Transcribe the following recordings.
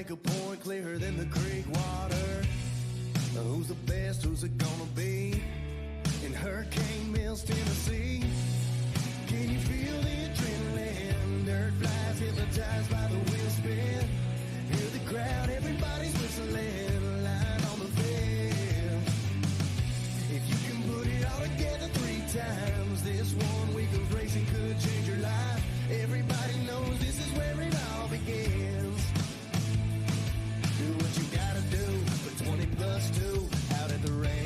make a point clearer than the creek water. Who's the best? Who's it gonna be? In Hurricane Mills, Tennessee. Can you feel the adrenaline? Dirt flies hypnotized by the wheel spin. Hear the crowd, everybody's whistling. Line on the fence. If you can put it all together 3 times, this 1 week of racing could change your life. Everybody knows this is where it all begins. Do what you gotta do for 20 plus 2 out at the ranch.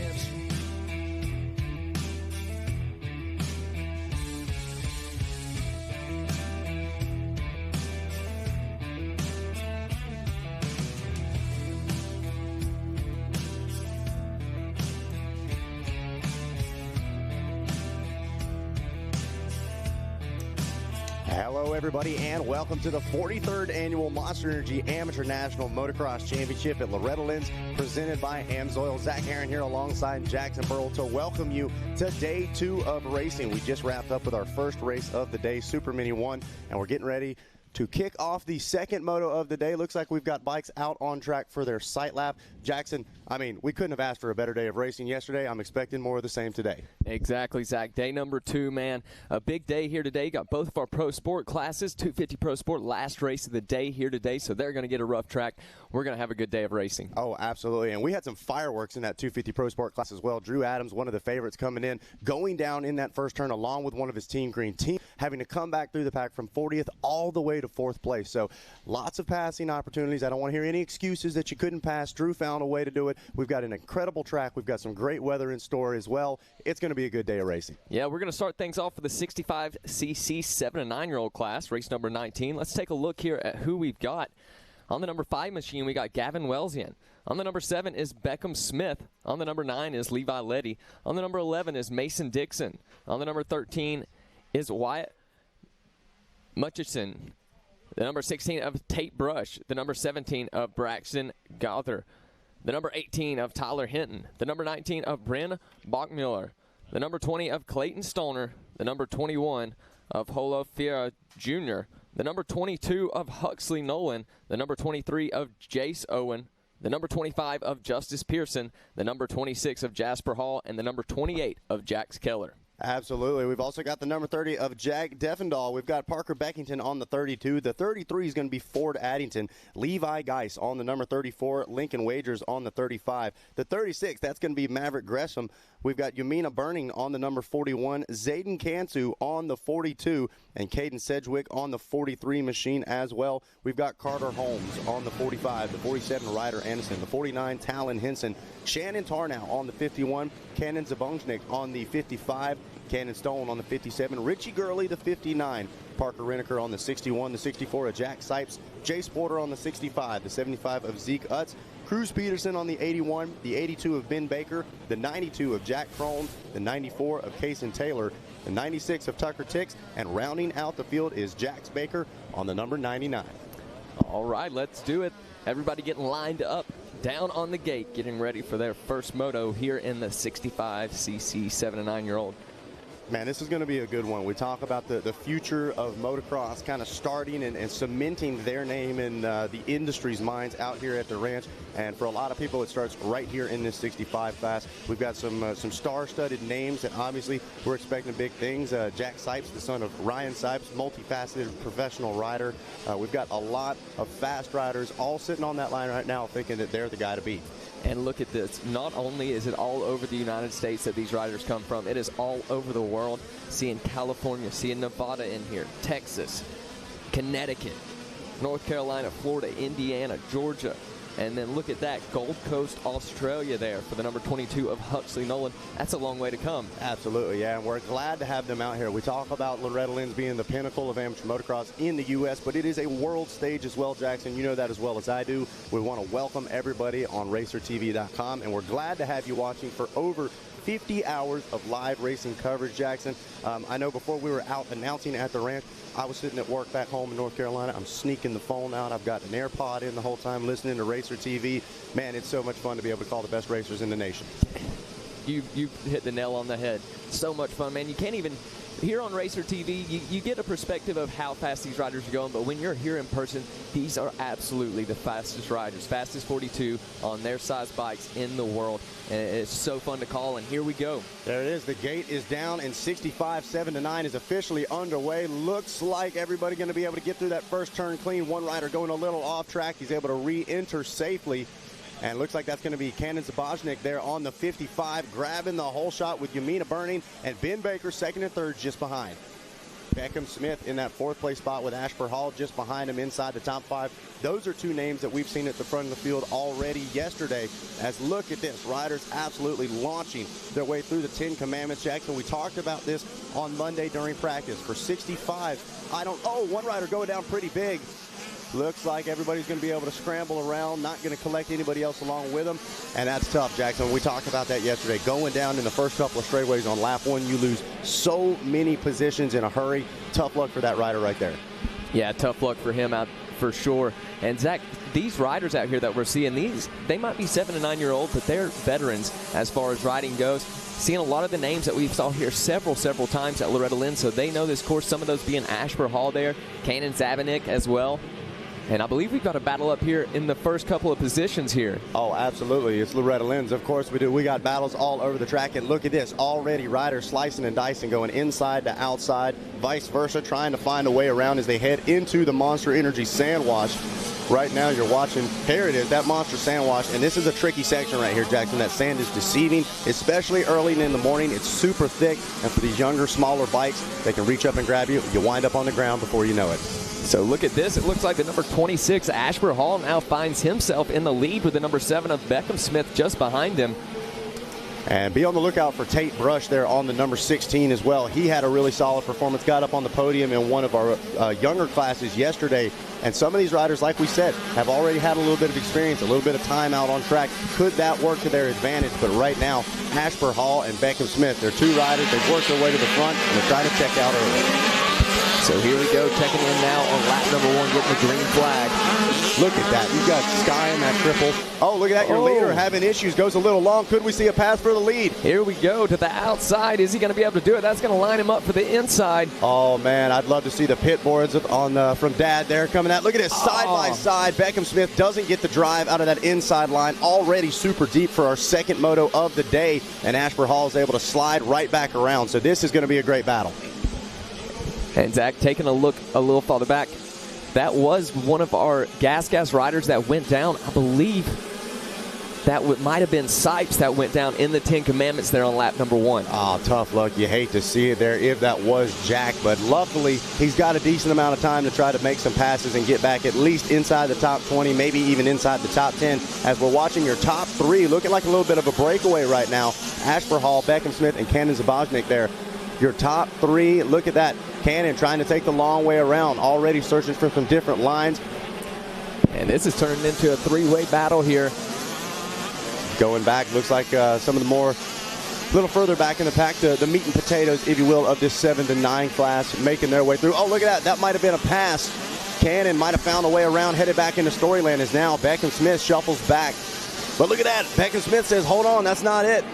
Hello, everybody, and welcome to the 43rd Annual Monster Energy Amateur National Motocross Championship at Loretta Lynn's, presented by AMSOIL. Zach Aaron here alongside Jackson Burrell to welcome you to day 2 of racing. We just wrapped up with our first race of the day, Supermini 1, and we're getting ready to kick off the second moto of the day. Looks like we've got bikes out on track for their sight lap. Jackson, I mean, we couldn't have asked for a better day of racing yesterday. I'm expecting more of the same today. Exactly, Zach. Day number 2, man. A big day here today. Got both of our Pro Sport classes, 250 Pro Sport, last race of the day here today, so they're going to get a rough track. We're going to have a good day of racing. Oh, absolutely. And we had some fireworks in that 250 Pro Sport class as well. Drew Adams, one of the favorites, coming in, going down in that first turn along with one of his Team Green team, having to come back through the pack from 40th all the way to 4th place. So lots of passing opportunities. I don't want to hear any excuses that you couldn't pass. Drew found a way to do it. We've got an incredible track. We've got some great weather in store as well. It's going to be a good day of racing. Yeah, we're going to start things off with the 65cc 7 to 9-year-old class, race number 19. Let's take a look here at who we've got. On the number 5 machine, we got Gavin Welsian. On the number 7 is Beckham Smith. On the number 9 is Levi Letty. On the number 11 is Mason Dixon. On the number 13 is Wyatt Mutchison. The number 16 of Tate Brush. The number 17 of Braxton Gother. The number 18 of Tyler Hinton. The number 19 of Bryn Bachmuller. The number 20 of Clayton Stoner. The number 21 of Holo Fiera Jr. The number 22 of Huxley Nolan. The number 23 of Jace Owen. The number 25 of Justice Pearson. The number 26 of Jasper Hall. And the number 28 of Jax Keller. Absolutely. We've also got the number 30 of Jack Deffendahl. We've got Parker Beckington on the 32. The 33 is going to be Ford Addington. Levi Geis on the number 34. Lincoln Wagers on the 35. The 36, that's going to be Maverick Gresham. We've got Yumina Burning on the number 41. Zayden Kansu on the 42. And Caden Sedgwick on the 43 machine as well. We've got Carter Holmes on the 45. The 47, Ryder Anderson. The 49, Talon Henson. Shannon Tarnow on the 51. Cannon Zabongnik on the 55. Cannon Stone on the 57, Richie Gurley the 59, Parker Reneker on the 61, the 64 of Jack Sipes, Jace Porter on the 65, the 75 of Zeke Utz, Cruz Peterson on the 81, the 82 of Ben Baker, the 92 of Jack Crone, the 94 of Kaysen Taylor, the 96 of Tucker Tix, and rounding out the field is Jax Baker on the number 99. All right, let's do it. Everybody getting lined up down on the gate, getting ready for their first moto here in the 65cc 7 to 9-year-old. Man, this is going to be a good one. We talk about the future of motocross kind of starting and cementing their name in the industry's minds out here at the ranch. And for a lot of people, it starts right here in this 65 class. We've got some star-studded names, and obviously we're expecting big things. Jack Sipes, the son of Ryan Sipes, multifaceted professional rider. We've got a lot of fast riders all sitting on that line right now thinking that they're the guy to beat. And look at this. Not only is it all over the United States that these riders come from, it is all over the world. Seeing California, seeing Nevada in here, Texas, Connecticut, North Carolina, Florida, Indiana, Georgia. And then look at that, Gold Coast, Australia there for the number 22 of Huxley Nolan. That's a long way to come. Absolutely, yeah, and we're glad to have them out here. We talk about Loretta Lynn's being the pinnacle of amateur motocross in the U.S., but it is a world stage as well, Jackson. You know that as well as I do. We want to welcome everybody on RacerTV.com, and we're glad to have you watching for over 50 hours of live racing coverage, Jackson. I know before we were out announcing at the ranch, I was sitting at work back home in North Carolina. I'm sneaking the phone out. I've got an AirPod in the whole time listening to Racer TV. Man, it's so much fun to be able to call the best racers in the nation. You hit the nail on the head. So much fun, man. You can't even, here on Racer TV, you get a perspective of how fast these riders are going, but when you're here in person, these are absolutely the fastest riders, fastest 42 on their size bikes in the world. And it's so fun to call, and here we go. There it is. The gate is down, and 65 7-9 is officially underway. Looks like everybody going to be able to get through that first turn clean. One rider going a little off track. He's able to re-enter safely. And looks like that's going to be Cannon Zabojnik there on the 55, grabbing the whole shot with Yamina Burning, and Ben Baker second and third just behind. Beckham Smith in that fourth place spot with Ashford Hall just behind him inside the top 5. Those are two names that we've seen at the front of the field already yesterday. As look at this, riders absolutely launching their way through the 10 Commandments. Jackson, we talked about this on Monday during practice. For 65, one rider going down pretty big. Looks like everybody's going to be able to scramble around, not going to collect anybody else along with them, and that's tough, Jackson. We talked about that yesterday. Going down in the first couple of straightaways on lap 1, you lose so many positions in a hurry. Tough luck for that rider right there. Yeah, tough luck for him out for sure. And Zach, these riders out here that we're seeing, they might be 7 and 9 year olds, but they're veterans as far as riding goes. Seeing a lot of the names that we saw here several times at Loretta Lynn, so they know this course. Some of those being Ashford Hall there, Cannon Zabojnik as well. And I believe we've got a battle up here in the first couple of positions here. Oh, absolutely. It's Loretta Lynn's. Of course we do. We got battles all over the track. And look at this. Already riders slicing and dicing, going inside to outside, vice versa, trying to find a way around as they head into the Monster Energy Sand Wash. Right now you're watching, here it is, that Monster Sand Wash. And this is a tricky section right here, Jackson. That sand is deceiving, especially early in the morning. It's super thick. And for these younger, smaller bikes, they can reach up and grab you. You wind up on the ground before you know it. So look at this. It looks like the number 26, Ashford Hall, now finds himself in the lead with the number 7 of Beckham Smith just behind him. And be on the lookout for Tate Brush there on the number 16 as well. He had a really solid performance, got up on the podium in one of our younger classes yesterday. And some of these riders, like we said, have already had a little bit of experience, a little bit of time out on track. Could that work to their advantage? But right now, Ashford Hall and Beckham Smith, they're two riders. They've worked their way to the front, and they're trying to check out early. So here we go, checking in now on lap number 1, getting the green flag. Look at that. You've got Sky in that triple. Oh, look at that. Your leader having issues. Goes a little long. Could we see a pass for the lead? Here we go to the outside. Is he going to be able to do it? That's going to line him up for the inside. Oh, man. I'd love to see the pit boards on from Dad there coming out. Look at this. Side by side. Beckham Smith doesn't get the drive out of that inside line. Already super deep for our second moto of the day. And Ashford Hall is able to slide right back around. So this is going to be a great battle. And Zach, taking a look a little farther back, that was one of our gas riders that went down. I believe that might have been Sipes that went down in the 10 Commandments there on lap number 1. Oh, tough luck. You hate to see it there if that was Jack, but luckily he's got a decent amount of time to try to make some passes and get back at least inside the top 20, maybe even inside the top 10. As we're watching your top 3 looking like a little bit of a breakaway right now. Ashford Hall, Beckham Smith, and Cannon Zabojnik there. Your top 3, look at that. Cannon trying to take the long way around, already searching for some different lines. And this is turning into a 3-way battle here. Going back, looks like some of the more, a little further back in the pack, the meat and potatoes, if you will, of this 7 to 9 class, making their way through. Oh, look at that. That might have been a pass. Cannon might have found a way around, headed back into Storyland as now Beckham Smith shuffles back. But look at that. Beckham Smith says, hold on, that's not it.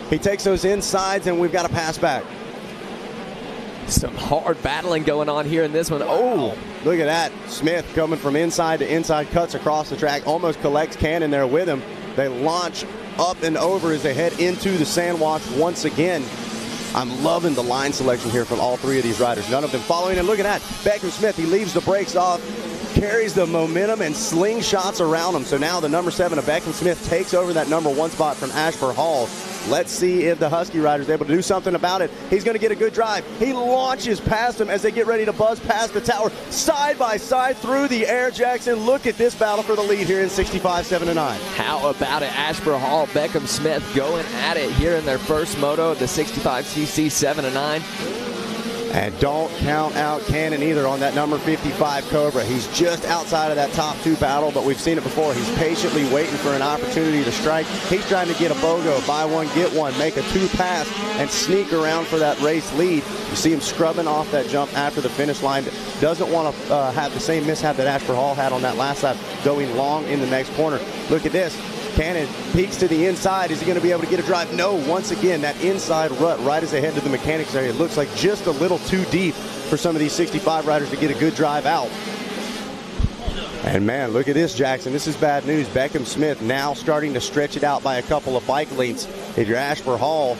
He takes those insides, and we've got to pass back. Some hard battling going on here in this one. Oh, look at that. Smith coming from inside to inside, cuts across the track, almost collects Cannon there with him. They launch up and over as they head into the sand wash once again. I'm loving the line selection here from all 3 of these riders. None of them following. And look at that. Beckham Smith, he leaves the brakes off, carries the momentum, and slingshots around him. So now the number 7 of Beckham Smith takes over that number 1 spot from Ashford Hall. Let's see if the Husky rider is able to do something about it. He's going to get a good drive. He launches past him as they get ready to buzz past the tower. Side by side through the air, Jackson. Look at this battle for the lead here in 65 7-9. How about it? Ashford Hall, Beckham Smith going at it here in their first moto of the 65cc 7-9. And don't count out Cannon either on that number 55 Cobra. He's just outside of that top 2 battle, but we've seen it before. He's patiently waiting for an opportunity to strike. He's trying to get a BOGO, buy one, get one, make a 2 pass, and sneak around for that race lead. You see him scrubbing off that jump after the finish line. Doesn't want to have the same mishap that Ashford Hall had on that last lap, going long in the next corner. Look at this. Cannon peeks to the inside. Is he going to be able to get a drive? No. Once again, that inside rut right as they head to the mechanics area. It looks like just a little too deep for some of these 65 riders to get a good drive out. And man, look at this, Jackson. This is bad news. Beckham Smith now starting to stretch it out by a couple of bike lengths. If you're Ashford Hall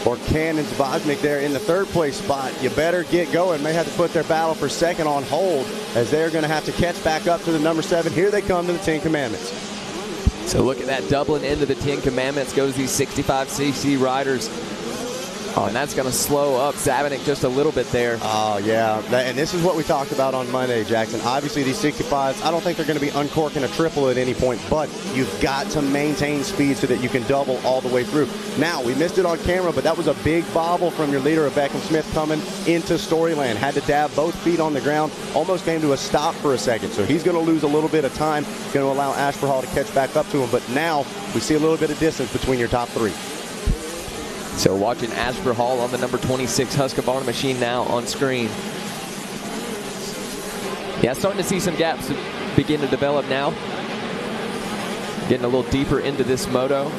or Cannons Bosnick there in the third place spot, you better get going. May have to put their battle for second on hold, as they're going to have to catch back up to the number 7. Here they come to the 10 Commandments. So look at that doubling into the 10 Commandments goes these 65cc riders. Oh, and that's going to slow up Zabanik just a little bit there. Oh, yeah. And this is what we talked about on Monday, Jackson. Obviously, these 65s, I don't think they're going to be uncorking a triple at any point, but you've got to maintain speed so that you can double all the way through. Now, we missed it on camera, but that was a big bobble from your leader of Beckham Smith coming into Storyland. Had to dab both feet on the ground, almost came to a stop for a second. So he's going to lose a little bit of time, going to allow Ashford Hall to catch back up to him. But now we see a little bit of distance between your top 3. So watching Ashford Hall on the number 26 Husqvarna machine now on screen. Yeah, starting to see some gaps begin to develop now. Getting a little deeper into this moto.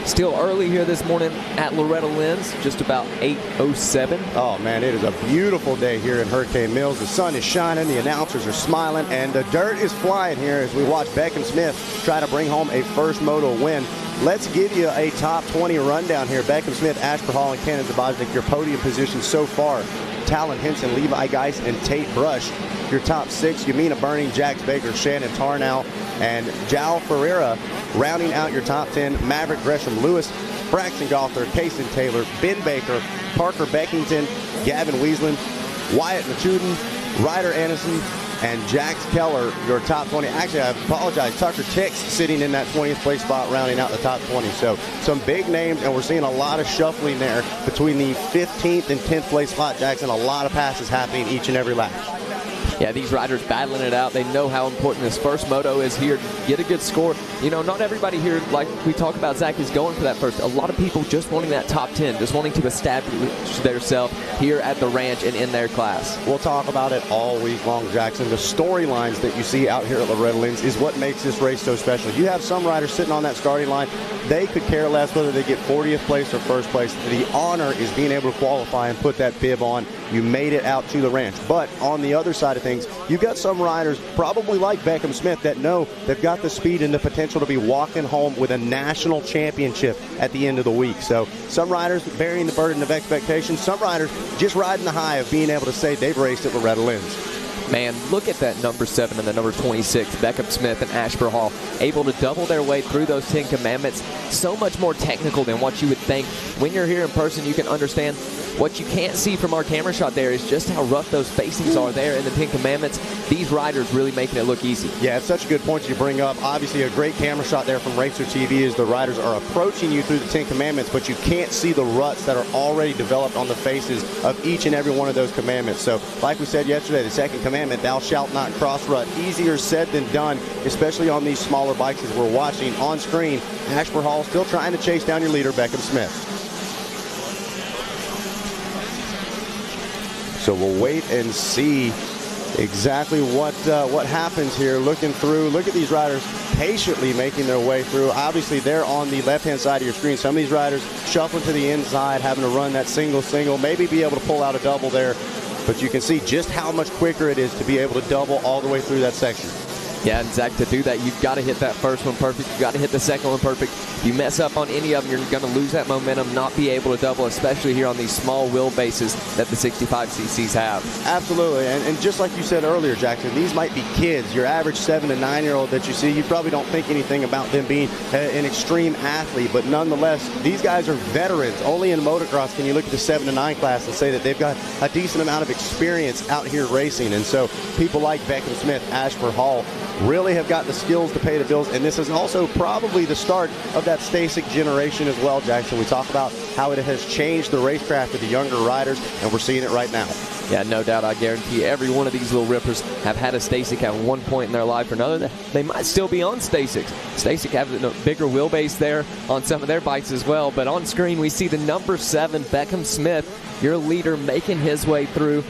Still early here this morning at Loretta Lynn's, just about 8:07. Oh, man, it is a beautiful day here in Hurricane Mills. The sun is shining, the announcers are smiling, and the dirt is flying here as we watch Beckham Smith try to bring home a first moto win. Let's give you a top 20 rundown here. Beckham Smith, Ashford Hall, and Cannon Zaboznik, your podium positions so far. Talon Henson, Levi Geis, and Tate Brush. Your top 6, Yamina Burning, Jax Baker, Shannon Tarnow, and Jal Ferreira. Rounding out your top 10, Maverick Gresham Lewis, Braxton Gothard, Payson Taylor, Ben Baker, Parker Beckington, Gavin Weasland, Wyatt Machuden, Ryder Anderson, and Jax Keller, your top 20. Actually, I apologize, Tucker Tix sitting in that 20th place spot, rounding out the top 20. So some big names, and we're seeing a lot of shuffling there between the 15th and 10th place spot, Jackson. A lot of passes happening each and every lap. Yeah, these riders battling it out. They know how important this first moto is here. Get a good score. You know, not everybody here, like we talk about, Zach, is going for that first. A lot of people just wanting that top 10, just wanting to establish themselves here at the ranch and in their class. We'll talk about it all week long, Jackson. The storylines that you see out here at Loretta Lynn's is what makes this race so special. You have some riders sitting on that starting line. They could care less whether they get 40th place or first place. The honor is being able to qualify and put that bib on. You made it out to the ranch. But on the other side of things, you've got some riders, probably like Beckham Smith, that know they've got the speed and the potential to be walking home with a national championship at the end of the week. So some riders bearing the burden of expectation, some riders just riding the high of being able to say they've raced at Loretta Lynn's. Man, look at that number 7 and the number 26, Beckham Smith and Ashford Hall, able to double their way through those 10 Commandments. So much more technical than what you would think. When you're here in person, you can understand. What you can't see from our camera shot there is just how rough those facings are there in the 10 Commandments. These riders really making it look easy. Yeah, it's such a good point you bring up. Obviously, a great camera shot there from Racer TV as the riders are approaching you through the 10 Commandments, but you can't see the ruts that are already developed on the faces of each and every one of those commandments. So, like we said yesterday, the second commandment, thou shalt not cross rut. Easier said than done, especially on these smaller bikes as we're watching on screen. Ashford Hall still trying to chase down your leader, Beckham Smith. So we'll wait and see exactly what happens here. Looking through, look at these riders patiently making their way through. Obviously, they're on the left-hand side of your screen. Some of these riders shuffling to the inside, having to run that single, maybe be able to pull out a double there. But you can see just how much quicker it is to be able to double all the way through that section. Yeah, and Zach, to do that, you've got to hit that first one perfect. You've got to hit the second one perfect. If you mess up on any of them, you're going to lose that momentum, not be able to double, especially here on these small wheelbases that the 65cc's have. Absolutely, and just like you said earlier, Jackson, these might be kids. Your average 7 to 9-year-old that you see, you probably don't think anything about them being an extreme athlete, but nonetheless, these guys are veterans. Only in motocross can you look at the 7 to 9 class and say that they've got a decent amount of experience out here racing. And so people like Beckham Smith, Ashford Hall, really have got the skills to pay the bills, and this is also probably the start of that Stasic generation as well, Jackson. We talk about how it has changed the racecraft of the younger riders, and we're seeing it right now. Yeah, no doubt. I guarantee every one of these little rippers have had a Stasic at one point in their life or another. They might still be on Stasics. Stasic have a bigger wheelbase there on some of their bikes as well, but on screen we see the number 7, Beckham Smith, your leader, making his way through.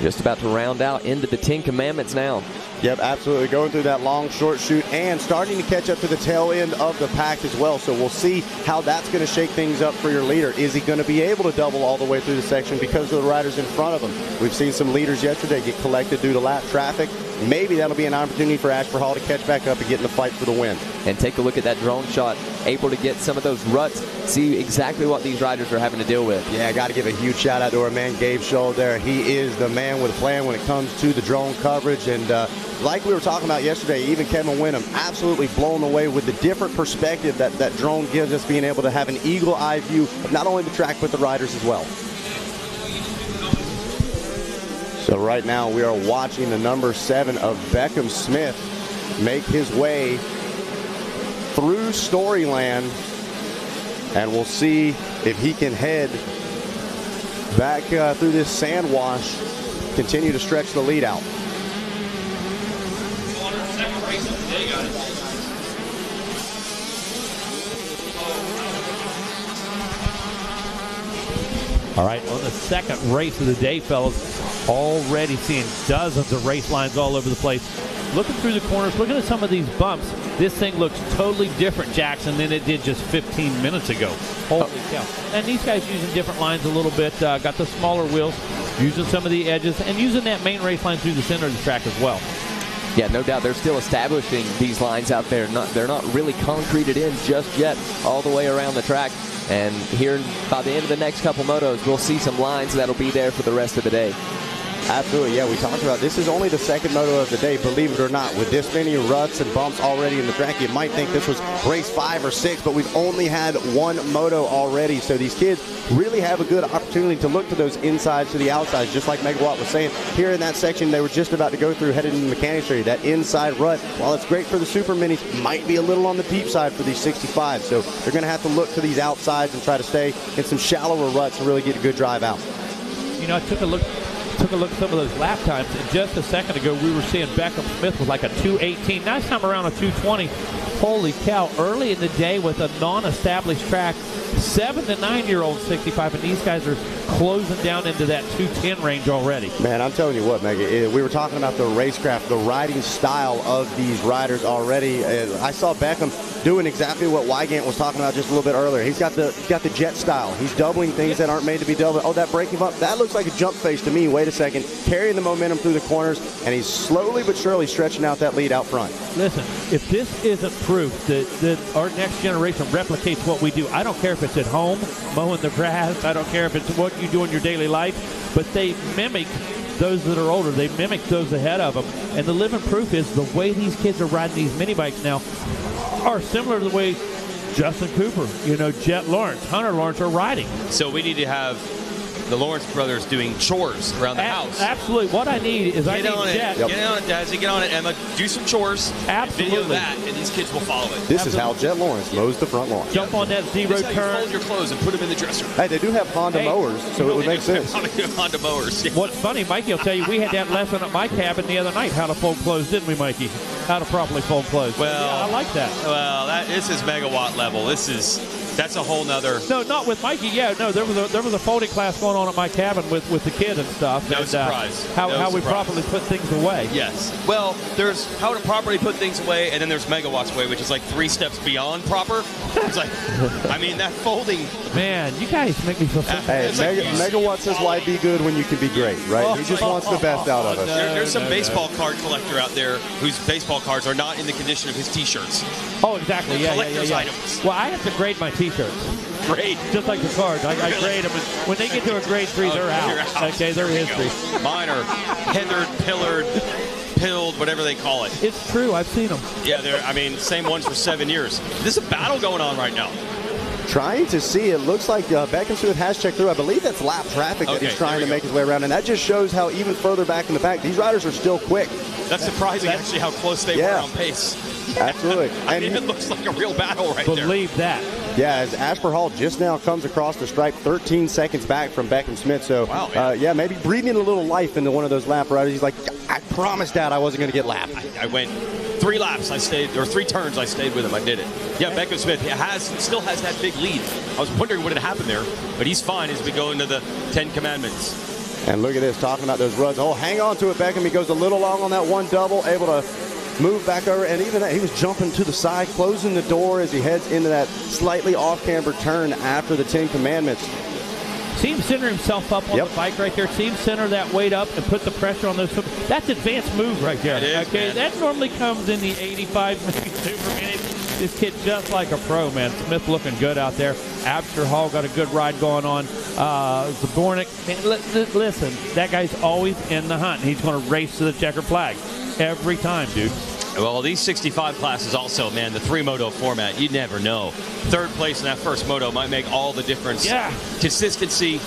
Just about to round out into the 10 Commandments now. Yep, absolutely. Going through that long, short shoot and starting to catch up to the tail end of the pack as well. So we'll see how that's going to shake things up for your leader. Is he going to be able to double all the way through the section because of the riders in front of him? We've seen some leaders yesterday get collected due to lap traffic. Maybe that'll be an opportunity for Asper Hall to catch back up and get in the fight for the win. And take a look at that drone shot, able to get some of those ruts, see exactly what these riders are having to deal with. Yeah, I got to give a huge shout out to our man Gabe Scholl there. He is the man with a plan when it comes to the drone coverage. And like we were talking about yesterday, even Kevin Winham absolutely blown away with the different perspective that drone gives us, being able to have an eagle eye view of not only the track but the riders as well. So right now we are watching the number 7 of Beckham Smith make his way through Storyland, and we'll see if he can head back through this sand wash, continue to stretch the lead out. All right, on the second race of the day, fellas, already seeing dozens of race lines all over the place. Looking through the corners, looking at some of these bumps, this thing looks totally different, Jackson, than it did just 15 minutes ago. Holy cow. And these guys using different lines a little bit, got the smaller wheels, using some of the edges, and using that main race line through the center of the track as well. Yeah, no doubt they're still establishing these lines out there. They're not really concreted in just yet all the way around the track. And here by the end of the next couple motos, we'll see some lines that'll be there for the rest of the day. Absolutely, yeah, we talked about this is only the second moto of the day, believe it or not. With this many ruts and bumps already in the track, you might think this was race 5 or 6, but we've only had one moto already. So these kids really have a good opportunity to look to those insides to the outsides, just like Megawatt was saying. Here in that section they were just about to go through, headed into Mechanics Street. That inside rut, while it's great for the Super Minis, might be a little on the deep side for these 65. So they're going to have to look to these outsides and try to stay in some shallower ruts and really get a good drive out. You know, I took a look at some of those lap times, and just a second ago we were seeing Beckham Smith with like a 2:18. Nice time around a 2:20. Holy cow, early in the day with a non-established track, 7 to 9-year-old 65, and these guys are closing down into that 2:10 range already. Man, I'm telling you what, Mega, we were talking about the racecraft, the riding style of these riders already. I saw Beckham doing exactly what Wygant was talking about just a little bit earlier. He's got the jet style. He's doubling things that aren't made to be doubled. Oh, that braking bump, that looks like a jump face to me. Wait a second. Carrying the momentum through the corners, and he's slowly but surely stretching out that lead out front. Listen, if this isn't proof that our next generation replicates what we do, I don't care if it's at home, mowing the grass, I don't care if it's what you do in your daily life, but they mimic those that are older. They mimic those ahead of them. And the living proof is the way these kids are riding these mini bikes now are similar to the way Justin Cooper, Jet Lawrence, Hunter Lawrence are riding. So we need to have the Lawrence brothers doing chores around the house. Absolutely. What I need is Jet. Get on it, Dazzy. Get on it, Emma. Do some chores. Absolutely. Video that, and these kids will follow it. This is how Jet Lawrence mows the front lawn. Jump on that zero This is how you turn. fold your clothes and put them in the dresser. Hey, they do have Honda mowers, so it would make sense. Honda mowers. Yeah. What's funny, Mikey will tell you, we had that lesson at my cabin the other night, how to fold clothes, didn't we, Mikey? How to properly fold clothes. Well, yeah, I like that. Well, this is megawatt level. That's a whole nother. No, not with Mikey. Yeah, no, there was a folding class going on at my cabin with the kid and stuff. No and, surprise. How we properly put things away. Yes. Well, there's how to properly put things away, and then there's Megawatt's way, which is like 3 steps beyond proper. It's like, I mean, that folding. Man, you guys make me feel so Hey, Megawatt says why be good when you can be great, right? He just wants the best out of us. There's some baseball card collector out there whose baseball cards are not in the condition of his T-shirts. Oh, exactly. Yeah. Items. Well, I have to grade my T-shirts. Great. Just like the cards. I grade them. When they get to a grade 3, they're out. Okay, they're history. Mine are heathered, pillared, pilled, whatever they call it. It's true. I've seen them. Yeah, same ones for 7 years. There's a battle going on right now. Trying to see, it looks like Beckham Smith has checked through. I believe that's lap traffic that he's trying to make his way around, and that just shows how even further back in the pack, these riders are still quick. That's surprising, actually, how close they were on pace. Absolutely. I mean, it looks like a real battle right there. Believe that. Yeah, as Asper Hall just now comes across the stripe 13 seconds back from Beckham Smith. So, maybe breathing a little life into one of those lap riders. He's like, I promised Dad I wasn't going to get lapped. I went 3 laps. 3 turns. I stayed with him. I did it. Yeah, Beckham Smith still has that big lead. I was wondering what had happened there, but he's fine as we go into the 10 Commandments. And look at this, talking about those runs. Oh, hang on to it, Beckham. He goes a little long on that one double, able to move back over. And even that, he was jumping to the side, closing the door as he heads into that slightly off-camber turn after the 10 Commandments. See him center himself up on the bike right there. See him center that weight up and put the pressure on those. That's advanced move right there. It is, okay, man. That normally comes in the 85, maybe Supermini. This kid just like a pro, man. Smith looking good out there. Absher Hall got a good ride going on. Zabornik, listen, that guy's always in the hunt. He's going to race to the checker flag every time, dude. Well, these 65 classes also, man, the 3-moto format, you never know. Third place in that first moto might make all the difference. Yeah. Consistency.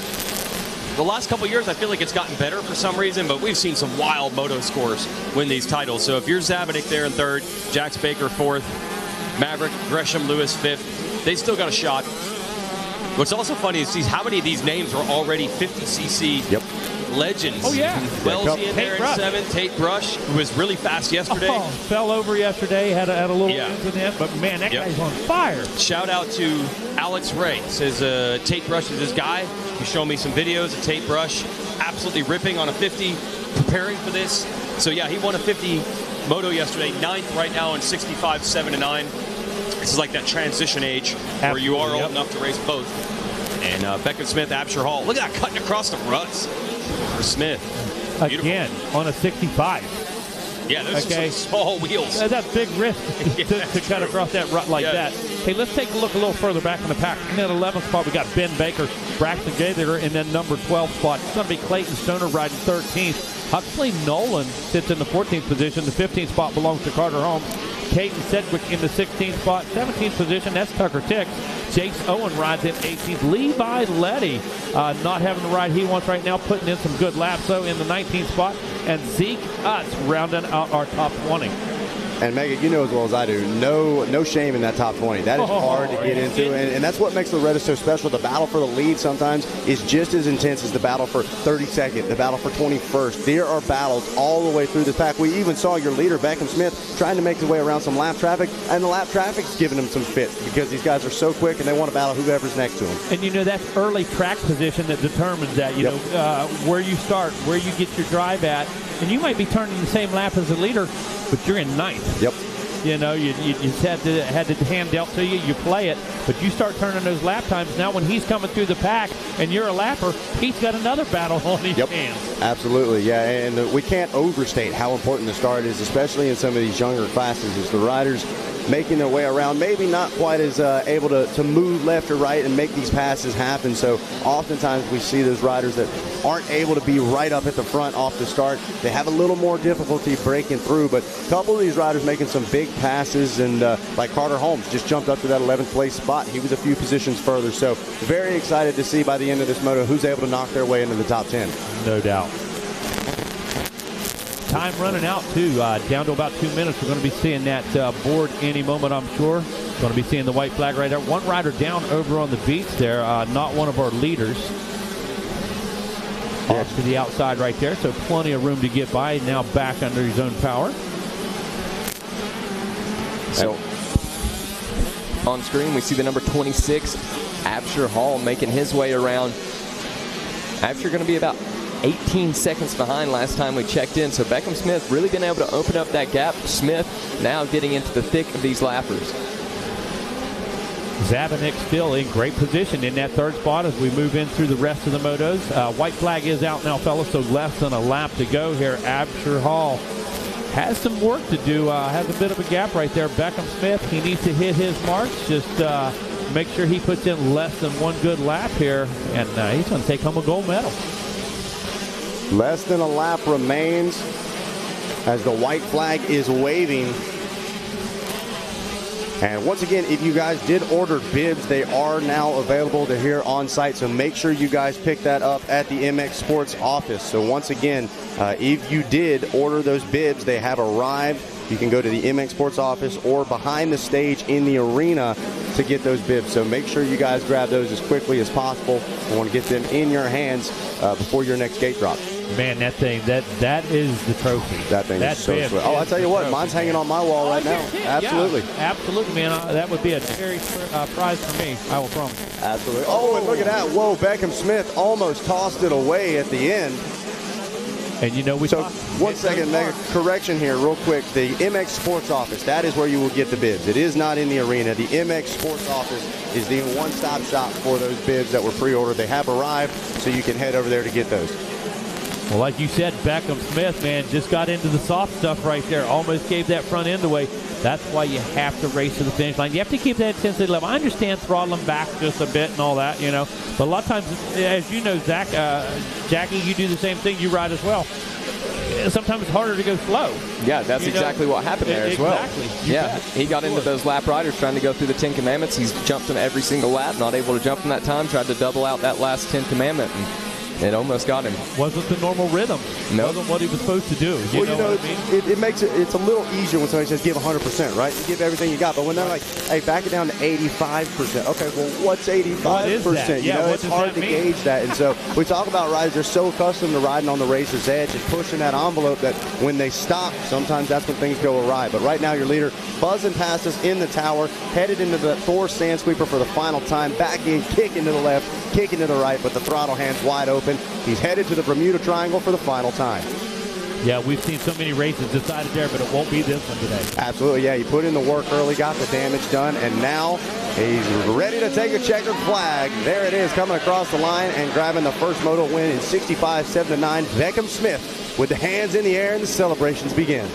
The last couple of years, I feel like it's gotten better for some reason, but we've seen some wild moto scores win these titles. So if you're Zabinik there in third, Jax Baker fourth, Maverick, Gresham, Lewis fifth, they still got a shot. What's also funny is see how many of these names are already 50cc legends. Oh, yeah. Wellesley in there in seventh. Tate Brush, who was really fast yesterday. Oh, fell over yesterday, had a little incident, but man, that guy's on fire. Shout out to Alex Ray. Says Tate Brush is his guy. He showed me some videos of Tate Brush absolutely ripping on a 50, preparing for this. So yeah, he won a 50 moto yesterday, 9th right now in 65, 7 to 9. This is like that transition age where you are old enough to race both. And Beckham Smith, Absher Hall. Look at that cutting across the ruts for Smith. Again, on a 65. Yeah, those are some small wheels. That's big risk to cut across that rut like that. Hey, let's take a look a little further back in the pack. In that 11th spot, we got Ben Baker, Braxton Gaither in that number 12 spot. It's going to be Clayton Stoner riding 13th. Huxley Nolan sits in the 14th position. The 15th spot belongs to Carter Holmes. Caden Sedgwick in the 16th spot. 17th position, that's Tucker Tix. Jace Owen rides in 18th. Levi Letty not having the ride he wants right now, putting in some good laps, though, in the 19th spot. And Zeke Utz rounding out our top 20. And Megan, you know as well as I do, no shame in that top 20. That is hard to get into, and that's what makes Loretta so special. The battle for the lead sometimes is just as intense as the battle for 32nd, the battle for 21st. There are battles all the way through this pack. We even saw your leader, Beckham Smith, trying to make his way around some lap traffic, and the lap traffic's giving him some fits because these guys are so quick and they want to battle whoever's next to them. And you know, that's early track position that determines that, you know, where you start, where you get your drive at. And you might be turning the same lap as the leader, but you're in ninth. Yep. You know, you just had the hand dealt to you. You play it, but you start turning those lap times. Now, when he's coming through the pack and you're a lapper, he's got another battle on his hands. Absolutely, yeah. And we can't overstate how important the start is, especially in some of these younger classes, as the riders making their way around, maybe not quite as able to move left or right and make these passes happen. So oftentimes we see those riders that aren't able to be right up at the front off the start. They have a little more difficulty breaking through, but a couple of these riders making some big passes, and like Carter Holmes just jumped up to that 11th place spot. He was a few positions further. So very excited to see by the end of this moto who's able to knock their way into the top 10. No doubt. Time running out, too. Down to about 2 minutes. We're going to be seeing that board any moment, I'm sure. Going to be seeing the white flag right there. One rider down over on the beach there, not one of our leaders. Off to the outside right there, so plenty of room to get by. Now back under his own power. So on screen, we see the number 26, Absher Hall, making his way around. Absher going to be about 18 seconds behind last time we checked in. So Beckham Smith really been able to open up that gap. Smith now getting into the thick of these lappers. Zabinik still in great position in that third spot as we move in through the rest of the motos. White flag is out now, fellas, so less than a lap to go here. Absher Hall has some work to do. Has a bit of a gap right there. Beckham Smith, he needs to hit his marks. Just make sure he puts in less than one good lap here, and he's going to take home a gold medal. Less than a lap remains as the white flag is waving. And once again, if you guys did order bibs, they are now available to here on site. So make sure you guys pick that up at the MX Sports office. So once again, if you did order those bibs, they have arrived. You can go to the MX Sports office or behind the stage in the arena to get those bibs. So make sure you guys grab those as quickly as possible. I want to get them in your hands before your next gate drop. Man, that thing, that is the trophy. That thing is so sweet. Oh, I tell you what, mine's hanging on my wall right now. Absolutely. Yeah, absolutely, man. That would be a cherished prize for me, I will promise. Absolutely. Oh, and look at that. Whoa, Beckham Smith almost tossed it away at the end. And you know, one second, make a correction here real quick. The MX Sports Office, that is where you will get the bibs. It is not in the arena. The MX Sports Office is the one-stop shop for those bibs that were pre-ordered. They have arrived, so you can head over there to get those. Well, like you said, Beckham Smith, man, just got into the soft stuff right there. Almost gave that front end away. That's why you have to race to the finish line. You have to keep that intensity level. I understand throttling back just a bit and all that, you know. But a lot of times, as you know, Zach, Jackie, you do the same thing. You ride as well. Sometimes it's harder to go slow. Yeah, that's exactly what happened there as well. Yeah, he got into those lap riders trying to go through the 10 Commandments. He's jumped them every single lap, not able to jump them that time, tried to double out that last 10 Commandment, and it almost got him. Wasn't the normal rhythm. No. Wasn't what he was supposed to do. You know what I mean? It makes it's a little easier when somebody says give 100%, right? You give everything you got. But when they're like, hey, back it down to 85%. Okay, well, what's 85%? What is that? You know, it's hard to gauge that. And so we talk about riders, they're so accustomed to riding on the racer's edge and pushing that envelope that when they stop, sometimes that's when things go awry. But right now, your leader buzzing past us in the tower, headed into the Thor Sand Sweeper for the final time, back in, kicking to the left, kicking to the right, but the throttle hand's wide open. He's headed to the Bermuda Triangle for the final time. Yeah, we've seen so many races decided there, but it won't be this one today. Absolutely, yeah. He put in the work early, got the damage done, and now he's ready to take a checkered flag. There it is, coming across the line and grabbing the first moto win in 65-7-9. Beckham Smith with the hands in the air, and the celebrations begin.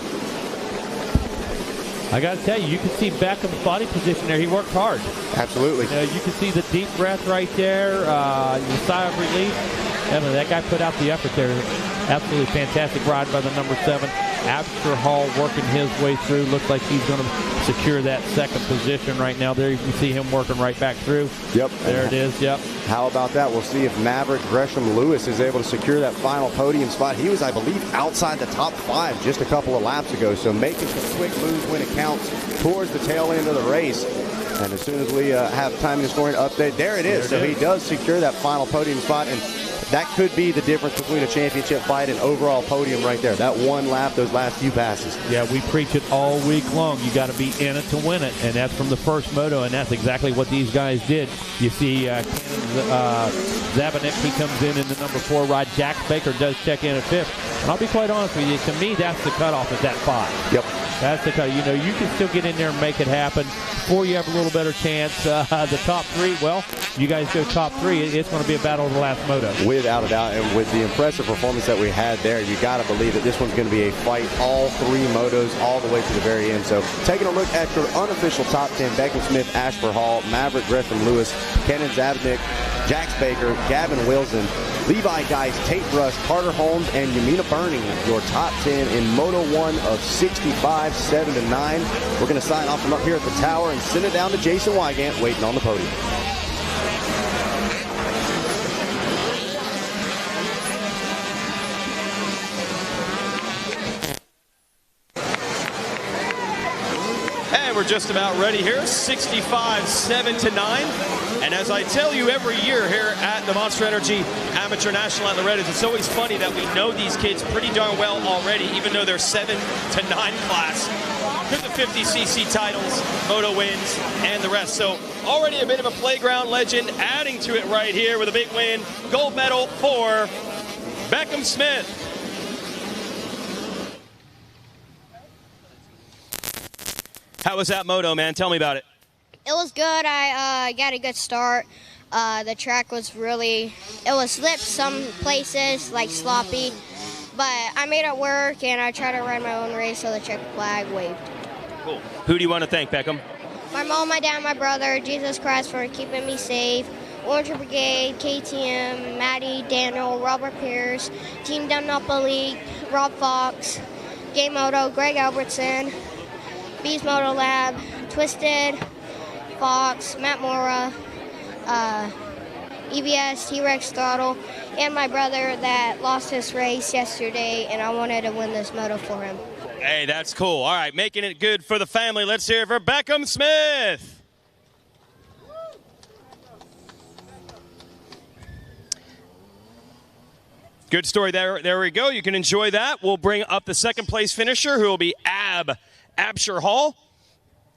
I got to tell you, you can see Beckham's body position there. He worked hard. Absolutely. You can see the deep breath right there, the sigh of relief. Evan, that guy put out the effort there. Absolutely fantastic ride by the number 7. AMSOIL working his way through. Looks like he's going to secure that second position right now. There you can see him working right back through. Yep. There it is, yep. How about that? We'll see if Maverick Gresham Lewis is able to secure that final podium spot. He was, I believe, outside the top 5 just a couple of laps ago. So making some quick moves when it counts towards the tail end of the race. And as soon as we have time and scoring update, there it is. So he does secure that final podium spot. And that could be the difference between a championship fight and overall podium right there. That one lap, those last few passes. Yeah, we preach it all week long. You got to be in it to win it, and that's from the first moto, and that's exactly what these guys did. You see Zabanek, he comes in the number 4 ride. Jack Baker does check in at 5th. And I'll be quite honest with you, to me, that's the cutoff at that 5. Yep. That's the cut. You know, you can still get in there and make it happen. Before you have a little better chance. The top 3, well, you guys go top 3. It's going to be a battle of the last moto. Without a doubt, and with the impressive performance that we had there, you got to believe that this one's going to be a fight all 3 motos all the way to the very end. So taking a look at your unofficial top 10, Beckham Smith, Ashford Hall, Maverick Gresham Lewis, Kenan Zabnik, Jax Baker, Gavin Wilson, Levi Geist, Tate Rush, Carter Holmes, and Yamina Burning, your top 10 in Moto 1 of 65-7-9. We're going to sign off from up here at the tower and send it down to Jason Wygant waiting on the podium. And we're just about ready here, 65-7-9. And as I tell you every year here at the Monster Energy Amateur National at Loretta, it's always funny that we know these kids pretty darn well already, even though they're 7 to 9 class. Because of 50cc titles, moto wins, and the rest. So already a bit of a playground legend, adding to it right here with a big win. Gold medal for Beckham Smith. How was that moto, man? Tell me about it. It was good. I got a good start. The track was it was slipped some places, like sloppy. But I made it work, and I tried to ride my own race, so the check flag waved. Cool. Who do you want to thank, Beckham? My mom, my dad, my brother, Jesus Christ for keeping me safe, Orange Brigade, KTM, Maddie, Daniel, Robert Pierce, Team Dunlop Rob Fox, Game Moto, Greg Albertson, Bees Moto Lab, Twisted, Fox, Matt Mora, EVS, T-Rex Throttle, and my brother that lost his race yesterday, and I wanted to win this moto for him. Hey, that's cool. All right, making it good for the family. Let's hear it for Beckham Smith. Good story there. There we go. You can enjoy that. We'll bring up the second place finisher, who will be Abshire Hall.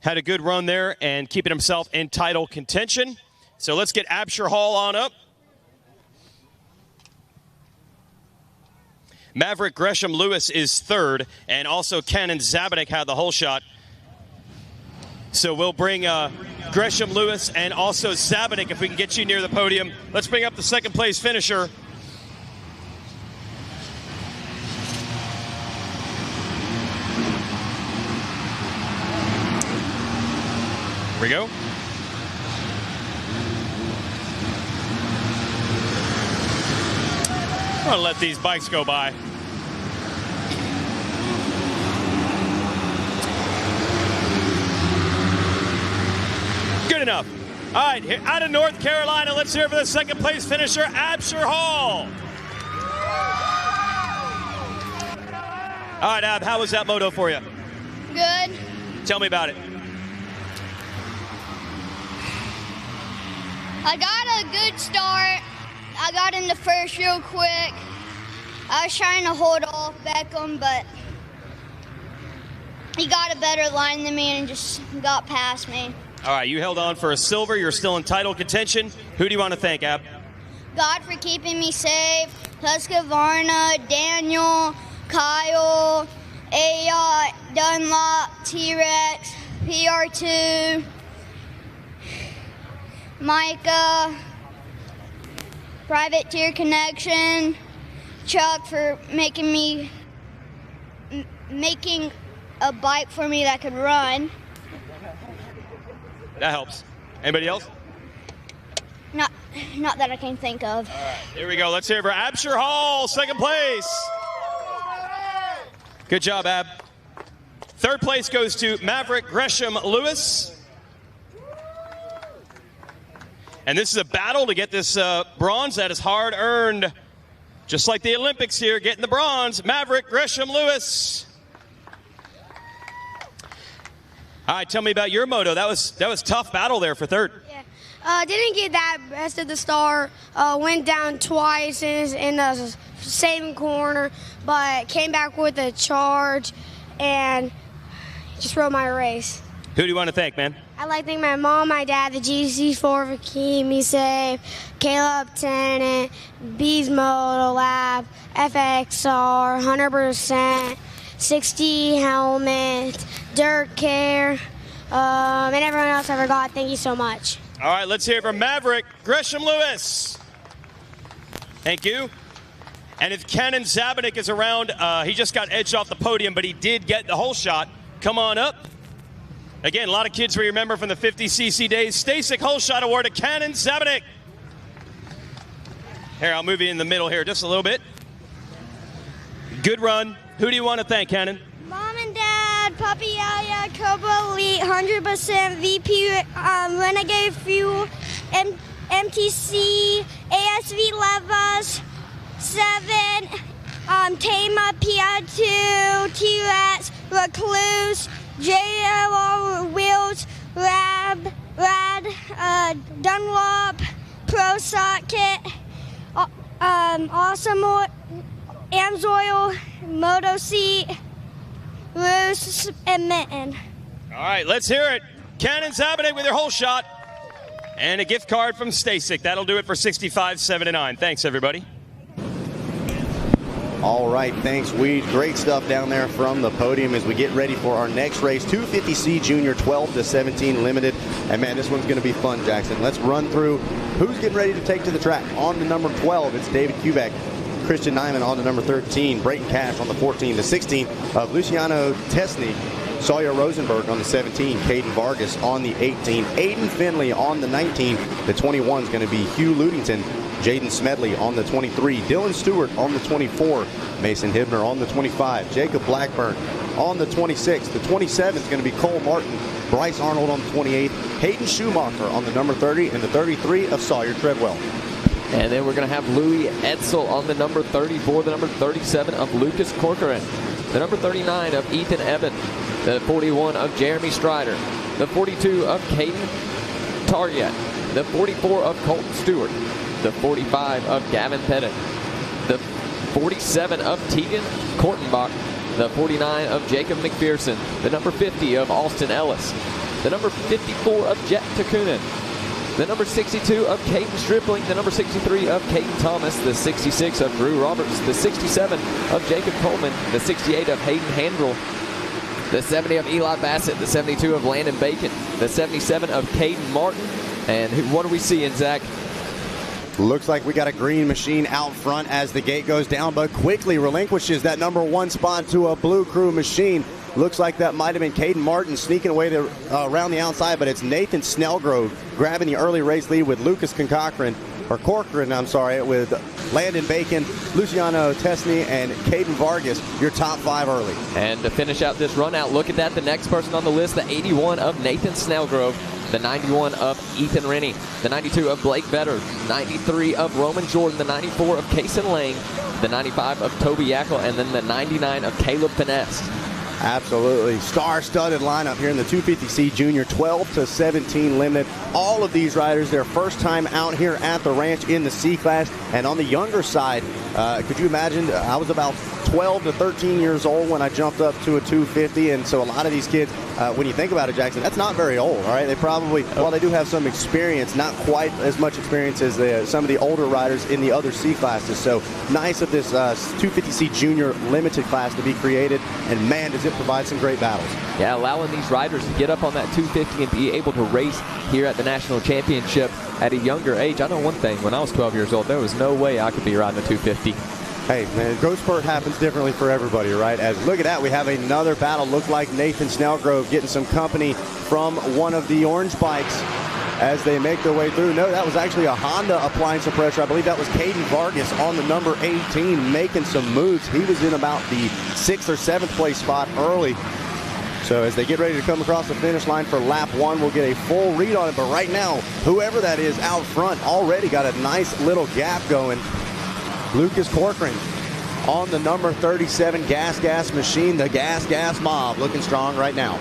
Had a good run there and keeping himself in title contention. So let's get Abshire Hall on up. Maverick Gresham Lewis is third, and also Cannon Zabanik had the whole shot. So we'll bring Gresham Lewis and also Zabanik, if we can get you near the podium. Let's bring up the second place finisher. Here we go. I'm going to let these bikes go by. Good enough. All right, out of North Carolina, let's hear for the second place finisher, Abshire Hall. All right, Ab, how was that moto for you? Good. Tell me about it. I got a good start. I got in the first real quick. I was trying to hold off Beckham, but he got a better line than me and just got past me. All right, you held on for a silver. You're still in title contention. Who do you want to thank, Ab? God for keeping me safe. Husqvarna, Daniel, Kyle, Ayot, Dunlop, T-Rex, PR2, Micah, Private Tier Connection, Chuck for making a bike for me that could run. That helps. Anybody else? Not that I can think of. All right, here we go. Let's hear it for Abshire Hall, second place. Good job, Ab. Third place goes to Maverick Gresham Lewis. And this is a battle to get this bronze that is hard earned. Just like the Olympics here, getting the bronze, Maverick Gresham Lewis. All right, tell me about your moto. That was tough battle there for third. Yeah, didn't get that best of the start. Went down twice in the same corner, but came back with a charge and just rode my race. Who do you want to thank, man? I'd like to thank my mom, my dad, the GC4 for keeping me safe, Caleb Tennant, Bees Moto Lab, FXR, 100%, 60 helmet, Dirt Care, and everyone else I forgot. Thank you so much. All right, let's hear it from Maverick Gresham Lewis. Thank you. And if Cannon Zabanik is around, he just got edged off the podium, but he did get the whole shot. Come on up. Again, a lot of kids we remember from the 50cc days. Stasic whole shot award to Cannon Zabanik. Here, I'll move you in the middle here just a little bit. Good run. Who do you want to thank, Cannon? Mom and Dad, Puppy Yaya, Kobo Elite, 100% VP, Renegade Fuel, MTC, ASV Levas, 7, Tama, PI2, T-Rex, Recluse, JLR Wheels, Rad, Dunlop, Pro Socket, Awesome AMSOIL, Moto Seat, Roos, and Mitten. All right, let's hear it. Cannon Zabanik with their whole shot. And a gift card from Stasic. That'll do it for 65, 7, and 9. Thanks, everybody. All right, thanks, Weed. Great stuff down there from the podium as we get ready for our next race, 250C Junior 12 to 17 Limited. And, man, this one's going to be fun, Jackson. Let's run through who's getting ready to take to the track. On to number 12, it's David Kubek. Christian Nyman on to number 13. Brayton Cash on the 14. The 16 of Luciano Tesny. Sawyer Rosenberg on the 17. Caden Vargas on the 18. Aiden Finley on the 19. The 21 is going to be Hugh Ludington. Jaden Smedley on the 23. Dylan Stewart on the 24. Mason Hibner on the 25. Jacob Blackburn on the 26. The 27 is going to be Cole Martin. Bryce Arnold on the 28. Hayden Schumacher on the number 30. And the 33 of Sawyer Treadwell. And then we're going to have Louis Edsel on the number 34, the number 37 of Lucas Corcoran, the number 39 of Ethan Evan, the 41 of Jeremy Strider, the 42 of Caden Taryet, the 44 of Colton Stewart, the 45 of Gavin Pettit, the 47 of Tegan Kortenbach, the 49 of Jacob McPherson, the number 50 of Austin Ellis, the number 54 of Jet Takunin, the number 62 of Caden Stripling, the number 63 of Caden Thomas, the 66 of Drew Roberts, the 67 of Jacob Coleman, the 68 of Hayden Handrell, the 70 of Eli Bassett, the 72 of Landon Bacon, the 77 of Caden Martin. And what are we seeing, Zach? Looks like we got a green machine out front as the gate goes down, but quickly relinquishes that number 1 spot to a blue crew machine. Looks like that might have been Caden Martin sneaking away around the outside, but it's Nathan Snellgrove grabbing the early race lead with Lucas Corcoran, with Landon Bacon, Luciano Tesney, and Caden Vargas, your top 5 early. And to finish out this run out, look at that, the next person on the list, the 81 of Nathan Snellgrove, the 91 of Ethan Rennie, the 92 of Blake Vetter, 93 of Roman Jordan, the 94 of Kason Lang, the 95 of Toby Yackel, and then the 99 of Caleb Finesse. Absolutely. Star-studded lineup here in the 250C Junior, 12 to 17 limited. All of these riders, their first time out here at the ranch in the C-Class. And on the younger side, could you imagine, I was about 12 to 13 years old when I jumped up to a 250, and so a lot of these kids, when you think about it, Jackson, that's not very old, all right? They probably, while they do have some experience, not quite as much experience as some of the older riders in the other C classes. So nice of this 250C Junior limited class to be created, and man, does it provide some great battles. Yeah, allowing these riders to get up on that 250 and be able to race here at the National Championship at a younger age. I know one thing, when I was 12 years old, there was no way I could be riding a 250. Hey, man, growth spurt happens differently for everybody, right? As look at that, we have another battle. Look like Nathan Snellgrove getting some company from one of the orange bikes as they make their way through. No, that was actually a Honda applying some pressure. I believe that was Caden Vargas on the number 18 making some moves. He was in about the 6th or 7th place spot early. So as they get ready to come across the finish line for lap 1, we'll get a full read on it. But right now, whoever that is out front already got a nice little gap going. Lucas Corcoran on the number 37 Gas machine, the Gas Mob, looking strong right now.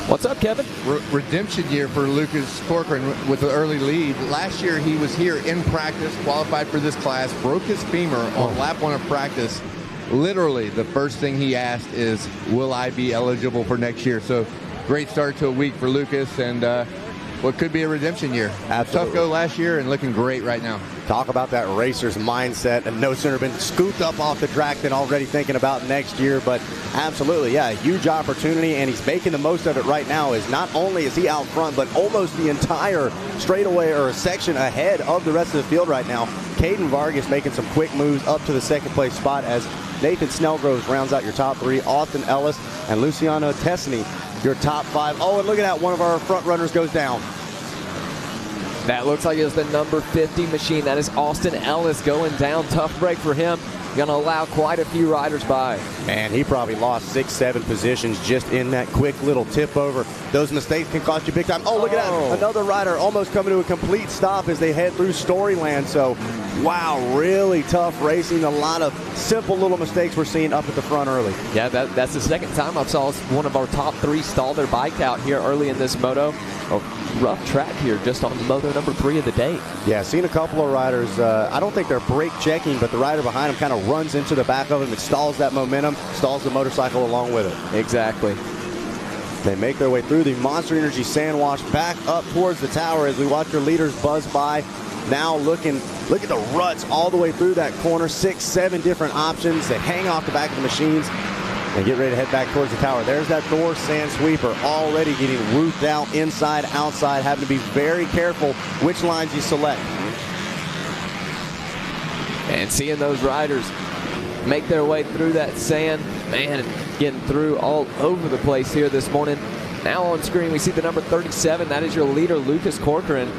What's up, Kevin? Redemption year for Lucas Corcoran with the early lead. Last year he was here in practice, qualified for this class, broke his femur on lap 1 of practice. Literally the first thing he asked is, will I be eligible for next year? So great start to a week for Lucas, and what could be a redemption year. Absolutely. Tough go last year and looking great right now. Talk about that racer's mindset, and no sooner been scooped up off the track than already thinking about next year. But absolutely, yeah, huge opportunity, and he's making the most of it right now. Is not only is he out front, but almost the entire straightaway or section ahead of the rest of the field right now. Caden Vargas making some quick moves up to the 2nd place spot as Nathan Snellgrove rounds out your top 3. Austin Ellis and Luciano Tesney, your top 5. Oh, and look at that, one of our front runners goes down. That looks like it's the number 50 machine. That is Austin Ellis going down. Tough break for him. Going to allow quite a few riders by. And he probably lost 6-7 positions just in that quick little tip over. Those mistakes can cost you big time. Oh, look at that. Another rider almost coming to a complete stop as they head through Storyland. So, wow, really tough racing. A lot of simple little mistakes we're seeing up at the front early. Yeah, that's the second time I've saw one of our top 3 stall their bike out here early in this moto. A rough track here just on moto number 3 of the day. Yeah, seen a couple of riders. I don't think they're brake checking, but the rider behind them kind of runs into the back of him. It stalls that momentum, stalls the motorcycle along with it. Exactly. They make their way through the Monster Energy sand wash back up towards the tower as we watch your leaders buzz by. Now look at the ruts all the way through that corner. 6-7 different options. They hang off the back of the machines and get ready to head back towards the tower. There's that Thor sand sweeper already getting roofed out inside, outside, having to be very careful which lines you select. And seeing those riders make their way through that sand, man, getting through all over the place here this morning. Now on screen we see the number 37. That is your leader, Lucas Corcoran.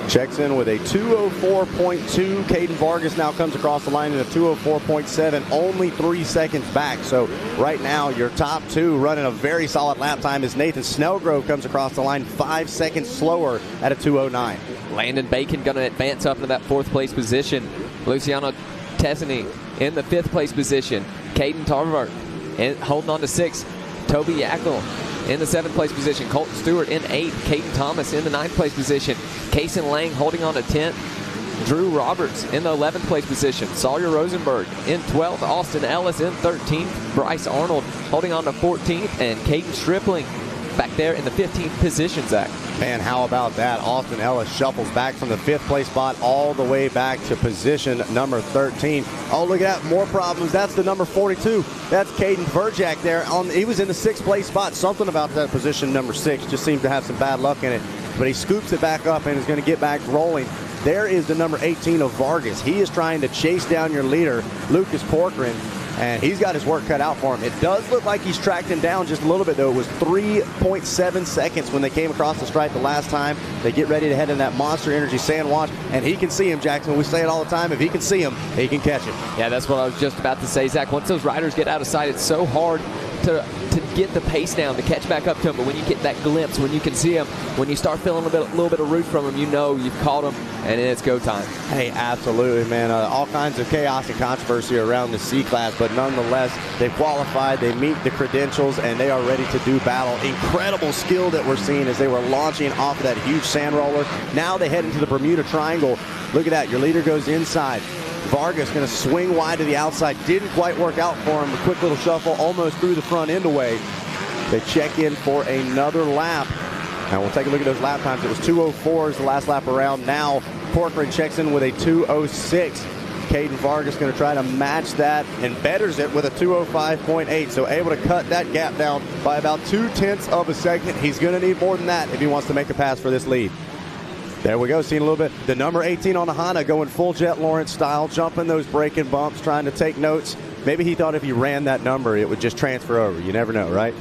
Checks in with a 2:04.2. Caden Vargas now comes across the line in a 2:04.7, only 3 seconds back. So right now your top 2 running a very solid lap time as Nathan Snellgrove comes across the line 5 seconds slower at a 2:09. Landon Bacon going to advance up into that 4th place position. Luciano Tesney in the 5th place position. Caden Tarvart holding on to 6th. Toby Yackel in the 7th place position. Colton Stewart in 8th. Caden Thomas in the 9th place position. Kason Lang holding on to 10th. Drew Roberts in the 11th place position. Sawyer Rosenberg in 12th. Austin Ellis in 13th. Bryce Arnold holding on to 14th. And Caden Stripling back there in the 15th position, Zach. Man, how about that? Austin Ellis shuffles back from the 5th place spot all the way back to position number 13. Oh, look at that. More problems. That's the number 42. That's Caden Verjak there. He was in the 6th place spot. Something about that position number 6 just seems to have some bad luck in it. But he scoops it back up and is going to get back rolling. There is the number 18 of Vargas. He is trying to chase down your leader, Lucas Corcoran, and he's got his work cut out for him. It does look like he's tracked him down just a little bit, though. It was 3.7 seconds when they came across the stripe the last time. They get ready to head in that Monster Energy sand wash, and he can see him, Jackson. We say it all the time. If he can see him, he can catch him. Yeah, that's what I was just about to say, Zach. Once those riders get out of sight, it's so hard to get the pace down, to catch back up to him. But when you get that glimpse, when you can see him, when you start feeling a little bit of root from him, you know you've caught him, and it's go time. Hey, absolutely, man. All kinds of chaos and controversy around the C-Class, but nonetheless, they've qualified, they meet the credentials, and they are ready to do battle. Incredible skill that we're seeing as they were launching off of that huge sand roller. Now they head into the Bermuda Triangle. Look at that. Your leader goes inside. Vargas going to swing wide to the outside. Didn't quite work out for him. A quick little shuffle, almost threw the front end away. They check in for another lap. And we'll take a look at those lap times. It was 2:04 is the last lap around. Now Corcoran checks in with a 2:06. Caden Vargas going to try to match that and betters it with a 2:05.8. So able to cut that gap down by about 0.2 of a second. He's going to need more than that if he wants to make a pass for this lead. There we go, seeing a little bit. The number 18 on the Honda going full Jet Lawrence style, jumping those braking bumps, trying to take notes. Maybe he thought if he ran that number, it would just transfer over. You never know, right?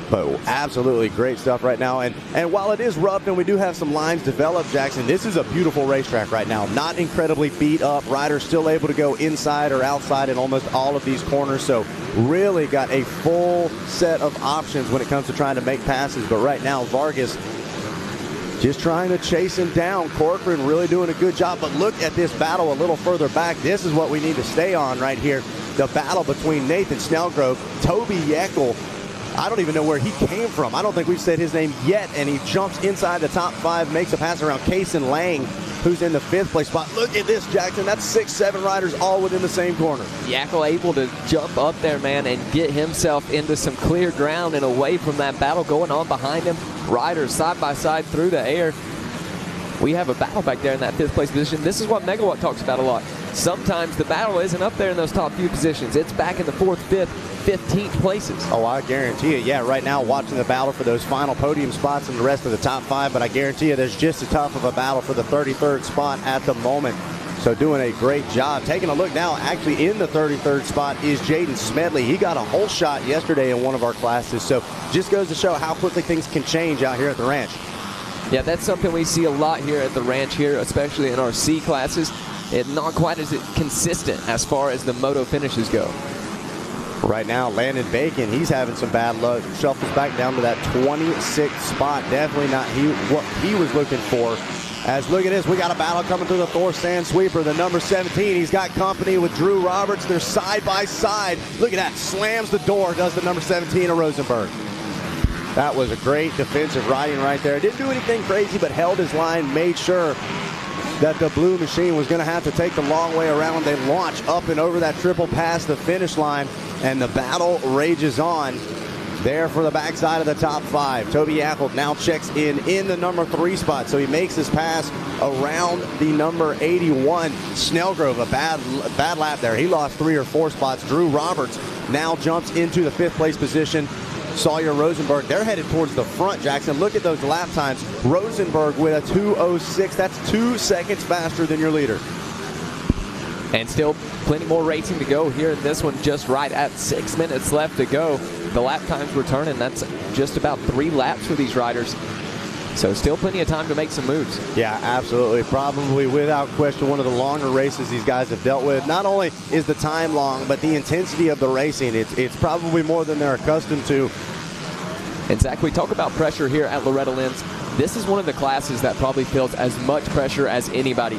But absolutely great stuff right now. And while it is rough and we do have some lines developed, Jackson, this is a beautiful racetrack right now. Not incredibly beat up. Riders still able to go inside or outside in almost all of these corners. So really got a full set of options when it comes to trying to make passes. But right now, Vargas just trying to chase him down. Corcoran really doing a good job. But look at this battle a little further back. This is what we need to stay on right here. The battle between Nathan Snellgrove, Toby Yeckel. I don't even know where he came from. I don't think we've said his name yet. And he jumps inside the top 5, makes a pass around Kaysen Lang, who's in the 5th place spot. Look at this, Jackson. That's 6, 7 riders all within the same corner. Yackel able to jump up there, man, and get himself into some clear ground and away from that battle going on behind him. Riders side by side through the air. We have a battle back there in that 5th place position. This is what Megawatt talks about a lot. Sometimes the battle isn't up there in those top few positions. It's back in the 4th, 5th, 15th places. Oh, I guarantee you. Yeah, right now watching the battle for those final podium spots and the rest of the top 5, but I guarantee you there's just as tough of a battle for the 33rd spot at the moment. So doing a great job. Taking a look now, actually in the 33rd spot is Jaden Smedley. He got a whole shot yesterday in one of our classes. So just goes to show how quickly things can change out here at the ranch. Yeah, that's something we see a lot here at the ranch here, especially in our C classes. It's not quite as consistent as far as the moto finishes go. Right now, Landon Bacon, he's having some bad luck. Shuffles back down to that 26th spot. Definitely not what he was looking for. As look at this, we got a battle coming through the Thor Sand Sweeper. The number 17, he's got company with Drew Roberts. They're side by side. Look at that, slams the door, does the number 17 of Rosenberg. That was a great defensive riding right there. Didn't do anything crazy, but held his line, made sure that the blue machine was going to have to take the long way around. They launch up and over that triple past the finish line, and the battle rages on there for the backside of the top 5. Toby Yackel now checks in the number 3 spot, so he makes his pass around the number 81. Snellgrove, a bad lap there. He lost 3 or 4 spots. Drew Roberts now jumps into the 5th place position. Sawyer Rosenberg, they're headed towards the front, Jackson. Look at those lap times. Rosenberg with a 2:06. That's 2 seconds faster than your leader. And still plenty more racing to go here in this one, just right at 6 minutes left to go. The lap times returning. That's just about 3 laps for these riders. So still plenty of time to make some moves. Yeah, absolutely. Probably without question one of the longer races these guys have dealt with. Not only is the time long, but the intensity of the racing. It's probably more than they're accustomed to. And Zach, we talk about pressure here at Loretta Lynn's. This is one of the classes that probably feels as much pressure as anybody.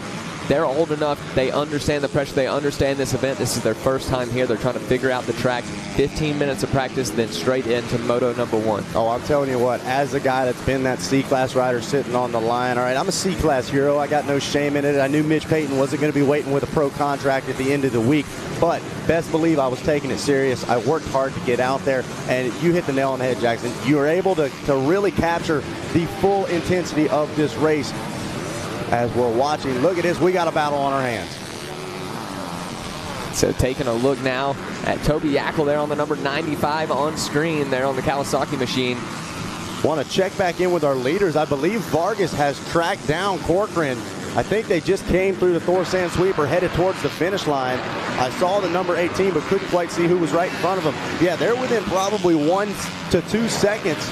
they're old enough. They understand the pressure. They understand this event. This is their first time here. They're trying to figure out the track. 15 minutes of practice, then straight into Moto number 1. Oh, I'm telling you what, as a guy that's been that C-Class rider sitting on the line, all right, I'm a C-Class hero. I got no shame in it. I knew Mitch Payton wasn't going to be waiting with a pro contract at the end of the week, but best believe I was taking it serious. I worked hard to get out there, and you hit the nail on the head, Jackson. You were able to really capture the full intensity of this race as we're watching. Look at this. We got a battle on our hands. So taking a look now at Toby Yackel there on the number 95 on screen there on the Kawasaki machine. Want to check back in with our leaders. I believe Vargas has tracked down Corcoran. I think they just came through the Thor Sand Sweeper, headed towards the finish line. I saw the number 18, but couldn't quite see who was right in front of them. Yeah, they're within probably 1 to 2 seconds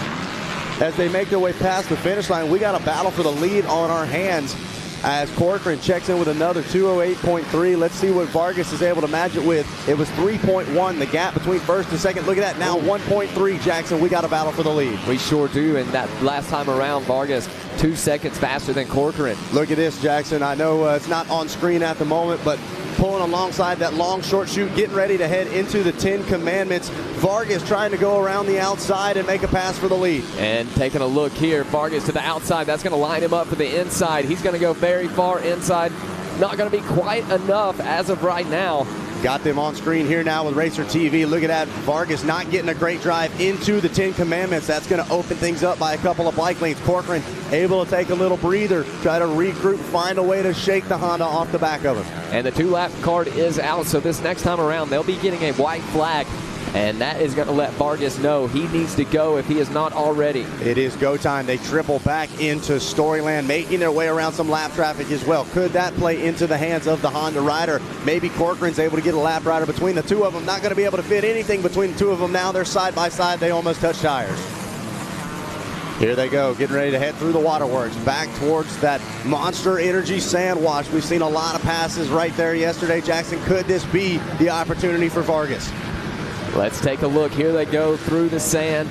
as they make their way past the finish line. We got a battle for the lead on our hands as Corcoran checks in with another 208.3. Let's see what Vargas is able to match it with. It was 3.1, the gap between first and second. Look at that, now 1.3, Jackson. We got a battle for the lead. We sure do, and that last time around, Vargas 2 seconds faster than Corcoran. Look at this, Jackson. I know it's not on screen at the moment, but pulling alongside that long short chute, getting ready to head into the 10 Commandments. Vargas trying to go around the outside and make a pass for the lead. And taking a look here, Vargas to the outside. That's going to line him up for the inside. He's going to go very far inside. Not going to be quite enough as of right now. Got them on screen here now with Racer TV. Look at that. Vargas not getting a great drive into the 10 Commandments. That's going to open things up by a couple of bike lanes. Corcoran able to take a little breather, try to regroup, find a way to shake the Honda off the back of him. And the 2-lap card is out, so this next time around, they'll be getting a white flag. And that is going to let Vargas know he needs to go if he is not already. It is go time. They triple back into Storyland, making their way around some lap traffic as well. Could that play into the hands of the Honda rider? Maybe Corcoran's able to get a lap rider between the two of them. Not going to be able to fit anything between the two of them now. They're side by side. They almost touch tires. Here they go, getting ready to head through the waterworks, back towards that Monster Energy sand wash. We've seen a lot of passes right there yesterday. Jackson, could this be the opportunity for Vargas? Let's take a look. Here they go through the sand,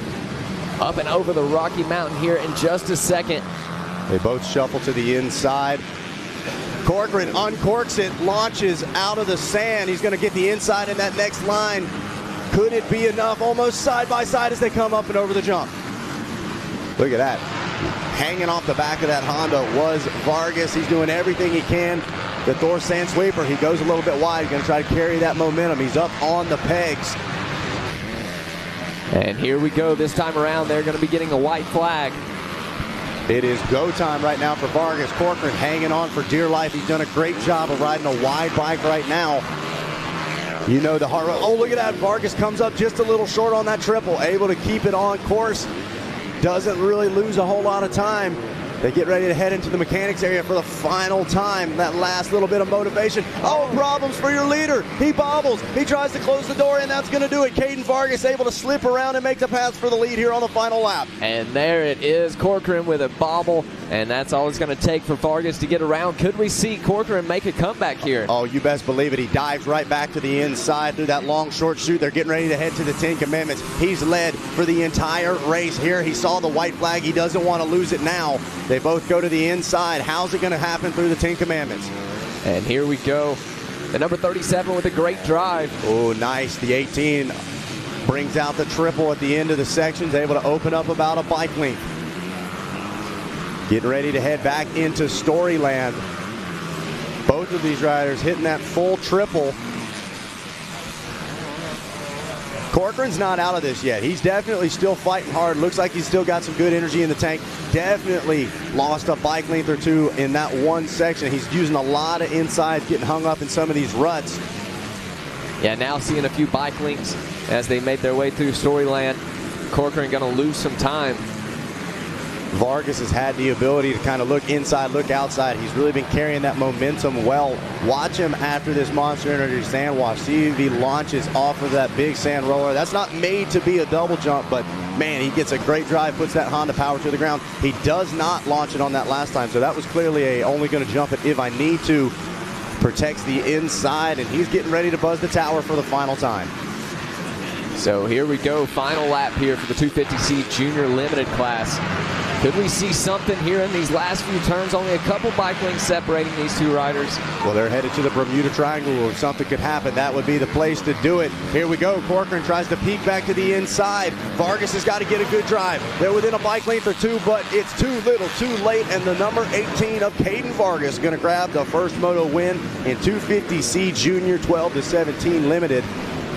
up and over the Rocky Mountain here in just a second. They both shuffle to the inside. Corcoran uncorks it, launches out of the sand. He's going to get the inside in that next line. Could it be enough? Almost side by side as they come up and over the jump. Look at that. Hanging off the back of that Honda was Vargas. He's doing everything he can. The Thor Sand Sweeper, he goes a little bit wide. He's going to try to carry that momentum. He's up on the pegs. And here we go. This time around, they're going to be getting a white flag. It is go time right now for Vargas. Corcoran hanging on for dear life. He's done a great job of riding a wide bike right now. You know the hard road. Oh, look at that. Vargas comes up just a little short on that triple. Able to keep it on course. Doesn't really lose a whole lot of time. They get ready to head into the mechanics area for the final time. That last little bit of motivation. Oh, problems for your leader. He bobbles. He tries to close the door, and that's going to do it. Caden Vargas able to slip around and make the pass for the lead here on the final lap. And there it is. Corcoran with a bobble, and that's all it's going to take for Vargas to get around. Could we see Corcoran make a comeback here? Oh, you best believe it. He dives right back to the inside through that long, short chute. They're getting ready to head to the 10 Commandments. He's led for the entire race here. He saw the white flag. He doesn't want to lose it now. They both go to the inside. How's it going to happen through the 10 Commandments? And here we go. The number 37 with a great drive. Oh, nice. The 18 brings out the triple at the end of the sections, able to open up about a bike length. Getting ready to head back into Storyland. Both of these riders hitting that full triple. Corcoran's not out of this yet. He's definitely still fighting hard. Looks like he's still got some good energy in the tank. Definitely lost a bike length or two in that one section. He's using a lot of insides, getting hung up in some of these ruts. Yeah, now seeing a few bike links as they made their way through Storyland. Corcoran going to lose some time. Vargas has had the ability to kind of look inside, look outside. He's really been carrying that momentum well. Watch him after this Monster Energy sand wash. See if he launches off of that big sand roller. That's not made to be a double jump, but man, he gets a great drive, puts that Honda power to the ground. He does not launch it on that last time, so that was clearly a only going to jump it if I need to. Protects the inside, and he's getting ready to buzz the tower for the final time. So here we go, final lap here for the 250C Junior Limited class. Could we see something here in these last few turns? Only a couple bike lanes separating these two riders. Well, they're headed to the Bermuda Triangle. If something could happen, that would be the place to do it. Here we go. Corcoran tries to peek back to the inside. Vargas has got to get a good drive. They're within a bike length or two, but it's too little, too late, and the number 18 of Caden Vargas is going to grab the first moto win in 250C Junior 12-17 Limited.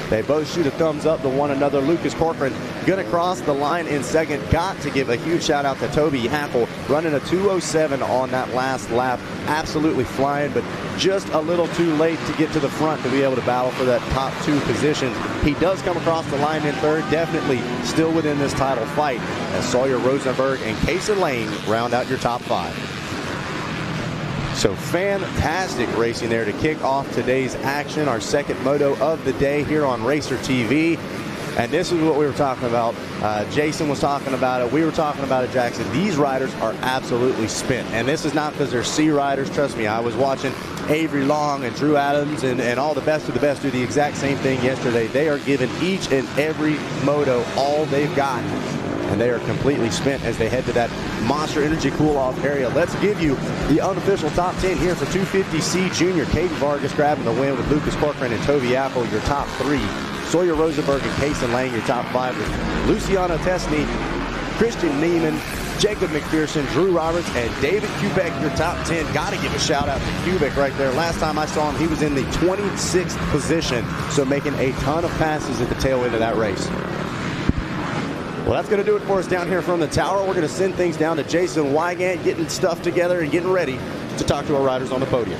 They both shoot a thumbs up to one another. Lucas Corcoran going to cross the line in second. Got to give a huge shout out to Toby Hackle, running a 2:07 on that last lap. Absolutely flying, but just a little too late to get to the front to be able to battle for that top two position. He does come across the line in third, definitely still within this title fight, as Sawyer Rosenberg and Kason Lane round out your top five. So fantastic racing there to kick off today's action, our second moto of the day here on Racer TV. And this is what we were talking about. Jason was talking about it. We were talking about it, Jackson. These riders are absolutely spent. And this is not because they're C riders. Trust me, I was watching Avery Long and Drew Adams and all the best of the best do the exact same thing yesterday. They are giving each and every moto all they've got. And they are completely spent as they head to that Monster Energy cool-off area. Let's give you the unofficial top 10 here for 250C Junior. Caden Vargas grabbing the win with Lucas Corcoran and Toby Apple, your top three. Sawyer Rosenberg and Kason Lang, your top five, with Luciano Tesny, Christian Neiman, Jacob McPherson, Drew Roberts, and David Kubek, your top 10. Got to give a shout out to Kubek right there. Last time I saw him, he was in the 26th position, so making a ton of passes at the tail end of that race. Well, that's going to do it for us down here from the tower. We're going to send things down to Jason Wygant, getting stuff together and getting ready to talk to our riders on the podium.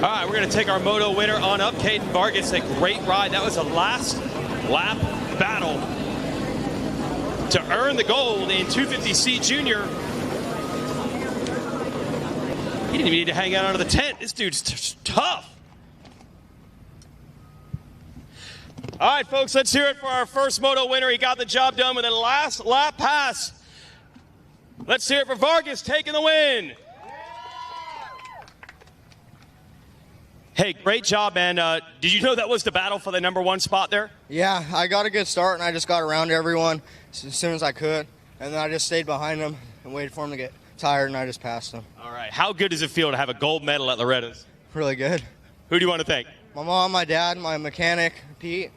All right, we're going to take our moto winner on up. Caden Vargas, a great ride. That was a last lap battle to earn the gold in 250C Junior. He didn't even need to hang out under the tent. This dude's tough. All right, folks, let's hear it for our first moto winner. He got the job done with a last lap pass. Let's hear it for Vargas taking the win. Hey, great job, man. Did you know that was the battle for the #1 spot there? Yeah, I got a good start, and I just got around everyone as soon as I could. And then I just stayed behind them and waited for them to get tired, and I just passed them. All right. How good does it feel to have a gold medal at Loretta's? Really good. Who do you want to thank? My mom, my dad, my mechanic, Pete,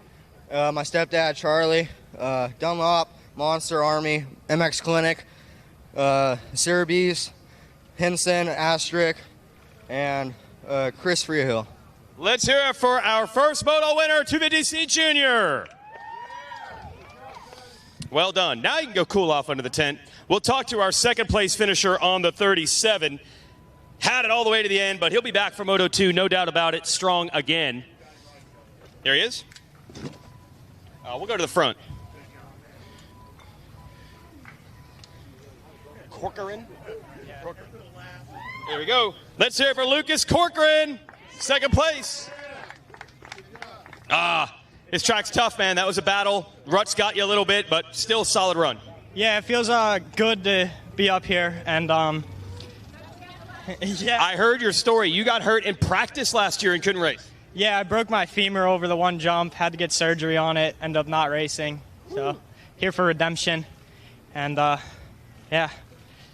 my stepdad, Charlie, Dunlop, Monster Army, MX Clinic, Cerebees, Henson, Astric, and Chris Freehill. Let's hear it for our first moto winner, 250C Junior. Well done. Now you can go cool off under the tent. We'll talk to our second place finisher on the 37. Had it all the way to the end, but he'll be back for Moto 2, no doubt about it, strong again. There he is. We'll go to the front. Corcoran. There we go. Let's hear it for Lucas Corcoran, second place. This track's tough, man. That was a battle. Ruts got you a little bit, but still a solid run. Yeah, it feels good to be up here, and yeah. I heard your story. You got hurt in practice last year and couldn't race. Yeah, I broke my femur over the one jump, had to get surgery on it, ended up not racing. So here for redemption, and yeah.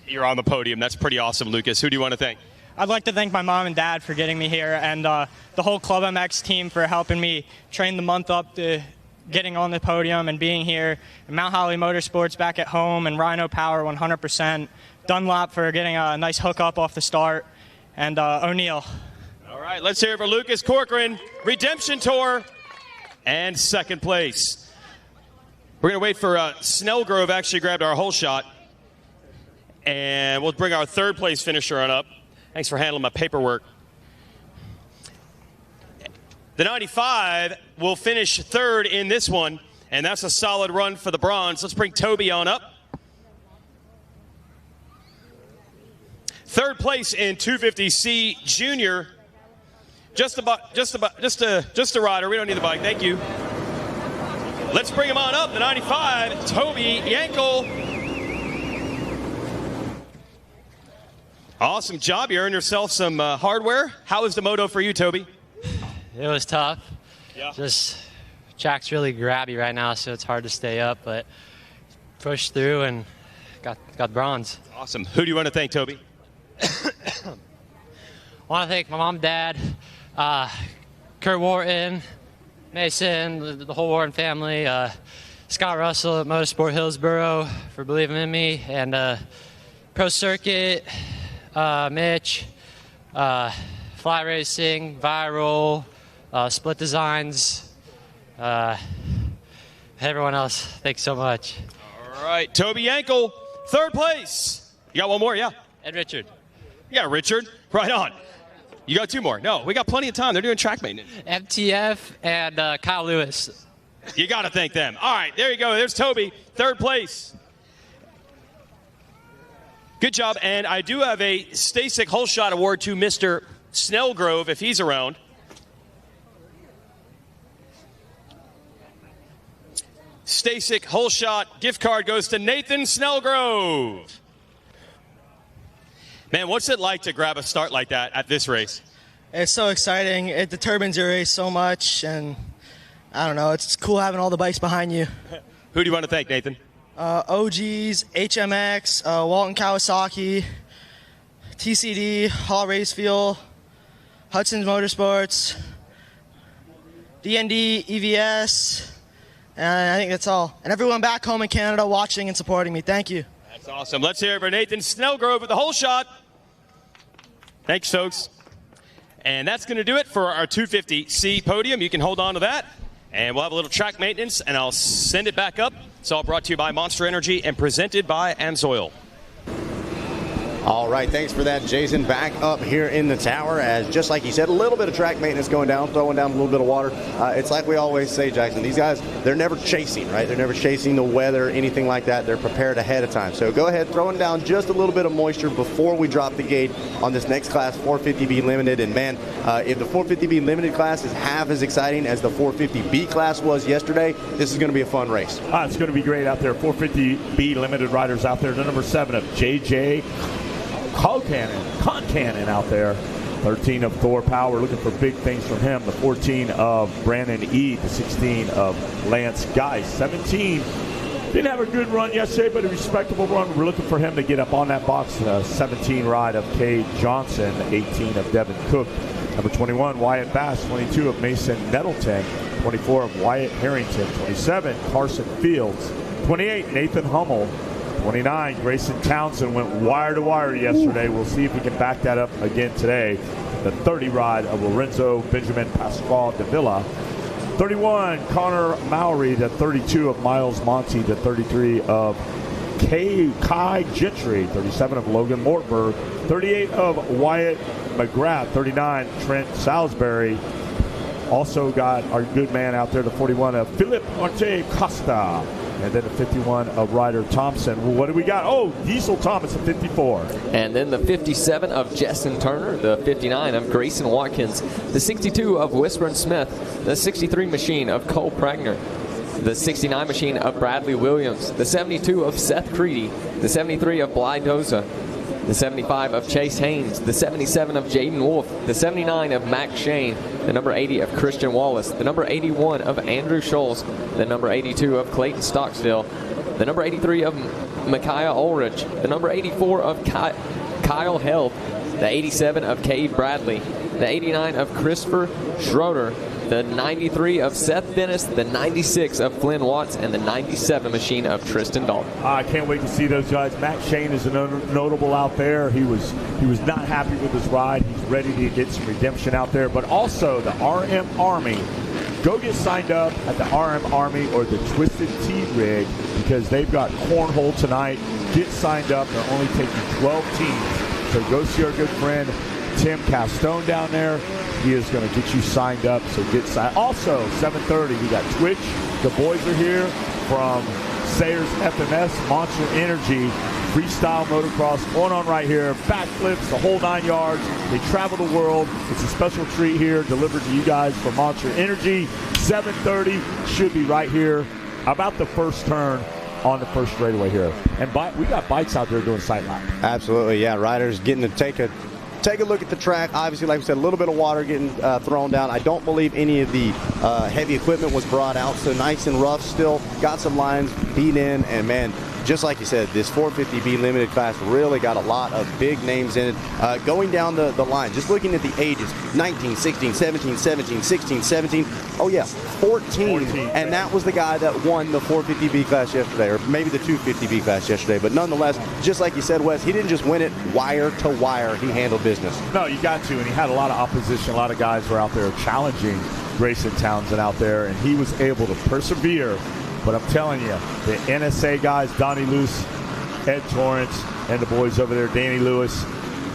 You're on the podium. That's pretty awesome, Lucas. Who do you want to thank? I'd like to thank my mom and dad for getting me here, and the whole Club MX team for helping me train the month up to getting on the podium and being here. And Mount Holly Motorsports back at home, and Rhino Power 100%. Dunlop for getting a nice hookup off the start, and O'Neill. All right, let's hear it for Lucas Corcoran, Redemption Tour, and second place. We're going to wait for Snellgrove actually grabbed our whole shot, and we'll bring our third place finisher on up. Thanks for handling my paperwork. The 95 will finish third in this one, and that's a solid run for the bronze. Let's bring Toby on up. Third place in 250C Junior. Just a rider. We don't need the bike. Thank you. Let's bring him on up. The 95, Toby Yankel. Awesome job. You earned yourself some hardware. How was the moto for you, Toby? It was tough. Yeah. Just track's really grabby right now, so it's hard to stay up, but pushed through and got bronze. Awesome. Who do you want to thank, Toby? I want to thank my mom, dad, Kurt Wharton, Mason, the whole Wharton family, Scott Russell at Motorsport Hillsboro for believing in me, and Pro Circuit, Mitch, Fly Racing, Viral, Split Designs, everyone else. Thanks so much. All right, Toby Yankel, third place. You got one more, yeah? And Richard. Yeah, Richard. Right on. You got two more. No, we got plenty of time. They're doing track maintenance. MTF and Kyle Lewis. You got to thank them. All right, there you go. There's Toby, third place. Good job. And I do have a Stasic Whole Shot Award to Mr. Snellgrove, if he's around. Stasic Whole Shot gift card goes to Nathan Snellgrove. Man, what's it like to grab a start like that at this race? It's so exciting. It determines your race so much, and I don't know. It's cool having all the bikes behind you. Who do you want to thank, Nathan? OGs, HMX, Walton Kawasaki, TCD, Hall Race Fuel, Hudson's Motorsports, DND, EVS, and I think that's all. And everyone back home in Canada watching and supporting me. Thank you. That's awesome. Let's hear it for Nathan Snellgrove with the whole shot. Thanks, folks. And that's going to do it for our 250C podium. You can hold on to that, and we'll have a little track maintenance, and I'll send it back up. It's all brought to you by Monster Energy and presented by AMSOIL. All right, thanks for that, Jason. Back up here in the tower as, just like you said, a little bit of track maintenance going down, throwing down a little bit of water. It's like we always say, Jackson, these guys, they're never chasing, right? They're never chasing the weather, anything like that. They're prepared ahead of time. So go ahead, throwing down just a little bit of moisture before we drop the gate on this next class, 450B Limited. And man, if the 450B Limited class is half as exciting as the 450B class was yesterday, this is going to be a fun race. It's going to be great out there. 450B Limited riders out there. The number 7 of JJ Concannon out there. 13 of Thor Power, looking for big things from him. The 14 of Brandon E. The 16 of Lance Geis. 17 didn't have a good run yesterday, but a respectable run. We're looking for him to get up on that box. 17 ride of Cade Johnson. 18 of Devin Cook. Number 21, Wyatt Bass. 22 of Mason Nettleton. 24 of Wyatt Harrington. 27, Carson Fields. 28, Nathan Hummel. 29, Grayson Townsend went wire to wire yesterday. We'll see if we can back that up again today. The 30 ride of Lorenzo Benjamin Pasquale de Villa. 31, Connor Mowry. The 32 of Miles Monty. The 33 of Kai Gentry. 37 of Logan Mortberg. 38 of Wyatt McGrath. 39, Trent Salisbury. Also got our good man out there, the 41 of Philip Marte Costa. And then the 51 of Ryder Thompson. Well, what do we got? Oh, Diesel Thomas at 54. And then the 57 of Justin Turner, the 59 of Grayson Watkins, the 62 of Whispering Smith, the 63 machine of Cole Pragner, the 69 machine of Bradley Williams, the 72 of Seth Creedy, the 73 of Bly Doza, the 75 of Chase Haynes, the 77 of Jaden Wolf, the 79 of Max Shane, the number 80 of Christian Wallace, the number 81 of Andrew Scholes, the number 82 of Clayton Stocksville, the number 83 of Micaiah Ulrich, the number 84 of Kyle Held, the 87 of Cade Bradley, the 89 of Christopher Schroeder, the 93 of Seth Dennis, the 96 of Flynn Watts, and the 97 machine of Tristan Dalton. I can't wait to see those guys. Matt Shane is a notable out there. He was not happy with his ride. He's ready to get some redemption out there. But also the RM Army. Go get signed up at the RM Army or the Twisted Tea Rig because they've got cornhole tonight. Get signed up. They're only taking 12 teams. So go see our good friend Tim Castone down there. He is going to get you signed up, so get signed. Also, 7:30, we got Twitch. The boys are here from Sayers FMS, Monster Energy, freestyle motocross going on right here. Backflips, the whole 9 yards. They travel the world. It's a special treat here delivered to you guys from Monster Energy. 7:30 should be right here about the first turn on the first straightaway here. And we got bikes out there doing sight lap. Absolutely, yeah. Riders getting to take a look at the track. Obviously, like we said, a little bit of water getting thrown down. I don't believe any of the heavy equipment was brought out, so nice and rough still. Got some lines beat in, and man, just like you said, this 450B limited class really got a lot of big names in it. Going down the line, just looking at the ages, 19, 16, 17, 17, 16, 17. Oh, yeah, 14. And that was the guy that won the 450B class yesterday, or maybe the 250B class yesterday. But nonetheless, just like you said, Wes, he didn't just win it wire to wire. He handled business. No, you got to, and he had a lot of opposition. A lot of guys were out there challenging Grayson Townsend out there, and he was able to persevere. But I'm telling you, the NSA guys, Donnie Luce, Ed Torrance, and the boys over there, Danny Lewis,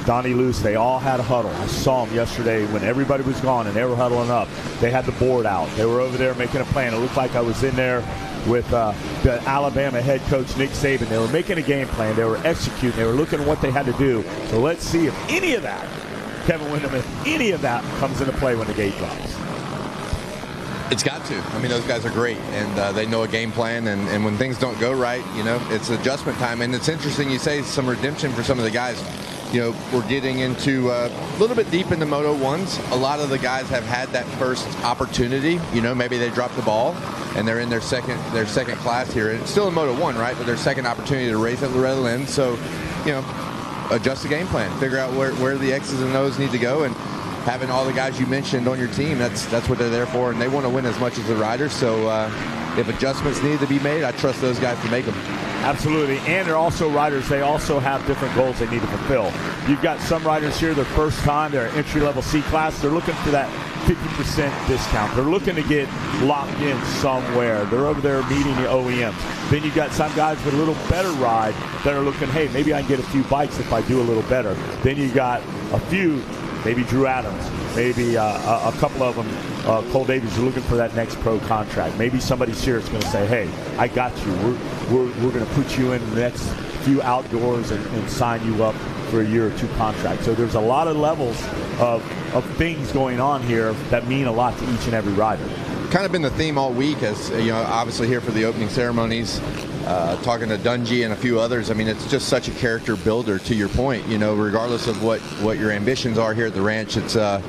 Donnie Luce, they all had a huddle. I saw them yesterday when everybody was gone and they were huddling up. They had the board out. They were over there making a plan. It looked like I was in there with the Alabama head coach, Nick Saban. They were making a game plan. They were executing. They were looking at what they had to do. So let's see if any of that, Kevin Windham, if any of that comes into play when the gate drops. It's got to. I mean, those guys are great, and they know a game plan, and when things don't go right, you know, it's adjustment time. And it's interesting you say some redemption for some of the guys. You know, we're getting into a little bit deep into Moto 1s. A lot of the guys have had that first opportunity. You know, maybe they dropped the ball, and they're in their second class here. And it's still in Moto 1, right? But their second opportunity to race at Loretta Lynn. So, you know, adjust the game plan. Figure out where the X's and O's need to go, and having all the guys you mentioned on your team, that's what they're there for, and they want to win as much as the riders. So if adjustments need to be made, I trust those guys to make them. Absolutely, and they're also riders. They also have different goals they need to fulfill. You've got some riders here, their first time, they're entry-level C-class. They're looking for that 50% discount. They're looking to get locked in somewhere. They're over there meeting the OEMs. Then you've got some guys with a little better ride that are looking, hey, maybe I can get a few bikes if I do a little better. Then you got a few, maybe Drew Adams, maybe a couple of them, Cole Davies, are looking for that next pro contract. Maybe somebody's here that's going to say, hey, I got you. We're going to put you in the next few outdoors and sign you up for a year or two contract. So there's a lot of levels of things going on here that mean a lot to each and every rider. Kind of been the theme all week, as you know, obviously here for the opening ceremonies, talking to Dungy and a few others. I mean, it's just such a character builder, to your point. You know, regardless of what your ambitions are here at the ranch, it's an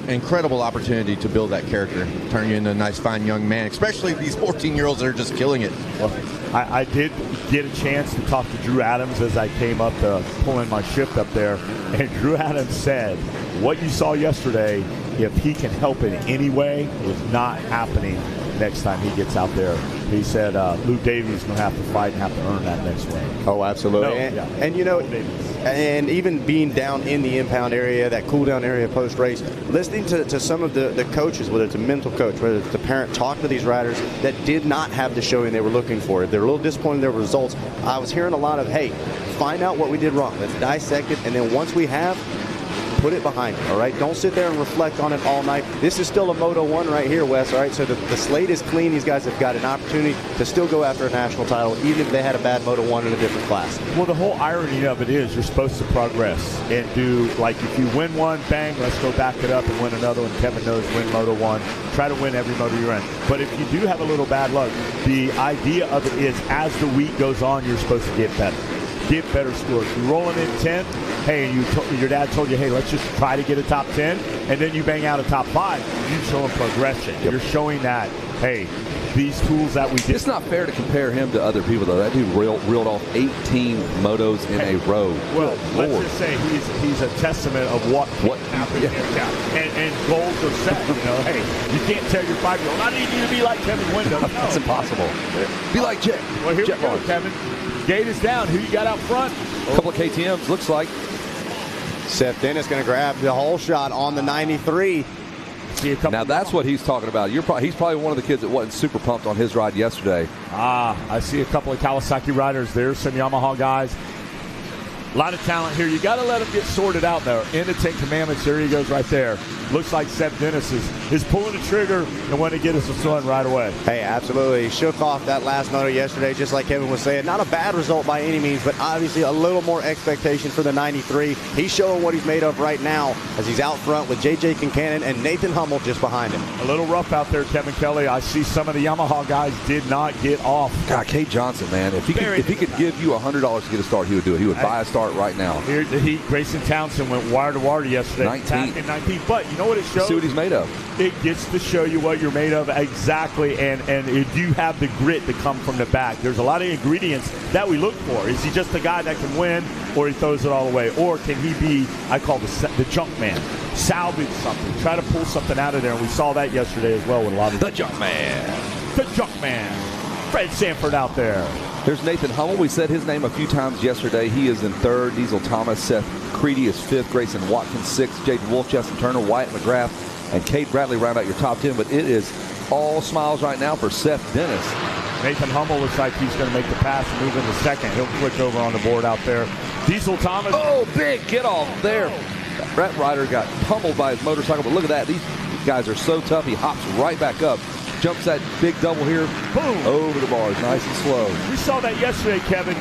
incredible opportunity to build that character, turn you into a nice, fine young man, especially these 14-year-olds that are just killing it. Well, I did get a chance to talk to Drew Adams as I came up to pull in my shift up there, and Drew Adams said, what you saw yesterday, if he can help it in any way, is not happening next time he gets out there. He said Luke Davies is going to have to fight and have to earn that next way. Oh, absolutely. And you know, and even being down in the impound area, that cool down area post-race, listening to some of the coaches, whether it's a mental coach, whether it's the parent, talking to these riders that did not have the showing they were looking for. They're a little disappointed in their results. I was hearing a lot of, hey, find out what we did wrong. Let's dissect it. And then once we have, put it behind you, all right? Don't sit there and reflect on it all night. This is still a Moto 1 right here, Wes, all right? So the slate is clean. These guys have got an opportunity to still go after a national title, even if they had a bad Moto 1 in a different class. Well, the whole irony of it is you're supposed to progress and do, like, if you win one, bang, let's go back it up and win another one. Kevin knows, win Moto 1. Try to win every moto you're in. But if you do have a little bad luck, the idea of it is as the week goes on, you're supposed to get better. Get better scores. You're rolling in 10, hey, your dad told you, hey, let's just try to get a top 10, and then you bang out a top 5. You're showing progression. Yep. You're showing that, hey, these tools that we did. It's not fair to compare him to other people, though. That dude reeled off 18 motos in a row. Well, let's just say he's a testament of what happened. Yeah. And goals are set. You know, hey, you can't tell your 5-year-old, I need you to be like Kevin Windham. No. That's impossible. Be like Jet. Well, here Jet we go, Kevin. Gate is down. Who you got out front? A couple of KTMs, looks like. Seth Dennis going to grab the whole shot on the 93. Now that's what he's talking about. He's probably one of the kids that wasn't super pumped on his ride yesterday. I see a couple of Kawasaki riders. There's some Yamaha guys. A lot of talent here. You got to let them get sorted out, though. In the 10 Commandments, there he goes right there. Looks like Seth Dennis is pulling the trigger and want to get us a sun right away. Hey, absolutely. He shook off that last moto yesterday, just like Kevin was saying. Not a bad result by any means, but obviously a little more expectation for the 93. He's showing what he's made of right now as he's out front with J.J. Kincannon and Nathan Hummel just behind him. A little rough out there, Kevin Kelly. I see some of the Yamaha guys did not get off. God, Kate Johnson, man. If he could give you $100 to get a start, he would do it. He would buy a start right now. Here, the Heat, Grayson Townsend went wire to wire yesterday. 19. 19. But you know what it shows? See what he's made of. It gets to show you what you're made of exactly, and if you have the grit to come from the back. There's a lot of ingredients that we look for. Is he just a guy that can win, or he throws it all away? Or can he be, I call the junk man, salvage something, try to pull something out of there, and we saw that yesterday as well with a lot of the junk man. The junk man. Fred Sanford out there. There's Nathan Hummel. We said his name a few times yesterday. He is in 3rd. Diesel Thomas, Seth Creedy is 5th. Grayson Watkins 6th. Jaden Wolf, Justin Turner, Wyatt McGrath, and Cade Bradley round out your top 10. But it is all smiles right now for Seth Dennis. Nathan Hummel looks like he's going to make the pass and move into 2nd. He'll click over on the board out there. Diesel Thomas. Oh, big get off there. Brett Ryder got pummeled by his motorcycle. But look at that. These guys are so tough. He hops right back up. Jumps that big double here, boom, over the bars, nice and slow. We saw that yesterday, Kevin,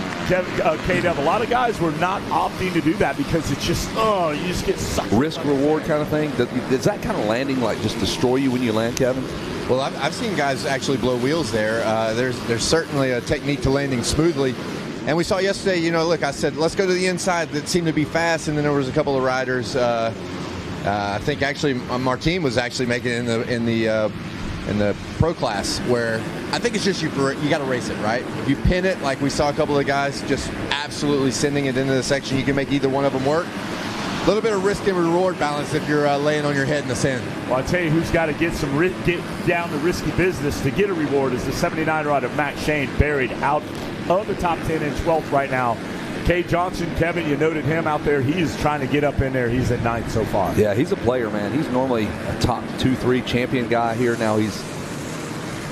K-Dub. A lot of guys were not opting to do that because it's just, you just get sucked. Risk reward kind of thing. Does that kind of landing like just destroy you when you land, Kevin? Well, I've seen guys actually blow wheels there. There's certainly a technique to landing smoothly. And we saw yesterday, look, I said, let's go to the inside that seemed to be fast, and then there was a couple of riders. I think actually Martin was actually making it in the pro class, where I think it's just you got to race it, right? If you pin it, like we saw a couple of guys just absolutely sending it into the section, you can make either one of them work. A little bit of risk and reward balance if you're laying on your head in the sand. Well, I'll tell you who's got to get down to risky business to get a reward is the 79 rider Matt Shane, buried out of the top 10 in 12th right now. Kay Johnson, Kevin, you noted him out there. He is trying to get up in there. He's at 9th so far. Yeah, he's a player, man. He's normally a top 2-3 champion guy here. Now he's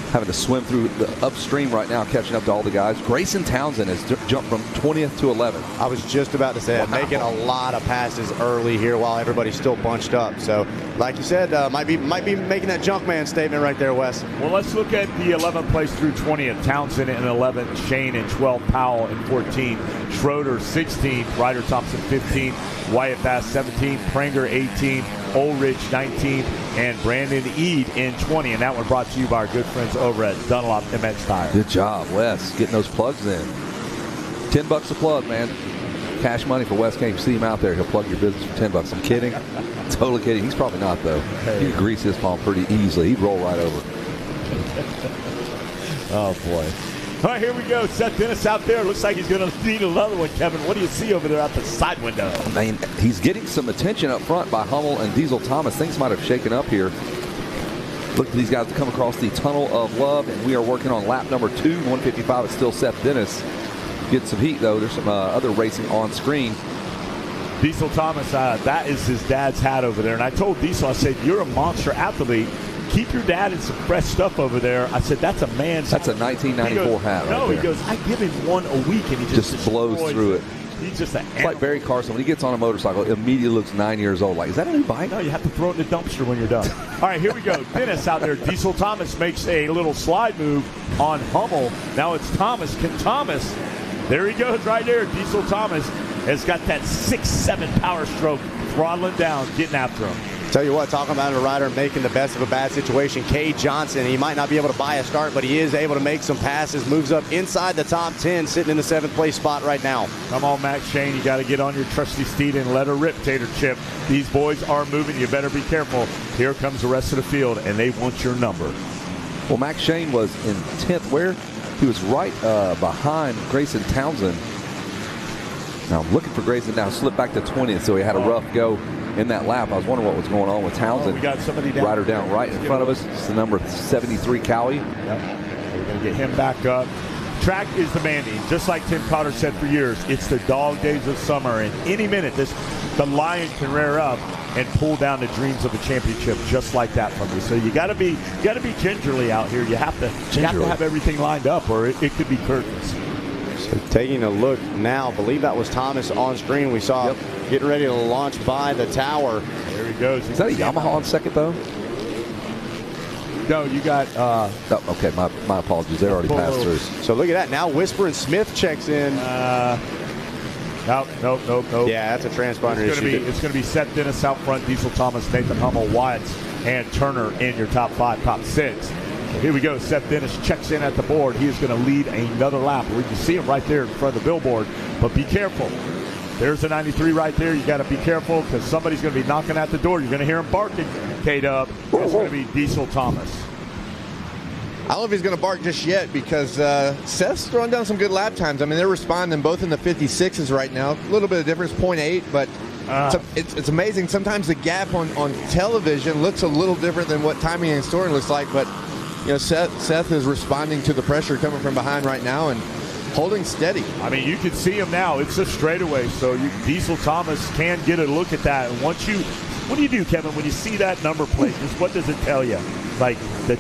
having to swim through the upstream right now, catching up to all the guys. Grayson Townsend has jumped from 20th to 11th. I was just about to say, making a lot of passes early here while everybody's still bunched up. So, like you said, might be making that junk man statement right there, Wes. Well, let's look at the 11th place through 20th. Townsend in 11th, Shane in 12th, Powell in 14th, Schroeder 16th, Ryder Thompson 15th, Wyatt Bass 17th, Pranger 18th, Ulrich 19th, and Brandon Eade in 20. And that one brought to you by our good friends over at Dunlop MX Tire. Good job, Wes, getting those plugs in. $10 a plug, man. Cash money for Wes King. See him out there. He'll plug your business for $10. I'm kidding. Totally kidding. He's probably not, though. He could grease his palm pretty easily. He'd roll right over. Oh, boy. All right, here we go. Seth Dennis out there. Looks like he's going to need another one, Kevin. What do you see over there out the side window? I mean, he's getting some attention up front by Hummel and Diesel Thomas. Things might have shaken up here. Look for these guys to come across the tunnel of love, and we are working on lap number 2. 155 is still Seth Dennis. Getting some heat, though. There's some other racing on screen. Diesel Thomas, that is his dad's hat over there. And I told Diesel, I said, you're a monster athlete. Keep your dad in some fresh stuff over there. I said, that's a man's That's a 1994 hat right No, there. He goes, I give him one a week, and he just blows through it. He's just an It's like Barry Carson. When he gets on a motorcycle, it immediately looks 9 years old. Like, is that a new bike? No, you have to throw it in the dumpster when you're done. All right, here we go. Dennis out there. Diesel Thomas makes a little slide move on Hummel. Now it's Thomas. Can Thomas? There he goes right there. Diesel Thomas has got that 6'7" power stroke, throttling down, getting after him. Tell you what, talking about a rider making the best of a bad situation, Kay Johnson, he might not be able to buy a start, but he is able to make some passes, moves up inside the top 10, sitting in the 7th place spot right now. Come on, Max Shane, you got to get on your trusty steed and let her rip, Tater Chip. These boys are moving. You better be careful. Here comes the rest of the field, and they want your number. Well, Max Shane was in 10th. Where? He was right behind Grayson Townsend. Now, I'm looking for Grayson now. Slipped back to 20th, so he had a rough go in that lap. I was wondering what was going on with Townsend. We got somebody down. Rider down right in front of us. It's the number 73 Cowie. Yep. We're going to get him back up. Track is demanding, just like Tim Cotter said for years. It's the dog days of summer, and any minute the lion can rear up and pull down the dreams of a championship just like that from you. So you got to be gingerly out here. You have to have everything lined up, or it could be curtains. So taking a look now, I believe that was Thomas on screen. We saw getting ready to launch by the tower. There he goes. Is that a Yamaha on second, though? No, you got... okay, my apologies. They already passed through. So look at that. Now Whisper and Smith checks in. Nope. Yeah, that's a transponder issue. It's going to be Seth Dennis out front, Diesel Thomas, Nathan Hummel, Watts, and Turner in your top 5, top 6. Here we go. Seth Dennis checks in at the board. He is going to lead another lap. We can see him right there in front of the billboard. But be careful. There's the 93 right there. You got to be careful because somebody's going to be knocking at the door. You're going to hear him barking, K-Dub. It's going to be Diesel Thomas. I don't know if he's going to bark just yet because Seth's throwing down some good lap times. I mean, they're responding both in the 56s right now. A little bit of difference, 0.8, but it's amazing. Sometimes the gap on television looks a little different than what timing and scoring looks like, but you know, Seth is responding to the pressure coming from behind right now and holding steady. I mean, you can see him now. It's a straightaway, so Diesel Thomas can get a look at that. And once what do you do, Kevin, when you see that number plate? Just what does it tell you? Like that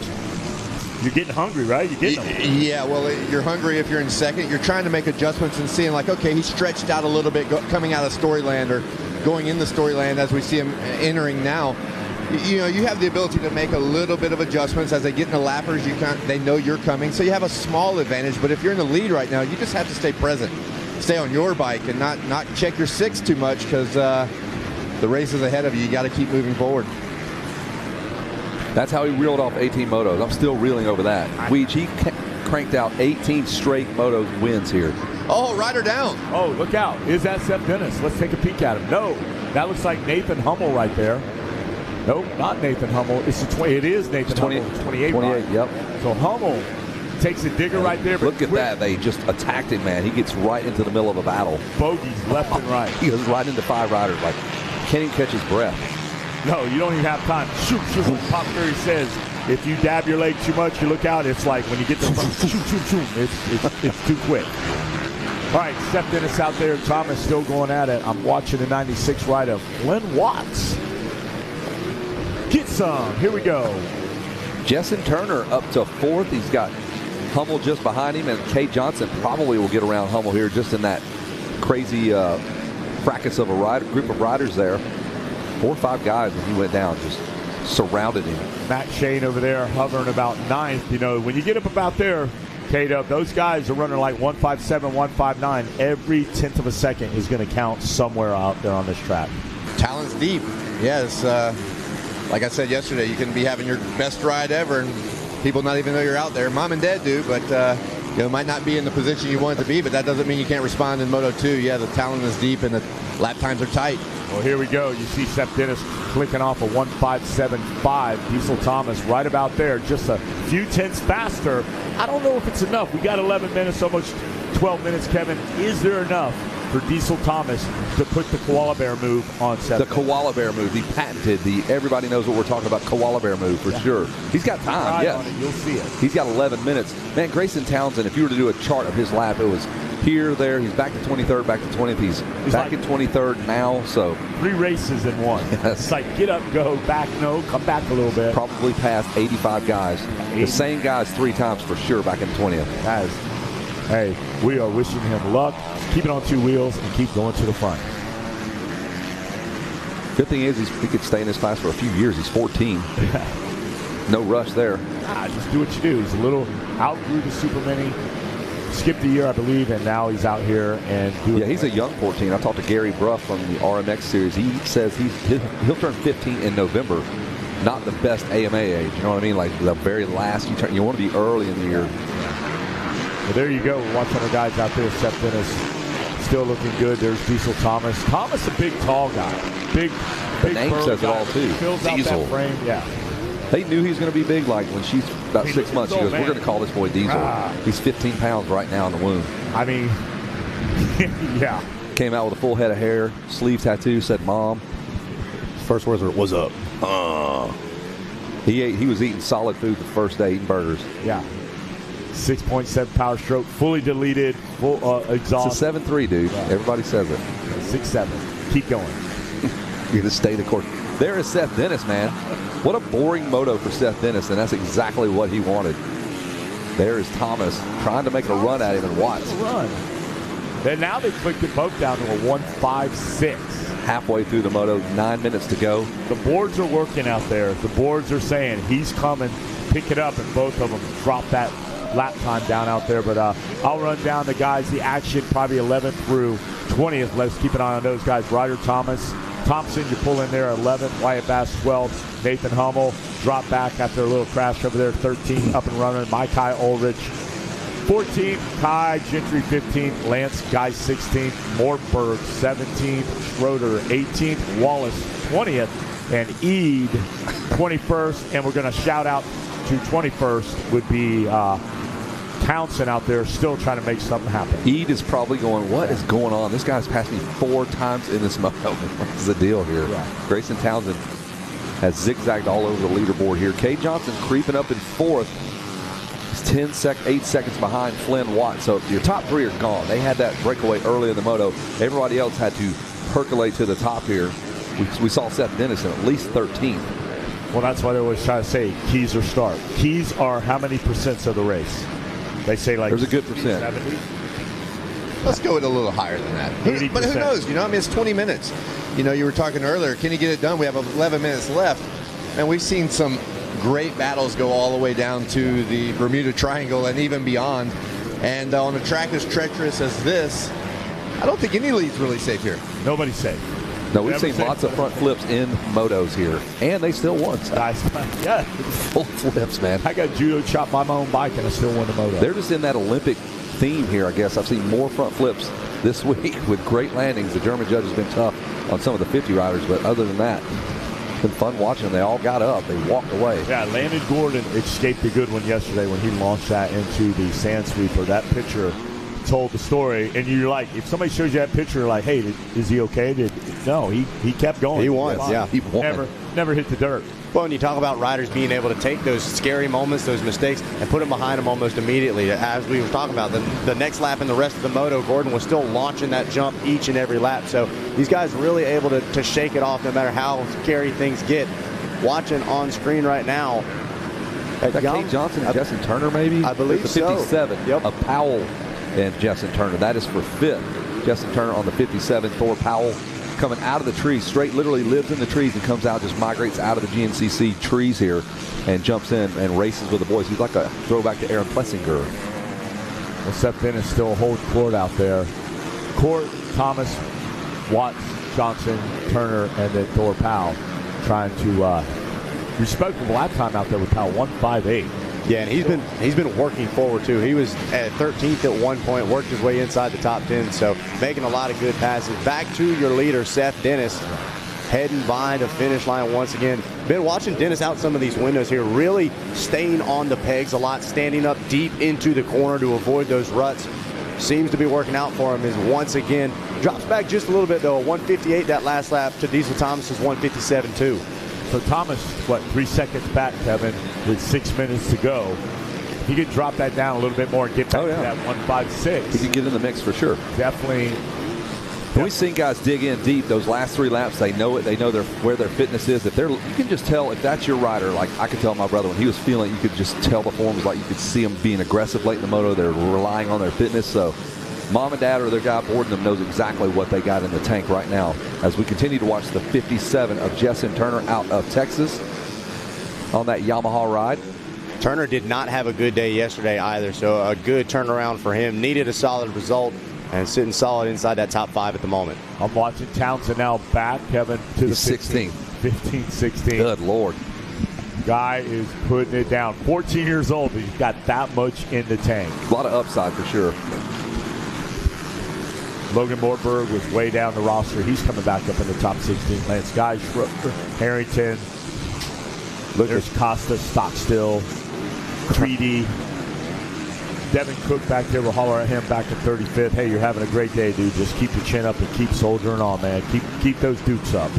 you're getting hungry, right? You're getting Yeah, well, you're hungry if you're in second. You're trying to make adjustments and seeing like, okay, he's stretched out a little bit coming out of Storyland or going in the Storyland as we see him entering now. You know, you have the ability to make a little bit of adjustments as they get in the lappers. They know you're coming, so you have a small advantage. But if you're in the lead right now, you just have to stay present, stay on your bike, and not check your 6 too much because the race is ahead of you. You got to keep moving forward. That's how he reeled off 18 motos. I'm still reeling over that. He cranked out 18 straight moto wins here. Oh, rider down. Oh, look out. Is that Seth Dennis? Let's take a peek at him. No, that looks like Nathan Hummel right there. Nope, not Nathan Hummel. It is Nathan Hummel. 28. 28, yep. So Hummel takes a digger right there. Look at that. They just attacked him, man. He gets right into the middle of a battle. Bogeys left and right. He goes right into 5 riders. Like, can't even catch his breath. No, you don't even have time. Shoot. Pop Curry says, if you dab your leg too much, you look out. It's like when you get the shoot. It's too quick. All right, Seth Dennis out there. Thomas still going at it. I'm watching the 96 ride of Glenn Watts. Get some. Here we go. Jessen Turner up to 4th. He's got Hummel just behind him, and Kay Johnson probably will get around Hummel here just in that crazy fracas of a group of riders there. 4 or 5 guys when he went down just surrounded him. Matt Shane over there hovering about 9th. You know, when you get up about there, K-Dub, those guys are running like 157, 159. Every 10th of a second is going to count somewhere out there on this track. Talent's deep. Yes. Like I said yesterday, you can be having your best ride ever and people not even know you're out there. Mom and Dad do, but might not be in the position you want it to be, but that doesn't mean you can't respond in Moto 2. Yeah, the talent is deep and the lap times are tight. Well, here we go. You see Seth Dennis clicking off a 1.575. Diesel Thomas right about there, just a few tenths faster. I don't know if it's enough. We got 11 minutes, almost 12 minutes, Kevin. Is there enough for Diesel Thomas to put the koala bear move on Seth? The koala bear move, the patented, everybody knows what we're talking about, koala bear move for sure. He's got time, yeah. You'll see it. He's got 11 minutes. Man, Grayson Townsend, if you were to do a chart of his lap, it was here, there. He's back to 23rd, back to 20th. He's back in 23rd now, so. 3 races in one. Yes. It's like get up, go, back, no, come back a little bit. Probably past 85 guys. 80. The same guys 3 times for sure back in 20th. Guys, hey, we are wishing him luck. keep it on two wheels and keep going to the front. Good thing is he could stay in this class for a few years. He's 14. No rush there. Just do what you do. He's a little outgrew the Supermini. Skipped a year, I believe, and now he's out here and doing. Yeah, he's a young 14. I talked to Gary Bruff from the RMX series. He says he'll turn 15 in November. Not the best AMA age. You know what I mean? Like the very last you turn. You want to be early in the year. Well, there you go. We're watching our guys out there. Seth Dennis still looking good. There's Diesel Thomas. Thomas, a big, tall guy. Big name says it all too. Fills out Diesel. that frame. Yeah. They knew he was going to be big. Like when she's about 6 months, she goes, "We're going to call this boy Diesel." He's 15 pounds right now in the womb. I mean, yeah. Came out with a full head of hair, sleeve tattoo, said "Mom." First words were, "What's up?" He was eating solid food the first day, eating burgers. Yeah. 6.7 power stroke, fully deleted, full exhaust. It's a 7.3, dude. Yeah. Everybody says it. 6.7. Keep going. You're going to stay the course. There is Seth Dennis, man. What a boring moto for Seth Dennis, and that's exactly what he wanted. There is Thomas trying to make a run at him, and Watts. And now they clicked it both down to a 1.56. Halfway through the moto, 9 minutes to go. The boards are working out there. The boards are saying he's coming, pick it up, and both of them drop that lap time down out there. But I'll run down the guys, the action probably 11th through 20th. Let's keep an eye on those guys. Ryder Thompson, you pull in there 11th. Wyatt Bass 12th. Nathan Hummel drop back after a little crash over there 13th, up and running. Maikai Ulrich 14th. Kai Gentry 15th. Lance Guy 16th. Mortberg 17th. Schroeder 18th. Wallace 20th. And Eid 21st. And we're going to shout out to 21st would be Townsend out there still trying to make something happen. Eid is probably going, what is going on? This guy's passed me 4 times in this moto. What's the deal here? Yeah. Grayson Townsend has zigzagged all over the leaderboard here. Kay Johnson creeping up in 4th. He's 8 seconds behind Flynn Watt. So your top 3 are gone. They had that breakaway early in the moto. Everybody else had to percolate to the top here. We saw Seth Dennis in at least 13th. Well, that's why they always try to say keys or start. Keys are how many percents of the race? They say like there's a good percent. 70. Let's go with a little higher than that. But who knows? You know, I mean, it's 20 minutes. You know, you were talking earlier, can he get it done? We have 11 minutes left. And we've seen some great battles go all the way down to the Bermuda Triangle and even beyond. And on a track as treacherous as this, I don't think any lead's really safe here. Nobody's safe. No, we've seen lots of front flips in motos here, and they still won. Yeah. Full flips, man. I got judo chopped by my own bike, and I still won the moto. They're just in that Olympic theme here, I guess. I've seen more front flips this week with great landings. The German judge has been tough on some of the 50 riders, but other than that, it's been fun watching them. They all got up. They walked away. Yeah, Landon Gordon escaped a good one yesterday when he launched that into the sand sweeper. That picture told the story, and you're like, if somebody shows you that picture, like, hey, is he okay? No, he kept going. He won. Yeah, he won. Never hit the dirt. Well, when you talk about riders being able to take those scary moments, those mistakes, and put them behind them almost immediately. As we were talking about, the next lap and the rest of the moto, Gordon was still launching that jump each and every lap. So these guys really able to shake it off no matter how scary things get. Watching on screen right now. Kate Johnson and Justin Turner, maybe? I believe the 57 of Powell and Justin Turner. That is for 5th. Justin Turner on the 57. Thor Powell coming out of the trees, straight, literally lives in the trees and comes out, just migrates out of the GNCC trees here and jumps in and races with the boys. He's like a throwback to Aaron Plessinger. Well, Seth Dennis still holding court out there. Court, Thomas, Watts, Johnson, Turner, and then Thor Powell trying to respectable lap time out there with Powell, 1.58. Yeah, and he's been working forward too. He was at 13th at one point, worked his way inside the top 10, so making a lot of good passes. Back to your leader, Seth Dennis, heading by the finish line once again. Been watching Dennis out some of these windows here, really staying on the pegs a lot, standing up deep into the corner to avoid those ruts. Seems to be working out for him. Is once again drops back just a little bit though. 158 that last lap to Diesel Thomas's 157 too. So Thomas, 3 seconds back, Kevin, with 6 minutes to go. He could drop that down a little bit more and get back to that 1.56. He could get in the mix for sure. Definitely. We've seen guys dig in deep. Those last 3 laps, they know it. They know where their fitness is. You can just tell if that's your rider. Like I could tell my brother when he was feeling it, you could just tell the form was like you could see them being aggressive late in the moto. They're relying on their fitness. So Mom and Dad or their guy boarding them knows exactly what they got in the tank right now. As we continue to watch the 57 of Jessen Turner out of Texas on that Yamaha ride. Turner did not have a good day yesterday either, so a good turnaround for him. Needed a solid result and sitting solid inside that top 5 at the moment. I'm watching Townsend now back, Kevin, to the 16. 15-16. Good Lord. Guy is putting it down. 14 years old, but he's got that much in the tank. A lot of upside for sure. Logan Morberg was way down the roster. He's coming back up in the top 16. Lance Guy, Harrington. There's Costa, Stockstill, Creedy. Devin Cook back there. We'll holler at him back in 35th. Hey, you're having a great day, dude. Just keep your chin up and keep soldiering on, man. Keep those dukes up.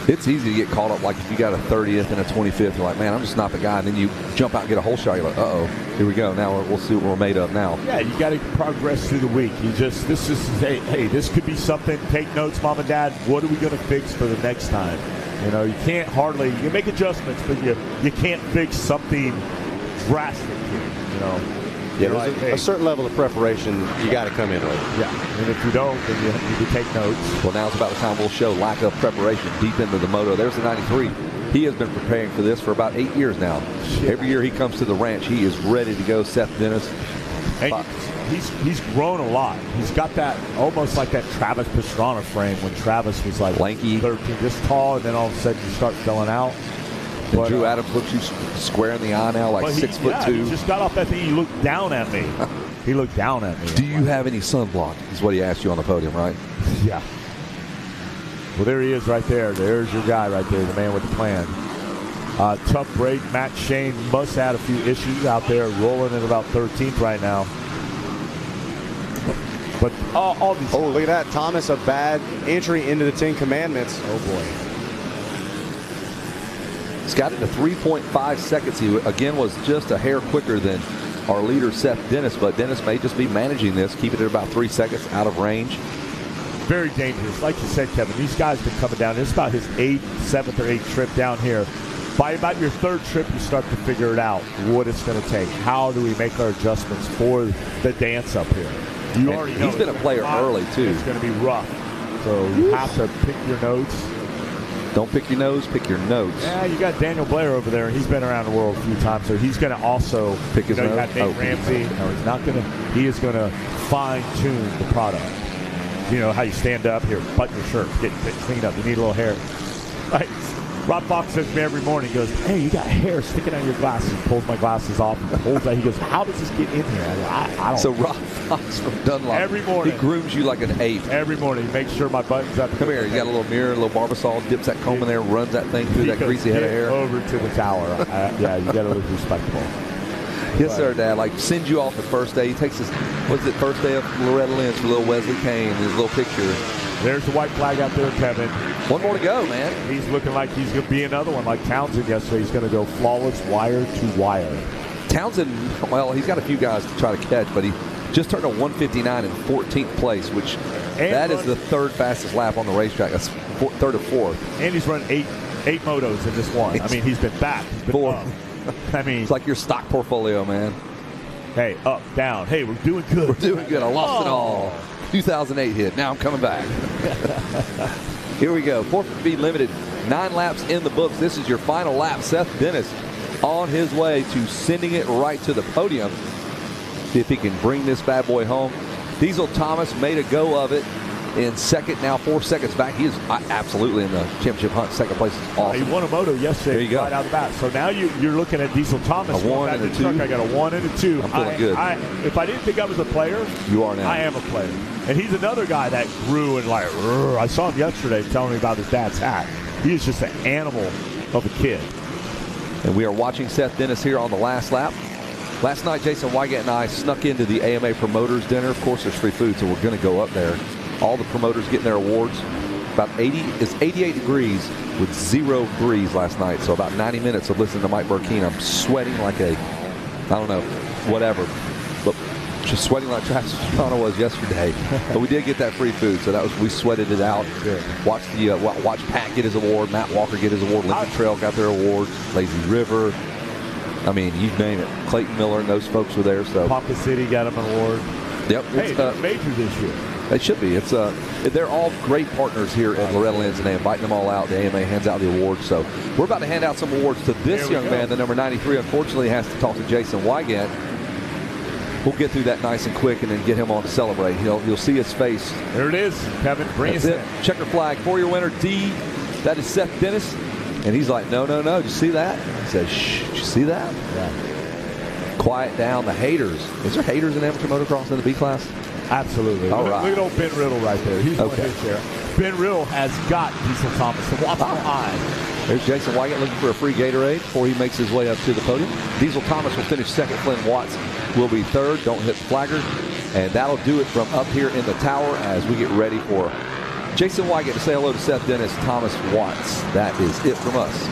It's easy to get caught up, like if you got a 30th and a 25th, you're like, man, I'm just not the guy. And then you jump out and get a whole shot. You're like, uh-oh, here we go. Now we'll see what we're made of now. Yeah, you got to progress through the week. Hey, this could be something. Take notes, Mom and Dad. What are we going to fix for the next time? You know, you can't hardly, you make adjustments, but you can't fix something drastic here, you know. Yeah, there's a certain level of preparation you got to come in with. Yeah, and if you don't, then you need to take notes. Well, now's about the time we'll show lack of preparation deep into the Moto. There's the 93. He has been preparing for this for about 8 years now. Shit. Every year he comes to the ranch, he is ready to go. Seth Dennis. And he's grown a lot. He's got that, almost like that Travis Pastrana frame when Travis was like lanky, 13, this tall, and then all of a sudden you start filling out. And Drew Adams looks you square in the eye now, like 6'2". He just got off that thing. He looked down at me. He looked down at me. Do you have any sunblock? Is what he asked you on the podium, right? Yeah. Well, there he is right there. There's your guy right there, the man with the plan. Tough break. Matt Shane must have had a few issues out there, rolling at about 13th right now. But all these. Oh, look at that. Thomas, a bad entry into the 10 Commandments. Oh, boy. He's got it to 3.5 seconds. He, again, was just a hair quicker than our leader, Seth Dennis, but Dennis may just be managing this, keeping it about 3 seconds out of range. Very dangerous. Like you said, Kevin, these guys been coming down. It's about his 7th or 8th trip down here. By about your 3rd trip, you start to figure it out, what it's going to take. How do we make our adjustments for the dance up here? You already know. He's been a player early, too. It's going to be rough. So you have to pick your notes. Don't pick your nose, pick your notes. Yeah, you got Daniel Blair over there, and he's been around the world a few times, so he's going to also pick his nose. You got Nate Ramsey. No, he's not going to. He is going to fine-tune the product. You know how you stand up here, button your shirt, get cleaned up. You need a little hair. Right. Rob Fox says to me every morning, he goes, hey, you got hair sticking out of your glasses. He pulls my glasses off and pulls that. He goes, how does this get in here? I don't So Rob Fox from Dunlop. Every morning. He grooms you like an ape. Every morning. He makes sure my button's up. Come here. He's got a little mirror, a little Barbasol, dips that comb in there, runs that thing through that greasy head of hair. Over to the tower. Yeah, you got to look respectable. Yes, sir, Dad. Like, sends you off the first day. He takes his, what's it, first day of Loretta Lynn for little Wesley Kane, his little picture. There's the white flag out there, Kevin. One more to go, man. He's looking like he's going to be another one like Townsend yesterday. He's going to go flawless wire to wire. Townsend, well, he's got a few guys to try to catch, but he just turned a 159 in 14th place, which that is the 3rd fastest lap on the racetrack. That's 3rd or 4th. And he's run eight motos in this one. I mean, he's been back. He's been 4. up. I mean, it's like your stock portfolio, man. Hey, up, down. Hey, we're doing good. We're doing good. I lost it all. 2008 hit. Now I'm coming back. Here we go. 450 speed limited. 9 laps in the books. This is your final lap. Seth Dennis on his way to sending it right to the podium. See if he can bring this bad boy home. Diesel Thomas made a go of it in second, now 4 seconds back. He is absolutely in the championship hunt. Second place is awesome. He won a moto yesterday. There you go. Right out of the bat. So now you're looking at Diesel Thomas. A 1 and a 2. I got a 1 and a 2. I'm feeling good. If I didn't think I was a player, you are now. I am a player. And he's another guy that grew and like, I saw him yesterday telling me about his dad's hat. He is just an animal of a kid. And we are watching Seth Dennis here on the last lap. Last night, Jason Wygant and I snuck into the AMA Promoters Dinner. Of course, there's free food, so we're going to go up there. All the promoters getting their awards. About 88 degrees with 0 breeze last night. So about 90 minutes of listening to Mike Burkeen. I'm sweating like I don't know, whatever. But just sweating like Travis Pastrana was yesterday. But we did get that free food, so we sweated it out. Watch Pat get his award, Matt Walker get his award, Lincoln Trail got their award, Lazy River. I mean, you name it. Clayton Miller and those folks were there. So Ponca City got him an award. Yep. Hey, they're major this year. They should be. They're all great partners here at Loretta Lynn's, and they invite them all out. The AMA hands out the awards. So we're about to hand out some awards to this young man, the number 93. Unfortunately, has to talk to Jason Wygant. We'll get through that nice and quick and then get him on to celebrate. You'll see his face. There it is. Kevin, bring us in. Checker flag for your winner, D. That is Seth Dennis. And he's like, no. Did you see that? He says, shh. Did you see that? Yeah. Quiet down the haters. Is there haters in amateur motocross in the B class? Absolutely. All right. Look at old Ben Riddle right there. He's one hit there. Ben Riddle has got Diesel Thomas to watch the eye. There's Jason Wygant looking for a free Gatorade before he makes his way up to the podium. Diesel Thomas will finish second. Flynn Watts will be third. Don't hit the flagger. And that'll do it from up here in the tower as we get ready for Jason Wygant to say hello to Seth Dennis, Thomas Watts. That is it from us.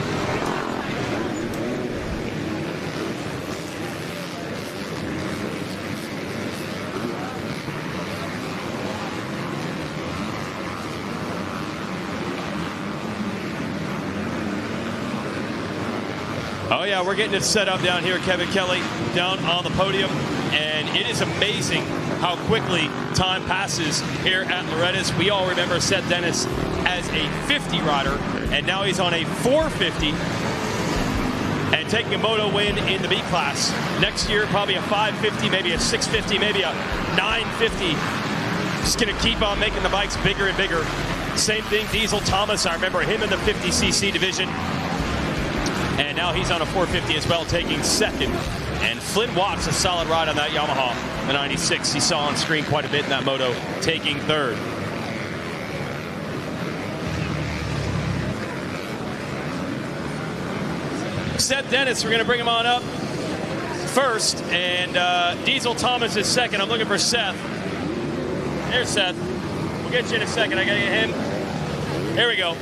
Oh, yeah, we're getting it set up down here, Kevin Kelly, down on the podium. And it is amazing how quickly time passes here at Loretta's. We all remember Seth Dennis as a 50 rider, and now he's on a 450 and taking a moto win in the B class. Next year, probably a 550, maybe a 650, maybe a 950. Just going to keep on making the bikes bigger and bigger. Same thing, Diesel Thomas. I remember him in the 50cc division. And now he's on a 450 as well, taking second. And Flynn Watts, a solid ride on that Yamaha, the 96. He saw on screen quite a bit in that moto, taking third. Seth Dennis, we're going to bring him on up first. And Diesel Thomas is second. I'm looking for Seth. There's Seth. We'll get you in a second. I got to get him. There we go.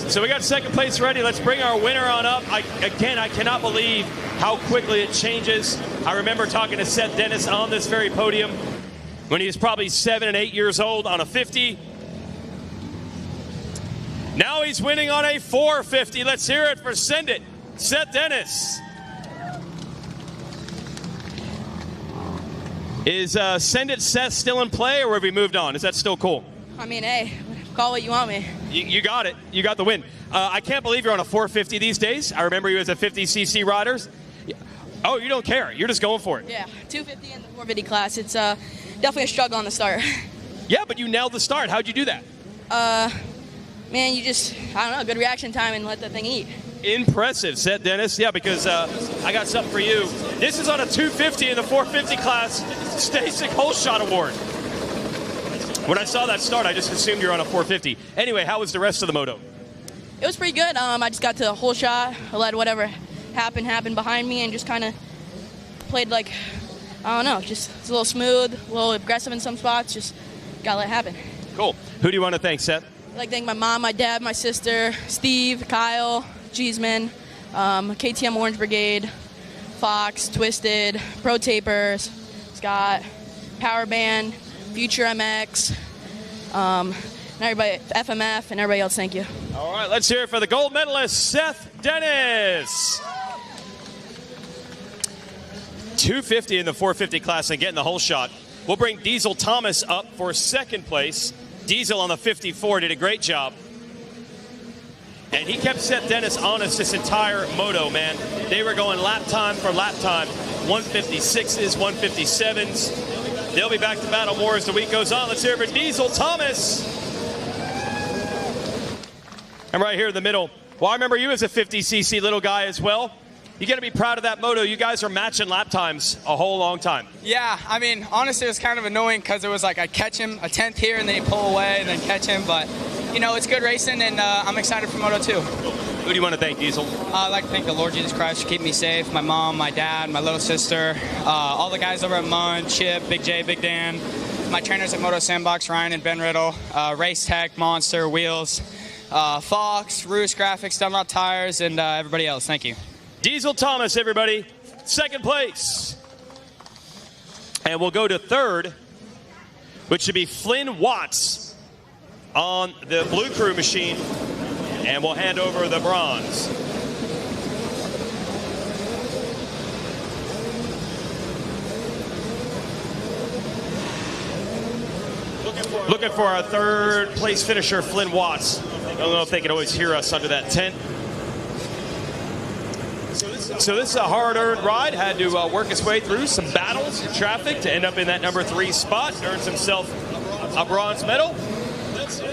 So we got second place ready. Let's bring our winner on up. I cannot believe how quickly it changes. I remember talking to Seth Dennis on this very podium when he was probably 7 and 8 years old on a 50. Now he's winning on a 450. Let's hear it for Send It, Seth Dennis. Is Send It Seth still in play, or have we moved on? Is that still cool? I mean, hey, call what you want me. You got it. You got the win. I can't believe you're on a 450 these days. I remember you as a 50cc riders. Oh, you don't care. You're just going for it. Yeah, 250 in the 450 class. It's definitely a struggle on the start. Yeah, but you nailed the start. How'd you do that? Man, you just, I don't know, good reaction time and let the thing eat. Impressive, said Dennis. Yeah, because I got something for you. This is on a 250 in the 450 class Stasic Whole Shot Award. When I saw that start, I just assumed you're on a 450. Anyway, how was the rest of the moto? It was pretty good. I just got to the whole shot. I let whatever happen behind me and just kind of played like, I don't know, just it's a little smooth, a little aggressive in some spots. Just got to let it happen. Cool. Who do you want to thank, Seth? I'd like to thank my mom, my dad, my sister, Steve, Kyle, Cheeseman, KTM Orange Brigade, Fox, Twisted, Pro Tapers, Scott, Power Band, Future MX, and everybody, FMF, and everybody else, thank you. All right, let's hear it for the gold medalist, Seth Dennis. 250 in the 450 class and getting the whole shot. We'll bring Diesel Thomas up for second place. Diesel on the 54 did a great job. And he kept Seth Dennis honest this entire moto, man. They were going lap time for lap time. 156s, 157s. They'll be back to battle more as the week goes on. Let's hear it for Diesel Thomas. And right here in the middle. Well, I remember you as a 50cc little guy as well. You got to be proud of that moto. You guys are matching lap times a whole long time. Yeah, I mean, honestly, it was kind of annoying because it was like I'd catch him a 10th here and then he'd pull away and then catch him. But, you know, it's good racing, and I'm excited for Moto 2. Who do you want to thank, Diesel? I'd like to thank the Lord Jesus Christ for keeping me safe, my mom, my dad, my little sister, all the guys over at Munn, Chip, Big J, Big Dan, my trainers at Moto Sandbox, Ryan and Ben Riddle, Race Tech, Monster, Wheels, Fox, Roos Graphics, Dunlop Tires, and everybody else. Thank you. Diesel Thomas, everybody, second place. And we'll go to third, which should be Flynn Watts on the Blue Crew machine. And we'll hand over the bronze. Looking for our third place finisher, Flynn Watts. I don't know if they can always hear us under that tent. So this is a hard-earned ride. Had to work his way through some battles and traffic to end up in that number 3 spot. Earns himself a bronze medal.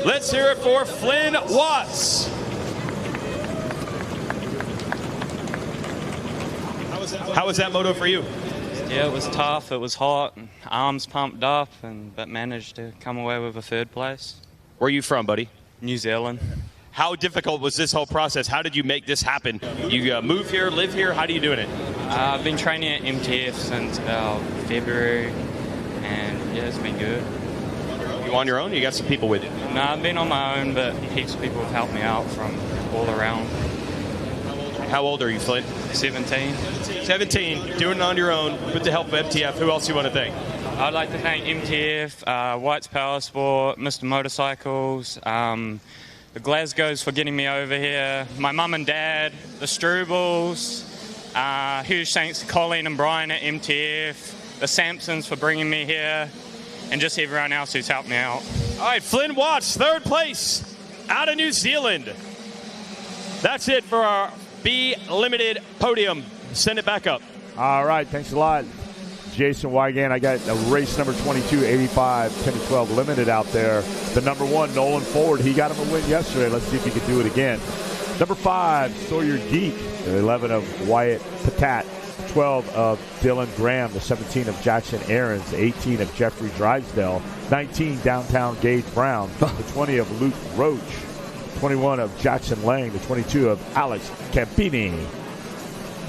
Let's hear it for Flynn Watts. How was that moto for you? Yeah, it was tough. It was hot. Arms pumped up, but managed to come away with a 3rd place. Where are you from, buddy? New Zealand. How difficult was this whole process? How did you make this happen? You move here, live here? How are you doing it? I've been training at MTF since about February, and yeah, it's been good. You on your own or you got some people with you? No, I've been on my own, but heaps of people have helped me out from all around. How old are you, Flint? 17. 17, doing it on your own with the help of MTF. Who else do you want to thank? I'd like to thank MTF, White's Power Sport, Mr. Motorcycles, the Glasgow's for getting me over here, my mum and dad, the Strubles, huge thanks to Colleen and Brian at MTF, the Sampsons for bringing me here, and just everyone else who's helped me out. All right, Flynn Watts, 3rd place out of New Zealand. That's it for our B Limited podium. Send it back up. All right, thanks a lot, Jason Wygant. I got a race number 22, 85, 10-12 Limited out there. The number 1, Nolan Ford. He got him a win yesterday. Let's see if he can do it again. Number 5, Sawyer Geek. The 11 of Wyatt Patat. 12 of Dylan Graham. The 17 of Jackson Aarons. The 18 of Jeffrey Drysdale. 19, Downtown Gage Brown. The 20 of Luke Roach. 21 of Jackson Lang. The 22 of Alex Campini.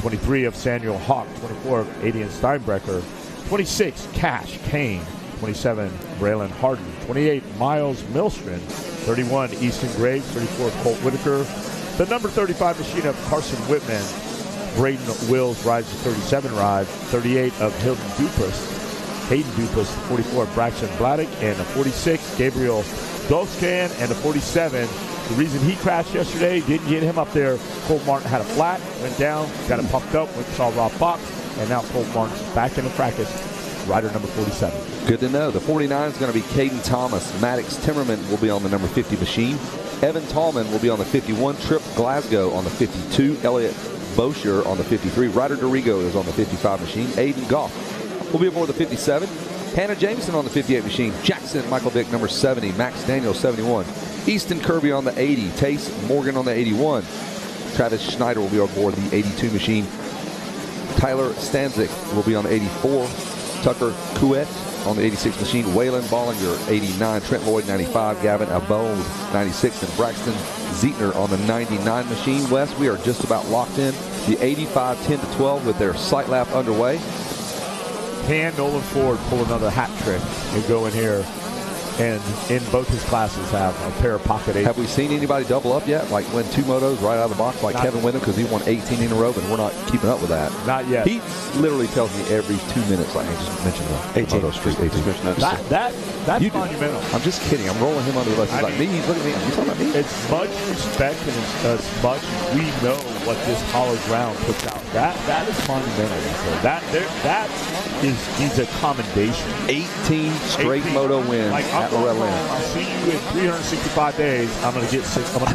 23 of Samuel Hawk. 24 of Adian Steinbrecher. 26, Cash Kane. 27, Braylon Harden. 28, Miles Milstrom. 31, Easton Graves. 34, Colt Whitaker. The number 35 machine of Carson Whitman. Braden Wills rides the 37 ride. 38 of Hayden Dupas. 44 of Braxton Bladdock. And the 46, Gabriel Dolskan. And the 47, the reason he crashed yesterday, didn't get him up there. Cole Martin had a flat, went down, got it pumped up, went and saw Rob Fox, and now Cole Martin's back in the fracas. Rider number 47. Good to know. The 49 is going to be Caden Thomas. Maddox Timmerman will be on the number 50 machine. Evan Tallman will be on the 51. Trip Glasgow on the 52. Elliot Bosher on the 53. Ryder Dorigo is on the 55 machine. Aiden Goff will be aboard the 57. Hannah Jameson on the 58 machine. Jackson Michael Vick, number 70. Max Daniels, 71. Easton Kirby on the 80. Tace Morgan on the 81. Travis Schneider will be aboard the 82 machine. Tyler Stanzik will be on the 84. Tucker Kuet on the 86 machine. Waylon Bollinger, 89. Trent Lloyd, 95. Gavin Abode, 96. And Braxton Zeitner on the 99 machine. Wes, we are just about locked in. The 85 10-12 with their sight lap underway. Can Nolan Ford pull another hat trick and go in here and in both his classes have a pair of pocket 8s? Have we seen anybody double up yet? Like win 2 motos right out of the box like Kevin Windham, because he won 18 in a row, and we're not keeping up with that. Not yet. He literally tells me every 2 minutes, like, I just mentioned the 18. Moto Street 18. That's monumental. I'm just kidding. I'm rolling him under the bus. He's like, me? He's looking at me. You talking about me? It's much respect and it's as much as we know what this hollow ground puts out. That is monumental. He's a commendation. 18 straight moto wins at Loretta Lynn. I'll see you in 365 days. I'm going to get 6 more.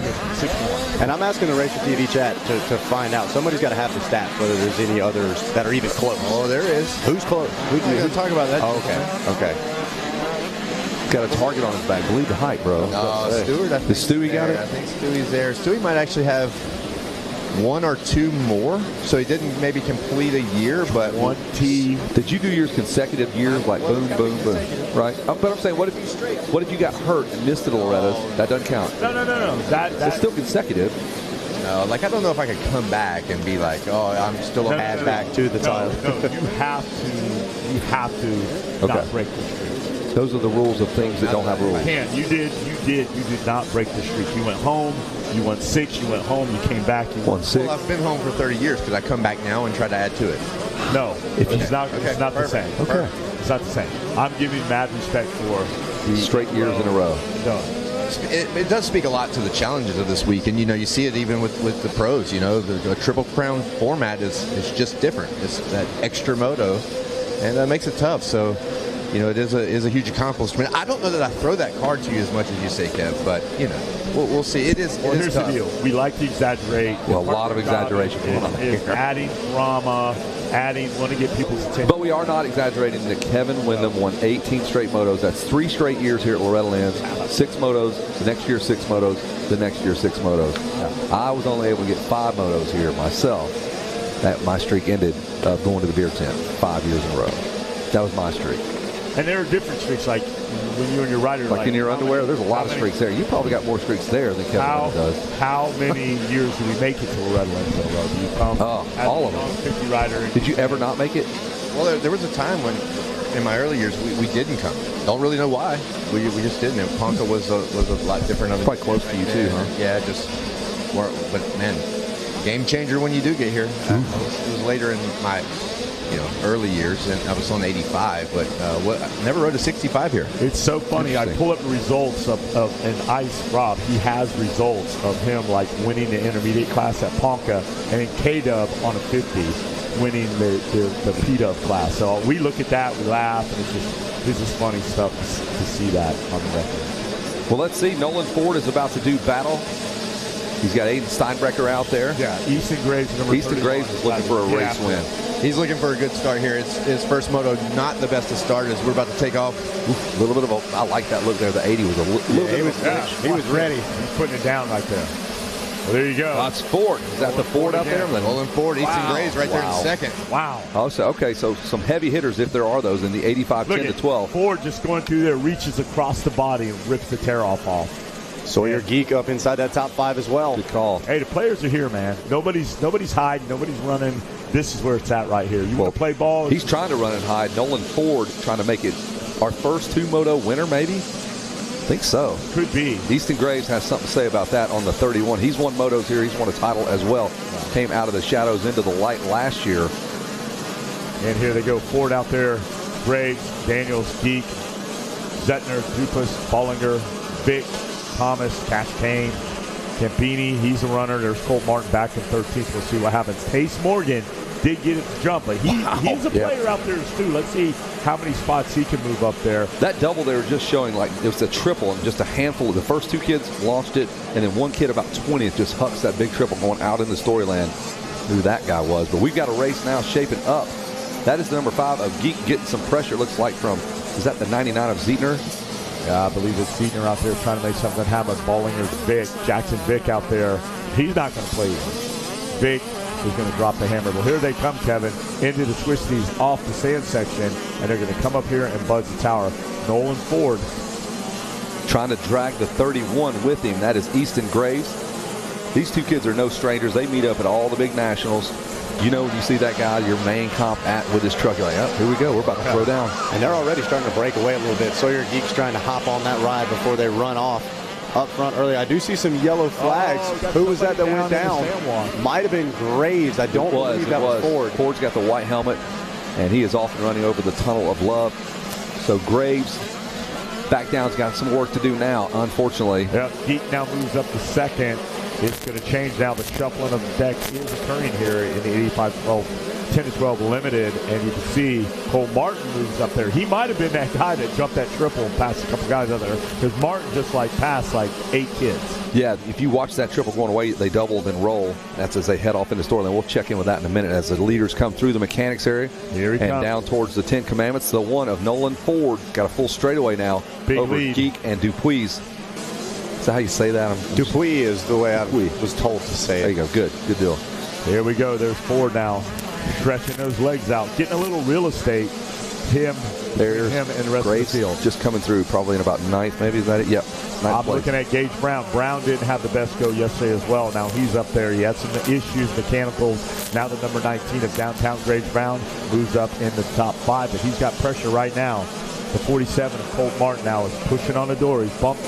And I'm asking the Racer TV chat to find out. Somebody's got to have the stats, whether there's any others that are even close. Oh, there is. Who's close? We're going to talk about that. Oh, okay. He's got a target on his back. Believe the height, bro. Stewart. Does Stewie got it? I think Stewie's there. Stewie might actually have 1 or 2 more, so he didn't maybe complete a year, but 1 T. Did you do yours consecutive years, like boom, boom, boom, right? But I'm saying, what if you got hurt and missed it, Loretta's? That doesn't count. No. It's still consecutive. No, like I don't know if I could come back and be like, oh, I'm still a bad back to the title. No, you have to not break the streak. Those are the rules of things that don't have rules. You did not break the streak. You went home. You won 6. You went home. You came back. You won 6. Well, I've been home for 30 years. Could I come back now and try to add to it? No, it's not the same. Okay, it's not the same. I'm giving mad respect for the straight years in a row. No. It does speak a lot to the challenges of this week, and you see it even with the pros. The Triple Crown format is just different. It's that extra moto, and that makes it tough. So you know, it is a huge accomplishment. I don't know that I throw that card to you as much as you say, Kev, but, you know, we'll see. It is Here's tough. the deal. We like to exaggerate. Well, a lot of exaggeration going on is here. adding drama, want to get people's attention. But we are not exaggerating that Kevin Windham won 18 straight motos. That's 3 straight years here at Loretta Lynn. 6 motos. The next year, 6 motos. The next year, 6 motos. Yeah. I was only able to get 5 motos here myself. My streak ended going to the beer tent 5 years in a row. That was my streak. And there are different streaks, like when you and your rider, like in your underwear. There's a lot of streaks there. You probably got more streaks there than Kevin Windham does. How many years did we make it to Loretta Lynn? Do you come? All of them. 50 rider. Did you ever not make it? Well, there was a time when, in my early years, we didn't come. Don't really know why. We just didn't. And Ponca was a lot different. Quite close to you too, huh? Yeah, but man, game changer when you do get here. It was later in my early years, and I was on 85, but I never rode a 65 here. It's so funny. I pull up the results of an Ice Rob. He has results of him like winning the intermediate class at Ponca, and in K-Dub on a 50, winning the P-Dub class. So we look at that, we laugh, and it's just funny stuff to see that on the record. Well, let's see. Nolan Ford is about to do battle. He's got Aiden Steinbrecher out there. Yeah, Easton Graves, number 31. Easton Graves is looking for a race win. He's looking for a good start here. It's his first moto, not the best to start as we're about to take off. A little bit of I like that look there. The 80 was a little bit he was ready. He's putting it down right there. Well, there you go. That's Ford. Is that the Ford out there? Nolan Ford, Easton Graves right there in second. Wow. Oh, so some heavy hitters, if there are those, in the 85, Look 10 to 12. Ford just going through there, reaches across the body and rips the tear-off off. Sawyer Geek up inside that top 5 as well. Good call. Hey, the players are here, man. Nobody's hiding. Nobody's running. This is where it's at right here. You want to play ball? He's trying to run and hide. Nolan Ford trying to make it our first 2-moto winner, maybe? I think so. Could be. Easton Graves has something to say about that on the 31. He's won motos here. He's won a title as well. Came out of the shadows into the light last year. And here they go. Ford out there. Graves, Daniels, Geek, Zettner, Dupas, Bollinger, Vic, Thomas, Cash Kane, Campini. He's a runner. There's Cole Martin back in 13th. We'll see what happens. Tace Morgan did get it to jump, but he's a player out there too. Let's see how many spots he can move up there. That double they were just showing, like it was a triple, and just a handful of the first 2 kids launched it, and then one kid about 20th just hucks that big triple going out in the storyland. Who that guy was. But we've got a race now shaping up. That is the number 5 of Geek getting some pressure. Looks like from, is that the 99 of Zeitner? Yeah, I believe it's Zeitner out there trying to make something happen. Bollinger's Vic, Jackson Vic out there. He's not going to play. Vic is going to drop the hammer. Well, here they come, Kevin, into the twisties off the sand section, and they're going to come up here and buzz the tower. Nolan Ford trying to drag the 31 with him. That is Easton Graves. These 2 kids are no strangers. They meet up at all the big nationals. You know, when you see that guy, your main comp with his truck, you're like, oh, here we go. We're about to throw down. And they're already starting to break away a little bit. Sawyer Geek's trying to hop on that ride before they run off up front early. I do see some yellow flags. Who was that went down? Might have been Graves. I don't believe that was Ford. Ford's got the white helmet, and he is off and running over the Tunnel of Love. So Graves back down's got some work to do now, unfortunately. Yep, Geek now moves up to second. It's going to change now. The shuffling of the deck is occurring here in the 85-12, 10-12 limited, and you can see Cole Martin moves up there. He might have been that guy that jumped that triple and passed a couple guys out there, because Martin just passed 8 kids. Yeah, if you watch that triple going away, they double then roll. That's as they head off in the store. Then we'll check in with that in a minute as the leaders come through the mechanics area and comes down towards the 10 Commandments. The one of Nolan Ford got a full straightaway now over lead. Geek and Dupuis. Is that how you say that? Dupuis is the way I was told to say it. There you go. Good deal. Here we go. There's Ford now, stretching those legs out, getting a little real estate. There's him and the rest Graves of the field. just coming through, probably in about 9th. Maybe is that it? Yep. I'm looking at Gage Brown. Brown didn't have the best go yesterday as well. Now he's up there. He had some issues, mechanicals. Now the number 19 of downtown Gage Brown moves up in the top 5, but he's got pressure right now. The 47 of Colt Martin now is pushing on the door. He's bump,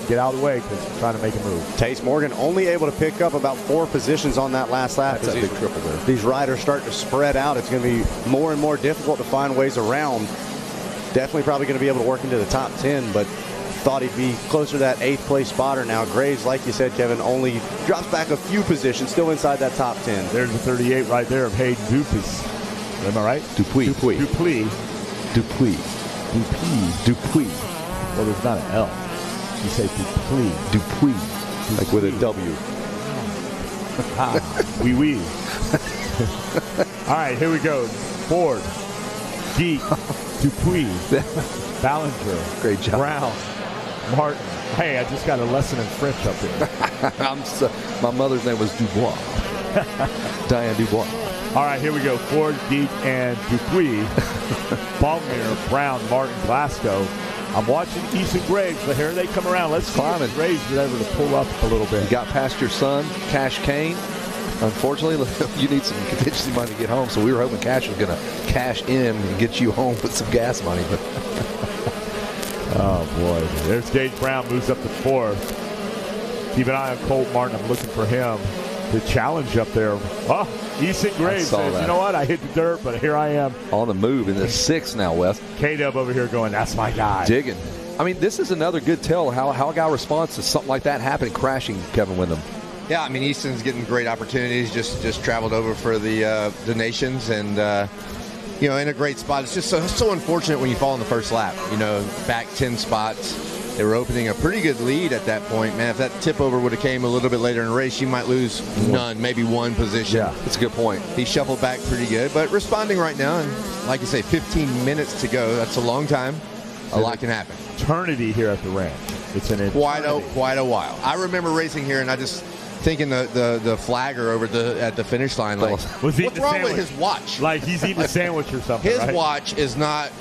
get out of the way because he's trying to make a move. Tace Morgan only able to pick up about 4 positions on that last lap. That's a big triple there. These riders start to spread out. It's going to be more and more difficult to find ways around. Definitely probably going to be able to work into the top 10, but thought he'd be closer to that 8th place spotter now. Graves, like you said, Kevin, only drops back a few positions, still inside that top 10. There's the 38 right there of Hayden Dupuis. Am I right? Dupuis. Dupuis. Well, there's not an L. You say Dupuis. Like with a W. Wee. All right, here we go. Ford, Geek, Dupuis, Ballinger, great job. Brown, Martin. Hey, I just got a lesson in French up here. My mother's name was Dubois. Diane Dubois. All right, here we go. Ford, Geek, and Dupuis. Ballinger, Brown, Martin, Glasgow. I'm watching Easton Graves, but here they come around. Let's climbing. Graves is able to pull up a little bit. You got past your son, Cash Kane. Unfortunately, you need some contingency money to get home, so we were hoping Cash was going to cash in and get you home with some gas money. But oh, boy. There's Gage Brown, moves up to 4th. Keep an eye on Colt Martin. I'm looking for him to challenge up there. Oh, Easton Graves says, you know what? I hit the dirt, but here I am. On the move in the 6th now, Wes. K-Dub over here going, that's my guy. Digging. I mean, this is another good tell how a guy responds to something like that happening, crashing Kevin Windham. Yeah, I mean, Easton's getting great opportunities. Just traveled over for the Nations and, in a great spot. It's just so unfortunate when you fall in the first lap. Back 10 spots. They were opening a pretty good lead at that point. Man, if that tip over would have came a little bit later in the race, you might lose none, maybe one position. Yeah, that's a good point. He shuffled back pretty good, but responding right now. And like you say, 15 minutes to go. That's a long time. A lot can happen. Eternity here at the ranch. It's an eternity. Quite a while. I remember racing here, and I just thinking the flagger over at the finish line, like, what's wrong with his watch? Like he's eating a sandwich or something. His watch is not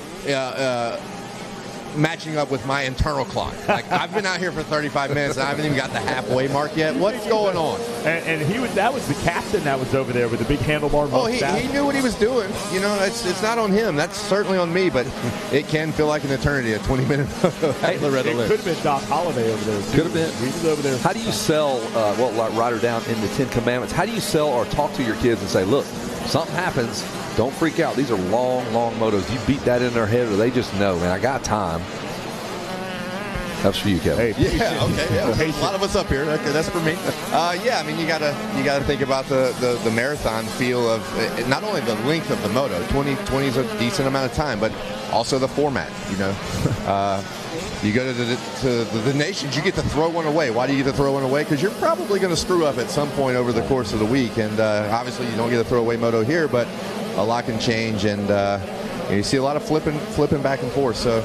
matching up with my internal clock. Like, I've been out here for 35 minutes and I haven't even got the halfway mark yet. What's going on? And that was the captain that was over there with the big handlebar mustache. He knew what he was doing. It's not on him. That's certainly on me, but it can feel like an eternity, a 20-minute photo at Loretta Lynn. It could have been Doc Holliday over there. Could have been. He was over there. How do you sell, write her down in the 10 Commandments, how do you sell or talk to your kids and say, look, something happens, don't freak out. These are long motos. You beat that in their head or they just know, man, I got time. That's for you, Kevin. Hey, yeah, okay. Yeah, a lot of us up here. Okay, that's for me. I mean, you gotta think about the marathon feel of not only the length of the moto. 20 is a decent amount of time, but also the format. You go to the Nations, you get to throw one away. Why do you get to throw one away? Because you're probably going to screw up at some point over the course of the week, and obviously you don't get to throw away moto here, but a lot can change, and you see a lot of flipping back and forth. So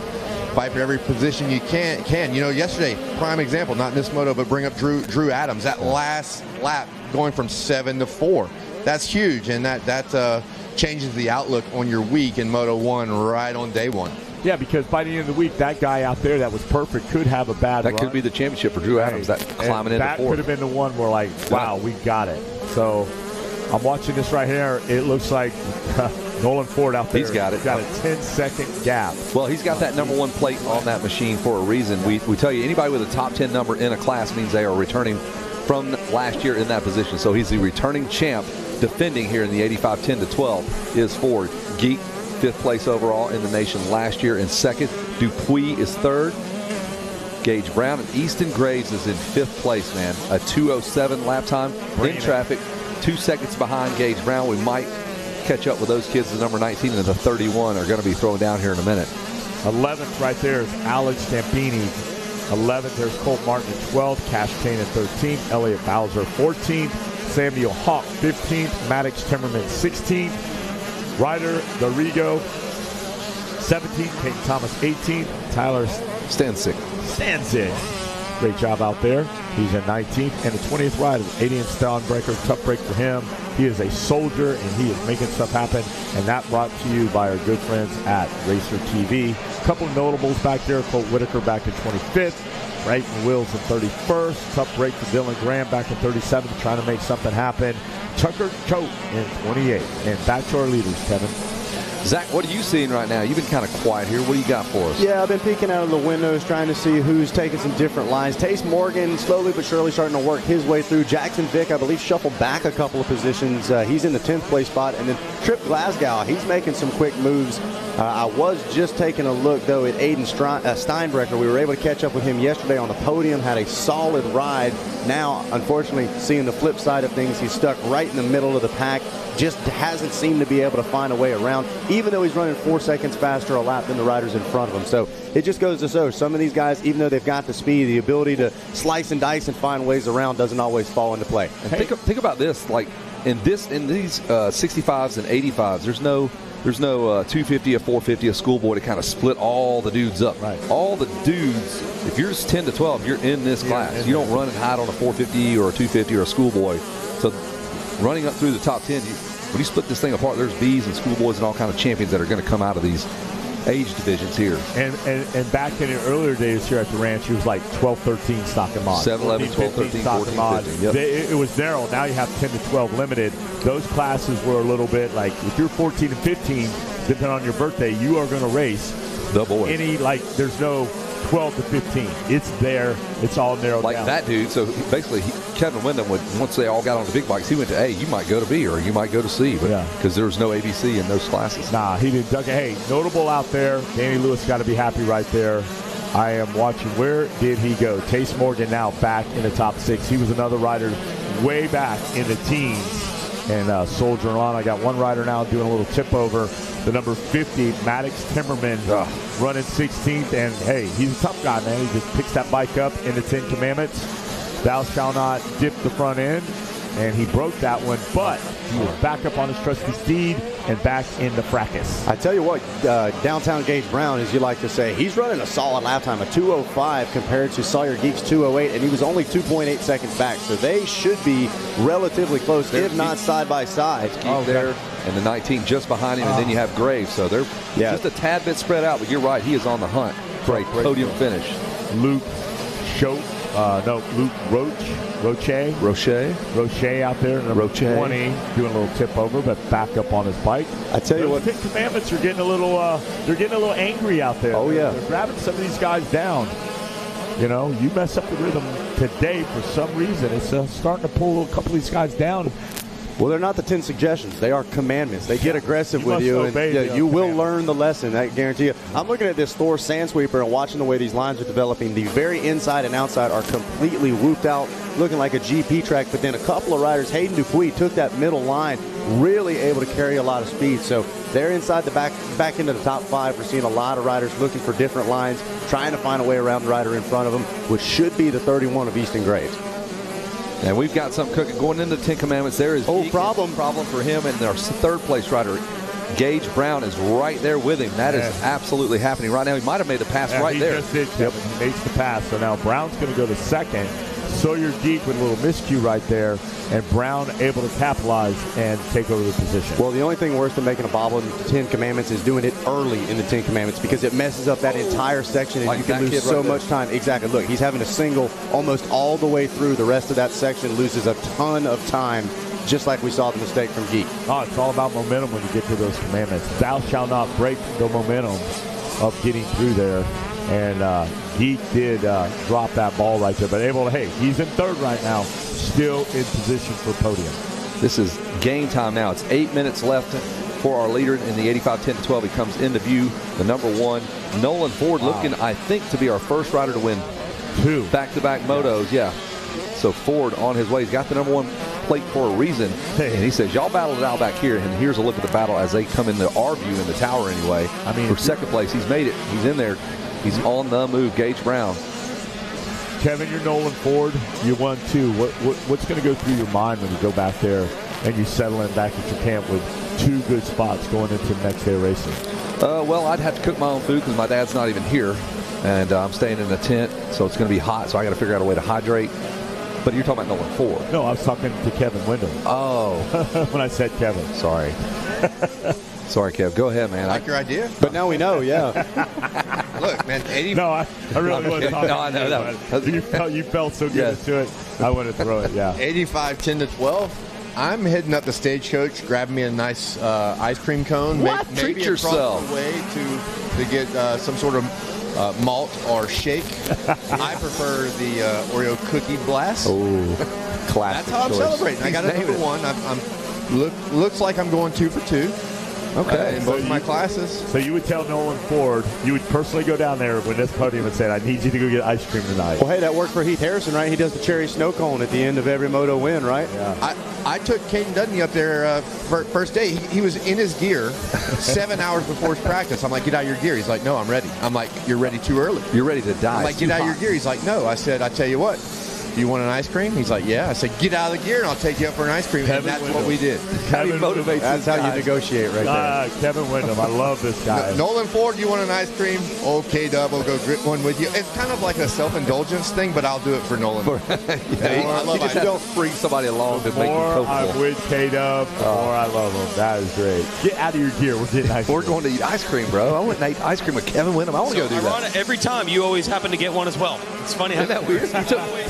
fight for every position you can. Yesterday, prime example, not in this moto, but bring up Drew Adams. That last lap going from 7 to 4. That's huge, and that changes the outlook on your week in Moto 1 right on day one. Yeah, because by the end of the week, that guy out there that was perfect could have a bad run. That could be the championship for Drew Adams, that climbing into 4th. That could have been the one where, like, wow, we got it. So I'm watching this right here. It looks like Nolan Ford out there. He's got it. He's got a 10-second gap. Well, he's got that number 1 plate on that machine for a reason. We tell you, anybody with a top 10 number in a class means they are returning from last year in that position. So he's the returning champ. Defending here in the 85 10-12 is Ford. Geek, 5th place overall in the nation last year, and 2nd. Dupuis is 3rd. Gage Brown and Easton Graves is in 5th place, man. A 2:07 lap time in traffic. 2 seconds behind Gage Brown. We might catch up with those kids. The number 19 and the 31 are going to be thrown down here in a minute. 11th right there is Alex Stampini. 11th, there's Colt Martin at 12th. Cash Kane at 13th. Elliott Bowser 14th. Samuel Hawk 15th. Maddox Timmerman 16th. Ryder Dorigo 17th. Kate Thomas 18th. Tyler Stanzik. Great job out there. He's in 19th. And the 20th rider, Adian Stallenbreaker. Tough break for him. He is a soldier, and he is making stuff happen. And that brought to you by our good friends at Racer TV. A couple of notables back there. Colt Whitaker back in 25th. Brayton Wills in 31st. Tough break for Dylan Graham back in 37th, trying to make something happen. Tucker Choate in 28th. And back to our leaders, Kevin. Zach, what are you seeing right now? You've been kind of quiet here. What do you got for us? Yeah, I've been peeking out of the windows trying to see who's taking some different lines. Tace Morgan slowly but surely starting to work his way through. Jackson Vick, I believe, shuffled back a couple of positions. He's in the 10th place spot. And then Trip Glasgow, he's making some quick moves. I was just taking a look, though, at Aiden Steinbrecher. We were able to catch up with him yesterday on the podium, had a solid ride. Now, unfortunately, seeing the flip side of things, he's stuck right in the middle of the pack. Just hasn't seemed to be able to find a way around, even though he's running 4 seconds faster a lap than the riders in front of him. So it just goes to show some of these guys, even though they've got the speed, the ability to slice and dice and find ways around doesn't always fall into play. And think about this, like in these 65s and 85s, there's no 250, a 450, a Schoolboy to kind of split all the dudes up. Right. All the dudes, if you're 10 to 12, you're in this class. You don't run and hide on a 450 or a 250 or a Schoolboy. So running up through the top 10, when you split this thing apart, there's Bs and Schoolboys and all kind of champions that are going to come out of these age divisions here. And back in the earlier days here at the ranch, it was like 12, 13 stock and mod. 7, 11, 12, 13, 14, 15. Yep. It was narrow. Now you have 10 to 12 limited. Those classes were a little bit like, if you're 14 and 15, depending on your birthday, you are going to race. The boys. There's no 12 to 15. It's there. It's all narrowed like down. That dude. So basically, Kevin Wyndham once they all got on the big bikes, he went to A. You might go to B or you might go to C, but because there was no ABC in those classes. Nah, he didn't. Hey, notable out there. Danny Lewis got to be happy right there. I am watching. Where did he go? Tace Morgan now back in the top 6. He was another rider way back in the teens. And soldiering on. I got one rider now doing a little tip over. The number 50, Maddox Timmerman, running 16th. And, hey, he's a tough guy, man. He just picks that bike up in the 10 Commandments. Thou shalt not dip the front end. And he broke that one, but he was back up on his trusty steed and back in the fracas. I tell you what, downtown Gage Brown, as you like to say, he's running a solid lap time, a 2:05 compared to Sawyer Geek's 2:08, and he was only 2.8 seconds back. So they should be relatively close, if not side by side. There. And the 19 just behind him, and then you have Graves. So they're just a tad bit spread out, but you're right, he is on the hunt for a podium finish. Luke Roche out there, number 20, doing a little tip over, but back up on his bike. I tell you what, 10 Commandments are getting a little, angry out there. Oh yeah, they're grabbing some of these guys down. You know, you mess up the rhythm today for some reason, it's starting to pull a couple of these guys down. Well, they're not the 10 suggestions. They are commandments. They get aggressive with you, and you will learn the lesson. I guarantee you. I'm looking at this Thor sand sweeper and watching the way these lines are developing. The very inside and outside are completely whooped out, looking like a GP track. But then a couple of riders, Hayden Dupuis, took that middle line, really able to carry a lot of speed. So they're inside the back into the top 5. We're seeing a lot of riders looking for different lines, trying to find a way around the rider in front of them, which should be the 31 of Easton Graves. And we've got something cooking going into the 10 Commandments. There is problem for him, and our third place rider, Gage Brown, is right there with him. That is absolutely happening right now. He might have made the pass right there. Just did, Kevin. He makes the pass. So now Brown's going to go to second. Sawyer Geek with a little miscue right there, and Brown able to capitalize and take over the position. Well, the only thing worse than making a bobble in the 10 Commandments is doing it early in the 10 Commandments, because it messes up that entire section, and you can lose so much time. Exactly. Look, he's having a single almost all the way through. The rest of that section loses a ton of time, just like we saw the mistake from Geek. Oh, it's all about momentum when you get to those commandments. Thou shalt not break the momentum of getting through there. And Geek did drop that ball right there, but able to, he's in third right now, still in position for podium. This is game time now. It's 8 minutes left for our leader in the 85 10-12. He comes into view, the number 1, Nolan Ford, looking, I think, to be our first rider to win 2 back-to-back motos. Yeah. So Ford on his way. He's got the number 1 plate for a reason. And he says, y'all battled it out back here. And here's a look at the battle as they come into our view in the tower anyway. I mean, for second place, he's made it. He's in there. He's on the move, Gage Brown. Kevin, you're Nolan Ford. You won 2. What's going to go through your mind when you go back there and you settle in back at your camp with 2 good spots going into the next day of racing? Well, I'd have to cook my own food because my dad's not even here. And I'm staying in a tent, so it's going to be hot, so I got to figure out a way to hydrate. But you're talking about Nolan Ford. No, I was talking to Kevin Wyndham. Oh. When I said Kevin. Sorry. Sorry, Kev. Go ahead, man. I like your idea. But now we know, yeah. Look, man, 80. No, I really wasn't talking. No, I know that. You felt so good into it. I wanted to throw it, yeah. 85 10-12. I'm heading up the Stagecoach, grabbing me a nice ice cream cone. What? Maybe Treat yourself. across the way to get some sort of malt or shake. I prefer the Oreo Cookie Blast. Oh, classic. That's how I'm choice. celebrating. I got a number naming it. 1. I'm Looks like I'm going 2 for 2. Okay. In both of my classes. So you would tell Nolan Ford, you would personally go down there when this podium and say, I need you to go get ice cream tonight. Well, hey, that worked for Heath Harrison, right? He does the cherry snow cone at the end of every moto win, right? Yeah. I took Caden Dudney up there first day. He was in his gear 7 hours before his practice. I'm like, get out of your gear. He's like, no, I'm ready. I'm like, you're ready too early. You're ready to die. I'm like, get out of your gear. He's like, no. I said, I tell you what. You want an ice cream? He's like, yeah. I said, get out of the gear and I'll take you up for an ice cream. And that's what we did. Kevin motivates. That's how you negotiate right there. Kevin Wyndham. I love this guy. Nolan Ford, you want an ice cream? Okay, Dub, I'll go get one with you. It's kind of like a self-indulgence thing, but I'll do it for Nolan. I love you just bring somebody along to make you comfortable. I'm with K-Dub, more I love him. That is great. Get out of your gear. We're getting ice cream. We're going to eat ice cream, bro. I went and ate ice cream with Kevin Wyndham. I want to go do that. Every time, you always happen to get one as well. It's funny how Isn't that weird?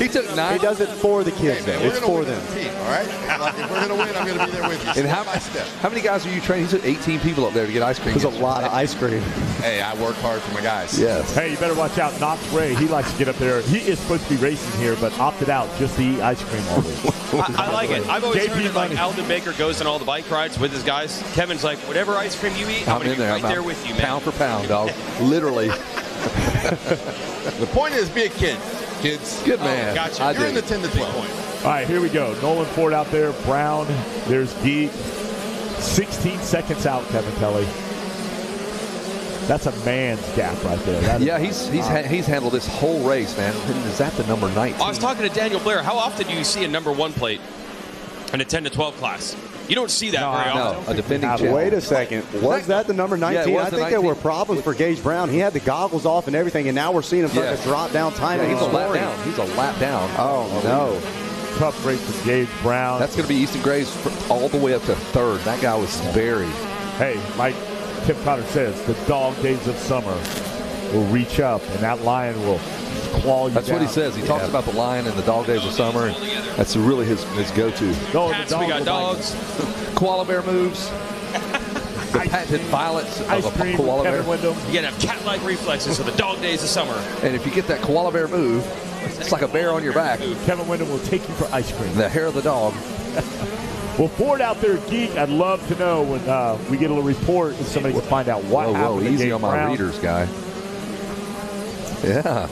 He took 9. He does it for the kids, though. It's for them. All right? Like, if we're going to win, I'm going to be there with you. And how many guys are you training? He took 18 people up there to get ice cream. There's a lot of ice cream. Hey, I work hard for my guys. Yes. Hey, you better watch out. Knox Ray, he likes to get up there. He is supposed to be racing here, but opted out just to eat ice cream all day. I like it. I've always heard that, like, Alden Baker goes on all the bike rides with his guys. Kevin's like, whatever ice cream you eat, I'm going to be right there with you, man. Pound for pound, dog. Literally. The point is, be a kid, kids. Good man. Gotcha. You're in the 10 to 12. All right, here we go. Nolan Ford out there. Brown. There's Geek. 16 seconds out, Kevin Kelly. That's a man's gap right there. He's handled this whole race, man. Is that the number 19? I was talking to Daniel Blair. How often do you see a number 1 plate in a 10 to 12 class? You don't see that very often. No, a defending champion. Wait a second. Was that the number 19? Yeah, I think there were problems for Gage Brown. He had the goggles off and everything, and now we're seeing him start to drop down time. Yeah, he's a lap down. He's a lap down. Oh, no. Tough race for Gage Brown. That's going to be Easton Graves all the way up to 3rd. That guy was buried. Hey, like Tim Cotter says, the dog days of summer will reach up, and that lion will claw you That's down. what he says. He talks about the lion and the dog days of summer, and that's really his go-to. Cats, we got dogs. Koala bear moves. The patented violence of a koala bear. You got to have cat-like reflexes for the dog days of summer. And if you get that koala bear move, it's like a bear on your back. Kevin Wyndham will take you for ice cream. The hair of the dog. Well, Ford out there, Geek, I'd love to know when we get a little report and somebody can find out what happened to easy Gage on my Brown. readers, guy. Yeah.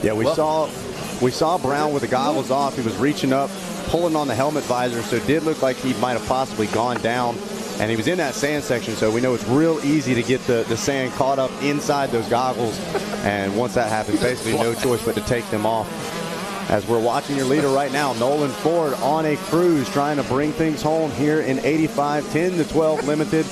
We saw Brown with the goggles off. He was reaching up, pulling on the helmet visor, so it did look like he might have possibly gone down. And he was in that sand section, so we know it's real easy to get the sand caught up inside those goggles. And once that happens, basically no choice but to take them off. As we're watching your leader right now, Nolan Ford on a cruise, trying to bring things home here in 85, 10 to 12 limited.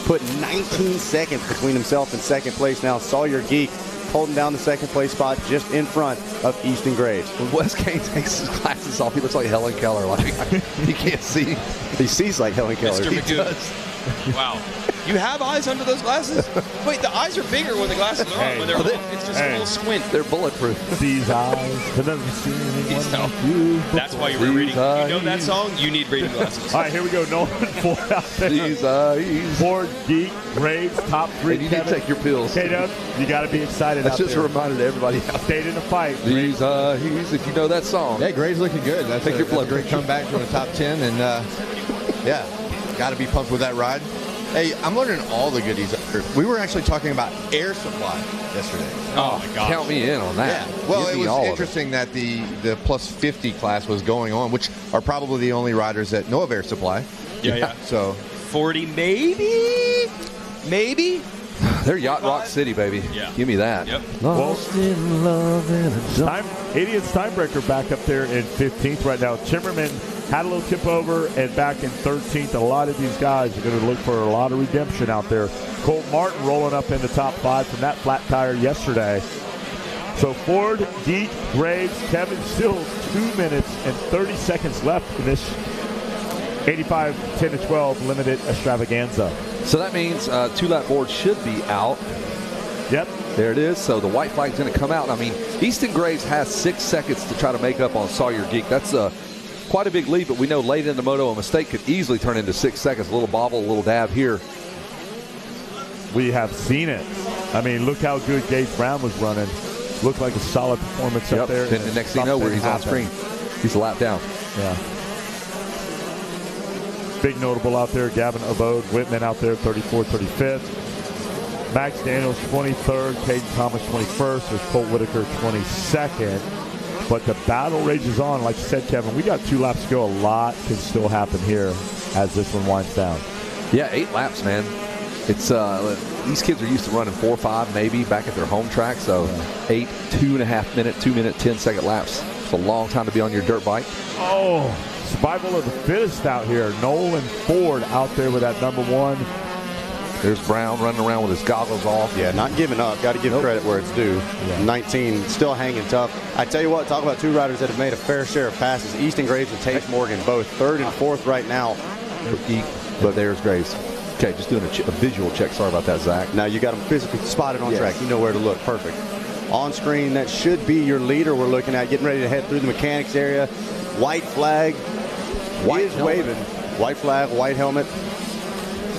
Put 19 seconds between himself and second place now. Sawyer Geek holding down the second place spot just in front of Easton Graves. When Wes Kane takes his glasses off, he looks like Helen Keller. Like he can't see. He sees like Helen Keller. Mr. Magoo. Wow. You have eyes under those glasses? Wait, the eyes are bigger when the glasses are on. When they're off, it's just a little squint. They're bulletproof. These eyes have never seen anyone like you. That's why you were reading. You know that song? You need reading glasses. All right, here we go. Nolan Ford out there. These eyes. Ford, Geek, Graves, top 3. And you need to take your pills. K-Dub, you got to be excited That's out just there. a reminder to everybody. Stayed in the fight. These eyes, if you know that song. Yeah, Graves looking good. That's Take your blood great comeback from the top 10. And, got to be pumped with that ride. Hey, I'm learning all the goodies. We were actually talking about air supply yesterday. Oh, my God. Count me in on that. Yeah. Well, it was interesting that the plus 50 class was going on, which are probably the only riders that know of air supply. Yeah. So 40, maybe? They're Yacht Rock City, baby. Yeah. Give me that. Yep. Lost in love and Idiot Steinbrecher back up there in 15th right now. Timmerman had a little tip over and back in 13th. A lot of these guys are going to look for a lot of redemption out there. Colt Martin rolling up in the top 5 from that flat tire yesterday. So Ford, Geek, Graves, Kevin, still 2 minutes and 30 seconds left in this 85 10-12 limited extravaganza. So that means 2-lap board should be out. Yep. There it is. So the white flag's going to come out. I mean, Easton Graves has 6 seconds to try to make up on Sawyer Geek. That's quite a big lead, but we know late in the moto a mistake could easily turn into 6 seconds. A little bobble, a little dab here. We have seen it. I mean, look how good Gage Brown was running. Looked like a solid performance up there. Then the next thing you know, where he's on screen. He's a lap down. Yeah. big notable out there. Gavin Abode Whitman out there, 34th, 35th. Max Daniels, 23rd. Caden Thomas, 21st. There's Colt Whitaker, 22nd. But the battle rages on. Like you said, Kevin, we got 2 laps to go. A lot can still happen here as this one winds down. Yeah, 8 laps, man. It's these kids are used to running 4 or 5 maybe back at their home track. So 8 2.5 minute, 2 minute, 10-second laps. It's a long time to be on your dirt bike. Oh, survival of the fittest out here. Nolan Ford out there with that number 1. There's Brown running around with his goggles off. Yeah, not giving up. Got to give credit where it's due. Yeah. 19, still hanging tough. I tell you what, talk about 2 riders that have made a fair share of passes. Easton Graves and Tate Morgan, both 3rd and 4th right now. But there's Graves. Okay, just doing a visual check. Sorry about that, Zach. Now you got them physically spotted on track. You know where to look. Perfect. On screen, that should be your leader we're looking at, getting ready to head through the mechanics area. White flag. White is waving. White flag, white helmet.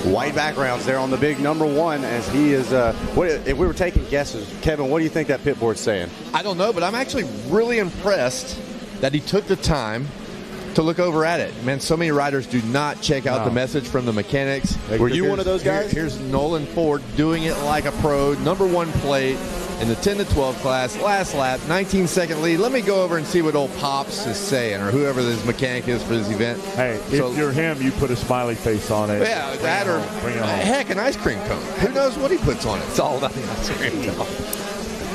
White backgrounds there on the big number 1 as he is, if we were taking guesses, Kevin, what do you think that pit board's saying? I don't know, but I'm actually really impressed that he took the time to look over at it. Man, so many riders do not check out the message from the mechanics. Were you one of those guys? Here's Nolan Ford doing it like a pro, number 1 plate in the 10 to 12 class, last lap, 19-second lead. Let me go over and see what old Pops is saying, or whoever this mechanic is for this event. Hey, if you're him, you put a smiley face on it. Yeah, that or heck, an ice cream cone. Who knows what he puts on it? It's all about the ice cream cone.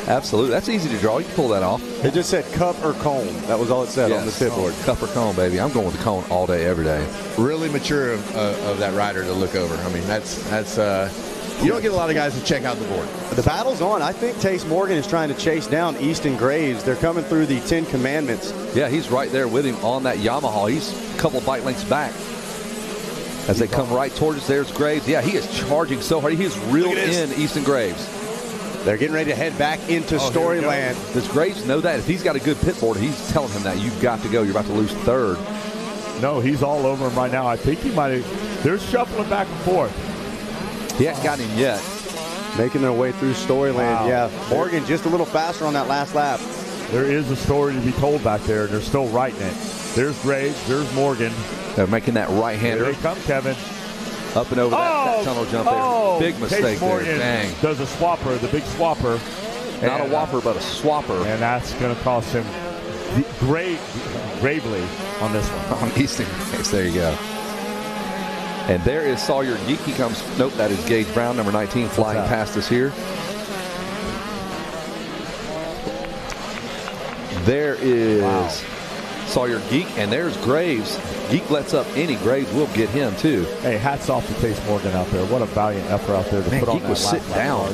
Absolutely. That's easy to draw. You can pull that off. It just said cup or cone. That was all it said on the pit board. Cup or cone, baby. I'm going with the cone all day, every day. Really mature of that rider to look over. I mean, that's you don't get a lot of guys to check out the board. The battle's on. I think Tace Morgan is trying to chase down Easton Graves. They're coming through the 10 Commandments. Yeah, he's right there with him on that Yamaha. He's a couple bike lengths back. As they come right towards us, there's Graves. Yeah, he is charging so hard. He is reeled in Easton Graves. They're getting ready to head back into Storyland. Does Graves know that? If he's got a good pit board, he's telling him that you've got to go. You're about to lose 3rd. No, he's all over him right now. I think he might have. They're shuffling back and forth. He hasn't got him yet. Making their way through Storyland. Wow. Yeah, Morgan just a little faster on that last lap. There is a story to be told back there, and they're still writing it. There's Graves. There's Morgan. They're making that right-hander. Here they come, Kevin. Up and over that tunnel jump there. Big mistake there. Dang. Does a swapper, the big swapper. Not a whopper, but a swapper. And that's going to cost him gravely on this one. On Easton Graves. There you go. And there is Sawyer Geek. He comes. Nope, that is Gage Brown, number 19, flying past us here. There is Sawyer Geek, and there's Graves. Geek lets up any. Graves will get him, too. Hey, hats off to Tace Morgan out there. What a valiant effort out there to put on Geek was sitting down.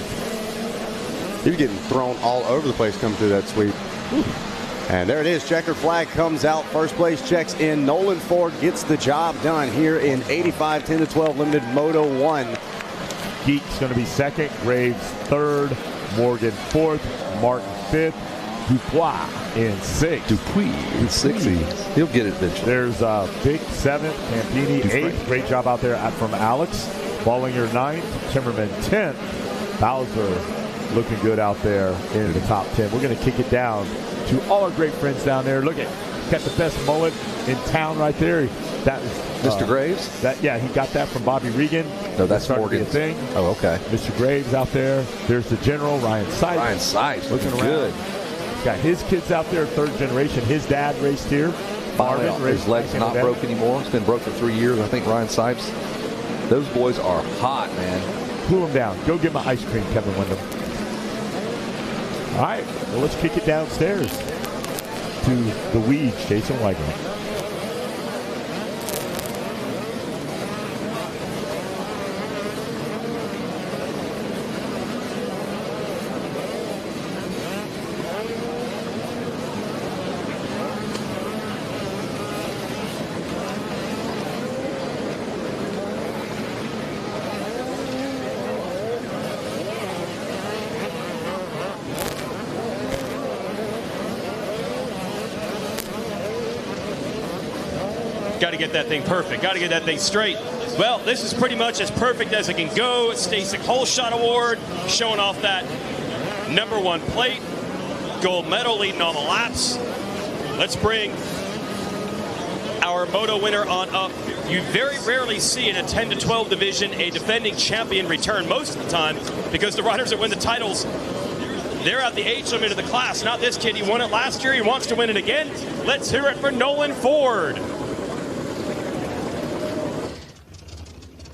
He was getting thrown all over the place coming through that sweep. And there it is. Checkered flag comes out. First place checks in. Nolan Ford gets the job done here in 85 10-12 Limited Moto 1. Geek's going to be 2nd. Graves 3rd. Morgan 4th. Martin 5th. Dupuis in 6th. Dupuis in 6th. He'll get it eventually. There's Vic 7th. Campini 8th. Great job out there from Alex. Ballinger 9th. Timmerman 10th. Bowser looking good out there in the top 10. We're going to kick it down to all our great friends down there. Look at, got the best mullet in town right there. That is Mr. Graves. Yeah, he got that from Bobby Regan. No, that's Morgan. Thing. Oh, okay. Mr. Graves out there. There's the general Ryan Sipes. Ryan Sipes looking good. He's got his kids out there, 3rd generation. His dad raced here. His leg's not broke anymore. It's been broke for 3 years. I think Ryan Sipes. Those boys are hot, man. Cool them down. Go get my ice cream, Kevin Windham. All right, well, let's kick it downstairs to the weeds, Jason Weigand. Got to get that thing perfect. Got to get that thing straight. Well, this is pretty much as perfect as it can go. Stasic Hole Shot Award, showing off that #1 plate. Gold medal leading all the laps. Let's bring our Moto winner on up. You very rarely see in a 10 to 12 division a defending champion return most of the time, because the riders that win the titles, they're at the age limit of the class. Not this kid. He won it last year. He wants to win it again. Let's hear it for Nolan Ford.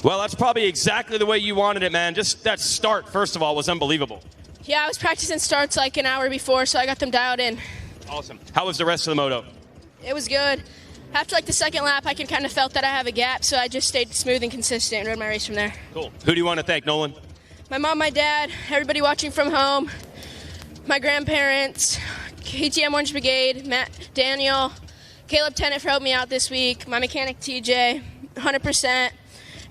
Well, that's probably exactly the way you wanted it, man. Just that start, first of all, was unbelievable. Yeah, I was practicing starts like an hour before, so I got them dialed in. Awesome. How was the rest of the moto? It was good. After like the second lap, I kind of felt that I have a gap, so I just stayed smooth and consistent and rode my race from there. Cool. Who do you want to thank, Nolan? My mom, my dad, everybody watching from home, my grandparents, KTM Orange Brigade, Matt, Daniel, Caleb Tennant for helping me out this week, my mechanic TJ, 100%,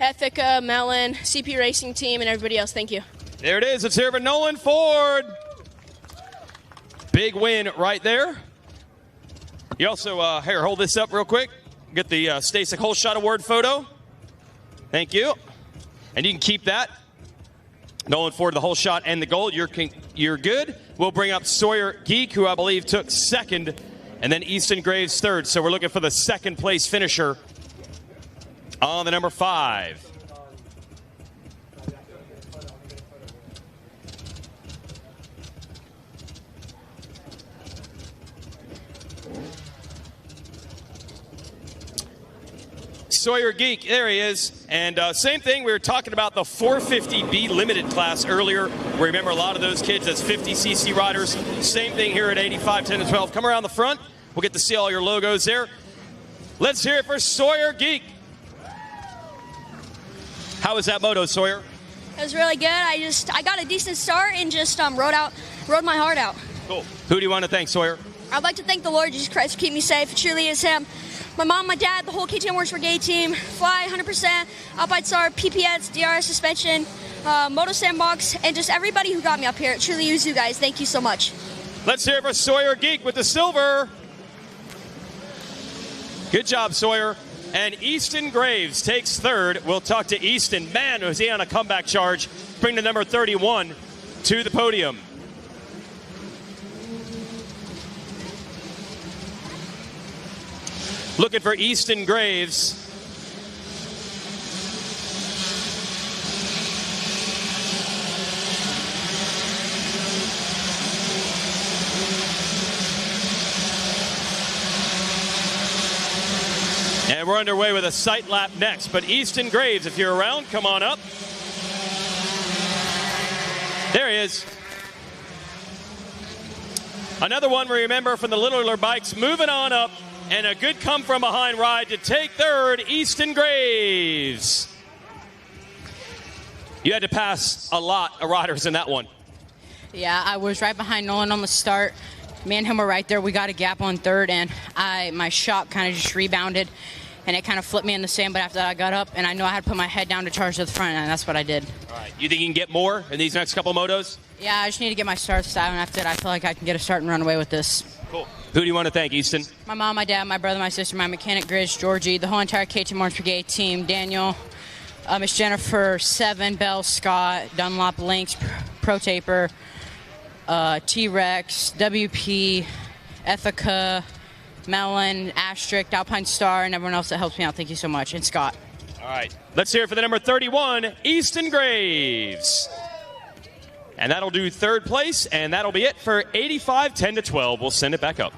Ethica, Mellon, CP Racing Team, and everybody else. Thank you. There it is. Let's hear it for Nolan Ford. Big win right there. You also, here, hold this up real quick. Get the Stasic Whole Shot Award photo. Thank you. And you can keep that. Nolan Ford, the whole shot and the gold. You're good. We'll bring up Sawyer Geek, who I believe took second, and then Easton Graves third. So we're looking for the second place finisher on the number 5. Sawyer Geek, there he is. And same thing, we were talking about the 450B limited class earlier. Remember a lot of those kids, that's 50cc riders. Same thing here at 85, 10 to 12. Come around the front. We'll get to see all your logos there. Let's hear it for Sawyer Geek. How was that moto, Sawyer? It was really good. I got a decent start and just rode my heart out. Cool. Who do you want to thank, Sawyer? I'd like to thank the Lord Jesus Christ for keeping me safe. It truly is Him. My mom, my dad, the whole KTM Orange Brigade team, Fly 100%, Alpine Star, PPS, DRS suspension, Moto Sandbox, and just everybody who got me up here. It truly is you guys. Thank you so much. Let's hear it for Sawyer Geek with the silver. Good job, Sawyer. And Easton Graves takes third. We'll talk to Easton. Man, was he on a comeback charge. Bring the number 31 to the podium. Looking for Easton Graves. And we're underway with a sight lap next. But Easton Graves, if you're around, come on up. There he is. Another one we remember from the littler bikes, moving on up. And a good come-from-behind ride to take third, Easton Graves. You had to pass a lot of riders in that one. Yeah, I was right behind Nolan on the start. Me and him were right there. We got a gap on third, and my shock kind of just rebounded, and it kind of flipped me in the sand. But after that, I got up, and I know I had to put my head down to charge to the front, and that's what I did. All right. You think you can get more in these next couple motos? Yeah, I just need to get my start style, and after that, I feel like I can get a start and run away with this. Cool. Who do you want to thank, Easton? My mom, my dad, my brother, my sister, my mechanic, Grizz, Georgie, the whole entire KTM Orange Brigade team, Daniel, Miss Jennifer, Seven, Bell, Scott, Dunlop, Lynx, Pro Taper, T-Rex, WP, Ethica, Mellon, Asterisk, Alpine Star, and everyone else that helps me out. Thank you so much. And Scott. All right. Let's hear it for the number 31, Easton Graves. And that'll do third place, and that'll be it for 85, 10 to 12. We'll send it back up.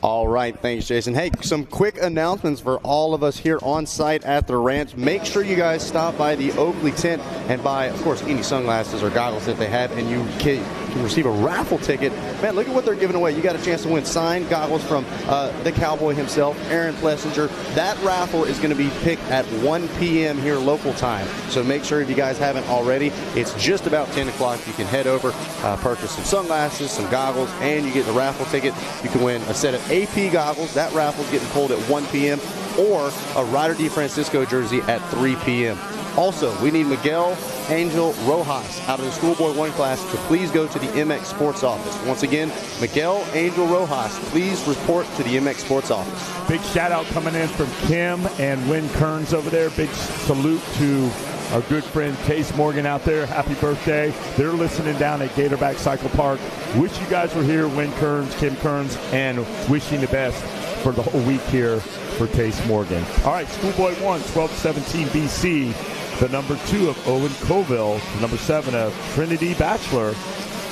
All right, thanks, Jason. Hey, some quick announcements for all of us here on site at the ranch. Make sure you guys stop by the Oakley tent and buy, of course, any sunglasses or goggles that they have, and you can receive a raffle ticket. Man, look at what they're giving away. You got a chance to win signed goggles from the Cowboy himself, Aaron Plessinger. That raffle is going to be picked at 1 p.m. here local time. So make sure if you guys haven't already, it's just about 10 o'clock. You can head over, purchase some sunglasses, some goggles, and you get the raffle ticket. You can win a set of AP goggles. That raffle is getting pulled at 1 p.m. or a Ryder D. Francisco jersey at 3 p.m. Also, we need Miguel Angel Rojas out of the Schoolboy 1 class to please go to the MX Sports office. Once again, Miguel Angel Rojas, please report to the MX Sports office. Big shout out coming in from Kim and Wynn Kearns over there. Big salute to our good friend Case Morgan out there. Happy birthday. They're listening down at Gatorback Cycle Park. Wish you guys were here, Wynn Kearns, Kim Kearns, and wishing the best for the whole week here for Tace Morgan. All right, Schoolboy won 12-17 BC. The number 2 of Owen Colville. The number 7 of Trinity Bachelor.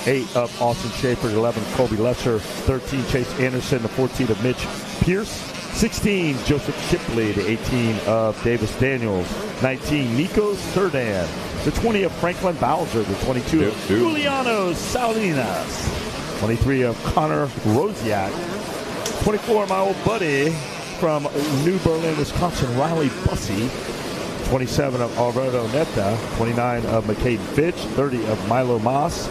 8 of Austin Schaefer. 11 of Colby Lesser. 13 Chase Anderson. The 14 of Mitch Pierce. 16 Joseph Shipley. The 18 of Davis Daniels. 19 Nico Serdan. The 20 of Franklin Bowser. The 22 of Juliano Salinas. 23 of Connor Rosiak. 24, my old buddy from New Berlin, Wisconsin, Riley Bussey. 27 of Alberto Netta. 29 of McCaden Fitch. 30 of Milo Moss.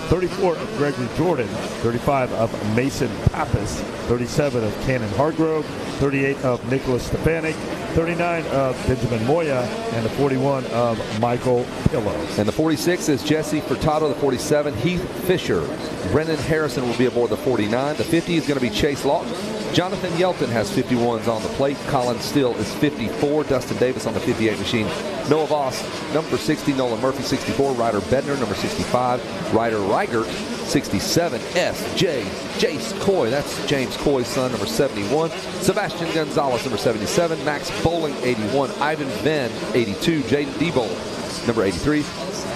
34 of Gregory Jordan. 35 of Mason Pappas. 37 of Cannon Hargrove. 38 of Nicholas Stefanik. 39 of Benjamin Moya, and the 41 of Michael Pillows. And the 46 is Jesse Furtado. The 47, Heath Fisher. Brendan Harrison will be aboard the 49. The 50 is going to be Chase Lawton. Jonathan Yelton has 51s on the plate. Colin Steele is 54. Dustin Davis on the 58 machine. Noah Voss, number 60. Nolan Murphy, 64. Ryder Bedner, number 65. Ryder Reichert, 67. S.J. Jace Coy, that's James Coy's son, number 71. Sebastian Gonzalez, number 77. Max Bowling, 81. Ivan Venn, 82. Jaden Debo, number 83.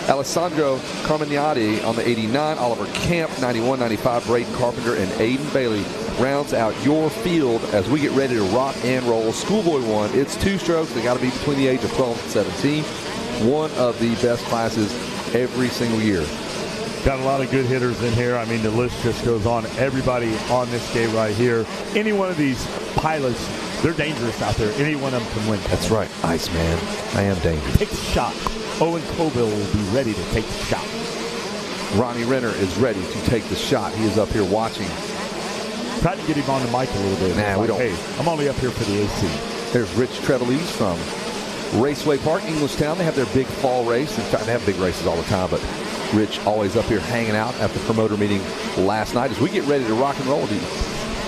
Alessandro Carmignati on the 89. Oliver Camp, 91, 95. Braden Carpenter and Aiden Bailey rounds out your field as we get ready to rock and roll. Schoolboy won. It's 2 strokes. They got to be between the age of 12 and 17. One of the best classes every single year. Got a lot of good hitters in here. I mean, the list just goes on. Everybody on this day right here. Any one of these pilots, they're dangerous out there. Any one of them can win. That's right. Iceman, I am dangerous. Take the shot. Owen Colville will be ready to take the shot. Ronnie Renner is ready to take the shot. He is up here watching. Try to get him on the mic a little bit. Nah, we don't. Hey, I'm only up here for the AC. There's Rich Trevelise from Raceway Park, Englishtown. They have their big fall race. In fact, they have big races all the time, but Rich always up here hanging out at the promoter meeting last night as we get ready to rock and roll.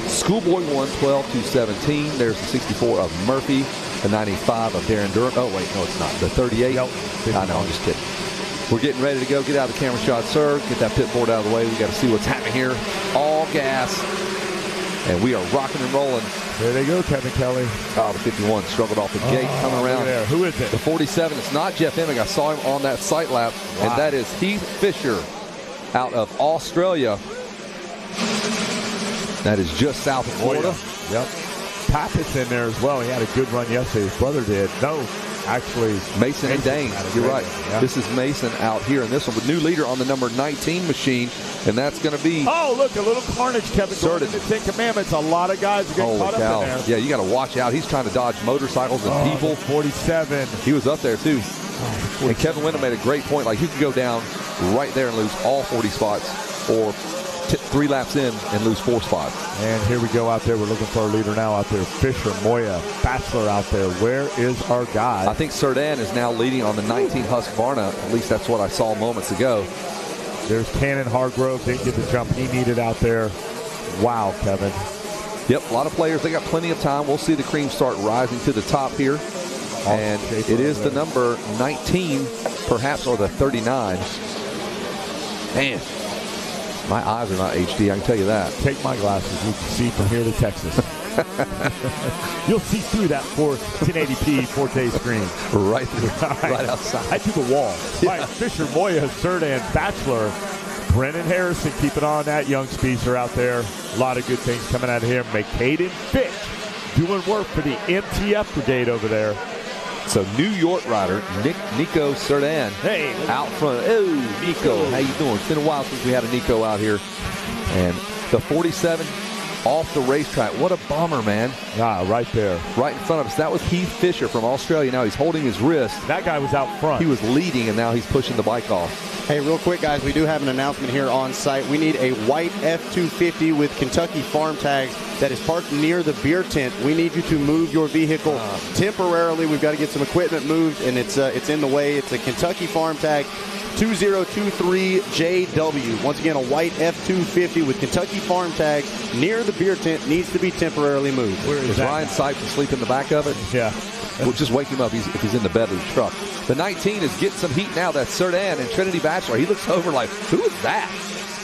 Schoolboy won 12-17. There's the 64 of Murphy, the 95 of Darren Durham. Oh, wait, no, it's not. The 38. Yep. I know, I'm just kidding. We're getting ready to go. Get out of the camera shot, sir. Get that pit board out of the way. We got to see what's happening here. All gas. And we are rocking and rolling. There they go, Kevin Kelly. Oh, the 51 struggled off the gate, coming around. There. Who is it? The 47. It's not Jeff Emming. I saw him on that sight lap. Wow. And that is Heath Fisher out of Australia. That is just south of Florida. Oh, yeah. Yep. Pappas in there as well. He had a good run yesterday. His brother did. No, actually. Mason and Dane. You're right. Yeah. This is Mason out here in this one. The new leader on the number 19 machine. And that's going to be... Oh, look, a little carnage, Kevin. Going into the 10 Commandments. A lot of guys are getting caught up in there. Yeah, you got to watch out. He's trying to dodge motorcycles and people. 47. He was up there, too. And Kevin Wyndham made a great point. Like, he could go down right there and lose all 40 spots, or 3 laps in and lose 4 spots. And here we go out there. We're looking for our leader now out there. Fisher, Moya, Bachelor out there. Where is our guy? I think Serdan is now leading on the 19 Husqvarna. At least that's what I saw moments ago. There's Cannon Hargrove. Didn't get the jump he needed out there. Wow, Kevin. Yep, a lot of players. They got plenty of time. We'll see the cream start rising to the top here. And it is the number 19, perhaps, or the 39. Man, my eyes are not HD, I can tell you that. Take my glasses. You can see from here to Texas. You'll see through that 1080p 4K screen. Right outside. Right to the wall. Yeah. Right, Fisher, Moya, Serdan, Bachelor. Brennan Harrison keeping on that young speedster out there. A lot of good things coming out of here. McCaden Fitch doing work for the MTF brigade over there. So New York rider Nico Serdan out front. Oh, Nico, how you doing? It's been a while since we had a Nico out here. And the 47 off the racetrack. What a bummer, man. Ah, right there. Right in front of us. That was Heath Fisher from Australia. Now he's holding his wrist. That guy was out front. He was leading, and now he's pushing the bike off. Hey, real quick, guys, we do have an announcement here on site. We need a white F-250 with Kentucky farm tags that is parked near the beer tent. We need you to move your vehicle temporarily. We've got to get some equipment moved, and it's in the way. It's a Kentucky farm tag 2023JW. Once again, a white F-250 with Kentucky farm tag near the beer tent needs to be temporarily moved. Where is Ryan Sipes asleep in the back of it? Yeah. We'll just wake him up if he's in the bed of the truck. The 19 is getting some heat now. That's Serdan and Trinity Bachelor. He looks over like, who is that?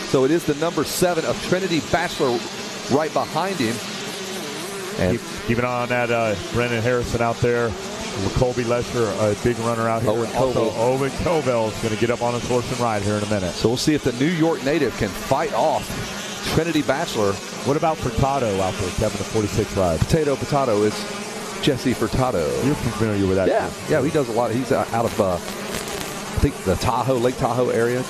So it is the number 7 of Trinity Bachelor right behind him. And keep an eye on that Brennan Harrison out there. Colby Lesher, a big runner out here. Owen Covell is going to get up on his horse and ride here in a minute. So we'll see if the New York native can fight off Trinity Bachelor. What about Furtado out there, Kevin, the 46 ride? Potato is Jesse Furtado. You're familiar with that? Yeah, yeah, he does a lot. He's out of, I think, the Lake Tahoe area.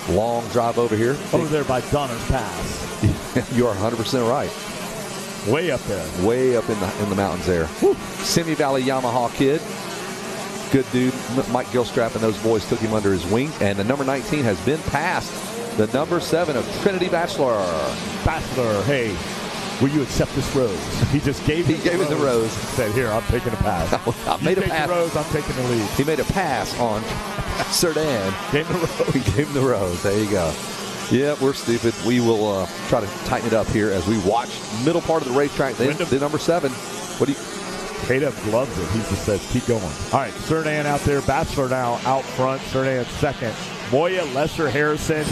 Long drive over here. Over there by Donner's Pass. You are 100% right. Way up there. Way up in the mountains there. Woo. Simi Valley Yamaha kid. Good dude. Mike Gilstrap and those boys took him under his wing. And the number 19 has been passed. The number 7 of Trinity Bachelor. Hey, will you accept this rose? He just gave it the rose. Said, here, I'm taking a pass. I made a pass. The rose, I'm taking the lead. He made a pass on Serdan. Gave him the rose. He gave him the rose. There you go. Yeah, we're stupid. We will try to tighten it up here as we watch middle part of the racetrack. The number 7. What do you... K-Dub gloves it. He just says, keep going. All right, Serdan out there. Bachelor now out front. Serdan second. Moya, Lesher, Harrison.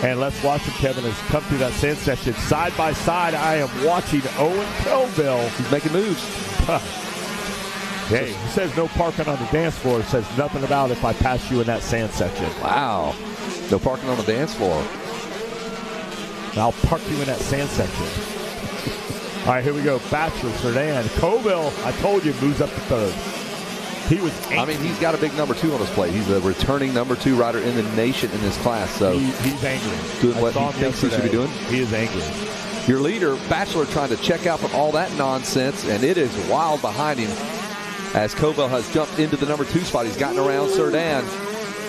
And let's watch him, Kevin, has come through that sand section. Side by side, I am watching Owen Covell. He's making moves. Hey, he says no parking on the dance floor. Says nothing about if I pass you in that sand section. Wow. No parking on the dance floor. I'll park you in that sand section. All right, here we go. Bachelor, Serdan. Covell, I told you, moves up to third. He was angry. I mean, he's got a big number 2 on his plate. He's a returning number 2 rider in the nation in this class. So he's angry. Doing what he thinks he should be doing. He is angry. Your leader, Bachelor, trying to check out from all that nonsense, and it is wild behind him as Covell has jumped into the number 2 spot. He's gotten around Serdan.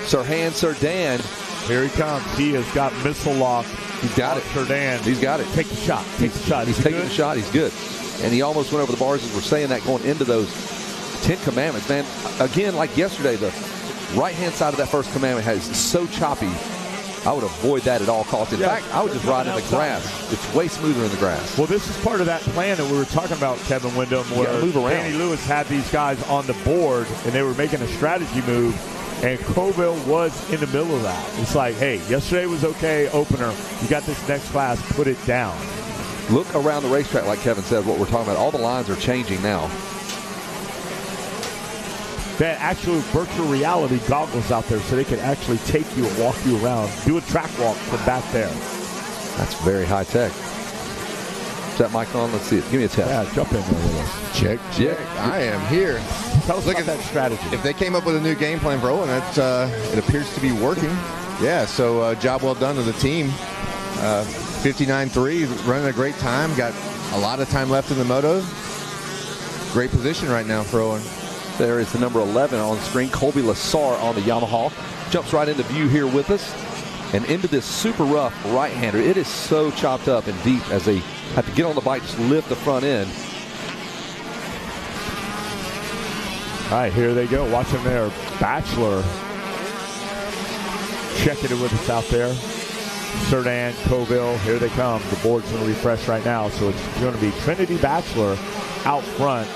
Serdan. Here he comes. He has got missile lock. He's got it. Serdan. He's got it. Take the shot. Take the shot. He's taking the shot. He's good. And he almost went over the bars as we're saying that going into those 10 commandments, man. Again, like yesterday, the right-hand side of that first commandment is so choppy. I would avoid that at all costs. In fact, I would just ride in the grass. It's way smoother in the grass. Well, this is part of that plan that we were talking about, Kevin Wyndham, where Danny Lewis had these guys on the board, and they were making a strategy move, and Covell was in the middle of that. It's like, hey, yesterday was okay, opener. You got this next class, put it down. Look around the racetrack, like Kevin said, what we're talking about. All the lines are changing now. That actual virtual reality goggles out there so they can actually take you and walk you around. Do a track walk from back there. That's very high tech. Is that mic on? Let's see it. Give me a test. Yeah, jump in there with us. Check. I am here. Tell us about that strategy. If they came up with a new game plan for Owen, it appears to be working. Yeah, so job well done to the team. 59.3, running a great time. Got a lot of time left in the moto. Great position right now for Owen. There is the number 11 on the screen, Colby Lassar on the Yamaha. Jumps right into view here with us and into this super rough right-hander. It is so chopped up and deep as they have to get on the bike, just lift the front end. All right, here they go. Watch them there. Bachelor checking it with us out there. Serdan, Covell, here they come. The board's going to refresh right now, so it's going to be Trinity Bachelor out front.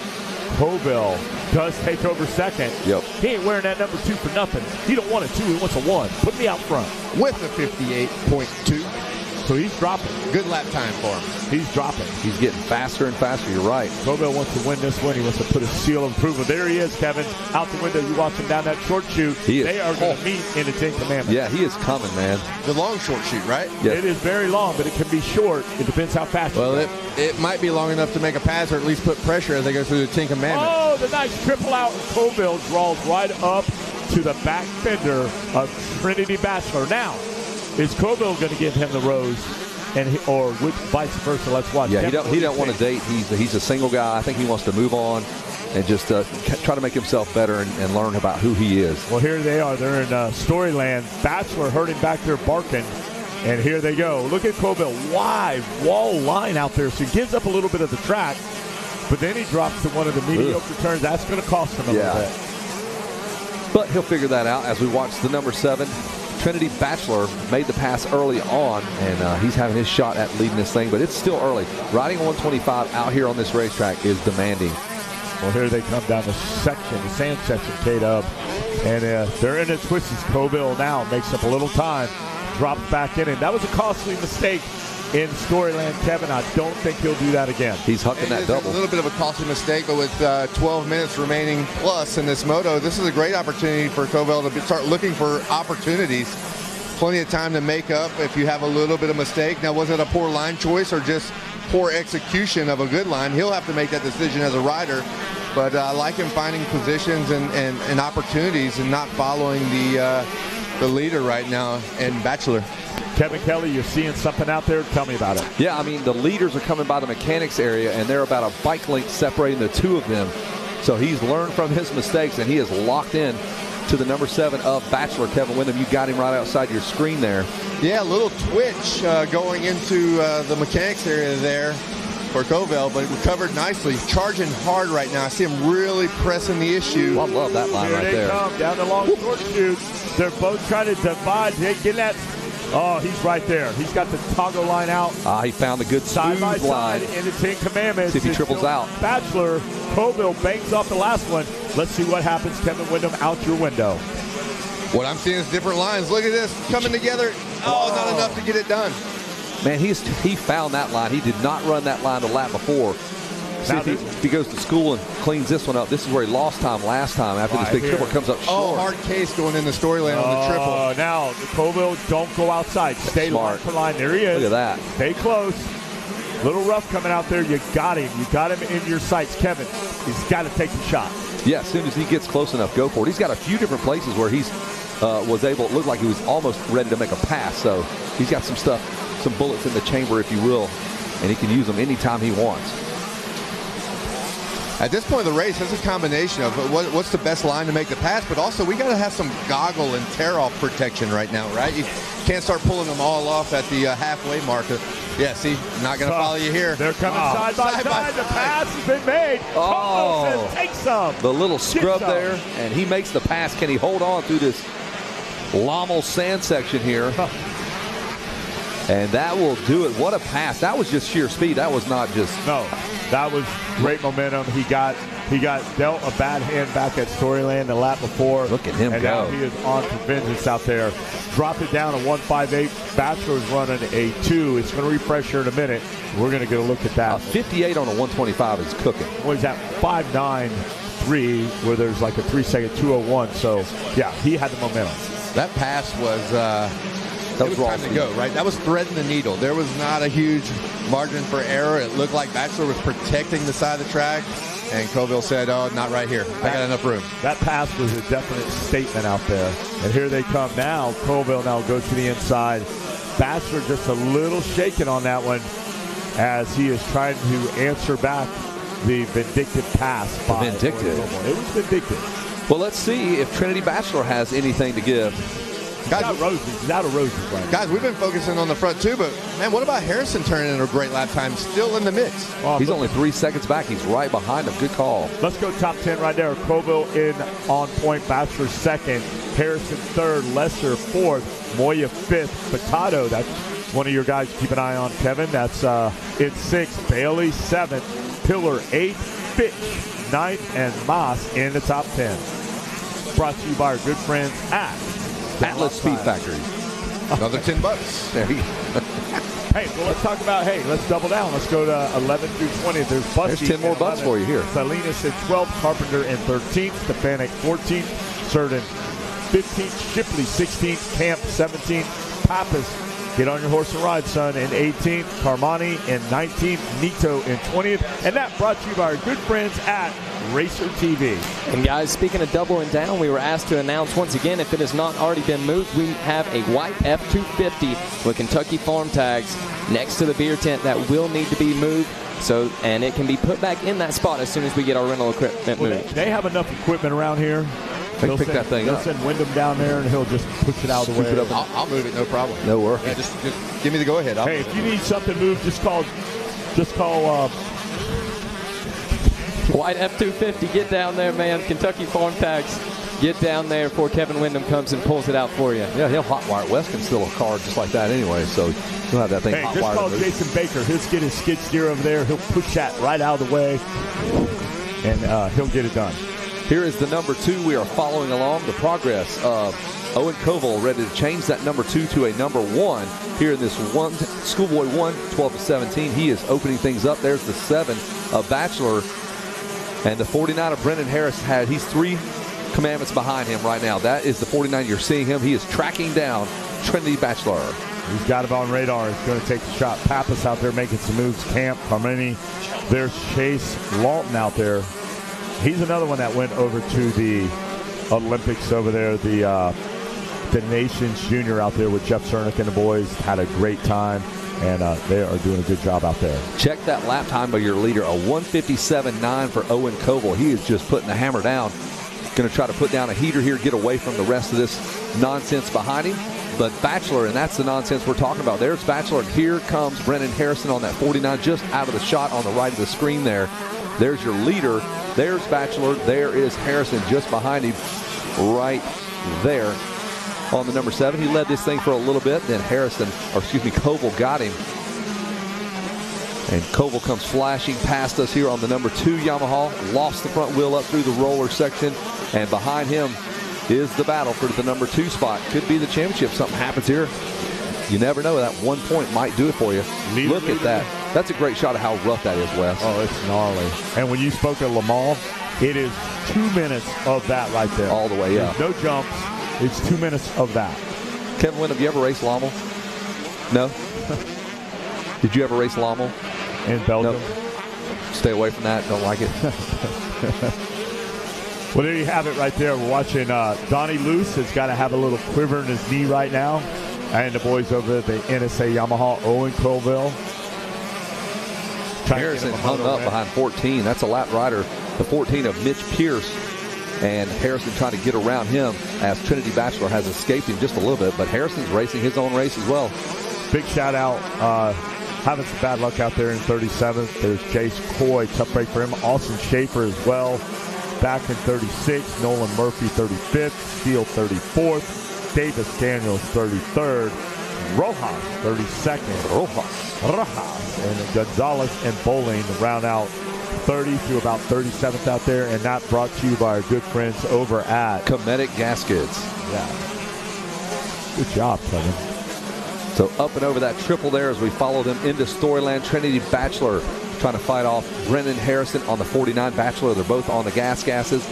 Covell does take over second. Yep. He ain't wearing that number 2 for nothing. He don't want a 2, he wants a 1. Put me out front. With a 58.2. So he's dropping. Good lap time for him. He's dropping. He's getting faster and faster. You're right. Covell wants to win this one. He wants to put a seal of approval. There he is, Kevin. Out the window. You watch him down that short chute. They are going to meet in the 10 Commandments. Yeah, he is coming, man. The long short chute, right? Yes. It is very long, but it can be short. It depends how fast you go. It might be long enough to make a pass or at least put pressure as they go through the 10 Commandments. Oh, the nice triple out. And Covell draws right up to the back fender of Trinity Bachelor. Now, is Covell going to give him the rose? Or vice versa? Let's watch. Yeah, he don't want to date. He's a single guy. I think he wants to move on and just try to make himself better and learn about who he is. Well, here they are. They're in Storyland. Bachelor hurting back there barking. And here they go. Look at Covell. Wide wall line out there. So he gives up a little bit of the track. But then he drops to one of the mediocre turns. That's going to cost him a little bit. But he'll figure that out as we watch the number 7. Trinity Bachelor made the pass early on, and he's having his shot at leading this thing, but it's still early. Riding 125 out here on this racetrack is demanding. Well, here they come down the section, the sand section, K-Dub, and they're in the twists. Covell now makes up a little time, drops back in, and that was a costly mistake in Storyland, Kevin. I don't think he'll do that again. He's hucking that double. A little bit of a costly mistake, but with 12 minutes remaining plus in this moto, this is a great opportunity for Covell to start looking for opportunities. Plenty of time to make up if you have a little bit of mistake. Now, was it a poor line choice or just poor execution of a good line? He'll have to make that decision as a rider. But I like him finding positions and opportunities and not following the leader right now in Bachelor. Kevin Kelly, you're seeing something out there? Tell me about it. Yeah, I mean, the leaders are coming by the mechanics area, and they're about a bike length separating the two of them. So he's learned from his mistakes, and he is locked in to the number 7 of Bachelor. Kevin Windham, you got him right outside your screen there. Yeah, a little twitch going into the mechanics area there for Covell, but recovered nicely. Charging hard right now. I see him really pressing the issue. I love that line Here right they there. Come down the long short shoot. They're both trying to divide. They get that. Oh, he's right there. He's got the toggle line out. He found the good side by smooth line. side in the 10 Commandments. See if he triples out. Bachelor, Covell banks off the last one. Let's see what happens. Kevin Windham out your window. What I'm seeing is different lines. Look at this coming together. Oh, not enough to get it done. Man, he found that line. He did not run that line the lap before. See if he goes to school and cleans this one up. This is where he lost time last time after this big triple comes up short. Oh, hard case going in the Storyland on the triple. Oh, now, Covell, don't go outside. Stay line for line. There he is. Look at that. Stay close. Little rough coming out there. You got him. You got him in your sights. Kevin, he's got to take the shot. Yeah, as soon as he gets close enough, go for it. He's got a few different places where he's was able, it looked like he was almost ready to make a pass. So he's got some stuff, some bullets in the chamber, if you will, and he can use them anytime he wants. At this point of the race, it's a combination of what's the best line to make the pass, but also we got to have some goggle and tear-off protection right now, right? You can't start pulling them all off at the halfway mark. Yeah, see, not going to follow you here. They're coming side by side. The pass has been made. Oh, says, take some. The little scrub there, and he makes the pass. Can he hold on through this Lommel sand section here? And that will do it. What a pass. That was just sheer speed. That was not just... No, that was great momentum. He got dealt a bad hand back at Storyland the lap before. Look at him and go. Now he is on for vengeance out there. Dropped it down to 158. Bachelor's running a 2. It's going to refresh here in a minute. We're going to get a look at that. A 58 on a 125 is cooking. What is that? 5.93, where there's like a 3-second 2:01. So, yeah, he had the momentum. That pass was... That was time to go, right? That was threading the needle. There was not a huge margin for error. It looked like Bachelor was protecting the side of the track, and Covell said, oh, not right here. I got enough room. That pass was a definite statement out there. And here they come now. Covell now goes to the inside. Bachelor just a little shaken on that one as he is trying to answer back the vindictive pass. Vindictive? It was vindictive. Well, let's see if Trinity Bachelor has anything to give. Guys, he's out of roses right now. Guys, we've been focusing on the front too, but man, what about Harrison turning in a great lap time? Still in the mix. He's only 3 seconds back. He's right behind him. Good call. Let's go top 10 right there. Covell in on point. Bachelor second. Harrison third. Lesser fourth. Moya fifth. Potato, that's one of your guys to keep an eye on, Kevin. That's in sixth. Bailey seventh. Pillar eighth. Fitch ninth. And Moss in the top 10. Brought to you by our good friends at Atlas Speed Factory. Another $10. There you go. Hey, well, let's talk about, let's double down. Let's go to 11 through 20. There's 10 more bucks for you here. Salinas at 12th, Carpenter in 13th, Stefanik 14th, Cerdan 15th, Shipley 16th, Camp 17th, Pappas, get on your horse and ride, son, in 18th, Carmani in 19th, Nito in 20th, and that brought to you by our good friends at Racer TV. And guys, speaking of doubling down, we were asked to announce once again, if it has not already been moved, we have a white F-250 with Kentucky farm tags next to the beer tent that will need to be moved. So, and it can be put back in that spot as soon as we get our rental equipment moved. They have enough equipment around here. They pick that thing up. They'll send Wyndham down there, and he'll just push it out of the way. I'll move it, no problem. No worries. Yeah, just give me the go-ahead. Hey, if you need something moved, just call White F-250, get down there, man. Kentucky farm tags. Get down there before Kevin Windham comes and pulls it out for you. Yeah, he'll hotwire it. Wes can steal a car just like that anyway, so he'll have that thing hotwired. Just call Jason Baker. He'll get his skid steer over there. He'll push that right out of the way, and he'll get it done. Here is the number 2. We are following along the progress of Owen Koval, ready to change that number 2 to a number 1 here in this Schoolboy 1, 12-17. He is opening things up. There's the 7 of Bachelor. And the 49 of Brennan Harris he's 3 commandments behind him right now. That is the 49. You're seeing him. He is tracking down Trinity Bachelor. He's got him on radar. He's going to take the shot. Pappas out there making some moves. Camp, Carmini. There's Chase Lawton out there. He's another one that went over to the Olympics over there. The Nations Junior out there with Jeff Cernick and the boys. Had a great time, and they are doing a good job out there. Check that lap time by your leader. A 1:57.9 for Owen Koval. He is just putting the hammer down. Going to try to put down a heater here, get away from the rest of this nonsense behind him. But Bachelor, and that's the nonsense we're talking about. There's Bachelor, and here comes Brennan Harrison on that 49, just out of the shot on the right of the screen there. There's your leader. There's Bachelor. There is Harrison just behind him right there on the number 7. He led this thing for a little bit. Then Koval got him. And Koval comes flashing past us here on the number 2 Yamaha. Lost the front wheel up through the roller section. And behind him is the battle for the number 2 spot. Could be the championship. Something happens here. You never know. That 1 point might do it for you. Look at that. That's a great shot of how rough that is, Wes. Oh, it's gnarly. And when you spoke of Le Mans, it is 2 minutes of that right there. All the way, yeah. There's no jumps. It's 2 minutes of that. Kevin Wynn, have you ever raced Lommel? No? Did you ever race Lommel? In Belgium? No. Stay away from that. Don't like it. Well, there you have it right there. We're watching Donnie Luce has got to have a little quiver in his knee right now. And the boys over at the NSA Yamaha, Owen Colville. Harrison hung up behind 14. That's a lap rider. The 14 of Mitch Pierce. And Harrison trying to get around him as Trinity Bachelor has escaped him just a little bit. But Harrison's racing his own race as well. Big shout out. Having some bad luck out there in 37th. There's Jace Coy. Tough break for him. Austin Schaefer as well. Back in 36th. Nolan Murphy 35th. Steele 34th. Davis Daniels 33rd. Rojas 32nd. Rojas. And Gonzalez and Bowling round out 30 through about 37th out there, and that brought to you by our good friends over at Cometic Gaskets. Yeah. Good job, Kevin. So up and over that triple there as we follow them into Storyland. Trinity Bachelor trying to fight off Brennan Harrison on the 49 Bachelor. They're both on the gases.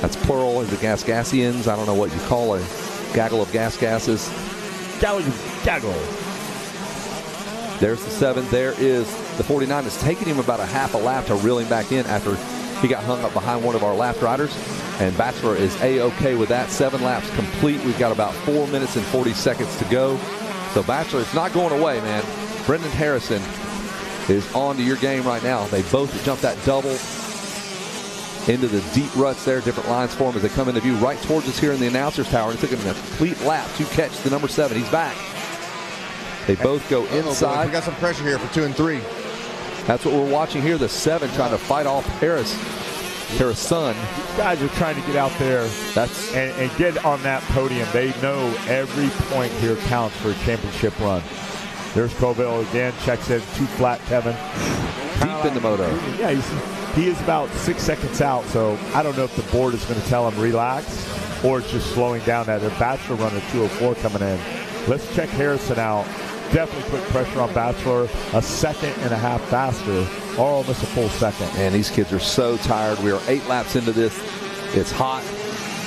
That's plural is the Gasgasians. I don't know what you call a gaggle of gases. Gaggle. There's the 7. There is the 49. It's taken him about a half a lap to reel him back in after he got hung up behind one of our lap riders. And Bachelor is A-OK with that. 7 laps complete. We've got about 4 minutes and 40 seconds to go. So Bachelor, it's not going away, man. Brendan Harrison is on to your game right now. They both jumped that double into the deep ruts there. Different lines for them as they come into view right towards us here in the announcer's tower. And it took him a complete lap to catch the number 7. He's back. They both go inside. We got some pressure here for 2 and 3. That's what we're watching here. The 7 trying to fight off Harrison. These guys are trying to get out there and get on that podium. They know every point here counts for a championship run. There's Colville again. Checks in 2 flat, Kevin. Deep in the moto. Yeah, he is about 6 seconds out, so I don't know if the board is going to tell him relax or it's just slowing down that. Their Bachelor runner 204 coming in. Let's check Harrison out. Definitely put pressure on Bachelor. A second and a half faster, or almost a full second. And these kids are so tired. We are 8 laps into this. It's hot.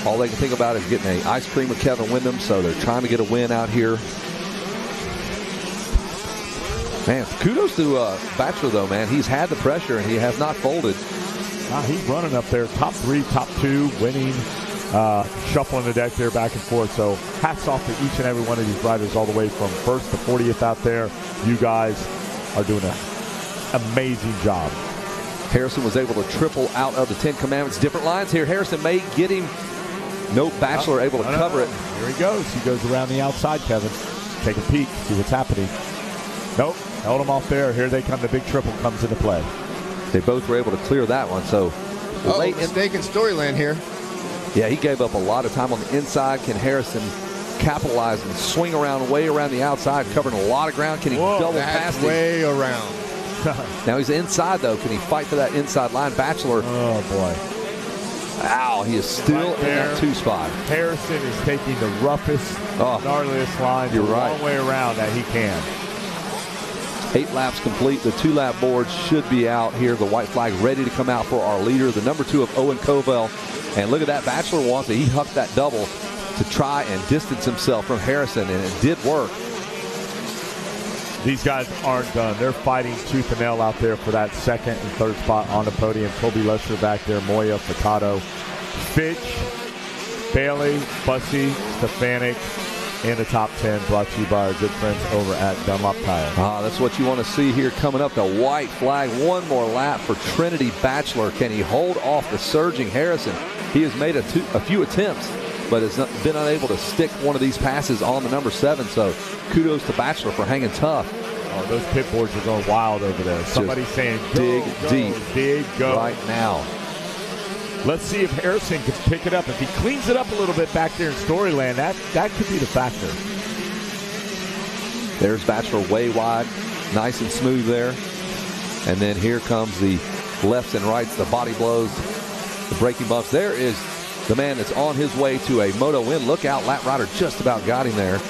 All they can think about is getting an ice cream with Kevin Windham, so they're trying to get a win out here. Man, kudos to Bachelor, though, man. He's had the pressure, and he has not folded. He's running up there. Top 3, top 2, winning. Shuffling the deck there back and forth. So hats off to each and every one of these riders all the way from 1st to 40th out there. You guys are doing an amazing job. Harrison was able to triple out of the 10 Commandments. Different lines here. Harrison may get him. No Bachelor able to cover it. Here he goes. He goes around the outside, Kevin. Take a peek, see what's happening. Nope, held him off there. Here they come. The big triple comes into play. They both were able to clear that one. So late mistake in Storyland here. Yeah, he gave up a lot of time on the inside. Can Harrison capitalize and swing around way around the outside, covering a lot of ground? Can he double past him? Way around. Now he's inside, though. Can he fight for that inside line? Bachelor. Oh, boy. Ow, he is still in that 2 spot. Harrison is taking the roughest, gnarliest line the long way around that he can. 8 laps complete. The 2-lap board should be out here. The white flag ready to come out for our leader, the number 2 of Owen Covell. And look at that. Bachelor wants it. He hucked that double to try and distance himself from Harrison, and it did work. These guys aren't done. They're fighting tooth and nail out there for that 2nd and 3rd spot on the podium. Kobe Lester back there, Moya, Furtado, Fitch, Bailey, Bussy, Stefanik in the top 10, brought to you by our good friends over at Dunlop Tire. That's what you want to see here coming up. The white flag. One more lap for Trinity Bachelor. Can he hold off the surging Harrison? He has made a few attempts, but has been unable to stick one of these passes on the number 7. So kudos to Bachelor for hanging tough. Oh, those pit boards are going wild over there. Somebody's saying, dig deep. Dig, go. Right now. Let's see if Harrison can pick it up. If he cleans it up a little bit back there in Storyland, that could be the factor. There's Bachelor way wide. Nice and smooth there. And then here comes the lefts and rights, the body blows, the braking bumps. There is the man that's on his way to a moto win. Look out, lap rider just about got him there.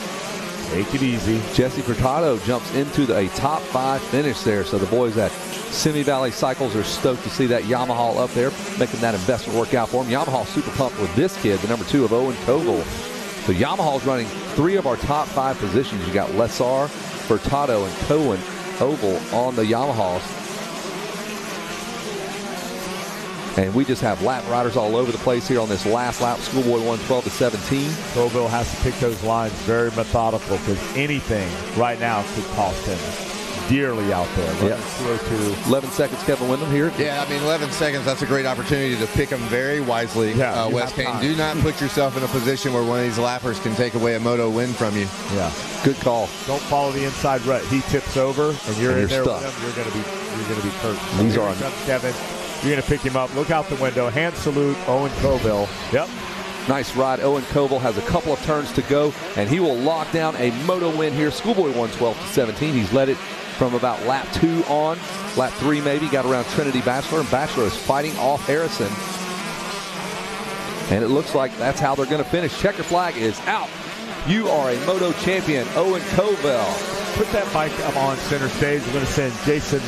Take it easy. Jesse Furtado jumps into a top 5 finish there. So the boys at Simi Valley Cycles are stoked to see that Yamaha up there, making that investment work out for him. Yamaha super pumped with this kid, the number 2 of Owen Covell. So Yamaha's running 3 of our top 5 positions. You got Lessar, Furtado, and Cohen Oval on the Yamahas. And we just have lap riders all over the place here on this last lap. Schoolboy won 12-17. Covell has to pick those lines very methodical because anything right now could cost him dearly out there. 11 seconds, Kevin Windham here. Yeah, I mean, 11 seconds, that's a great opportunity to pick them very wisely. Wes Payne, do not put yourself in a position where one of these lappers can take away a moto win from you. Yeah. Good call. Don't follow the inside rut. He tips over, and you're in there with him. You're going to be hurt. So these are Kevin. You're going to pick him up. Look out the window. Hand salute, Owen Covell. Yep. Nice ride. Owen Covell has a couple of turns to go, and he will lock down a moto win here. Schoolboy won 12-17. He's led it from about lap 2 on. Lap 3 maybe. Got around Trinity Bachelor, and Bachelor is fighting off Harrison. And it looks like that's how they're going to finish. Checker flag is out. You are a moto champion, Owen Covell. Put that mic up on center stage. We're going to send Jason.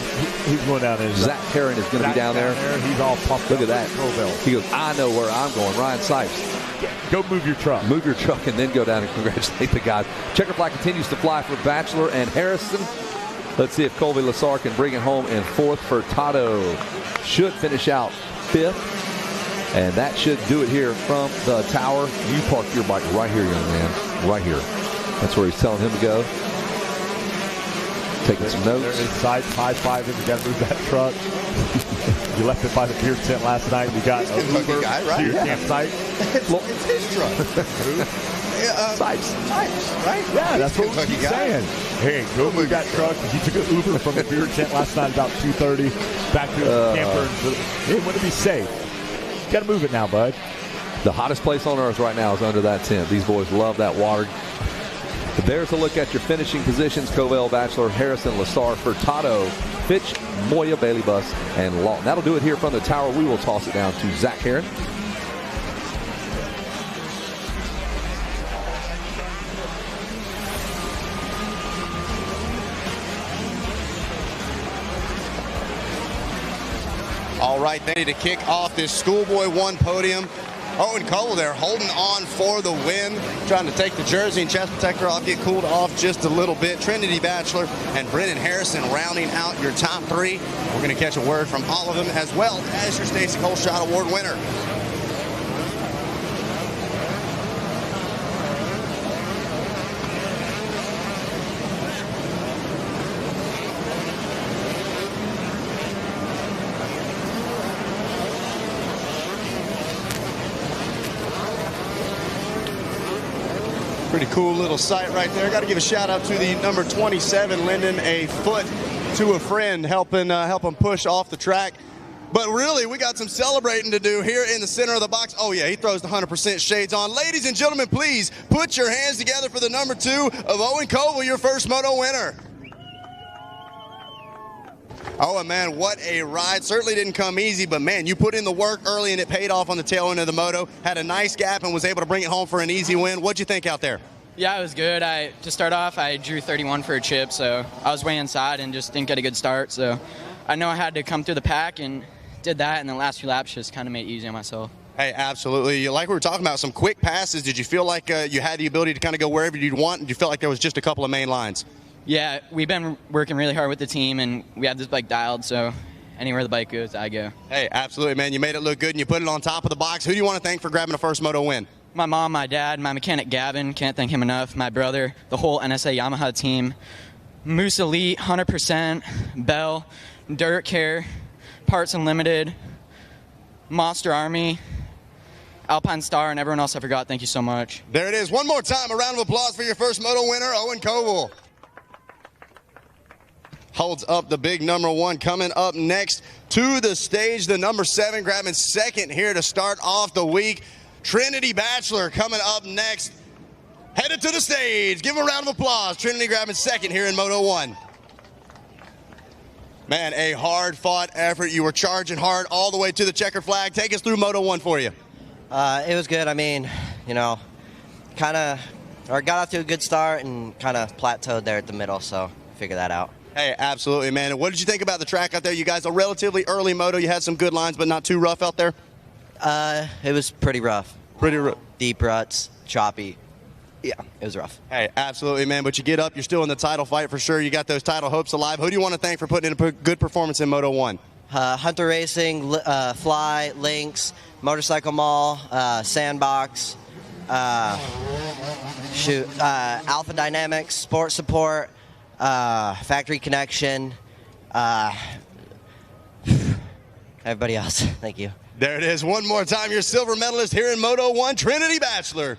He's going down there. Zach Herron is going to be down there. He's all pumped Look up. at that. He goes, I know where I'm going. Ryan Sipes. Go move your truck. Move your truck and then go down and congratulate the guys. Checker flag continues to fly for Bachelor and Harrison. Let's see if Colby Lessar can bring it home in 4th. Furtado should finish out 5th. And that should do it here from the tower. You park your bike right here, young man. Right here. That's where he's telling him to go. Taking some notes. There is side high-five him. You got to move that truck. You left it by the beer tent last night. We got an Uber guy, right? to your campsite. It's his truck. Sipes, right? Yeah, that's what we keep saying. Hey, go move that truck. He took an Uber from the beer tent last night about 2:30 back to his camper. Hey, want to be safe. You got to move it now, bud. The hottest place on earth right now is under that tent. These boys love that water. But there's a look at your finishing positions. Covell, Bachelor, Harrison, Lessar, Furtado, Fitch, Moya, Bailey Bus, and Lawton. That'll do it here from the tower. We will toss it down to Zach Herron. All right, ready to kick off this Schoolboy 1 podium. Owen Covell there holding on for the win, trying to take the jersey and chest protector off, get cooled off just a little bit. Trinity Bachelor and Brennan Harrison rounding out your top 3. We're going to catch a word from all of them, as well as your Stacy Coleshot Award winner. Pretty cool little sight right there. Got to give a shout out to the number 27, lending a foot to a friend, helping push off the track. But really, we got some celebrating to do here in the center of the box. Oh yeah, he throws the 100% shades on. Ladies and gentlemen, please put your hands together for the number 2 of Owen Covell, your first moto winner. Oh, and man, what a ride. Certainly didn't come easy, but man, you put in the work early and it paid off on the tail end of the moto. Had a nice gap and was able to bring it home for an easy win. What'd you think out there? Yeah, it was good. To start off, I drew 31 for a chip, so I was way inside and just didn't get a good start. So I know I had to come through the pack and did that, and the last few laps just kind of made it easy on myself. Hey, absolutely. Like we were talking about, some quick passes. Did you feel like you had the ability to kind of go wherever you'd want, and you felt like there was just a couple of main lines? Yeah, we've been working really hard with the team, and we have this bike dialed, so anywhere the bike goes, I go. Hey, absolutely, man. You made it look good, and you put it on top of the box. Who do you want to thank for grabbing a first moto win? My mom, my dad, my mechanic Gavin, can't thank him enough, my brother, the whole NSA Yamaha team, Moose Elite, 100%, Bell, Dirt Care, Parts Unlimited, Monster Army, Alpine Star, and everyone else I forgot. Thank you so much. There it is. One more time, a round of applause for your first moto winner, Owen Koval. Holds up the big number 1. Coming up next to the stage, the number 7, grabbing second here to start off the week. Trinity Bachelor coming up next. Headed to the stage. Give a round of applause. Trinity grabbing second here in Moto 1. Man, a hard-fought effort. You were charging hard all the way to the checker flag. Take us through Moto 1 for you. It was good. I mean, you know, got off to a good start and kind of plateaued there at the middle, so figure that out. Hey, absolutely, man. And what did you think about the track out there? You guys, a relatively early moto. You had some good lines, but not too rough out there? It was pretty rough. Pretty rough. Deep ruts, choppy. Yeah, it was rough. Hey, absolutely, man. But you get up, you're still in the title fight for sure. You got those title hopes alive. Who do you want to thank for putting in a good performance in Moto 1? Hunter Racing, Fly, Lynx, Motorcycle Mall, Sandbox, Alpha Dynamics, Sport Support, Factory Connection, everybody else. Thank you. There it is. One more time, your silver medalist here in Moto 1, Trinity Bachelor.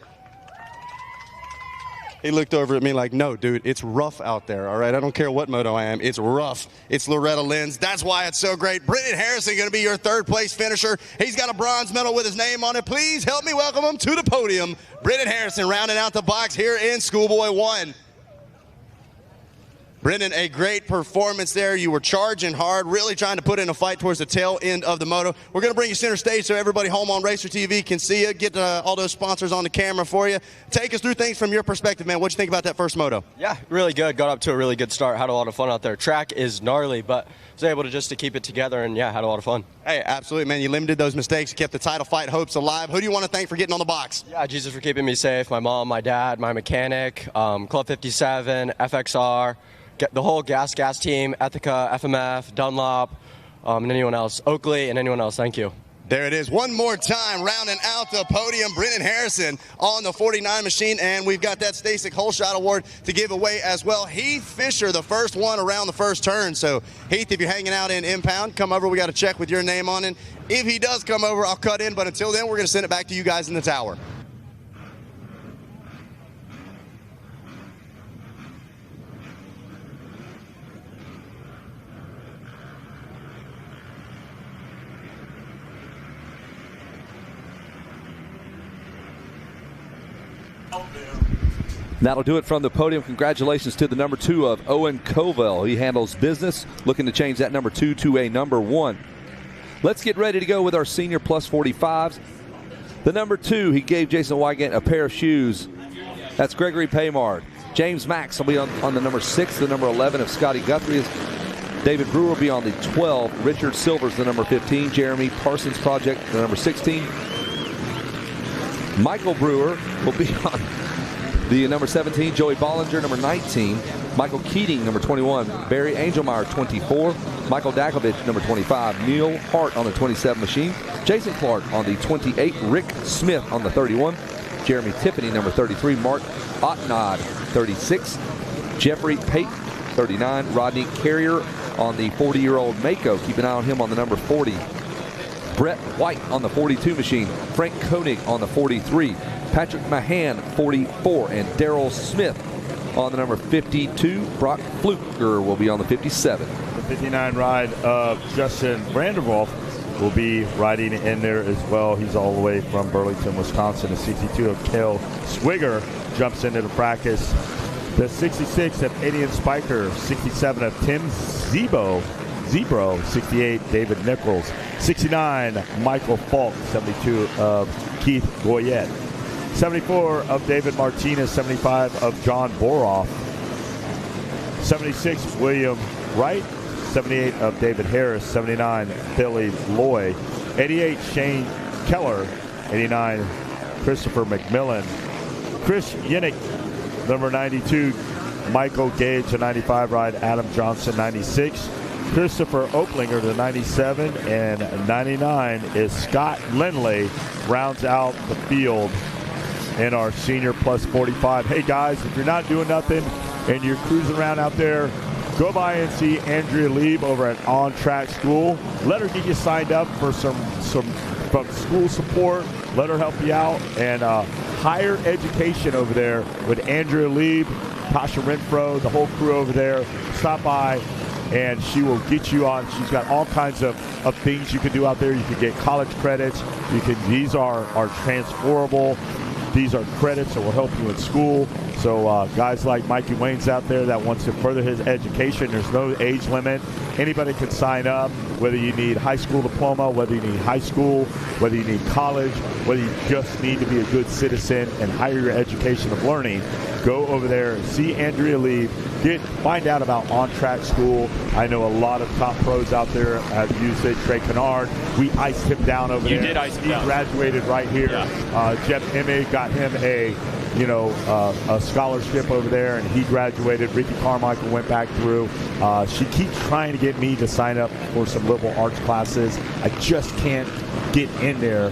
He looked over at me like, no, dude, it's rough out there, all right? I don't care what moto I am. It's rough. It's Loretta Lynn's. That's why it's so great. Brendan Harrison going to be your third-place finisher. He's got a bronze medal with his name on it. Please help me welcome him to the podium. Brendan Harrison rounding out the box here in Schoolboy 1. Brendan, a great performance there. You were charging hard, really trying to put in a fight towards the tail end of the moto. We're going to bring you center stage so everybody home on Racer TV can see you, get all those sponsors on the camera for you. Take us through things from your perspective, man. What'd you think about that first moto? Yeah, really good. Got up to a really good start. Had a lot of fun out there. Track is gnarly, but was able to keep it together and, yeah, had a lot of fun. Hey, absolutely, man. You limited those mistakes. You kept the title fight hopes alive. Who do you want to thank for getting on the box? Yeah, Jesus for keeping me safe. My mom, my dad, my mechanic, Club 57, FXR, the whole gas team, Ethica, FMF, Dunlop, and anyone else, Oakley, and anyone else. Thank you. There it is. One more time, rounding out the podium, Brendan Harrison on the 49 machine, and we've got that Stasic Whole Shot Award to give away as well. Heath Fisher, the first one around the first turn. So, Heath, if you're hanging out in Impound, come over. We got a check with your name on it. If he does come over, I'll cut in, but until then, we're going to send it back to you guys in the tower. That'll do it from the podium. Congratulations to the number 2 of Owen Koval. He handles business, looking to change that number 2 to a number 1. Let's get ready to go with our senior plus 45s. The number 2, he gave Jason Wygant a pair of shoes. That's Gregory Paymard. James Max will be on the number 6. The number 11 of Scotty Guthrie is David Brewer will be on the 12. Richard Silver's the number 15. Jeremy Parsons Project, the number 16. Michael Brewer will be on the number 17, Joey Bollinger, number 19, Michael Keating, number 21, Barry Angelmeyer, 24, Michael Dakovich, number 25, Neil Hart on the 27 machine, Jason Clark on the 28, Rick Smith on the 31, Jeremy Tiffany, number 33, Mark Otnod, 36, Jeffrey Pate, 39, Rodney Carrier on the 40-year-old Mako. Keep an eye on him on the number 40. Brett White on the 42 machine, Frank Koenig on the 43, Patrick Mahan, 44, and Daryl Smith on the number 52. Brock Fluker will be on the 57. The 59 ride of Justin Vanderwolf will be riding in there as well. He's all the way from Burlington, Wisconsin. The 62 of Cale Swigger jumps into the practice. The 66 of Adian Spiker, 67 of Tim Zebro. 68, David Nichols. 69, Michael Falk. 72 of Keith Goyette. 74 of David Martinez. 75 of John Boroff. 76, William Wright. 78 of David Harris. 79, Billy Loy. 88, Shane Keller. 89, Christopher McMillan. Chris Yinnick, number 92, Michael Gage, the 95 ride, Adam Johnson, 96. Christopher Oaklinger, the 97, and 99 is Scott Lindley, rounds out the field in our senior plus 45. Hey guys, if you're not doing nothing and you're cruising around out there, go by and see Andrea Lieb over at On Track School. Let her get you signed up for some from school support. Let her help you out. And higher education over there with Andrea Lieb, Tasha Renfro, the whole crew over there. Stop by and she will get you on. She's got all kinds of things you can do out there. You can get college credits. These are transferable. These are credits that will help you in school. So guys like Mikey Wayne's out there that wants to further his education, there's no age limit. Anybody can sign up, whether you need high school diploma, whether you need high school, whether you need college, whether you just need to be a good citizen and higher your education of learning. Go over there, see Andrea Lee, find out about On Track School. I know a lot of top pros out there have used it. Trey Kennard, we iced him down over there. You did ice him down. He graduated right here. Yeah. Jeff Emme got him a scholarship over there, and he graduated. Ricky Carmichael went back through. She keeps trying to get me to sign up for some liberal arts classes. I just can't get in there.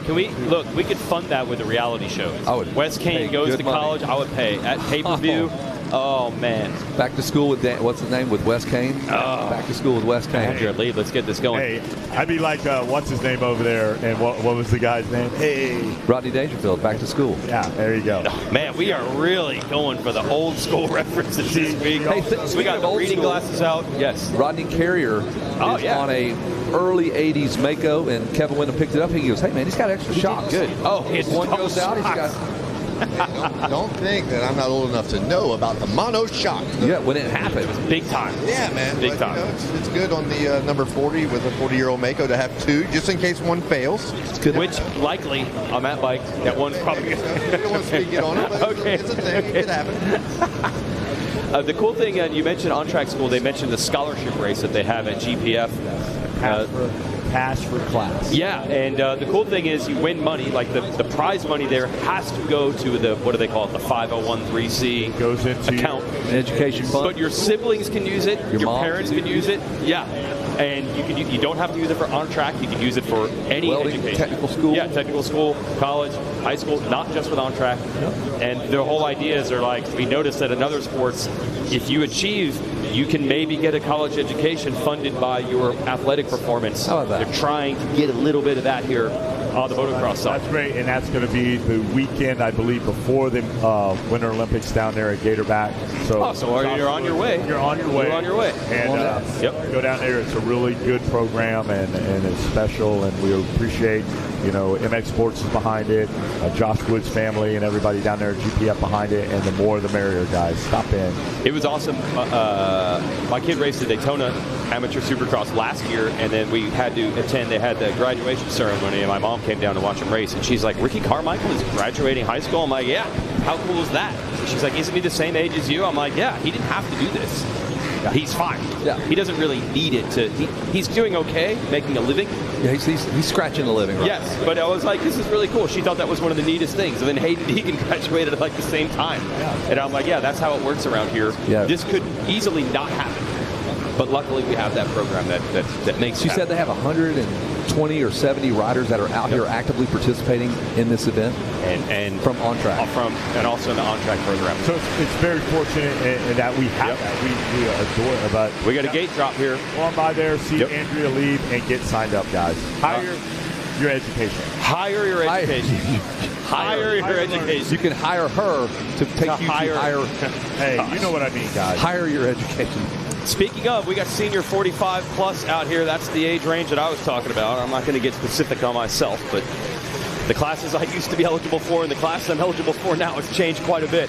We could fund that with a reality show. I would. Wes Kane goes to college. I would pay at pay-per-view. Oh man! Back to school with what's his name with Wes Kane? Back to school with Wes Kane. Andrea Lee, let's get this going. Hey, I'd be like, what's his name over there? And what was the guy's name? Hey, Rodney Dangerfield. Back to school. Yeah, there you go. Oh, man, we are really going for the old school references this week. Hey, we got the reading glasses out. Yes. Rodney Carrier is on a early 80s Mako, and Kevin Wyndham picked it up. He goes, hey man, he's got extra shocks. Good. Oh, his one goes out. He's got. Don't think that I'm not old enough to know about the mono shock. Yeah, when it happened. Big time. Yeah, man. Big time. It's good on the number 40 with a 40-year-old Mako to have two, just in case one fails. Which, likely, on that bike, that one's probably good. I don't want to speak it on it, but it's a thing. It happens. The cool thing, you mentioned On Track School, they mentioned the scholarship race that they have at GPF. Pass for class. Yeah, and the cool thing is you win money. Like the prize money there has to go to the, what do they call it, the 501(c)(3) goes into account. An education fund. But your siblings can use it. Your parents can use it. Yeah. And you don't have to use it for On Track. You can use it for any welding, education. technical school. Yeah, technical school, college, high school, not just with On Track. Yep. And their whole ideas are like, we noticed that in other sports, if you achieve, you can maybe get a college education funded by your athletic performance. How about that? They're trying to get a little bit of that here on the motocross side. That's great, and that's going to be the weekend, I believe, before the Winter Olympics down there at Gatorback. So you're on your way. You're on your way. You're on your way. And go down there. It's a really good program, and it's special, and we appreciate, MX Sports is behind it, Josh Wood's family, and everybody down there at GPF behind it, and the more the merrier, guys. Stop in. It was awesome. My kid raced the Daytona Amateur Supercross last year, and then we had to attend. They had the graduation ceremony, and my mom came down to watch him race, and she's like, Ricky Carmichael is graduating high school? I'm like, yeah. How cool is that? She's like, isn't he the same age as you? I'm like, yeah, he didn't have to do this. Yeah. He's fine. Yeah. He doesn't really need it to. He's doing okay, making a living. Yeah, he's scratching a living, right? Yes, but I was like, this is really cool. She thought that was one of the neatest things. And then Hayden Deegan graduated at like the same time. Yeah. And I'm like, yeah, that's how it works around here. Yeah. This could easily not happen. But luckily we have that program that makes it You said they have 120 or 70 riders that are out here actively participating in this event? And from On Track. And also in the On Track program. So it's very fortunate in that we have that. We adore it. But we got a gate drop here. Go on by there, see Andrea Lieb, and get signed up, guys. Hire your education. Hire your education. Hire your education. You can hire her to take you to hire. Hey, you know what I mean, guys. Hire your education. Speaking of, we got senior 45 plus out here. That's the age range that I was talking about. I'm not going to get specific on myself, but the classes I used to be eligible for and the classes I'm eligible for now has changed quite a bit.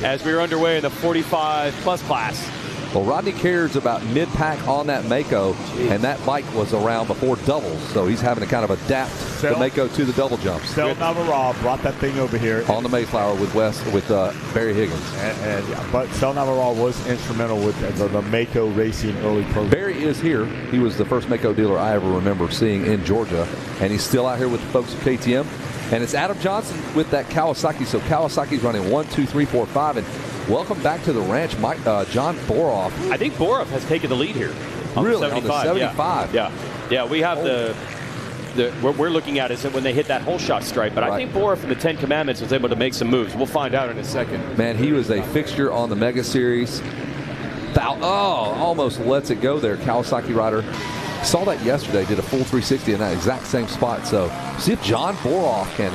As we are underway in the 45 plus class, Well, Rodney Carey's about mid-pack on that Mako, and that bike was around before doubles, so he's having to kind of adapt the Mako to the double jumps. Sel Navarro brought that thing over here on the Mayflower with Barry Higgins. But Sel Navarro was instrumental with the Mako racing early program. Barry is here. He was the first Mako dealer I ever remember seeing in Georgia, and he's still out here with the folks at KTM. And it's Adam Johnson with that Kawasaki. So Kawasaki's running 1, 2, 3, 4, 5, and welcome back to the ranch, John Boroff. I think Boroff has taken the lead here. Really? On the 75. On the 75? Yeah, we have what we're looking at is that when they hit that whole shot stripe. But I think Boroff in the 10 Commandments was able to make some moves. We'll find out in a second. Man, he was a fixture on the Mega Series. Almost lets it go there. Kawasaki rider. Saw that yesterday, did a full 360 in that exact same spot. So see if John Boroff can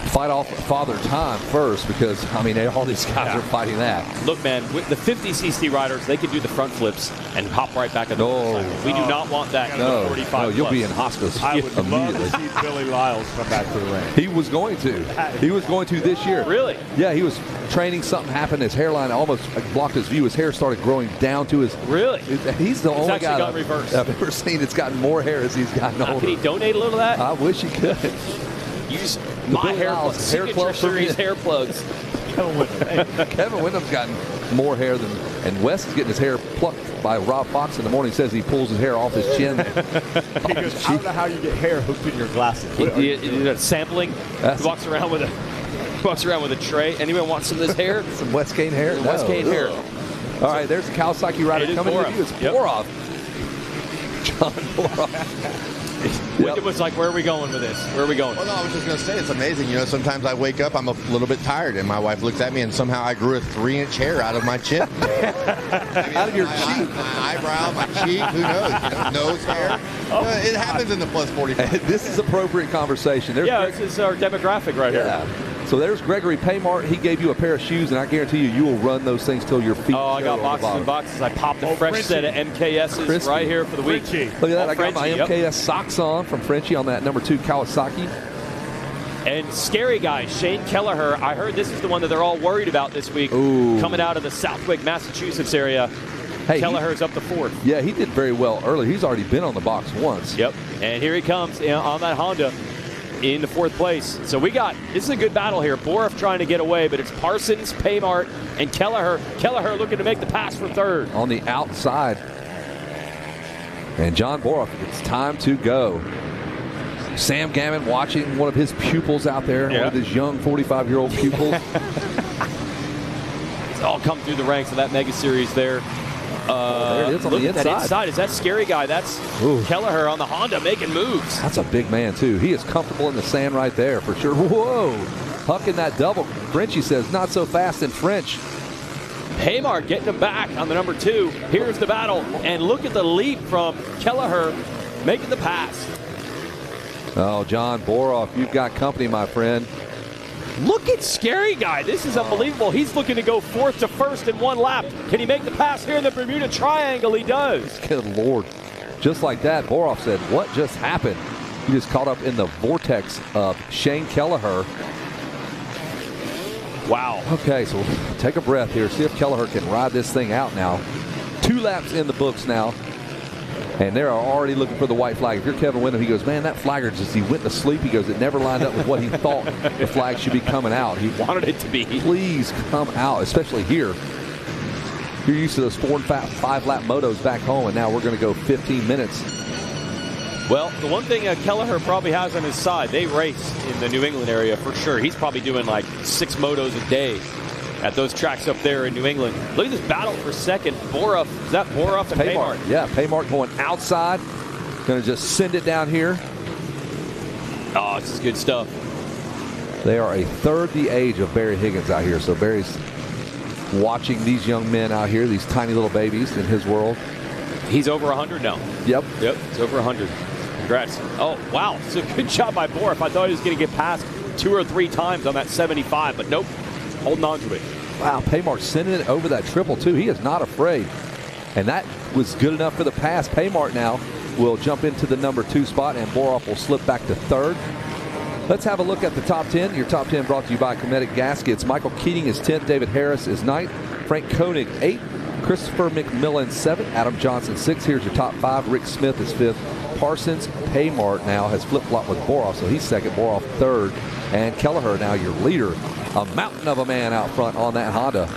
fight off Father Time first, because, I mean, all these guys are fighting that. Look, man, with the 50cc riders, they can do the front flips and hop right back on the motorcycle. We do not want that in the 45 No, you'll plus. be in hospice I would immediately. love to see Billy Lyles come back to the ring. He was going to. He was going to this year. Really? Yeah, he was training. Something happened. His hairline almost blocked his view. His hair started growing down to his... Really? He's the only guy got reversed. I've ever seen that's gotten more hair as he's gotten older. Can he donate a little of that? I wish he could. Use my hair plugs, hair plugs. Kevin Wyndham's gotten more hair than, and Wes is getting his hair plucked by Rob Fox in the morning. He says he pulls his hair off his chin. He goes, I don't know how you get hair hooked in your glasses. Sampling. He walks around with a tray. Anyone want some of this hair? Some Wes Kane hair? No. Wes Kane hair. All right, there's the Kawasaki rider coming to you. It's Boroff. John Boroff. Wyndham was like, where are we going with this? Where are we going? Well, no, I was just going to say, it's amazing. You know, sometimes I wake up, I'm a little bit tired, and my wife looks at me, and somehow I grew a 3-inch hair out of my chin. Out of your cheek. My eyebrow, my cheek, who knows? You know, nose hair. It happens in the plus 45. This is appropriate conversation. This is our demographic right here. So there's Gregory Paymart. He gave you a pair of shoes, and I guarantee you will run those things till your feet. I got boxes and boxes. I popped a fresh set of MKSs right here for the week. Look at that. I got my MKS socks on from Frenchie on that number 2 Kawasaki. And scary guy, Shane Kelleher. I heard this is the one that they're all worried about this week. Coming out of the Southwick, Massachusetts area. Hey, Kelleher's up to 4th. Yeah, he did very well early. He's already been on the box once. Yep. And here he comes on that Honda in the 4th place. So this is a good battle here. Boroff trying to get away, but it's Parsons, Paymart, and Kelleher. Kelleher looking to make the pass for 3rd. On the outside. And John Boroff, it's time to go. Sam Gammon watching one of his pupils out there, one of his young 45-year-old pupils. It's all come through the ranks of that Mega Series there. There it is on the Look at that inside. inside. Is that scary guy? That's Kelleher on the Honda making moves. That's a big man, too. He is comfortable in the sand right there for sure. Whoa. Hucking that double. Frenchie says, not so fast in French. Paymart getting him back on the number 2. Here's the battle. And look at the leap from Kelleher making the pass. Oh, John Boroff, you've got company, my friend. Look at Scary Guy. This is unbelievable. He's looking to go 4th to 1st in one lap. Can he make the pass here in the Bermuda Triangle? He does. Good Lord. Just like that, Boroff said, what just happened? He just caught up in the vortex of Shane Kelleher. Wow. Okay, so take a breath here. See if Kelleher can ride this thing out now. 2 laps in the books now. And they're already looking for the white flag. If you're Kevin Wyndham, he goes, man, that flagger just, he went to sleep. He goes, it never lined up with what he thought the flag should be coming out. He wanted it to be. Please come out, especially here. You're used to those 4 and 5 lap motos back home, and now we're going to go 15 minutes. Well, the one thing Kelleher probably has on his side, they race in the New England area for sure. He's probably doing like 6 motos a day at those tracks up there in New England. Look at this battle for 2nd. Boroff, is that Boroff and Paymart? Yeah, Paymart going outside. Going to just send it down here. Oh, this is good stuff. They are a third the age of Barry Higgins out here. So Barry's watching these young men out here, these tiny little babies in his world. He's over 100 now. Yep. He's over 100. Congrats. Oh, wow. So good job by Boroff. I thought he was going to get past 2 or 3 times on that 75, but nope. Holding on to it. Wow, Paymart sending it over that triple, too. He is not afraid. And that was good enough for the pass. Paymart now will jump into the number 2 spot, and Boroff will slip back to 3rd. Let's have a look at the top 10. Your top 10 brought to you by Cometic Gaskets. Michael Keating is 10th. David Harris is 9th. Frank Koenig, 8th. Christopher McMillan 7th, Adam Johnson 6th. Here's your top 5. Rick Smith is 5th. Parsons Paymart now has flip-flopped with Boroff, so he's 2nd. Boroff 3rd. And Kelleher now your leader. A mountain of a man out front on that Honda.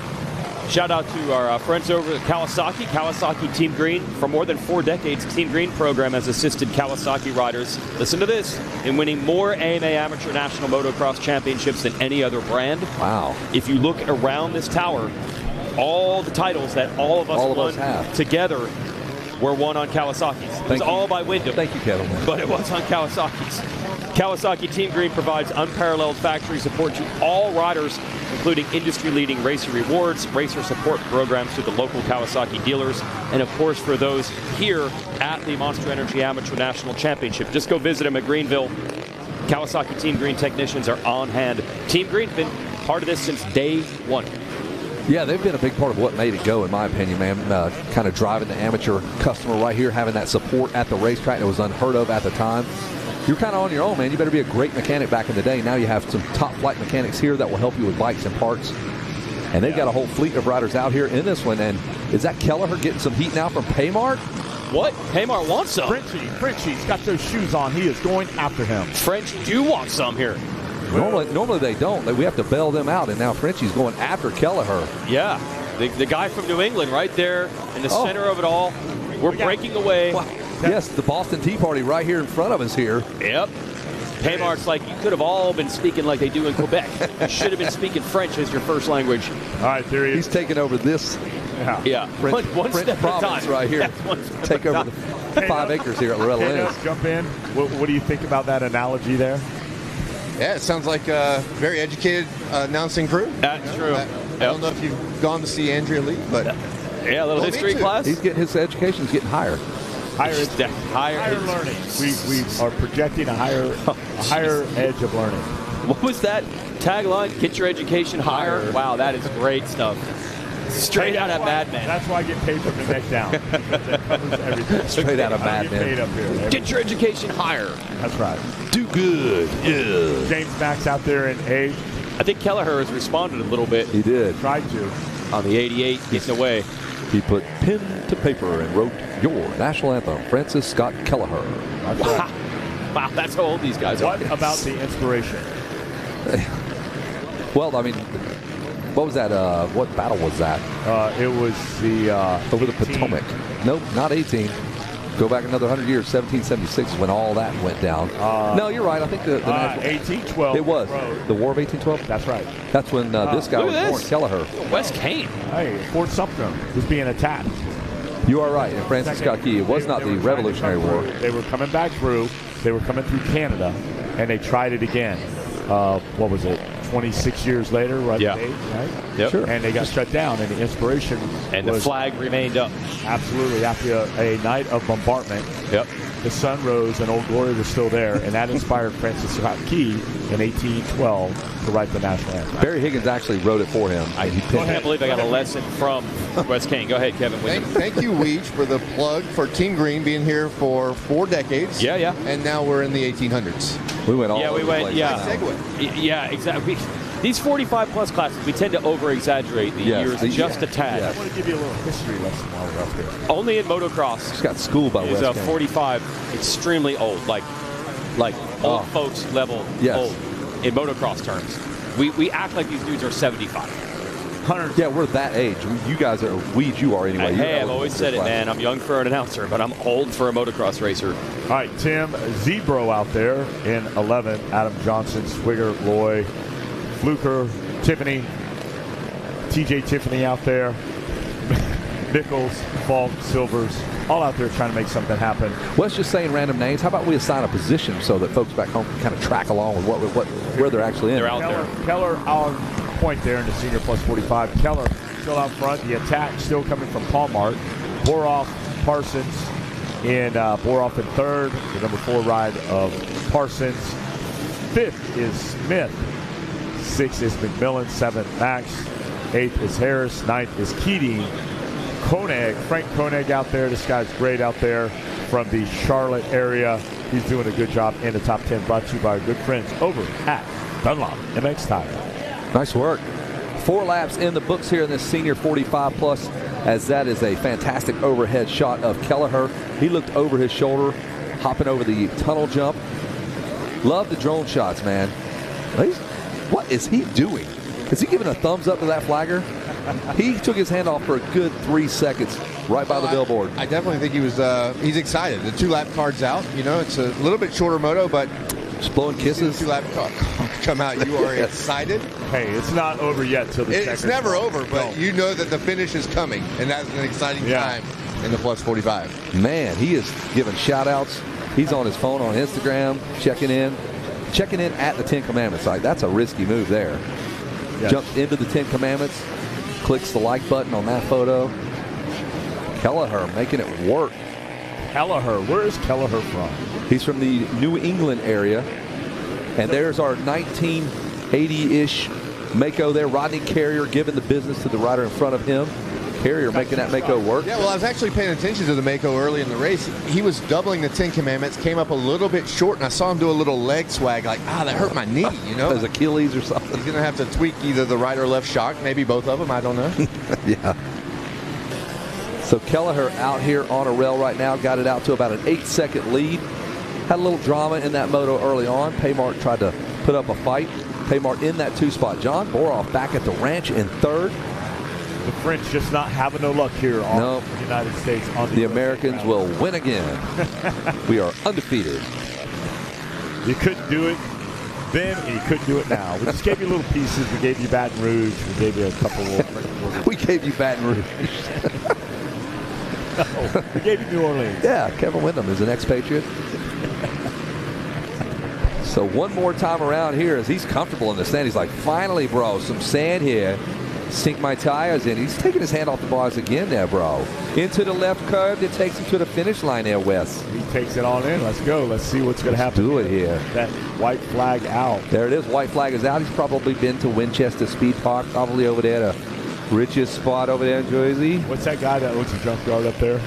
Shout out to our friends over at Kawasaki Team Green. For more than 4 decades, Team Green program has assisted Kawasaki riders, listen to this, in winning more AMA Amateur National Motocross Championships than any other brand. Wow. If you look around this tower, all the titles that all of us won together were won on Kawasaki's. It was all by Wyndham. Thank you, Kevin. But it was on Kawasaki's. Kawasaki Team Green provides unparalleled factory support to all riders, including industry-leading racer rewards, racer support programs to the local Kawasaki dealers, and of course for those here at the Monster Energy Amateur National Championship. Just go visit them at Greenville. Kawasaki Team Green technicians are on hand. Team Green's been part of this since day one. Yeah, they've been a big part of what made it go, in my opinion, man. Kind of driving the amateur customer right here, having that support at the racetrack that was unheard of at the time. You're kind of on your own, man. You better be a great mechanic back in the day. Now you have some top-flight mechanics here that will help you with bikes and parts. And they've got a whole fleet of riders out here in this one. And is that Kelleher getting some heat now from Paymart? What? Paymart wants some. Frenchie's got those shoes on. He is going after him. French do want some here. Normally they don't. We have to bail them out, and now Frenchie's going after Kelleher. Yeah, the guy from New England right there in the center of it all. We're breaking away. Wow. Yes, the Boston Tea Party right here in front of us here. Yep. Paymart's like, you could have all been speaking like they do in Quebec. You should have been speaking French as your first language. All right, there he is. He's taking over this Yeah. French step province right here. Take over the 5 acres here at Loretta Lynn. Jump in. What do you think about that analogy there? Yeah, it sounds like a very educated announcing crew. That's true. I don't know if you've gone to see Andrea Lee, but yeah, a little history class. He's getting his education's getting higher. Higher learning. We are projecting a higher edge of learning. What was that tagline? Get your education higher. Wow, that is great stuff. Straight out of Mad Men. That's why I get paid from the neck down. That covers everything. Straight out of Mad Men. Paid up here. Get your education higher. That's right. Do good. Yeah. James Max out there in A. I think Kelleher has responded a little bit. He did. Tried to. On the 88, getting away. He put pen to paper and wrote your national anthem, Francis Scott Kelleher. That's right. Wow, that's how old these guys are. What about the inspiration? Well, I mean, what was that? What battle was that? It was the over the Potomac. Nope, not 18. Go back another 100 years. 1776 is when all that went down. No, you're right. I think the national 1812. It was the War of 1812. That's right. That's when this guy was born, Kelleher. West Kane. Hey, Fort Sumter was being attacked. You are right. And Francis Scott Key. It was not the Revolutionary War. They were coming back through. They were coming through Canada, and they tried it again. What was it? 26 years later, right? Yeah. Right? Yep. Sure. And they got shut down, and the inspiration and the flag remained up. Absolutely. After a night of bombardment, yep, the sun rose and Old Glory was still there, and that inspired Francis Scott Key in 1812 to write the national anthem. Barry Higgins actually wrote it for him. I can't believe I got a lesson from West Kane. Go ahead, Kevin. Thank you, Weege, for the plug for Team Green being here for 4 decades. Yeah, yeah. And now we're in the 1800s. We went all over the place. Yeah, nice segue. Yeah, exactly. These 45-plus classes, we tend to over-exaggerate the years just a tad. I want to give you a little history lesson while we're up here. Only in motocross. Just got schooled by West Kane. 45 extremely old, like old folks level old in motocross terms. We act like these dudes are 75. Yeah, we're that age. You guys are, you are anyway. Hey, I've always said it, man. I'm young for an announcer, but I'm old for a motocross racer. All right, Tim Zebro out there in 11. Adam Johnson, Swigger, Loy, Fluker, Tiffany, TJ Tiffany out there. Nichols, Falk, Silvers, all out there trying to make something happen. Well, let's just saying random names. How about we assign a position so that folks back home can kind of track along with where they're actually in. They're out there. Keller on point there in the senior plus 45. Keller still out front. The attack still coming from Paymart. Boroff, Parsons in Boroff in third. The number 4 ride of Parsons. 5th is Smith. 6th is McMillan. 7th Max. 8th is Harris. 9th is Keating. Koenig, Frank Koenig out there. This guy's great out there from the Charlotte area. He's doing a good job in the top 10. Brought to you by our good friends over at Dunlop MX Tire. Nice work. 4 laps in the books here in this senior 45-plus as that is a fantastic overhead shot of Kelleher. He looked over his shoulder, hopping over the tunnel jump. Love the drone shots, man. What is he doing? Is he giving a thumbs up to that flagger? He took his hand off for a good 3 seconds right by the billboard. I definitely think he's excited. The 2-lap card's out. You know, it's a little bit shorter moto, but just blowing kisses. 2-lap card come out. You are excited. Hey, it's not over yet till the It's never over, but you know that the finish is coming, and that's an exciting time in the plus 45. Man, he is giving shout-outs. He's on his phone on Instagram, checking in at the 10 Commandments site. That's a risky move there. Yes. Jumps into the 10 Commandments, clicks the like button on that photo. Kelleher making it work. Kelleher, where is Kelleher from? He's from the New England area. And there's our 1980-ish Mako there. Rodney Carrier giving the business to the rider in front of him. Carrier making that Mako work. Yeah, well, I was actually paying attention to the Mako early in the race. He was doubling the 10 Commandments, came up a little bit short, and I saw him do a little leg swag, like, that hurt my knee, you know? His Achilles or something. He's going to have to tweak either the right or left shock, maybe both of them, I don't know. Yeah. So Kelleher out here on a rail right now, got it out to about an 8-second lead. Had a little drama in that moto early on. Paymart tried to put up a fight. Paymart in that 2 spot. John Boroff back at the ranch in 3rd. The French just not having no luck here on the United States. On the Americans will win again. We are undefeated. You couldn't do it then, and you couldn't do it now. We just gave you little pieces. We gave you Baton Rouge. We gave you a couple of We gave you Baton Rouge. No, we gave you New Orleans. Yeah, Kevin Windham is an expatriate. So one more time around here as he's comfortable in the stand. He's like, finally, bro, some sand here. Sink my tires in. He's taking his hand off the bars again there, bro. Into the left curve. It takes him to the finish line there, Wes. He takes it on in. Let's go. Let's see what's going to happen. Do it here. That white flag out. There it is. White flag is out. He's probably been to Winchester Speed Park, probably over there, the richest spot over there in Jersey. What's that guy that owns a junkyard up there?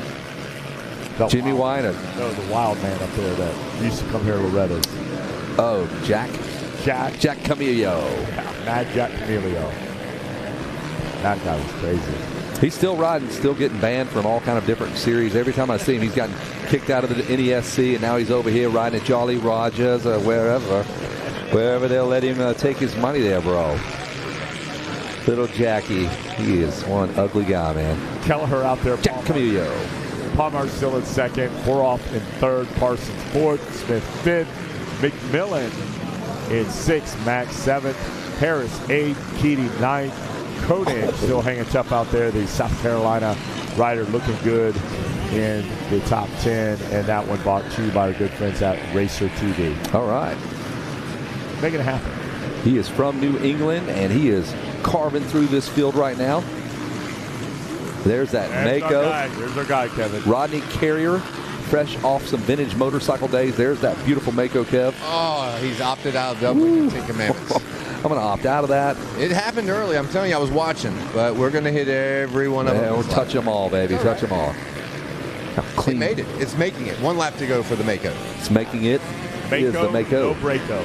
Jimmy Weiner. No, the wild man up there that used to come here to Loretta's. Oh, Jack Camillo. Mad Jack Camillo. That guy was crazy. He's still riding, still getting banned from all kind of different series. Every time I see him, he's gotten kicked out of the NESC, and now he's over here riding at Jolly Rogers or wherever they'll let him take his money there, bro. Little Jackie, he is one ugly guy, man. Kelleher out there. Jack Camillo. Palmer still in 2nd. Boroff in 3rd. Parsons 4th. Smith 5th. McMillan in 6th. Max 7th. Harris 8th. Keating 9th. Koenig still hanging tough out there. The South Carolina rider looking good in the top 10. And that one brought to you by the good friends at Racer TV. All right. Making it happen. He is from New England, and he is carving through this field right now. There's that Mako. There's our guy, Kevin. Rodney Carrier, fresh off some vintage motorcycle days. There's that beautiful Mako, Kev. Oh, he's opted out of doubling the 10 Commandments. I'm going to opt out of that. It happened early. I'm telling you, I was watching. But we're going to hit every one of them. We'll touch them all, baby. Touch them all. It made it. It's making it. 1 lap to go for the Mako. It's making it. Here's the Mako. No Braco.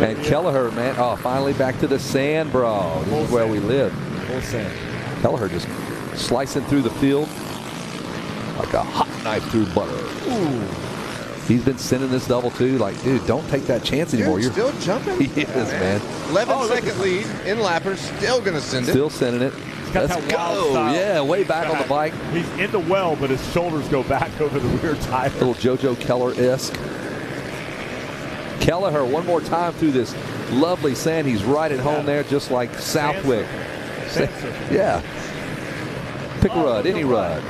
And Kelleher, man, finally back to the sand, bro. This is where we live. Full sand. Kelleher just slicing through the field like a hot knife through butter. Ooh. He's been sending this double too. Like, dude, don't take that chance anymore. You're still jumping? He is, man. 11-second lead in lappers. Still going to send it. Still sending it. Got Let's that wild go. style. Yeah, way back on the bike. He's in the well, but his shoulders go back over the rear tire. Little JoJo Keller-esque. Kelleher one more time through this lovely sand. He's right at home there, just like Southwick. Yeah. Pick a rud, any rud.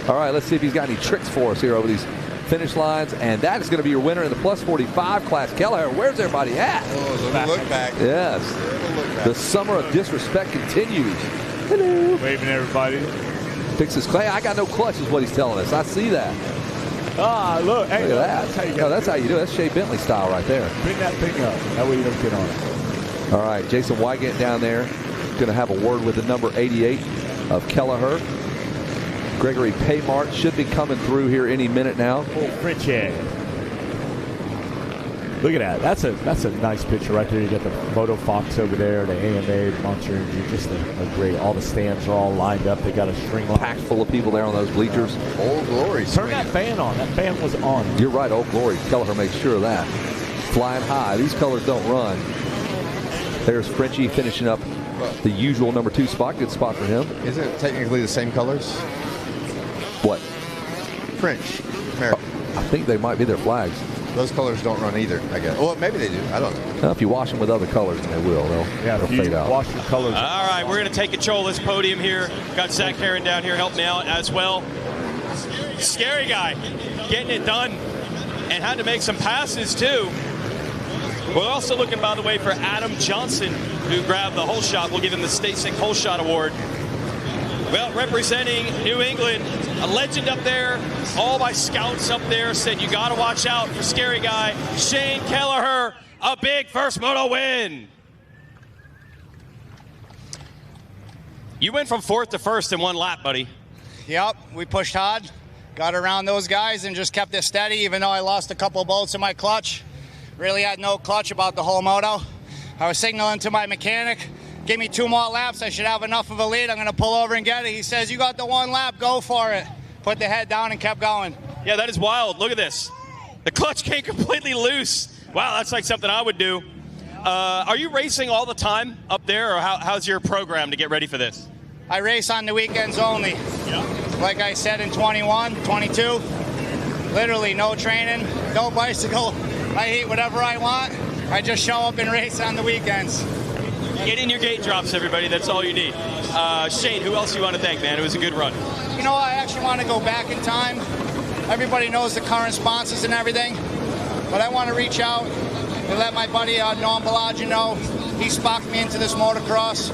All right, let's see if he's got any tricks for us here over these finish lines. And that is going to be your winner in the plus 45 class. Kelleher, where's everybody at? Oh, little look back. Yes. The summer of disrespect continues. Hello. Waving everybody. Fixes clay. I got no clutch is what he's telling us. I see that. Ah, look. Hey, look at that. That's how you that's how you do it. That's Shea Bentley style right there. Bring that thing up. That way you don't get on it. All right, Jason Wygant down there. Going to have a word with the number 88 of Kelleher. Gregory Paymart should be coming through here any minute now. Full French egg. Look at that. That's a nice picture right there. You got the Moto Fox over there, the AMA, Monster Energy. Just a great. All the stands are all lined up. They got a string line. Packed full of people there on those bleachers. Old Glory. Turn that fan on. That fan was on. You're right, Old Glory. Kelleher makes sure of that. Flying high. These colors don't run. There's Frenchie finishing up the usual number 2 spot. Good spot for him. Isn't it technically the same colors? What? French. American. I think they might be their flags. Those colors don't run either, I guess. Well, maybe they do. I don't know. Now, if you wash them with other colors, then they will. They'll fade out. Wash the colors. All right, we're going to take control of this podium here. Got Zach Herron down here helping me out as well. Scary guy, getting it done, and had to make some passes too. We're also looking, by the way, for Adam Johnson, who grabbed the hole shot. We'll give him the State Sync Hole Shot Award. Well, representing New England, a legend up there, all my scouts up there said you got to watch out for scary guy Shane Kelleher, a big first moto win. You went from 4th to 1st in one lap, buddy. Yep, we pushed hard, got around those guys, and just kept it steady, even though I lost a couple bolts in my clutch. Really had no clutch about the whole moto. I was signaling to my mechanic, give me 2 more laps, I should have enough of a lead, I'm going to pull over and get it. He says, you got the 1 lap, go for it. Put the head down and kept going. Yeah, that is wild. Look at this. The clutch came completely loose. Wow, that's like something I would do. Are you racing all the time up there, or how's your program to get ready for this? I race on the weekends only. Yeah. Like I said in 21, 22, literally no training, no bicycle. I eat whatever I want. I just show up and race on the weekends. Get in your gate drops, everybody. That's all you need. Shane, who else you want to thank, man? It was a good run. You know, I actually want to go back in time. Everybody knows the current sponsors and everything, but I want to reach out and let my buddy Norm Bellagio know. He sparked me into this motocross.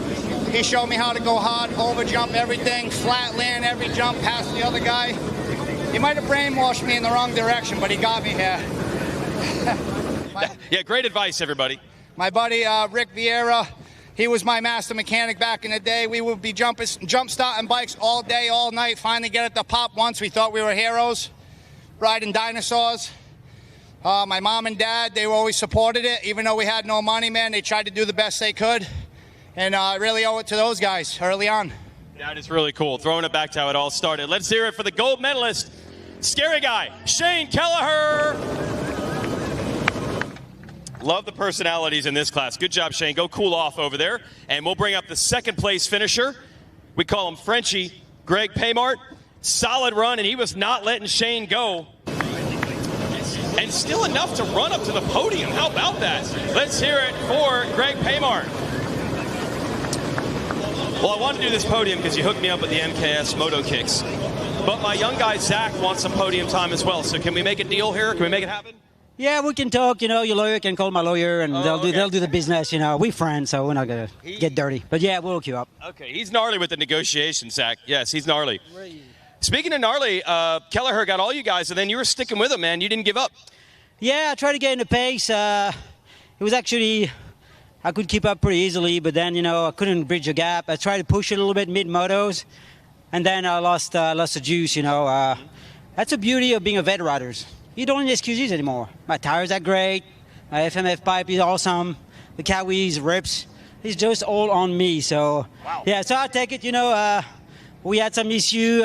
He showed me how to go hard, over jump everything, flat land every jump past the other guy. He might have brainwashed me in the wrong direction, but he got me here. Yeah, great advice, everybody. My buddy Rick Vieira, he was my master mechanic back in the day. We would be jump starting bikes all day, all night. Finally get it to pop once. We thought we were heroes, riding dinosaurs. My mom and dad, they always supported it. Even though we had no money, man, they tried to do the best they could. And I really owe it to those guys early on. That is really cool. Throwing it back to how it all started. Let's hear it for the gold medalist, scary guy, Shane Kelleher. Love the personalities in this class. Good job, Shane. Go cool off over there. And we'll bring up the 2nd place finisher. We call him Frenchie, Greg Paymart. Solid run, and he was not letting Shane go. And still enough to run up to the podium. How about that? Let's hear it for Greg Paymart. Well, I wanted to do this podium because you hooked me up with the MKS Moto Kicks. But my young guy, Zach, wants some podium time as well. So can we make a deal here? Can we make it happen? Yeah, we can talk. You know, your lawyer can call my lawyer, and they'll do the business. You know, we're friends, so we're not gonna get dirty. But yeah, we'll hook you up. Okay, he's gnarly with the negotiations, Zach. Yes, he's gnarly. Speaking of gnarly, Kelleher got all you guys, and then you were sticking with him, man. You didn't give up. Yeah, I tried to get in the pace. It was actually, I could keep up pretty easily, but then, you know, I couldn't bridge the gap. I tried to push it a little bit mid-motos, and then I lost the juice, you know. That's the beauty of being a vet rider. You don't need excuses anymore. My tires are great. My FMF pipe is awesome. The Cowies, rips. It's just all on me. So, yeah, so I take it, you know. We had some issue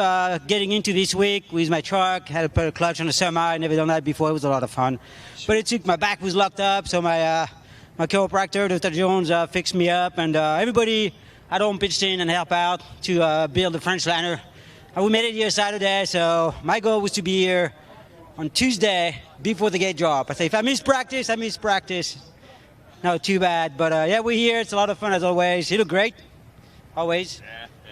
getting into this week with my truck. Had to put a clutch on the semi. Never done that before. It was a lot of fun. But it took, my back was locked up, so my chiropractor, Dr. Jones, fixed me up. And everybody at home pitched in and helped out to build the French liner. And we made it here Saturday, so my goal was to be here on Tuesday before the gate drop. I say, if I miss practice, I miss practice. No, too bad. But yeah, we're here. It's a lot of fun as always. He looked great, always.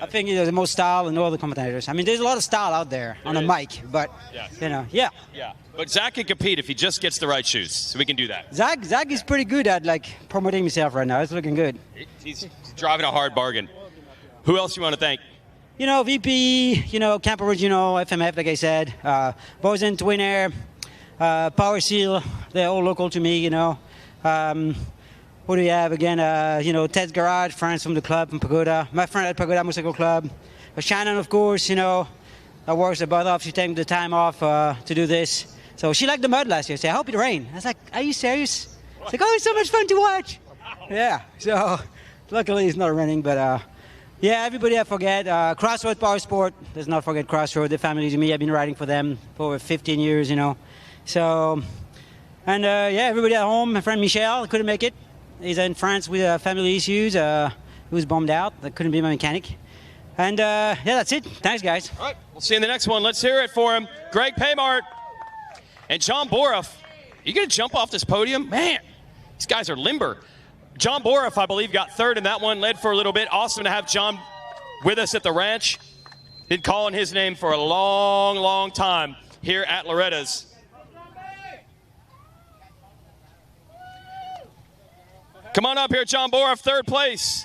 I think he's the most style in all the commentators. I mean, there's a lot of style out there on a mic, but, you know, yeah. Yeah, but Zach can compete if he just gets the right shoes, so we can do that. Zach is pretty good at, like, promoting himself right now. It's looking good. He's driving a hard bargain. Who else you want to thank? You know, VP, you know, Camp Original, FMF, like I said, Bozen, Twin Air, Power Seal, they're all local to me, you know. What do we have again? You know, Ted's Garage, friends from the club, from Pagoda. My friend at Pagoda Motorcycle Club. Shannon, of course, you know, that works the butt off. She takes the time off to do this. So she liked the mud last year. She said, I hope it rained. I was like, are you serious? It's like, oh, it's so much fun to watch. Yeah. So luckily it's not raining, but yeah, everybody I forget. Crossroad Power Sport. Let's not forget Crossroad. The family to me. I've been riding for them for over 15 years, you know. So, and yeah, everybody at home. My friend Michel couldn't make it. He's in France with family issues. He was bummed out. That couldn't be my mechanic. And yeah, that's it. Thanks, guys. All right, we'll see you in the next one. Let's hear it for him. Greg Paymart and John Boroff. You going to jump off this podium? Man, these guys are limber. John Boroff, I believe, got third in that one, led for a little bit. Awesome to have John with us at the ranch. Been calling his name for a long, long time here at Loretta's. Come on up here, John Boroff, third place.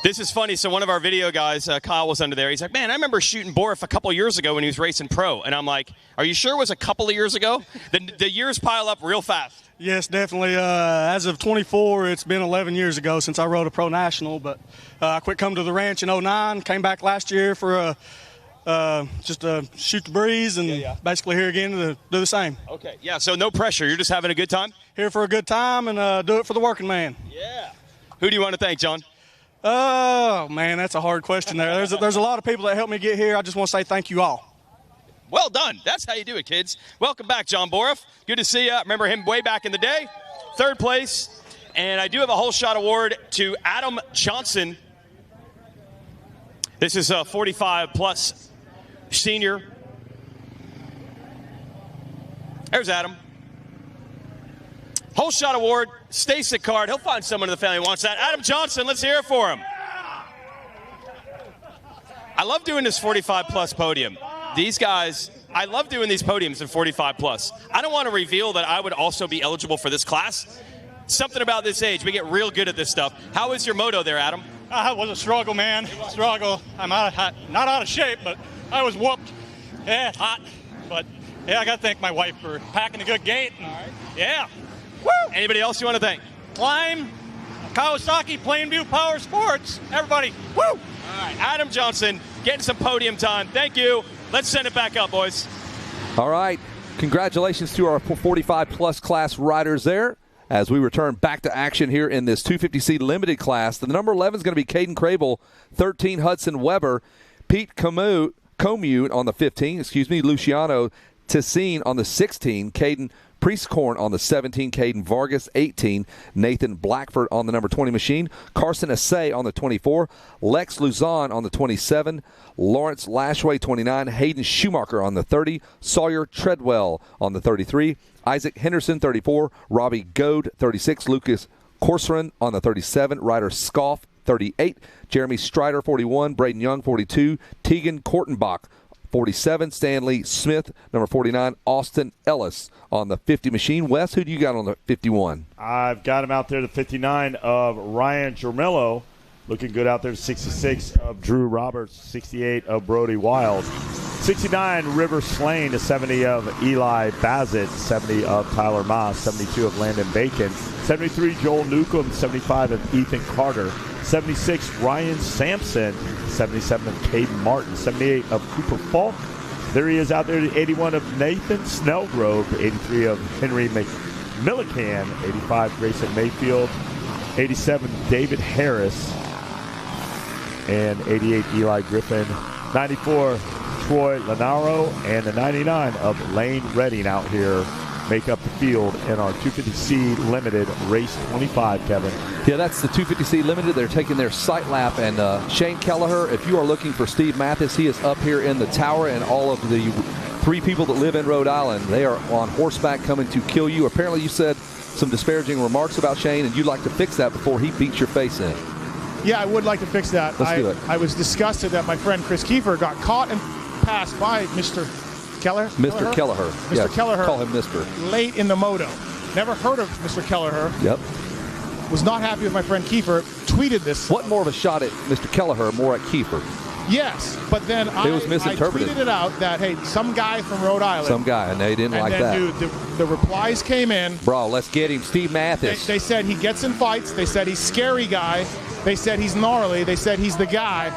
This is funny. So one of our video guys, Kyle, was under there. He's like, man, I remember shooting Boroff a couple years ago when he was racing pro. And I'm like, are you sure it was a couple of years ago? The years pile up real fast. Yes, definitely. As of 24, it's been 11 years ago since I rode a pro national. But I quit coming to the ranch in 09, came back last year for just to shoot the breeze, and basically here again to do the same. Okay, yeah, so no pressure. You're just having a good time? Here for a good time and do it for the working man. Yeah. Who do you want to thank, John? Oh, man, that's a hard question there. There's a lot of people that helped me get here. I just want to say thank you all. Well done. That's how you do it, kids. Welcome back, John Boroff. Good to see you. Remember him way back in the day. Third place. And I do have a whole shot award to Adam Johnson. This is a 45-plus senior. There's Adam. Whole shot award, Stacy card. He'll find someone in the family who wants that. Adam Johnson, let's hear it for him. I love doing this 45-plus podium. These guys, I love doing these podiums in 45-plus. I don't want to reveal that I would also be eligible for this class. Something about this age, we get real good at this stuff. How is your moto there, Adam? It was a struggle, man. Struggle. I'm not out of shape, but I was whooped. Yeah, it's hot. But, yeah, I got to thank my wife for packing a good gate. And, yeah. Woo! Anybody else you want to thank? Climb, Kawasaki, Plainview Power Sports. Everybody, woo! All right, Adam Johnson getting some podium time. Thank you. Let's send it back up, boys. All right. Congratulations to our 45-plus class riders there as we return back to action here in this 250C limited class. The number 11 is going to be Caden Crable, 13 Hudson Weber, Pete Commute on the 15, Luciano Tessine on the 16, Caden Priestcorn on the 17, Caden Vargas 18, Nathan Blackford on the number 20 machine, Carson Assay on the 24, Lex Luzon on the 27, Lawrence Lashway 29, Hayden Schumacher on the 30, Sawyer Treadwell on the 33, Isaac Henderson 34, Robbie Goad 36, Lucas Corsoran on the 37, Ryder Scoff 38, Jeremy Strider 41, Braden Young 42, Tegan Kortenbach 47, Stanley Smith, number 49, Austin Ellis on the 50 machine. Wes, who do you got on the 51? I've got him out there, the 59 of Ryan Germello. Looking good out there, 66 of Drew Roberts, 68 of Brody Wild. 69, River Slane, 70 of Eli Bassett, 70 of Tyler Moss, 72 of Landon Bacon, 73, Joel Newcomb, 75 of Ethan Carter, 76, Ryan Sampson, 77 of Caden Martin, 78 of Cooper Falk. There he is out there, 81 of Nathan Snellgrove, 83 of Henry McMillican, 85, Grayson Mayfield, 87, David Harris, and 88, Eli Griffin, 94, Troy Lanaro, and the 99 of Lane Redding out here make up the field in our 250C Limited Race 25, Kevin. Yeah, that's the 250C Limited. They're taking their sight lap. And Shane Kelleher, if you are looking for Steve Mathis, he is up here in the tower, and all of the 3 people that live in Rhode Island, they are on horseback coming to kill you. Apparently you said some disparaging remarks about Shane, and you'd like to fix that before he beats your face in. Yeah, I would like to fix that. Let's do it. I was disgusted that my friend Chris Kiefer got caught and passed by Mr. Kelleher. Mr. Kelleher. Mr. Yes, Kelleher. Call him Mr. Late in the moto. Never heard of Mr. Kelleher. Yep. Was not happy with my friend Kiefer. Tweeted this. What more of a shot at Mr. Kelleher, more at Kiefer? Yes, but then It was misinterpreted. I tweeted it out that, hey, some guy from Rhode Island. Some guy, and they didn't like that. And then, the replies came in. Bro, let's get him. Steve Mathis. They said he gets in fights. They said he's scary guy. They said he's gnarly. They said he's the guy.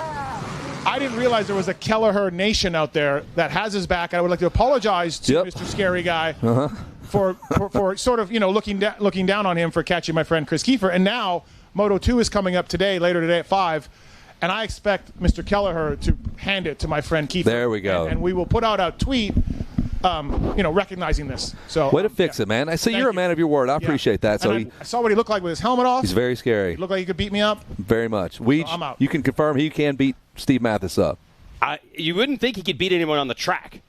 I didn't realize there was a Kelleher nation out there that has his back. And I would like to apologize to Mr. Scary Guy for sort of, looking down on him for catching my friend Chris Kiefer. And now Moto 2 is coming up later today at 5. And I expect Mr. Kelleher to hand it to my friend Kiefer. There we go. And we will put out a tweet, recognizing this. So way to fix it, man. I see you're a man of your word. I appreciate that. So I saw what he looked like with his helmet off. he's very scary. He looked like he could beat me up. Very much. I'm out. You can confirm he can beat Steve Mathis up. You wouldn't think he could beat anyone on the track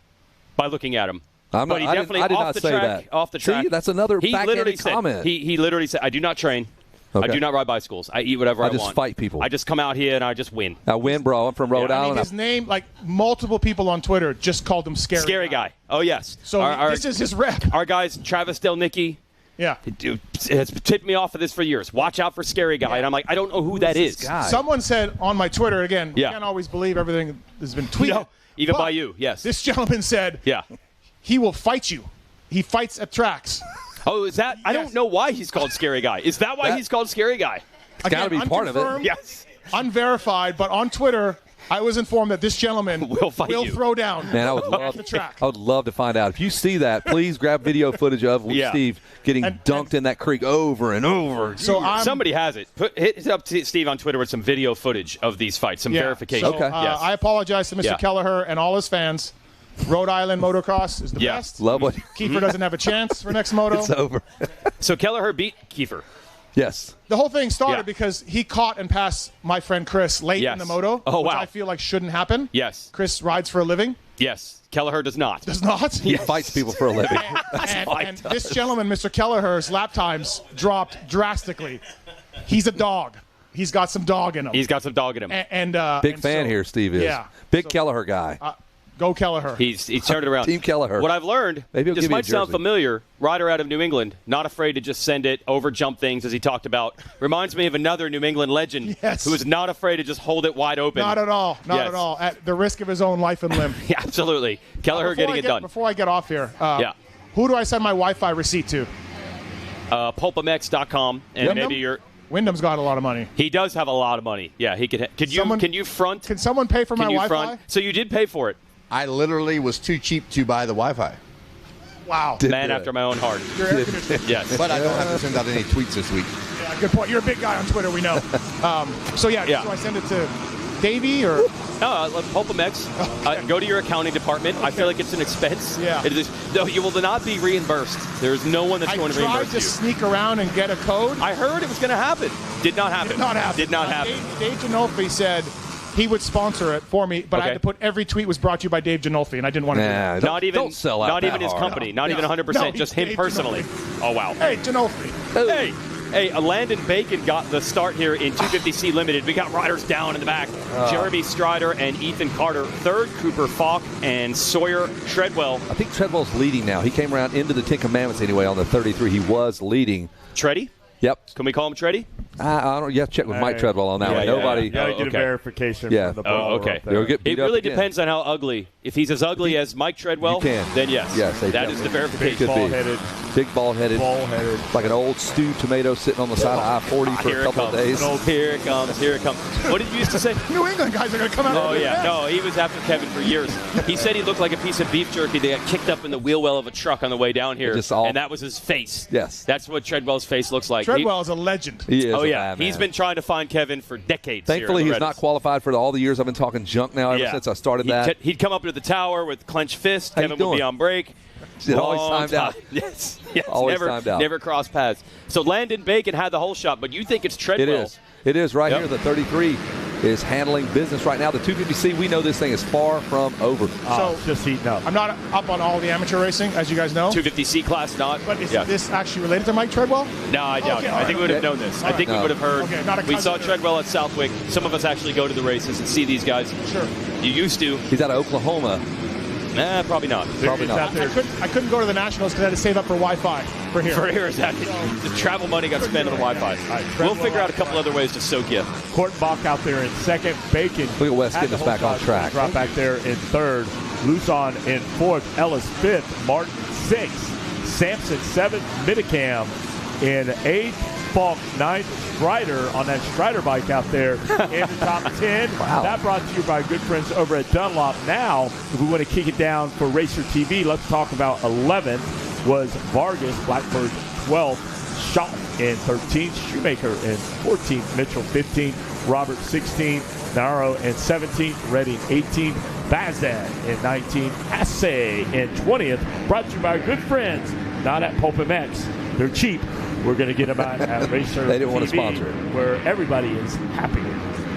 by looking at him. But he definitely I did off not the say track. that. Off the track. See, that's another backhanded comment. He literally said, "I do not train. Okay. I do not ride bicycles. I eat whatever I want. I just fight people. I just come out here and I just win. I win, bro. I'm from Rhode Island. His name, multiple people on Twitter just called him Scary. Scary guy. Oh yes. So this is his rep. Our guys, Travis Delnicki. Yeah. Has tipped me off of this for years. Watch out for Scary Guy. And I'm like, I don't know who that is. Someone said on my Twitter, again, you can't always believe everything that's been tweeted. No, even by you, yes. This gentleman said he will fight you. He fights at tracks. Oh, is that? I don't know why he's called Scary Guy. Is that why he's called Scary Guy? It's got to be part of it. Yes. Unverified, but on Twitter, I was informed that this gentleman will throw down. Man, I would love the track. I would love to find out. If you see that, please grab video footage of Steve getting dunked in that creek over and over. So somebody has it. Hit up to Steve on Twitter with some video footage of these fights, some verification. So, I apologize to Mr. Kelleher and all his fans. Rhode Island motocross is the best. Love what Kiefer doesn't have a chance for next moto. It's over. So Kelleher beat Kiefer. Yes. The whole thing started because he caught and passed my friend Chris late in the moto, which I feel like shouldn't happen. Yes. Chris rides for a living. Yes. Kelleher does not. Does not? He fights people for a living. and this gentleman, Mr. Kelleher's lap times dropped drastically. He's a dog. He's got some dog in him. He's got some dog in him. Big fan here, Steve is. Yeah. Big Kelleher guy. Go Kelleher. He's turned it around. Team Kelleher. What I've learned, this might sound familiar, rider out of New England, not afraid to just send it, over jump things, as he talked about. Reminds me of another New England legend who is not afraid to just hold it wide open. Not at all. Not at all. At the risk of his own life and limb. Yeah, absolutely. Kelleher getting it done. Before I get off here, who do I send my Wi-Fi receipt to? Pulpamex.com, and maybe you're... Wyndham's got a lot of money. He does have a lot of money. Yeah, he could. Can you front? Can someone pay for my Wi-Fi? Front? So you did pay for it. I literally was too cheap to buy the Wi-Fi. Wow. Man after my own heart. Yes. But I don't have to send out any tweets this week. Yeah, good point. You're a big guy on Twitter, we know. So do I send it to Davey or? No, Pulpamex. Go to your accounting department. I feel like it's an expense. Yeah. No, you will not be reimbursed. There's no one that's going to reimburse you. I tried to sneak around and get a code. I heard it was going to happen. Did not happen. Did not happen. Dave Ginolfi said he would sponsor it for me, but I had to put every tweet was brought to you by Dave Ginolfi, and I didn't want to do that. Don't sell out. Not even his company. Not even 100%. Just him personally. Ginolfi. Oh, wow. Hey, Ginolfi. Hey, Landon Bacon got the start here in 250C Limited. We got riders down in the back. Jeremy Strider and Ethan Carter. Third, Cooper Falk and Sawyer Treadwell. I think Treadwell's leading now. He came around into the Ten Commandments anyway on the 33. He was leading. Treddy? Yep. Can we call him Treddy? I don't. Yeah, check with Mike Treadwell on that one. Nobody. Yeah, you get a verification. Yeah. From the ball okay. It really depends on how ugly. If he's as ugly as Mike Treadwell, then yes. Yes, that is the verification. Big ball-headed. Like an old stewed tomato sitting on the side of I-40 for a couple of days. Here it comes. Here it comes. What did you used to say? New England guys are going to come out. Oh, yeah. No, he was after Kevin for years. He said he looked like a piece of beef jerky that got kicked up in the wheel well of a truck on the way down here. And that was his face. Yes. That's what Treadwell's face looks like. Treadwell is a legend. He is. Oh, yeah. He's been trying to find Kevin for decades. Thankfully, he's not qualified for all the years I've been talking junk now ever since I started that. He'd come up to the tower with clenched fists. Kevin would be on break. It always timed out. Yes. Always timed out. Never crossed paths. So Landon Bacon had the whole shot, but you think it's Treadwell. It is right here. The 33 is handling business right now. The 250C, we know this thing is far from over. So just heating up. I'm not up on all the amateur racing, as you guys know. 250C class, not. But is this actually related to Mike Treadwell? No, I doubt it. I think we would have known this. I think we would have heard. We saw Treadwell at Southwick. Some of us actually go to the races and see these guys. Sure. You used to. He's out of Oklahoma. Nah, probably not. Probably not. I couldn't go to the Nationals because I had to save up for Wi-Fi for here. For here, exactly. The travel money got spent on the Wi-Fi. We'll figure out a couple other ways to soak you. Courtney Bach out there in second. Bacon. Look at Wes getting us back on track. Drop back there in third. Luzon in fourth. Ellis fifth. Martin sixth. Sampson seventh. Midicam in eighth. Falk 9th. Strider on that Strider bike out there in the top 10. Wow. That brought to you by good friends over at Dunlop. Now, if we want to kick it down for Racer TV, let's talk about 11th was Vargas, Blackbird 12th. Shaw in 13th, Shoemaker in 14th, Mitchell 15th, Robert 16th, Naro in 17th, Redding 18th, Bazad in 19th, Assay in 20th. Brought to you by good friends, not at Pulp MX. They're cheap. We're going to get them out at Racer They didn't TV, want to sponsor it. where everybody is happy.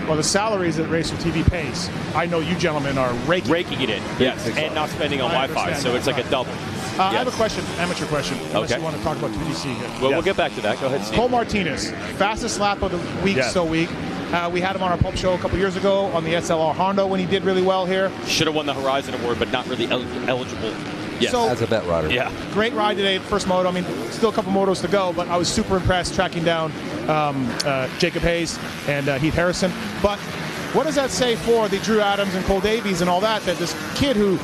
Well, the salaries that Racer TV pays, I know you gentlemen are raking it in, yes, and not spending on Wi-Fi, so it's like a double. I have a question, amateur question, unless Okay. you want to talk about TDC here. Well, we'll get back to that. Go ahead, Steve. Cole Martinez, fastest lap of the week, Yes. we had him on our Pulp Show a couple years ago on the SLR Honda when he did really well here. Should have won the Horizon Award, but not really eligible. Yes. So- As a vet rider. Yeah. Great ride today, first moto. I mean, still a couple motos to go, but I was super impressed tracking down Jacob Hayes and Heath Harrison. But what does that say for the Drew Adams and Cole Davies and all that this kid who,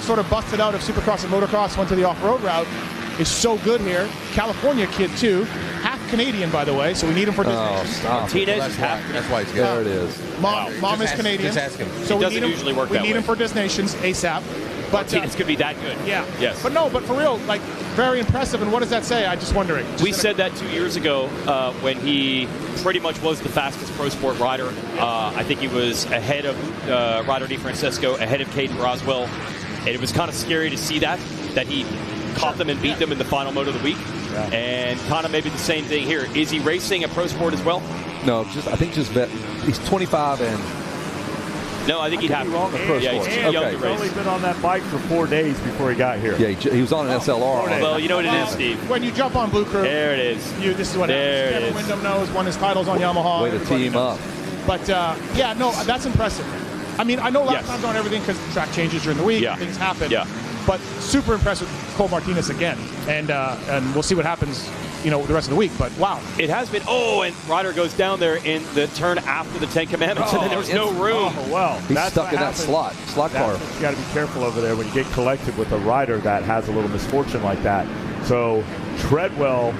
sort of busted out of Supercross and motocross, went to the off-road route, is so good here. California kid, too. Half Canadian, by the way, so we need him for Disney. Martinez is half. That's why he's good. There it is. Mom is Canadian. Just ask him. So It we doesn't need him, usually work we that need way. him for Destinations ASAP. But Martinez could be that good. Yeah. Yes. But for real, very impressive. And what does that say? I'm just wondering. We said that 2 years ago when he pretty much was the fastest pro sport rider. I think he was ahead of Ryder DeFrancisco, ahead of Caden Roswell. And it was kind of scary to see that he caught them and beat them in the final moto of the week. Yeah. And kind of maybe the same thing here. Is he racing a pro sport as well? No, I think just vet. He's 25 and... No, I think he'd have to. Yeah, he's too young to He's race. only been on that bike for 4 days before he got here. Yeah, he was on an SLR. Well, you know what it is, Steve. When you jump on Blue Crew, There it is. this is what There happens. it Kevin is. Windham knows, won his titles on Yamaha. Way to Everybody team knows. up. But that's impressive. I mean, I know lap Yes. times on everything because track changes during the week, Yeah. things happen. Yeah. But super impressed with Cole Martinez again, and we'll see what happens, the rest of the week. But wow, It has been. Oh, and Ryder goes down there in the turn after the 10 Commandments, and then there was no room. Oh, well, He's that's stuck what in that happens. slot car. You got to be careful over there when you get collected with a rider that has a little misfortune like that. So Treadwell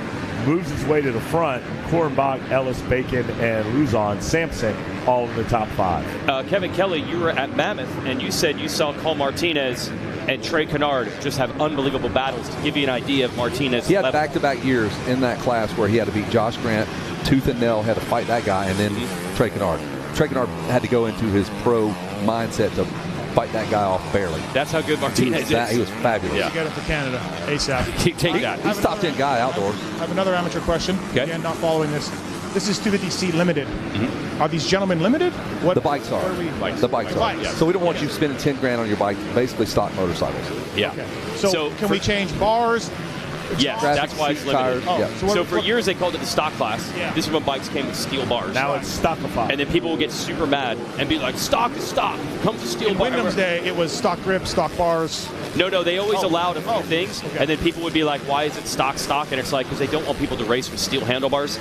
moves his way to the front. Kornbach, Ellis, Bacon, and Luzon, Sampson, all in the top 5. Kevin Kelly, you were at Mammoth, and you said you saw Cole Martinez and Trey Kennard just have unbelievable battles. To give you an idea of Martinez' He had level. back-to-back years in that class where he had to beat Josh Grant, tooth and nail, had to fight that guy, and then Trey Kennard. Trey Kennard had to go into his pro mindset to fight that guy off barely. That's how good Martinez is. He was fabulous. let's get it for Canada ASAP. Take that. He's top 10 guy outdoors. I have another amateur question. Okay. Again, not following this. This is 250C limited. Are these gentlemen limited? What The bikes are. what we- The bikes are. Bikes. So we don't want you spending 10 grand on your bike, basically stock motorcycles. Yeah. Okay. So, can we change bars? Yes, Graphics, that's why it's seat, limited. tires, yeah. So for years they called it the stock class. Yeah. This is when bikes came with steel bars. Now it's stockified. And then people will get super mad and be like, stock is stock. Comes with steel In bar. Wyndham's day, it was stock grips, stock bars. No, they always Oh. allowed a few things. Okay. And then people would be like, why is it stock? And it's like, because they don't want people to race with steel handlebars.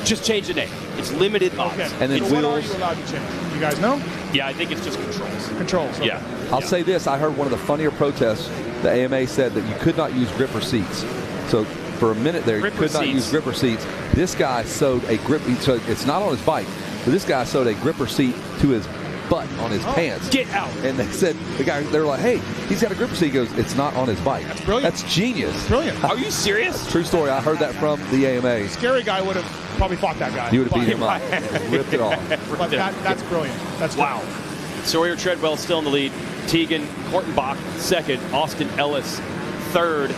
Just change the name. It's limited mods. Okay. And then so what are wheels. you allowed to change? You guys know? Yeah, I think it's just controls. Controls. Okay. Yeah. I'll say this. I heard one of the funnier protests. The AMA said that you could not use gripper seats. So for a minute there, Gripper you could not seats. use gripper seats. This guy sewed a grip. So it's not on his bike, but this guy sewed a gripper seat to his butt on his pants. Get out. And they said, they were like, hey, he's got a gripper seat. He goes, it's not on his bike. That's brilliant. That's genius. Brilliant. Are you serious? True story. I heard that from the AMA. Scary guy would have probably fought that guy. He would have beat But- him up. Ripped it off. But that's brilliant. That's Wow. Sawyer Treadwell still in the lead. Tegan Kortenbach second. Austin Ellis third.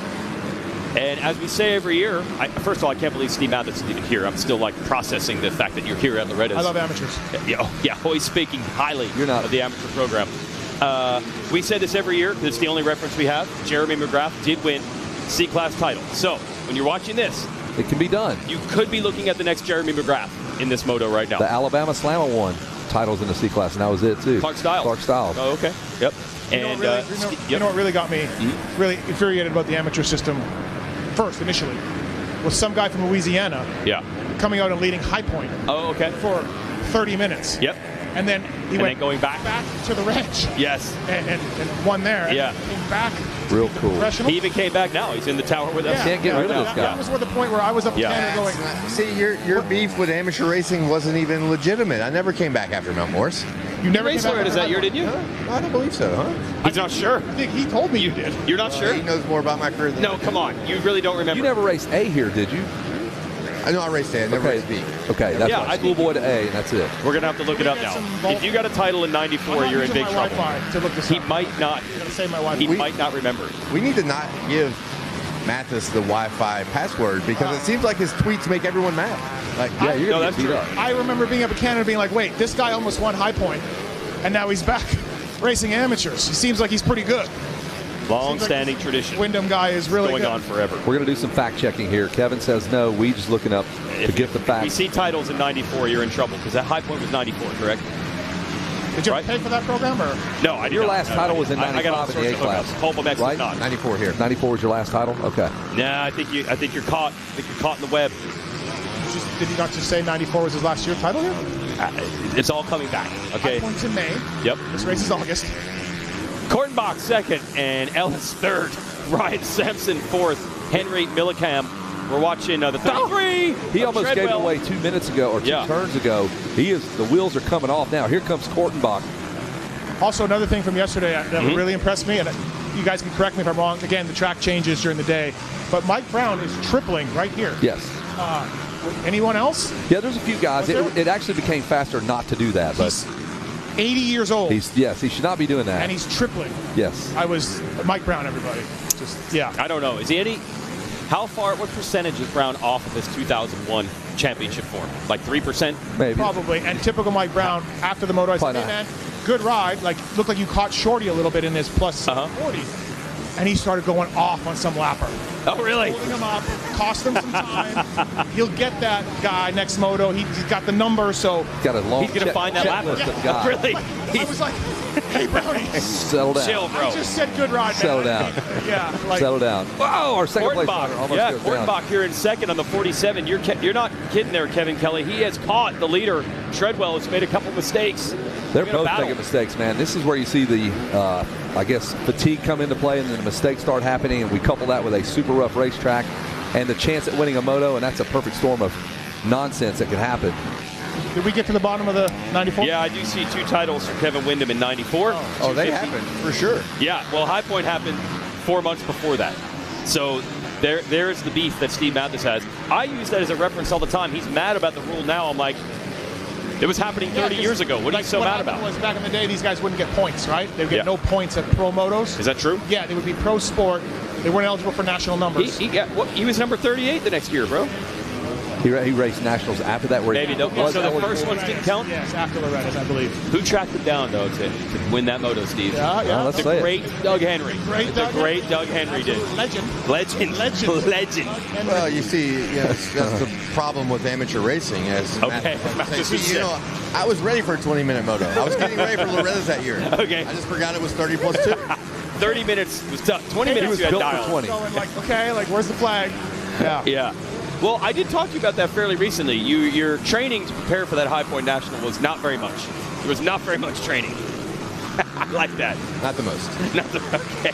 And as we say every year, first of all, I can't believe Steve Maddox isn't even here. I'm still processing the fact that you're here at Loretta's. I love amateurs. Yeah, always speaking highly of the amateur program. We say this every year because it's the only reference we have. Jeremy McGrath did win C-Class title. So when you're watching this, it can be done. You could be looking at the next Jeremy McGrath in this moto right now. The Alabama Slammer won titles in the C-Class, and that was it, too. Clark Stiles. Oh, okay. Yep. You know what really got me really infuriated about the amateur system first, initially, was some guy from Louisiana coming out and leading High Point for 30 minutes. Yep. And then he went going back to the ranch. Yes. And won there. Yeah. And came back Real cool. He even came back now. He's in the tower with us. Can't get rid of this guy. That was where the point where I was up in Canada going. See, your beef with amateur racing wasn't even legitimate. I never came back after Mount Morris. You never raced Loretta that year, didn't you? I don't believe so, huh? He's not sure. I think he told me you did. You're not sure? He knows more about my career than No, come on. You really don't remember. You never raced A here, did you? I know I raced A. I never raced B. Okay, that's right. Schoolboy to A, and that's it. We're going to have to look it up now. If you got a title in 94, you're in big trouble. To look this He up. might not. He We- might not remember. We need to not give Mathis the Wi-Fi password because it seems like his tweets make everyone mad. Like, Yeah, you're No, gonna that's get beat true. up. I remember being up in Canada being like, wait, this guy almost won High Point, and now he's back racing amateurs. He seems like he's pretty good. Long-standing tradition. Wyndham guy is really Going good. on forever. We're going to do some fact checking here. Kevin says no. We just looking up to get the We facts. see titles in 94, you're in trouble because that high point was 94, correct? Did you pay for that program or? No, I did Your not. last title was in I got all 95 in the A sorts of class. hookups. Pulp MX right? was not. 94 here. 94 was your last title? Okay. Yeah, I think you're caught. I think you're caught in the web. Did he not just say 94 was his last year title here? It's all coming back. Okay. High Point's in May. Yep. This race is August. Kortenbach second and Ellis third. Ryan Sampson fourth. Henry Millicam. We're watching the 33. He almost gave it Treadwell. away 2 minutes ago or two turns ago. The wheels are coming off now. Here comes Kortenbach. Also, another thing from yesterday that Mm-hmm. really impressed me, and you guys can correct me if I'm wrong. Again, the track changes during the day, but Mike Brown is tripling right here. Yes. Anyone else? Yeah, there's a few guys. It actually became faster not to do that, but 80 years old. he should not be doing that. And he's tripling. Yes. I was Mike Brown, everybody. Yeah. I don't know. Is he any? How far? What percentage is Brown off of his 2001 championship form? Like 3%? Maybe. Probably. And typical Mike Brown, after the moto, I said, Probably hey, not. man, good ride. Like, looked like you caught Shorty a little bit in this plus 40. And he started going off on some lapper. Oh, really? Holding him up, cost him some time. He'll get that guy next moto. He's got the number, so Got a long He's going to find that lapper. checklist of guys. Really? I was like, hey, Brownie. Settle down. Chill, bro. I just said good ride, man. Settle down. Yeah. Like, Settle down. Whoa, our second place Kortenbach. rider almost Yeah, goes down. Kortenbach here in second on the 47. You're not kidding there, Kevin Kelly. He has caught the leader. Treadwell has made a couple mistakes. They're gonna both battle. making mistakes, man. This is where you see the, I guess, fatigue come into play, and then the mistakes start happening, and we couple that with a super rough racetrack and the chance at winning a moto, and that's a perfect storm of nonsense that can happen. Did we get to the bottom of the 94? Yeah, I do see 2 titles for Kevin Wyndham in 94. Oh, they happened, for sure. Yeah, well, High Point happened 4 months before that. So there's the beef that Steve Mathis has. I use that as a reference all the time. He's mad about the rule now. I'm like, it was happening 30 years ago. What are you so mad about? Was back in the day, these guys wouldn't get points, right? They would get no points at pro motos. Is that true? Yeah, they would be pro sport. They weren't eligible for national numbers. He was number 38 the next year, bro. He raced nationals after that. Where Maybe. he So was the eligible. first ones didn't count? Yes, after Loretta's, I believe. Who tracked him down, though, to win that moto, Steve? Yeah, yeah. Let's The say it. great Doug Henry. Great The Doug great Doug Henry did. Legend. Legend. Well, you see, that's the problem with amateur racing. As Okay. you know, I was ready for a 20-minute moto. I was getting ready for Loretta's that year. Okay. I just forgot it was 30 plus 2. 30 minutes was tough. 20 minutes was you had built for dialed. 20. Going like, okay, like, where's the flag? Yeah. Yeah. Well, I did talk to you about that fairly recently. Your training to prepare for that High Point National was not very much. There was not very much training. I like that. Not the most. Okay.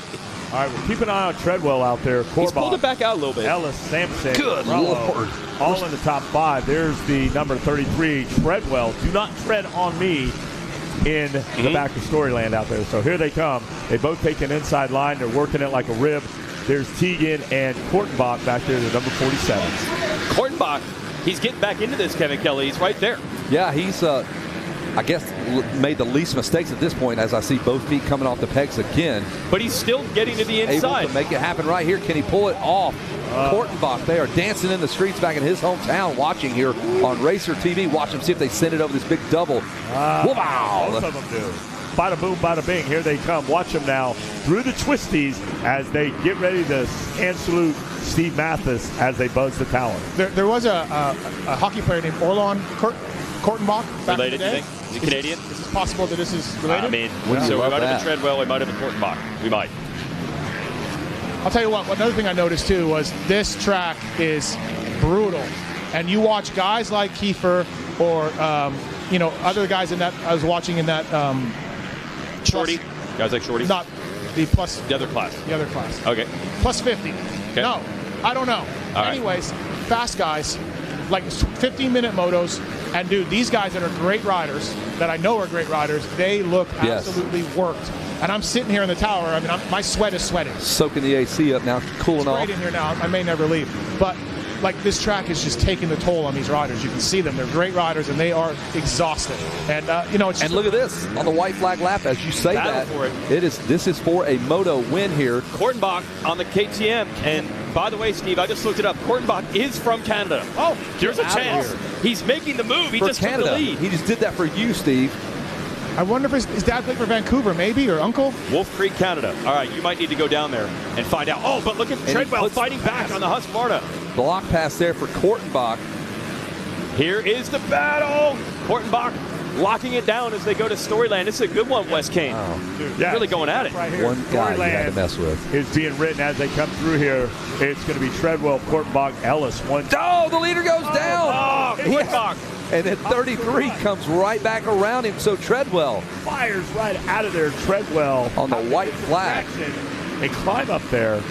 All right, well, keep an eye on Treadwell out there. He's pulled it back out a little bit. Ellis, Sampson, Good Rallo, Lord. all in the top 5. There's the number 33, Treadwell. Do not tread on me in the back of Storyland out there. So here they come. They both take an inside line. They're working it like a rib. There's Teagan and Kortenbach back there, the number 47. Kortenbach, he's getting back into this, Kevin Kelly. He's right there. Yeah, he's, I guess, made the least mistakes at this point as I see both feet coming off the pegs again. But he's still getting to the inside. Able to make it happen right here. Can he pull it off? Kortenbach, they are dancing in the streets back in his hometown, watching here on Racer TV. Watch them see if they send it over this big double. Wow. Both of them do. Bada boom, bada bing. Here they come. Watch them now through the twisties as they get ready to hand salute Steve Mathis as they buzz the tower. There was a hockey player named Orlon Kortenbach back Related, in the day. you think? Is he Canadian? Is it possible that this is related? I mean, so we might have been Treadwell, we might have been Kortenbach. We might. I'll tell you what, another thing I noticed too was this track is brutal. And you watch guys like Kiefer or, other guys in that, I was watching in that. Shorty? Guys like Shorty? Not The other class. The other class. Okay. Plus 50. Okay. No, I don't know. All right. Anyways, fast guys, like 15-minute motos, and dude, these guys that are great riders, that I know are great riders, they look absolutely worked. And I'm sitting here in the tower. I mean, my sweat is sweating. Soaking the AC up now, cooling off. It's great in here now. I may never leave, but like this track is just taking the toll on these riders. You can see them; they're great riders, and they are exhausted. And you know, it's just and look at this on the white flag lap. As you say that, for it. This is for a moto win here. Kortenbach on the KTM, and by the way, Steve, I just looked it up. Kortenbach is from Canada. Oh, there's a chance he's making the move. He for just Canada. took the lead. He just did that for you, Steve. I wonder if his dad played for Vancouver, maybe, or uncle? Wolf Creek, Canada. All right, you might need to go down there and find out. Oh, but look at Treadwell fighting back on the Husqvarna. Block pass there for Kortenbach. Here is the battle. Kortenbach locking it down as they go to Storyland. This is a good one, Wes Kane. Yeah, really going at it. Right here. One guy you had to mess with. Is being written as they come through here. It's going to be Treadwell, Kortenbach, Ellis. Oh, the leader goes down. Oh, Kortenbach. And then 33 comes right back around him. So Treadwell fires right out of there. Treadwell on the white flag. They climb up there.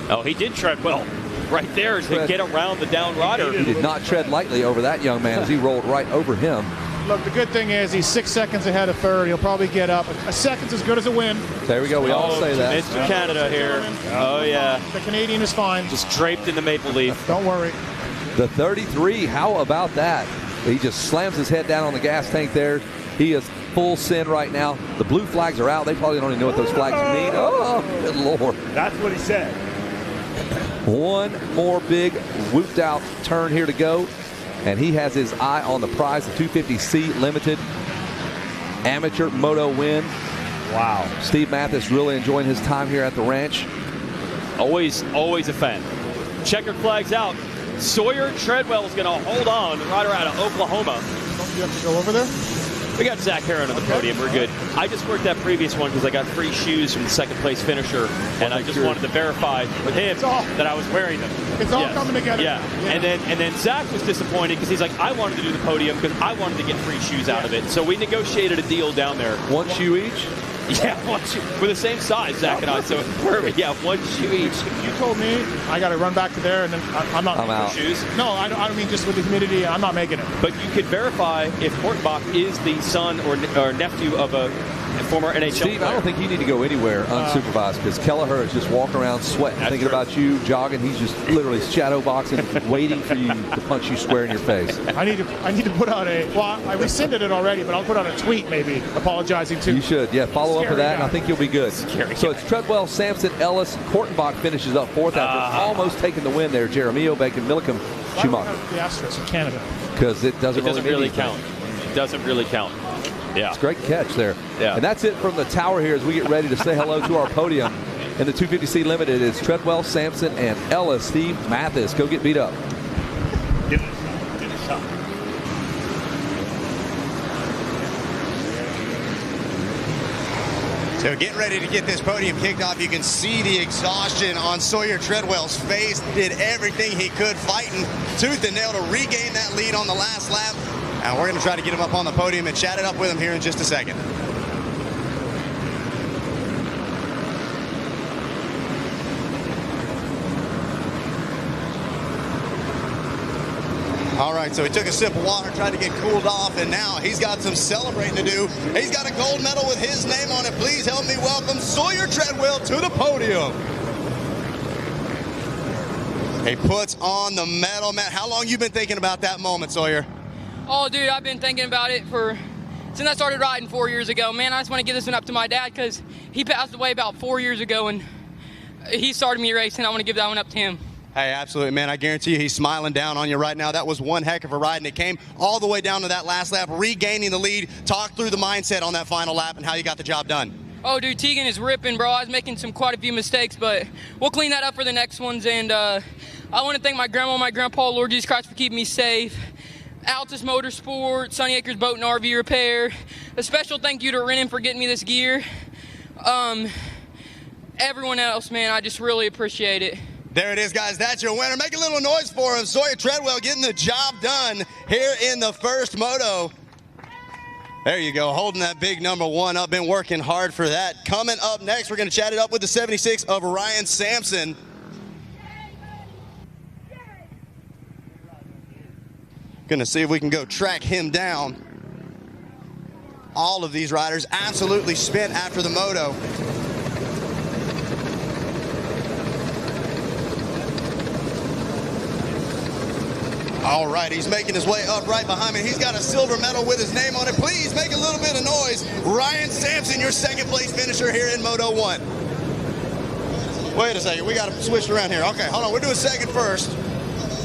Oh, he did tread well right there to get around the down rider. He did not tread lightly over that young man as he rolled right over him. Look, the good thing is he's 6 seconds ahead of third. He'll probably get up. A second's as good as a win. There we go. We all say that. Mr. Canada here. Oh, yeah. The Canadian is fine. Just draped in the maple leaf. Don't worry. The 33, how about that? He just slams his head down on the gas tank there. He is full send right now. The blue flags are out. They probably don't even know what those flags mean. Oh, good Lord. That's what he said. One more big whooped out turn here to go. And he has his eye on the prize, the 250C Limited Amateur Moto win. Wow. Steve Mathis really enjoying his time here at the ranch. Always a fan. Checkered flags out. Sawyer Treadwell is going to hold on. The rider out of Oklahoma. Don't you have to go over there? We got Zach Heron on the podium. We're good. I just worked that previous one because I got free shoes from the second place finisher, and I just wanted to verify with him that I was wearing them. It's all coming together. Yeah. And then Zach was disappointed because he's like, I wanted to do the podium because I wanted to get free shoes out of it. So we negotiated a deal down there. One shoe each? Yeah, one shoe. We're the same size, Zach and I. So it's perfect. Yeah, one shoe each. You told me I got to run back to there, and then I'm not making out. Shoes. No, I don't mean just with the humidity. I'm not making it. But you could verify if Kortenbach is the son or nephew of a former NHL Steve, player. I don't think you need to go anywhere unsupervised because Kelleher is just walking around sweating, thinking about you, jogging. He's just literally shadow boxing, waiting for you to punch you square in your face. I need to put out I rescinded it already, but I'll put out a tweet maybe apologizing to. You should, yeah. Follow up with that, and I think you'll be good. Scary. So it's Treadwell, Sampson, Ellis, Kortenbach finishes up fourth after almost taking the win there. Jeremio, Bacon, Milliken, Schumacher. The asterisk in Canada. Because it doesn't really count. It doesn't really count. Yeah. It's a great catch there. Yeah. And that's it from the tower here as we get ready to say hello to our podium. In the 250C Limited, it's Treadwell, Sampson, and Ellis. Steve Mathis, go get beat up. Give it a shot. So getting ready to get this podium kicked off. You can see the exhaustion on Sawyer Treadwell's face. Did everything he could, fighting tooth and nail to regain that lead on the last lap. And we're going to try to get him up on the podium and chat it up with him here in just a second. All right, so he took a sip of water, tried to get cooled off, and now he's got some celebrating to do. He's got a gold medal with his name on it. Please help me welcome Sawyer Treadwell to the podium. He puts on the medal. Man, how long you been thinking about that moment, Sawyer? Oh, dude, I've been thinking about it since I started riding 4 years ago. Man, I just want to give this one up to my dad because he passed away about 4 years ago, and he started me racing. I want to give that one up to him. Hey, absolutely, man. I guarantee you he's smiling down on you right now. That was one heck of a ride, and it came all the way down to that last lap, regaining the lead. Talk through the mindset on that final lap and how you got the job done. Oh, dude, Tegan is ripping, bro. I was making quite a few mistakes, but we'll clean that up for the next ones. And I want to thank my grandma and my grandpa, Lord Jesus Christ, for keeping me safe. Altus Motorsport, Sunny Acres Boat and RV Repair. A special thank you to Renan for getting me this gear. Everyone else, man, I just really appreciate it. There it is, guys. That's your winner. Make a little noise for him. Sawyer Treadwell getting the job done here in the first moto. There you go, holding that big number 1 up, been working hard for that. Coming up next, we're going to chat it up with the 76 of Ryan Sampson. Going to see if we can go track him down. All of these riders absolutely spent after the moto. All right, he's making his way up right behind me. He's got a silver medal with his name on it. Please make a little bit of noise. Ryan Sampson, your second place finisher here in Moto 1. Wait a second, we got to switch around here. Okay, hold on, we're doing second first.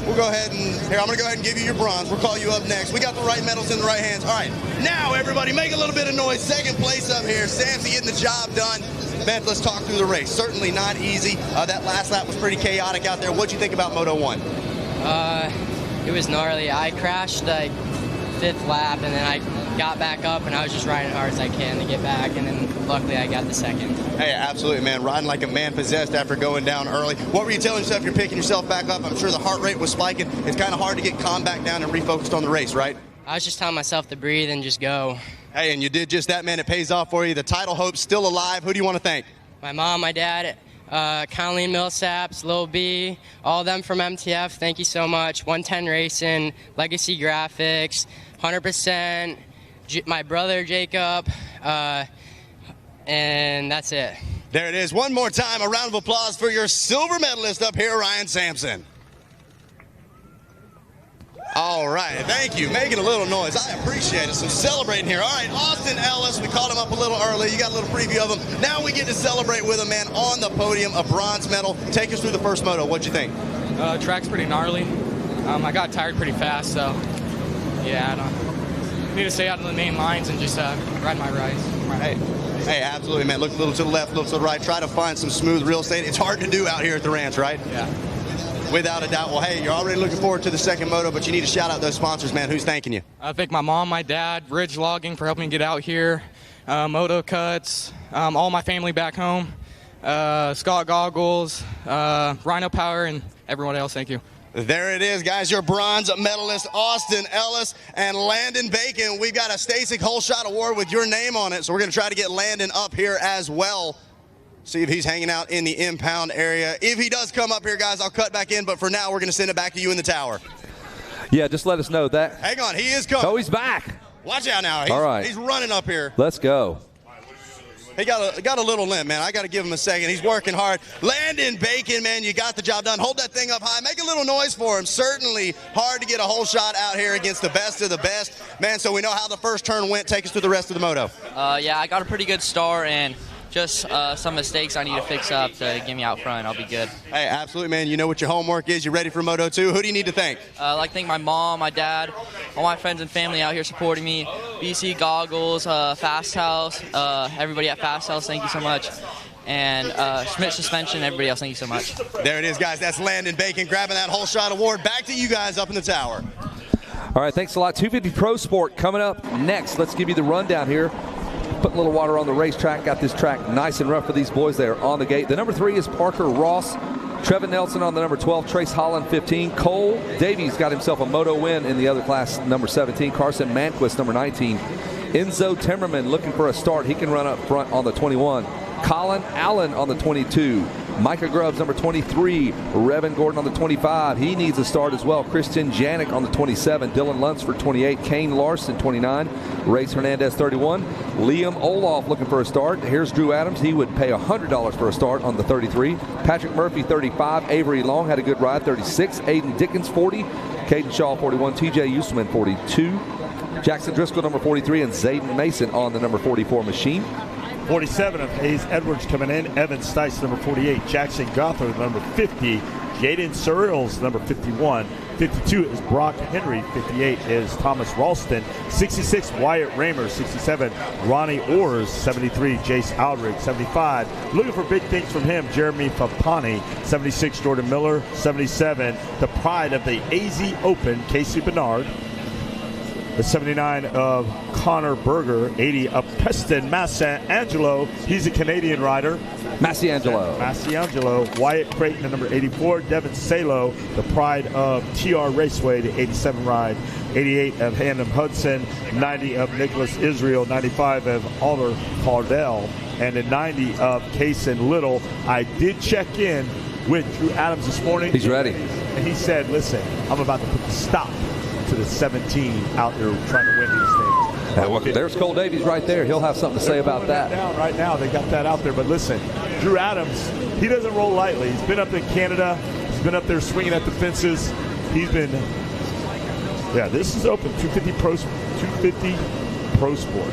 We'll go ahead and, here, I'm going to go ahead and give you your bronze. We'll call you up next. We got the right medals in the right hands. All right, now everybody make a little bit of noise. Second place up here. Sampson getting the job done. Man, let's talk through the race. Certainly not easy. That last lap was pretty chaotic out there. What'd you think about Moto 1? It was gnarly. I crashed like 5th lap, and then I got back up, and I was just riding as hard as I can to get back, and then luckily I got the second. Hey, absolutely, man. Riding like a man possessed after going down early. What were you telling yourself? You're picking yourself back up. I'm sure the heart rate was spiking. It's kind of hard to get calm back down and refocused on the race, right? I was just telling myself to breathe and just go. Hey, and you did just that, man. It pays off for you. The title hope's still alive. Who do you want to thank? My mom, my dad, Colleen Millsaps, Lil B, all of them from MTF. Thank you so much. 110 Racing, Legacy Graphics, 100%, my brother Jacob, and that's it. There it is. One more time, a round of applause for your silver medalist up here, Ryan Sampson. All right, thank you. Making a little noise. I appreciate it. Some celebrating here. All right, Austin Ellis, we called him up a little early. You got a little preview of him. Now we get to celebrate with him, man, on the podium, a bronze medal. Take us through the first moto. What'd you think? Track's pretty gnarly. I got tired pretty fast, so yeah, I don't need to stay out of the main lines and just ride my rides. Hey, absolutely, man. Look a little to the left, a little to the right. Try to find some smooth real estate. It's hard to do out here at the ranch, right? Yeah. Without a doubt. Well, hey, you're already looking forward to the second moto, but you need to shout out those sponsors, man. Who's thanking you? I thank my mom, my dad, Ridge Logging for helping me get out here, Moto Cuts, all my family back home, Scott Goggles, Rhino Power, and everyone else. Thank you. There it is, guys. Your bronze medalist, Austin Ellis and Landon Bacon. We've got a Stasic Whole Shot Award with your name on it, so we're going to try to get Landon up here as well. See if he's hanging out in the impound area. If he does come up here, guys, I'll cut back in, but for now, we're going to send it back to you in the tower. Yeah, just let us know that. Hang on, he is coming. Oh, he's back. Watch out now. All right. He's running up here. Let's go. He got a little limp, man. I got to give him a second. He's working hard. Landon Bacon, man, you got the job done. Hold that thing up high. Make a little noise for him. Certainly hard to get a whole shot out here against the best of the best. Man, so we know how the first turn went. Take us through the rest of the moto. Yeah, I got a pretty good start, and just some mistakes I need to fix up to get me out front. I'll be good. Hey, absolutely, man. You know what your homework is. You ready for Moto 2? Who do you need to thank? I'd like to thank my mom, my dad, all my friends and family out here supporting me. BC Goggles, Fast House, everybody at Fast House, thank you so much. And Schmidt Suspension, everybody else, thank you so much. There it is, guys. That's Landon Bacon grabbing that whole shot award. Back to you guys up in the tower. All right, thanks a lot. 250 Pro Sport coming up next. Let's give you the rundown here. Put a little water on the racetrack. Got this track nice and rough for these boys there on the gate. The number 3 is Parker Ross. Trevin Nelson on the number 12. Trace Holland, 15. Cole Davies got himself a moto win in the other class, number 17. Carson Manquist, number 19. Enzo Timmerman looking for a start. He can run up front on the 21. Colin Allen on the 22. Micah Grubbs, number 23. Revin Gordon on the 25. He needs a start as well. Christian Janik on the 27. Dylan Lunsford, 28. Kane Larson, 29. Race Hernandez, 31. Liam Olaf looking for a start. Here's Drew Adams. He would pay $100 for a start on the 33. Patrick Murphy, 35. Avery Long had a good ride, 36. Aiden Dickens, 40. Caden Shaw, 41. TJ Usman, 42. Jackson Driscoll, number 43. And Zayden Mason on the number 44 machine. 47 of Hayes Edwards coming in. Evan Stice, number 48. Jackson Gothard, number 50. Jaden Searles, number 51. 52 is Brock Henry. 58 is Thomas Ralston. 66, Wyatt Raymer. 67, Ronnie Orrs. 73, Jace Aldrich. 75, looking for big things from him, Jeremy Papani. 76, Jordan Miller. 77, the pride of the AZ Open, Casey Bernard. The 79 of Connor Berger, 80 of Preston Massiangelo. He's a Canadian rider. Massiangelo. Wyatt Creighton, the number 84. Devin Salo, the pride of TR Raceway, the 87 ride. 88 of Handham Hudson. 90 of Nicholas Israel. 95 of Alder Cardell. And the 90 of Kaysen Little. I did check in with Drew Adams this morning. He's ready. And he said, listen, I'm about to put the stop to the 17 out there trying to win these things. Yeah, well, there's Cole Davies right there. He'll have something to say about that. Right now, they got that out there. But listen, Drew Adams, he doesn't roll lightly. He's been up in Canada. He's been up there swinging at the fences. He's been, yeah, this is open. 250 Pro Sport.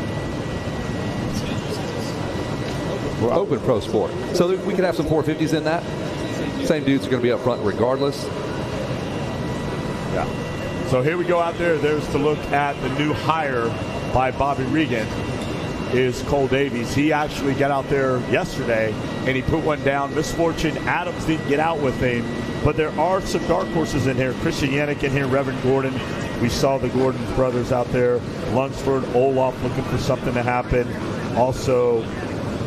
Open Pro Sport. So we could have some 450s in that. Same dudes are going to be up front regardless. Yeah. So here we go out there. There's to look at the new hire by Bobby Regan is Cole Davies. He actually got out there yesterday and he put one down. Misfortune, Adams didn't get out with him, but there are some dark horses in here. Christian Yannick in here, Reverend Gordon. We saw the Gordon brothers out there. Lunsford, Olaf looking for something to happen. Also,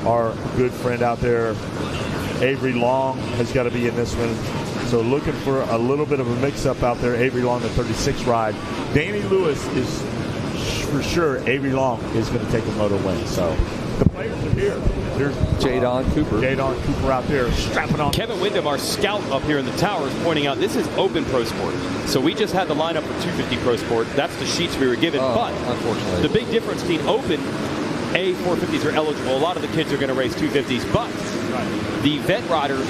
our good friend out there, Avery Long, has got to be in this one. So looking for a little bit of a mix-up out there. Avery Long, the 36 ride. Danny Lewis is for sure. Avery Long is going to take a moto win. So the players are here. There's Jadon Cooper out there strapping on. Kevin Wyndham, our scout up here in the tower, is pointing out this is open Pro Sport. So we just had the lineup for 250 Pro Sport. That's the sheets we were given. But unfortunately, the big difference between open, 450s are eligible. A lot of the kids are going to race 250s, but the vet riders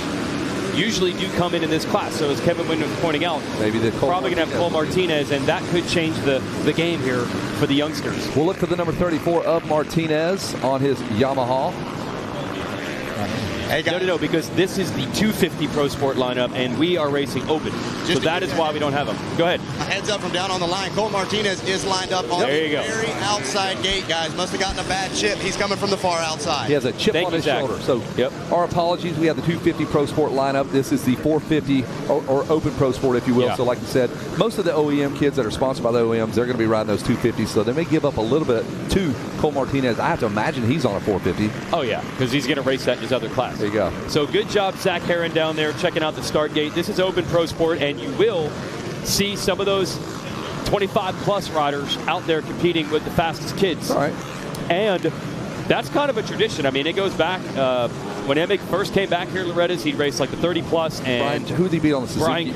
usually do come in this class. So as Kevin Wyndham was pointing out, maybe the probably going to have Cole Martinez, and that could change the game here for the youngsters. We'll look for the number 34 of Martinez on his Yamaha. Hey, no, because this is the 250 Pro Sport lineup, and we are racing open. So that is why we don't have them. Go ahead. A heads up from down on the line. Cole Martinez is lined up on the very outside gate, guys. Must have gotten a bad chip. He's coming from the far outside. He has a chip on his shoulder. So our apologies. We have the 250 Pro Sport lineup. This is the 450 or Open Pro Sport, if you will. Yeah. So like you said, most of the OEM kids that are sponsored by the OEMs, they're going to be riding those 250s. So they may give up a little bit to Cole Martinez. I have to imagine he's on a 450. Oh, yeah, because he's going to race that in his other class. There you go. So good job, Zach Herron, down there checking out the start gate. This is Open Pro Sport, and you will see some of those 25-plus riders out there competing with the fastest kids. All right. And that's kind of a tradition. I mean, it goes back when Emick first came back here at Loretta's, he'd race like the 30-plus. And who did he beat on the Suzuki?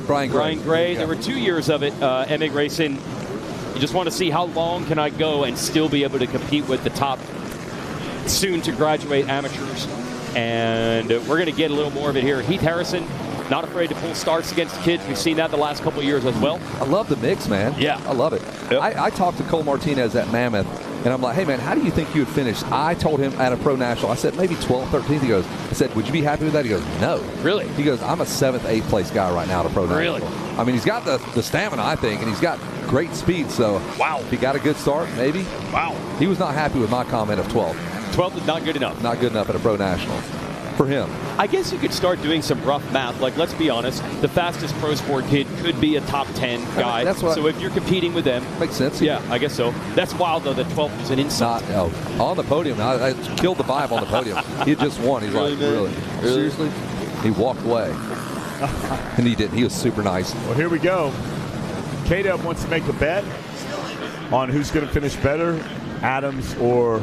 Brian Gray. There were 2 years of it, Emick racing. You just want to see how long can I go and still be able to compete with the top soon-to-graduate amateurs. And we're going to get a little more of it here. Heath Harrison, not afraid to pull starts against the kids. We've seen that the last couple of years as well. I love the mix, man. Yeah. I love it. Yep. I talked to Cole Martinez at Mammoth, and I'm like, hey, man, how do you think you would finish? I told him at a Pro National, I said, maybe 12th, 13th. He goes, I said, would you be happy with that? He goes, no. Really? He goes, I'm a 7th, 8th place guy right now at a Pro National. Really? I mean, he's got the stamina, I think, and he's got great speed. So wow, if he got a good start, maybe. Wow. He was not happy with my comment of 12th. 12th is not good enough. Not good enough at a Pro National. For him. I guess you could start doing some rough math. Like, let's be honest, the fastest Pro Sport kid could be a top 10 guy. So if you're competing with them. Makes sense. Yeah, I guess so. That's wild, though, that 12th is an insult. On the podium. I killed the vibe on the podium. He had just won. He's like, really? Seriously? He walked away. And he didn't. He was super nice. Well, here we go. K-Dub wants to make a bet on who's going to finish better, Adams or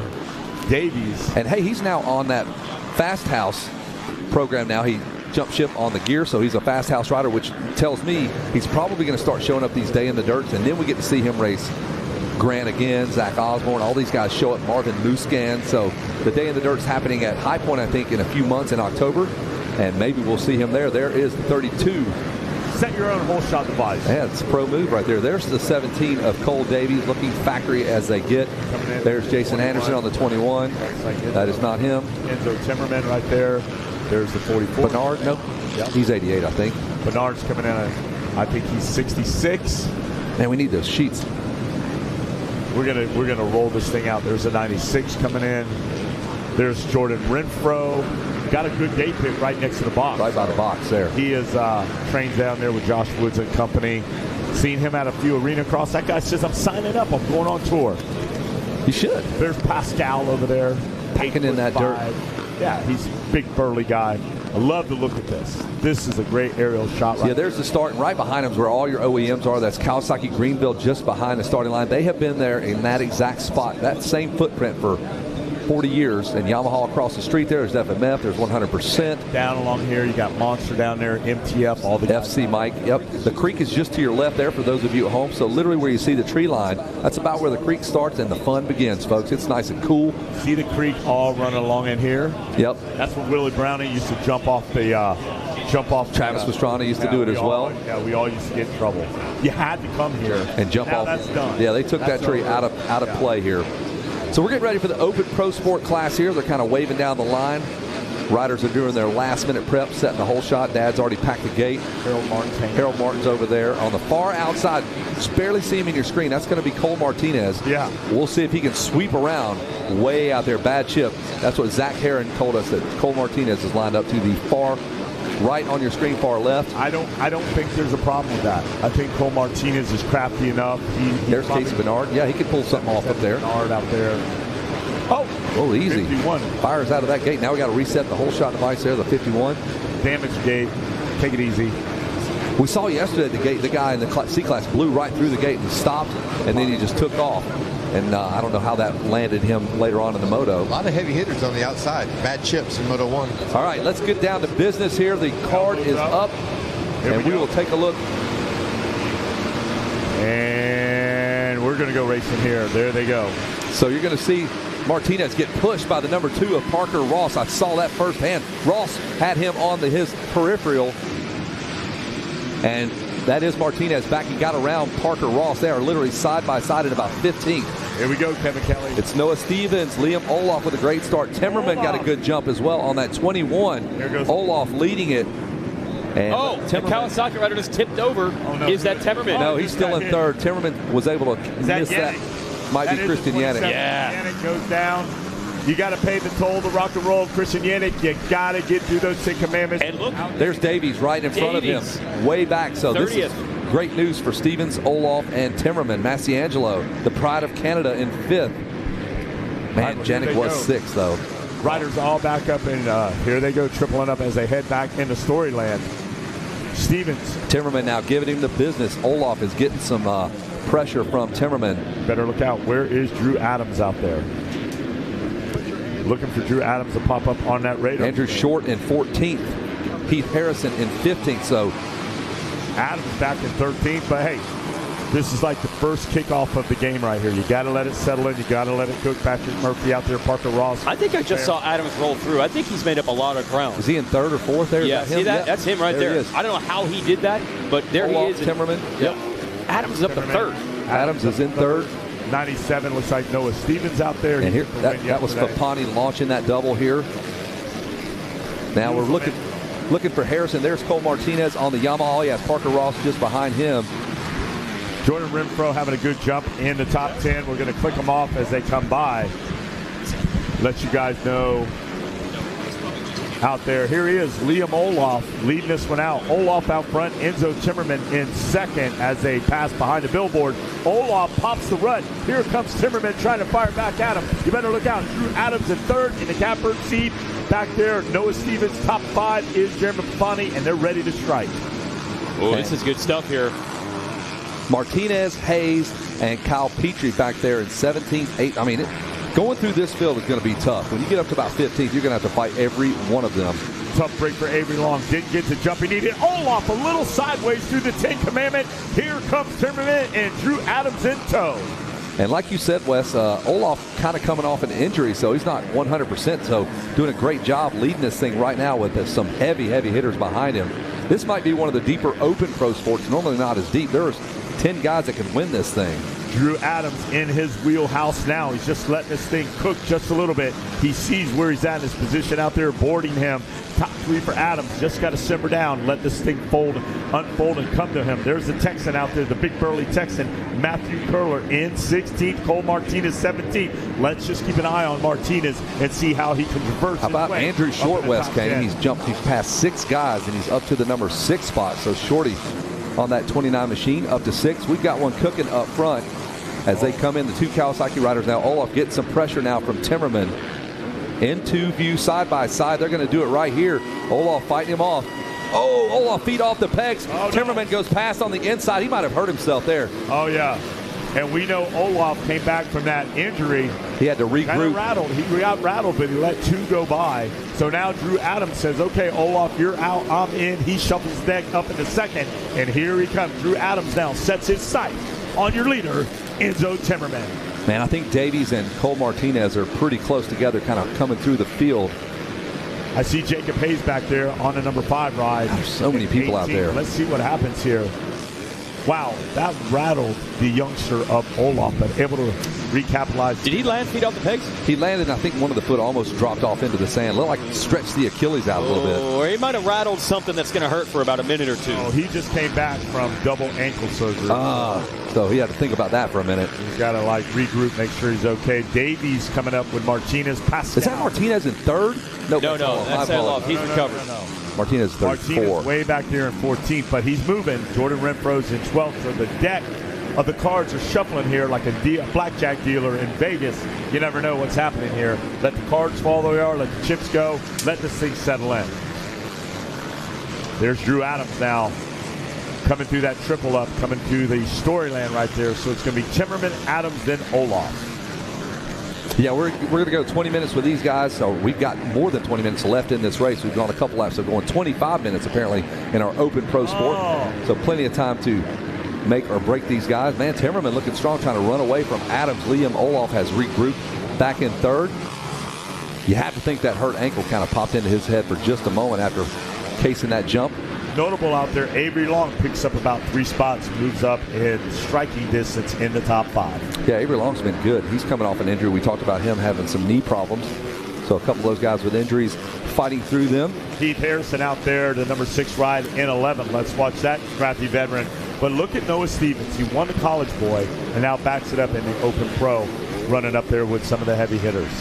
Davies. And, hey, he's now on that Fast House program now. He jumped ship on the gear, so he's a Fast House rider, which tells me he's probably going to start showing up these Day in the Dirts, and then we get to see him race Grant again, Zach Osborne, all these guys show up, Marvin Muscan. So the Day in the Dirt's happening at High Point, I think, in a few months in October, and maybe we'll see him there. There is the 32. Set your own hole shot device. Yeah, it's a pro move right there. There's the 17 of Cole Davies, looking factory as they get. There's Jason Anderson on the 21. That is not him. Enzo Timmerman right there. There's the 44. Bernard, nope. Yep. He's 88, I think. Bernard's coming in I think he's 66. Man, we need those sheets. We're gonna roll this thing out. There's a 96 coming in. There's Jordan Renfro. Got a good gate pit right next to the box. Right by the box there. He is trained down there with Josh Woods and company. Seen him at a few arena cross. That guy says, I'm signing up. I'm going on tour. You should. There's Pascal over there. Packing in that dirt. Yeah, he's a big burly guy. I love to look at this. This is a great aerial shot right Yeah, there's the start, and right behind them is where all your OEMs are. That's Kawasaki Greenville just behind the starting line. They have been there in that exact spot, that same footprint for 40 years. And Yamaha across the street there's FMF, there's 100%. Down along here, you got Monster down there, MTF, all the FC Mike, yep. The creek is just to your left there for those of you at home. So literally where you see the tree line, that's about where the creek starts and the fun begins, folks. It's nice and cool. See the creek all running along in here? Yep. That's where Willie Browning used to jump off the Travis Pastrana used to do it as well. Yeah, we all used to get in trouble. You had to come here and jump now off. That's done. Yeah, they took that tree out of play here. So we're getting ready for the Open Pro Sport class here. They're kind of waving down the line. Riders are doing their last-minute prep, setting the whole shot. Dad's already packed the gate. Harold Martin's over there. On the far outside, just barely see him in your screen. That's going to be Cole Martinez. Yeah. We'll see if he can sweep around way out there. Bad chip. That's what Zach Herron told us, that Cole Martinez is lined up to the far right on your screen, far left. I don't think there's a problem with that. I think Cole Martinez is crafty enough. There's Casey Bernard. Yeah, he could pull something off up there. Bernard out there. Oh, easy. 51. Fires out of that gate. Now we got to reset the whole shot device there, the 51. Damage gate. Take it easy. We saw yesterday the gate, the guy in the C-Class blew right through the gate and stopped, and then he just took off. And I don't know how that landed him later on in the Moto. A lot of heavy hitters on the outside. Bad chips in Moto 1. All right, let's get down to business here. The card is up, and we will take a look. And we're going to go racing here. There they go. So you're going to see Martinez get pushed by the number 2 of Parker Ross. I saw that firsthand. Ross had him on his peripheral. And that is Martinez back. He got around Parker Ross. They are literally side by side at about 15th. Here we go, Kevin Kelly. It's Noah Stevens, Liam Olaf with a great start. Timmerman got a good jump as well on that 21. Olaf leading it. And the Kawasaki rider just tipped over. Is that Timmerman? No, he's still in third. Timmerman was able to miss that. Might be Christian Yannick. Yeah. Yannick goes down. You got to pay the toll to rock and roll. Christian Yannick, you got to get through those 10 commandments. And look, there's Davies right in front of him, way back. So 30th. This is great news for Stevens, Olaf, and Timmerman. Massiangelo, the pride of Canada, in 5th. Man, Yannick was 6th, though. Riders all back up, and here they go, tripling up as they head back into Storyland. Stevens. Timmerman now giving him the business. Olaf is getting some pressure from Timmerman. Better look out. Where is Drew Adams out there? Looking for Drew Adams to pop up on that radar. Andrew Short in 14th. Heath Harrison in 15th. So Adams back in 13th. But hey, this is like the first kickoff of the game right here. You got to let it settle in. You got to let it cook. Patrick Murphy out there, Parker Ross. I think I just saw Adams roll through. I think he's made up a lot of ground. Is he in 3rd or 4th there? Yeah, see that? That's him right there. I don't know how he did that, but there he is. Timmerman. Yep. Adams is up to 3rd. Adams is in 3rd. 97 looks like Noah Stevens out there. And here, that was Fapani launching that double here. Now we're looking for Harrison. There's Cole Martinez on the Yamaha. He has Parker Ross just behind him. Jordan Renfro having a good jump in the top 10. We're going to click them off as they come by. Let you guys know out there. Here he is, Liam Olaf leading this one out. Olaf out front, Enzo Timmerman in 2nd as they pass behind the billboard. Olaf pops the rut. Here comes Timmerman trying to fire back at him. You better look out. Drew Adams in 3rd in the catbird seat. Back there, Noah Stevens, top 5 is Jeremy Fafani, and they're ready to strike. Oh, this is good stuff here. Martinez, Hayes, and Kyle Petrie back there in 17th, 8th. I mean, going through this field is going to be tough. When you get up to about 15th, you're going to have to fight every one of them. Tough break for Avery Long. Didn't get to jump. He needed Olaf a little sideways through the 10 commandment. Here comes Timmerman and Drew Adams in tow. And like you said, Wes, Olaf kind of coming off an injury, so he's not 100%. So doing a great job leading this thing right now with some heavy hitters behind him. This might be one of the deeper Open Pro Sports. Normally not as deep. There's 10 guys that can win this thing. Drew Adams in his wheelhouse now. He's just letting this thing cook just a little bit. He sees where he's at in his position out there, boarding him. Top 3 for Adams. Just got to simmer down, let this thing unfold, and come to him. There's the Texan out there, the big burly Texan, Matthew Curler in 16th, Cole Martinez 17th. Let's just keep an eye on Martinez and see how he can reverse. How about Andrew Short, West Kane? He's jumped. He's passed 6 guys, and he's up to the number 6 spot. So Shorty on that 29 machine, up to 6. We've got one cooking up front as they come in. The two Kawasaki riders now. Olaf getting some pressure now from Timmerman. Into view side by side. They're going to do it right here. Olaf fighting him off. Oh, Olaf feet off the pegs. Timmerman goes past on the inside. He might have hurt himself there. Oh, yeah. And we know Olaf came back from that injury. He had to regroup. Kind of rattled. He got rattled, but he let 2 go by. So now Drew Adams says, okay, Olaf, you're out. I'm in. He shuffles the deck up into second. And here he comes. Drew Adams now sets his sight on your leader, Enzo Timmerman. Man, I think Davies and Cole Martinez are pretty close together, kind of coming through the field. I see Jacob Hayes back there on the number 5 ride. There's so many people 18. out there. Let's see what happens here. Wow, that rattled the youngster of Olaf, but able to recapitalize. Did he land feet off the pegs? He landed, and I think one of the foot almost dropped off into the sand. Looked like it stretched the Achilles out a little bit. Or he might have rattled something that's going to hurt for about a minute or 2. Oh, he just came back from double ankle surgery. So he had to think about that for a minute. He's got to regroup, make sure he's okay. Davies coming up with Martinez. Pascal. Is that Martinez in 3rd? No, that's Olaf. He's recovered. Martinez is 34. Martinez way back there in 14th, but he's moving. Jordan Renfro's in 12th, so the deck of the cards are shuffling here like a blackjack dealer in Vegas. You never know what's happening here. Let the cards fall the way they are, let the chips go, let this thing settle in. There's Drew Adams now coming through that triple up, coming through the storyline right there. So it's going to be Timmerman, Adams, then Olaf. Yeah, we're going to go 20 minutes with these guys. So we've got more than 20 minutes left in this race. We've gone a couple laps, so going 25 minutes apparently in our open pro sport. So plenty of time to make or break these guys. Man, Timmerman looking strong, trying to run away from Adams. Liam Olaf has regrouped back in 3rd. You have to think that hurt ankle kind of popped into his head for just a moment after casing that jump. Notable out there, Avery Long picks up about 3 spots, moves up in striking distance in the top 5. Yeah, Avery Long's been good. He's coming off an injury. We talked about him having some knee problems. So a couple of those guys with injuries fighting through them. Keith Harrison out there, the number 6 ride in 11. Let's watch that scrappy veteran. But look at Noah Stevens. He won the College Boy and now backs it up in the Open Pro, running up there with some of the heavy hitters.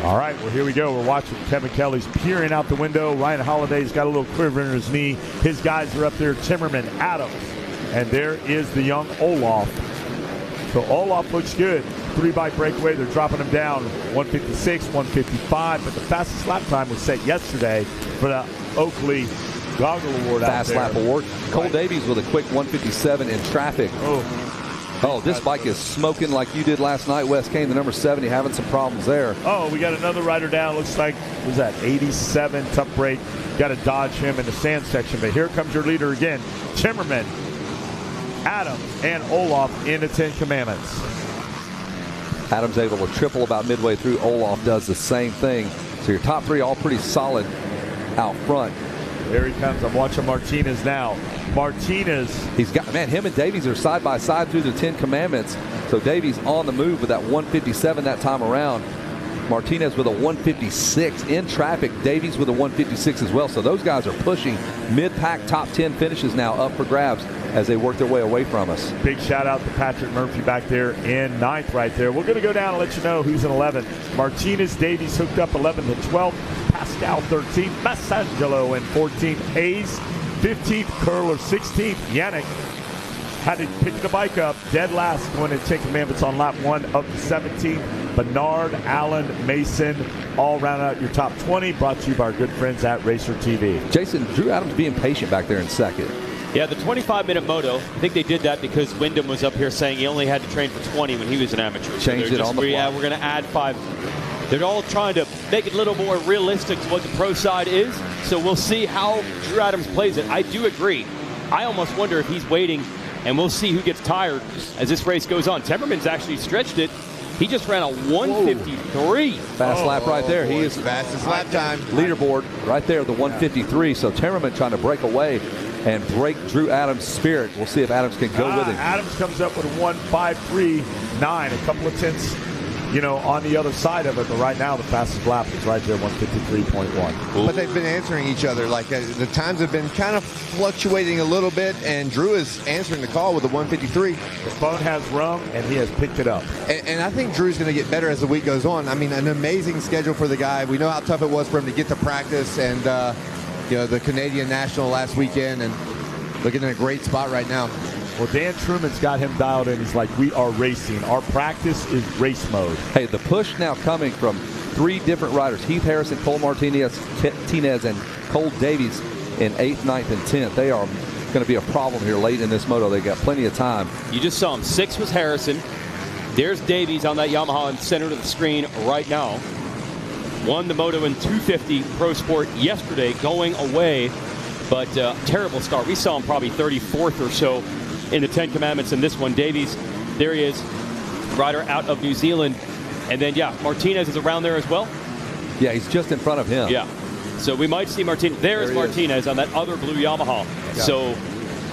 All right, well, here we go. We're watching Kevin Kelly's peering out the window. Ryan Holiday's got a little quiver in his knee. His guys are up there, Timmerman, Adams. And there is the young Olaf. So Olaf looks good. 3-bike breakaway. They're dropping him down 156, 155. But the fastest lap time was set yesterday for the Oakley Goggle Award Fast lap award. Cole Davies with a quick 157 in traffic. Oh, this bike is smoking like you did last night, Wes Kane, the number 70, having some problems there. Oh, we got another rider down. Looks like, what was that, 87, tough break. Got to dodge him in the sand section. But here comes your leader again, Timmerman, Adams, and Olaf in the 10 Commandments. Adams able to triple about midway through. Olaf does the same thing. So your top 3 all pretty solid out front. There he comes. I'm watching Martinez now. Martinez. He's got, man, him and Davies are side by side through the 10 Commandments. So Davies on the move with that 157 that time around. Martinez with a 156 in traffic. Davies with a 156 as well. So those guys are pushing mid-pack top 10 finishes now up for grabs as they work their way away from us. Big shout out to Patrick Murphy back there in 9th right there. We're going to go down and let you know who's in 11th. Martinez, Davies hooked up 11th and 12th. Pascal 13th. Massangelo in 14th. Hayes 15th. Curler 16th. Yannick had to pick the bike up dead last going to 10 Commandments on lap 1 up to 17th. Bernard, Allen, Mason, all round out your top 20. Brought to you by our good friends at Racer TV. Jason, Drew Adams being patient back there in 2nd. Yeah, the 25-minute moto, I think they did that because Wyndham was up here saying he only had to train for 20 when he was an amateur. Changed it on the fly. Yeah, we're going to add 5. They're all trying to make it a little more realistic to what the pro side is. So we'll see how Drew Adams plays it. I do agree. I almost wonder if he's waiting, and we'll see who gets tired as this race goes on. Temperman's actually stretched it. He just ran a 153. Fast lap right there. He is fastest lap time. Leaderboard right there, the 153. So Timmerman trying to break away and break Drew Adams' spirit. We'll see if Adams can go with him. Adams comes up with a 153.9, a couple of tenths, on the other side of it. But right now, the fastest lap is right there, 153.1. But they've been answering each other. Like the times have been kind of fluctuating a little bit, and Drew is answering the call with a 153. The phone has rung, and he has picked it up. And I think Drew's going to get better as the week goes on. I mean, an amazing schedule for the guy. We know how tough it was for him to get to practice, and the Canadian National last weekend, and looking in a great spot right now. Well, Dan Truman's got him dialed in. He's like, we are racing. Our practice is race mode. Hey, the push now coming from 3 different riders: Heath Harrison, Cole Martinez, and Cole Davies in 8th, 9th, and 10th. They are going to be a problem here late in this moto. They got plenty of time. You just saw him. 6 was Harrison. There's Davies on that Yamaha in center of the screen right now. Won the moto in 250 Pro Sport yesterday, going away, but terrible start. We saw him probably 34th or so in the 10 Commandments in this one. Davies, there he is, rider out of New Zealand. And then, yeah, Martinez is around there as well. Yeah, he's just in front of him. Yeah. So we might see Martinez. There's Martinez on that other blue Yamaha. Yeah. So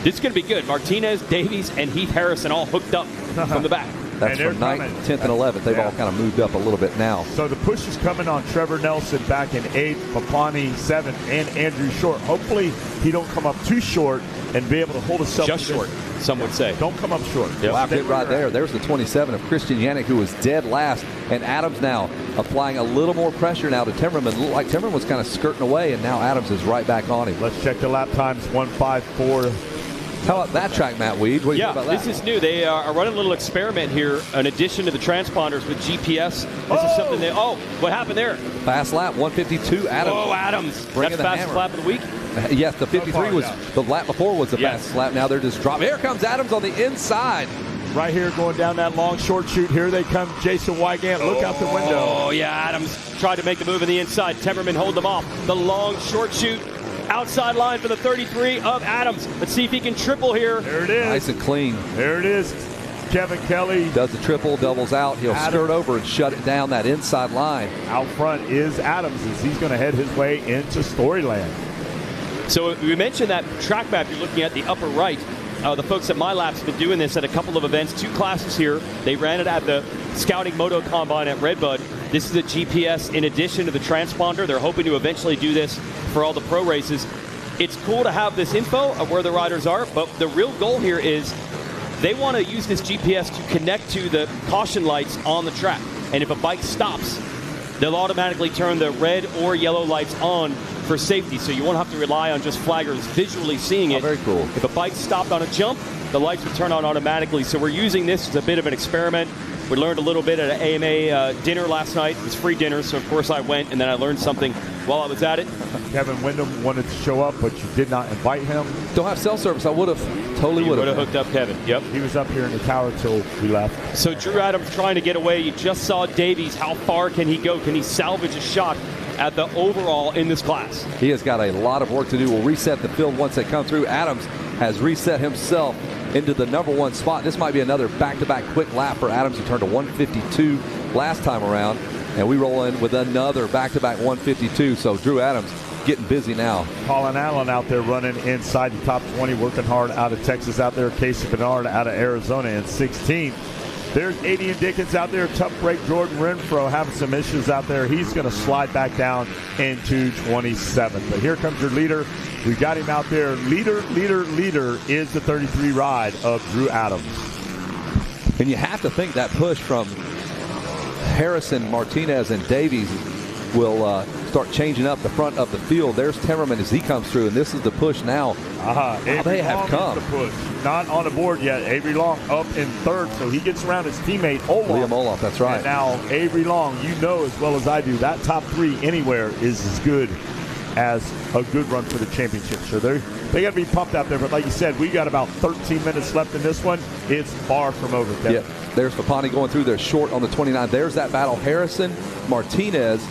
this is going to be good. Martinez, Davies, and Heath Harrison all hooked up from the back. That's from 9th, 10th, and 11th. They've all kind of moved up a little bit now. So the push is coming on Trevor Nelson back in 8th, Papani 7th, and Andrew Short. Hopefully he don't come up too short and be able to hold himself. Just short, some would say. Don't come up short. Wow, hit right there. There's the 27 of Christian Yannick, who was dead last. And Adams now applying a little more pressure now to Timmerman. Looked like Timmerman was kind of skirting away, and now Adams is right back on him. Let's check the lap times, 1:54. How about that track, Matt Weed? What do you think about that? This is new. They are running a little experiment here in addition to the transponders with GPS. This is something they... Oh, what happened there? Fast lap, 152, Adams. Oh, Adams. Bringing That's the fastest lap of the week? Yes, the 53 was the lap before was the fastest lap. Now they're just dropping. Here comes Adams on the inside. Right here going down that long short chute. Here they come. Jason Wygant, look out the window. Oh, yeah, Adams tried to make the move on the inside. Timmerman hold them off. The long short chute. Outside line for the 33 of Adams. Let's see if he can triple here. There it is. Nice and clean. There it is. Kevin Kelly does the triple, doubles out. He'll skirt over and shut it down that inside line. Out front is Adams as he's going to head his way into Storyland. So we mentioned that track map you're looking at, the upper right. The folks at MyLap's have been doing this at a couple of events, 2 classes here. They ran it at the Scouting Moto Combine at Redbud. This is a GPS in addition to the transponder. They're hoping to eventually do this for all the pro races. It's cool to have this info of where the riders are, but the real goal here is they want to use this GPS to connect to the caution lights on the track. And if a bike stops, they'll automatically turn the red or yellow lights on for safety. So you won't have to rely on just flaggers visually seeing it. Very cool. If a bike stopped on a jump, the lights would turn on automatically. So we're using this as a bit of an experiment. We learned a little bit at an AMA dinner last night. It was free dinner, so of course I went, and then I learned something while I was at it. Kevin Windham wanted to show up, but you did not invite him. Don't have cell service. I would have. Totally would have hooked up Kevin. Yep. He was up here in the tower till we left. So Drew Adams trying to get away. You just saw Davies. How far can he go? Can he salvage a shot at the overall in this class? He has got a lot of work to do. We'll reset the field once they come through. Adams has reset himself into the #1 spot. This might be another back-to-back quick lap for Adams. He turned to 152 last time around, and we roll in with another back-to-back 152. So Drew Adams getting busy now. Colin Allen out there running inside the top 20, working hard out of Texas out there. Casey Bernard out of Arizona in 16th. There's Adian Dickens out there. Tough break. Jordan Renfro having some issues out there. He's going to slide back down into 27th. But here comes your leader. We got him out there. Leader is the 33 ride of Drew Adams. And you have to think that push from Harrison, Martinez, and Davies will start changing up the front of the field. There's Timmerman as he comes through, and this is the push now. They have come. The push. Not on the board yet. Avery Long up in 3rd, so he gets around his teammate Olaf. Liam Olaf, that's right. And now Avery Long, you know as well as I do, that top 3 anywhere is as good as a good run for the championship. So they got to be pumped out there. But like you said, we got about 13 minutes left in this one. It's far from over, Kevin. Yeah, there's Papani going through there short on the 29. There's that battle. Harrison, Martinez,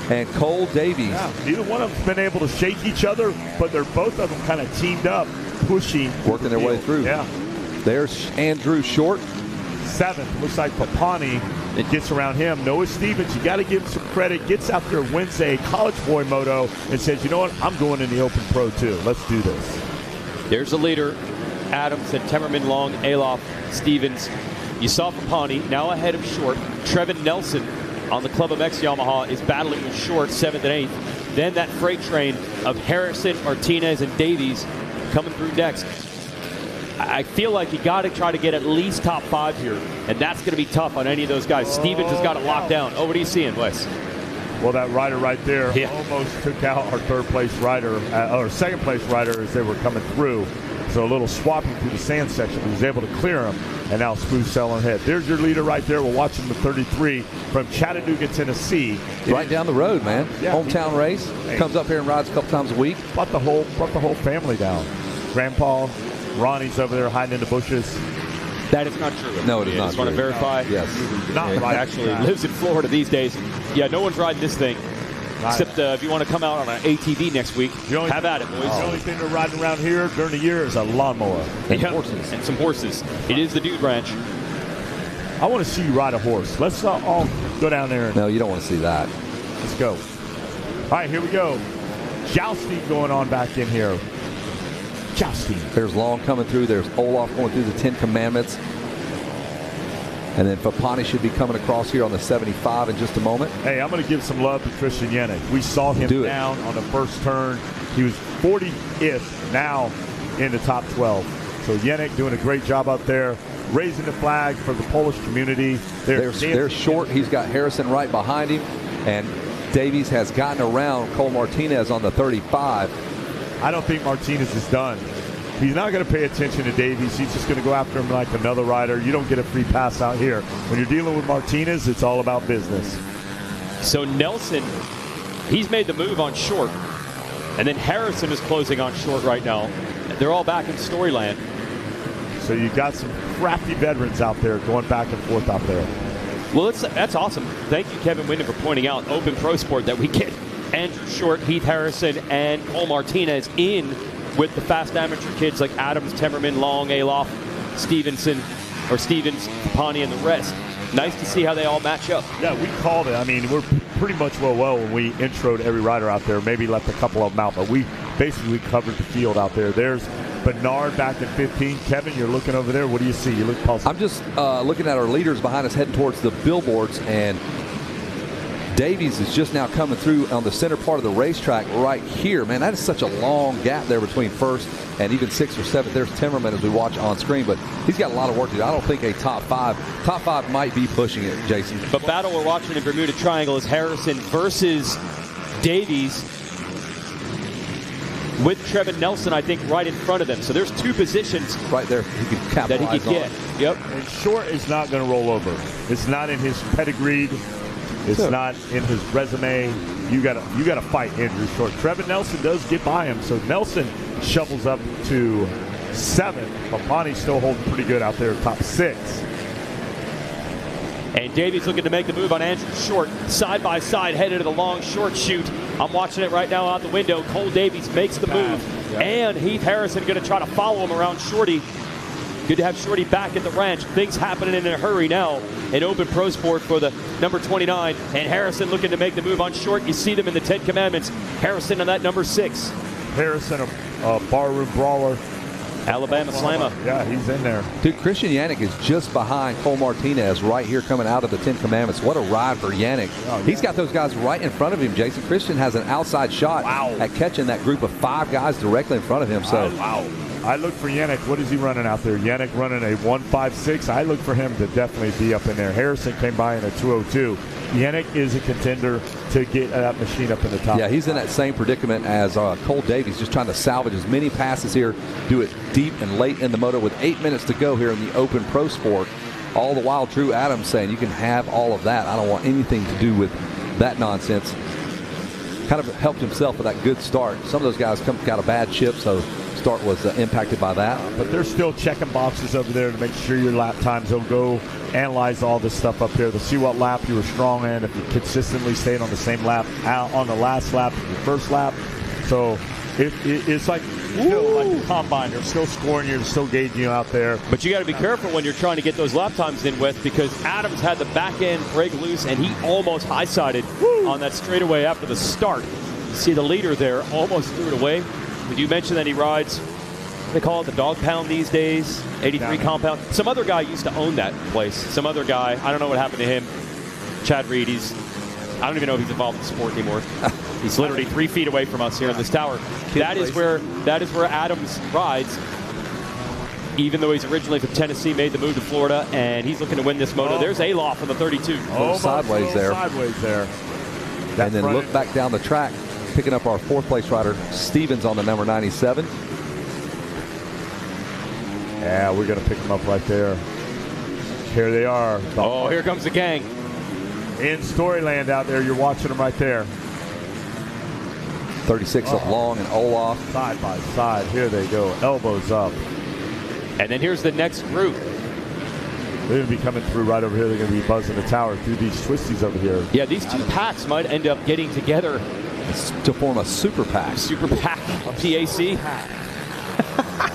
and Cole Davies. Yeah, neither one of them's been able to shake each other, but they're both of them kind of teamed up, pushing. Working their way through. Yeah. There's Andrew Short. 7th. Looks like Papani. It gets around him. Noah Stevens, you got to give him some credit. Gets out there, wins a College Boy Moto, and says, you know what, I'm going in the Open Pro too. Let's do this. There's the leader. Adams and Temmerman, Long, Alof, Stevens. You saw Papani now ahead of Short. Trevin Nelson on the Club MX Yamaha is battling with Short, 7th and 8th. Then that freight train of Harrison, Martinez, and Davies coming through next. I feel like you got to try to get at least top 5 here, and that's going to be tough on any of those guys. Stevens has got it locked down. Oh, what are you seeing, Wes? Well, that rider right there almost took out our third-place rider, or second-place rider as they were coming through. So a little swapping through the sand section. He was able to clear him, and now Spoo's selling ahead. There's your leader right there. We're watching the 33 from Chattanooga, Tennessee. Right down the road, man. Yeah. Hometown race. Comes up here and rides a couple times a week. Brought the whole family down. Grandpa, Ronnie's over there hiding in the bushes. That is not true. No, it is I not just want to true. verify. Yes. Not He right. actually lives in Florida these days. Yeah, no one's riding this thing. Except if you want to come out on an ATV next week, have at it, boys. The only thing they're riding around here during the year is a lawnmower. And horses. And some horses. It is the Dude Ranch. I want to see you ride a horse. Let's all go down there. No, you don't want to see that. Let's go. All right, here we go. Jousting going on back in here. Jousting. There's Long coming through. There's Olaf going through the 10 Commandments. And then Fapani should be coming across here on the 75 in just a moment. Hey, I'm going to give some love to Christian Yannick. We saw him down on the first turn. He was 40th, now in the top 12. So Yannick doing a great job out there, raising the flag for the Polish community. They're short. He's got Harrison right behind him. And Davies has gotten around Cole Martinez on the 35. I don't think Martinez is done. He's not going to pay attention to Davies. He's just going to go after him like another rider. You don't get a free pass out here. When you're dealing with Martinez, it's all about business. So Nelson, he's made the move on short. And then Harrison is closing on short right now. They're all back in Storyland. So you got some crafty veterans out there going back and forth out there. Well, that's awesome. Thank you, Kevin Wyndham, for pointing out Open Pro Sport that we get Andrew Short, Heath Harrison, and Cole Martinez in with the fast amateur kids like Adams, Temmerman, Long, Alof, Stevens, Pani, and the rest. Nice to see how they all match up. Yeah, we called it. I mean, we're pretty much well when we introed every rider out there. Maybe left a couple of them out, but we basically covered the field out there. There's Bernard back in 15. Kevin, you're looking over there. What do you see? You look puzzled. I'm just looking at our leaders behind us heading towards the billboards, and Davies is just now coming through on the center part of the racetrack right here. Man, that is such a long gap there between first and even 6th or 7th. There's Timmerman as we watch on screen, but he's got a lot of work to do. I don't think a top five might be pushing it, Jason. But battle we're watching in Bermuda Triangle is Harrison versus Davies with Trevin Nelson, I think, right in front of them. So there's two positions right there he could capitalize that he could get. on. Yep. And Short is not going to roll over. It's not in his pedigree. It's not in his resume. You gotta fight Andrew Short. Trevin Nelson does get by him, so Nelson shovels up to 7th. Papani's still holding pretty good out there, top 6. And Davies looking to make the move on Andrew Short, side by side, headed to the long short shoot. I'm watching it right now out the window. Cole Davies makes the move, and Heath Harrison going to try to follow him around Shorty. Good to have Shorty back at the ranch. Things happening in a hurry now in Open Pro Sport for the number 29. And Harrison looking to make the move on short. You see them in the 10 Commandments. Harrison on that number 6. Harrison, a barroom brawler. Alabama Slammer. Yeah, he's in there. Dude, Christian Yannick is just behind Cole Martinez right here coming out of the 10 Commandments. What a ride for Yannick. Oh, yeah. He's got those guys right in front of him, Jason. Christian has an outside shot at catching that group of 5 guys directly in front of him. So, wow. I look for Yannick. What is he running out there? Yannick running a 1.56. I look for him to definitely be up in there. Harrison came by in a 2.02. Yannick is a contender to get that machine up in the top. Yeah, he's in that same predicament as Cole Davies, just trying to salvage as many passes here, do it deep and late in the moto with 8 minutes to go here in the Open Pro Sport. All the while, Drew Adams saying, you can have all of that. I don't want anything to do with that nonsense. Kind of helped himself with that good start. Some of those guys got a bad chip, so start was impacted by that. But they're still checking boxes over there to make sure your lap times. They'll go analyze all this stuff up here. They'll see what lap you were strong in, if you consistently stayed on the same lap out on the last lap of your first lap. So it's like still like the combine. They're still scoring you, they're still gauging you out there. But you got to be careful when you're trying to get those lap times in with, because Adams had the back end break loose and he almost high-sided on that straightaway after the start. You see the leader there almost threw it away. Would you mention that he rides, they call it the dog pound these days, 83 compound? Some other guy used to own that place. Some other guy, I don't know what happened to him. Chad Reed, I don't even know if he's involved in the sport anymore. He's literally 3 feet away from us here in this tower. That is where Adams rides. Even though he's originally from Tennessee, made the move to Florida, and he's looking to win this moto. There's Alof on the 32. Sideways there. Sideways there. and then look back down the track, picking up our 4th place rider, Stevens, on the number 97. Yeah, we're going to pick them up right there. Here they are. Oh, here comes the gang. In Storyland out there. You're watching them right there. 36 of Long and Olaf. Side by side. Here they go. Elbows up. And then here's the next group. They're going to be coming through right over here. They're going to be buzzing the tower through these twisties over here. Yeah, these two packs might end up getting together to form a super pack. Super pack. PAC.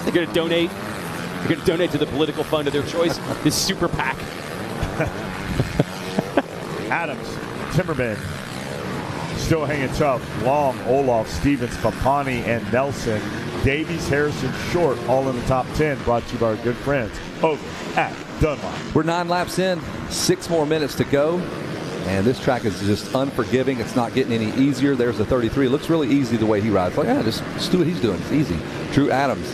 They're going to donate. They're going to donate to the political fund of their choice. This super pack. Adams, Timmerman, still hanging tough. Long, Olaf, Stevens, Papani, and Nelson. Davies, Harrison, Short, all in the top 10. Brought to you by our good friends over at Dunlop. We're 9 laps in, 6 more minutes to go. And this track is just unforgiving. It's not getting any easier. There's the 33. It looks really easy the way he rides. Like, yeah, just do what he's doing. It's easy. Drew Adams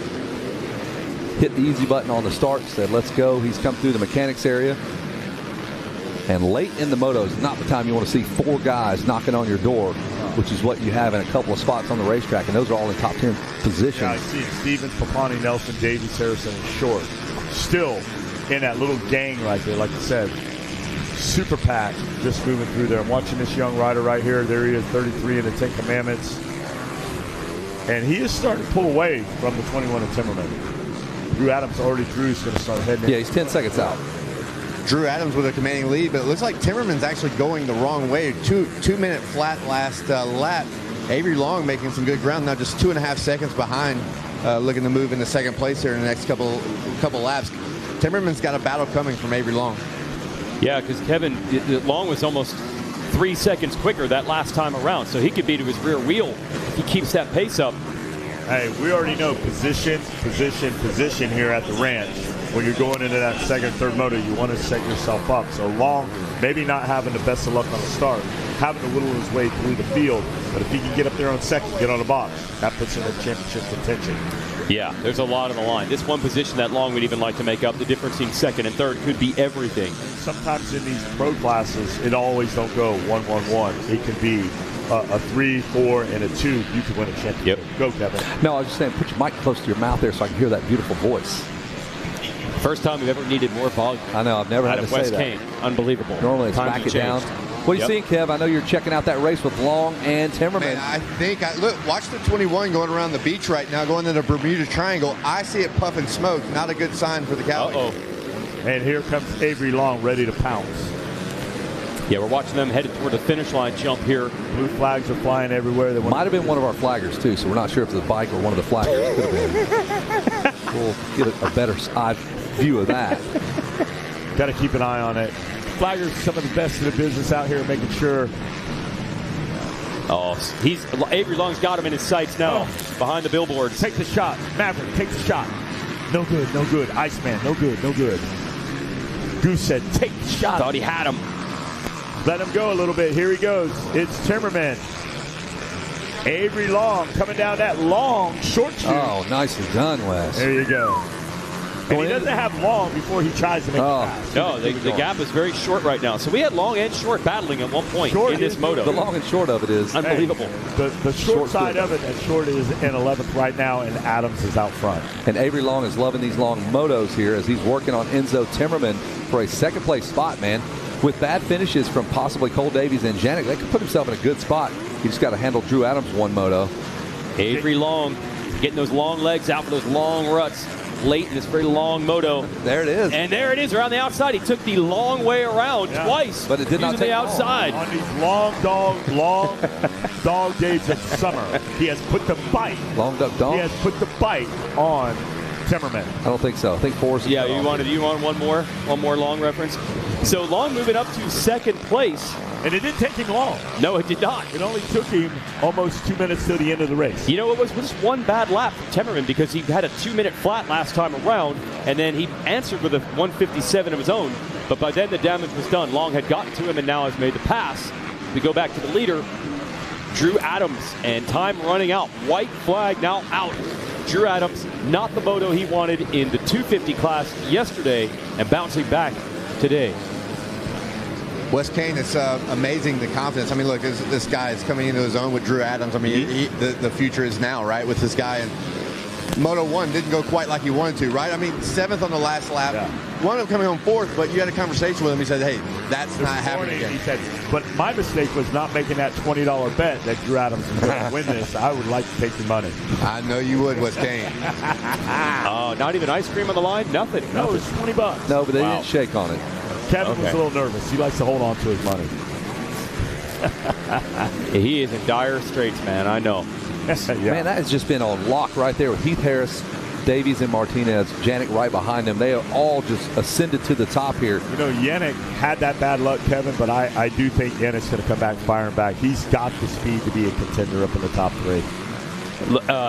hit the easy button on the start, said, let's go. He's come through the mechanics area. And late in the moto is not the time you want to see 4 guys knocking on your door, which is what you have in a couple of spots on the racetrack. And those are all in top 10 positions. Yeah, I see Stevens, Papani, Nelson, Davies, Harrison, and Short. Still in that little gang right there, like I said. Super pack just moving through there. I'm watching this young rider right here. There he is, 33 in the 10 Commandments. And he is starting to pull away from the 21 in Timmerman. Drew Adams already Drew's going to start heading in. Yeah, he's 10 seconds out. Drew Adams with a commanding lead, but it looks like Timmerman's actually going the wrong way. Two-minute flat last lap. Avery Long making some good ground now, just 2.5 seconds behind, looking to move into second place here in the next couple laps. Timmerman's got a battle coming from Avery Long. Yeah, because Kevin Long was almost 3 seconds quicker that last time around, so he could be to his rear wheel if he keeps that pace up. Hey, we already know position here at the ranch. When you're going into that second, third moto, you want to set yourself up. So Long, maybe not having the best of luck on the start, having to whittle his way through the field. But if he can get up there on second, get on the box, that puts him in championship contention. Yeah, there's a lot on the line. This one position that Long would even like to make up, the difference between second and third could be everything. Sometimes in these pro classes, it always don't go 1-1-1. It can be a 3, 4, and a 2. You can win a championship. Yep. Go, Kevin. No, I was just saying, put your mic close to your mouth there so I can hear that beautiful voice. First time we've ever needed more volume. I know, I've never had to say West that. Kane. Unbelievable. Normally it's Times back have it down. changed. What are you seeing, Kev? I know you're checking out that race with Long and Timmerman. Man, I think, look, watch the 21 going around the beach right now, going into the Bermuda Triangle. I see it puffing smoke. Not a good sign for the Cali. And here comes Avery Long ready to pounce. Yeah, we're watching them headed toward the finish line jump here. Blue flags are flying everywhere. They might have been one of our flaggers, too, so we're not sure if it's a bike or one of the flaggers. Could have been. We'll get a better eye view of that. Got to keep an eye on it. Flaggers, some of the best in the business out here, making sure. Oh, Avery Long's got him in his sights now, behind the billboards. Take the shot. Maverick, take the shot. No good, no good. Iceman, no good, no good. Goose said, take the shot. Thought he had him. Let him go a little bit. Here he goes. It's Timmerman. Avery Long coming down that long short shoot. Oh, nicely done, Wes. There you go. And he doesn't have Long before he tries to make the pass. No, the gap is very short right now. So we had Long and Short battling at one point in this moto. The long and short of it is unbelievable. The short side of it, and Short is in 11th right now, and Adams is out front. And Avery Long is loving these long motos here as he's working on Enzo Timmerman for a second place spot, man. With bad finishes from possibly Cole Davies and Janik, they could put himself in a good spot. He just got to handle Drew Adams one moto. Avery Long getting those long legs out for those long ruts late in this very long moto. There it is. And there it is around the outside. He took the long way around twice. But it did not take the outside. On these long dog days of summer, he has put the bite. Long duck dog? He has put the bite on Timmerman. I don't think so. I think Forrest. Yeah, you want one more long reference? So Long moving up to second place. And it didn't take him long. No, it did not. It only took him almost 2 minutes to the end of the race. You know, it was just one bad lap for Timmerman because he had a 2-minute flat last time around, and then he answered with a 1:57 of his own. But by then the damage was done. Long had gotten to him and now has made the pass. We go back to the leader, Drew Adams, and time running out. White flag now out. Drew Adams, not the moto he wanted in the 250 class yesterday, and bouncing back today. Wes Kane, it's amazing the confidence. I mean, look, this guy is coming into his own with Drew Adams. I mean, the future is now, right, with this guy. And Moto 1 didn't go quite like he wanted to, right? I mean, 7th on the last lap. Yeah. Wound up coming home 4th, but you had a conversation with him. He said, hey, that's not happening again. He said, but my mistake was not making that $20 bet that Drew Adams was going to win this. I would like to take the money. I know you would, Wes Kane. Oh, not even ice cream on the line? Nothing. No, it's $20. No, but they didn't shake on it. Kevin was a little nervous. He likes to hold on to his money. He is in dire straits, man. I know. Man, that has just been on lock right there with Heath Harris, Davies, and Martinez. Janik right behind them. They have all just ascended to the top here. You know, Janik had that bad luck, Kevin, but I do think Janik's going to come back firing back. He's got the speed to be a contender up in the top 3.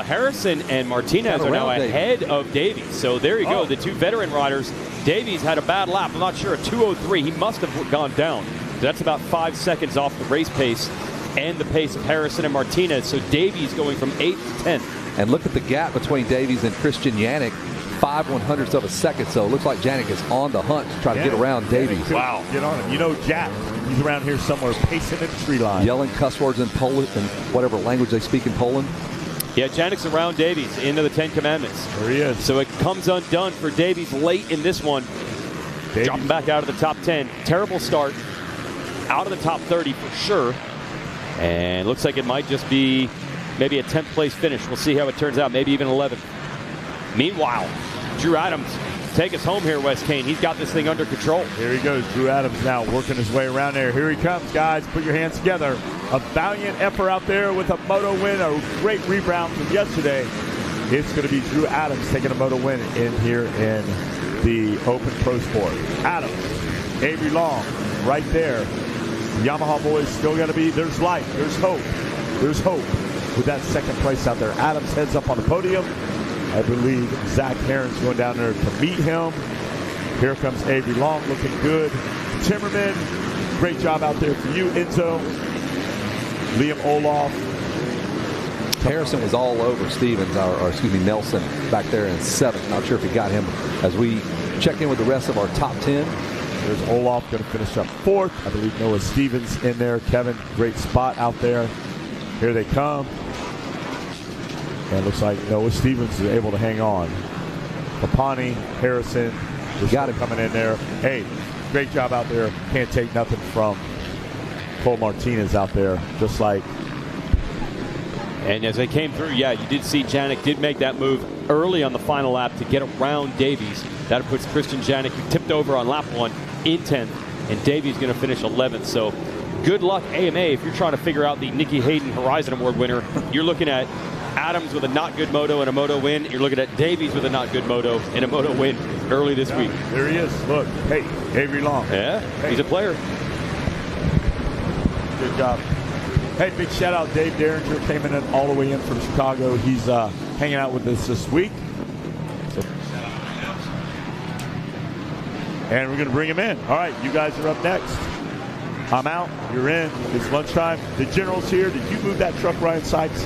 Harrison and Martinez are now ahead of Davies. So there you go, the 2 veteran riders. Davies had a bad lap. I'm not sure, a 2:03. He must have gone down. That's about 5 seconds off the race pace and the pace of Harrison and Martinez. So Davies going from 8th to 10th. And look at the gap between Davies and Christian Janik, 5/100ths of a second. So it looks like Janik is on the hunt to try to get around Davies. Wow. Get on him. You know, Jack, he's around here somewhere pacing at the tree line. Yelling cuss words in Polish and whatever language they speak in Poland. Yeah, Janik's around Davies into the 10 Commandments. There he is. So it comes undone for Davies late in this one. Dropping back out of the top 10. Terrible start. Out of the top 30 for sure. And looks like it might just be maybe a 10th place finish. We'll see how it turns out. Maybe even 11th. Meanwhile, Drew Adams, take us home here, Wes Kane. He's got this thing under control. Here he goes. Drew Adams now working his way around there. Here he comes, guys. Put your hands together. A valiant effort out there with a Moto win. A great rebound from yesterday. It's going to be Drew Adams taking a Moto win in here in the Open Pro Sport. Adams, Avery Long, right there. Yamaha boys still going to be, there's life, there's hope. There's hope with that 2nd place out there. Adams heads up on the podium. I believe Zach Herron's going down there to meet him. Here comes Avery Long looking good. Timmerman, great job out there for you, Enzo. Liam Olaf. Harrison was all over Stevens, or excuse me, Nelson, back there in 7th. Not sure if he got him as we check in with the rest of our top 10. There's Olaf going to finish up 4th. I believe Noah Stevens in there. Kevin, great spot out there. Here they come. And it looks like Noah Stevens is able to hang on. Papani, Harrison, we got him coming in there. Hey, great job out there. Can't take nothing from Cole Martinez out there, just like. And as they came through, yeah, you did see Janik did make that move early on the final lap to get around Davies. That puts Christian Janik, who tipped over on lap 1, in 10th, and Davies going to finish 11th. So good luck, AMA, if you're trying to figure out the Nikki Hayden Horizon Award winner. You're looking at Adams with a not good moto and a moto win. You're looking at Davies with a not good moto and a moto win early this week. There he is. Look, hey, Avery Long. Yeah, hey. He's a player. Good job. Hey, big shout out Dave Derringer, came in all the way in from Chicago. He's hanging out with us this week. And we're going to bring him in. All right, you guys are up next. I'm out. You're in. It's lunchtime. The General's here. Did you move that truck, Ryan Sykes?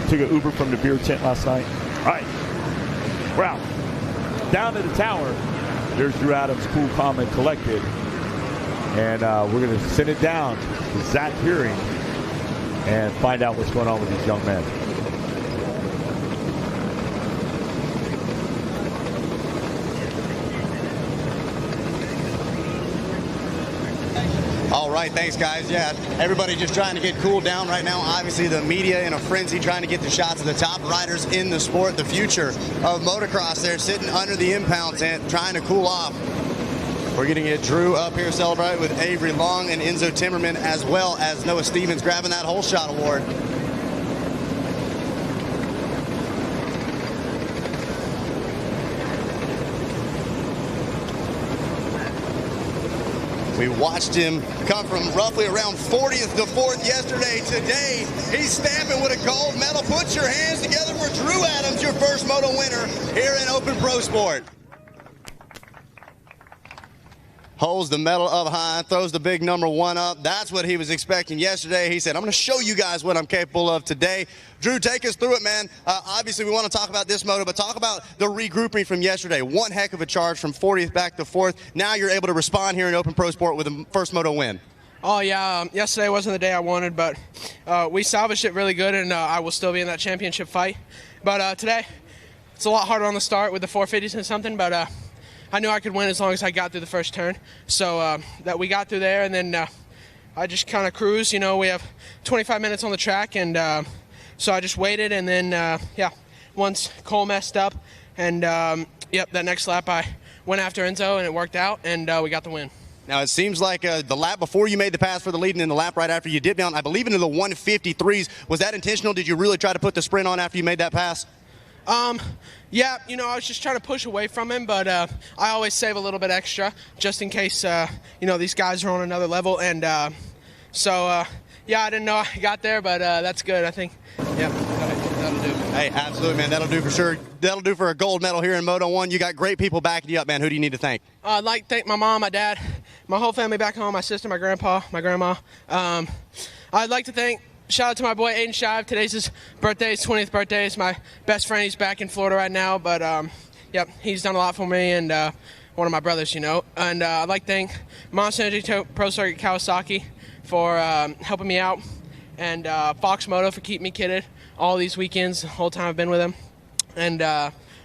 Took an Uber from the beer tent last night. All right. We're out. Down to the tower. There's Drew Adams, cool, calm, and collected. And we're going to send it down to Zach Hearing and find out what's going on with these young men. All right, thanks, guys. Yeah, everybody just trying to get cooled down right now. Obviously, the media in a frenzy trying to get the shots of the top riders in the sport, the future of motocross. They're sitting under the impound tent trying to cool off. We're going to get Drew up here celebrating with Avery Long and Enzo Timmerman, as well as Noah Stevens grabbing that whole shot award. We watched him come from roughly around 40th to 4th yesterday. Today, he's stamping with a gold medal. Put your hands together for Drew Adams, your first moto winner here in Open Pro Sport. Holds the medal up high, throws the big number 1 up. That's what he was expecting yesterday. He said, I'm going to show you guys what I'm capable of today. Drew, take us through it, man. Obviously, we want to talk about this moto, but talk about the regrouping from yesterday. One heck of a charge from 40th back to 4th. Now you're able to respond here in Open Pro Sport with a first moto win. Oh, yeah. Yesterday wasn't the day I wanted, but we salvaged it really good, and I will still be in that championship fight. But today, it's a lot harder on the start with the 450s and something, but I knew I could win as long as I got through the first turn. So that we got through there, and then I just kind of cruised. You know, we have 25 minutes on the track, and so I just waited, and then, yeah, once Cole messed up, and, yep, that next lap I went after Enzo, and it worked out, and we got the win. Now, it seems like the lap before you made the pass for the lead and then the lap right after you dipped down, I believe, into the 153s. Was that intentional? Did you really try to put the sprint on after you made that pass? Yeah, you know, I was just trying to push away from him, but I always save a little bit extra just in case, you know, these guys are on another level. And so, yeah, I didn't know I got there, but that's good, I think. Yeah, that'll do. Hey, absolutely, man. That'll do for sure. That'll do for a gold medal here in Moto 1. You got great people backing you up, man. Who do you need to thank? I'd like to thank my mom, my dad, my whole family back home, my sister, my grandpa, my grandma. I'd like to thank, shout out to my boy Aiden Shive. Today's his birthday, his 20th birthday. It's my best friend. He's back in Florida right now, but yep, he's done a lot for me, and one of my brothers, you know. And I'd like to thank Monster Energy Pro Circuit Kawasaki for helping me out, and Fox Moto for keeping me kitted all these weekends, the whole time I've been with him. And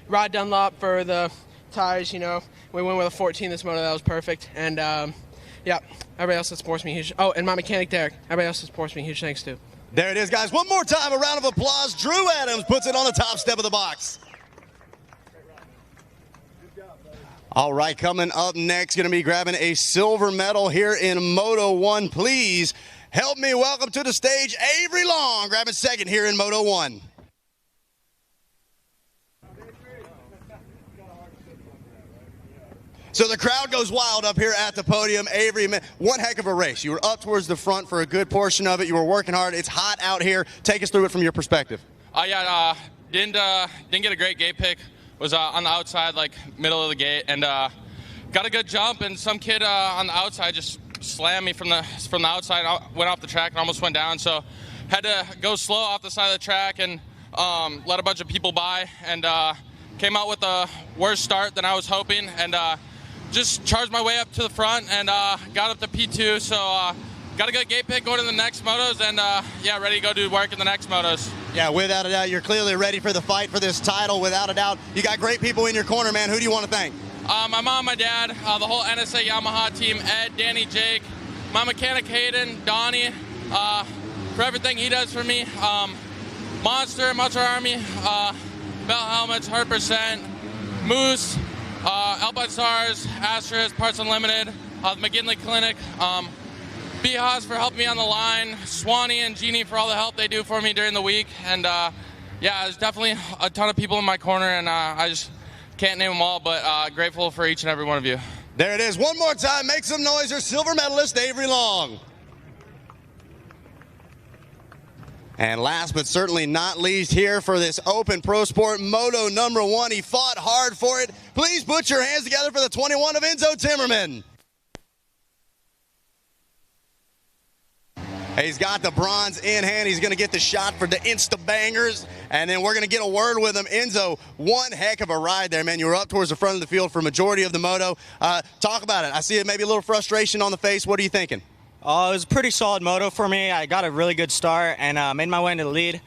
Rod Dunlop for the tires, you know. We went with a 14 this moto. That was perfect. And, yeah, everybody else that supports me, huge. Oh, and my mechanic, Derek. Everybody else that supports me, huge thanks, too. There it is, guys. One more time, a round of applause. Drew Adams puts it on the top step of the box. All right, coming up next, going to be grabbing a silver medal here in Moto 1. Please help me welcome to the stage Avery Long, grabbing second here in Moto 1. So the crowd goes wild up here at the podium. Avery, man, one heck of a race. You were up towards the front for a good portion of it. You were working hard. It's hot out here. Take us through it from your perspective. Yeah, didn't get a great gate pick. Was on the outside, like middle of the gate, and got a good jump. And some kid on the outside just slammed me from the outside. I went off the track and almost went down. So had to go slow off the side of the track and let a bunch of people by, and came out with a worse start than I was hoping, and just charged my way up to the front and got up to P2. So got a good gate pick going to the next motos, and yeah, ready to go do work in the next motos. Yeah, without a doubt, you're clearly ready for the fight for this title. Without a doubt, you got great people in your corner, man. Who do you want to thank? My mom, my dad, the whole NSA Yamaha team, Ed, Danny, Jake, my mechanic Hayden, Donnie, for everything he does for me. Monster Army, Bell Helmets, 100%, Moose, Alpine Stars, Astros, Parts Unlimited, the McGinley Clinic, B-Haas for helping me on the line, Swanee and Jeannie for all the help they do for me during the week, and yeah, there's definitely a ton of people in my corner, and I just can't name them all, but grateful for each and every one of you. There it is. One more time, make some noise. Your silver medalist, Avery Long. And last but certainly not least here for this Open Pro Sport Moto number 1. He fought hard for it. Please put your hands together for the 21 of Enzo Timmerman. He's got the bronze in hand. He's going to get the shot for the Insta-bangers, and then we're going to get a word with him. Enzo, one heck of a ride there, man. You were up towards the front of the field for majority of the moto. Talk about it. I see maybe a little frustration on the face. What are you thinking? It was a pretty solid moto for me. I got a really good start and made my way into the lead.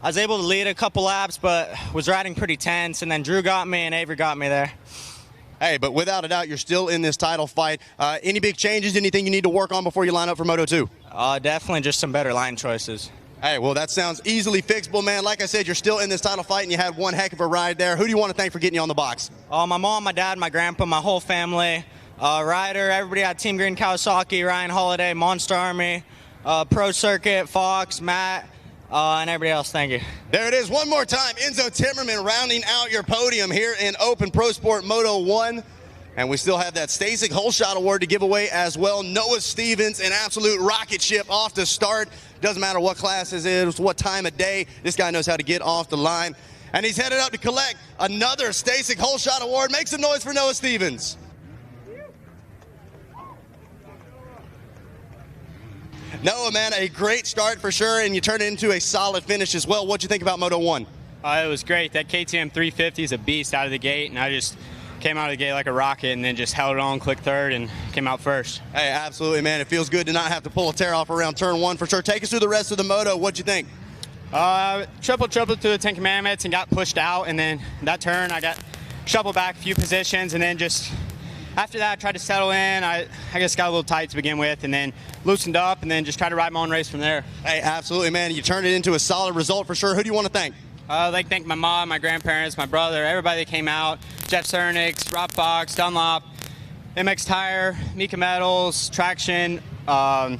I was able to lead a couple laps, but was riding pretty tense, and then Drew got me and Avery got me there. Hey, but without a doubt, you're still in this title fight. Any big changes, anything you need to work on before you line up for Moto 2? Definitely just some better line choices. Hey, well, that sounds easily fixable, man. Like I said, you're still in this title fight, and you had one heck of a ride there. Who do you want to thank for getting you on the box? My mom, my dad, my grandpa, my whole family, Ryder, everybody at Team Green Kawasaki, Ryan Holiday, Monster Army, Pro Circuit, Fox, Matt, and everybody else. Thank you. There it is. One more time, Enzo Timmerman rounding out your podium here in Open Pro Sport Moto 1. And we still have that Stasic Whole Shot Award to give away as well. Noah Stevens, an absolute rocket ship off the start. Doesn't matter what class it is, what time of day. This guy knows how to get off the line. And he's headed up to collect another Stasic Whole Shot Award. Make some noise for Noah Stevens. Noah, man, a great start for sure, and you turned it into a solid finish as well. What'd you think about Moto 1? It was great. That KTM 350 is a beast out of the gate, and I just came out of the gate like a rocket and then just held it on, clicked third, and came out first. Hey, absolutely, man. It feels good to not have to pull a tear off around turn 1 for sure. Take us through the rest of the moto. What'd you think? Triple through the 10 commandments and got pushed out, and then that turn I got shuffled back a few positions, and then just after that I tried to settle in. I guess got a little tight to begin with, and then loosened up, and then just tried to ride my own race from there. Hey, absolutely, man. You turned it into a solid result for sure. Who do you want to thank? I'd like to thank my mom, my grandparents, my brother, everybody that came out. Jeff Cernix, Rob Fox, Dunlop, MX Tire, Mika Metals, Traction, Core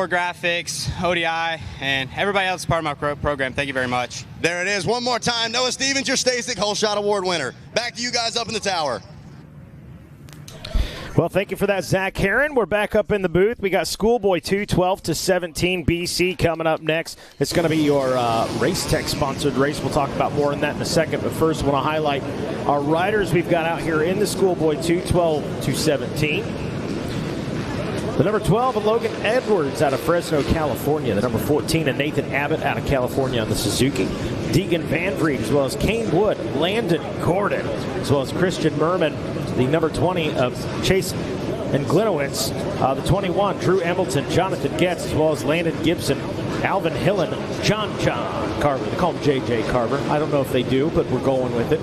Graphics, ODI, and everybody else is part of my program. Thank you very much. There it is. One more time. Noah Stevens, your Stasic Whole Shot Award winner. Back to you guys up in the tower. Well, thank you for that, Zach Herron. We're back up in the booth. We got Schoolboy 2, 12-17 BC coming up next. It's going to be your Race Tech sponsored race. We'll talk about more on that in a second. But first, I want to highlight our riders we've got out here in the Schoolboy 2, 12-17. The number 12, Logan Edwards out of Fresno, California. The number 14, Nathan Abbott out of California on the Suzuki. Deegan Van Vliet, as well as Kane Wood, Landon Gordon, as well as Christian Merman. The number 20 of Chase and Glenowitz. The 21, Drew Embleton, Jonathan Getz, as well as Landon Gibson, Alvin Hillen, John Carver. They call him JJ Carver. I don't know if they do, but we're going with it.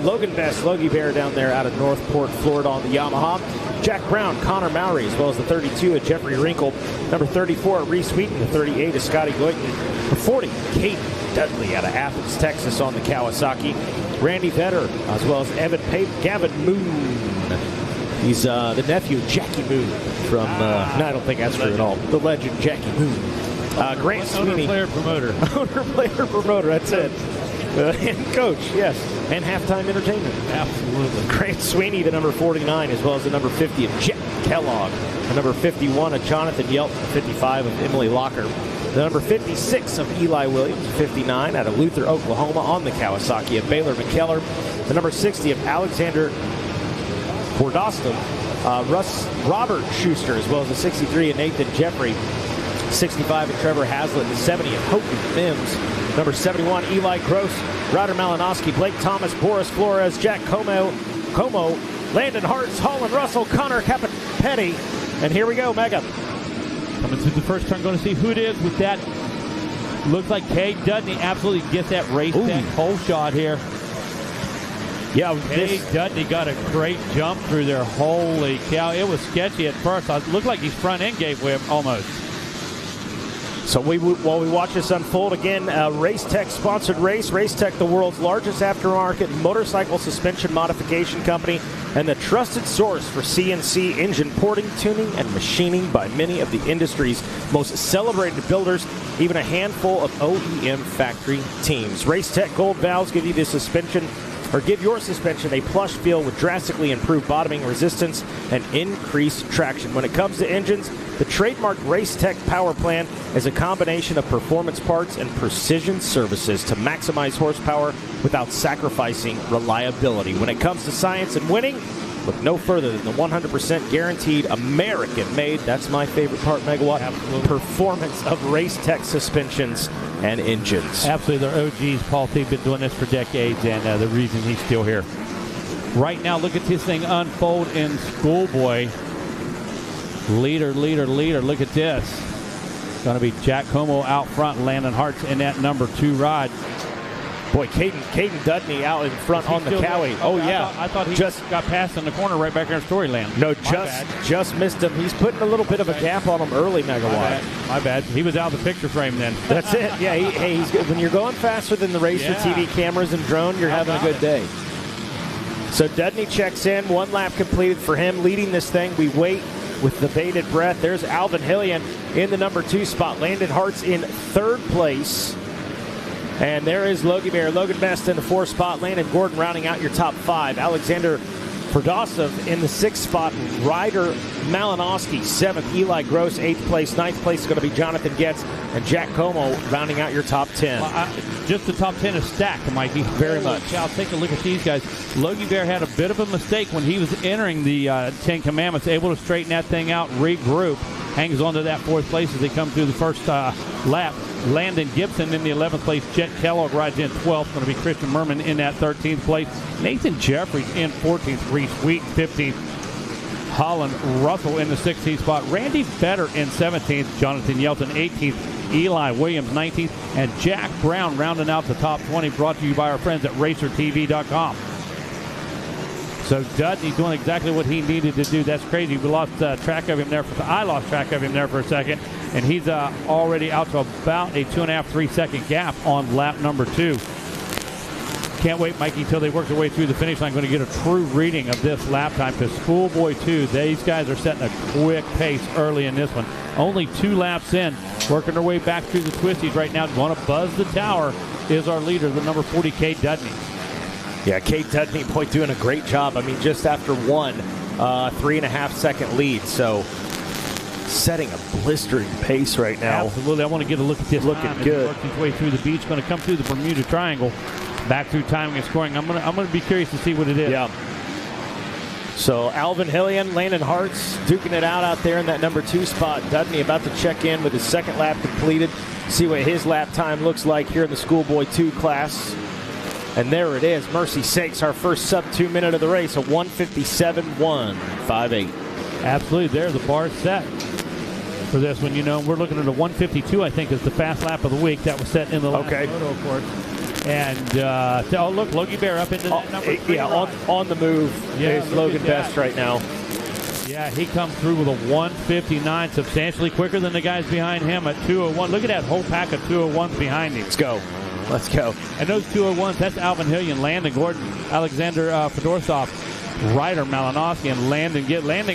Logan Best, Logie Bear down there out of Northport, Florida on the Yamaha. Jack Brown, Connor Mowry, as well as the 32 of Jeffrey Wrinkle. Number 34, Reese Wheaton. The 38 of Scotty Goyton. The 40, Kate Dudley out of Athens, Texas on the Kawasaki. Randy Vetter, as well as Evan Pape, Gavin Moon. He's the nephew of Jackie Moon from, no, I don't think that's true at all. The legend Jackie Moon. Grant Sweeney. Owner, player, promoter. Owner, player, promoter, that's it. And coach, yes. And halftime entertainment. Absolutely. Grant Sweeney, the number 49, as well as the number 50 of Jet Kellogg. The number 51 of Jonathan Yelp. The 55 of Emily Locker. The number 56 of Eli Williams. 59 out of Luther, Oklahoma on the Kawasaki of Baylor McKellar. The number 60 of Alexander Bordostom. Robert Schuster, as well as the 63 of Nathan Jeffrey. 65 of Trevor Haslett. The 70 of Hopi Mims. Number 71, Eli Gross, Ryder Malinowski, Blake Thomas, Boris Flores, Jack Como, Landon Hartz, Holland Russell, Connor Capitpetti. And here we go, Mega. Coming through the first turn, going to see who it is with that. Looks like Cade Dudney absolutely gets that race that whole shot here. Yeah, Cade Dudney got a great jump through there. Holy cow, it was sketchy at first. It looked like his front end gave way almost. So while we watch this unfold, again, Race Tech sponsored race. Race Tech, the world's largest aftermarket motorcycle suspension modification company and the trusted source for CNC engine porting, tuning, and machining by many of the industry's most celebrated builders, even a handful of OEM factory teams. Race Tech Gold Valves give you the suspension, or give your suspension a plush feel with drastically improved bottoming resistance and increased traction. When it comes to engines, the trademarked Race Tech Power Plan is a combination of performance parts and precision services to maximize horsepower without sacrificing reliability. When it comes to science and winning, look no further than the 100% guaranteed American-made, that's my favorite part, Megawatt, performance of Race Tech suspensions and engines. Absolutely, they're OGs. Paul Thiebe been doing this for decades, and the reason he's still here. Right now, look at this thing unfold in Schoolboy. Leader. Look at this. Going to be Jack Como out front, Landon Hartz in that number 2 ride. Boy, Caden Dudney out in front on the Cowie. Oh, yeah. I thought he just got passed in the corner right back there in Storyland. No, just missed him. He's putting a little bit of a gap on him early, Megawatt. My bad. He was out of the picture frame then. That's it. Yeah, he's good. When you're going faster than the race with TV cameras and drone, you're having a good day. So Dudney checks in. 1 lap completed for him, leading this thing. We wait with the bated breath. There's Alvin Hillian in the number 2 spot. Landon Hartz in 3rd place. And there is Logie Bear. Logan Best in the 4th spot. Landon Gordon rounding out your top 5. Alexander Ferdosov in the 6th spot. Ryder Malinowski, 7th. Eli Gross, 8th place. 9th place is going to be Jonathan Getz and Jack Como rounding out your top 10. Just the top 10 is stacked, Mikey. Very much. I'll take a look at these guys. Logie Bear had a bit of a mistake when he was entering the 10 Commandments, able to straighten that thing out, regroup, hangs on to that 4th place as they come through the first lap. Landon Gibson in the 11th place. Jet Kellogg rides in 12th. Going to be Christian Merman in that 13th place. Nathan Jeffries in 14th. Reese Wheaton 15th. Holland Russell in the 16th spot. Randy Fetter in 17th. Jonathan Yelton 18th. Eli Williams 19th. And Jack Brown rounding out the top 20, brought to you by our friends at RacerTV.com. So Dudney doing exactly what he needed to do. That's crazy. We lost track of him there. I lost track of him there for a second. And he's already out to about a 2.5, 3 second gap on lap number 2. Can't wait, Mikey, until they work their way through the finish line. I'm going to get a true reading of this lap time because Schoolboy 2, these guys are setting a quick pace early in this one. Only 2 laps in, working their way back through the twisties right now. Going to buzz the tower is our leader, the number 40, Kate Dudney. Yeah, Kate Dudney, boy, doing a great job. I mean, just after one 3.5 second lead. So setting a blistering pace right now. Absolutely. I want to get a look at this. Looking good. Working his way through the beach. Going to come through the Bermuda Triangle. Back through timing and scoring. I'm gonna be curious to see what it is. Yeah. So Alvin Hillian, Landon Hartz duking it out there in that number 2 spot. Dudney about to check in with his 2nd lap completed. See what his lap time looks like here in the Schoolboy 2 class. And there it is. Mercy sakes, our first sub-2 minute of the race, a 1:57.158. Absolutely. There, the bar set for this one. You know, we're looking at a 1:52, I think, is the fast lap of the week. That was set in the last photo, of course. And, oh, look, Logie Bear up into that number 3. Yeah, on the move is Logan Best right now. Yeah, he comes through with a 1:59, substantially quicker than the guys behind him at 2:01. Look at that whole pack of 2:01s behind him. Let's go. And those 2:01s, that's Alvin Hillian, Landon Gordon, Alexander Fedorsov, Ryder Malinowski, and Landon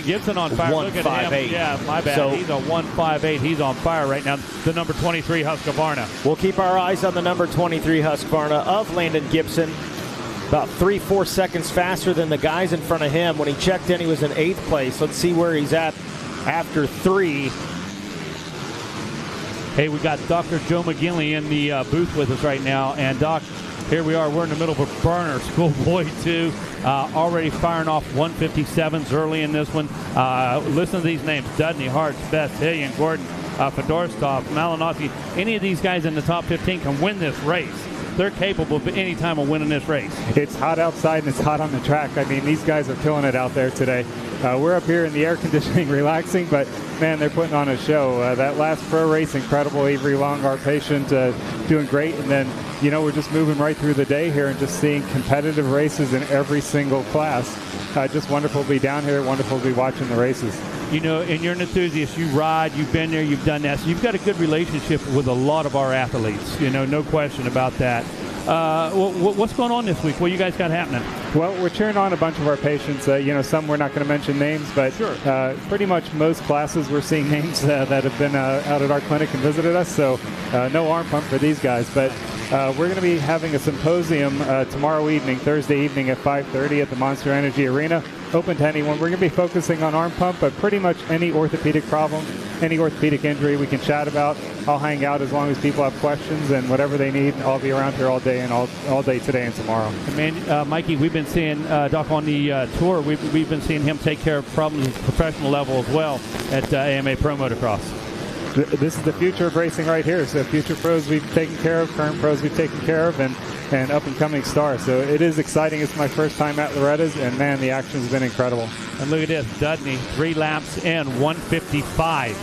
Gibson on fire. Look at him. Yeah, my bad. So, he's a 1:58. He's on fire right now. The number 23 Husqvarna. We'll keep our eyes on the number 23 Husqvarna of Landon Gibson. About 3-4 seconds faster than the guys in front of him. When he checked in, he was in 8th place. Let's see where he's at after 3. Hey, we got Dr. Joe McGinley in the booth with us right now. And, Doc, here we are. We're in the middle of a burner. Schoolboy 2 already firing off 1:57s early in this one. Listen to these names. Dudney, Hartz, Best, Hillian, Gordon, Fedorsov, Malinowski. Any of these guys in the top 15 can win this race. They're capable of any time of winning this race. It's hot outside and it's hot on the track. I mean, these guys are killing it out there today. We're up here in the air conditioning relaxing, but, man, they're putting on a show. That last pro race, incredible. Avery Long, our patient, doing great. And then, you know, we're just moving right through the day here and just seeing competitive races in every single class. Just wonderful to be down here. Wonderful to be watching the races. You know, and you're an enthusiast. You ride. You've been there. You've done that. So you've got a good relationship with a lot of our athletes. You know, no question about that. What's going on this week? What you guys got happening? Well, we're cheering on a bunch of our patients. You know, some we're not going to mention names, but pretty much most classes we're seeing names that have been out at our clinic and visited us. So no arm pump for these guys. But we're going to be having a symposium tomorrow evening, Thursday evening at 5:30 at the Monster Energy Arena. Open to anyone. We're going to be focusing on arm pump, but pretty much any orthopedic problem, any orthopedic injury we can chat about. I'll hang out as long as people have questions and whatever they need. I'll be around here all day and all day today and tomorrow. And man, Mikey, we've been seeing Doc on the tour. We've been seeing him take care of problems at the professional level as well at AMA Pro Motocross. This is the future of racing right here. So future pros we've taken care of, current pros we've taken care of, and up-and-coming stars. So it is exciting. It's my first time at Loretta's, and, man, the action's been incredible. And look at this. Dudney, 3 laps in, 1:55.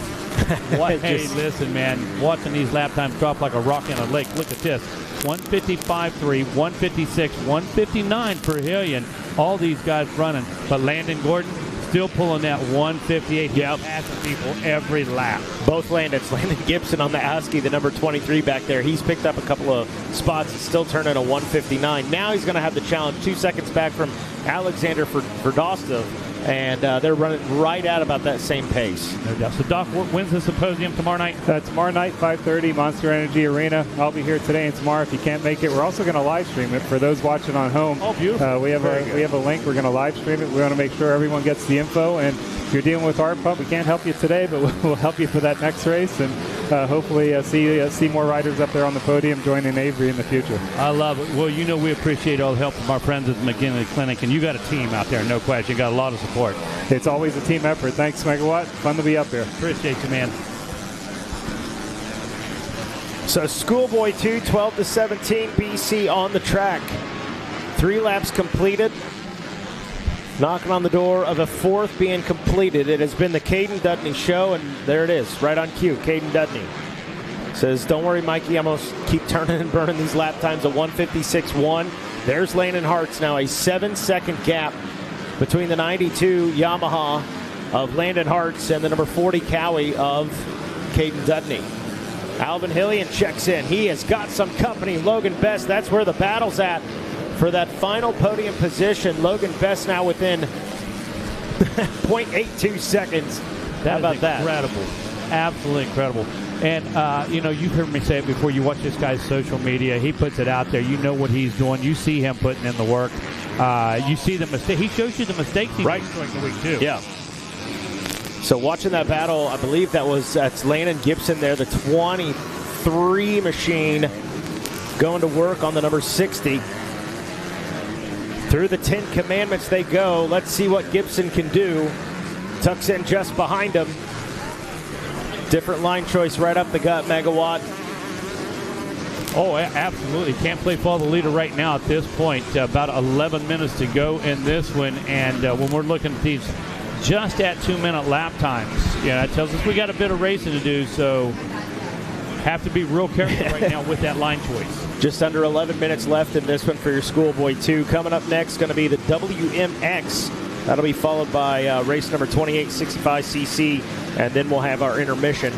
Hey, listen, man, watching these lap times drop like a rock in a lake. Look at this. 1:55.3, 1:56, 1:59 for Hillian. All these guys running. But Landon Gordon still pulling that 1:58. He's passing people every lap. Both Landons. Landon Gibson on the Husky, the number 23 back there. He's picked up a couple of spots. He's still turning a 1:59. Now he's going to have the challenge 2 seconds back from Alexander Fedorsov. and they're running right at about that same pace. No doubt. So, Doc, when's the symposium tomorrow night? Tomorrow night, 5:30, Monster Energy Arena. I'll be here today and tomorrow if you can't make it. We're also going to live stream it for those watching on home. Oh, beautiful. We have a link. We're going to live stream it. We want to make sure everyone gets the info. And if you're dealing with arm pump, we can't help you today, but we'll help you for that next race. And hopefully see more riders up there on the podium joining Avery in the future. I love it. Well, you know we appreciate all the help from our friends at the McGinley Clinic, and you got a team out there, no question. You got a lot of support. It's always a team effort. Thanks, Megawatt. Fun to be up here. Appreciate you, man. So Schoolboy 2, 12-17, BC on the track. 3 laps completed. Knocking on the door of a 4th being completed. It has been the Caden Dudney show, and there it is, right on cue. Caden Dudney says, don't worry, Mikey, I'm going to keep turning and burning these lap times at 1:56.1. There's Landon Hart's now a 7-second gap between the 92 Yamaha of Landon Hart's and the number 40 Cowie of Caden Dudney. Alvin Hillian checks in. He has got some company. Logan Best, that's where the battle's at for that final podium position. Logan Best now within 0.82 seconds. How about that? Incredible. Absolutely incredible. And, you've heard me say it before. You watch this guy's social media. He puts it out there. You know what he's doing. You see him putting in the work. You see the mistake. He shows you the mistakes he makes during the week, too. Yeah. So watching that battle, I believe that's Landon Gibson there, the 23 machine, going to work on the number 60. Through the 10 commandments they go. Let's see what Gibson can do. Tucks in just behind him. Different line choice right up the gut, Megawatt. Oh, absolutely. Can't play for the leader right now at this point. About 11 minutes to go in this one. And when we're looking at these just at 2-minute lap times, that tells us we got a bit of racing to do. So have to be real careful right now with that line choice. Just under 11 minutes left in this one for your Schoolboy 2. Coming up next going to be the WMX. That'll be followed by race number 2865cc, and then we'll have our intermission.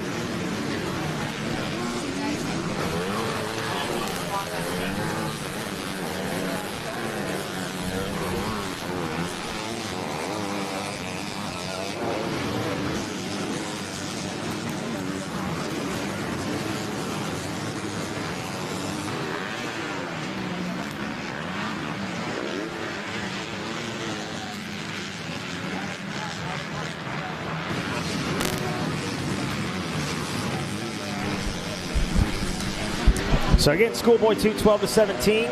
So again, Schoolboy 2, 12-17.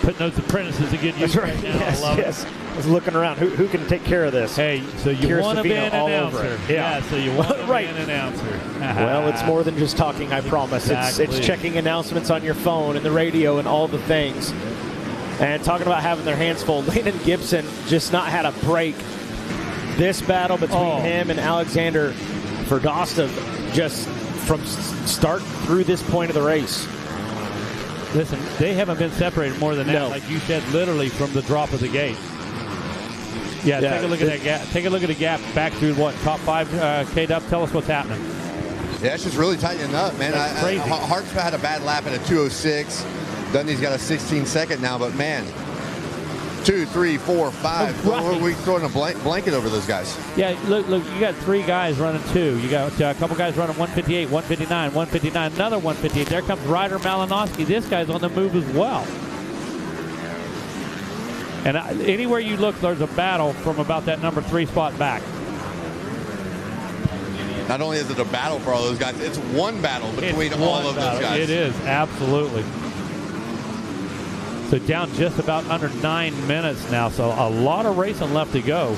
Putting those apprentices to good use. That's right. Right now. Yes, I love yes. I was looking around. Who can take care of this? Hey, so you want to be an announcer. Yeah, so you want to be an announcer. Well, it's more than just talking, I promise. Exactly. It's checking announcements on your phone and the radio and all the things. And talking about having their hands full, Landon Gibson just not had a break. This battle between him and Alexander Verdostov just from start through this point of the race. Listen, they haven't been separated more than that, like you said, literally from the drop of the gate. Yeah, take a look at that gap. Take a look at the gap back through top 5. K-Dub, tell us what's happening. Yeah, it's just really tightening up, man. Crazy. Hart's had a bad lap at a 2:06. Dundey's got a 16-second now, but man, 2, 3, 4, 5. We're throwing a blanket over those guys. Yeah, look, you got 3 guys running 2. You got a couple guys running 158, 159, 159, another 158. There comes Ryder Malinowski. This guy's on the move as well. And anywhere you look, there's a battle from about that number 3 spot back. Not only is it a battle for all those guys, it's one battle between all of those guys. It is, absolutely. So down just about under 9 minutes now. So a lot of racing left to go.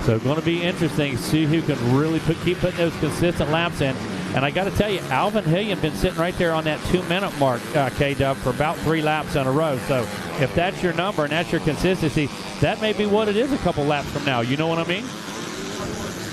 So going to be interesting to see who can really keep putting those consistent laps in. And I got to tell you, Alvin Hillian been sitting right there on that 2-minute mark, K-Dub, for about 3 laps in a row. So if that's your number and that's your consistency, that may be what it is a couple laps from now. You know what I mean?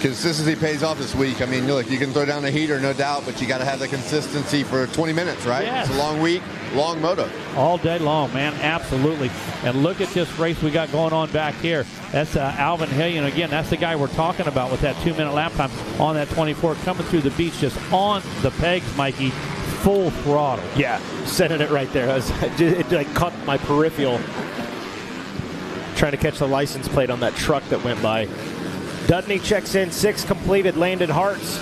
Consistency pays off this week. I mean, look, you can throw down the heater, no doubt, but you got to have the consistency for 20 minutes, right? Yes. It's a long week, long moto. All day long, man, absolutely. And look at this race we got going on back here. That's Alvin Hillian. Again, that's the guy we're talking about with that 2-minute lap time on that 24, coming through the beach just on the pegs, Mikey, full throttle. Yeah, sending it right there. It caught my peripheral. trying to catch the license plate on that truck that went by. Dudney checks in, 6 completed. Landon Hartz,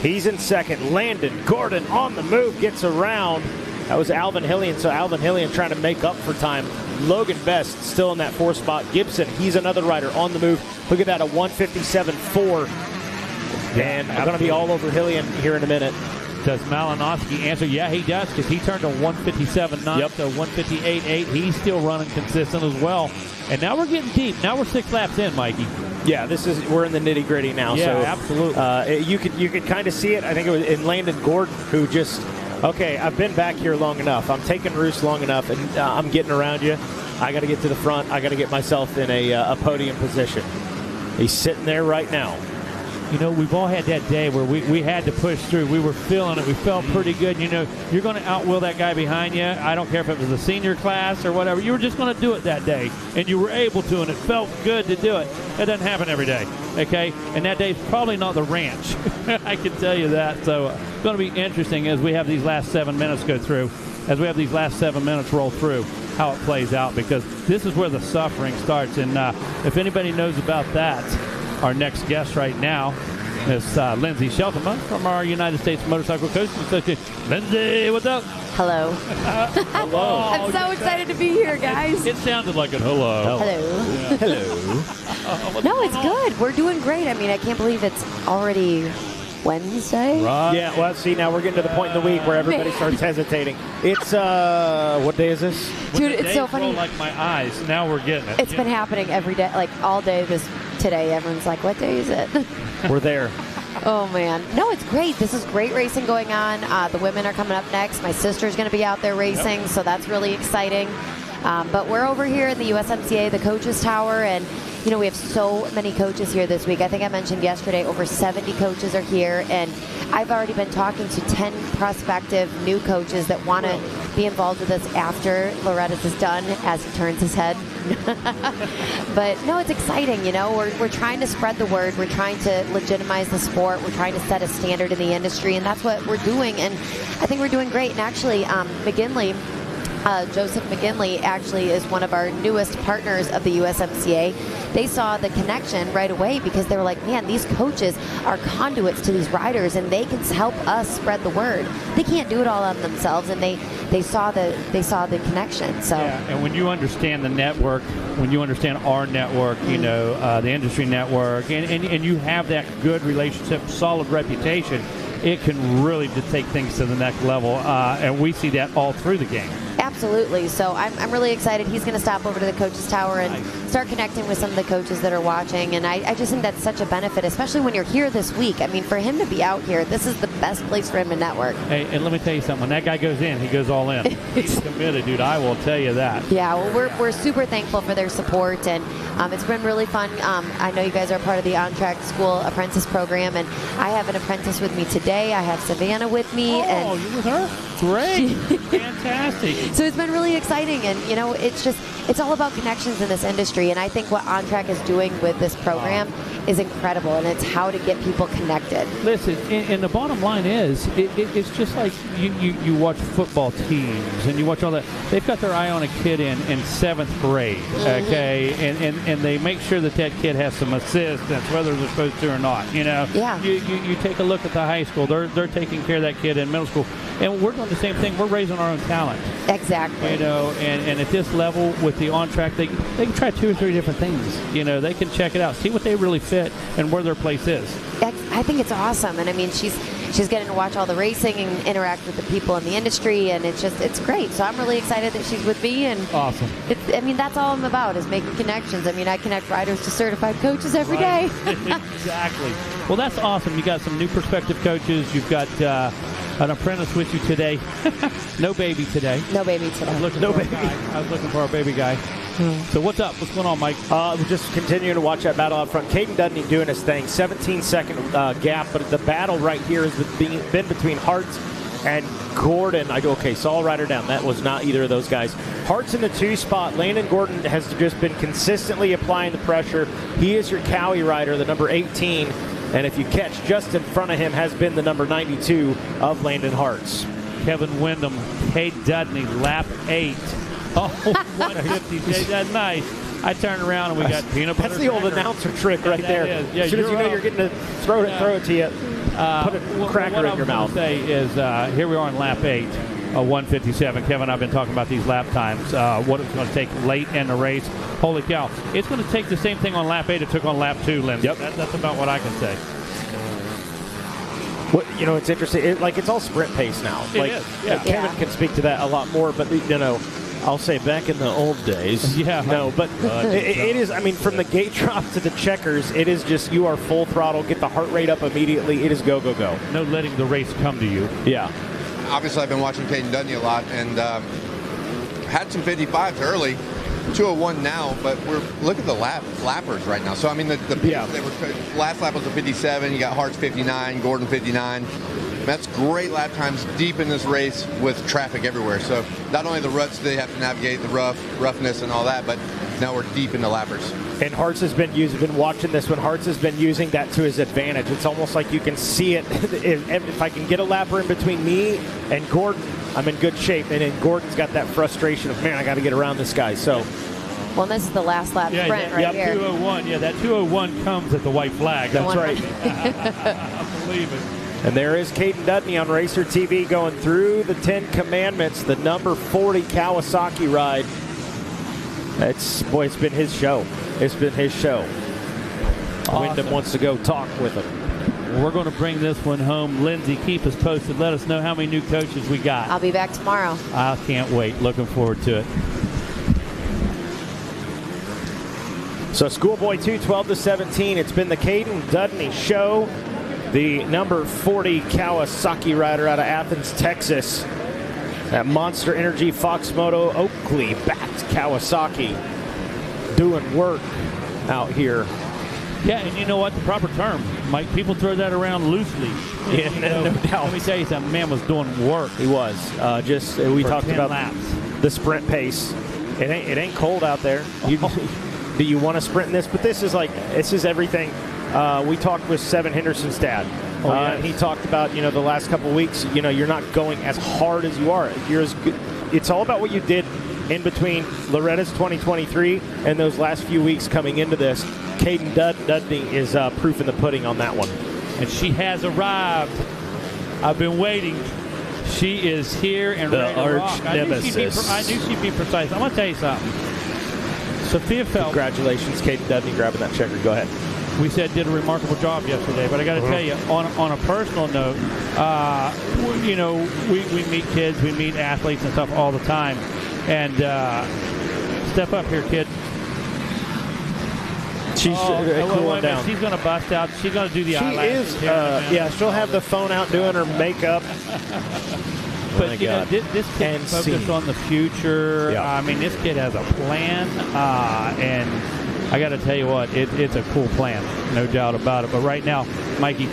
he's in second. Landon Gordon on the move, gets around. That was Alvin Hillian, so Alvin Hillian trying to make up for time. Logan Best still in that 4 spot. Gibson, he's another rider on the move. Look at that, a 157.4. And I'm going to be all over Hillian here in a minute. Does Malinowski answer? Yeah, he does, because he turned a 157.9 to 158.8. He's still running consistent as well. And now we're getting deep. Now we're 6 laps in, Mikey. Yeah, we're in the nitty gritty now. Yeah, so, absolutely. You could kind of see it. I think it was in Landon Gordon, who just, okay, I've been back here long enough. I'm taking roost long enough, and I'm getting around you. I got to get to the front. I got to get myself in a podium position. He's sitting there right now. You know, we've all had that day where we had to push through. We were feeling it. We felt pretty good. You know, you're going to outwill that guy behind you. I don't care if it was a senior class or whatever. You were just going to do it that day, and you were able to, and it felt good to do it. That doesn't happen every day, okay? And that day's probably not the ranch. I can tell you that. So it's going to be interesting as we have these last 7 minutes go through, as we have these last 7 minutes roll through, how it plays out, because this is where the suffering starts. And if anybody knows about that, our next guest right now is Lindsay Shelton from our United States Motorcycle Coaches Association. Lindsay, what's up? Hello. Hello. I'm so excited to be here, guys. It sounded like a hello. Hello. Hello. No, it's good. We're doing great. I mean, I can't believe it's already Wednesday. Right. Yeah, well, see, now we're getting to the point in the week where everybody starts hesitating. It's, what day is this? Dude, it's so funny. Like my eyes. Now we're getting it. It's been happening every day, like all day today. Everyone's like, what day is it? We're there. Oh, man. No, it's great. This is great racing going on. The women are coming up next. My sister's going to be out there racing, so that's really exciting. But we're over here in the USMCA, the Coaches Tower, and, you know, we have so many coaches here this week. I think I mentioned yesterday over 70 coaches are here, and I've already been talking to 10 prospective new coaches that want to be involved with us after Loretta's is done, as he turns his head. But no, it's exciting. You know, we're trying to spread the word. We're trying to legitimize the sport. We're trying to set a standard in the industry, and that's what we're doing. And I think we're doing great. And actually, McGinley, Joseph McGinley actually is one of our newest partners of the USMCA. They saw the connection right away because they were like, man, these coaches are conduits to these riders, and they can help us spread the word. They can't do it all on themselves, and they saw the connection. So yeah, and when you understand the network, when you understand our network, you know, the industry network, and you have that good relationship, solid reputation, it can really just take things to the next level, and we see that all through the game. Absolutely. So I'm really excited. He's going to stop over to the Coaches Tower and start connecting with some of the coaches that are watching. And I just think that's such a benefit, especially when you're here this week. I mean, for him to be out here, this is the best place for him to network. Hey, and let me tell you something. When that guy goes in, he goes all in. He's committed, dude. I will tell you that. Yeah, well, we're super thankful for their support, and it's been really fun. I know you guys are part of the On Track School Apprentice Program, and I have an apprentice with me today. I have Savannah with me. Oh, you with her? Great. Fantastic. So it's been really exciting, and you know, it's all about connections in this industry, and I think what On Track is doing with this program is incredible, and it's how to get people connected. Listen, and the bottom line is, it's just like you watch football teams, and you watch all that. They've got their eye on a kid in 7th grade, okay, and they make sure that kid has some assistance, whether they're supposed to or not. You know, yeah. You take a look at the high school; they're taking care of that kid in middle school. And we're doing the same thing. We're raising our own talent. Exactly. You know, and at this level with the On Track, they can try 2 or 3 different things. You know, they can check it out, see what they really fit and where their place is. I think it's awesome. And I mean, she's getting to watch all the racing and interact with the people in the industry, and it's great. So I'm really excited that she's with me. And awesome. I mean, that's all I'm about, is making connections. I mean, I connect riders to certified coaches every day. Exactly. Well, that's awesome. You got some new prospective coaches. You've got an apprentice with you today. No baby today. No baby today. I was looking for our baby guy. So what's up? What's going on, Mike? We're just continuing to watch that battle out front. Caden Dudney doing his thing. 17-second gap, but the battle right here has been between Hartz and Gordon. So I'll write her down. That was not either of those guys. Hart's in the 2 spot. Landon Gordon has just been consistently applying the pressure. He is your Cowie rider, the number 18. And if you catch, just in front of him has been the number 92 of Landon Hartz. Kevin Wyndham, Cade Dudney, lap 8. Oh, 150. That's nice. I turn around and we got peanut butter. That's the old announcer trick right there. Yeah, as soon as you know you're getting to throw it to you, put a cracker in your mouth. What I was going to say is here we are on lap 8. 157. Kevin, I've been talking about these lap times, what it's going to take late in the race. Holy cow. It's going to take the same thing on lap 8 it took on lap 2, Lindsay. Yep. That's about what I can say. What, it's interesting. It's all sprint pace now. It is. Yeah. Kevin can speak to that a lot more, but, I'll say back in the old days. Yeah. No, but it is, from the gate drop to the checkers, it is just you are full throttle, get the heart rate up immediately. It is go, go, go. No letting the race come to you. Yeah. Obviously, I've been watching Caden Dudney a lot and had some 55s early, 201 now, but look at the lappers right now. So, the last lap was a 57. You got Hart's 59, Gordon 59. That's great lap times deep in this race with traffic everywhere. So not only the ruts they have to navigate, the roughness and all that, but now we're deep into lappers. And Hartz has been watching this one. Hartz has been using that to his advantage. It's almost like you can see it. If I can get a lapper in between me and Gordon, I'm in good shape. And then Gordon's got that frustration of, man, I got to get around this guy. So, well, this is the last lap sprint right here. 201. Yeah, that 201 comes at the white flag. That's right. I believe it. And there is Caden Dudney on Racer TV going through the 10 Commandments, the number 40 Kawasaki ride. It's been his show. It's been his show. Awesome. Wyndham wants to go talk with him. We're going to bring this one home. Lindsay, keep us posted. Let us know how many new coaches we got. I'll be back tomorrow. I can't wait. Looking forward to it. So Schoolboy 2, 12-17. It's been the Caden Dudney show. The number 40 Kawasaki rider out of Athens, Texas. That Monster Energy Fox Moto Oakley-backed Kawasaki doing work out here. Yeah, and you know what? The proper term, Mike, people throw that around loosely. Yeah, no doubt. Let me tell you something. Man was doing work. He was. We talked about laps. The sprint pace. It ain't cold out there. Do you want to sprint in this? But this is everything. We talked with Seven Henderson's dad. And he talked about, the last couple of weeks, you're not going as hard as you are. You're as good. It's all about what you did in between Loretta's 2023 and those last few weeks coming into this. Caden Dudney is proof in the pudding on that one. And she has arrived. I've been waiting. She is here and ready to rock. I knew she'd be precise. I'm going to tell you something. Sophia Phelps. Congratulations, Caden Dudney, grabbing that checker. Go ahead. We said did a remarkable job yesterday, but I got to tell you, on a personal note, we meet kids, we meet athletes and stuff all the time, and step up here, kid. She's cooling down. She's going to bust out. She's going to do the eyelashes. She is. She'll have the phone out doing her makeup. But this kid focused on the future. Yeah. This kid has a plan, and I got to tell you what, it's a cool plan, no doubt about it. But right now, Mikey,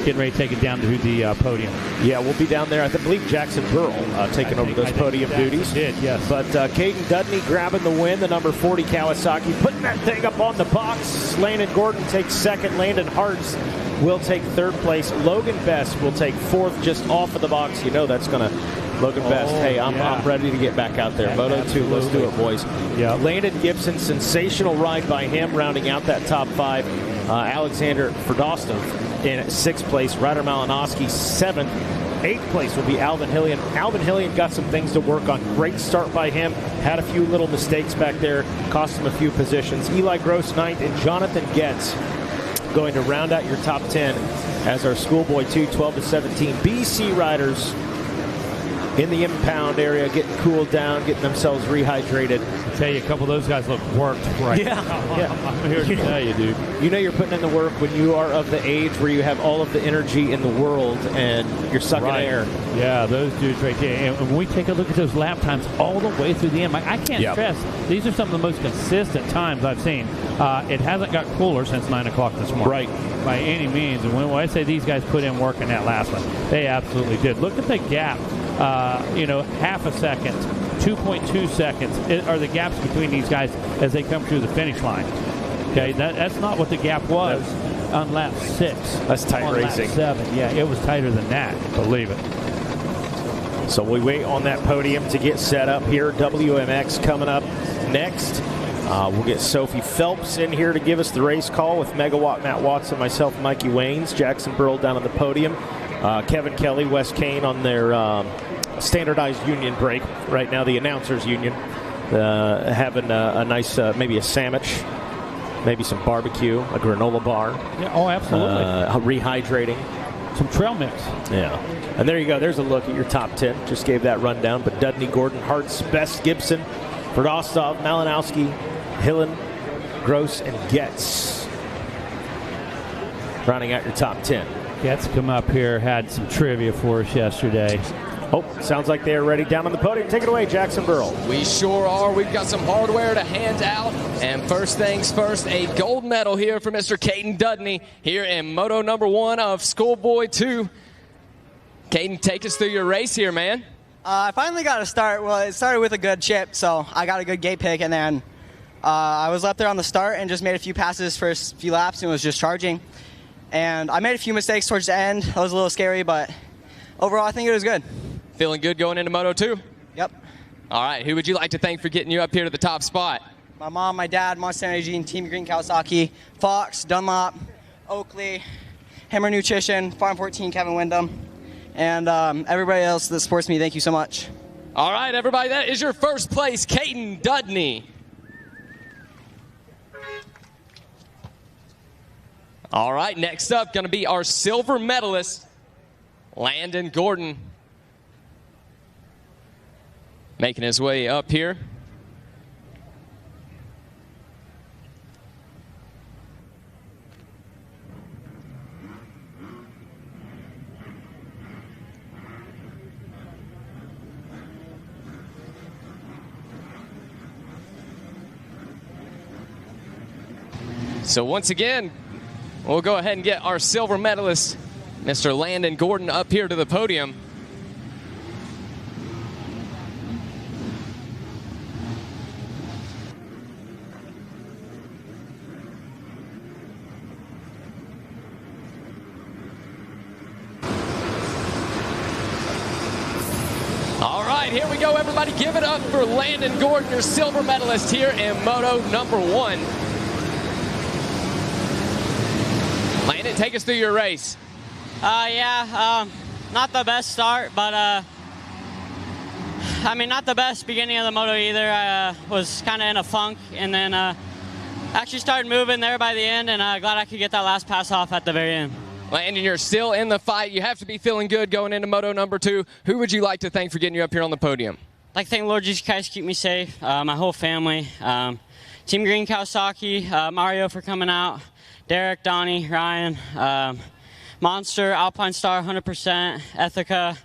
getting ready to take it down to the podium. Yeah, we'll be down there. I believe Jackson Burrell taking over those podium duties. Did, yes. But Caden Dudney grabbing the win, the number 40 Kawasaki, putting that thing up on the box. Landon Gordon takes second. Landon Hartz will take third place. Logan Best will take fourth, just off of the box. That's going to... Logan Best, hey, I'm ready to get back out there. Moto 2, let's do it, boys. Yeah. Landon Gibson, sensational ride by him, rounding out that top 5. Alexander Ferdostov in 6th place. Ryder Malinowski, 7th. 8th place will be Alvin Hillian. Alvin Hillian got some things to work on. Great start by him. Had a few little mistakes back there. Cost him a few positions. Eli Gross, 9th, and Jonathan Getz going to round out your top 10 as our Schoolboy 2, 12-17 BC riders in the impound area, getting cooled down, getting themselves rehydrated. I tell you, a couple of those guys look worked right now. I'm here to tell you, dude. You're putting in the work when you are of the age where you have all of the energy in the world and you're sucking air. Yeah, those dudes right there. And when we take a look at those lap times all the way through the end, I can't stress, these are some of the most consistent times I've seen. It hasn't got cooler since 9 o'clock this morning. Right. By any means. And when I say these guys put in work in that last one, they absolutely did. Look at the gap. Half a second, 2.2 seconds are the gaps between these guys as they come through the finish line. Okay, that's not what the gap was on lap 6. That's tight on racing. Lap 7, yeah, it was tighter than that, believe it. So we wait on that podium to get set up here. WMX coming up next. We'll get Sophie Phelps in here to give us the race call with Megawatt, Matt Watson, myself, Mikey Waynes, Jackson Burl down on the podium, Kevin Kelly, Wes Kane on their standardized union break. Right now, the announcers union having a nice, maybe a sandwich, maybe some barbecue, a granola bar. Yeah, oh, absolutely. Rehydrating. Some trail mix. Yeah. And there you go. There's a look at your top 10. Just gave that rundown. But Dudney, Gordon, Hartz, Best, Gibson, Verdostov, Malinowski, Hillen, Gross, and Getz. Rounding out your top 10. Getz come up here, had some trivia for us yesterday. Oh, sounds like they're ready down on the podium. Take it away, Jackson Burl. We sure are. We've got some hardware to hand out. And first things first, a gold medal here for Mr. Caden Dudney here in Moto number 1 of Schoolboy 2. Caden, take us through your race here, man. I finally got a start. Well, it started with a good chip, so I got a good gate pick, and then I was up there on the start and just made a few passes for a few laps and was just charging. And I made a few mistakes towards the end. That was a little scary, but overall, I think it was good. Feeling good going into Moto 2? Yep. All right, who would you like to thank for getting you up here to the top spot? My mom, my dad, Monster Energy, and Team Green Kawasaki, Fox, Dunlop, Oakley, Hammer Nutrition, Farm 14, Kevin Wyndham, and everybody else that supports me. Thank you so much. All right, everybody, that is your first place, Caden Dudney. All right, next up, going to be our silver medalist, Landon Gordon. Making his way up here. So once again, we'll go ahead and get our silver medalist, Mr. Landon Gordon, up here to the podium. All right, here we go, everybody. Give it up for Landon Gordon, your silver medalist here in Moto number 1. Landon, take us through your race. Not the best start, but not the best beginning of the moto either. I was kind of in a funk, and then actually started moving there by the end, and glad I could get that last pass off at the very end. Landon, you're still in the fight. You have to be feeling good going into Moto number 2. Who would you like to thank for getting you up here on the podium? I'd like to thank Lord Jesus Christ, keep me safe, my whole family, Team Green Kawasaki, Mario for coming out, Derek, Donnie, Ryan, Monster, Alpine Star, 100%, Ethica,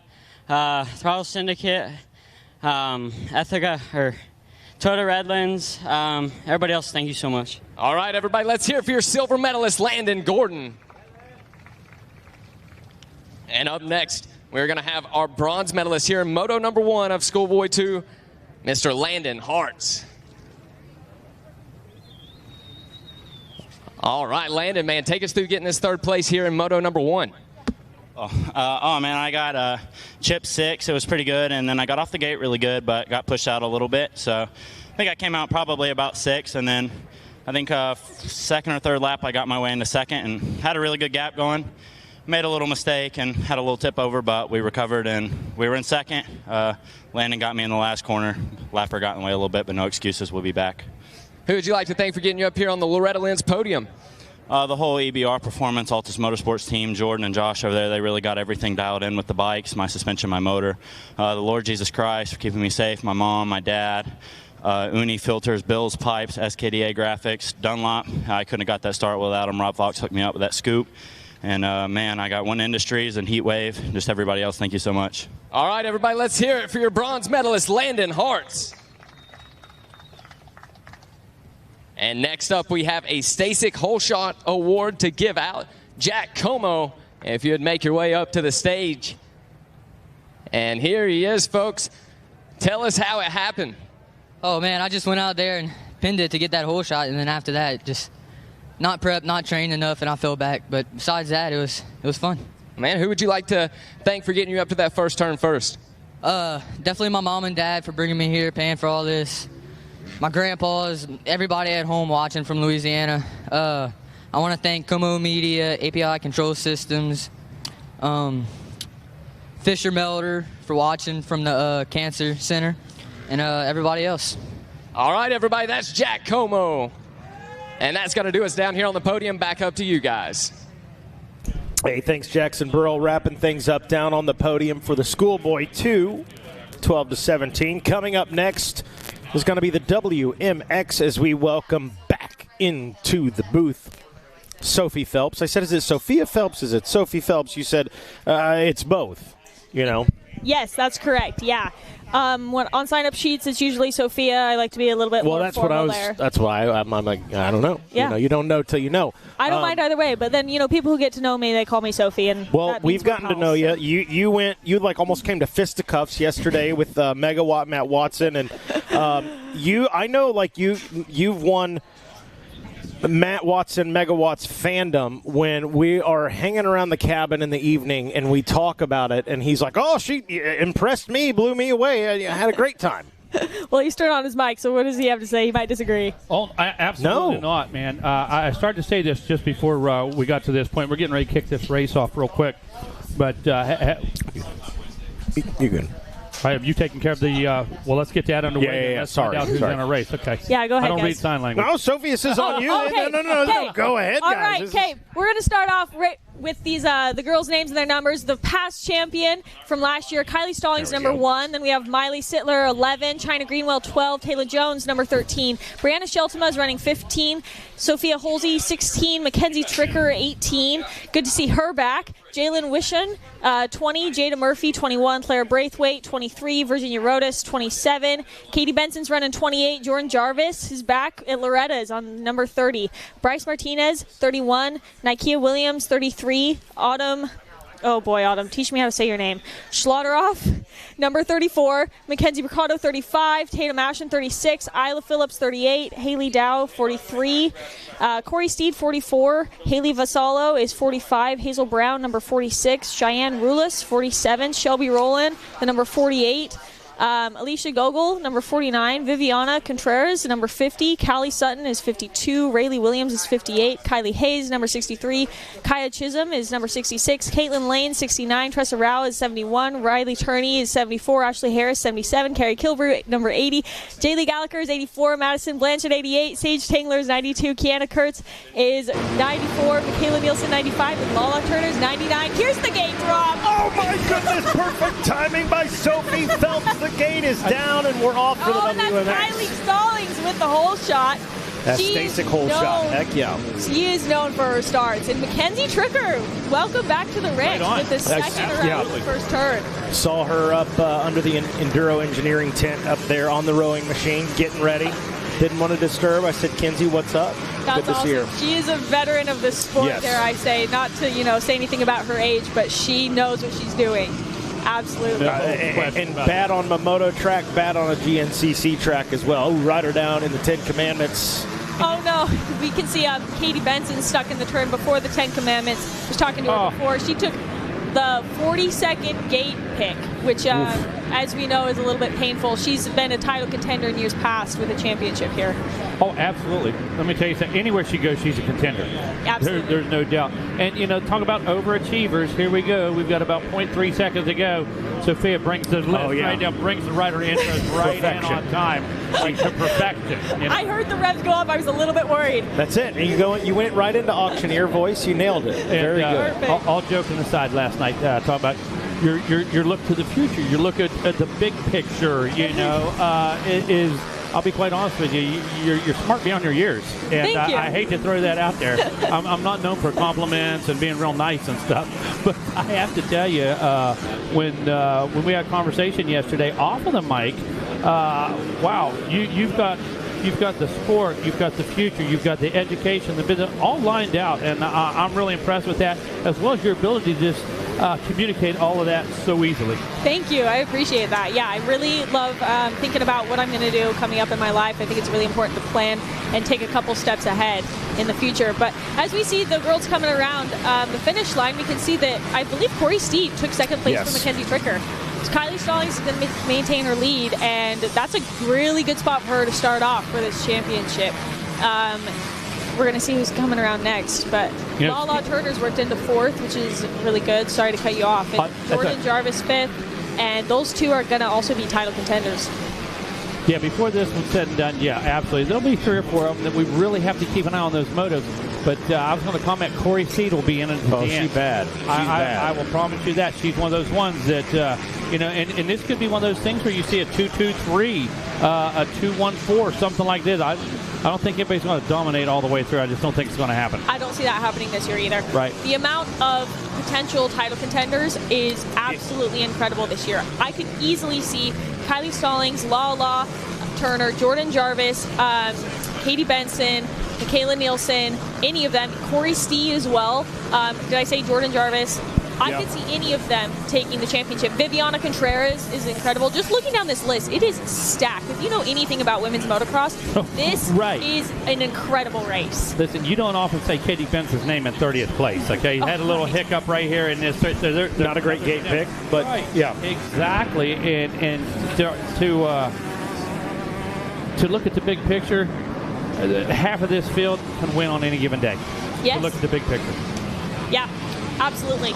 Throttle Syndicate, Ethica, or Toyota Redlands, everybody else, thank you so much. All right, everybody, let's hear it for your silver medalist, Landon Gordon. And up next, we're going to have our bronze medalist here in Moto number 1 of Schoolboy 2, Mr. Landon Hartz. All right, Landon, man, take us through getting this 3rd place here in Moto number 1. I got chip 6. It was pretty good, and then I got off the gate really good, but got pushed out a little bit. So I think I came out probably about 6, and then I think 2nd or 3rd lap I got my way into 2nd and had a really good gap going. Made a little mistake and had a little tip over, but we recovered and we were in 2nd. Landon got me in the last corner. Laffer got in the way a little bit, but no excuses. We'll be back. Who would you like to thank for getting you up here on the Loretta Lynn's podium? The whole EBR Performance Altus Motorsports team, Jordan and Josh over there, they really got everything dialed in with the bikes, my suspension, my motor. The Lord Jesus Christ for keeping me safe, my mom, my dad, Uni Filters, Bill's Pipes, SKDA Graphics, Dunlop. I couldn't have got that start without them. Rob Fox hooked me up with that scoop. And, I got One Industries and Heat Wave. Just everybody else, thank you so much. All right, everybody, let's hear it for your bronze medalist, Landon Hartz. And next up, we have a Stasic Hole Shot Award to give out. Jack Como, if you'd make your way up to the stage. And here he is, folks. Tell us how it happened. Oh, man, I just went out there and pinned it to get that hole shot, and then after that, just not prepped, not trained enough, and I fell back. But besides that, it was fun. Man, who would you like to thank for getting you up to that first turn first? Definitely my mom and dad for bringing me here, paying for all this. my grandpas, everybody at home watching from Louisiana. I want to thank Como Media, API Control Systems, Fisher Melder for watching from the Cancer Center, and everybody else. All right, everybody, that's Jack Como. And that's going to do us down here on the podium. Back up to you guys. Hey, thanks, Jackson Burrell, wrapping things up down on the podium for the Schoolboy 2, 12-17. Coming up next is going to be the WMX as we welcome back into the booth Sophie Phelps. I said, is it Sophia Phelps? Is it Sophie Phelps? You said it's both, you know. Yes, that's correct, yeah. When on sign-up sheets, it's usually Sophia. I like to be a little bit more formal there. That's why I'm like, I don't know. Yeah. You don't know till you know. I don't mind either way, but then, people who get to know me, they call me Sophie. And well, we've gotten to know you. You like almost came to fisticuffs yesterday with Megawatt Matt Watson. And I know like you've won Matt Watson Megawatts fandom when we are hanging around the cabin in the evening and we talk about it, and he's like, oh, she impressed me, blew me away. I had a great time. Well, he's turned on his mic, so what does he have to say? He might disagree. Oh, absolutely not, man. I started to say this just before we got to this point. We're getting ready to kick this race off real quick. But you good. All right, have you taken care of the well, let's get that underway. Yeah. Let's find out who's going to race. Okay. Yeah, go ahead, I don't guys. read sign language. No, Sophie, this is on you. Okay. No. Go ahead, All guys. right, okay. We're going to start off with these the girls' names and their numbers. The past champion from last year, Kylie Stallings, number 1. Then we have Miley Sittler, 11. China Greenwell, 12. Taylor Jones, number 13. Brianna Sheltima is running 15. Sophia Holsey, 16. Mackenzie Tricker, 18. Good to see her back. Jalen Wishon, 20. Jada Murphy, 21. Claire Braithwaite, 23. Virginia Rodas, 27. Katie Benson's running 28. Jordan Jarvis is back at Loretta, is on number 30. Bryce Martinez, 31. Nikia Williams, 33. Autumn, teach me how to say your name. Schlotteroff, number 34. Mackenzie Mercado, 35. Tatum Ashen, 36. Isla Phillips, 38. Haley Dow, 43. Corey Steed, 44. Haley Vasallo is 45. Hazel Brown, number 46. Cheyenne Rulis, 47. Shelby Rowland, the number 48. Alicia Gogol, number 49. Viviana Contreras, number 50. Callie Sutton is 52. Rayleigh Williams is 58. Kylie Hayes, number 63. Kaya Chisholm is number 66. Caitlin Lane, 69. Tressa Rao is 71. Riley Turney is 74. Ashley Harris, 77. Carrie Kilbrew, number 80. Jaylee Gallagher is 84. Madison Blanchard, 88. Sage Tangler is 92. Kiana Kurtz is 94. Michaela Nielsen, 95. And Lala Turner is 99. Here's the gate drop. Oh, my goodness. Perfect timing by Sophie Phelps. The gate is down, and we're off for the WMX. And that's Kylie Stallings with the hole shot. That's Stasic hole shot. Heck yeah. She is known for her starts. And Mackenzie Tricker, welcome back to the ranch with the second around the first turn. Saw her up under the Enduro Engineering tent up there on the rowing machine, getting ready. Didn't want to disturb. I said, Kenzie, what's up? That's Good to see her. She is a veteran of the sport, dare I say. Not to, say anything about her age, but she knows what she's doing. Absolutely. And bad on my Moto track, bad on a GNCC track as well. Oh, ride her down in the 10 Commandments. Oh, no. We can see Katie Benson stuck in the turn before the 10 Commandments. I was talking to her before. She took the 40-second gate pick, which, as we know, is a little bit painful. She's been a title contender in years past with a championship here. Oh, absolutely. Let me tell you something. Anywhere she goes, she's a contender. Absolutely. There's no doubt. And, talk about overachievers. Here we go. We've got about 0.3 seconds to go. Sophia brings the list right down, brings the rider intros right in on time. Like to perfection. I heard the revs go up. I was a little bit worried. That's it. And you went right into auctioneer voice. You nailed it. Very good. All joking aside, last night, talking about your look to the future. You look at the big picture, it is... I'll be quite honest with you. You're smart beyond your years, and Thank you. I hate to throw that out there. I'm not known for compliments and being real nice and stuff, but I have to tell you, when we had a conversation yesterday off of the mic, wow, you've got the sport, you've got the future, you've got the education, the business, all lined out, and I'm really impressed with that, as well as your ability to just communicate all of that so easily. Thank you. I appreciate that. Yeah, I really love thinking about what I'm going to do coming up in my life. I think it's really important to plan and take a couple steps ahead in the future. But as we see the girls coming around the finish line, we can see that I believe Corey Steed took second place for Mackenzie Tricker. Kylie Stallings is going to maintain her lead, and that's a really good spot for her to start off for this championship. We're going to see who's coming around next, but Lala Turner's worked into 4th, which is really good. Sorry to cut you off. And Jordan Jarvis 5th, and those two are going to also be title contenders. Yeah, before this one's said and done, yeah, absolutely. There'll be 3 or 4 of them that we really have to keep an eye on those motos. But I was going to comment, Corey Seed will be in it. Oh, she's bad. She's bad. I will promise you that. She's one of those ones that, and this could be one of those things where you see a 2-2-3, a 2-1-4, something like this. I don't think anybody's going to dominate all the way through. I just don't think it's going to happen. I don't see that happening this year either. Right. The amount of potential title contenders is absolutely incredible this year. I could easily see Kylie Stallings, Lala Turner, Jordan Jarvis, Katie Benson, Michaela Nielsen, any of them, Corey Steed as well. Did I say Jordan Jarvis? I could see any of them taking the championship. Viviana Contreras is incredible. Just looking down this list, it is stacked. If you know anything about women's motocross, this is an incredible race. Listen, you don't often say Katie Benson's name in 30th place, okay? You had a little hiccup right here in this. They're not a great gate pick, but yeah. Exactly, and to look at the big picture, half of this field can win on any given day. Yes. To look at the big picture. Yeah, absolutely.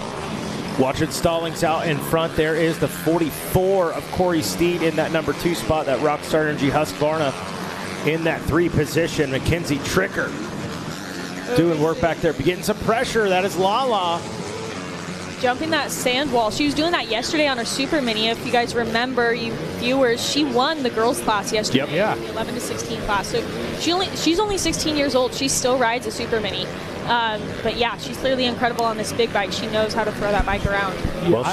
Watching Stallings out in front. There is the 44 of Corey Steed in that number 2 spot. That Rockstar Energy Husqvarna in that 3 position. Mackenzie Tricker doing work back there. Getting some pressure. That is Lala. Jumping that sand wall. She was doing that yesterday on her Supermini. If you guys remember, you viewers, she won the girls class yesterday. Yep. The 11 to 16 class. So she's only 16 years old. She still rides a Supermini. But yeah, she's clearly incredible on this big bike. She knows how to throw that bike around. Well,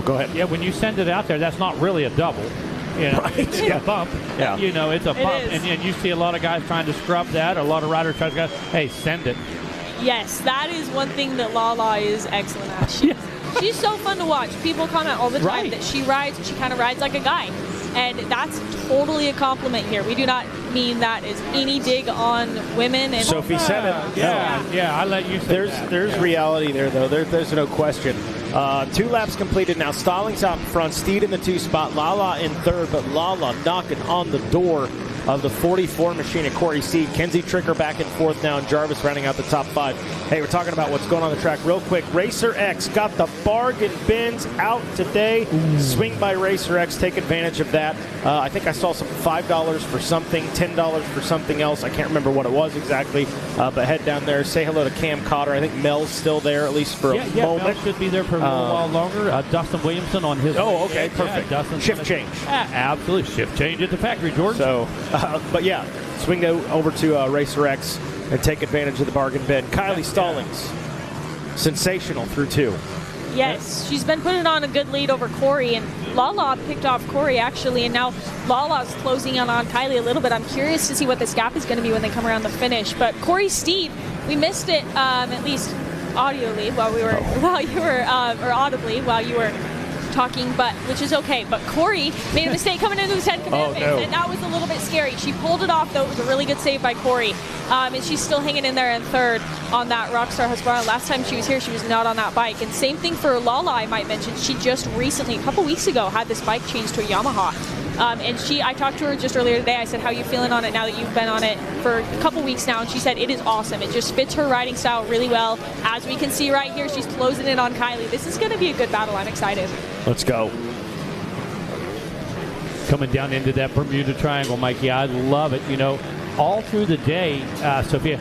go ahead. Yeah, when you send it out there, that's not really a double. Right. It's a bump. Yeah. It's a bump. And you see a lot of guys trying to scrub that. A lot of riders trying to go, hey, send it. Yes, that is one thing that Lala is excellent at. She's so fun to watch. People comment all the time that she rides, she kind of rides like a guy. And that's totally a compliment here. We do not mean that as any dig on women. And Sophie said it. Yeah, I let you say that. There's reality there, though. There's no question. 2 laps completed now. Stallings out in front. Steed in the 2 spot. Lala in 3rd, but Lala knocking on the door of the 44 machine at Corey Steed. Kenzie Tricker back in 4th now, and Jarvis rounding out the top 5. Hey, we're talking about what's going on the track real quick. Racer X got the bargain bins out today. Swing by Racer X. Take advantage of that. I think I saw some $5 for something, $10 for something else. I can't remember what it was exactly, but head down there. Say hello to Cam Cotter. I think Mel's still there, at least for a moment. Mel should be there for a little while longer. Dustin Williamson on his... Oh, okay, perfect. Shift change. Absolutely. Shift change at the factory, George. So, but yeah, swing over to Racer X and take advantage of the bargain bin. Kylie Stallings, sensational through 2. Yes, she's been putting on a good lead over Corey, and Lala picked off Corey actually, and now Lala's closing in on Kylie a little bit. I'm curious to see what this gap is going to be when they come around the finish. But Corey Steed, we missed it at least audibly while you were talking, but which is okay. But Corey made a mistake coming into the 10 Commandments, and that was a little bit scary. She pulled it off, though. It was a really good save by Corey, and she's still hanging in there in 3rd on that Rockstar Husqvarna. Last time she was here, she was not on that bike. And same thing for Lala, I might mention. She just recently, a couple weeks ago, had this bike changed to a Yamaha. And I talked to her just earlier today. I said, how are you feeling on it now that you've been on it for a couple weeks now? And she said, it is awesome. It just fits her riding style really well. As we can see right here, she's closing in on Kylie. This is going to be a good battle. I'm excited. Let's go. Coming down into that Bermuda Triangle, Mikey, I love it. All through the day, Sophia,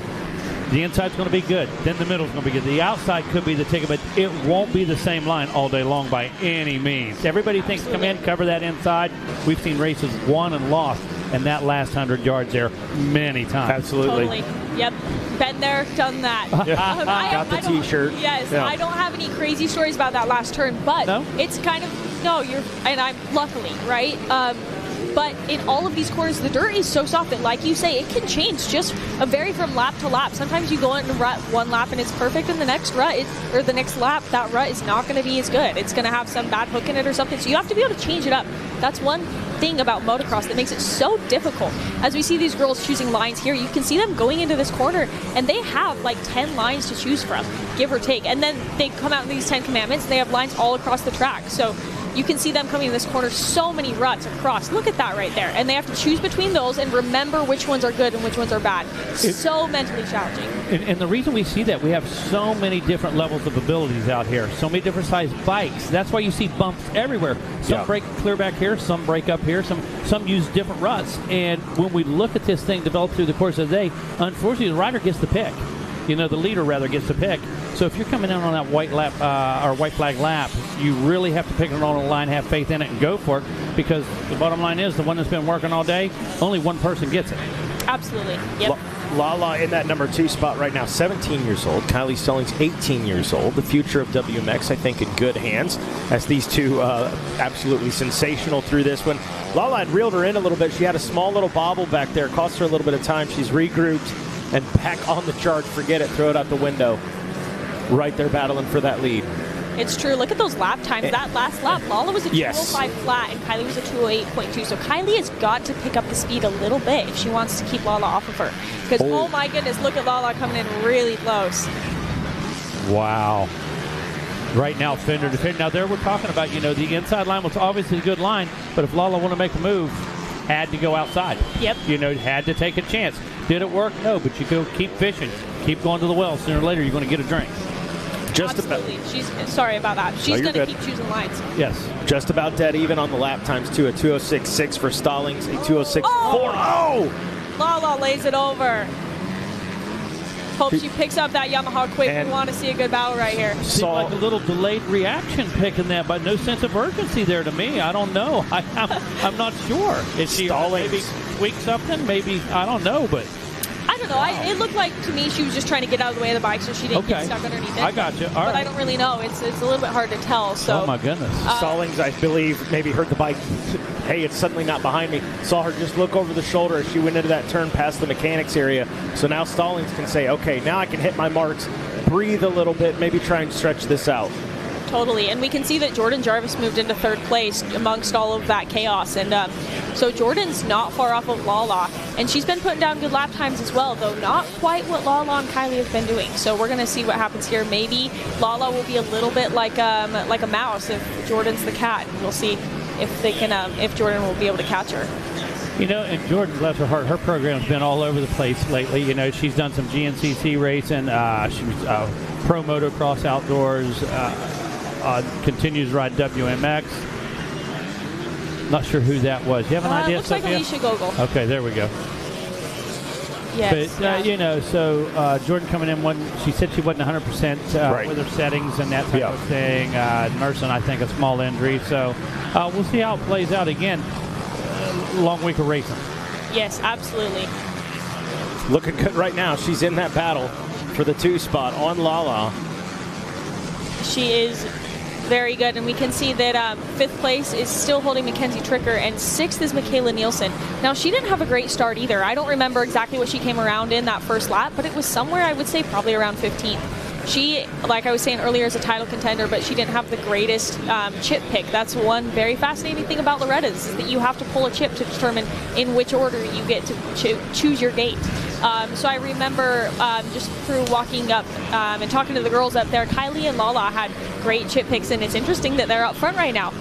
the inside's going to be good. Then the middle's going to be good. The outside could be the ticket, but it won't be the same line all day long by any means. Everybody thinks, come in, cover that inside. We've seen races won and lost in that last 100 yards there many times. Absolutely. Totally. Yep. Been there, done that. Got the T-shirt. Yes. Yeah. I don't have any crazy stories about that last turn, but it's kind of, and I'm luckily, right? But in all of these corners, the dirt is so soft that, like you say, it can change just vary from lap to lap. Sometimes you go into rut one lap and it's perfect, and the next rut the next lap, that rut is not going to be as good. It's going to have some bad hook in it or something. So you have to be able to change it up. That's one thing about motocross that makes it so difficult. As we see these girls choosing lines here, you can see them going into this corner, and they have like 10 lines to choose from, give or take. And then they come out in these 10 Commandments, and they have lines all across the track. So you can see them coming in this corner, so many ruts across. Look at that right there. And they have to choose between those and remember which ones are good and which ones are bad. So mentally challenging. And the reason we see that, we have so many different levels of abilities out here, so many different sized bikes. That's why you see bumps everywhere. Some break clear back here, some break up here, some use different ruts. And when we look at this thing develop through the course of the day, unfortunately the rider gets the pick. The leader rather gets the pick. So if you're coming in on that white lap or white flag lap, you really have to pick it on the line, have faith in it, and go for it, because the bottom line is the one that's been working all day, only one person gets it. Absolutely. Yep. Lala in that number 2 spot right now, 17 years old. Kylie Stallings, 18 years old. The future of WMX, I think, in good hands, as these two absolutely sensational through this one. Lala had reeled her in a little bit. She had a small little bobble back there. Cost her a little bit of time. She's regrouped and back on the charge. Forget it. Throw it out the window. Right there battling for that lead. It's true. Look at those lap times. That last lap, Lala was a 205 flat and Kylie was a 208.2. So Kylie has got to pick up the speed a little bit if she wants to keep Lala off of her. Because, oh my goodness, look at Lala coming in really close. Wow. Right now, fender to fender. Now, there we're talking about, the inside line was obviously a good line, but if Lala want to make a move, had to go outside. Yep. Had to take a chance. Did it work? No, but you go keep fishing. Keep going to the well. Sooner or later, you're going to get a drink. Absolutely. Sorry about that. She's going to keep choosing lines. Yes. Just about dead even on the lap times, too. A 206.6 for Stallings, a 206.4. Oh! Lala lays it over. Hope she picks up that Yamaha quick. We want to see a good battle right here. Seemed like a little delayed reaction picking that, but no sense of urgency there to me. I don't know. I'm not sure. Is she maybe tweak something? Maybe, I don't know, but... I don't know. It looked like to me she was just trying to get out of the way of the bike so she didn't get stuck underneath it. I got you. But I don't really know. It's a little bit hard to tell. So. Oh, my goodness. Stallings, I believe, maybe heard the bike. Hey, it's suddenly not behind me. Saw her just look over the shoulder as she went into that turn past the mechanics area. So now Stallings can say, okay, now I can hit my marks, breathe a little bit, maybe try and stretch this out. Totally, and we can see that Jordan Jarvis moved into 3rd place amongst all of that chaos, and so Jordan's not far off of Lala, and she's been putting down good lap times as well, though not quite what Lala and Kylie have been doing. So we're going to see what happens here. Maybe Lala will be a little bit like a mouse if Jordan's the cat. We'll see if they can, if Jordan will be able to catch her. And Jordan, bless her heart, her program's been all over the place lately. She's done some GNCC racing. She was pro motocross outdoors. Continues to ride WMX. Not sure who that was. You have an idea, looks Sophia? like Alicia Gogol. Okay, there we go. Yes. But, so Jordan coming in, she said she wasn't 100% with her settings and that type of thing. Nursing, I think, a small injury. So we'll see how it plays out again. Long week of racing. Yes, absolutely. Looking good right now. She's in that battle for the 2 spot on Lala. She is very good, and we can see that 5th place is still holding Mackenzie Tricker, and 6th is Michaela Nielsen. Now, she didn't have a great start either. I don't remember exactly what she came around in that first lap, but it was somewhere, I would say, probably around 15th. She, like I was saying earlier, is a title contender, but she didn't have the greatest chip pick. That's one very fascinating thing about Loretta's, is that you have to pull a chip to determine in which order you get to choose your gate. So I remember just through walking up and talking to the girls up there, Kylie and Lala had great chip picks, and it's interesting that they're up front right now.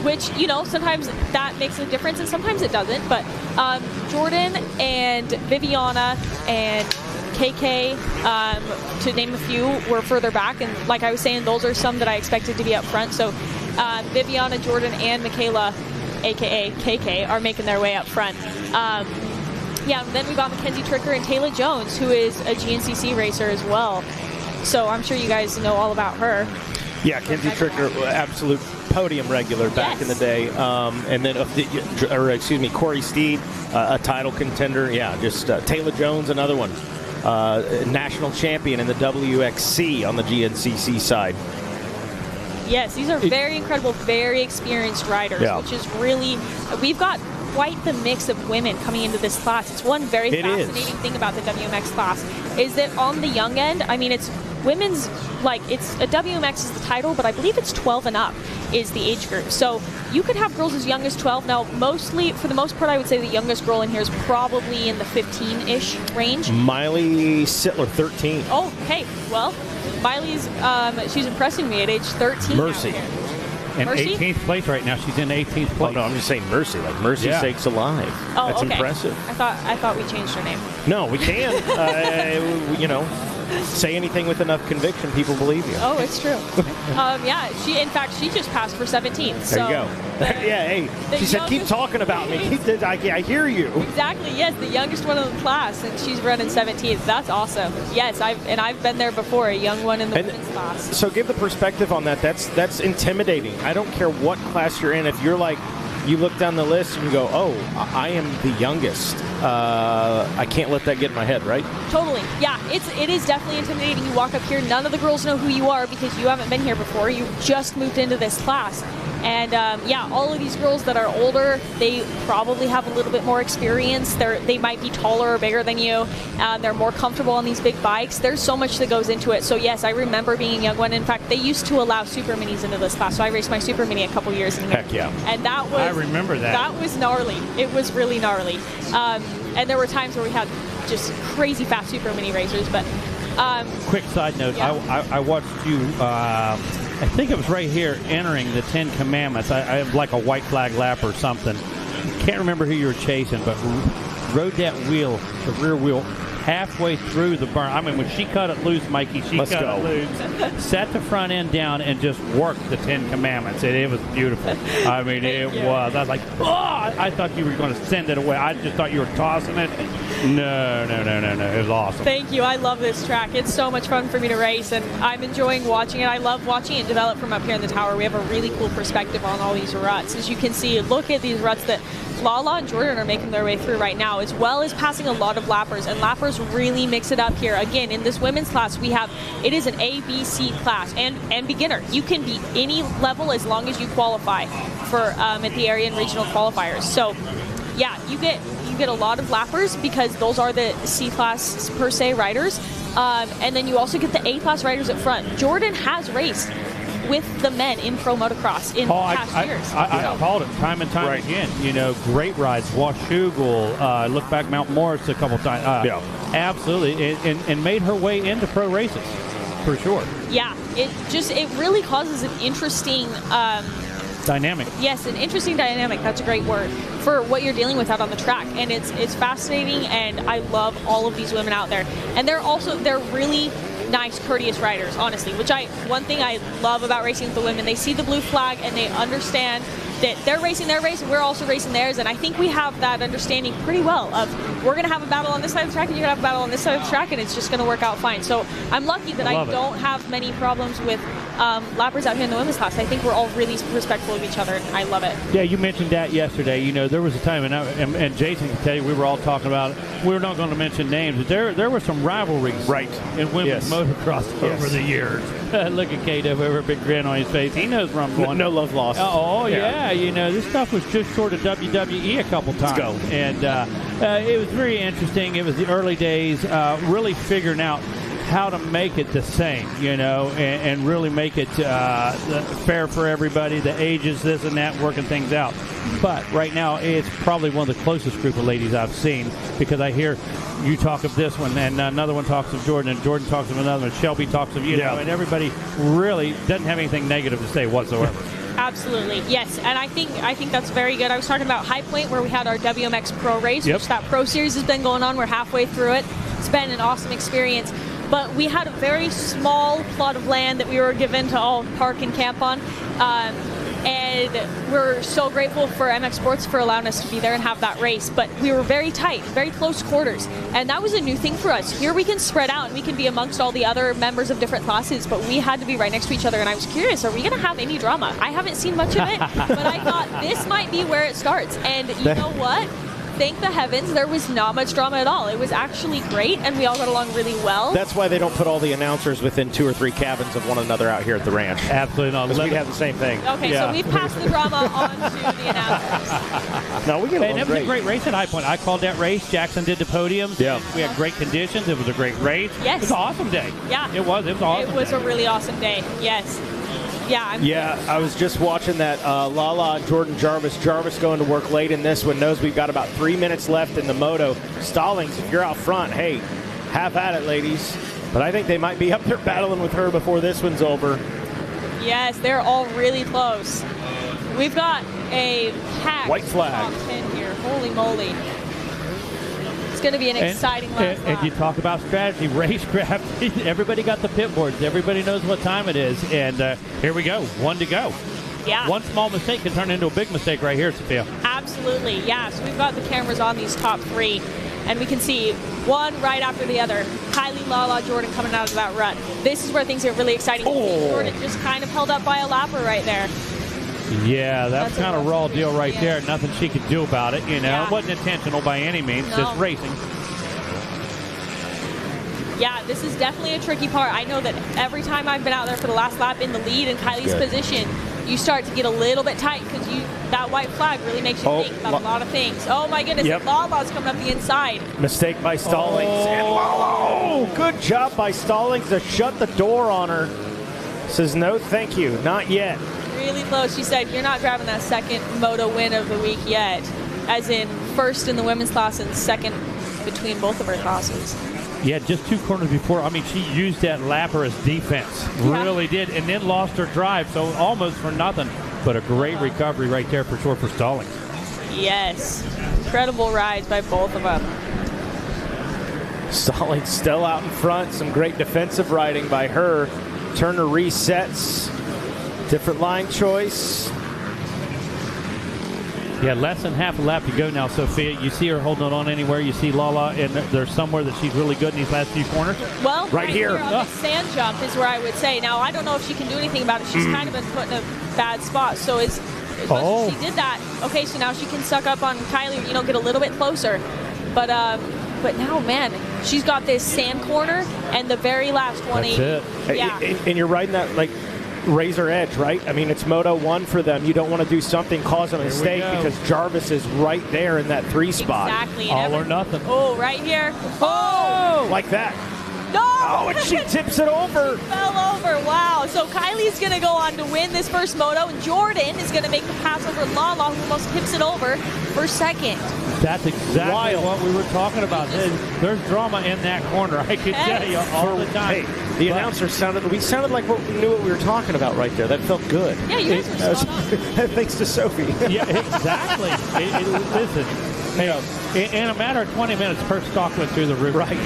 Which, sometimes that makes a difference and sometimes it doesn't. But Jordan and Viviana and KK, to name a few, were further back. And like I was saying, those are some that I expected to be up front. So Viviana, Jordan, and Michaela, a.k.a. KK, are making their way up front. And then we got Mackenzie Tricker and Taylor Jones, who is a GNCC racer as well. So I'm sure you guys know all about her. Yeah, Kenzie Tricker, absolute podium regular back in the day. And then, Corey Steed, a title contender. Yeah, just Taylor Jones, another one. National champion in the WXC on the GNCC side. Yes, these are very incredible, very experienced riders, which is really, we've got quite the mix of women coming into this class. It's one very fascinating thing about the WMX class, is that on the young end, I mean, it's women's, it's a WMX is the title, but I believe it's 12 and up is the age group. So you could have girls as young as 12. Now, mostly, for the most part, I would say the youngest girl in here is probably in the 15-ish range. Miley Sittler, 13. Oh, hey, well, Miley's, she's impressing me at age 13. Mercy. In Mercy? 18th place right now. She's in 18th place. Oh, no, I'm just saying Mercy. Like Mercy Sakes Alive. Oh, That's okay. impressive. I thought we changed her name. No, we can. You know, say anything with enough conviction, people believe you. Oh, it's true. Yeah, she just passed for 17th. So there you go. Yeah, hey, she said, keep talking about me. I hear you. Exactly, yes, the youngest one in the class, and she's running 17th. That's awesome. Yes, I've been there before, a young one in the women's class. So give the perspective on that. That's intimidating. I don't care what class you're in. If you're like, you look down the list and you go, oh, I am the youngest. I can't let that get in my head, right? Totally. Yeah, it is definitely intimidating. You walk up here, none of the girls know who you are because you haven't been here before. You just moved into this class. And yeah, all of these girls that are older, they probably have a little bit more experience. They might be taller or bigger than you. They're more comfortable on these big bikes. There's so much that goes into it. So yes, I remember being a young one. In fact, they used to allow Superminis into this class. So I raced my Supermini a couple years ago. Heck yeah. And that was, I remember that. That was gnarly. It was really gnarly. And there were times where we had just crazy fast Supermini racers. But quick side note, yeah. I watched you, I think it was right here, entering the 10 Commandments. I like a white flag lap or something. Can't remember who you were chasing, but rode that wheel, the rear wheel, halfway through the burn. I mean, when she cut it loose, Mikey, it loose, set the front end down, and just worked the 10 Commandments. It was beautiful. I mean, it was. I was like, oh, I thought you were going to send it away. I just thought you were tossing it. No. It was awesome. Thank you. I love this track. It's so much fun for me to race, and I'm enjoying watching it. I love watching it develop from up here in the tower. We have a really cool perspective on all these ruts. As you can see, look at these ruts that Lala and Jordan are making their way through right now, as well as passing a lot of lappers, and lappers really mix it up here. Again, in this women's class, it is an A, B, C class, and beginner. You can be any level as long as you qualify for at the area and regional qualifiers. So yeah, you get a lot of lappers because those are the C class per se riders, and then you also get the A class riders up front. Jordan has raced with the men in pro motocross in past years. I called it time and time again. You know, great rides. Washougal, look back Mount Morris a couple times. Absolutely, and made her way into pro races for sure. Yeah, it really causes an interesting dynamic. Yes, an interesting dynamic. That's a great word for what you're dealing with out on the track, and it's fascinating. And I love all of these women out there, and they're really nice, courteous riders, honestly, one thing I love about racing with the women, they see the blue flag and they understand that they're racing their race and we're also racing theirs, and I think we have that understanding pretty well of we're going to have a battle on this side of the track and you're going to have a battle on this side of the track, and it's just going to work out fine. So I'm lucky that I don't have many problems with lappers out here in the women's class. I think we're all really respectful of each other, and I love it. Yeah, you mentioned that yesterday. You know, there was a time, and Jason can tell you, we were all talking about it. We're not going to mention names, but there were some rivalries in women's motocross over the years. Look at Kate over a big grin on his face. He knows where I'm going. No love lost. Oh, yeah. You know, this stuff was just short of WWE a couple times. Let's go. And it was very interesting. It was the early days, really figuring out how to make it the same, you know, and really make it fair for everybody, the ages, this and that, working things out. But right now, it's probably one of the closest group of ladies I've seen, because I hear you talk of this one, and another one talks of Jordan, and Jordan talks of another one, Shelby talks of you know, and everybody really doesn't have anything negative to say whatsoever. Absolutely, yes, and I think that's very good. I was talking about High Point, where we had our WMX Pro race, which that Pro Series has been going on. We're halfway through it. It's been an awesome experience. But we had a very small plot of land that we were given to all park and camp on. And we're so grateful for MX Sports for allowing us to be there and have that race. But we were very tight, very close quarters. And that was a new thing for us. Here we can spread out and we can be amongst all the other members of different classes, but we had to be right next to each other. And I was curious, are we going to have any drama? I haven't seen much of it, but I thought this might be where it starts. And you know what? Thank the heavens, there was not much drama at all. It was actually great, and we all got along really well. That's why they don't put all the announcers within 2 or 3 cabins of one another out here at the ranch. Absolutely not. Because we have the same thing. Okay, so we've passed the drama on to the announcers. No, we get along and it was a great race at High Point. I called that race. Jackson did the podiums. Yeah. We had great conditions. It was a great race. Yes. It was an awesome day. Yeah. It was awesome. It was a really awesome day. Yes. Yeah, I was just watching that Lala and Jordan Jarvis. Jarvis going to work late in this one. Knows we've got about 3 minutes left in the Moto. Stallings, if you're out front, hey, have at it, ladies. But I think they might be up there battling with her before this one's over. Yes, they're all really close. We've got a packed white flag top 10 here. Holy moly. It's going to be an exciting last lap. And you talk about strategy, racecraft. Everybody got the pit boards. Everybody knows what time it is. And here we go. 1 to go. Yeah. One small mistake can turn into a big mistake right here, Sophia. Absolutely. Yeah. So we've got the cameras on these top 3. And we can see one right after the other. Kylie, Lala, Jordan coming out of that rut. This is where things get really exciting. Jordan just kind of held up by a lapper right there. Yeah, that's kind of raw deal right there. Nothing she could do about it, you know. Yeah. It wasn't intentional by any means, No. just racing. Yeah, this is definitely a tricky part. I know that every time I've been out there for the last lap in the lead in Kylie's position, you start to get a little bit tight because that white flag really makes you think about a lot of things. Oh my goodness, Lala's coming up the inside. Mistake by Stallings. And Lala, good job by Stallings to shut the door on her. Says no, thank you, not yet. Really close. She said, you're not grabbing that second moto win of the week yet. As in first in the women's class and second between both of her classes. Yeah, just 2 corners before. I mean, she used that lapper as defense. Really did. And then lost her drive, so almost for nothing. But a great recovery right there for sure for Stallings. Yes. Incredible rides by both of them. Stallings still out in front. Some great defensive riding by her. Turner resets. Different line choice. Yeah, less than half a lap to go now, Sophia. You see her holding on anywhere. You see Lala, and there's somewhere that she's really good in these last few corners. Well, right here. On the sand jump is where I would say. Now, I don't know if she can do anything about it. She's kind of been put in a bad spot. So as much as she did that, okay, so now she can suck up on Kylie, get a little bit closer. But now, man, she's got this sand corner and the very last 180. That's it. Yeah. And you're riding that, like, razor edge, right? I mean, it's Moto 1 for them. You don't want to do something, cause a mistake, because Jarvis is right there in that 3 spot. Exactly. All or nothing. Oh, right here. Oh! Like that. No! Oh, and she tips it over. She fell over. Wow. So Kylie's going to go on to win this first moto, and Jordan is going to make the pass over Lala, who almost tips it over for second. That's exactly what we were talking about. There's drama in that corner. I can tell you all the time. Hey, the announcer sounded like we knew what we were talking about right there. That felt good. Yeah, you guys were spot on. Thanks to Sophie. Yeah, exactly. Listen, in a matter of 20 minutes, her stock went through the roof. Right.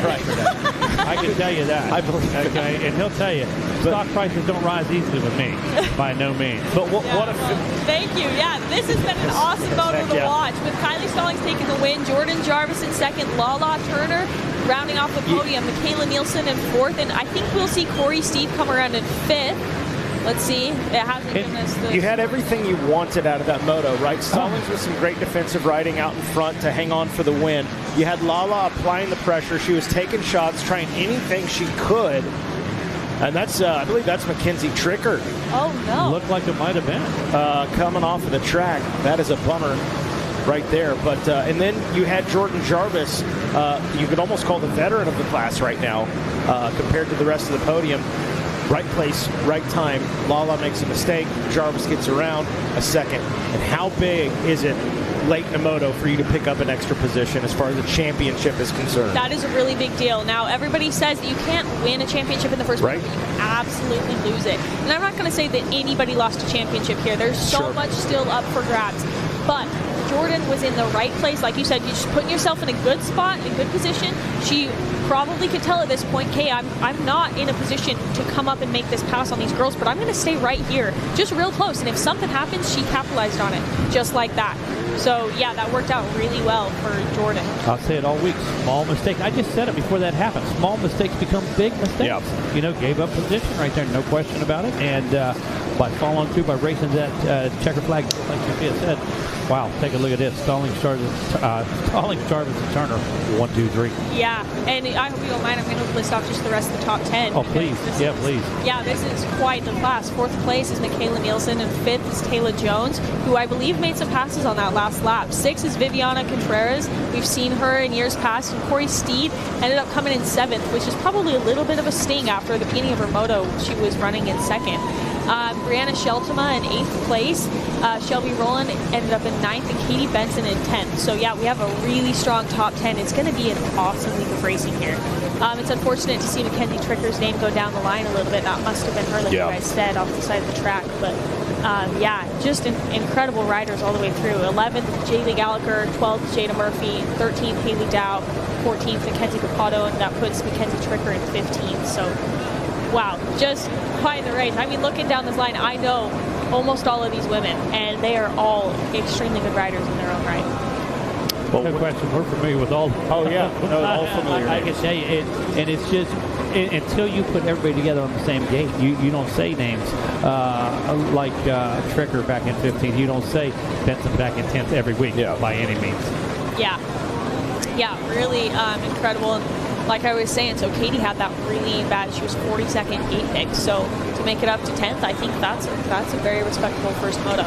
I can tell you that. I believe it. Okay, and he'll tell you, stock prices don't rise easily with me, by no means. But what if... Thank you. Yeah, this has been an awesome moto to watch. With Kylie Stallings taking the win, Jordan Jarvis in second, Lala Turner rounding off the podium, Michaela Nielsen in fourth, and I think we'll see Corey Steve come around in fifth. Let's see. It hasn't given us the... You had everything you wanted out of that moto, right? Stallings with some great defensive riding out in front to hang on for the win. You had Lala applying the pressure. She was taking shots, trying anything she could. And that's, I believe that's Mackenzie Tricker. Oh, no. Looked like it might have been. Coming off of the track. That is a bummer right there. But and then you had Jordan Jarvis. You could almost call the veteran of the class right now compared to the rest of the podium. Right place, right time. Lala makes a mistake. Jarvis gets around a second. And how big is it late in the moto for you to pick up an extra position as far as the championship is concerned? That is a really big deal. Now, everybody says that you can't win a championship in the first round, but you can absolutely lose it. And I'm not going to say that anybody lost a championship here. There's so much still up for grabs. But Jordan was in the right place. Like you said, you're just putting yourself in a good spot, in a good position. She probably could tell at this point, okay, I'm not in a position to come up and make this pass on these girls, but I'm going to stay right here, just real close. And if something happens, she capitalized on it, just like that. So, yeah, that worked out really well for Jordan. I'll say it all week. Small mistake. I just said it before that happened. Small mistakes become big mistakes. Yep. Gave up position right there, no question about it. And by following through, by racing that checker flag, like Sophia said, wow, take a look at this. Stallings, Jarvis, and Turner. 1, 2, 3. Yeah, and I hope you don't mind. I'm going to list off just the rest of the top 10. Oh, please. Yeah, please. Yeah, this is quite the class. Fourth place is Michaela Nielsen, and fifth is Taylor Jones, who I believe made some passes on that last lap. Sixth is Viviana Contreras. We've seen her in years past. And Corey Steed ended up coming in seventh, which is probably a little bit of a sting after the beginning of her moto. She was running in second. Brianna Sheltema in eighth place. Shelby Rowland ended up in 9th, and Katie Benson in 10th. So yeah, we have a really strong top 10. It's going to be an awesome week of racing here. It's unfortunate to see Mackenzie Tricker's name go down the line a little bit. That must have been her, like you guys said, off the side of the track. But yeah, just incredible riders all the way through. 11th, Jaylee Gallagher. 12th, Jada Murphy. 13th, Haley Dow. 14th, Mackenzie Capato, and that puts Mackenzie Tricker in 15th. So wow, just quite the race. I mean, looking down this line, I know almost all of these women, and they are all extremely good riders in their own right. Well, good question. We're familiar with all. Oh yeah, no, all familiar. I can tell you, and it's just until you put everybody together on the same gate, you don't say names like Tricker back in 15th. You don't say Benson back in 10th every week by any means. Yeah, really incredible. And like I was saying, so Katie had that really bad. She was 42nd gate pick. So to make it up to 10th, I think that's a very respectable first moto.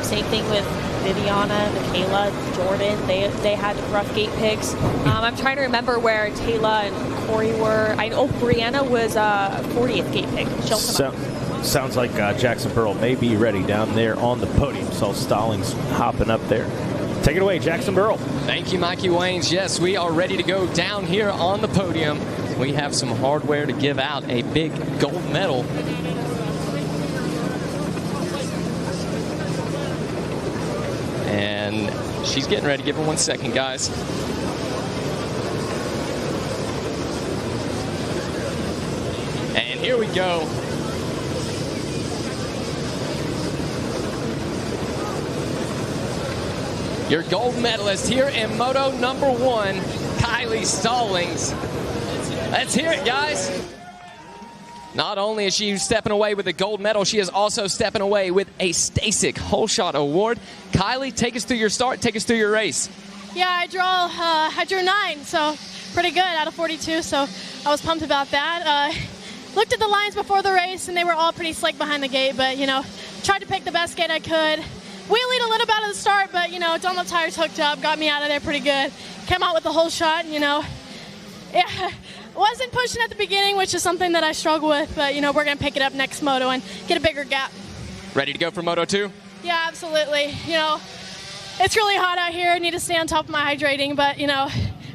Same thing with Viviana, Michaela, Jordan. They had rough gate picks. I'm trying to remember where Taylor and Corey were. I know Brianna was 40th gate pick. Sounds like Jackson Pearl may be ready down there on the podium. So Stallings hopping up there. Take it away, Jackson Burrell. Thank you, Mikey Waynes. Yes, we are ready to go down here on the podium. We have some hardware to give out, a big gold medal. And she's getting ready. Give her 1 second, guys. And here we go. Your gold medalist here in Moto number 1, Kylie Stallings. Let's hear it, guys. Not only is she stepping away with a gold medal, she is also stepping away with a Stasic Whole Shot Award. Kylie, take us through your start. Take us through your race. Yeah, I drew 9, so pretty good out of 42, so I was pumped about that. Looked at the lines before the race, and they were all pretty slick behind the gate, but, tried to pick the best gate I could. Wheelied a little bit at the start, but, Dunlop tires hooked up, got me out of there pretty good. Came out with the whole shot, Yeah, wasn't pushing at the beginning, which is something that I struggle with, but, we're going to pick it up next moto and get a bigger gap. Ready to go for Moto 2? Yeah, absolutely. It's really hot out here. I need to stay on top of my hydrating, but,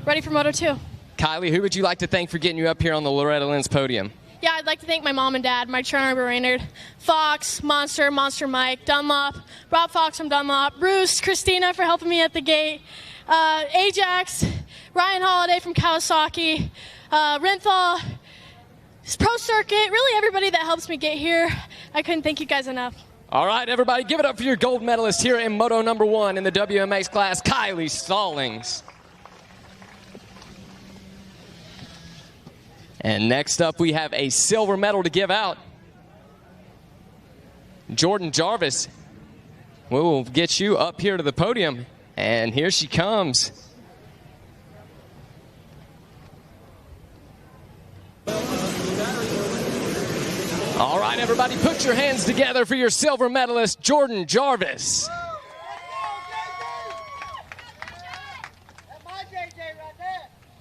ready for Moto 2. Kylie, who would you like to thank for getting you up here on the Loretta Lynn's podium? Yeah, I'd like to thank my mom and dad, Mike Turner, Raynard, Fox, Monster Mike, Dunlop, Rob Fox from Dunlop, Bruce, Christina for helping me at the gate, Ajax, Ryan Holiday from Kawasaki, Renthal, Pro Circuit, really everybody that helps me get here. I couldn't thank you guys enough. All right, everybody, give it up for your gold medalist here in Moto number 1 in the WMX class, Kylie Stallings. And next up, we have a silver medal to give out. Jordan Jarvis will get you up here to the podium. And here she comes. All right, everybody, put your hands together for your silver medalist, Jordan Jarvis.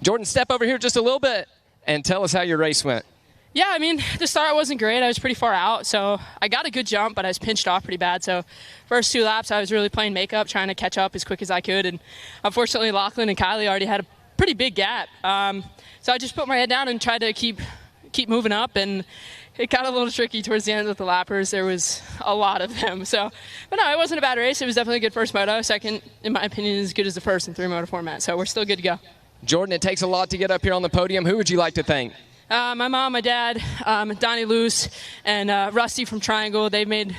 Jordan, step over here just a little bit and tell us how your race went. Yeah, I mean, the start wasn't great. I was pretty far out, so I got a good jump, but I was pinched off pretty bad. So first 2 laps, I was really playing makeup, trying to catch up as quick as I could. And unfortunately, Lachlan and Kylie already had a pretty big gap. So I just put my head down and tried to keep moving up. And it got a little tricky towards the end with the lappers. There was a lot of them. But no, it wasn't a bad race. It was definitely a good first moto. Second, in my opinion, is as good as the first in 3-moto format. So we're still good to go. Jordan, it takes a lot to get up here on the podium. Who would you like to thank? My mom, my dad, Donnie Luce, and Rusty from Triangle. They've made a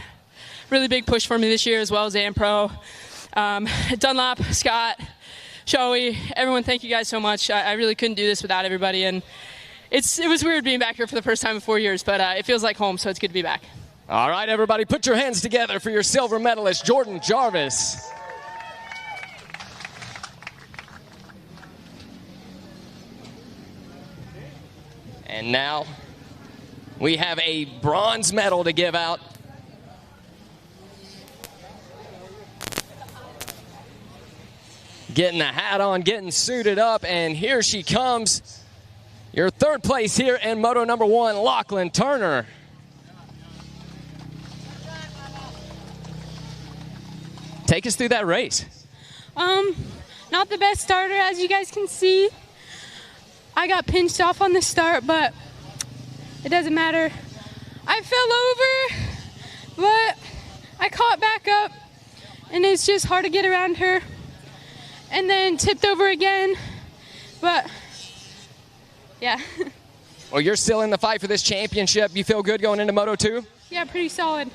really big push for me this year, as well as AMPRO. Dunlop, Scott, Shoei, everyone, thank you guys so much. I really couldn't do this without everybody. And it was weird being back here for the first time in 4 years, but it feels like home, so it's good to be back. All right, everybody, put your hands together for your silver medalist, Jordan Jarvis. And now we have a bronze medal to give out. Getting the hat on, getting suited up, and here she comes. Your 3rd place here in Moto number 1, Lachlan Turner. Take us through that race. Not the best starter, as you guys can see. I got pinched off on the start, but it doesn't matter. I fell over, but I caught back up, and it's just hard to get around her. And then tipped over again, but yeah. Well, you're still in the fight for this championship. You feel good going into Moto 2? Yeah, pretty solid.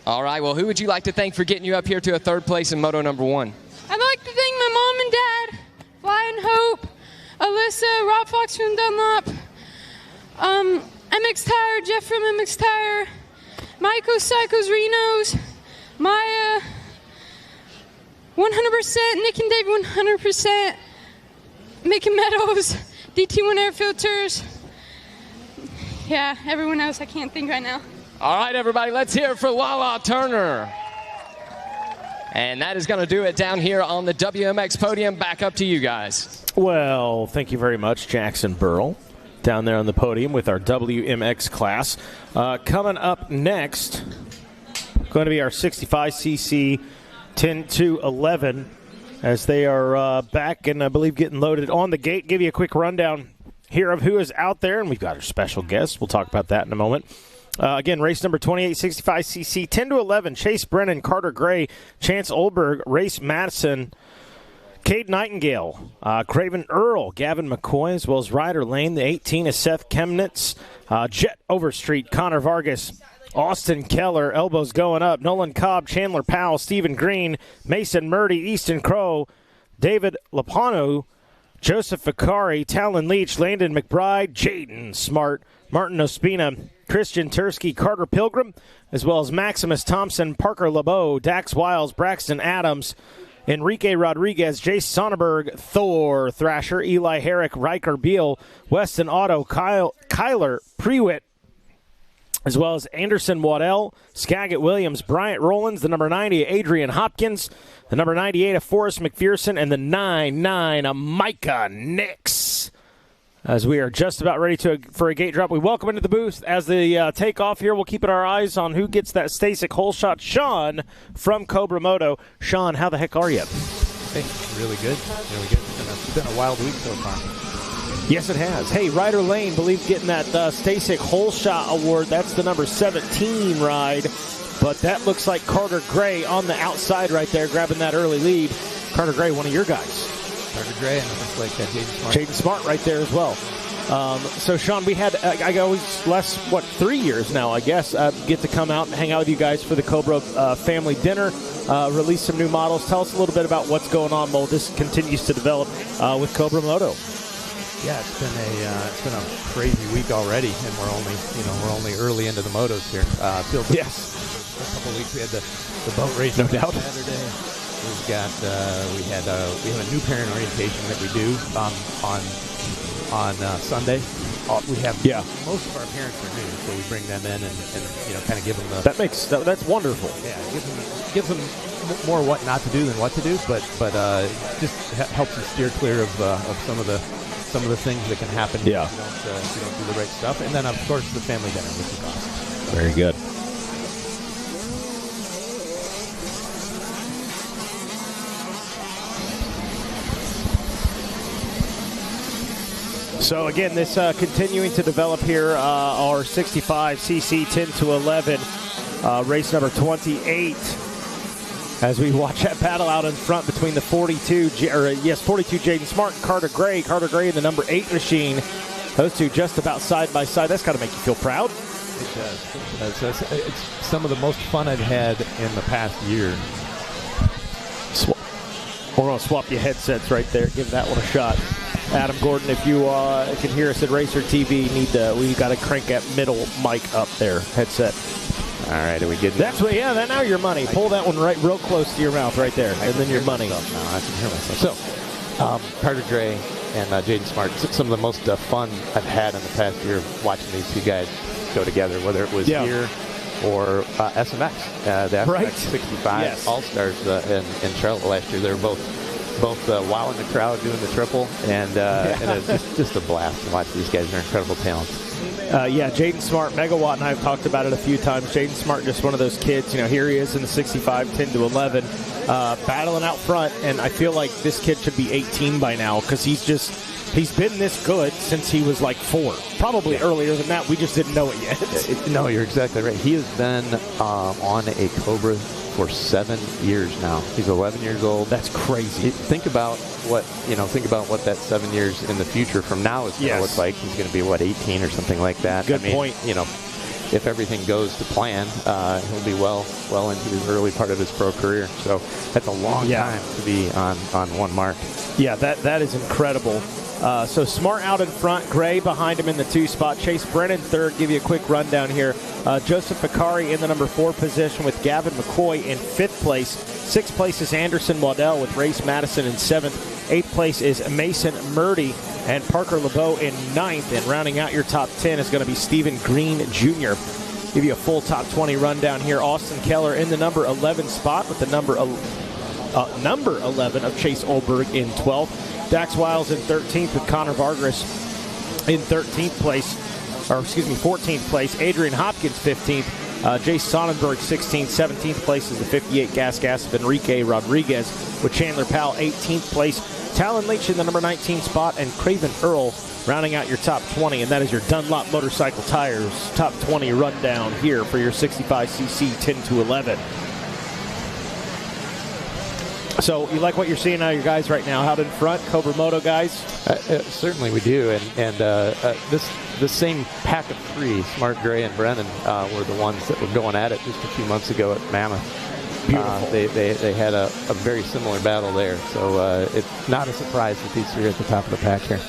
All right, well, who would you like to thank for getting you up here to a third place in Moto number 1? I'd like to thank my mom and dad, Flying Hope, Alyssa, Rob Fox from Dunlop, MX Tire, Jeff from MX Tire, Michael Cycles Renos, Maya, 100%, Nick and Dave 100%, Mickey Meadows, DT1 Air Filters. Yeah, everyone else I can't think right now. All right, everybody, let's hear it for Lala Turner. And that is going to do it down here on the WMX podium. Back up to you guys. Well, thank you very much, Jackson Burrell, down there on the podium with our WMX class. Coming up next, going to be our 65cc 10-11 as they are back and I believe getting loaded on the gate. Give you a quick rundown here of who is out there, and we've got our special guest. We'll talk about that in a moment. Again, race number 28, 65cc, 10-11, Chase Brennan, Carter Gray, Chance Olberg, Race Madison, Cade Nightingale, Craven Earl, Gavin McCoy, as well as Ryder Lane. The 18 is Seth Chemnitz, Jet Overstreet, Connor Vargas, Austin Keller, elbows going up, Nolan Cobb, Chandler Powell, Stephen Green, Mason Murdy, Easton Crow, David Lapano, Joseph Vicari, Talon Leach, Landon McBride, Jaden Smart, Martin Ospina, Christian Tursky, Carter Pilgrim, as well as Maximus Thompson, Parker LeBeau, Dax Wiles, Braxton Adams, Enrique Rodriguez, Jace Sonnenberg, Thor Thrasher, Eli Herrick, Riker Beal, Weston Otto, Kyler Prewitt, as well as Anderson Waddell, Skagit Williams, Bryant Rollins, the number 90, Adrian Hopkins, the number 98 of Forrest McPherson, and the 99 of Micah Nix. As we are just about ready for a gate drop, we welcome into the booth as the takeoff here. We'll keep our eyes on who gets that Stasic hole shot. Sean from Cobra Moto. Sean, how the heck are you? Hey, really good. Really good. It's been a wild week so far. Yes, it has. Hey, Ryder Lane, believe getting that Stasic hole shot award. That's the number 17 ride. But that looks like Carter Gray on the outside right there, grabbing that early lead. Carter Gray, one of your guys. Carter Gray, and it looks like Jaden Smart. Jaden Smart right there as well. So, Sean, we had, I always, 3 years now, I guess, get to come out and hang out with you guys for the Cobra family dinner, release some new models. Tell us a little bit about what's going on, Mo. This continues to develop with Cobra Moto. Yeah, it's been a crazy week already, and we're only early into the motos here. Yes. A couple of weeks we had the boat race no doubt. Saturday. We have a new parent orientation that we do on Sunday. We have most of our parents are new, so we bring them in and kind of give them the. That's wonderful. Yeah, gives them more what not to do than what to do, but just helps them steer clear of some of the things that can happen if you don't do the right stuff. And then of course the family dinner, which is awesome. Very good. So again, this continuing to develop here, our 65cc 10-11, race number 28. As we watch that battle out in front between the 42 Jaden Smart and Carter Gray. Carter Gray in the number 8 machine. Those two just about side by side. That's got to make you feel proud. It does. It's some of the most fun I've had in the past year. We're going to swap your headsets right there. Give that one a shot. Adam Gordon, if you can hear us at Racer TV, we got to crank that middle mic up there, headset. All right, are we good? That's what. Yeah, now your money. Pull that one right real close to your mouth, right there, and then your money. Now I can hear myself. So, Carter Gray and Jaden Smart, some of the most fun I've had in the past year watching these two guys go together, whether it was here or SMX, the SMX 65 All-Stars in Charlotte last year. They were both wowing the crowd doing the triple, and it was just a blast to watch these guys. They're incredible talents. Jaden Smart, Megawatt and I have talked about it a few times. Jaden Smart, just one of those kids. Here he is in the 65, 10-11. battling out front, and I feel like this kid should be 18 by now because he's been this good since he was like 4. Probably earlier than that. We just didn't know it yet. No, you're exactly right. He has been on a Cobra for 7 years now. He's 11 years old. That's crazy. Think about what that 7 years in the future from now is going to look like. He's going to be 18 or something like that. Good point. If everything goes to plan, he'll be well into his early part of his pro career. So that's a long time to be on one mark. Yeah, that is incredible. So Smart out in front, Gray behind him in the 2 spot, Chase Brennan third. Give you a quick rundown here. Joseph Vicari in the number 4 position with Gavin McCoy in 5th place. 6th place is Anderson Waddell with Race Madison in 7th. 8th place is Mason Murdy and Parker LeBeau in 9th. And rounding out your top 10 is going to be Stephen Green Jr. Give you a full top 20 rundown here. Austin Keller in the number 11 spot with the number 11 of Chase Olberg in 12th. Dax Wiles in 13th with Connor Vargas in 14th place. Adrian Hopkins 15th. Jay Sonnenberg 16th. 17th place is the 58 Gas of Enrique Rodriguez with Chandler Powell 18th place. Talon Leach in the number 19 spot, and Craven Earl rounding out your top 20. And that is your Dunlop Motorcycle Tires top 20 rundown here for your 65cc 10 to 11. So you like what you're seeing out of your guys right now out in front, Cobra Moto guys? Certainly we do. And this same pack of 3, Smart, Gray, and Brennan, were the ones that were going at it just a few months ago at Mammoth. Beautiful. They had a very similar battle there. So it's not a surprise that these 3 are at the top of the pack here.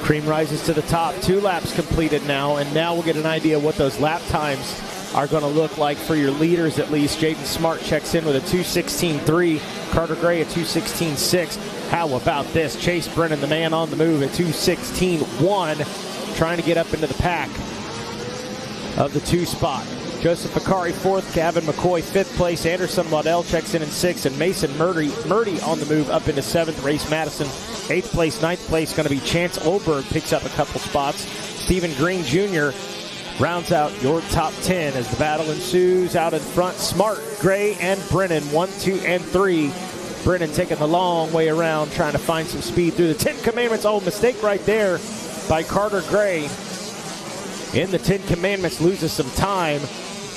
Cream rises to the top. 2 laps completed now, and now we'll get an idea what those lap times are going to look like for your leaders at least. Jaden Smart checks in with a 2:16.3. Carter Gray a 2:16.6. How about this? Chase Brennan, the man on the move, at 2:16.1, trying to get up into the pack of the 2 spot. Joseph Vicari 4th, Gavin McCoy 5th place. Anderson Waddell checks in 6th, and Mason Murdy on the move up into 7th. Race Madison 8th place. 9th place going to be Chance Olberg, picks up a couple spots. Stephen Green Jr. rounds out your top 10 as the battle ensues. Out in front, Smart, Gray, and Brennan, 1, 2, and 3. Brennan taking the long way around, trying to find some speed through the 10 Commandments. Oh, mistake right there by Carter Gray. In the 10 Commandments, loses some time.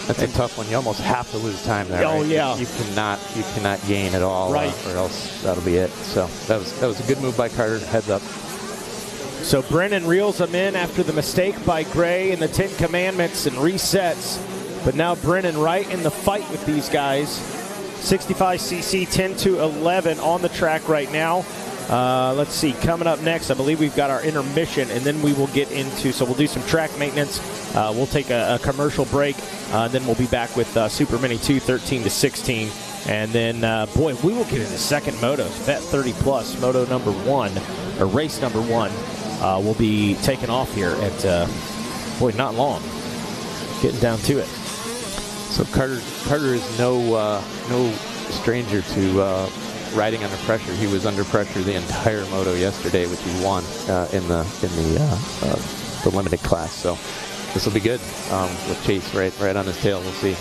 That's a tough one. You almost have to lose time there. Oh, right? yeah. You cannot gain at all, right? Or else that'll be it. So that was a good move by Carter. Heads up. So Brennan reels them in after the mistake by Gray in the 10 Commandments and resets. But now Brennan right in the fight with these guys. 65cc 10 to 11 on the track right now. Let's see, coming up next, I believe we've got our intermission, and then we will get into, so we'll do some track maintenance. We'll take a commercial break, then we'll be back with Supermini 2, 13 to 16. And then, boy, we will get into second motos. Vet 30 Plus, moto number 1, or race number 1, will be taking off here at, not long. Getting down to it. So Carter is no stranger to riding under pressure. He was under pressure the entire moto yesterday, which he won in the limited class. So this will be good with Chase right on his tail. We'll see.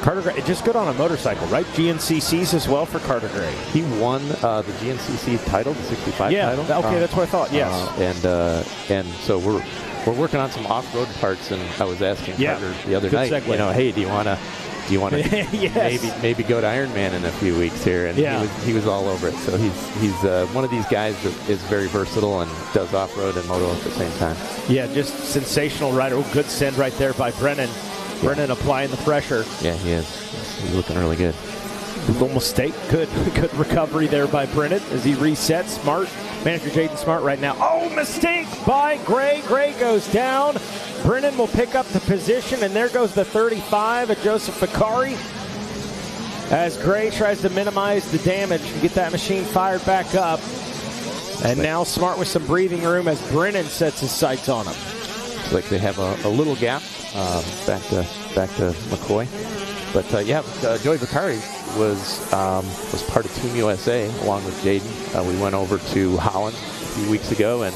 Carter Gray, just good on a motorcycle, right? GNCCs as well for Carter Gray. He won the GNCC title, the 65 title. Yeah, okay, that's what I thought, yes. And so we're working on some off-road parts, and I was asking Carter the other night, segue. Hey, do you want to yes. maybe go to Ironman in a few weeks here? And he was all over it. So he's one of these guys that is very versatile and does off-road and moto at the same time. Yeah, just sensational rider. Oh, good send right there by Brennan. Brennan applying the pressure. Yeah, he is. He's looking really good. Little mistake. Good recovery there by Brennan as he resets. Smart. Manager Jaden Smart right now. Oh, mistake by Gray. Gray goes down. Brennan will pick up the position, and there goes the 35 of Joseph Vicari as Gray tries to minimize the damage and get that machine fired back up. And now Smart with some breathing room as Brennan sets his sights on him. Looks like they have a little gap back to McCoy. But Joey Vicari was part of Team USA along with Jaden. We went over to Holland a few weeks ago, and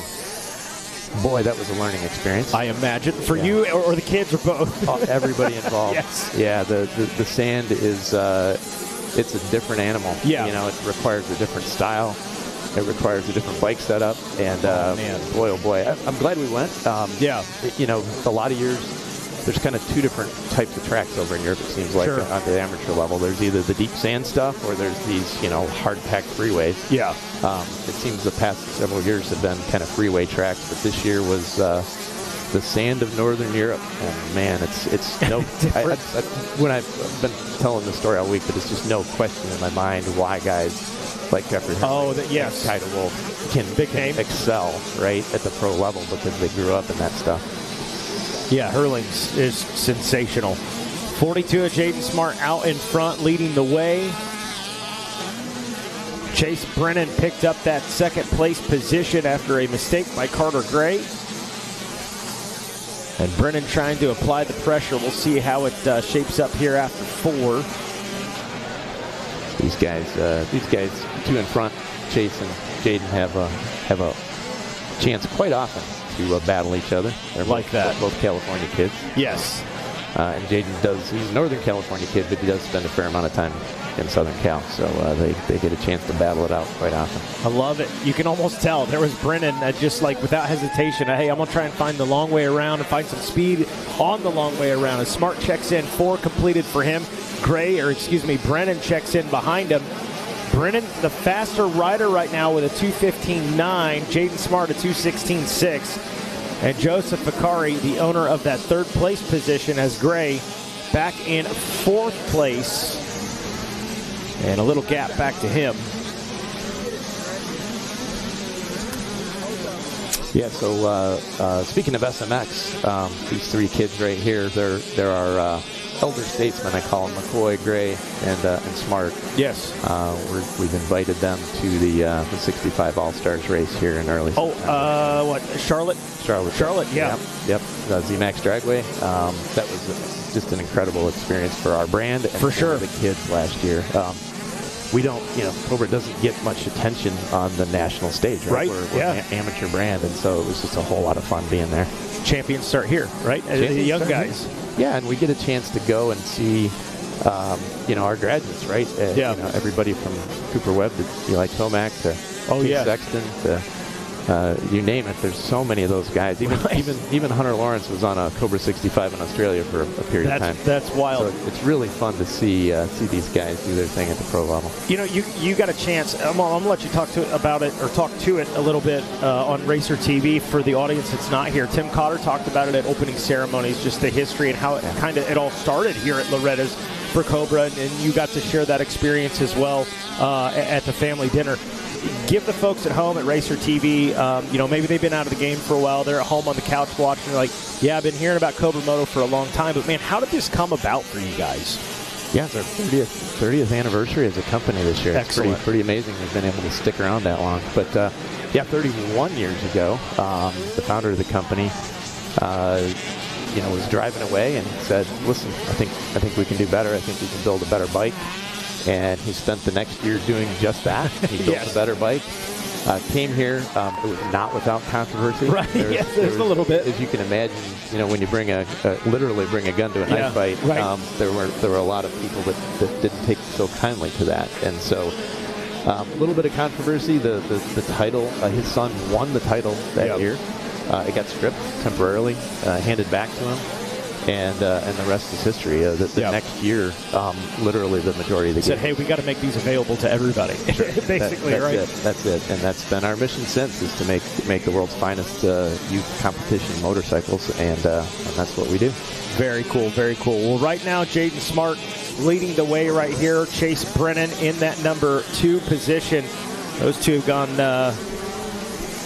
boy, that was a learning experience. I imagine for you or the kids or both. Everybody involved. Yes. Yeah, the sand is it's a different animal. Yeah. You know, it requires a different style. It requires a different bike setup. And boy, oh boy, I'm glad we went. You know, a lot of years, there's kind of two different types of tracks over in Europe, it seems like, on the amateur level. There's either the deep sand stuff or there's these, you know, hard-packed freeways. Yeah. It seems the past several years have been kind of freeway tracks, but this year was the sand of Northern Europe. And, man, it's no... when I've been telling this story all week, but it's just no question in my mind why guys like Jeffrey Herman yes. Kyle Wolf can excel, right, at the pro level because they grew up in that stuff. Yeah, Hurling's is sensational. 42 of Jaden Smart out in front, leading the way. Chase Brennan picked up that second place position after a mistake by Carter Gray. And Brennan trying to apply the pressure. We'll see how it shapes up here after 4. These guys, two in front, Chase and Jaden have a chance quite often to battle each other. They're like that. Both California kids. Yes. And Jaden he's a Northern California kid, but he does spend a fair amount of time in Southern Cal. So they get a chance to battle it out quite often. I love it. You can almost tell. There was Brennan just like without hesitation. Hey, I'm going to try and find the long way around and find some speed on the long way around. As Smart checks in, 4 completed for him. Brennan checks in behind him. Brennan, the faster rider right now with a 2:15.9. Jaden Smart a 2:16.6. And Joseph Vicari, the owner of that third place position, as Gray back in 4th place. And a little gap back to him. Yeah, so speaking of SMX, these 3 kids right here, there are elder statesmen, I call them, McCoy, Gray, and Smart. Yes. We've invited them to the 65 All-Stars race here in early September. What, Charlotte? Charlotte, yeah. Yep, Z-Max Dragway. That was just an incredible experience for our brand and for sure. The kids last year. We don't, Cobra doesn't get much attention on the national stage, right? We're an amateur brand, and so it was just a whole lot of fun being there. Champions start here, right? The young guys. Yeah, and we get a chance to go and see, our graduates, right? Everybody from Cooper Webb to Eli Tomac to Keith Sexton to you name it. There's so many of those guys. Even Hunter Lawrence was on a Cobra 65 in Australia for a period of time. That's wild. So it's really fun to see these guys do their thing at the pro level. You got a chance. I'm gonna let you talk to it a little bit on Racer TV for the audience that's not here. Tim Cotter talked about it at opening ceremonies, just the history and how it all started here at Loretta's for Cobra, and you got to share that experience as well at the family dinner. Give the folks at home at Racer TV, maybe they've been out of the game for a while. They're at home on the couch watching. They're like, yeah, I've been hearing about Cobra Moto for a long time, but man, how did this come about for you guys? Yeah, it's our 30th anniversary as a company this year. Excellent. It's pretty amazing we've been able to stick around that long. But 31 years ago, the founder of the company, was driving away and said, listen, I think we can do better. I think we can build a better bike. And he spent the next year doing just that. He built a better bike. Came here. It was not without controversy. Right. There's a little bit. As you can imagine, when you literally bring a gun to a knife fight, there were a lot of people that didn't take so kindly to that. And so a little bit of controversy. The title, his son won the title that year. It got stripped temporarily, handed back to him. And the rest is history. The next year, literally the majority of the said, "Hey, we got to make these available to everybody." Basically, that's it, and that's been our mission since, is to make the world's finest youth competition motorcycles, and that's what we do. Very cool, very cool. Well, right now, Jaden Smart leading the way right here. Chase Brennan in that number 2 position. Those two have gone.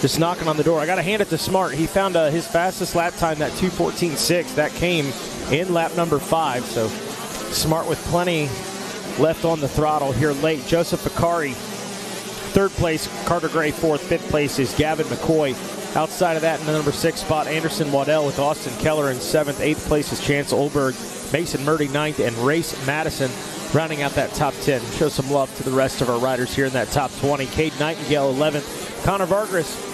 Just knocking on the door. I got to hand it to Smart. He found his fastest lap time, that 2:14.6. That came in lap number 5. So Smart with plenty left on the throttle here late. Joseph Vicari, 3rd place. Carter Gray, 4th. 5th place is Gavin McCoy. Outside of that, in the number 6 spot, Anderson Waddell with Austin Keller in 7th. 8th place is Chance Olberg. Mason Murdy, 9th. And Race Madison rounding out that top 10. Show some love to the rest of our riders here in that top 20. Cade Nightingale, 11th. Connor Vargas,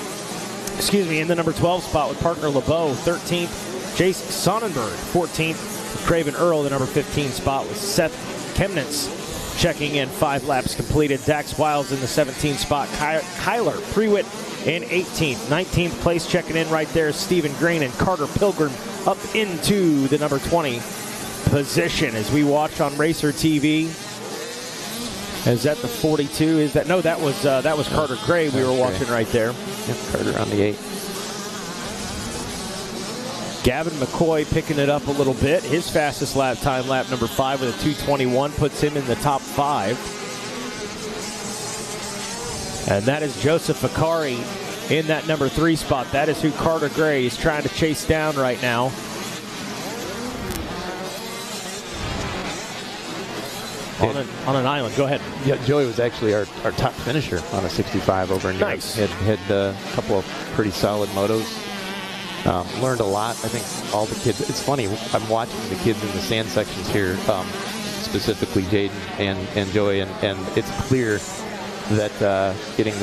in the number 12 spot with Parker LeBeau, 13th. Jace Sonnenberg, 14th. Craven Earl, the number 15 spot with Seth Chemnitz checking in, 5 laps completed. Dax Wiles in the 17th spot. Kyler Prewitt in 18th. 19th place checking in right there is Stephen Green, and Carter Pilgrim up into the number 20 position as we watch on Racer TV. Is that the 42? Is that no? That was Carter Gray we were watching right there. Yep, Carter on the 8. Gavin McCoy picking it up a little bit. His fastest lap time, lap number 5 with a 2:21, puts him in the top 5. And that is Joseph Akari in that number 3 spot. That is who Carter Gray is trying to chase down right now. On an island. Go ahead. Yeah, Joey was actually our top finisher on a 65 over in Europe. Nice. Had a couple of pretty solid motos. Learned a lot. I think all the kids. It's funny. I'm watching the kids in the sand sections here, specifically Jaden and Joey, and it's clear that getting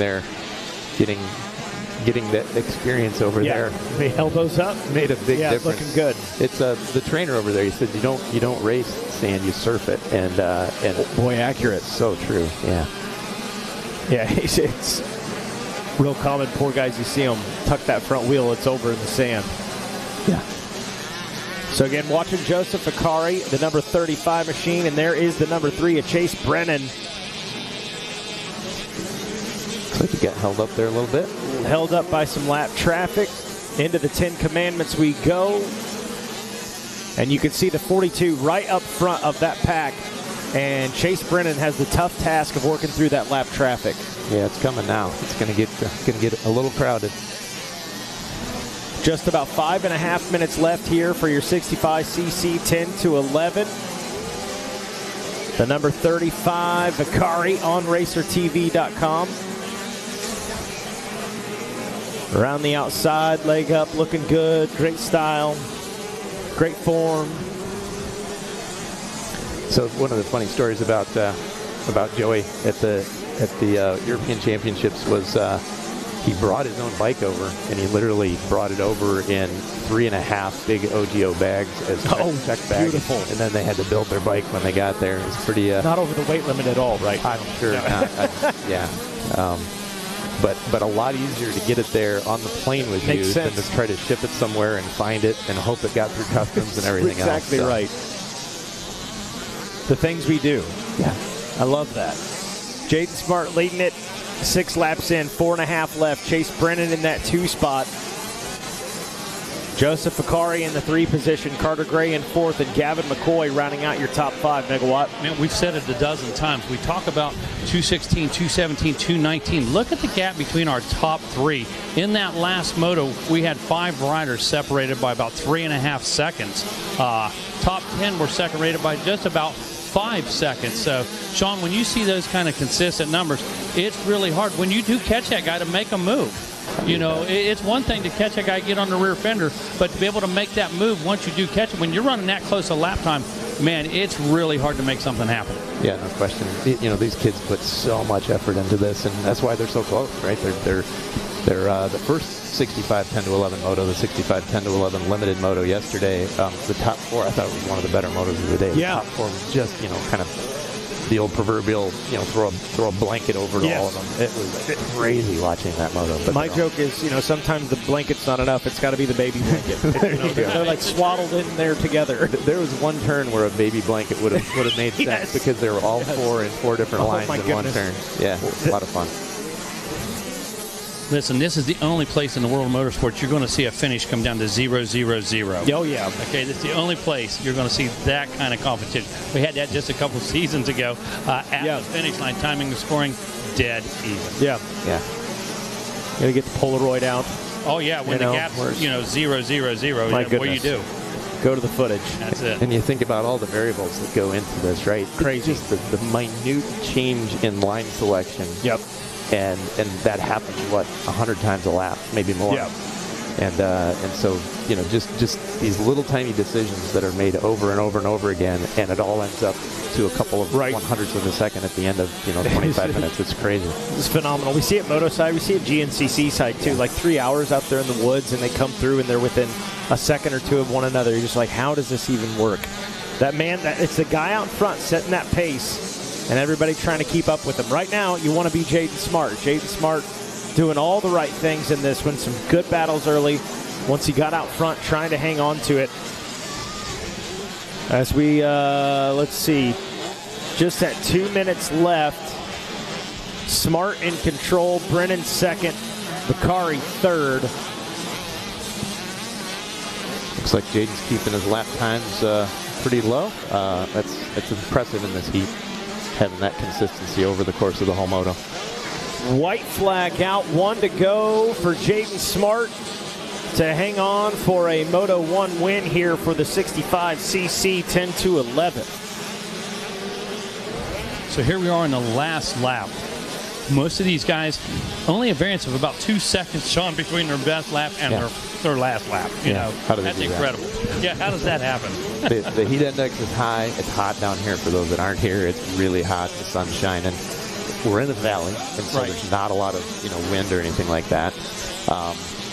that experience over there. They elbows up. Made a big difference. Looking good. It's the trainer over there. He said you don't race sand, you surf it, and boy, accurate. So true. Yeah. Yeah, it's real common. Poor guys, you see them tuck that front wheel, it's over in the sand. Yeah. So again, watching Joseph Akari, the number 35 machine, and there is the number 3 of Chase Brennan. Looks like he got held up there a little bit. Held up by some lap traffic. Into the 10 Commandments we go. And you can see the 42 right up front of that pack. And Chase Brennan has the tough task of working through that lap traffic. Yeah, it's coming now. It's going to get a little crowded. Just about 5.5 minutes left here for your 65cc 10 to 11. The number 35, Akari, on RacerTV.com. Around the outside, leg up, looking good. Great style, great form. So one of the funny stories about Joey at the European Championships was he brought his own bike over, and he literally brought it over in 3.5 big OGO bags as check bags. Beautiful. And then they had to build their bike when they got there. It's pretty. Not over the weight limit at all, right? I'm sure not. Yeah. But a lot easier to get it there on the plane with you than to try to ship it somewhere and find it and hope it got through customs and everything exactly else. Right. The things we do. Yeah. I love that. Jaden Smart leading it. 6 laps in, 4.5 left. Chase Brennan in that 2 spot. Joseph Akari in the 3 position. Carter Gray in 4th, and Gavin McCoy rounding out your top 5. Megawatt. Man, we've said it a dozen times. We talk about 216, 217, 219. Look at the gap between our top 3. In that last moto, we had 5 riders separated by about 3.5 seconds. Top 10 were separated by just about 5 seconds. So, Sean, when you see those kind of consistent numbers, it's really hard when you do catch that guy to make a move. You know, it's one thing to catch a guy, get on the rear fender, but to be able to make that move once you do catch it, when you're running that close a lap time, man, it's really hard to make something happen. Yeah, no question. You know, these kids put so much effort into this, and that's why they're so close, right? They're the first 65 10 to 11 moto, the 65 10 to 11 limited moto yesterday. The top 4, I thought it was one of the better motos of the day. Yeah. The top 4 was just, kind of the old proverbial, throw a blanket over to all of them. It was crazy watching that moto. But my joke is, sometimes the blanket's not enough. It's got to be the baby blanket. They're like swaddled in there together. There was one turn where a baby blanket would have made sense because they were all 4 in 4 different lines in one turn. Yeah, a lot of fun. Listen, this is the only place in the world of motorsports you're going to see a finish come down to 0-0-0. Oh, yeah. Okay, that's the only place you're going to see that kind of competition. We had that just a couple seasons ago at the finish line, timing and scoring dead even. Yeah. Yeah. Got to get the Polaroid out. Oh, yeah, when the gap's, 0-0-0, My what do you do? Go to the footage. That's it. And you think about all the variables that go into this, right? Crazy. It's just the minute change in line selection. Yep. And that happens 100 times a lap, maybe more. Yeah. And so just these little tiny decisions that are made over and over and over again, and it all ends up to a couple of 100ths of a second at the end of 25 minutes. It's crazy. It's phenomenal. We see it Moto side, we see it GNCC side too. Like 3 hours out there in the woods, and they come through and they're within a second or 2 of one another. You're just like, how does this even work? That man, it's the guy out front setting that pace. and everybody trying to keep up with him. Right now, you want to be Jaden Smart. Jaden Smart doing all the right things in this one. Some good battles early. Once he got out front, trying to hang on to it. As we, let's see, just at 2 minutes left. Smart in control, Brennan second, Bakari third. Looks like Jaden's keeping his lap times pretty low. That's impressive in this heat, having that consistency over the course of the whole moto. White flag out, 1 to go for Jaden Smart to hang on for a Moto 1 win here for the 65cc 10-11. So here we are in the last lap. Most of these guys, only a variance of about 2 seconds, Sean, between their best lap and their last lap. You know, that's incredible. Yeah, how does that happen? The heat index is high. It's hot down here for those that aren't here. It's really hot. The sun's shining. We're in the valley, and so there's not a lot of wind or anything like that.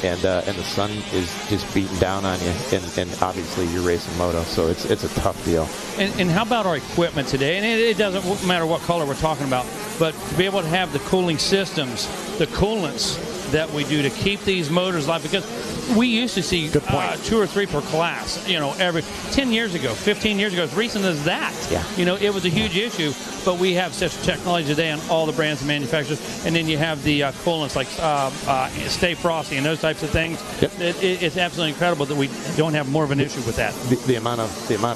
And the sun is just beating down on you, and obviously you're racing moto, so it's a tough deal. And how about our equipment today? And it doesn't matter what color we're talking about, but to be able to have the cooling systems, the coolants that we do to keep these motors alive, because we used to see 2 or 3 per class, every 10 years ago, 15 years ago, as recent as that. Yeah. It was a huge issue, but we have such technology today on all the brands and manufacturers, and then you have the coolants like Stay Frosty and those types of things. Yep. It's absolutely incredible that we don't have more of an issue with that. The amount of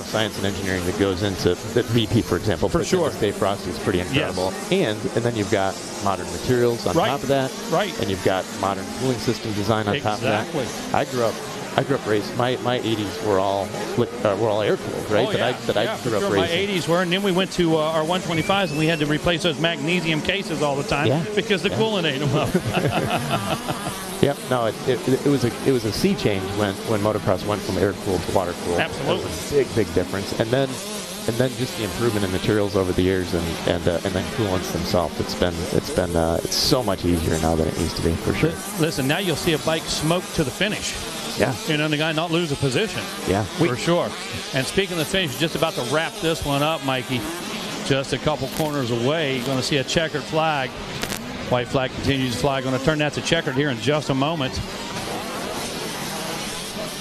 science and engineering that goes into the VP, for example, for sure, Stay Frosty is pretty incredible. Yes. And then you've got modern materials on top of that, and you've got modern cooling system design on top of that. I grew up racing. My 80s were all air cooled, right? I grew up racing. My 80s were, and then we went to our 125s, and we had to replace those magnesium cases all the time because the coolant ate them up. Yep. No, it was a sea change when motocross went from air cooled to water cooled. Absolutely. It was a big difference, and then just the improvement in materials over the years, and then coolants themselves. It's so much easier now than it used to be, for sure. Listen, now you'll see a bike smoke to the finish. Yeah. The guy not lose a position. Yeah. For sure. And speaking of the finish, just about to wrap this one up, Mikey. Just a couple corners away, you're going to see a checkered flag. White flag continues to fly. Going to turn that to checkered here in just a moment.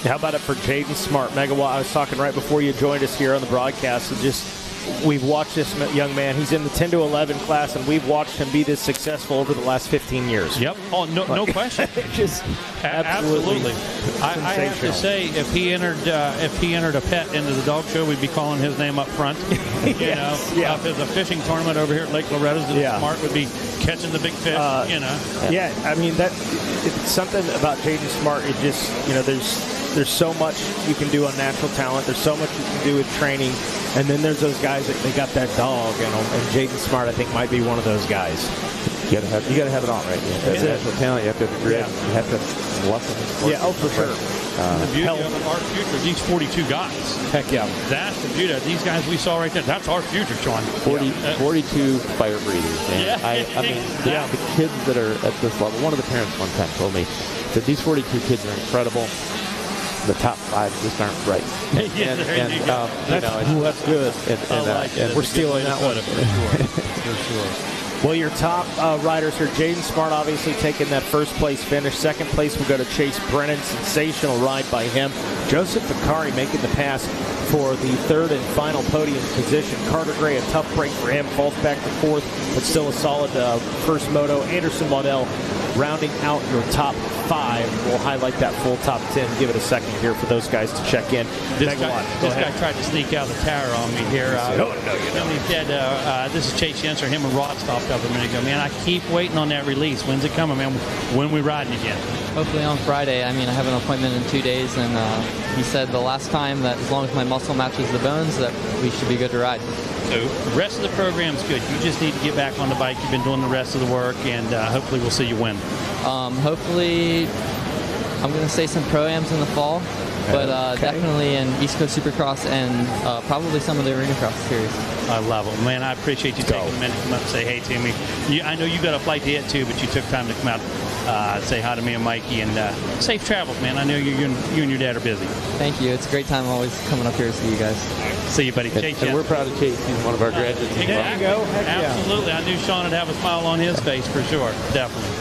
How about it for Jaden Smart? Megawatt, I was talking right before you joined us here on the broadcast. We've watched this young man. He's in the 10-11 class, and we've watched him be this successful over the last 15 years. Yep. Oh, no question. Just absolutely. I have to say, if he entered a pet into the dog show, we'd be calling his name up front. Yes. If there's a fishing tournament over here at Lake Loretta, Smart would be catching the big fish. Yeah. I mean it's something about Jaden Smart. It just there's so much you can do on natural talent. There's so much you can do with training. And then there's those guys that they got that dog, and Jaden Smart, I think, might be one of those guys. You got to have it all, right? You have natural talent. You have to have grit. You have to have luck. For sure. The beauty of our future, these 42 guys. Heck yeah. That's the beauty. These guys we saw right there, that's our future, Sean. 42 fire breathers. And I mean, the kids that are at this level, one of the parents one time told me that these 42 kids are incredible. The top 5 just aren't right. That's good. And we're stealing that one. For sure. Well, your top riders here, Jaden Smart obviously taking that first place finish. Second place will go to Chase Brennan. Sensational ride by him. Joseph Bakari making the pass for the third and final podium position. Carter Gray, a tough break for him, falls back to fourth, but still a solid first moto. Anderson Waddell rounding out your top 5. We'll highlight that full top 10. Give it a second here for those guys to check in. This guy tried to sneak out the tower on me here. He said, this is Chase Yenser. Him and Rod stopped up a minute ago. Man, I keep waiting on that release. When's it coming, man? When we riding again? Hopefully on Friday. I mean, I have an appointment in 2 days, and he said the last time that as long as my muscle matches the bones, that we should be good to ride. So the rest of the program's good. You just need to get back on the bike. You've been doing the rest of the work, and hopefully we'll see you win. Hopefully, I'm going to say some Pro-Ams in the fall, but definitely in East Coast Supercross and probably some of the Arena Cross series. I love it. Man, I appreciate you taking a minute to come up and say hey to me. I know you got a flight to hit too, but you took time to come out, say hi to me and Mikey, and safe travels, man. I know you and your dad are busy. Thank you. It's a great time always coming up here to see you guys. See you, buddy. Chase, and we're proud of Chase. He's one of our graduates. There you go. Absolutely. I knew Sean would have a smile on his face for sure. Definitely.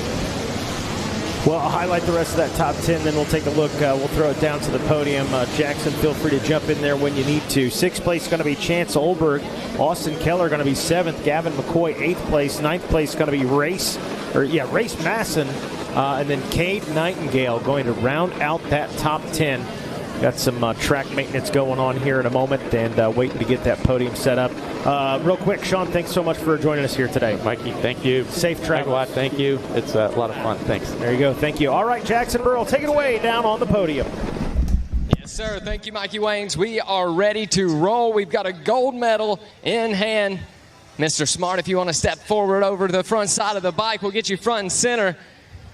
Well, I'll highlight the rest of that top 10, then we'll take a look. We'll throw it down to the podium. Jackson, feel free to jump in there when you need to. 6th place is going to be Chance Olberg. Austin Keller going to be 7th. Gavin McCoy, 8th place. 9th place is going to be Race Masson. And then Cade Nightingale going to round out that top 10. Got some track maintenance going on here in a moment and waiting to get that podium set up. Real quick, Sean, thanks so much for joining us here today. Mikey, thank you. Safe travel. Thank you. It's a lot of fun. Thanks. There you go. Thank you. All right, Jackson Burrell, take it away down on the podium. Yes, sir. Thank you, Mikey Waynes. We are ready to roll. We've got a gold medal in hand. Mr. Smart, if you want to step forward over to the front side of the bike, we'll get you front and center.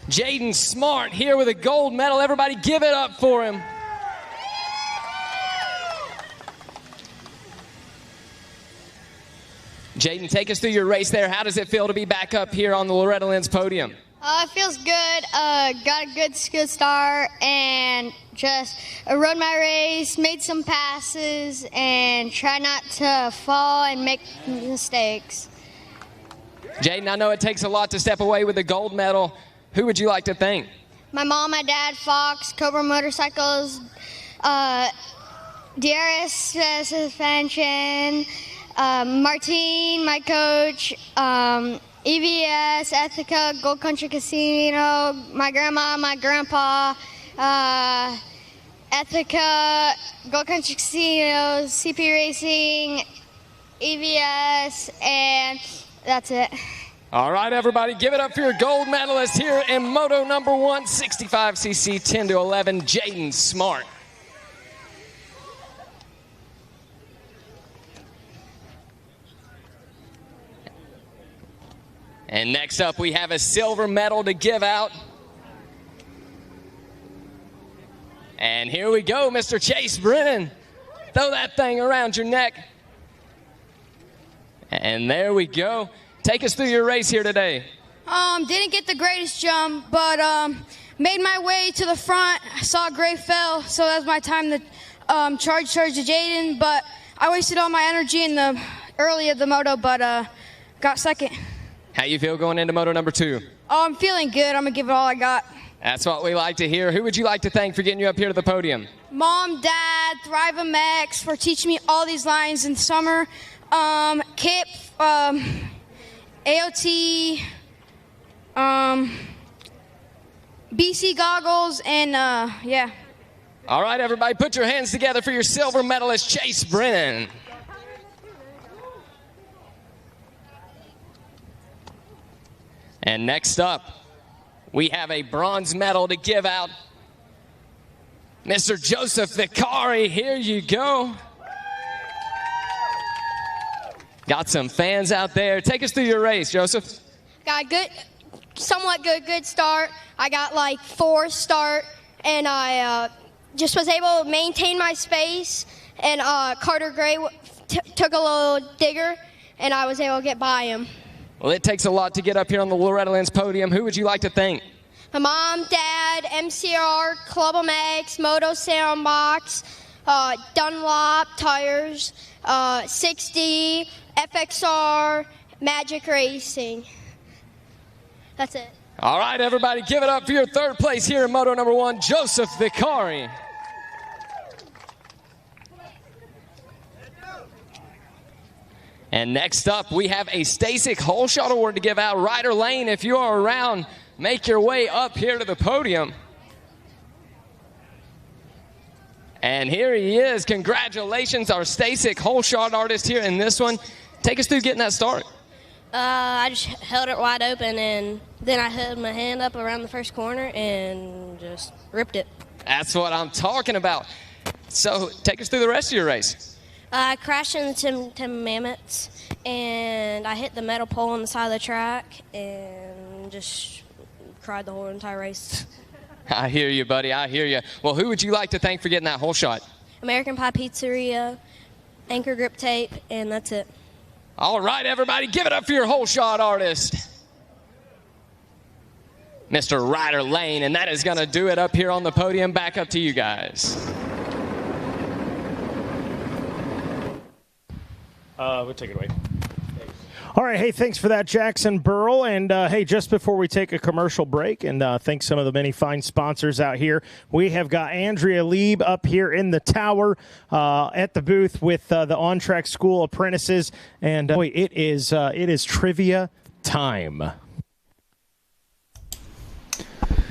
Jaden Smart here with a gold medal. Everybody give it up for him. Jaden, take us through your race there. How does it feel to be back up here on the Loretta Lynn's podium? It feels good. Got a good start and just rode my race, made some passes, and try not to fall and make mistakes. Jaden, I know it takes a lot to step away with a gold medal. Who would you like to thank? My mom, my dad, Fox, Cobra Motorcycles, DRS Suspension, Martine, my coach, EVS, Ethica, Gold Country Casino, my grandma, my grandpa, Ethica, Gold Country Casino, CP Racing, EVS, and that's it. All right, everybody, give it up for your gold medalist here in Moto number 1, 65cc 10 to 11, Jaden Smart. And next up, we have a silver medal to give out. And here we go, Mr. Chase Brennan. Throw that thing around your neck. And there we go. Take us through your race here today. Didn't get the greatest jump, but made my way to the front. I saw Gray fell, so that was my time to charge to Jaden. But I wasted all my energy in the early of the moto, but got second. How you feel going into Moto number 2? I'm feeling good. I'm going to give it all I got. That's what we like to hear. Who would you like to thank for getting you up here to the podium? Mom, Dad, Thrive MX for teaching me all these lines in the summer. Kip, AOT, BC Goggles, and yeah. All right, everybody, put your hands together for your silver medalist, Chase Brennan. And next up, we have a bronze medal to give out. Mr. Joseph Vicari, here you go. Got some fans out there. Take us through your race, Joseph. Got a somewhat good start. I got like 4th start, and I just was able to maintain my space. And Carter Gray took a little digger, and I was able to get by him. Well, it takes a lot to get up here on the Loretta Lynn's podium. Who would you like to thank? My mom, dad, MCR, Club MX, Moto Soundbox, Dunlop Tires, 60, FXR, Magic Racing. That's it. All right, everybody, give it up for your 3rd place here in Moto number 1, Joseph Vicari. And next up, we have a Stasic Hole Shot Award to give out. Ryder Lane, if you are around, make your way up here to the podium. And here he is. Congratulations, our Stasic Hole Shot artist here in this one. Take us through getting that start. I just held it wide open, and then I held my hand up around the first corner and just ripped it. That's what I'm talking about. So take us through the rest of your race. I crashed into Tim Mammoths, and I hit the metal pole on the side of the track and just cried the whole entire race. I hear you, buddy. I hear you. Well, who would you like to thank for getting that hole shot? American Pie Pizzeria, Anchor Grip Tape, and that's it. All right, everybody, give it up for your hole shot artist, Mr. Ryder Lane, and that is going to do it up here on the podium. Back up to you guys. We'll take it away. All right, hey, thanks for that, Jackson Burrell. And, hey, just before we take a commercial break, and thanks some of the many fine sponsors out here, we have got Andrea Lieb up here in the tower at the booth with the on-track school apprentices. And, boy, it is trivia time.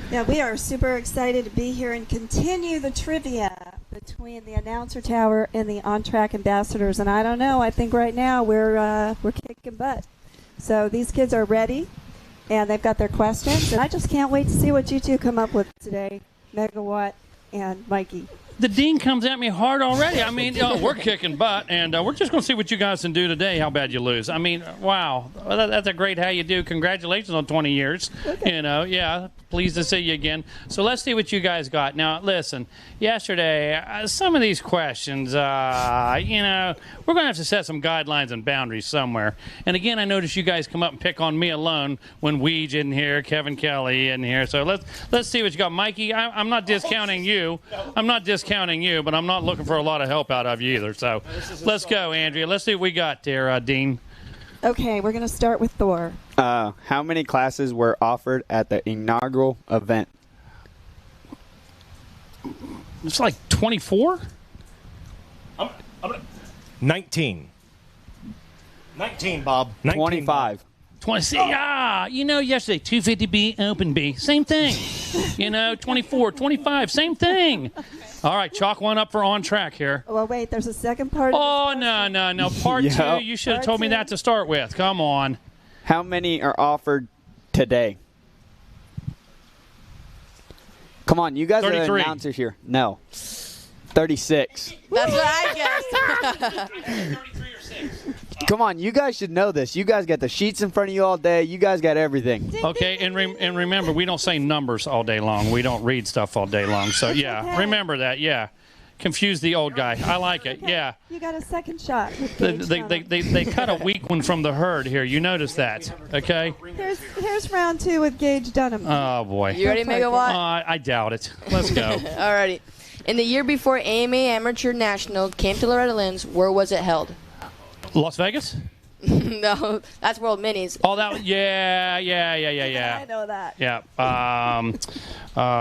Yeah, we are super excited to be here and continue the trivia between the announcer tower and the on-track ambassadors. And I don't know, I think right now we're kicking butt. So these kids are ready, and they've got their questions. And I just can't wait to see what you two come up with today, Megawatt and Mikey. The dean comes at me hard already. I mean, we're kicking butt, and we're just going to see what you guys can do today, how bad you lose. I mean, wow. That's a great how you do. Congratulations on 20 years. Okay. Yeah, pleased to see you again. So let's see what you guys got. Now, listen, yesterday, some of these questions, we're going to have to set some guidelines and boundaries somewhere. And again, I noticed you guys come up and pick on me alone when Weege in here, Kevin Kelly in here. So let's see what you got. Mikey, I'm not discounting you. I'm not discounting you, but I'm not looking for a lot of help out of you either. So let's go, Andrea. Let's see what we got there, Dean. Okay, we're going to start with Thor. How many classes were offered at the inaugural event? It's like 24? 19. 19, Bob. 19, 25. 20. Yesterday, 250B, open B. Same thing. 24, 25, same thing. All right, chalk one up for on track here. Well, wait, there's a second part. Oh, no. Part two, you should have told me that to start with. Come on. How many are offered today? Come on, you guys 33. Are the announcers here. No. 36. That's what I guessed. Come on, you guys should know this. You guys got the sheets in front of you all day. You guys got everything. Okay, and remember, we don't say numbers all day long. We don't read stuff all day long. So, yeah, remember that, yeah. Confuse the old guy. I like it, yeah. You got a second shot. They cut a weak one from the herd here. You notice that, okay? Here's round 2 with Gage Dunham. Oh, boy. You ready, Megawatt? I doubt it. Let's go. All righty. In the year before AMA Amateur National came to Loretta Lynn's, where was it held? Las Vegas? No, that's World Minis. Oh, yeah. I know that. Yeah.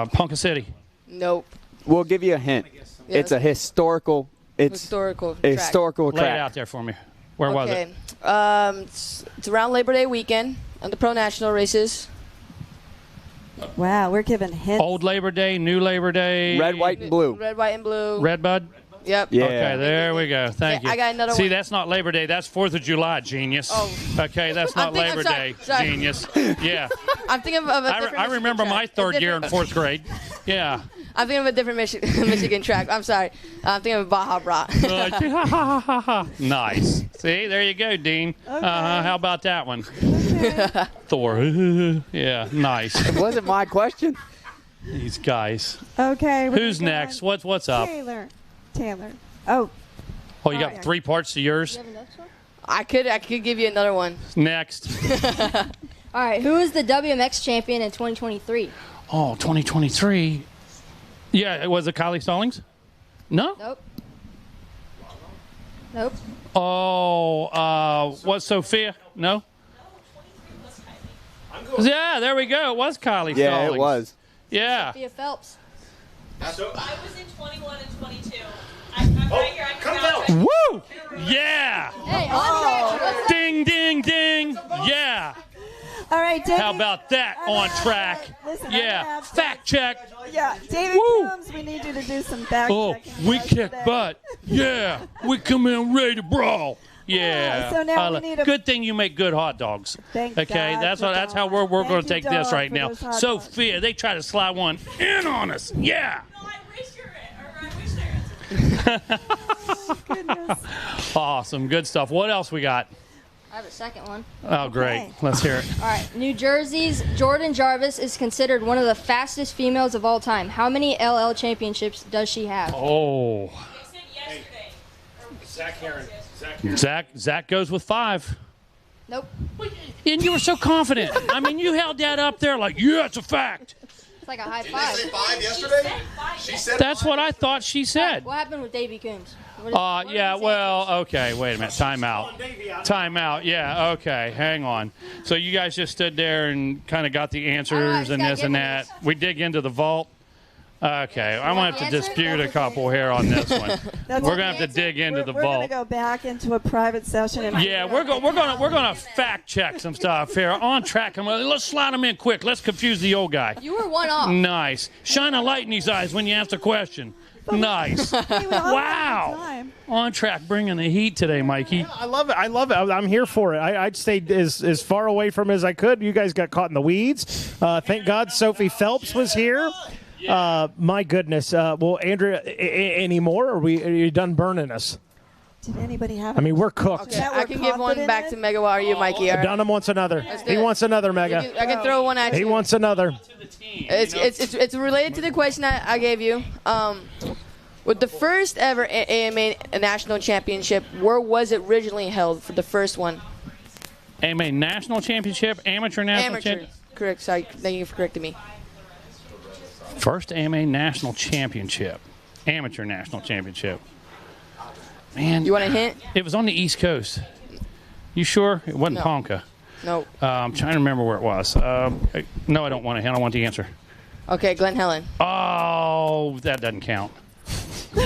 Ponca City. Nope. We'll give you a hint. Yes. It's a historical. Historical track. Historical track. Lay it out there for me. Where was it? It's around Labor Day weekend on the Pro National races. Wow, we're giving hints. Old Labor Day, New Labor Day. Red, white, and blue. Red, white, and blue. Red Bud? Yep. Yeah. Okay, there we go. Thank you. I got another one. See, that's not Labor Day. That's 4th of July, genius. Oh. Okay, that's not Labor Day, genius. Yeah. I'm thinking of a different I remember Michigan my third year in 4th grade. Yeah. I'm thinking of a different Michigan track. I'm sorry. I'm thinking of Baja Bra. Nice. See, there you go, Dean. Okay. How about that one? Okay. Thor. Yeah, nice. It wasn't my question. These guys. Okay. Who's next? What's up? Taylor. Oh. Oh, you got 3 parts to yours? I could give you another one. Next. All right. Who is the WMX champion in 2023? Oh, 2023. Yeah, was it Kylie Stallings? No? Nope. Oh, what's Sophia? No? Yeah, there we go. It was Kylie Stallings. Yeah, it was. Yeah. Sophia Phelps. I was in 21 and 22. I'm right here. I'm out. Woo! Yeah! Hey, on track. Ding, ding, ding. Yeah. All right, David. How about that on track? Listen, yeah. Fact check. Yeah, David Coombs, we need you to do some fact checking. We kick butt. Yeah. We come in ready to brawl. Yeah. So now we need a good thing you make good hot dogs. Thank okay, God that's how we're going to take this right now. those hot Sophia, they try to slide one in on us. Yeah. No, I wish there is. Goodness. Awesome. Good stuff. What else we got? I have a second one. Oh, great. Let's hear it. All right. New Jersey's Jordan Jarvis is considered one of the fastest females of all time. How many LL championships does she have? Oh. Zach goes with 5. Nope. And you were so confident. I mean, you held that up there like, yeah, it's a fact. It's like a high five. Did they say 5 yesterday? She said That's 5. what I thought she said. What happened with Davey Coombs? Yeah, well, okay, wait a minute. Time out. Yeah, okay, hang on. So you guys just stood there and kind of got the answers and this and that. We dig into the vault. Okay, I'm going to have to dispute a couple here on this one. We're going to have to dig into the We're vault. going to go back into a private session. And Yeah, we're going to fact check some stuff here. On track. Let's slide them in quick. Let's confuse the old guy. You were one off. Nice. Shine a light in his eyes when you ask the question. Nice. Wow. On track, bringing the heat today, Mikey. I love it. I'm here for it. I'd stayed as far away from as I could. You guys got caught in the weeds. Thank God Sophie Phelps was here. My goodness. Well, Andrea, any more? Or are you done burning us? Did anybody have? I mean, we're cooked. Okay, I can give one back to Mega while are you, Mikey? All right. Dunham wants another. He wants another, Mega. I can throw one at you. He wants another. It's related to the question I gave you. With the first ever AMA National Championship, where was it originally held for the first one? AMA National Championship, Amateur National Championship. Correct. Sorry. Thank you for correcting me. First AMA National Championship, Amateur National Championship. Man, you want a hint? It was on the East Coast. You sure? It wasn't Ponca. No. I'm trying to remember where it was. No, I don't want a hint. I want the answer. Okay, Glen Helen. Oh, that doesn't count. All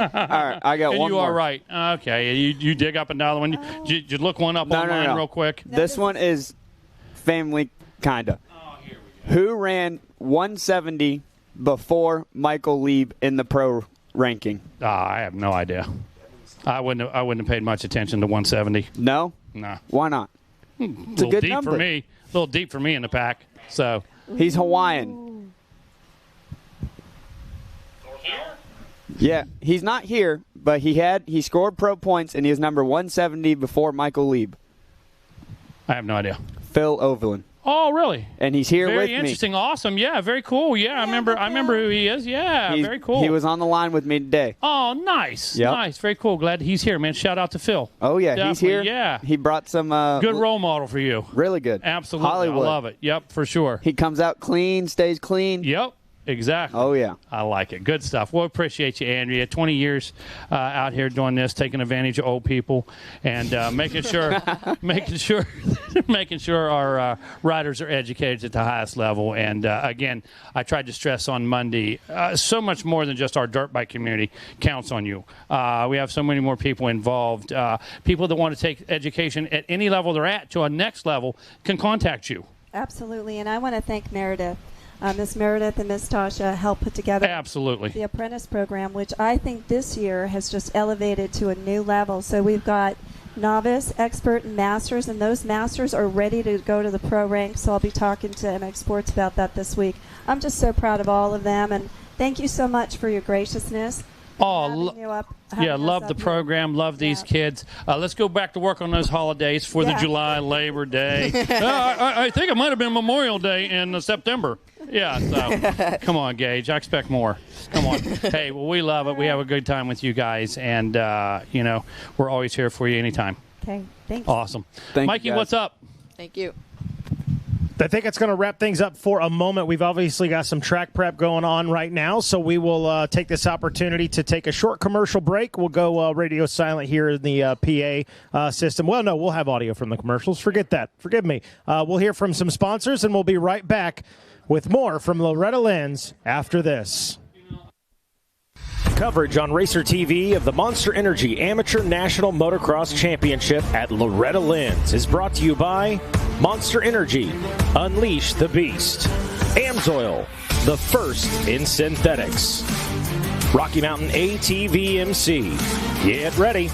right, I got one You more. are right. Okay, you dig up another one. You look one up online real quick. This one is family, kinda. Who ran 170 before Michael Lieb in the pro ranking? I have no idea. I wouldn't have paid much attention to 170. No? No. Why not? It's a good deep number. for me. A little deep for me in the pack. So he's Hawaiian. Yeah, he's not here, but he scored pro points and he was number 170 before Michael Lieb. I have no idea. Phil Overland. Oh, really? And he's here very with me. Very interesting. Awesome. Yeah, very cool. Yeah, I remember who he is. Yeah, very cool. He was on the line with me today. Oh, nice. Yep. Nice. Very cool. Glad he's here, man. Shout out to Phil. Oh, yeah, Definitely. he's here. Yeah. He brought some... good role model for you. Really good. Absolutely. Hollywood. I love it. Yep, for sure. He comes out clean, stays clean. Yep. Exactly. Oh, yeah. I like it. Good stuff. Well, appreciate you, Andrea. 20 years out here doing this, taking advantage of old people, and making sure our riders are educated at the highest level. And again, I tried to stress on Monday, so much more than just our dirt bike community counts on you. We have so many more people involved. People that want to take education at any level they're at to a next level can contact you. Absolutely, and I want to thank Meredith. Miss Meredith and Miss Tasha helped put together the apprentice program, which I think this year has just elevated to a new level. So we've got novice, expert, and masters, and those masters are ready to go to the pro ranks. So I'll be talking to MX Sports about that this week. I'm just so proud of all of them, and thank you so much for your graciousness. Love the program. Love these kids. Let's go back to work on those holidays, 4th of July, Labor Day. I think it might have been Memorial Day in September. Yeah, so come on, Gage. I expect more. Come on. Hey, well, we love it. We have a good time with you guys, and, we're always here for you anytime. Okay, thanks. Awesome. Thank Mikey, you, guys. what's up? Thank you. I think it's going to wrap things up for a moment. We've obviously got some track prep going on right now, so we will take this opportunity to take a short commercial break. We'll go radio silent here in the PA system. Well, no, we'll have audio from the commercials. Forget that. Forgive me. We'll hear from some sponsors, and we'll be right back with more from Loretta Lynn's after this. Coverage on Racer TV of the Monster Energy Amateur National Motocross Championship at Loretta Lynn's is brought to you by Monster Energy, Unleash the Beast, AMSOIL, the first in synthetics, Rocky Mountain ATVMC. Get ready.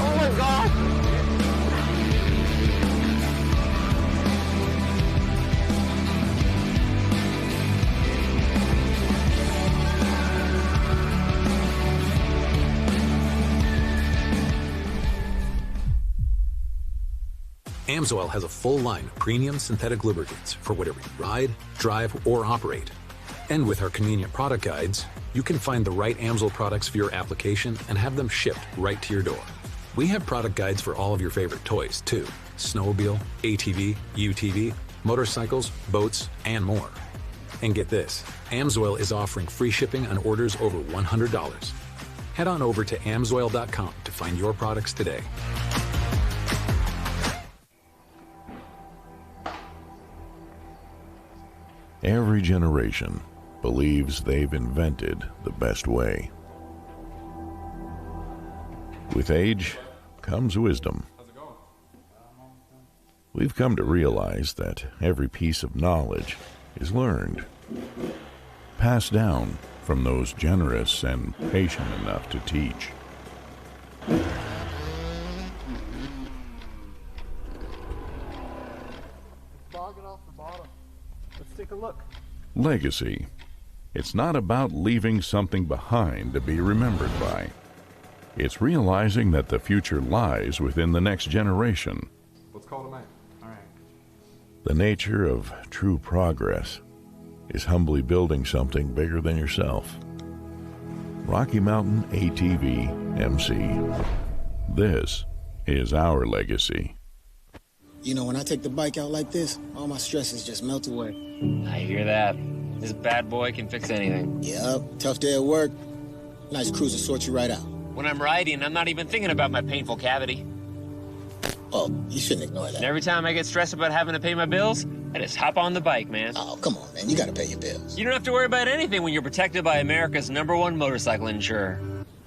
Oh my God! AMSOIL has a full line of premium synthetic lubricants for whatever you ride, drive, or operate. And with our convenient product guides, you can find the right AMSOIL products for your application and have them shipped right to your door. We have product guides for all of your favorite toys, too. Snowmobile, ATV, UTV, motorcycles, boats, and more. And get this, AMSOIL is offering free shipping on orders over $100. Head on over to AMSOIL.com to find your products today. Every generation believes they've invented the best way. With age comes wisdom. We've come to realize that every piece of knowledge is learned, passed down from those generous and patient enough to teach. Let's take a look. Legacy. It's not about leaving something behind to be remembered by. It's realizing that the future lies within the next generation. Let's call it a night. All right. The nature of true progress is humbly building something bigger than yourself. Rocky Mountain ATV MC. This is our legacy. You know, when I take the bike out like this, all my stresses just melt away. I hear that. This bad boy can fix anything. Yep, tough day at work. Nice cruiser sorts you right out. When I'm riding, I'm not even thinking about my painful cavity. Oh, you shouldn't ignore that. And every time I get stressed about having to pay my bills, I just hop on the bike, man. Oh, come on, man. You gotta pay your bills. You don't have to worry about anything when you're protected by America's #1 motorcycle insurer.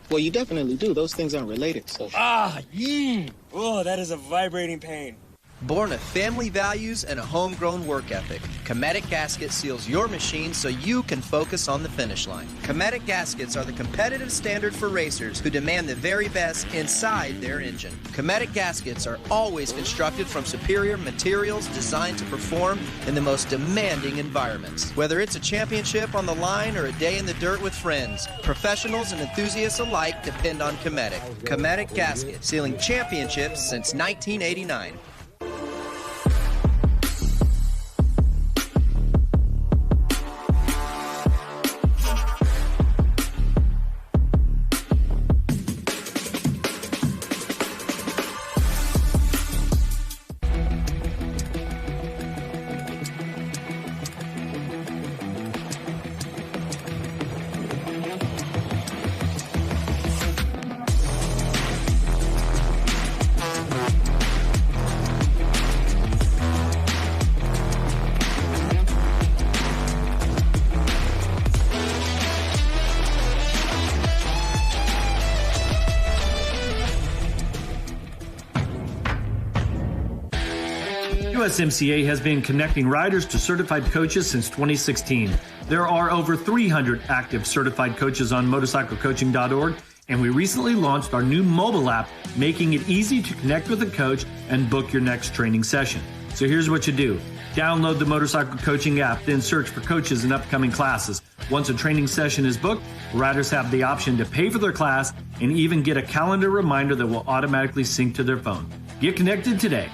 Well, you definitely do. Those things aren't related, so... Oh, that is a vibrating pain. Born of family values and a homegrown work ethic, Cometic Gasket seals your machine so you can focus on the finish line. Cometic Gaskets are the competitive standard for racers who demand the very best inside their engine. Cometic Gaskets are always constructed from superior materials designed to perform in the most demanding environments. Whether it's a championship on the line or a day in the dirt with friends, professionals and enthusiasts alike depend on Cometic. Cometic Gasket, sealing championships since 1989. USMCA has been connecting riders to certified coaches since 2016. There are over 300 active certified coaches on motorcyclecoaching.org, and we recently launched our new mobile app, making it easy to connect with a coach and book your next training session. So here's what you do. Download the Motorcycle Coaching app, then search for coaches and upcoming classes. Once a training session is booked, riders have the option to pay for their class and even get a calendar reminder that will automatically sync to their phone. Get connected today.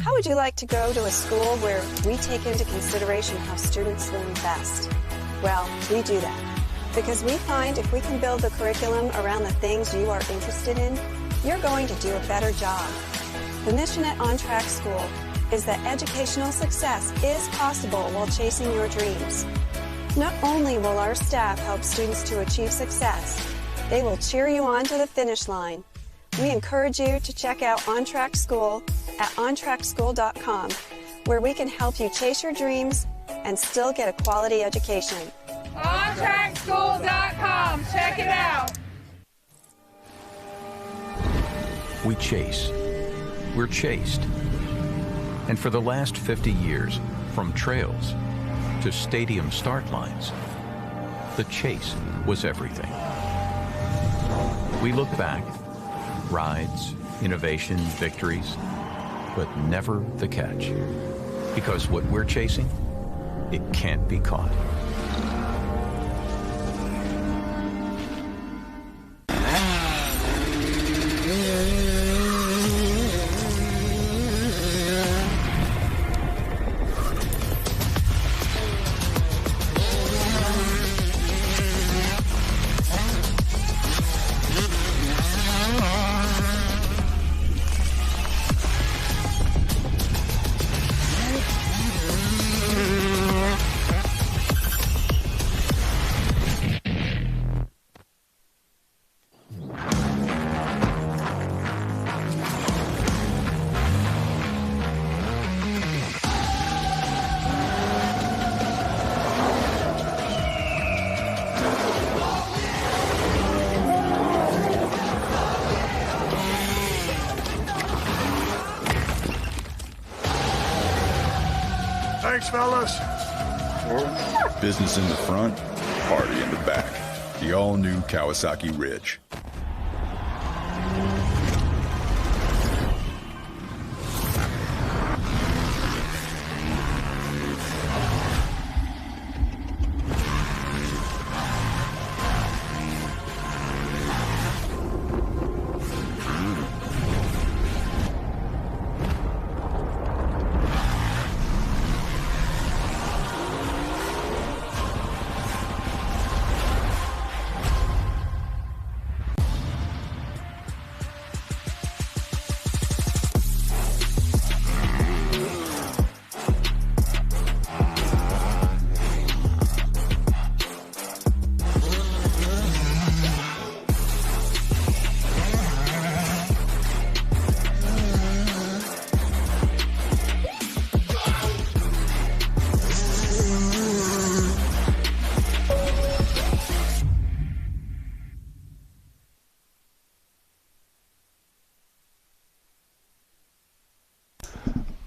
How would you like to go to a school where we take into consideration how students learn best? Well, we do that because we find if we can build the curriculum around the things you are interested in, you're going to do a better job. The mission at On Track School is that educational success is possible while chasing your dreams. Not only will our staff help students to achieve success, they will cheer you on to the finish line. We encourage you to check out On Track School at ontrackschool.com, where we can help you chase your dreams and still get a quality education. OnTrackSchool.com. Check it out. We chase. We're chased. And for the last 50 years, from trails to stadium start lines, the chase was everything. We look back, rides, innovation, victories, but never the catch. Because what we're chasing, it can't be caught. Thanks, fellas. Business in the front, party in the back. The all-new Kawasaki Ridge.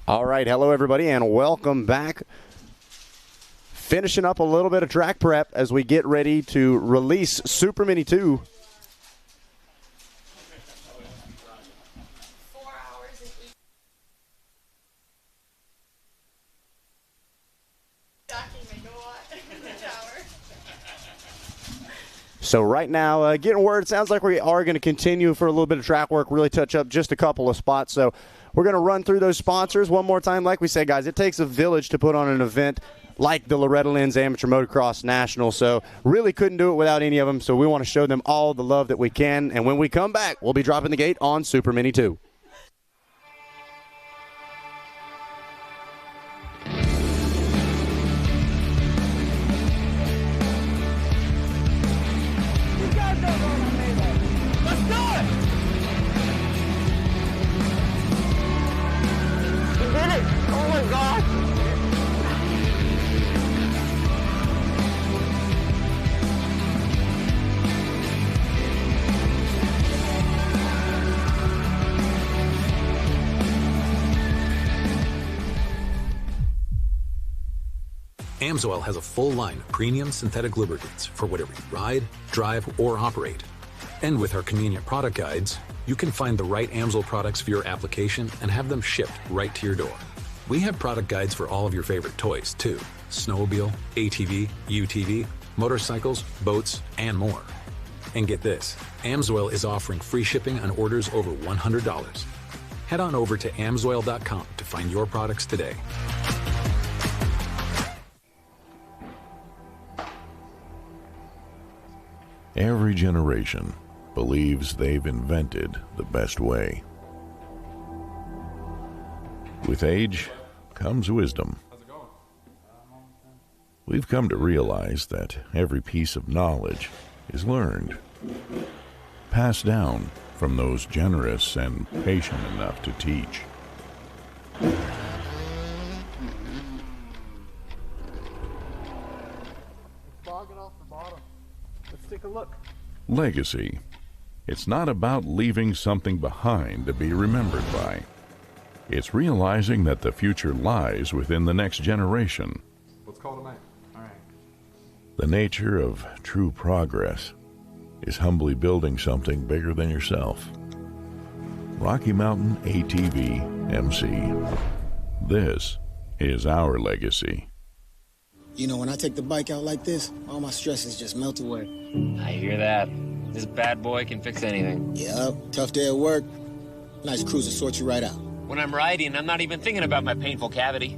All right, hello everybody, and welcome back. Finishing up a little bit of track prep as we get ready to release Supermini 2. So right now, getting word, it sounds like we are going to continue for a little bit of track work, really touch up just a couple of spots. So we're going to run through those sponsors one more time. Like we said, guys, it takes a village to put on an event like the Loretta Lynn's Amateur Motocross National. So really couldn't do it without any of them. So we want to show them all the love that we can. And when we come back, we'll be dropping the gate on Supermini 2. AMSOIL has a full line of premium synthetic lubricants for whatever you ride, drive, or operate. And with our convenient product guides, you can find the right AMSOIL products for your application and have them shipped right to your door. We have product guides for all of your favorite toys, too. Snowmobile, ATV, UTV, motorcycles, boats, and more. And get this, AMSOIL is offering free shipping on orders over $100. Head on over to AMSOIL.com to find your products today. Every generation believes they've invented the best way. With age comes wisdom. We've come to realize that every piece of knowledge is learned, passed down from those generous and patient enough to teach. Bog it off the bottom. Let's take a look. Legacy It's not about leaving something behind to be remembered by. It's realizing that the future lies within the next generation. Let's call them out. All right. The nature of true progress is humbly building something bigger than yourself. Rocky Mountain ATV MC. This is our legacy. You know, when I take the bike out like this, all my stresses just melt away. I hear that. This bad boy can fix anything. Yep, tough day at work. Nice cruiser sort you right out. When I'm riding, I'm not even thinking about my painful cavity.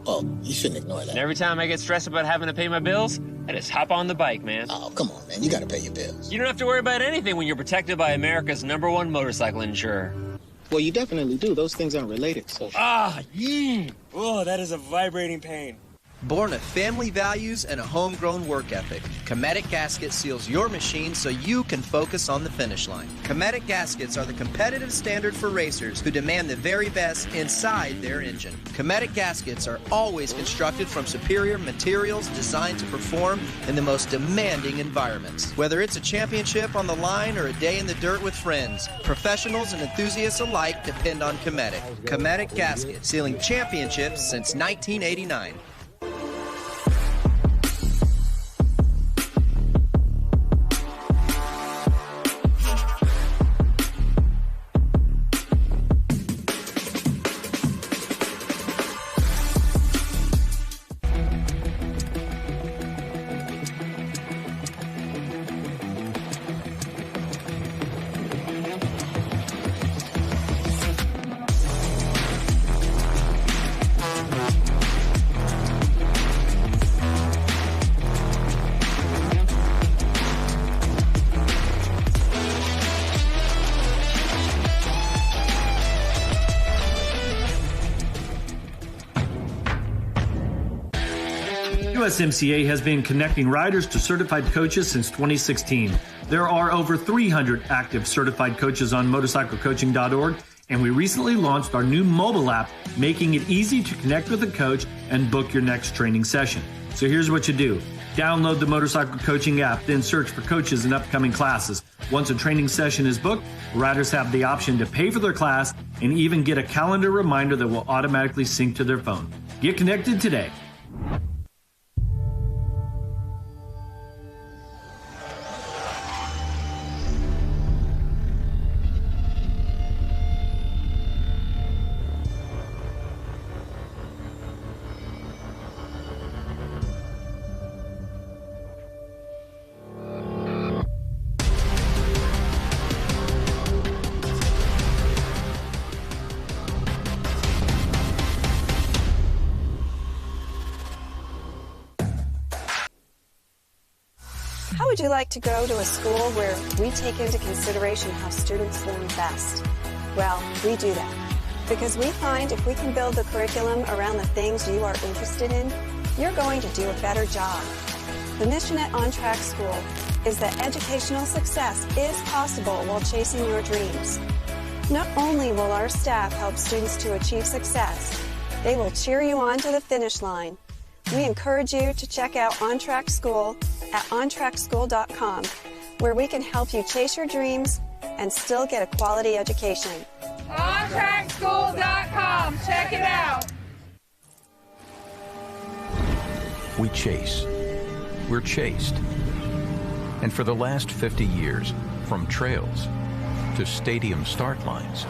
Oh, you shouldn't ignore that. And every time I get stressed about having to pay my bills, I just hop on the bike, man. Oh, come on, man. You gotta pay your bills. You don't have to worry about anything when you're protected by America's #1 motorcycle insurer. Well, you definitely do. Those things aren't related. So. Oh, that is a vibrating pain. Born of family values and a homegrown work ethic, Cometic Gasket seals your machine so you can focus on the finish line. Cometic Gaskets are the competitive standard for racers who demand the very best inside their engine. Cometic Gaskets are always constructed from superior materials designed to perform in the most demanding environments. Whether it's a championship on the line or a day in the dirt with friends, professionals and enthusiasts alike depend on Cometic. Cometic Gasket, sealing championships since 1989. USMCA has been connecting riders to certified coaches since 2016. There are over 300 active certified coaches on motorcyclecoaching.org, and we recently launched our new mobile app, making it easy to connect with a coach and book your next training session. So here's what you do. Download the Motorcycle Coaching app, then search for coaches and upcoming classes. Once a training session is booked, riders have the option to pay for their class and even get a calendar reminder that will automatically sync to their phone. Get connected today. How would you like to go to a school where we take into consideration how students learn best? Well, we do that because we find if we can build the curriculum around the things you are interested in, you're going to do a better job. The mission at On Track School is that educational success is possible while chasing your dreams. Not only will our staff help students to achieve success, they will cheer you on to the finish line. We encourage you to check out On Track School at ontrackschool.com, where we can help you chase your dreams and still get a quality education. ontrackschool.com. Check it out. We chase. We're chased. And for the last 50 years, from trails to stadium start lines,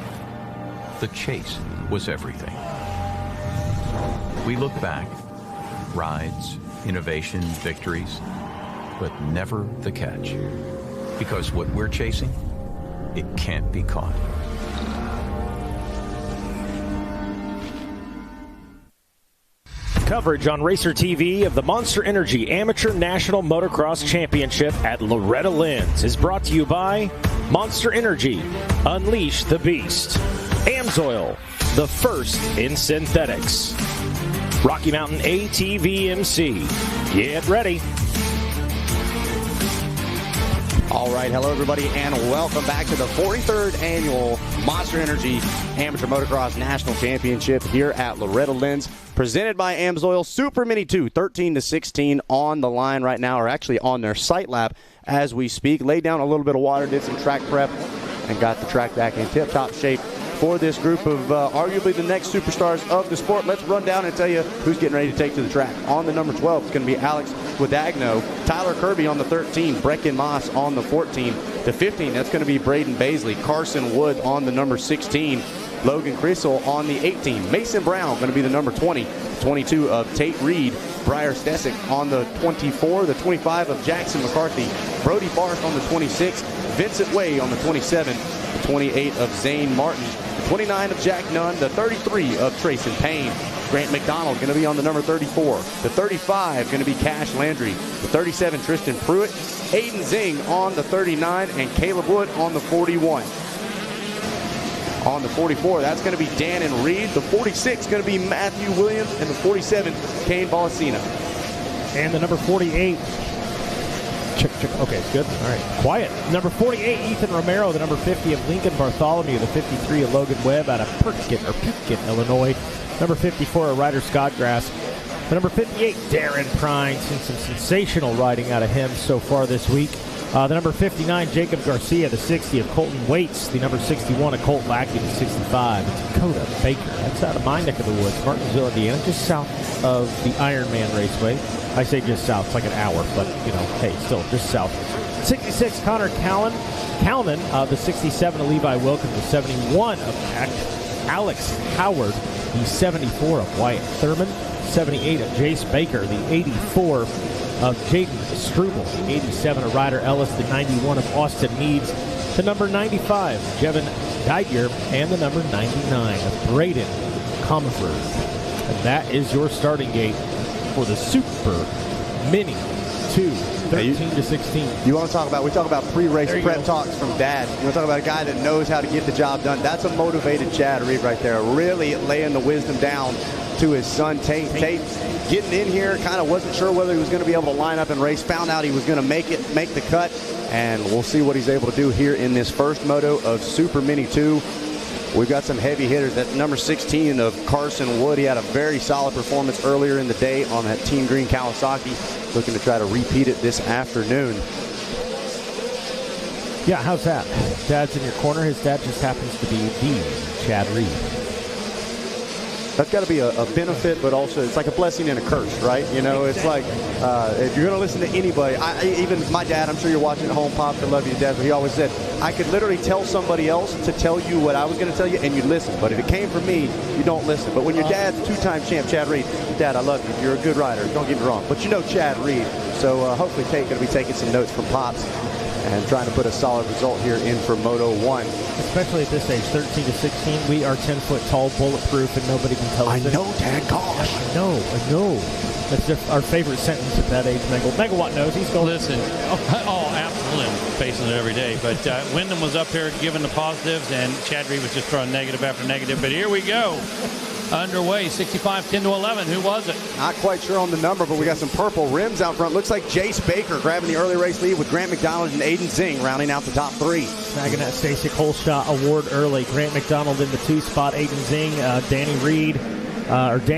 the chase was everything. We look back, rides, innovation, victories, but never the catch. Because what we're chasing, it can't be caught. Coverage on Racer TV of the Monster Energy Amateur National Motocross Championship at Loretta Lynn's is brought to you by Monster Energy. Unleash the Beast. AMSOIL, the first in synthetics. Rocky Mountain ATV MC. Get ready. All right, hello everybody, and welcome back to the 43rd annual Monster Energy Amateur Motocross National Championship here at Loretta Lynn's, presented by AMSOIL. Supermini 2, 13-16 on the line right now, or actually on their sight lap as we speak. Laid down a little bit of water, did some track prep, and got the track back in tip-top shape for this group of arguably the next superstars of the sport. Let's run down and tell you who's getting ready to take to the track. On the number 12, it's going to be Alex Wadagno. Tyler Kirby on the 13, Brecken Moss on the 14. The 15, that's going to be Braden Baisley. Carson Wood on the number 16. Logan Crissell on the 18. Mason Brown going to be the number 20. 22 of Tate Reed. Briar Stesick on the 24. The 25 of Jackson McCarthy. Brody Barth on the 26. Vincent Way on the 27. The 28 of Zane Martin. The 29 of Jack Nunn. The 33 of Trayson Payne. Grant McDonald going to be on the number 34. The 35 going to be Cash Landry. The 37, Tristan Pruitt. Aiden Zing on the 39, and Caleb Wood on the 41. On the 44, that's going to be Dan and Reed. The 46 going to be Matthew Williams, and the 47, Kane Bolasina. And the number 48. Check. Okay, good. All right. Quiet. Number 48, Ethan Romero. The number 50 of Lincoln Bartholomew. The 53 of Logan Webb out of Pekin, Illinois. Number 54 of Ryder Scottgrass. The number 58, Darren Prine. Seen some sensational riding out of him so far this week. The number 59, Jacob Garcia. The 60 of Colton Waits. The number 61 of Colt Lackey. The 65 of Dakota Baker. That's out of my neck of the woods, Martinsville, Indiana, just south of the Ironman Raceway. I say just south, it's like an hour, but, you know, hey, still just south. 66, Connor Callan. The 67 of Levi Wilkins. The 71 of Alex Howard. The 74 of Wyatt Thurman. 78 of Jace Baker. The 84 of Jaden Struble. The 87 of Ryder Ellis. The 91 of Austin Meads. The number 95, Jevin Geiger. And the number 99 of Braden Comerford. And that is your starting gate for the Super Mini 2, 13-16. You want to talk about, we talk about pre-race prep talks from Dad. You want to talk about a guy that knows how to get the job done. That's a motivated Chad Reed right there, really laying the wisdom down to his son Tate. Tate getting in here, kind of wasn't sure whether he was going to be able to line up and race, found out he was going to make the cut, and we'll see what he's able to do here in this first moto of Super Mini 2. We've got some heavy hitters. That number 16 of Carson Wood, he had a very solid performance earlier in the day on that Team Green Kawasaki. Looking to try to repeat it this afternoon. Yeah, how's that? Dad's in your corner. His dad just happens to be the Chad Reed. That's got to be a benefit, but also it's like a blessing and a curse, right? You know, it's like if you're going to listen to anybody, even my dad, I'm sure you're watching at home, Pops, I love you, Dad, but he always said, I could literally tell somebody else to tell you what I was going to tell you, and you'd listen. But if it came from me, you don't listen. But when your dad's two-time champ, Chad Reed, Dad, I love you. You're a good rider. Don't get me wrong. But you know Chad Reed. So hopefully Tate's going to be taking some notes from Pops and trying to put a solid result here in for Moto 1. Especially at this age, 13-16, we are 10-foot tall, bulletproof, and nobody can tell us. I know, Dad, gosh. I know. That's our favorite sentence at that age, Megawatt knows. He's going. Listen, absolutely. I'm facing it every day. But Wyndham was up here giving the positives, and Chad Reed was just throwing negative after negative. But here we go. Underway, 65, 10-11. Who was it? Not quite sure on the number, but we got some purple rims out front. Looks like Jace Baker grabbing the early race lead with Grant McDonald and Aiden Zing rounding out the top three. Snagging that Stasic Holshot award early. Grant McDonald in the 2 spot. Aiden Zing, Dan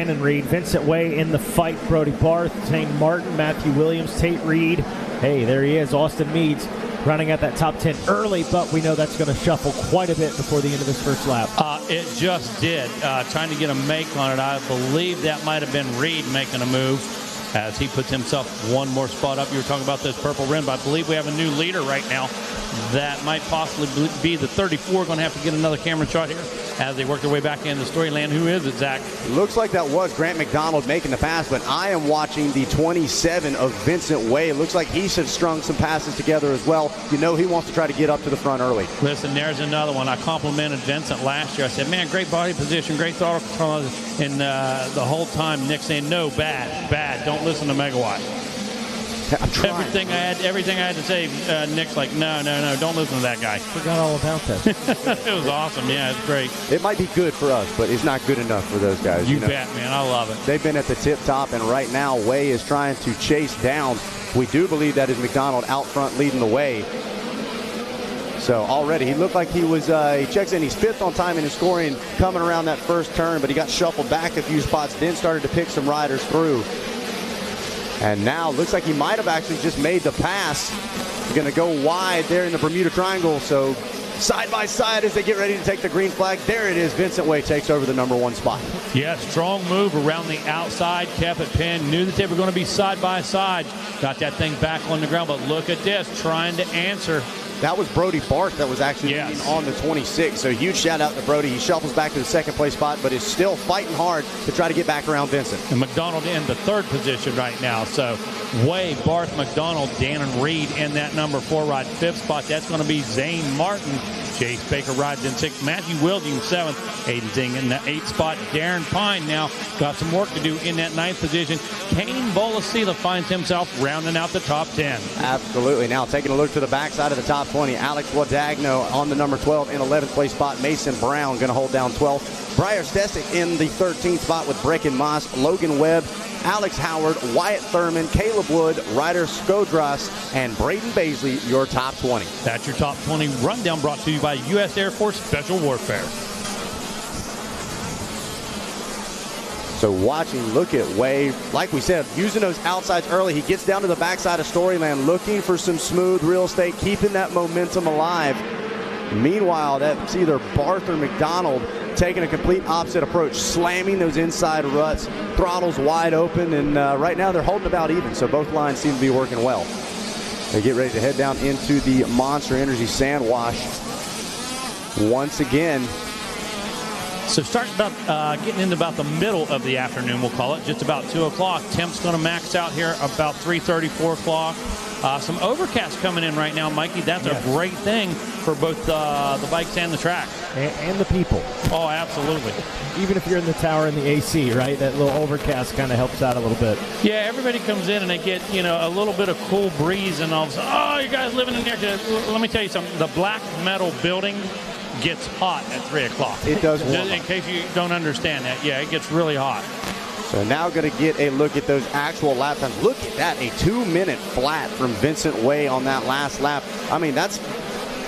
and Reed. Vincent Way in the fight. Brody Barth, Zane Martin, Matthew Williams, Tate Reed. Hey, there he is, Austin Meads. Running at that top 10 early, but we know that's going to shuffle quite a bit before the end of this first lap. It just did. Trying to get a make on it. I believe that might have been Reed making a move as he puts himself one more spot up. You were talking about this purple rim, but I believe we have a new leader right now. That might possibly be the 34. Going to have to get another camera shot here as they work their way back into Storyland. Who is it, Zach? Looks like that was Grant McDonald making the pass, but I am watching the 27 of Vincent Way. It looks like he should have strung some passes together as well. You know he wants to try to get up to the front early. Listen, there's another one. I complimented Vincent last year. I said, man, great body position, great throttle control. And the whole time Nick saying, no, bad. Don't listen to Megawatt. I'm trying. Everything I had to say, Nick's like, no, don't listen to that guy. Forgot all about that. It was awesome. Yeah, it's great. It might be good for us, but it's not good enough for those guys. You bet, man. I love it. They've been at the tip top, and right now Way is trying to chase down. We do believe that is McDonald out front leading the way. So already he looked like he was, he checks in, he's 5th on time in his scoring coming around that first turn, but he got shuffled back a few spots, then started to pick some riders through. And now looks like he might have actually just made the pass. He's going to go wide there in the Bermuda Triangle. So side by side as they get ready to take the green flag. There it is. Vincent Way takes over the number 1 spot. Yeah, strong move around the outside. Kept it pinned. Knew that they were going to be side by side. Got that thing back on the ground. But look at this. Trying to answer. That was Brody Barth that was actually leading on the 26. So huge shout out to Brody. He shuffles back to the 2nd place spot, but is still fighting hard to try to get back around Vincent. And McDonald in the 3rd position right now. So Way, Barth, McDonald, Dan and Reed in that number 4 ride. 5th spot, that's going to be Zane Martin. Chase Baker rides in 6th. Matthew Wilding 7th. Aiden Zing in the 8th spot. Darren Pine now got some work to do in that 9th position. Kane Bolasila finds himself rounding out the top 10. Absolutely. Now taking a look to the backside of the top 20. Alex Wadagno on the number 12 in 11th place spot. Mason Brown going to hold down 12th. Briar Stesic in the 13th spot with Brecken Moss. Logan Webb, Alex Howard, Wyatt Thurman, Caleb Wood, Ryder Skodras, and Braden Baisley, your top 20. That's your top 20 rundown brought to you by U.S. Air Force Special Warfare. So watching, look at Way, like we said, using those outsides early. He gets down to the backside of Storyland, looking for some smooth real estate, keeping that momentum alive. Meanwhile, that's either Barth or McDonald taking a complete opposite approach, slamming those inside ruts, throttles wide open, and right now they're holding about even, so both lines seem to be working well. They get ready to head down into the Monster Energy Sand Wash once again. So starting about getting into about the middle of the afternoon, we'll call it, just about 2 o'clock. Temp's going to max out here about 3:30, 4 o'clock. Some overcast coming in right now, Mikey. That's a great thing for both the bikes and the track. And the people. Oh, absolutely. Even if you're in the tower in the AC, right? That little overcast kind of helps out a little bit. Yeah, everybody comes in and they get, a little bit of cool breeze, and all of a sudden, oh, you guys living in there. Let me tell you something. The black metal building gets hot at 3 o'clock. It does warm Just in case you don't understand that. Yeah, it gets really hot. So now going to get a look at those actual lap times. Look at that, a 2-minute flat from Vincent Way on that last lap. I mean, that's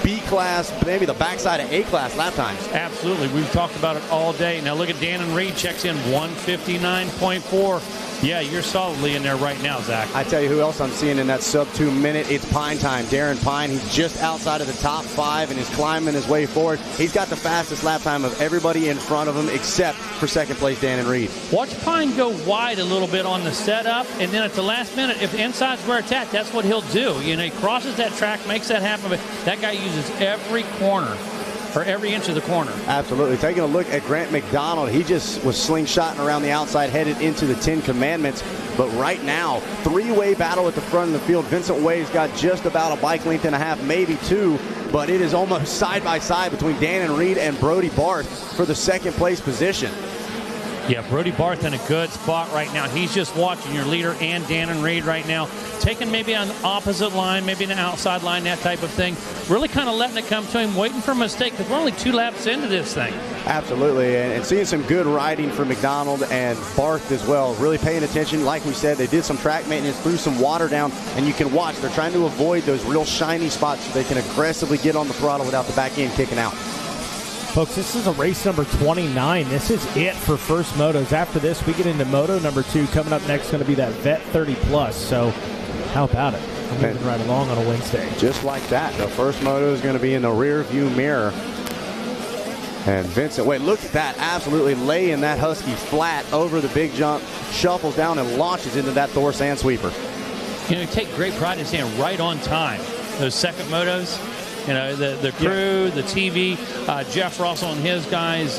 B-class, maybe the backside of A-class lap times. Absolutely. We've talked about it all day. Now look at Dan and Reed, checks in 159.4. Yeah, you're solidly in there right now, Zach. I tell you who else I'm seeing in that sub-2 minute. It's Pine time. Darren Pine, he's just outside of the top 5 and is climbing his way forward. He's got the fastest lap time of everybody in front of him except for 2nd place Dan and Reed. Watch Pine go wide a little bit on the setup, and then at the last minute, if the inside's where it's at, that's what he'll do. He crosses that track, makes that happen, but that guy uses every corner. For every inch of the corner. Absolutely. Taking a look at Grant McDonald, he just was slingshotting around the outside, headed into the 10 Commandments. But right now, 3-way battle at the front of the field. Vincent Way's got just about a bike length and a half, maybe 2, but it is almost side by side between Dan and Reed and Brody Barth for the 2nd place position. Yeah, Brody Barth in a good spot right now. He's just watching your leader and Dan and Reed right now, taking maybe an opposite line, maybe an outside line, that type of thing. Really kind of letting it come to him, waiting for a mistake, because we're only 2 laps into this thing. Absolutely, and seeing some good riding from McDonald and Barth as well. Really paying attention. Like we said, they did some track maintenance, threw some water down, and you can watch. They're trying to avoid those real shiny spots so they can aggressively get on the throttle without the back end kicking out. Folks, this is a race number 29. This is it for First Motos. After this, we get into Moto number 2. Coming up next is going to be that Vet 30 Plus. So how about it? I'm moving right along on a Wednesday. Just like that. The First Moto is going to be in the rear view mirror. And Vincent, wait, look at that. Absolutely laying that Husky flat over the big jump, shuffles down and launches into that Thor Sand Sweeper. You take great pride in saying right on time. Those second motos, the crew, the TV, Jeff Russell and his guys,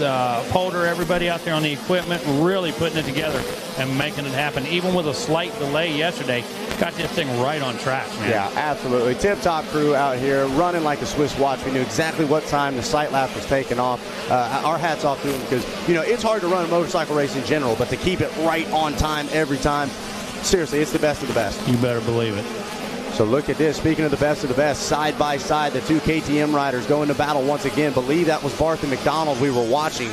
Polder, everybody out there on the equipment, really putting it together and making it happen. Even with a slight delay yesterday, got this thing right on track, man. Yeah, absolutely. Tip-top crew out here running like a Swiss watch. We knew exactly what time the sight lap was taking off. Our hats off to them because, it's hard to run a motorcycle race in general, but to keep it right on time every time, seriously, it's the best of the best. You better believe it. So look at this. Speaking of the best, side by side, the 2 KTM riders going to battle once again. Believe that was Barth and McDonald we were watching.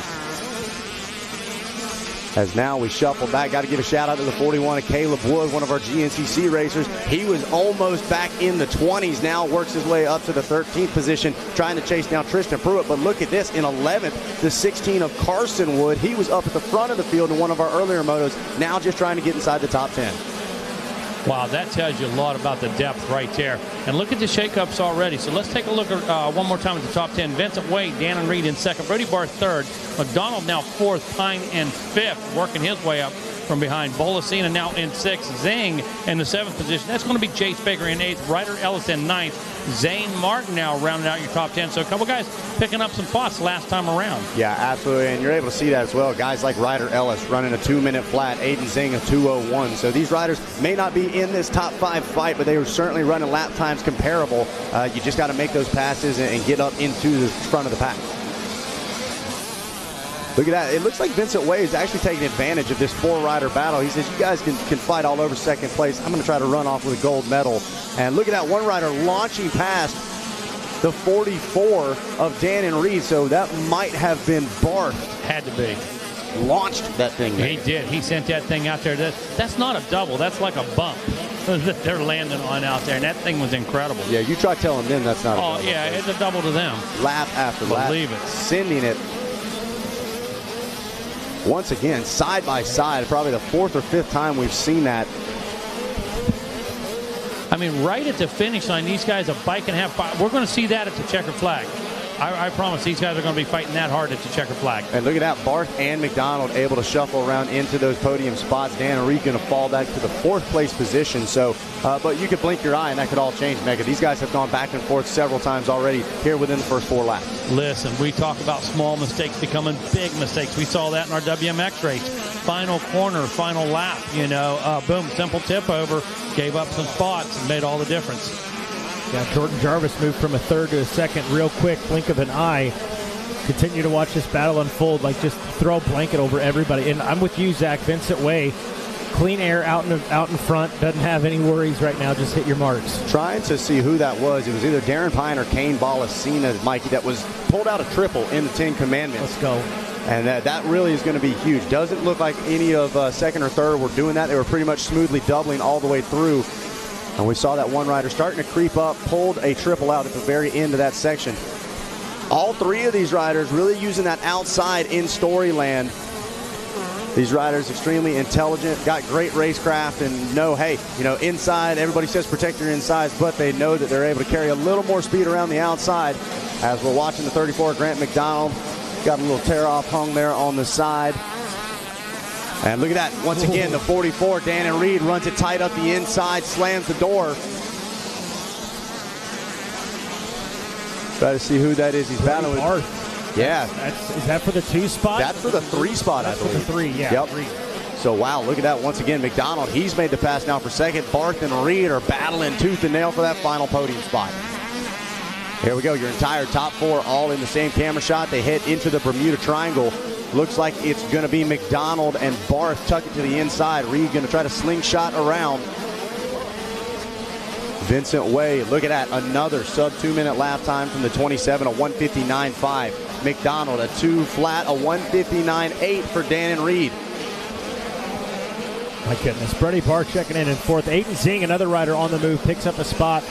As now we shuffle back. Got to give a shout out to the 41 of Caleb Wood, one of our GNCC racers. He was almost back in the 20s. Now works his way up to the 13th position, trying to chase down Tristan Pruitt. But look at this, in 11th, the 16 of Carson Wood. He was up at the front of the field in one of our earlier motos, now just trying to get inside the top 10. Wow, that tells you a lot about the depth right there. And look at the shakeups already. So let's take a look at one more time at the top 10. Vincent Wade, Dan and Reed in second. Brody Barr third. McDonald now fourth. Pine in fifth, working his way up from behind. Bolasina now in sixth. Zing in the seventh position. That's going to be Jace Baker in eighth. Ryder Ellis in ninth. Zane Martin now rounding out your top 10. So a couple guys picking up some spots last time around. Yeah, absolutely. And you're able to see that as well. Guys like Ryder Ellis running a 2-minute flat. Aiden Zing a 2:01. So these riders may not be in this top 5 fight, but they were certainly running lap times comparable. You just got to make those passes and get up into the front of the pack. Look at that. It looks like Vincent Wade is actually taking advantage of this 4-rider battle. He says, you guys can fight all over second place. I'm going to try to run off with a gold medal. And look at that one rider launching past the 44 of Dan and Reed. So that might have been Barth. Had to be. Launched that thing there. He did. He sent that thing out there. That's not a double. That's like a bump that they're landing on out there. And that thing was incredible. Yeah, you try telling them that's not a double. Oh, yeah, it's a double to them. Lap after lap. Believe it. Sending it. Once again, side by side, probably the 4th or 5th time we've seen that. I mean, right at the finish line, these guys, a bike and a half. We're going to see that at the checker flag. I promise these guys are going to be fighting that hard at the checker flag. And look at that, Barth and McDonald able to shuffle around into those podium spots. Dan and Reed going to fall back to the 4th place position. So, but you could blink your eye and that could all change, Mega. These guys have gone back and forth several times already here within the first 4 laps. Listen, we talk about small mistakes becoming big mistakes. We saw that in our WMX race. Final corner, final lap, boom, simple tip over, gave up some spots and made all the difference. Yeah, Jordan Jarvis moved from a 3rd to a 2nd real quick, blink of an eye. Continue to watch this battle unfold, like just throw a blanket over everybody. And I'm with you, Zach. Vincent Way, clean air out in front, doesn't have any worries right now. Just hit your marks. Trying to see who that was. It was either Darren Pine or Kane Bolasina, Mikey, that was pulled out a triple in the 10 Commandments. Let's go. And that really is going to be huge. Doesn't look like any of 2nd or 3rd were doing that. They were pretty much smoothly doubling all the way through. And we saw that one rider starting to creep up, pulled a triple out at the very end of that section. All 3 of these riders really using that outside in Storyland. These riders extremely intelligent, got great racecraft, and know, hey, inside, everybody says protect your insides, but they know that they're able to carry a little more speed around the outside. As we're watching the 34, Grant McDonald, got a little tear-off hung there on the side. And look at that. Once again, the 44, Dan and Reed, runs it tight up the inside, slams the door. Try to see who that is he's battling with. Yeah. Is that for the 2 spot? That's for the 3 spot, I believe. That's for the 3, yeah. Yep. 3. So, wow, look at that. Once again, McDonald, he's made the pass now for 2nd. Barth and Reed are battling tooth and nail for that final podium spot. Here we go. Your entire top 4 all in the same camera shot. They head into the Bermuda Triangle. Looks like it's going to be McDonald and Barth tuck it to the inside. Reed going to try to slingshot around. Vincent Way, look at that. Another sub 2-minute lap time from the 27, a 1:59.5. McDonald, a 2 flat, a 1:59.8 for Dan and Reed. My goodness. Brody Barr checking in 4th. Aiden Zing, another rider on the move, picks up a spot.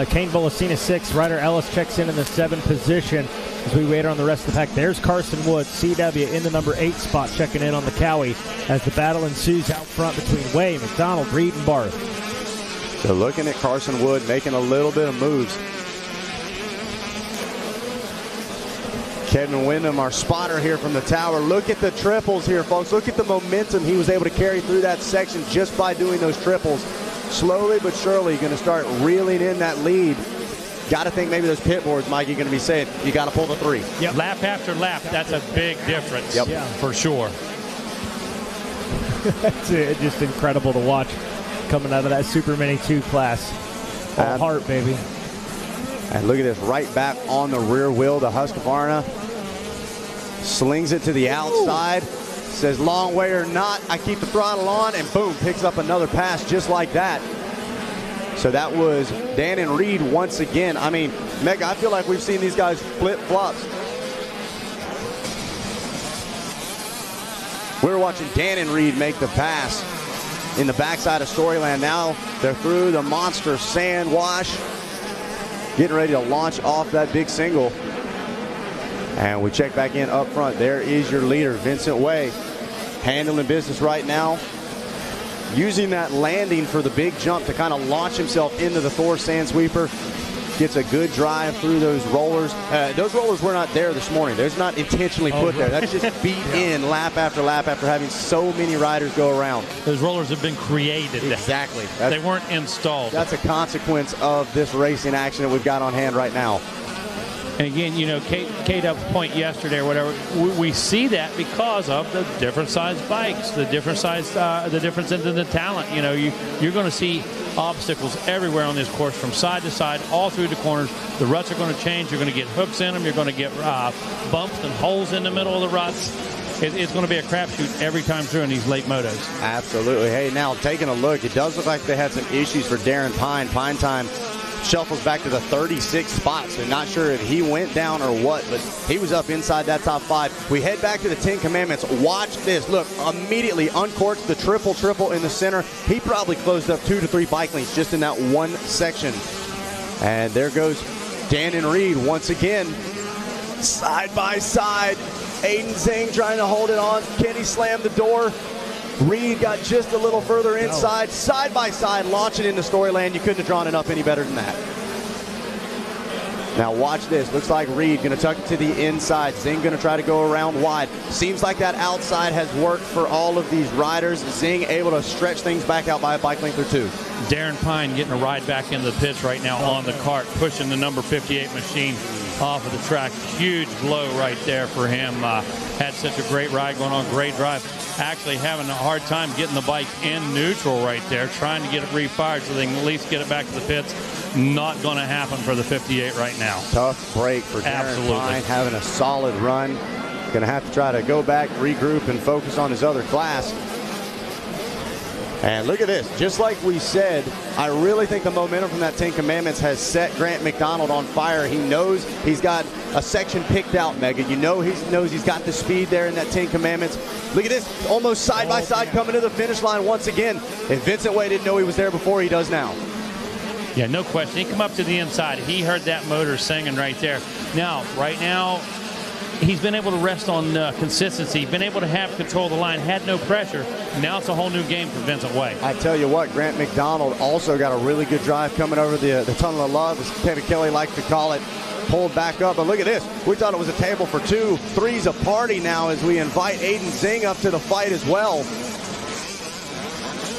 Kane Bolasina 6th. Ryder Ellis checks in the 7th position as we wait on the rest of the pack. There's Carson Wood, CW, in the number 8 spot, checking in on the Cowie as the battle ensues out front between Way, McDonald, Reed, and Barth. So looking at Carson Wood making a little bit of moves. Kevin Wyndham, our spotter here from the tower. Look at the triples here, folks. Look at the momentum he was able to carry through that section just by doing those triples. Slowly but surely going to start reeling in that lead. Got to think maybe those pit boards, Mike, you're going to be saying, you got to pull the 3. Yep. Lap after lap, that's a big difference. Yep. Yeah. For sure. It's just incredible to watch coming out of that Supermini 2 class. All heart, baby. And look at this, right back on the rear wheel, the Husqvarna. Slings it to the outside. Says long way or not, I keep the throttle on, and boom, picks up another pass just like that. So that was Dan and Reed once again. I mean, Mega, I feel like we've seen these guys flip-flops. We were watching Dan and Reed make the pass in the backside of Storyland. Now they're through the monster sand wash, getting ready to launch off that big single. And we check back in up front. There is your leader, Vincent Way, handling business right now, using that landing for the big jump to kind of launch himself into the Thor sand sweeper. Gets a good drive through those rollers. Those rollers were not there this morning. Those not intentionally put there. That's just beat in lap after lap after having so many riders go around. Those rollers have been created. Exactly. They weren't installed. That's a consequence of this racing action that we've got on hand right now. And again, you know, Kate up point yesterday or whatever, we see that because of the different size bikes, the different size, the difference in the talent. You know, you're going to see obstacles everywhere on this course from side to side, all through the corners. The ruts are going to change. You're going to get hooks in them. You're going to get bumps and holes in the middle of the ruts. It's going to be a crapshoot every time through in these late motos. Absolutely. Hey, now taking a look, it does look like they had some issues for Darren Pine. Pine Time shuffles back to the 36th spot, so not sure if he went down or what, but he was up inside that top 5. We head back to the 10 Commandments. Watch this. Look, immediately uncorks the triple in the center. He probably closed up 2 to 3 bike lanes just in that one section. And there goes Dan and Reed once again, side by side. Aiden Zing trying to hold it on. Kenny slammed the door. Reed got just a little further inside, side by side, launching into Storyland. You couldn't have drawn it up any better than that. Now watch this. Looks like Reed going to tuck it to the inside. Zing going to try to go around wide. Seems like that outside has worked for all of these riders. Zing able to stretch things back out by a bike length or 2. Darren Pine getting a ride back into the pits right now on the cart, pushing the number 58 machine off of the track. Huge blow right there for him. Had such a great ride going on, great drive. Actually having a hard time getting the bike in neutral right there, trying to get it refired so they can at least get it back to the pits. Not going to happen for the 58 right now. Tough break for Darren Pine, having a solid run. Going to have to try to go back, regroup, and focus on his other class. And look at this. Just like we said, I really think the momentum from that 10 Commandments has set Grant McDonald on fire. He knows he's got a section picked out, Mega. You know he knows he's got the speed there in that 10 Commandments. Look at this. Almost side by side coming to the finish line once again. If Vincent Way didn't know he was there before, he does now. Yeah, no question. He come up to the inside. He heard that motor singing right there. Now, right now, he's been able to rest on consistency, been able to have control of the line, had no pressure. Now it's a whole new game for Vincent Way. I tell you what, Grant McDonald also got a really good drive coming over the Tunnel of Love, as Kevin Kelly likes to call it. Pulled back up, but look at this. We thought it was a table for 2. 3's a party now as we invite Aiden Zing up to the fight as well.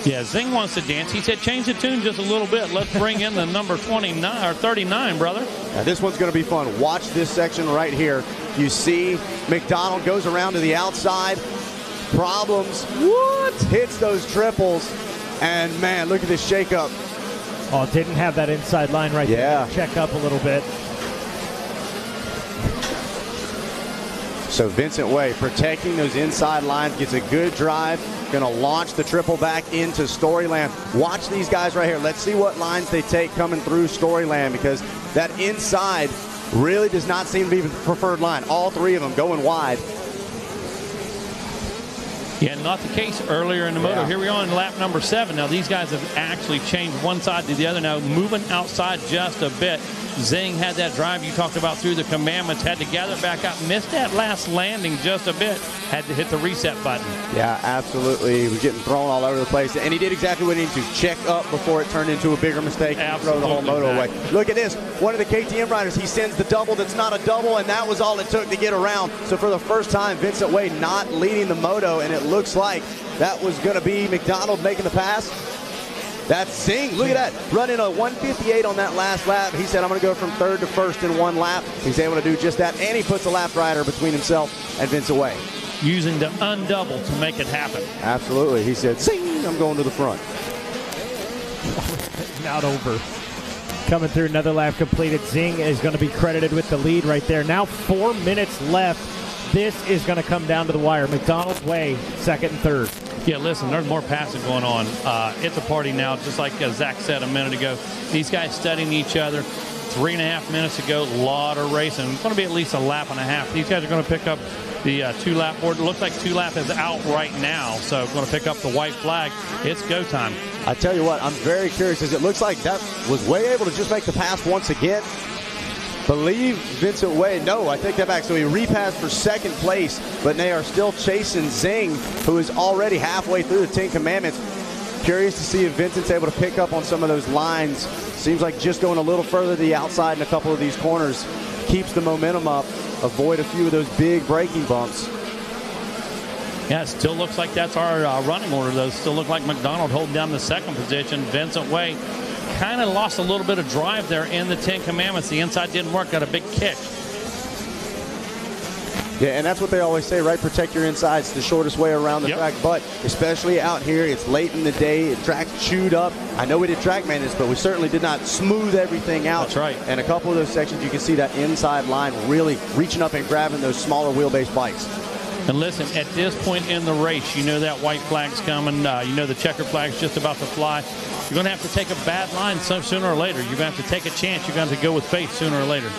Yeah, Zing wants to dance. He said, change the tune just a little bit. Let's bring in the number 29 or 39, brother. Now, this one's going to be fun. Watch this section right here. You see McDonald goes around to the outside. Problems. What? Hits those triples. And, man, look at this shakeup. Oh, didn't have that inside line right there. Check up a little bit. So Vincent Way protecting those inside lines, gets a good drive, going to launch the triple back into Storyland. Watch these guys right here. Let's see what lines they take coming through Storyland, because that inside really does not seem to be the preferred line. All 3 of them going wide. Yeah, not the case earlier in the moto. Here we are in lap number 7. Now these guys have actually changed one side to the other now, moving outside just a bit. Zing had that drive you talked about through the Commandments, had to gather back up, missed that last landing just a bit, had to hit the reset button. Yeah, absolutely. He was getting thrown all over the place, and he did exactly what he needed to. Check up before it turned into a bigger mistake and throw the whole moto away. Look at this. One of the KTM riders, he sends the double that's not a double, and that was all it took to get around. So for the first time, Vincent Way not leading the moto, and it looks like that was going to be McDonald making the pass. That's Zing. Look at that. Running a 158 on that last lap. He said, I'm going to go from 3rd to 1st in 1 lap. He's able to do just that, and he puts a lap rider between himself and Vincent Way. Using the undouble to make it happen. Absolutely. He said, Zing, I'm going to the front. Not over. Coming through, another lap completed. Zing is going to be credited with the lead right there. Now 4 minutes left. This is going to come down to the wire. McDonald's Way, 2nd and 3rd. Yeah, listen, there's more passing going on. It's a party now, just like Zach said a minute ago. These guys studying each other. 3.5 minutes ago, a lot of racing. It's going to be at least a lap and a half. These guys are going to pick up the two-lap board. It looks like two-lap is out right now, so going to pick up the white flag. It's go time. I tell you what, I'm very curious, as it looks like that was Way able to just make the pass once again. Believe Vincent Way. No, I take that back. So he repassed for second place, but they are still chasing Zing, who is already halfway through the 10 Commandments. Curious to see if Vincent's able to pick up on some of those lines. Seems like just going a little further to the outside in a couple of these corners keeps the momentum up. Avoid a few of those big braking bumps. Yeah, it still looks like that's our running order, though. Still look like McDonald holding down the second position. Vincent Way kind of lost a little bit of drive there in the 10 Commandments. The inside didn't work, got a big kick. Yeah, and that's what they always say, right? Protect your insides, the shortest way around the track. But especially out here, it's late in the day. The track's chewed up. I know we did track maintenance, but we certainly did not smooth everything out. That's right. And a couple of those sections, you can see that inside line really reaching up and grabbing those smaller wheelbase bikes. And listen, at this point in the race, you know that white flag's coming. You know the checker flag's just about to fly. You're going to have to take a bad line sooner or later. You're going to have to take a chance. You're going to have to go with faith sooner or later.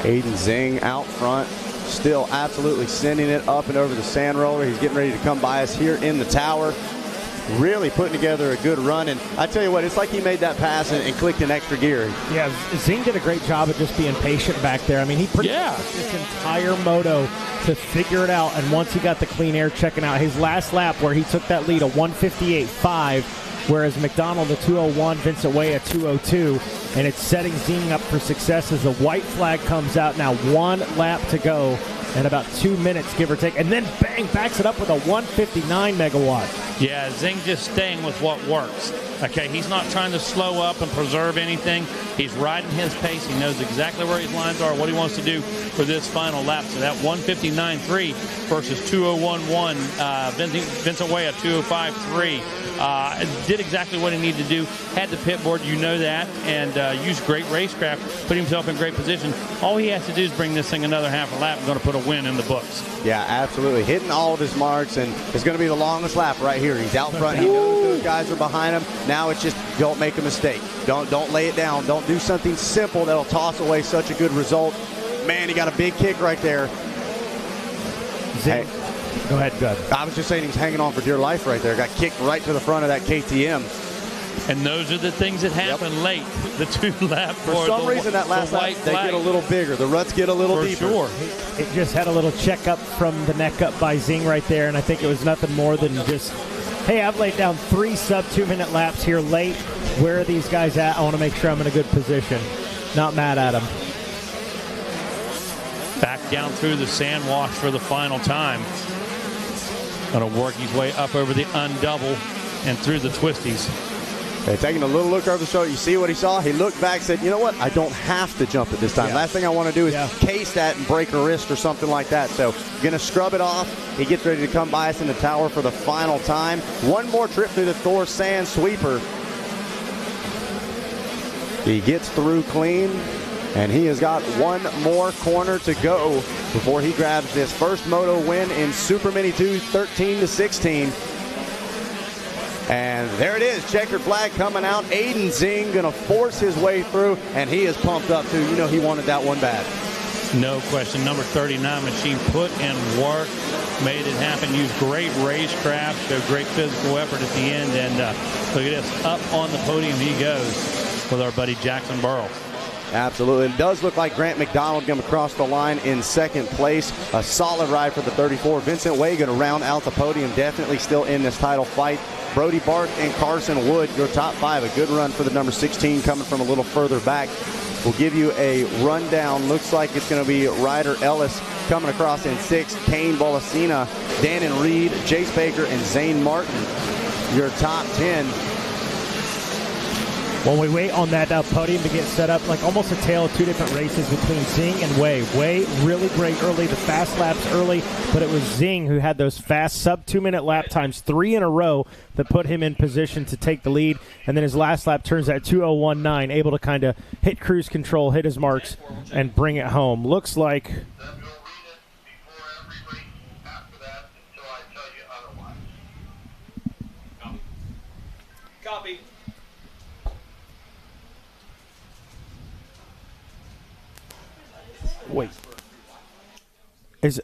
Aiden Zing out front, still absolutely sending it up and over the sand roller. He's getting ready to come by us here in the tower. Really putting together a good run. And I tell you what, it's like he made that pass and clicked an extra gear. Yeah, Zing did a great job of just being patient back there. I mean, he pretty much took this entire moto to figure it out. And once he got the clean air checking out his last lap where he took that lead, a 1:58.5, whereas McDonald a 2:01, Vincent Way a 2:02, and it's setting Zing up for success as the white flag comes out. Now 1 lap to go and about 2 minutes, give or take, and then bang, backs it up with a 159 megawatt. Yeah, Zing just staying with what works. Okay, he's not trying to slow up and preserve anything. He's riding his pace. He knows exactly where his lines are, what he wants to do for this final lap. So that 159.3 versus 2:01.1. Vincent Way at 2:05.3. Did exactly what he needed to do. Had the pit board, you know that, and used great racecraft, put himself in great position. All he has to do is bring this thing another half a lap and going to put a win in the books. Yeah, absolutely. Hitting all of his marks, and it's going to be the longest lap right here. He's out front. He knows those guys are behind him. Now it's just don't make a mistake. Don't lay it down. Don't do something simple that'll toss away such a good result. Man, he got a big kick right there. Zing. Hey. Go ahead, Doug. I was just saying he was hanging on for dear life right there. Got kicked right to the front of that KTM. And those are the things that happen late. The 2 lap. For some reason, that last lap, they get a little bigger. The ruts get a little deeper. For sure. It just had a little checkup from the neck up by Zing right there, and I think it was nothing more than just, hey, I've laid down 3 sub-2-minute laps here late. Where are these guys at? I want to make sure I'm in a good position. Not mad at them. Back down through the sand wash for the final time. Going to work his way up over the undouble and through the twisties. Okay, taking a little look over the shoulder. You see what he saw? He looked back, said, you know what? I don't have to jump it this time. Last thing I want to do is case that and break a wrist or something like that. So going to scrub it off. He gets ready to come by us in the tower for the final time. One more trip through the Thor Sand Sweeper. He gets through clean, and he has got one more corner to go before he grabs this first moto win in Supermini 2, 13-16. And there it is, checkered flag coming out. Aiden Zing going to force his way through, and he is pumped up too. You know he wanted that one bad. No question. Number 39 machine put in work, made it happen, used great racecraft, showed great physical effort at the end, and look at this, up on the podium he goes with our buddy Jackson Burrow. Absolutely. It does look like Grant McDonald going to cross the line in second place. A solid ride for the 34. Vincent Way going to round out the podium, definitely still in this title fight. Brody Barth and Carson Wood, your top 5. A good run for the number 16 coming from a little further back. We'll give you a rundown. Looks like it's going to be Ryder Ellis coming across in 6th. Kane Bolasina, Dan and Reed, Jace Baker, and Zane Martin, your top 10. When we wait on that podium to get set up, like almost a tale of 2 different races between Zing and Way. Way really great early, the fast laps early, but it was Zing who had those fast sub-2-minute lap times 3 in a row that put him in position to take the lead. And then his last lap turns at 2:01.9, able to kind of hit cruise control, hit his marks, and bring it home. Looks like... Copy. Wait. Is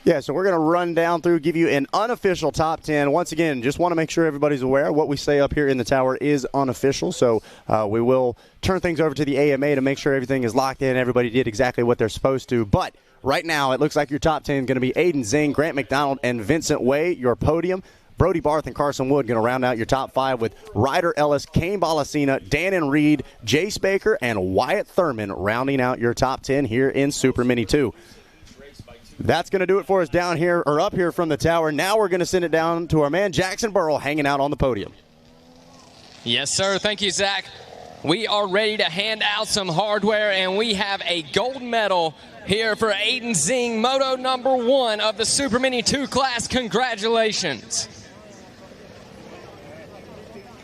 Yeah, so we're going to run down through, give you an unofficial top 10. Once again, just want to make sure everybody's aware. What we say up here in the tower is unofficial, so we will turn things over to the AMA to make sure everything is locked in. Everybody did exactly what they're supposed to. But right now, it looks like your top 10 is going to be Aiden Zing, Grant McDonald, and Vincent Way, your podium. Brody Barth and Carson Wood going to round out your top 5 with Ryder Ellis, Kane Balacina, Dan and Reed, Jace Baker, and Wyatt Thurman rounding out your top 10 here in Super Mini 2. That's going to do it for us down here, or up here from the tower. Now we're going to send it down to our man Jackson Burrell hanging out on the podium. Yes, sir. Thank you, Zach. We are ready to hand out some hardware, and we have a gold medal here for Aiden Zing, Moto number 1 of the Super Mini 2 class. Congratulations.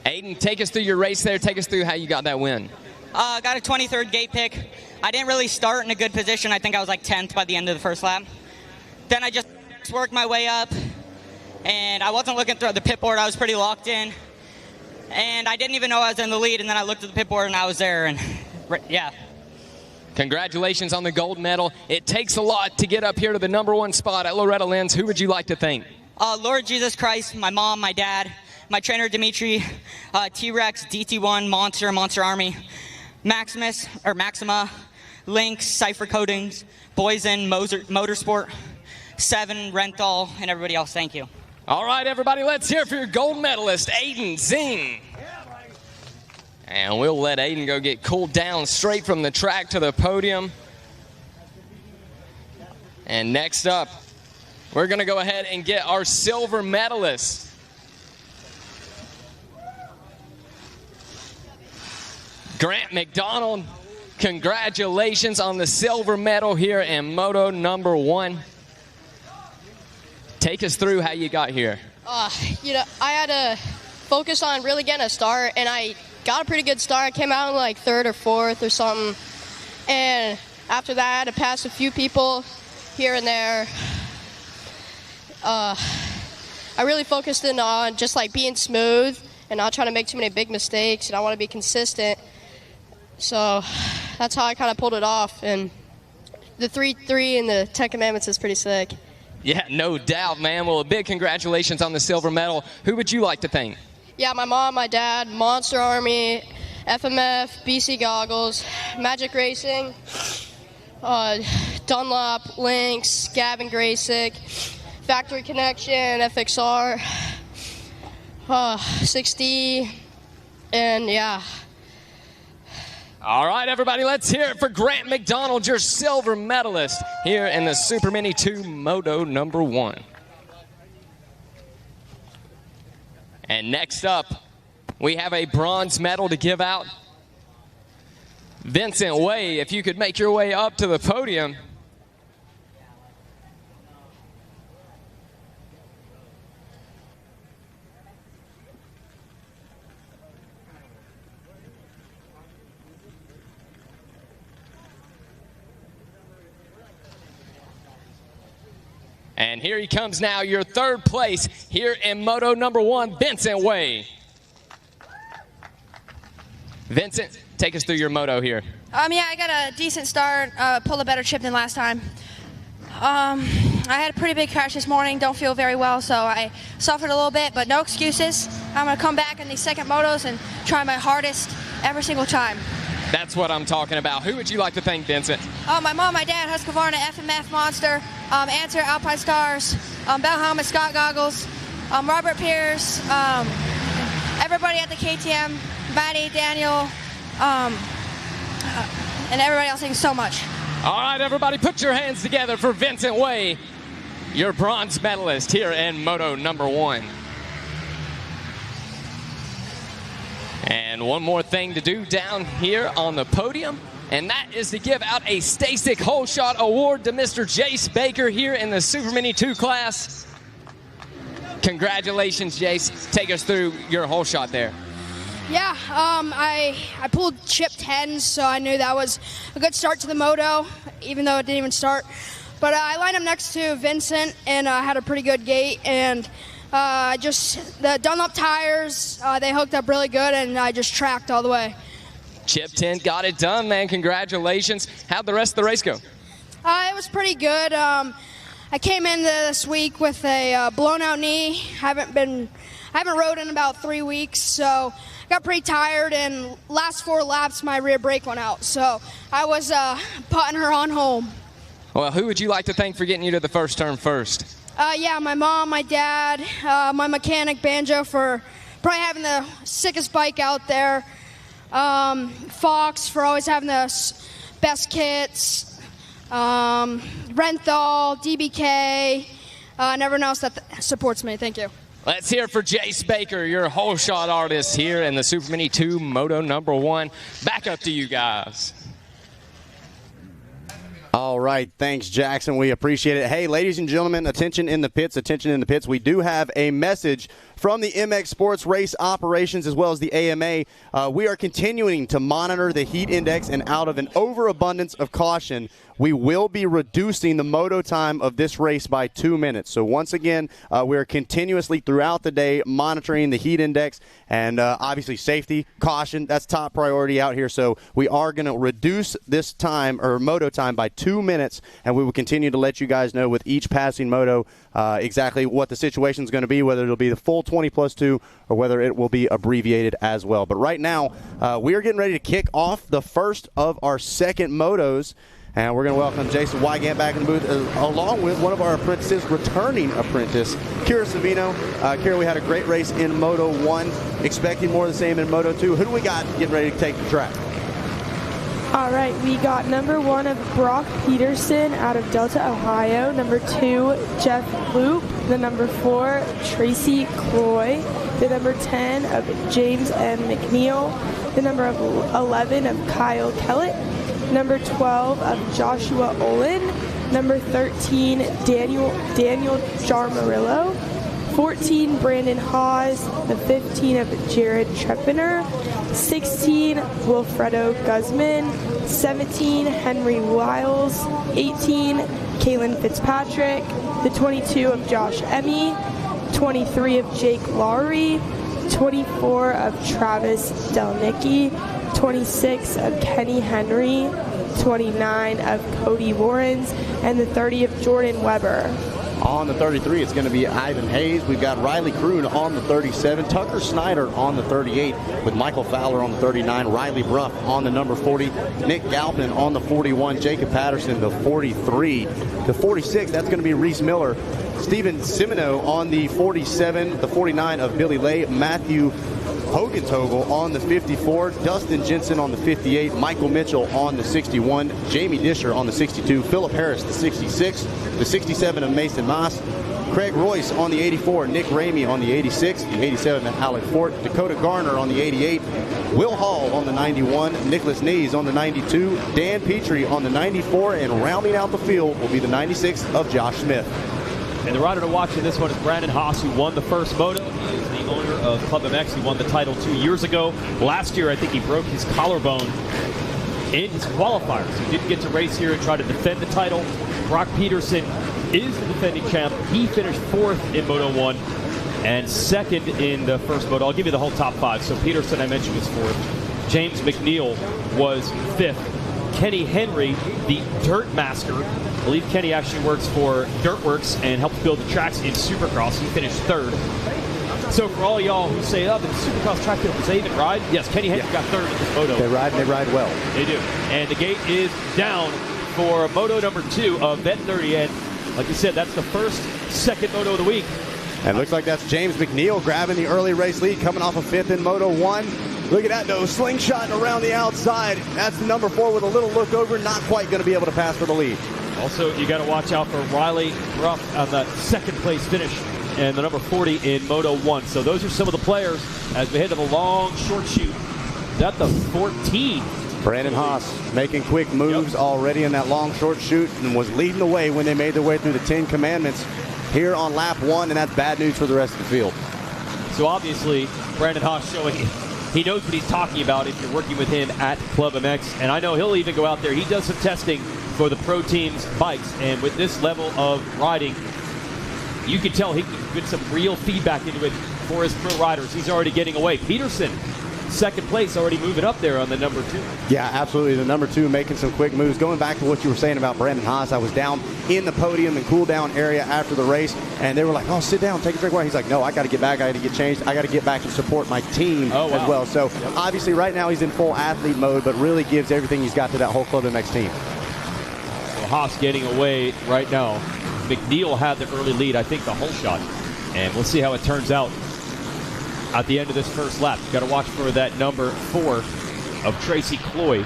Aiden, take us through your race there. Take us through how you got that win. Got a 23rd gate pick. I didn't really start in a good position. I think I was like 10th by the end of the first lap. Then I just worked my way up, and I wasn't looking through the pit board. I was pretty locked in, and I didn't even know I was in the lead, and then I looked at the pit board, and I was there, and yeah. Congratulations on the gold medal. It takes a lot to get up here to the number 1 spot at Loretta Lynn's. Who would you like to thank? Lord Jesus Christ, my mom, my dad, my trainer Dimitri, T-Rex, DT1, Monster Army, Maxima, Lynx, Cypher Coatings, Boysen, Motorsport, 7, Rental, and everybody else. Thank you. All right, everybody, let's hear for your gold medalist, Aiden Zing. And we'll let Aiden go get cooled down straight from the track to the podium. And next up, we're going to go ahead and get our silver medalist. Grant McDonald, congratulations on the silver medal here in Moto number 1. Take us through how you got here. You know, I had to focus on really getting a start, and I got a pretty good start. I came out in like 3rd or 4th or something. And after that, I had to pass a few people here and there. I really focused in on just like being smooth and not trying to make too many big mistakes, and I want to be consistent. So that's how I kind of pulled it off. And the 3-3 and the 10 Commandments is pretty sick. Yeah, no doubt, man. Well, a big congratulations on the silver medal. Who would you like to thank? Yeah, my mom, my dad, Monster Army, FMF, BC Goggles, Magic Racing, Dunlop, Lynx, Gavin Graysick, Factory Connection, FXR, 60, and yeah. All right, everybody, let's hear it for Grant McDonald, your silver medalist here in the Super Mini 2 Moto number 1. And next up, we have a bronze medal to give out. Vincent Way, if you could make your way up to the podium. And here he comes now, your 3rd place here in Moto number 1, Vincent Way. Vincent, take us through your moto here. Yeah, I got a decent start, pulled a better chip than last time. I had a pretty big crash this morning, don't feel very well, so I suffered a little bit, but no excuses. I'm going to come back in these second motos and try my hardest every single time. That's what I'm talking about. Who would you like to thank, Vincent? My mom, my dad, Husqvarna, FMF, Monster, Answer, Alpine Stars, Bell Helmet, Scott Goggles, Robert Pierce, everybody at the KTM, Maddie, Daniel, and everybody else. Thank you so much. All right, everybody, put your hands together for Vincent Way, your bronze medalist here in Moto number 1. And one more thing to do down here on the podium, and that is to give out a Stasic Hole Shot Award to Mr. Jace Baker here in the Super Mini 2 class. Congratulations, Jace. Take us through your hole shot there. Yeah, I pulled chip 10, so I knew that was a good start to the moto, even though it didn't even start. But I lined up next to Vincent, and I had a pretty good gate, and the Dunlop tires, they hooked up really good, and I just tracked all the way. Chip 10 got it done, man. Congratulations. How'd the rest of the race go? It was pretty good. I came in this week with a blown out knee. I haven't rode in about 3 weeks, so I got pretty tired, and last 4 laps my rear brake went out, so I was putting her on home. Well, who would you like to thank for getting you to the first turn first? Yeah, my mom, my dad, my mechanic, Banjo, for probably having the sickest bike out there. Fox for always having the best kits. Renthal, DBK, and everyone else that supports me. Thank you. Let's hear it for Jace Baker, your whole shot artist here in the Supermini 2 Moto number 1. Back up to you guys. All right, thanks, Jackson. We appreciate it. Hey, ladies and gentlemen, attention in the pits, attention in the pits. We do have a message from the MX Sports Race Operations as well as the AMA. We are continuing to monitor the heat index, and out of an overabundance of caution, we will be reducing the moto time of this race by 2 minutes. So once again, we are continuously throughout the day monitoring the heat index, and obviously safety, caution, that's top priority out here. So we are going to reduce this time, or moto time, by 2 minutes, and we will continue to let you guys know with each passing moto exactly what the situation is going to be, whether it'll be the full 20+2 or whether it will be abbreviated as well. But right now, we are getting ready to kick off the first of our second motos. And we're going to welcome Jason Wygant back in the booth, along with one of our apprentices, returning apprentice, Kira Savino. Kira, we had a great race in Moto 1, expecting more of the same in Moto 2. Who do we got getting ready to take the track? All right, we got number 1 of Brock Peterson out of Delta, Ohio. Number 2, Jeff Loop. The number 4, Tracy Cloy. The number 10 of James M. McNeil. The number 11 of Kyle Kellett. Number 12 of Joshua Olin. Number 13, Daniel Jarmarillo. 14, Brandon Hawes. The 15 of Jared Trepiner. 16, Wilfredo Guzman. 17, Henry Wiles. 18, Kalen Fitzpatrick. The 22 of Josh Emmy. 23 of Jake Lowry. 24 of Travis Delnicki. 26 of Kenny Henry, 29 of Cody Warrens, and the 30 of Jordan Weber. On the 33, it's going to be Ivan Hayes. We've got Riley Kroon on the 37, Tucker Snyder on the 38, with Michael Fowler on the 39, Riley Bruff on the number 40, Nick Galpin on the 41, Jacob Patterson the 43. The 46, that's going to be Reese Miller. Steven Simino on the 47, the 49 of Billy Lay, Matthew Hogentogel on the 54, Dustin Jensen on the 58, Michael Mitchell on the 61, Jamie Disher on the 62, Philip Harris the 66, the 67 of Mason Moss, Craig Royce on the 84, Nick Ramey on the 86, the 87 of Alec Fort, Dakota Garner on the 88, Will Hall on the 91, Nicholas Nees on the 92, Dan Petrie on the 94, and rounding out the field will be the 96 of Josh Smith. And the rider to watch in this one is Brandon Haas, who won the first moto. He is the owner of Club MX. He won the title 2 years ago. Last year, I think he broke his collarbone in his qualifiers. He didn't get to race here and try to defend the title. Brock Peterson is the defending champ. He finished 4th in Moto 1 and 2nd in the first moto. I'll give you the whole top 5. So Peterson, I mentioned, was 4th. James McNeil was 5th. Kenny Henry, the dirt master. I believe Kenny actually works for Dirtworks and helps build the tracks in Supercross. He finished 3rd. So for all y'all who say, oh, the Supercross track field, does they even ride? Yes, Kenny Henry got 3rd in this moto. They ride, and they ride well. They do. And the gate is down for moto number 2 of Vet 30. And like you said, that's the second moto of the week. And it looks like that's James McNeil grabbing the early race lead, coming off of 5th in Moto 1. Look at that, though, slingshotting around the outside. That's the number 4 with a little look over, not quite going to be able to pass for the lead. Also, you got to watch out for Riley Ruff on the 2nd place finish and the number 40 in Moto 1. So those are some of the players as we head to the long short shoot. That's the 14. Brandon Haas making quick moves already in that long short shoot and was leading the way when they made their way through the 10 commandments here on lap 1, and that's bad news for the rest of the field. So obviously, Brandon Haas showing he knows what he's talking about if you're working with him at Club MX. And I know he'll even go out there. He does some testing for the pro team's bikes. And with this level of riding, you can tell he can get some real feedback into it for his pro riders. He's already getting away. Peterson second place, already moving up there on the number 2. Yeah, absolutely. The number 2 making some quick moves. Going back to what you were saying about Brandon Haas, I was down in the podium and cool down area after the race, and they were like, oh, sit down, take a drink. He's like, no, I got to get back. I got to get changed. I got to get back and support my team as well. So obviously right now he's in full athlete mode, but really gives everything he's got to that whole Club MX team. So Haas getting away right now. McNeil had the early lead, I think, the whole shot. And we'll see how it turns out at the end of this first lap. Got to watch for that number 4 of Tracy Cloy,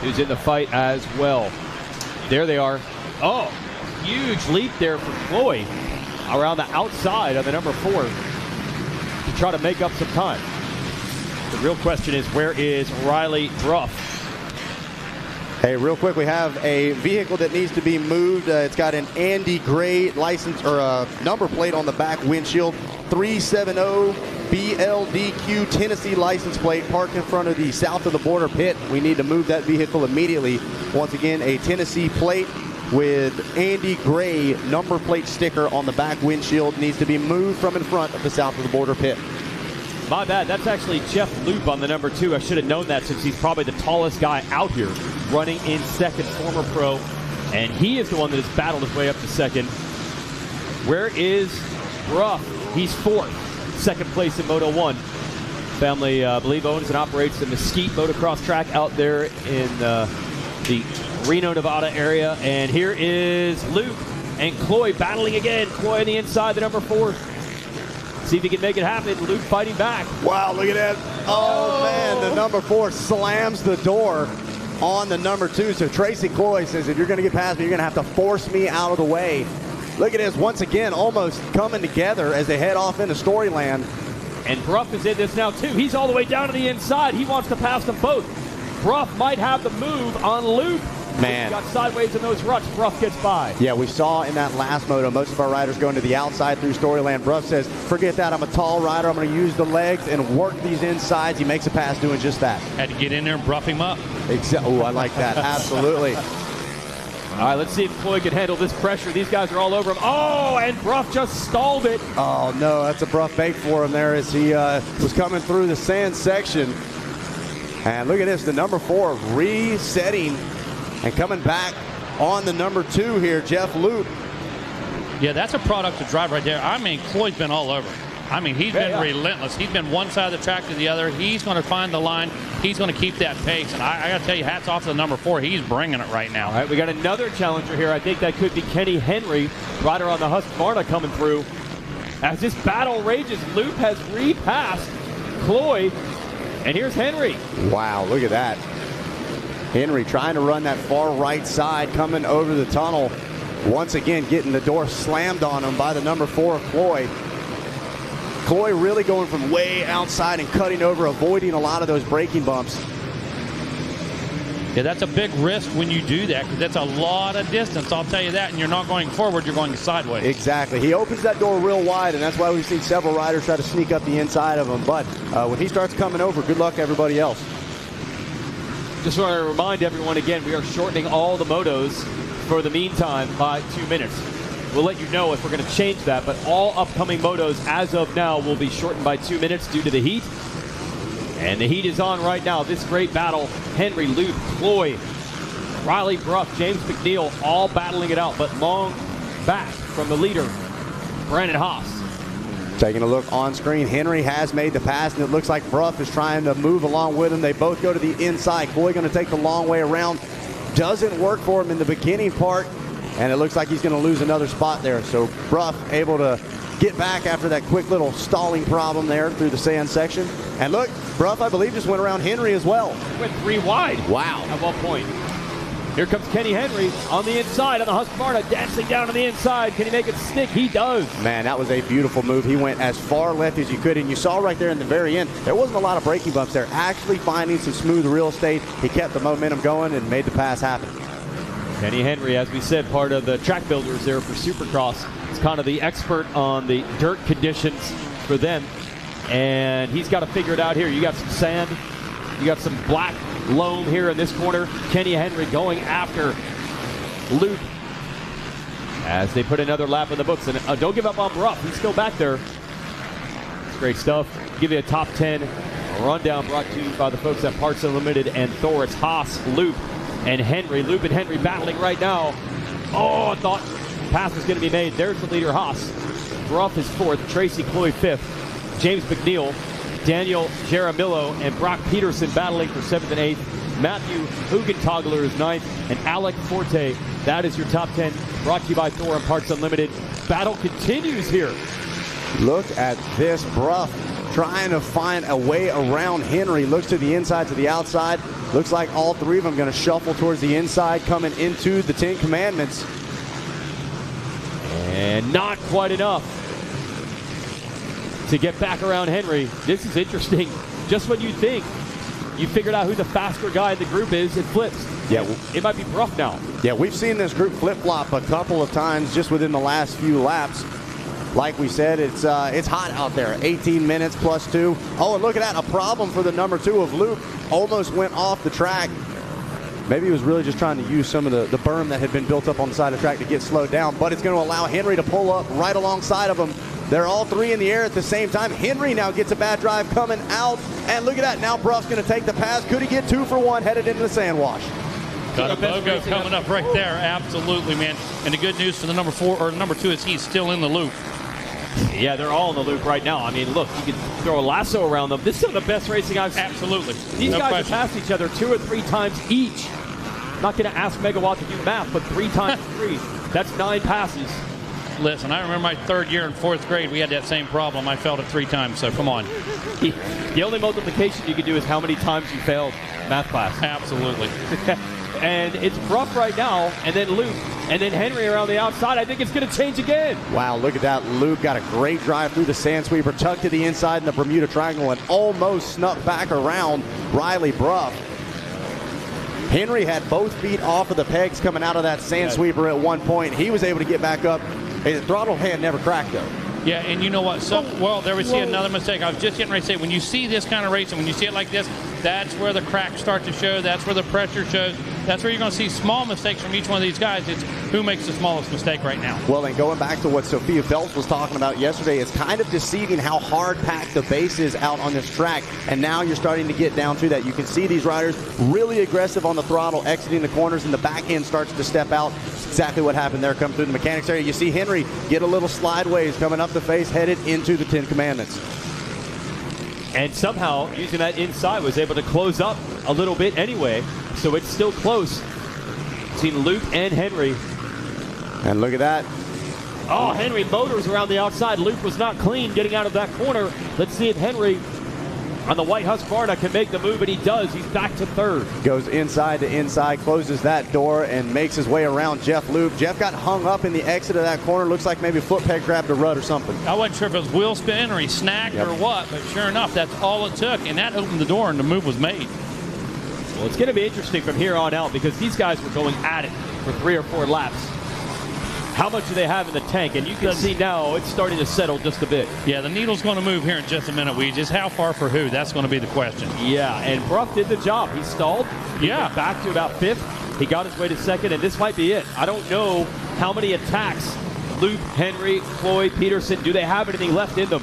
who's in the fight as well. There they are. Oh, huge leap there for Cloy around the outside of the number 4 to try to make up some time. The real question is, where is Riley Bruff? Hey, real quick, we have a vehicle that needs to be moved. It's got an Andy Gray license or number plate on the back windshield. 370 BLDQ Tennessee license plate parked in front of the south of the border pit. We need to move that vehicle immediately. Once again, a Tennessee plate with Andy Gray number plate sticker on the back windshield needs to be moved from in front of the south of the border pit. My bad. That's actually Jeff Loop on the number 2. I should have known that since he's probably the tallest guy out here running in second, former pro. And he is the one that has battled his way up to second. Where is Bruff? He's 4th. Second place in Moto 1. Family, I believe, owns and operates the Mesquite motocross track out there in the Reno, Nevada area. And here is Loop and Cloy battling again. Cloy on the inside, the number 4. See if he can make it happen. Luke fighting back. Wow, look at that. Oh, man, the number 4 slams the door on the number 2. So Tracy Cloy says, if you're going to get past me, you're going to have to force me out of the way. Look at this, once again, almost coming together as they head off into Storyland. And Bruff is in this now, too. He's all the way down to the inside. He wants to pass them both. Bruff might have the move on Luke. Man. He got sideways in those ruts. Bruff gets by. Yeah, we saw in that last moto, most of our riders going to the outside through Storyland. Bruff says, forget that, I'm a tall rider. I'm going to use the legs and work these insides. He makes a pass doing just that. Had to get in there and bruff him up. Oh, I like that. Absolutely. All right, let's see if Cloy can handle this pressure. These guys are all over him. Oh, and Bruff just stalled it. Oh, no, that's a Bruff bait for him there as he was coming through the sand section. And look at this, the number 4 resetting and coming back on the number 2 here, Jeff Loop. Yeah, that's a product to drive right there. I mean, Cloy's been all over. I mean, he's been relentless. He's been one side of the track to the other. He's going to find the line. He's going to keep that pace. And I got to tell you, hats off to the number 4. He's bringing it right now. All right, we got another challenger here. I think that could be Kenny Henry, rider on the Husqvarna coming through. As this battle rages, Loop has repassed Cloy. And here's Henry. Wow, look at that. Henry trying to run that far right side, coming over the tunnel. Once again, getting the door slammed on him by the number 4, Cloy. Cloy really going from way outside and cutting over, avoiding a lot of those braking bumps. Yeah, that's a big risk when you do that, because that's a lot of distance, I'll tell you that, and you're not going forward, you're going sideways. Exactly. He opens that door real wide, and that's why we've seen several riders try to sneak up the inside of him. But when he starts coming over, good luck to everybody else. Just want to remind everyone again, we are shortening all the motos for the meantime by 2 minutes. We'll let you know if we're going to change that, but all upcoming motos as of now will be shortened by 2 minutes due to the heat. And the heat is on right now. This great battle, Henry, Luke, Cloy, Riley Bruff, James McNeil, all battling it out, but long back from the leader, Brandon Haas. Taking a look on screen, Henry has made the pass, and it looks like Bruff is trying to move along with him. They both go to the inside. Cloy going to take the long way around. Doesn't work for him in the beginning part, and it looks like he's going to lose another spot there. So Bruff able to get back after that quick little stalling problem there through the sand section. And look, Bruff, I believe, just went around Henry as well. Went 3 wide. Wow. At one point. Here comes Kenny Henry on the inside on the Husqvarna, dancing down to the inside. Can he make it stick? He does. Man, that was a beautiful move. He went as far left as you could, and you saw right there in the very end, there wasn't a lot of braking bumps there. Actually finding some smooth real estate. He kept the momentum going and made the pass happen. Kenny Henry, as we said, part of the track builders there for Supercross. He's kind of the expert on the dirt conditions for them. And he's got to figure it out here. You got some sand. You got some black loam here in this corner. Kenny Henry going after Luke as they put another lap in the books. And don't give up on Bruff. He's still back there. Great stuff. Give you a top 10 A rundown brought to you by the folks at Parts Unlimited and Thor. It's Haas, Loop, and Henry. Loop and Henry battling right now. Oh, I thought pass was going to be made. There's the leader, Haas. Ruff is fourth. Tracy Cloy fifth. James McNeil, Daniel Jaramillo, and Brock Peterson battling for 7th and 8th. Matthew Hugenthaler is 9th, and Alec Forte. That is your top 10. Brought to you by Thor and Parts Unlimited. Battle continues here. Look at this. Bruff trying to find a way around Henry. Looks to the inside, to the outside. Looks like all three of them going to shuffle towards the inside, coming into the 10 Commandments. And not quite enough to get back around Henry. This is interesting. Just when you think you figured out who the faster guy in the group is, it flips. Yeah, it might be Bruff now. Yeah, we've seen this group flip-flop a couple of times just within the last few laps. Like we said, it's hot out there. 18 minutes plus 2. Oh, and look at that. A problem for the number 2 of Luke. Almost went off the track. Maybe he was really just trying to use some of the berm that had been built up on the side of the track to get slowed down. But it's going to allow Henry to pull up right alongside of him. They're all three in the air at the same time. Henry now gets a bad drive coming out. And look at that. Now Bruff's going to take the pass. Could he get 2 for 1 headed into the sand wash? Got a BOGO coming up right there. Absolutely, man. And the good news for the number 4 or number 2 is he's still in the loop. Yeah, they're all in the loop right now. I mean, look, you can throw a lasso around them. This is some of the best racing I've seen. Absolutely. These guys have passed each other 2 or 3 times each. Not going to ask Megawatt to do math, but 3 times 3. That's 9 passes. Listen, I remember my 3rd year in 4th grade, we had that same problem. I failed it 3 times, so come on. The only multiplication you can do is how many times you failed math class. Absolutely. And it's Bruff right now, and then Luke, and then Henry around the outside. I think it's going to change again. Wow, look at that. Luke got a great drive through the sand sweeper, tucked to the inside in the Bermuda Triangle, and almost snuck back around Riley Bruff. Henry had both feet off of the pegs coming out of that sand sweeper at one point. He was able to get back up. His throttle hand never cracked, though. Yeah, and you know what? Well, there we see another mistake. I was just getting ready to say, when you see this kind of racing, when you see it like this, that's where the cracks start to show. That's where the pressure shows. That's where you're going to see small mistakes from each one of these guys. It's who makes the smallest mistake right now. Well, and going back to what Sophia Phelps was talking about yesterday, it's kind of deceiving how hard-packed the base is out on this track. And now you're starting to get down to that. You can see these riders really aggressive on the throttle, exiting the corners, and the back end starts to step out. It's exactly what happened there, come through the mechanics area. You see Henry get a little slideways coming up the face, headed into the 10 Commandments. And somehow, using that inside, was able to close up a little bit anyway. So it's still close between Luke and Henry. And look at that. Oh, Henry motors around the outside. Luke was not clean getting out of that corner. Let's see if Henry on the White Husqvarna can make the move, and he does. He's back to 3rd. Goes inside to inside, closes that door, and makes his way around Jeff Loop. Jeff got hung up in the exit of that corner. Looks like maybe a foot peg grabbed a rut or something. I wasn't sure if it was wheel spin or he snagged or what, but sure enough, that's all it took, and that opened the door and the move was made. Well, it's going to be interesting from here on out because these guys were going at it for 3 or 4 laps. How much do they have in the tank? And you can see now it's starting to settle just a bit. Yeah, the needle's going to move here in just a minute, Weeges. How far for who? That's going to be the question. Yeah, and Bruff did the job. He stalled. He went back to about 5th. He got his way to 2nd, and this might be it. I don't know how many attacks Luke, Henry, Floyd, Peterson, do they have anything left in them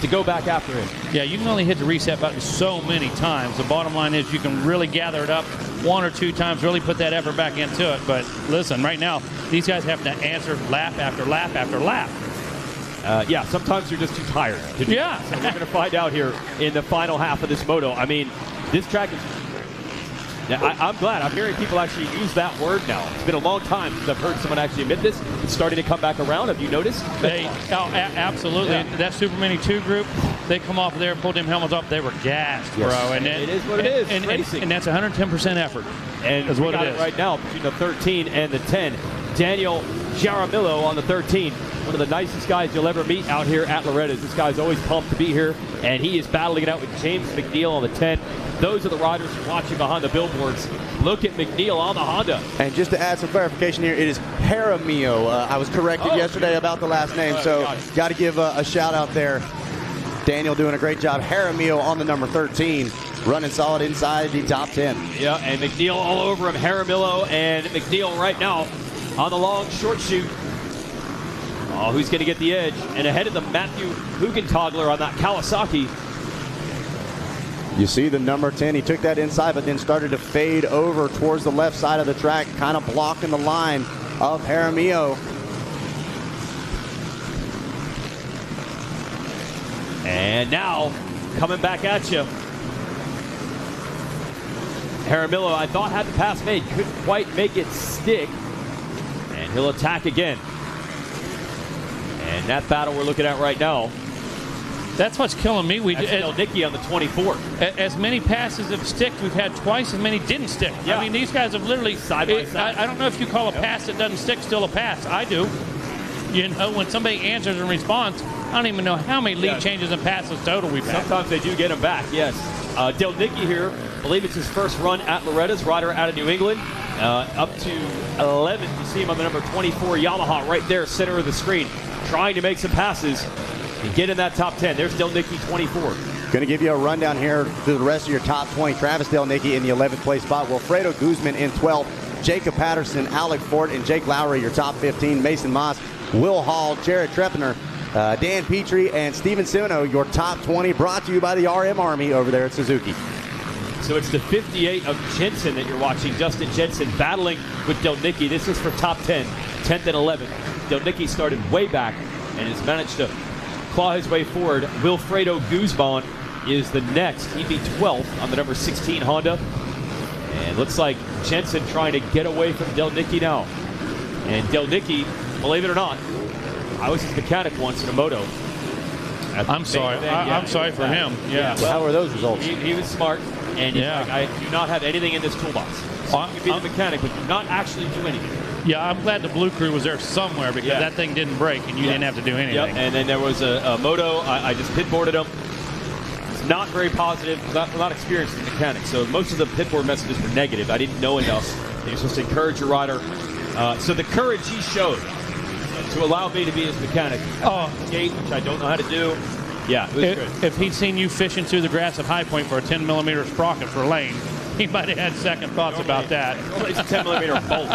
to go back after him? Yeah, you can only hit the reset button so many times. The bottom line is you can really gather it up 1 or 2 times, really put that effort back into it. But listen, right now, these guys have to answer lap after lap after lap. Yeah, sometimes you're just too tired to do that. So we're going to find out here in the final half of this moto. I mean, this track is... Yeah, I'm glad. I'm hearing people actually use that word now. It's been a long time since I've heard someone actually admit this. It's starting to come back around. Have you noticed? Absolutely. Yeah. That Supermini 2 group, they come off there, pulled them helmets up. They were gassed, bro. And it is what it is. And that's 110% effort. And is what it is. Right now between the 13 and the 10. Daniel Jaramillo on the 13. One of the nicest guys you'll ever meet out here at Loretta's. This guy's always pumped to be here, and he is battling it out with James McNeil on the 10. Those are the riders watching behind the billboards. Look at McNeil on the Honda. And just to add some clarification here, it is Jaramillo. I was corrected yesterday about the last name, so got to give a shout out there. Daniel doing a great job. Jaramillo on the number 13, running solid inside the top 10. Yeah, and McNeil all over him. Jaramillo and McNeil right now on the long short shoot. Oh, who's going to get the edge? And ahead of the Matthew Hugenthaler on that Kawasaki. You see the number 10. He took that inside, but then started to fade over towards the left side of the track, kind of blocking the line of Jaramillo. And now, coming back at you. Jaramillo, I thought, had the pass made. Couldn't quite make it stick. And he'll attack again. And that battle we're looking at right now. That's what's killing me. That's Nicky on the 24. As many passes have sticked, we've had twice as many didn't stick. Yeah. I mean, these guys have literally side by side. I don't know if you call a pass that doesn't stick still a pass. I do. You know, when somebody answers and responds, I don't even know how many lead changes and passes total we've had. Sometimes they do get them back, yes. Del Nicky here, I believe it's his first run at Loretta's, rider out of New England. Up to 11th, you see him on the number 24 Yamaha right there, center of the screen, trying to make some passes and get in that top 10. There's Del Nicky, 24. Going to give you a rundown here through the rest of your top 20. Travis Del Nicky in the 11th place spot. Wilfredo Guzman in 12th. Jacob Patterson, Alec Ford, and Jake Lowry, your top 15. Mason Moss, Will Hall, Jared Treppener, Dan Petrie, and Steven Simoneau, your top 20, brought to you by the RM Army over there at Suzuki. So it's the 58 of Jensen that you're watching. Justin Jensen battling with Del Nicky. This is for top 10, 10th and 11th. Del Nicky started way back and has managed to claw his way forward. Wilfredo Guzman is the next. He'd be 12th on the number 16 Honda. And looks like Jensen trying to get away from Del Nicky now. And Del Nicky, believe it or not, I was his mechanic once in a Moto. I'm sorry. I'm sorry for him. Yeah. Well, how were those results? He was smart. And he's like, I do not have anything in this toolbox. So you can be the mechanic, but do not actually do anything. Yeah, I'm glad the Blue Crew was there somewhere because that thing didn't break and you didn't have to do anything. Yep. And then there was a Moto. I just pit boarded him. It's not very positive. I'm not experienced as a mechanic, so most of the pit board messages were negative. I didn't know enough. You're supposed to encourage your rider. So the courage he showed to allow me to be his mechanic. Skate, which I don't know how to do. Yeah, it was good. If he'd seen you fishing through the grass at High Point for a 10mm sprocket for Lane, he might have had second thoughts about that. It's a 10mm bolt.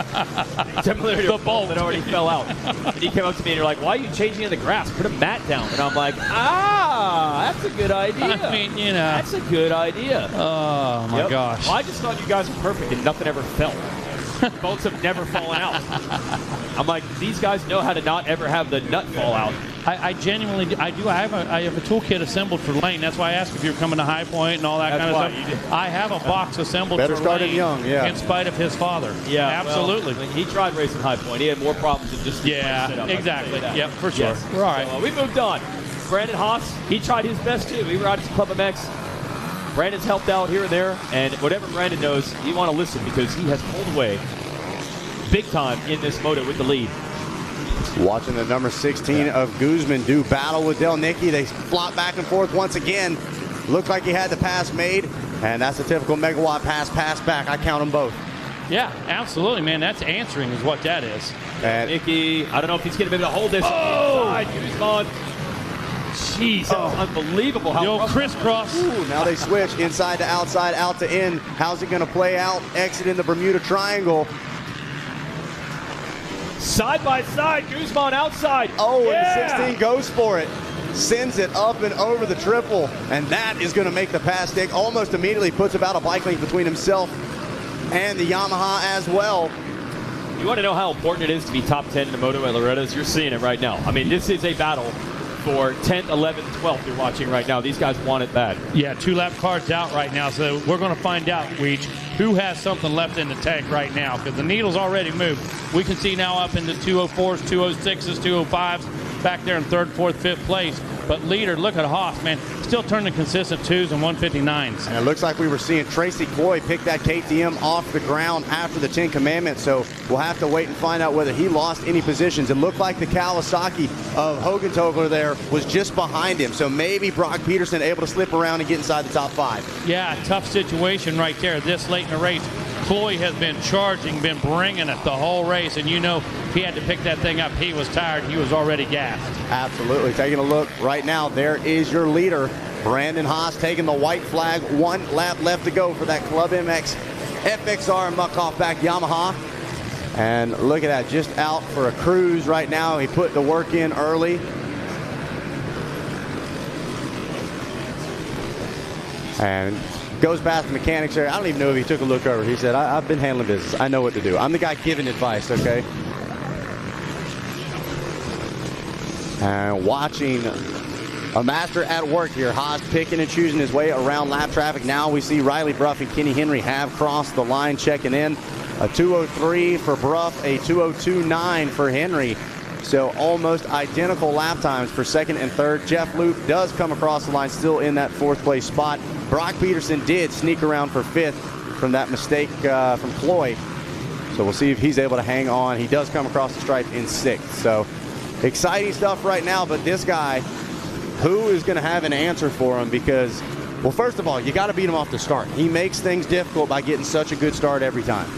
10mm bolt that already fell out. And he came up to me and you're like, why are you changing in the grass? Put a mat down. And I'm like, that's a good idea. I mean, you know. That's a good idea. Oh, my gosh. Well, I just thought you guys were perfect and nothing ever fell. Bolts have never fallen out. I'm like, these guys know how to not ever have the nut fall out. I genuinely do. I have a toolkit assembled for Lane. That's why I asked if you were coming to High Point and all that kind of stuff. I have a box assembled for Lane young, in spite of his father. Yeah, absolutely. Well, he tried racing High Point. He had more problems than just exactly. Yep, for sure. Yes. All right. So, we moved on. Brandon Haas, he tried his best too. He rides Club MX. Brandon's helped out here and there, and whatever Brandon knows, you want to listen because he has pulled away big time in this moto with the lead. Watching the number 16 of Guzman do battle with Del Nicky. They flop back and forth once again. Looked like he had the pass made, and that's a typical megawatt pass back. I count them both. Yeah, absolutely, man. That's answering is what that is. And Nicky, I don't know if he's going to be able to hold this. Guzman. Jeez, that was unbelievable. The old crisscross. Now they switch inside to outside, out to in. How's it going to play out? Exit in the Bermuda Triangle. Side by side, Guzman outside. And the 16 goes for it. Sends it up and over the triple. And that is going to make the pass stick. Almost immediately puts about a bike length between himself and the Yamaha as well. You want to know how important it is to be top 10 in the Moto at Loretta's? You're seeing it right now. I mean, this is a battle for 10th, 11th, 12th you're watching right now. These guys want it bad. Yeah, 2-lap cards out right now, so we're going to find out, Weech, who has something left in the tank right now, because the needle's already moved. We can see now up into 204s, 206s, 205s, back there in 3rd, 4th, 5th place. But leader, look at Haas, man, still turning consistent 2s and 159s. And it looks like we were seeing Tracy Cloy pick that KTM off the ground after the 10 Commandments, so we'll have to wait and find out whether he lost any positions. It looked like the Kawasaki of Hogentogler there was just behind him, so maybe Brock Peterson able to slip around and get inside the top 5. Yeah, tough situation right there this late in the race. Cloy has been charging, been bringing it the whole race, and you know he had to pick that thing up. He was tired. He was already gassed. Absolutely. Taking a look right now, there is your leader, Brandon Haas, taking the white flag. 1 lap left to go for that Club MX FXR Muck-Off back Yamaha. And look at that, just out for a cruise right now. He put the work in early. And goes past the mechanics area. I don't even know if he took a look over. He said, I've been handling business. I know what to do. I'm the guy giving advice, okay? And watching a master at work here. Haas picking and choosing his way around lap traffic. Now we see Riley Bruff and Kenny Henry have crossed the line, checking in. A 2:03 for Bruff, a 2:02.9 for Henry. So almost identical lap times for second and third. Jeff Loop does come across the line, still in that fourth place spot. Brock Peterson did sneak around for fifth from that mistake from Cloy. So we'll see if he's able to hang on. He does come across the stripe in sixth. So exciting stuff right now, but this guy, who is going to have an answer for him? Because, well, first of all, you got to beat him off the start. He makes things difficult by getting such a good start every time.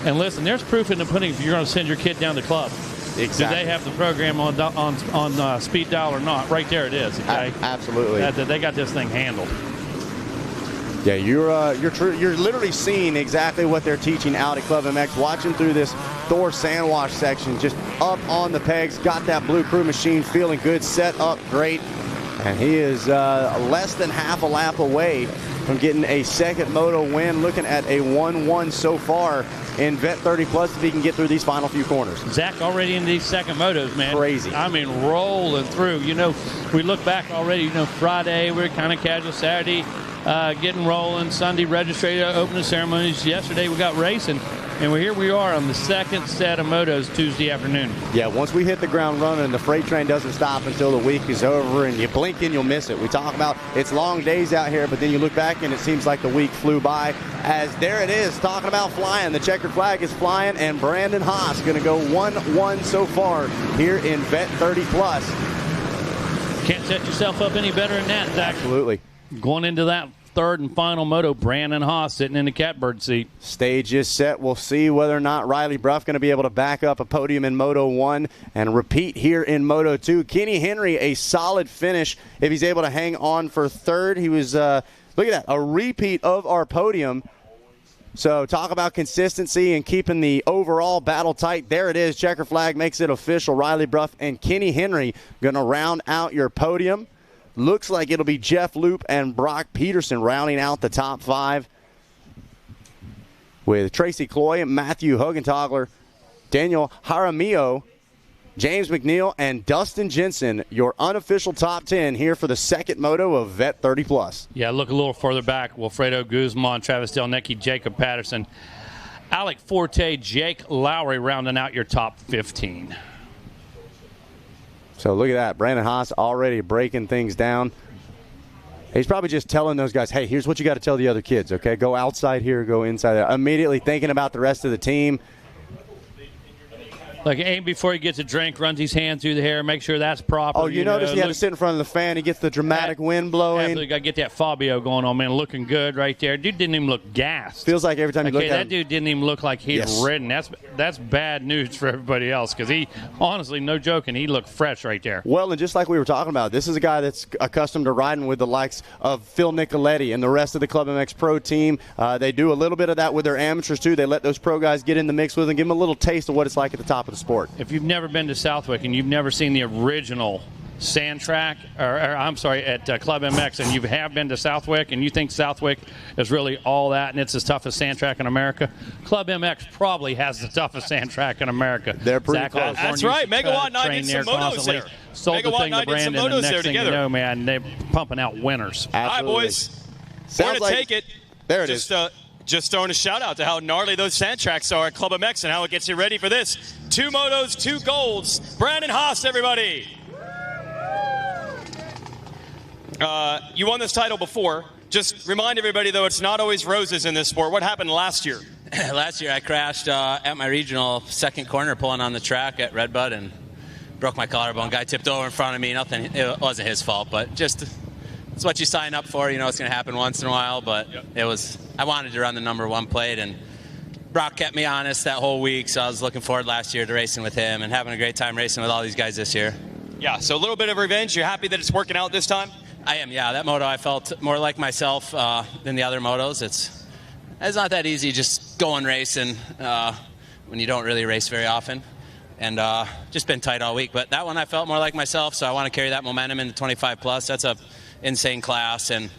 And listen, there's proof in the pudding if you're going to send your kid down to club. Exactly. Do they have the program on speed dial or not? Right there it is. Okay? Absolutely. They got this thing handled. Yeah, you're literally seeing exactly what they're teaching out at Club MX. Watching through this Thor Sandwash section, just up on the pegs, got that Blue Crew machine feeling good, set up great, and he is less than half a lap away from getting a second moto win. Looking at a 1-1 so far in Vet 30 Plus if he can get through these final few corners. Zach already in these second motos, man. Crazy. I mean, rolling through. You know, we look back already, you know, Friday, we're kind of casual. Saturday, getting rolling. Sunday, registration, opening ceremonies. Yesterday, we got racing. And here we are on the second set of motos Tuesday afternoon. Yeah, once we hit the ground running, the freight train doesn't stop until the week is over, and you blink and you'll miss it. We talk about it's long days out here, but then you look back and it seems like the week flew by. As there it is, talking about flying. The checkered flag is flying, and Brandon Haas going to go 1-1 so far here in Vet 30 Plus. Can't set yourself up any better than that, Zach. Absolutely. Going into that third and final moto, Brandon Haas sitting in the catbird seat. Stage is set. We'll see whether or not Riley Bruff going to be able to back up a podium in Moto 1 and repeat here in Moto 2. Kenny Henry, a solid finish if he's able to hang on for third. He was, look at that, a repeat of our podium. So talk about consistency and keeping the overall battle tight. There it is. Checker flag makes it official. Riley Bruff and Kenny Henry going to round out your podium. Looks like it'll be Jeff Loop and Brock Peterson rounding out the top five, with Tracy Cloy, Matthew Hugenthaler, Daniel Jaramillo, James McNeil, and Dustin Jensen, your unofficial top 10 here for the second moto of Vet 30 Plus. Yeah, look a little further back. Wilfredo Guzman, Travis Delnecki, Jacob Patterson, Alec Forte, Jake Lowry rounding out your top 15. So look at that. Brandon Haas already breaking things down. He's probably just telling those guys, hey, here's what you got to tell the other kids, okay? Go outside here, go inside there. Immediately thinking about the rest of the team. Like, aim before he gets a drink, runs his hand through the hair, make sure that's proper. Oh, you notice he had to sit in front of the fan. He gets the dramatic wind blowing. Absolutely, got to get that Fabio going on, man. Looking good right there. Dude didn't even look gassed. Feels like every time you look at him. That dude didn't even look like he'd ridden. That's bad news for everybody else, because he, honestly, no joking, he looked fresh right there. Well, and just like we were talking about, this is a guy that's accustomed to riding with the likes of Phil Nicoletti and the rest of the Club MX Pro team. They do a little bit of that with their amateurs, too. They let those pro guys get in the mix with them, give them a little taste of what it's like at the top of the sport. If you've never been to Southwick and you've never seen the original sand track, at Club MX, and you have been to Southwick and you think Southwick is really all that and it's the toughest sand track in America, Club MX probably has the toughest sand track in America. They're pretty close. That's right. Megawatt and I did some motos there. Sold the thing to Brandon, and the next thing you know, man, they're pumping out winners. Absolutely. All right, boys. We're going to take it. There it is. Just throwing a shout out to how gnarly those sand tracks are at Club MX and how it gets you ready for this. 2 motos, 2 golds. Brandon Haas, everybody. You won this title before. Just remind everybody, though, it's not always roses in this sport. What happened last year? Last year I crashed at my regional second corner pulling on the track at Redbud and broke my collarbone. Guy tipped over in front of me. It wasn't his fault, but just... It's what you sign up for. You know it's going to happen once in a while, but I wanted to run the number 1 plate, and Brock kept me honest that whole week, so I was looking forward last year to racing with him and having a great time racing with all these guys this year. Yeah, so a little bit of revenge. You're happy that it's working out this time? I am, yeah. That moto I felt more like myself than the other motos. It's not that easy just going racing when you don't really race very often. And just been tight all week. But that one I felt more like myself, so I want to carry that momentum into 25 plus. That's a insane class, and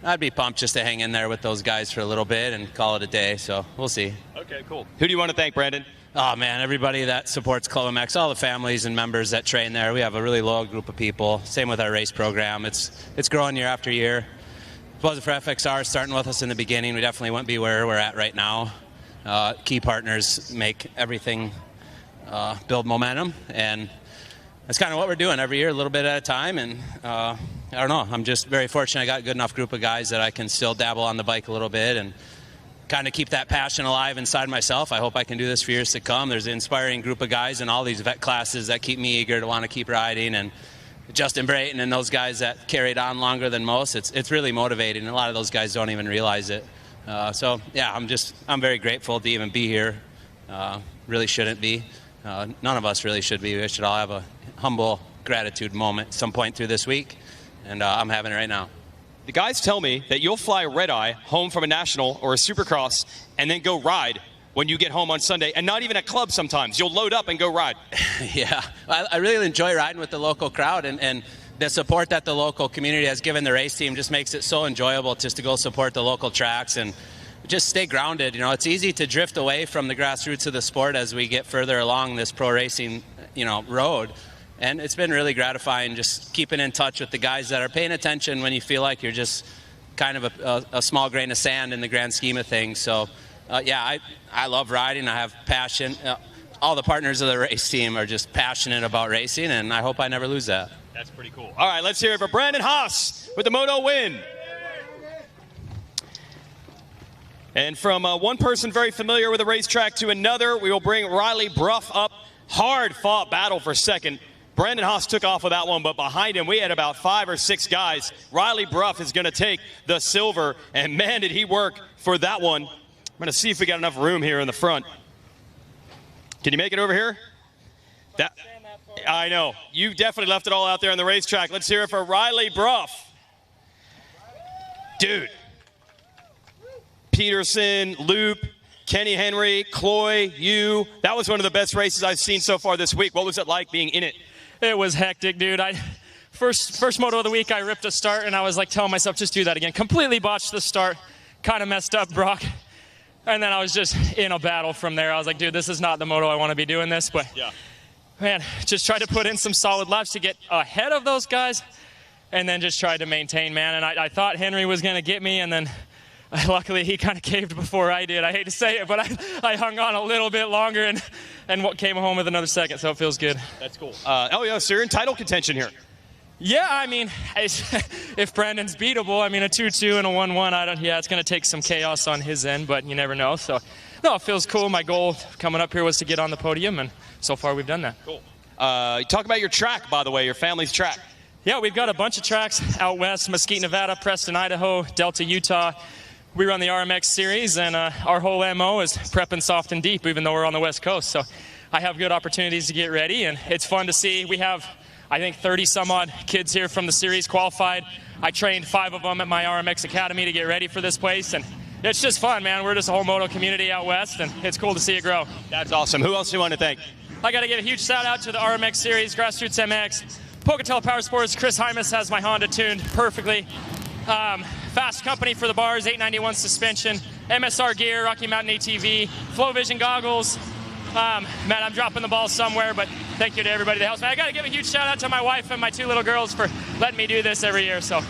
I'd be pumped just to hang in there with those guys for a little bit and call it a day. So we'll see. Okay, cool. Who do you want to thank, Brandon? Oh, man, everybody that supports Club MX, all the families and members that train there. We have a really loyal group of people. Same with our race program. It's growing year after year. If it wasn't for FXR starting with us in the beginning, we definitely wouldn't be where we're at right now. Key partners make everything build momentum, and that's kind of what we're doing every year, a little bit at a time. And I don't know, I'm just very fortunate I got a good enough group of guys that I can still dabble on the bike a little bit and kind of keep that passion alive inside myself. I hope I can do this for years to come. There's an inspiring group of guys in all these vet classes that keep me eager to want to keep riding, and Justin Brayton and those guys that carried on longer than most. It's really motivating. A lot of those guys don't even realize it. So yeah, I'm very grateful to even be here. Really shouldn't be. None of us really should be. We should all have a humble gratitude moment at some point through this week, and I'm having it right now. The guys tell me that you'll fly red-eye home from a national or a supercross and then go ride when you get home on Sunday, and not even at clubs sometimes. You'll load up and go ride. Yeah, I really enjoy riding with the local crowd, and the support that the local community has given the race team just makes it so enjoyable just to go support the local tracks and just stay grounded. You know, it's easy to drift away from the grassroots of the sport as we get further along this pro racing, road. And it's been really gratifying just keeping in touch with the guys that are paying attention when you feel like you're just kind of a small grain of sand in the grand scheme of things. So, yeah, I love riding. I have passion. All the partners of the race team are just passionate about racing, and I hope I never lose that. That's pretty cool. All right, let's hear it for Brandon Haas with the Moto win. And from one person very familiar with the racetrack to another, we will bring Riley Bruff up. Hard-fought battle for second. Brandon Haas took off with that one, but behind him we had about 5 or 6 guys. Riley Bruff is going to take the silver, and man, did he work for that one. I'm going to see if we got enough room here in the front. Can you make it over here? I know. You definitely left it all out there on the racetrack. Let's hear it for Riley Bruff. Dude. Peterson, Loop, Kenny Henry, Cloy, you. That was one of the best races I've seen so far this week. What was it like being in it? It was hectic, dude. First moto of the week, I ripped a start, and I was like telling myself, just do that again. Completely botched the start, kind of messed up Brock. And then I was just in a battle from there. I was like, dude, this is not the moto I want to be doing this. But, yeah, man, just tried to put in some solid laps to get ahead of those guys, and then just tried to maintain, man. And I thought Henry was going to get me, and then luckily he kind of caved before I did. I hate to say it, but I hung on a little bit longer and what came home with another second, so it feels good. That's cool. Oh, yeah, so you're in title contention here. Yeah, I mean, if Brandon's beatable, I mean, a 2-2 and a 1-1, it's going to take some chaos on his end, but you never know. So, no, it feels cool. My goal coming up here was to get on the podium, and so far we've done that. Cool. Talk about your track, by the way, your family's track. Yeah, we've got a bunch of tracks out west, Mesquite, Nevada, Preston, Idaho, Delta, Utah. We run the RMX series, and our whole MO is prepping soft and deep, even though we're on the West Coast. So I have good opportunities to get ready, and it's fun to see. We have, I think, 30-some-odd kids here from the series qualified. I trained 5 of them at my RMX Academy to get ready for this place, and it's just fun, man. We're just a whole moto community out west, and it's cool to see it grow. That's awesome. Who else do you want to thank? I got to give a huge shout-out to the RMX series, Grassroots MX. Pocatello Power Sports, Chris Hymas has my Honda tuned perfectly. Fast Company for the bars, 891 suspension, MSR gear, Rocky Mountain ATV, Flow Vision goggles. Man, I'm dropping the ball somewhere, but thank you to everybody that helps me. I got to give a huge shout out to my wife and my 2 little girls for letting me do this every year. So,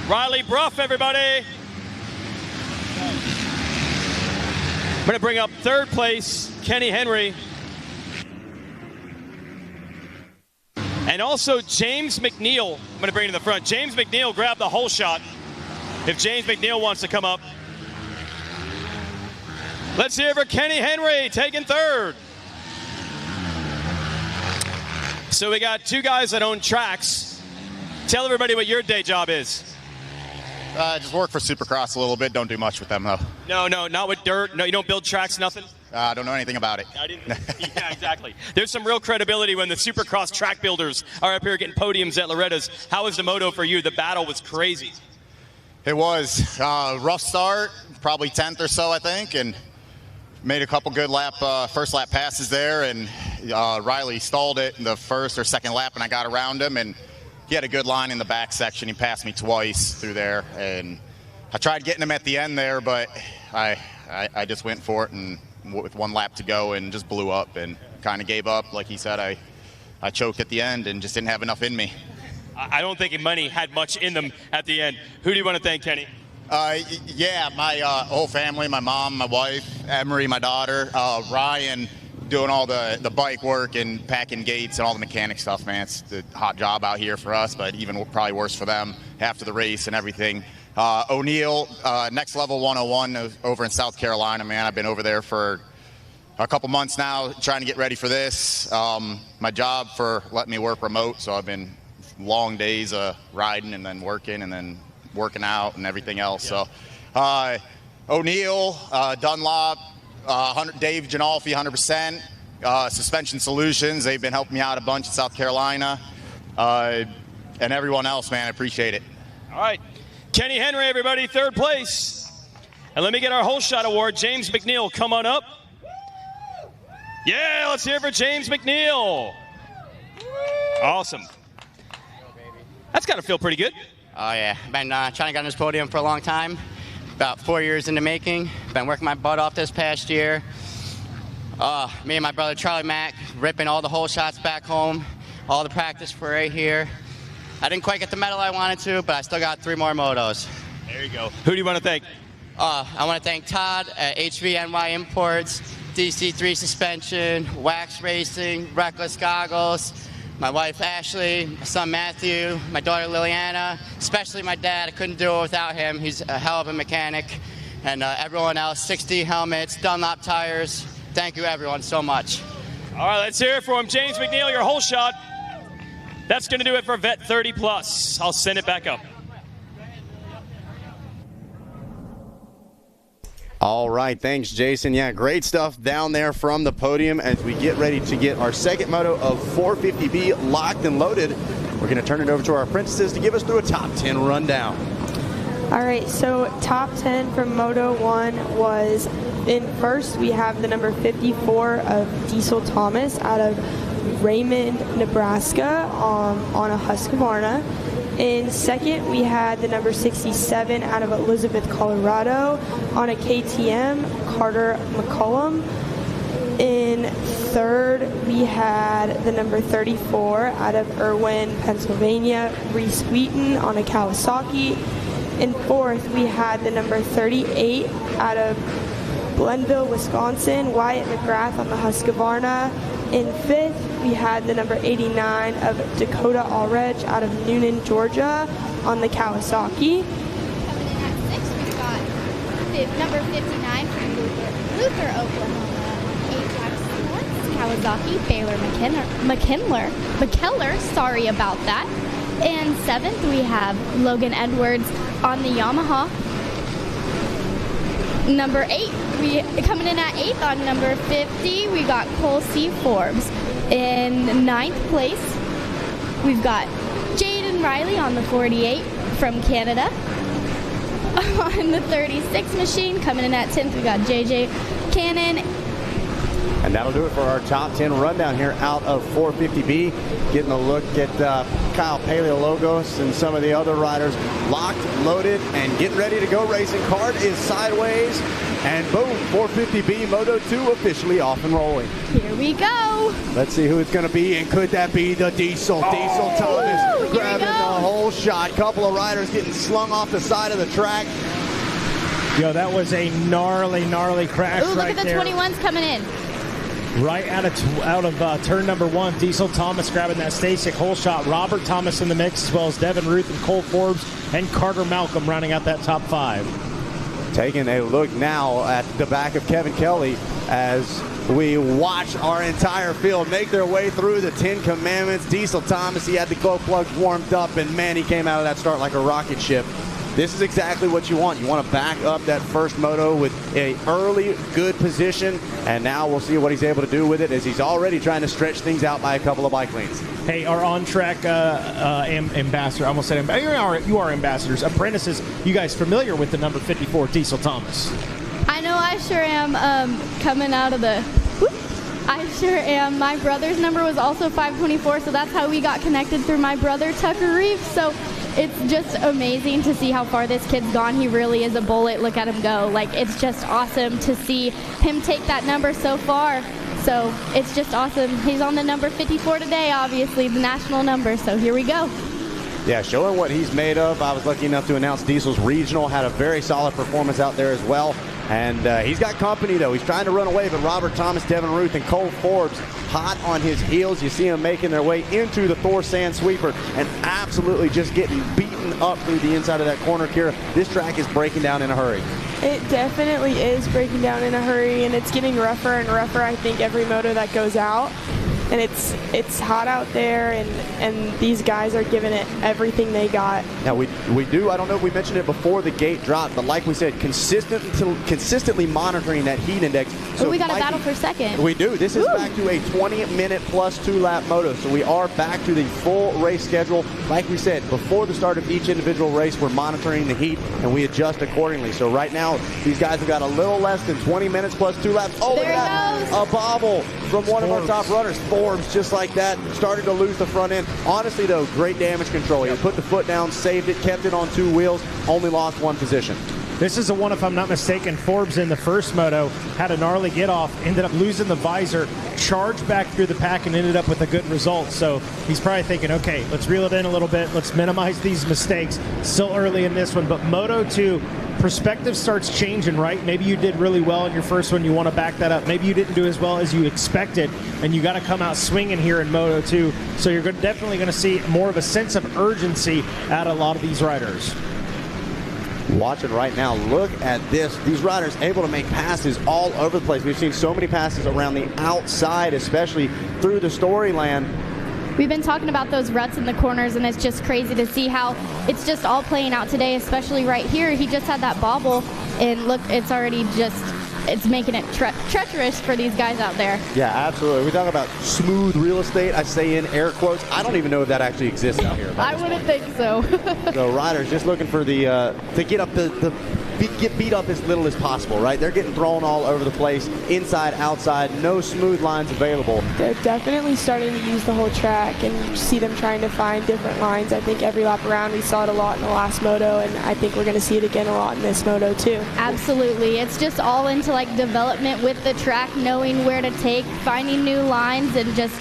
Riley Bruff, everybody. I'm going to bring up 3rd place, Kenny Henry. And also James McNeil, I'm going to bring to the front. James McNeil grabbed the whole shot. If James McNeil wants to come up. Let's hear for Kenny Henry, taking 3rd. So we got 2 guys that own tracks. Tell everybody what your day job is. Just work for Supercross a little bit. Don't do much with them, though. No, not with dirt. No, you don't build tracks, nothing? I don't know anything about it. I didn't. Yeah, exactly. There's some real credibility when the Supercross track builders are up here getting podiums at Loretta's. How was the moto for you? The battle was crazy. It was. Rough start, probably 10th or so, I think, and made a couple good first lap passes there, and Riley stalled it in the first or second lap, and I got around him, and he had a good line in the back section. He passed me twice through there, and I tried getting him at the end there, but I just went for it, and with 1 lap to go and just blew up and kind of gave up. Like he said, I choked at the end and just didn't have enough in me. I don't think Money had much in them at the end. Who do you want to thank, Kenny? Yeah, my whole family, my mom, my wife, Emery, my daughter, Ryan, doing all the bike work and packing gates and all the mechanic stuff, man. It's a hot job out here for us, but even probably worse for them after the race and everything. O'Neill, Next Level 101 over in South Carolina, man. I've been over there for a couple months now trying to get ready for this. My job for letting me work remote, so I've been long days riding and then working out and everything else. So O'Neill, Dunlop, Dave Ginolfi, 100%. Suspension Solutions, they've been helping me out a bunch in South Carolina. And everyone else, man, I appreciate it. All right. Kenny Henry, everybody, 3rd place. And let me get our whole shot award. James McNeil, come on up. Yeah, let's hear it for James McNeil. Awesome. That's got to feel pretty good. Oh, yeah. Been trying to get on this podium for a long time. About 4 years in the making. Been working my butt off this past year. Me and my brother Charlie Mack ripping all the hole shots back home. All the practice for right here. I didn't quite get the medal I wanted to, but I still got 3 more motos. There you go. Who do you want to thank? I want to thank Todd at HVNY Imports, DC3 Suspension, Wax Racing, Reckless Goggles, my wife Ashley, my son Matthew, my daughter Liliana, especially my dad. I couldn't do it without him. He's a hell of a mechanic. And everyone else, 60 helmets, Dunlop tires. Thank you, everyone, so much. All right, let's hear it for him. James McNeil, your whole shot. That's going to do it for Vet 30 Plus. I'll send it back up. All right, thanks, Jason. Yeah, great stuff down there from the podium as we get ready to get our second moto of 450B locked and loaded. We're going to turn it over to our apprentices to give us through a top 10 rundown. All right, so top 10 from Moto 1 was, in first we have the number 54 of Diesel Thomas out of Raymond, Nebraska on a Husqvarna. In second, we had the number 67 out of Elizabeth, Colorado on a KTM, Carter McCullum. In third, we had the number 34 out of Irwin, Pennsylvania, Reese Wheaton on a Kawasaki. In fourth, we had the number 38 out of Glenville, Wisconsin, Wyatt McGrath on the Husqvarna. In fifth, we had the number 89 of Dakota Allredge out of Noonan, Georgia on the Kawasaki. Coming in at sixth, we've got number 59 from Luther, Oklahoma. Ajax Kawasaki, Baylor McKellar, sorry about that. And seventh, we have Logan Edwards on the Yamaha. Number 8, coming in at 8th on number 50, we got Cole C. Forbes. In 9th place, we've got Jaden Riley on the 48 from Canada. On the 36 machine, coming in at 10th, we got JJ Cannon. And that'll do it for our top 10 rundown here out of 450B. Getting a look at Kyle Paleologos and some of the other riders locked, loaded, and getting ready to go racing. Card is sideways. And boom, 450B Moto 2 officially off and rolling. Here we go. Let's see who it's going to be, and could that be the Diesel? Oh. Diesel Thomas grabbing the whole shot. Couple of riders getting slung off the side of the track. Yo, that was a gnarly crash right there. Look at the 21s coming in. Right out of turn number 1, Diesel Thomas grabbing that Stasic hole shot. Robert Thomas in the mix, as well as Devin Ruth and Cole Forbes and Carter Malcolm rounding out that top 5. Taking a look now at the back of Kevin Kelly as we watch our entire field make their way through the 10 Commandments. Diesel Thomas, he had the glow plugs warmed up, and man, he came out of that start like a rocket ship. This is exactly what you want. You want to back up that first moto with a early good position, and now we'll see what he's able to do with it as he's already trying to stretch things out by a couple of bike lanes. Hey, our on-track ambassador, I almost said ambassador. You are ambassadors, apprentices. You guys familiar with the number 54 Diesel Thomas? I know I sure am. Coming out of the I sure am. My brother's number was also 524, so that's how we got connected through my brother, Tucker Reeves. So it's just amazing to see how far this kid's gone. He really is a bullet. Look at him go. Like, it's just awesome to see him take that number so far. So it's just awesome. He's on the number 54 today, obviously, the national number. So here we go. Yeah, showing what he's made of. I was lucky enough to announce Diesel's regional. Had a very solid performance out there as well. And he's got company, though. He's trying to run away, but Robert Thomas, Devin Ruth, and Cole Forbes hot on his heels. You see him making their way into the Thor Sand Sweeper and absolutely just getting beaten up through the inside of that corner, Kira. This track is breaking down in a hurry. It definitely is breaking down in a hurry, and it's getting rougher and rougher, I think, every moto that goes out. And it's hot out there, and these guys are giving it everything they got. Now, we do, I don't know if we mentioned it before the gate dropped, but like we said, consistently monitoring that heat index. So we got a battle for second. We do. This is back to a 20-minute plus 2-lap moto. So we are back to the full race schedule. Like we said, before the start of each individual race, we're monitoring the heat, and we adjust accordingly. So right now, these guys have got a little less than 20 minutes plus 2 laps. Oh, there look at that. A bobble from one of our top runners. Forbes, just like that, started to lose the front end. Honestly, though, great damage control. He put the foot down, saved it, kept it on 2 wheels, only lost 1 position. This is the one, if I'm not mistaken, Forbes in the first moto had a gnarly get-off, ended up losing the visor, charged back through the pack, and ended up with a good result. So he's probably thinking, okay, let's reel it in a little bit. Let's minimize these mistakes. Still early in this one, but Moto 2, perspective starts changing, right? Maybe you did really well in your first one. You want to back that up. Maybe you didn't do as well as you expected, and you got to come out swinging here in Moto 2. So you're definitely going to see more of a sense of urgency out of a lot of these riders. Watching right now, look at this. These riders able to make passes all over the place. We've seen so many passes around the outside, especially through the storyland. We've been talking about those ruts in the corners, and it's just crazy to see how it's just all playing out today, especially right here. He just had that bobble, and look, it's already just, it's making it treacherous for these guys out there. Yeah, absolutely. We talk about smooth real estate. I say in air quotes. I don't even know if that actually exists out here. I wouldn't think so. So riders just looking for the to get up get beat up as little as possible, right? They're getting thrown all over the place, inside, outside, no smooth lines available. They're definitely starting to use the whole track, and you see them trying to find different lines. I think every lap around, we saw it a lot in the last moto, and I think we're going to see it again a lot in this moto too. Absolutely. It's just all into like development with the track, knowing where to take, finding new lines, and just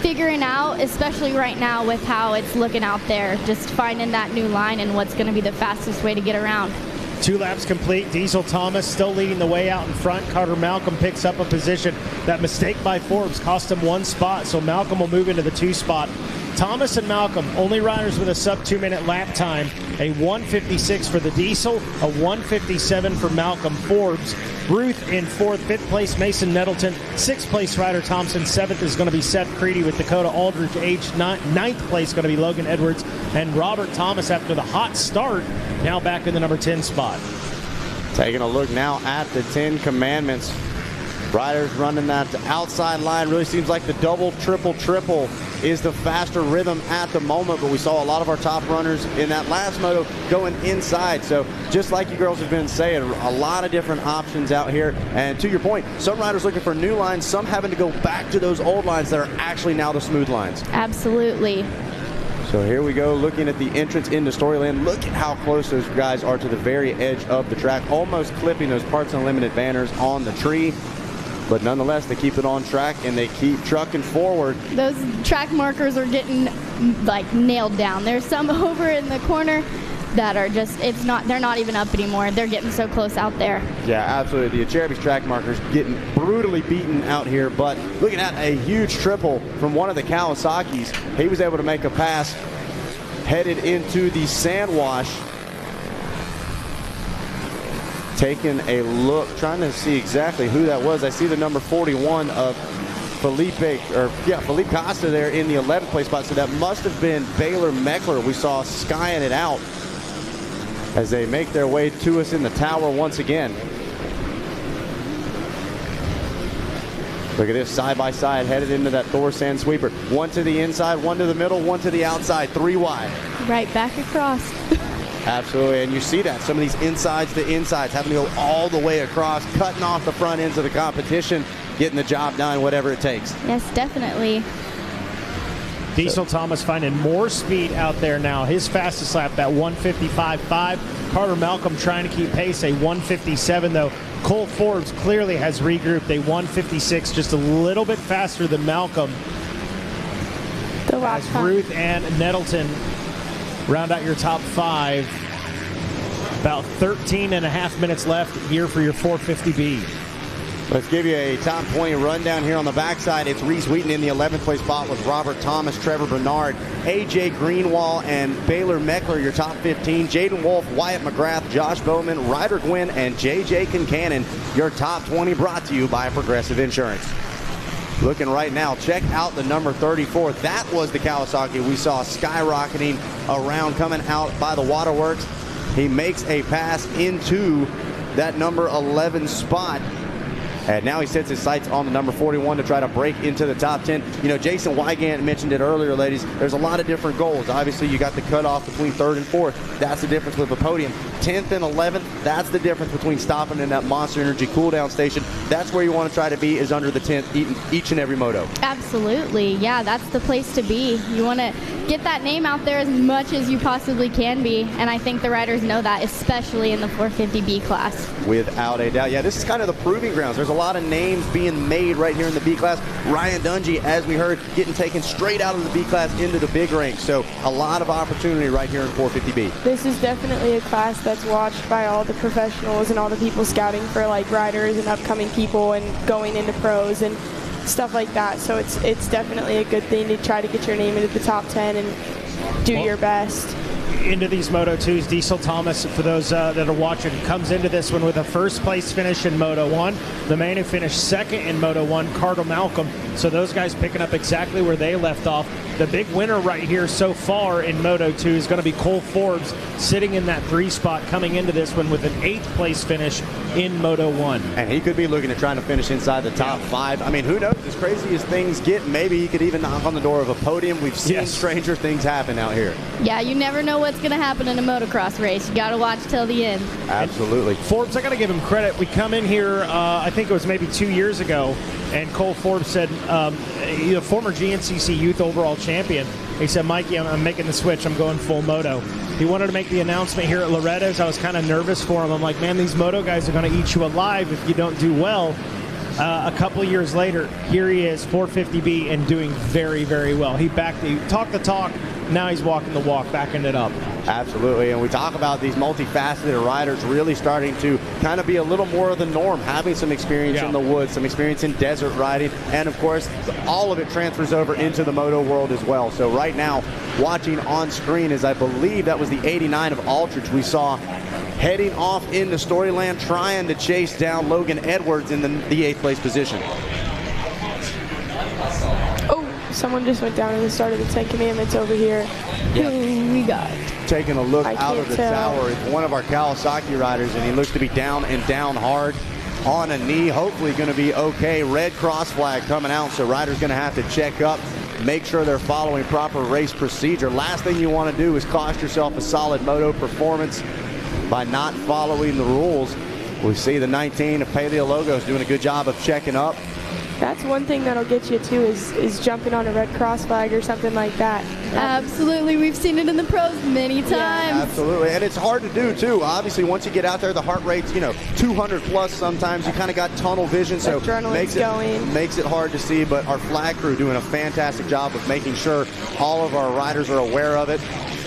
figuring out, especially right now with how it's looking out there, just finding that new line and what's going to be the fastest way to get around. 2 laps complete. Diesel Thomas still leading the way out in front. Carter Malcolm picks up a position. That mistake by Forbes cost him 1 spot, so Malcolm will move into the 2 spot. Thomas and Malcolm, only riders with a sub 2-minute lap time. A 1:56 for the Diesel, a 1:57 for Malcolm. Forbes, Ruth in 4th, 5th place Mason Nettleton, 6th place Ryder Thompson, 7th is going to be Seth Creedy with Dakota Aldridge, 9th place going to be Logan Edwards, and Robert Thomas after the hot start, now back in the number 10 spot. Taking a look now at the 10 Commandments. Riders running that outside line. Really seems like the double, triple is the faster rhythm at the moment, but we saw a lot of our top runners in that last moto going inside. So just like you girls have been saying, a lot of different options out here. And to your point, some riders looking for new lines, some having to go back to those old lines that are actually now the smooth lines. Absolutely. So here we go, looking at the entrance into Storyland. Look at how close those guys are to the very edge of the track, almost clipping those Parts Unlimited banners on the tree. But nonetheless, they keep it on track and they keep trucking forward. Those track markers are getting like nailed down. There's some over in the corner that are just, they're not even up anymore. They're getting so close out there. Yeah, absolutely. The Cherubi's track markers getting brutally beaten out here, but looking at a huge triple from one of the Kawasaki's. He was able to make a pass headed into the sand wash. Taking a look, trying to see exactly who that was. I see the number 41 of Felipe Costa there in the 11th place spot. So that must have been Baylor Meckler. We saw skying it out as they make their way to us in the tower once again. Look at this, side by side, headed into that Thor Sand Sweeper. One to the inside, one to the middle, one to the outside, 3 wide. Right back across. Absolutely, and you see that. Some of these insides to insides having to go all the way across, cutting off the front ends of the competition. getting the job done, whatever it takes. Yes, definitely. Diesel Thomas finding more speed out there now. His fastest lap, that 155.5. Carter Malcolm trying to keep pace, a 157 though. Cole Forbes clearly has regrouped, a 156, just a little bit faster than Malcolm. As Ruth and Nettleton round out your top 5. About 13 and a half minutes left here for your 450B. Let's give you a top 20 rundown here on the backside. It's Reese Wheaton in the 11th place spot with Robert Thomas, Trevor Bernard, A.J. Greenwall, and Baylor Meckler, your top 15. Jaden Wolf, Wyatt McGrath, Josh Bowman, Ryder Gwynn, and J.J. Kincannon, your top 20, brought to you by Progressive Insurance. Looking right now, check out the number 34. That was the Kawasaki we saw skyrocketing around, coming out by the waterworks. He makes a pass into that number 11 spot. And now he sets his sights on the number 41 to try to break into the top 10. You know, Jason Wygant mentioned it earlier, ladies. There's a lot of different goals. Obviously, you got the cutoff between 3rd and 4th. That's the difference with the podium. 10th and 11th, that's the difference between stopping in that Monster Energy cooldown station. That's where you want to try to be, is under the 10th each and every moto. Absolutely. Yeah, that's the place to be. You want to get that name out there as much as you possibly can be. And I think the riders know that, especially in the 450B class. Without a doubt. Yeah, this is kind of the proving grounds. There's a lot of names being made right here in the B class. Ryan Dungey, as we heard, getting taken straight out of the B class into the big ranks. So a lot of opportunity right here in 450B. This is definitely a class that's watched by all the professionals and all the people scouting for like riders and upcoming people and going into pros and stuff like that. So it's definitely a good thing to try to get your name into the top 10 and do your best. Into these Moto 2s, Diesel Thomas, for those that are watching, comes into this one with a first place finish in Moto 1. The man who finished second in Moto 1, Carter Malcolm. So those guys picking up exactly where they left off. The big winner right here so far in Moto 2 is going to be Cole Forbes, sitting in that 3 spot, coming into this one with an 8th place finish in Moto 1. And he could be looking at trying to finish inside the top 5. I mean, who knows? As crazy as things get, maybe he could even knock on the door of a podium. We've seen stranger things happen out here. Yeah, you never know what's going to happen in a motocross race. You got to watch till the end. Absolutely. Forbes, I got to give him credit. We come in here, I think it was maybe 2 years ago, and Cole Forbes said, former GNCC Youth Overall Champion, he said, Mikey, I'm making the switch. I'm going full moto. He wanted to make the announcement here at Loretta's. I was kind of nervous for him. I'm like, man, these moto guys are going to eat you alive if you don't do well. A couple of years later, here he is, 450B, and doing very, very well. He talked the talk. Now he's walking the walk, backing it up. Absolutely, and we talk about these multifaceted riders really starting to kind of be a little more of the norm, having some experience in the woods, some experience in desert riding, and of course, all of it transfers over into the moto world as well. So right now, watching on screen is, I believe that was the 89 of Aldrich we saw heading off into Storyland, trying to chase down Logan Edwards in the 8th place position. Someone just went down to the start of the 10 Commandments over here. Who we got? Taking a look out of the tower. It's one of our Kawasaki riders, and he looks to be down and down hard on a knee. Hopefully going to be okay. Red cross flag coming out, so riders going to have to check up, make sure they're following proper race procedure. Last thing you want to do is cost yourself a solid moto performance by not following the rules. We see the 19 of Paleo Logos doing a good job of checking up. That's one thing that'll get you too, is jumping on a red cross flag or something like that. Absolutely. We've seen it in the pros many times. Yeah, absolutely. And it's hard to do too. Obviously, once you get out there, the heart rate's, 200 plus sometimes. You kind of got tunnel vision, so makes it hard to see. But our flag crew doing a fantastic job of making sure all of our riders are aware of it.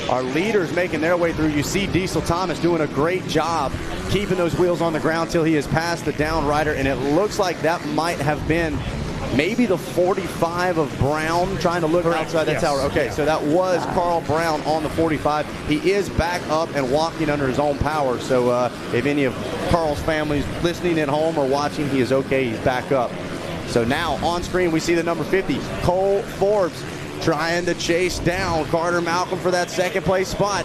Our leaders making their way through. You see Diesel Thomas doing a great job keeping those wheels on the ground till he has passed the down rider, and it looks like that might have been maybe the 45 of Brown, trying to look outside that tower. Okay, so that was Carl Brown on the 45. He is back up and walking under his own power, so if any of Carl's family's listening at home or watching, he is okay. He's back up. So now on screen we see the number 50, Cole Forbes, trying to chase down Carter Malcolm for that 2nd place spot.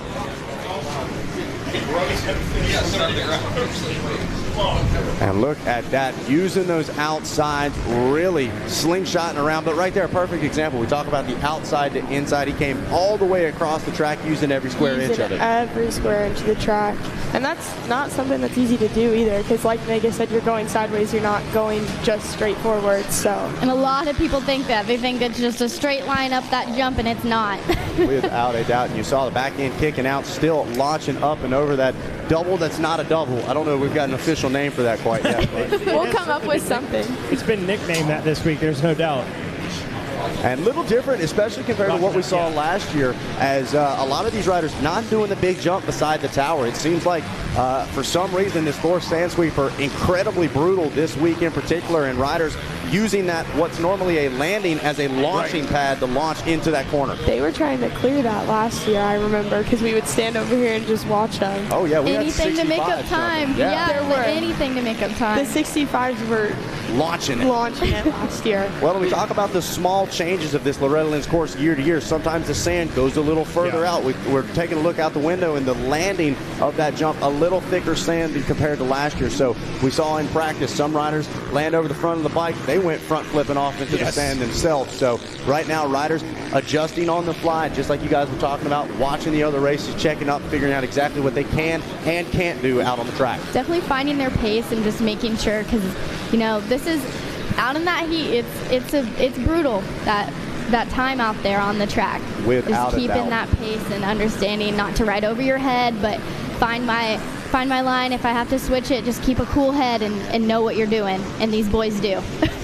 And look at that, using those outsides, really slingshotting around. But right there, a perfect example. We talk about the outside to inside. He came all the way across the track using every square inch of it. Every square inch of the track. And that's not something that's easy to do either, because like Megan said, you're going sideways, you're not going just straight forward. So. And a lot of people think that. They think it's just a straight line up that jump, and it's not. Without a doubt. And you saw the back end kicking out, still launching up and over that double that's not a double. I don't know if we've got an official name for that quite yet. We'll come up with something. It's been nicknamed that this week, there's no doubt. And a little different, especially compared to what we saw last year, as a lot of these riders not doing the big jump beside the tower. It seems like for some reason this fourth sand sweeper incredibly brutal this week in particular, and riders using that what's normally a landing as a launching pad to launch into that corner. They were trying to clear that last year, I remember, because we would stand over here and just watch them. Oh yeah, we anything had to make up time. Yeah, there were anything to make up time. The 65s were launching it last year. Well, when we talk about the small changes of this Loretta Lynn's course year to year, sometimes the sand goes a little further out. We're taking a look out the window, and the landing of that jump a little thicker sand compared to last year. So we saw in practice some riders land over the front of the bike. They went front flipping off into the sand themselves. So right now riders adjusting on the fly, just like you guys were talking about, watching the other races, checking up, figuring out exactly what they can and can't do out on the track. Definitely finding their pace and just making sure, because you know this is out in that heat. It's brutal that time out there on the track. Without just keeping that pace and understanding not to ride over your head, but find my line. If I have to switch it, just keep a cool head and know what you're doing. And these boys do.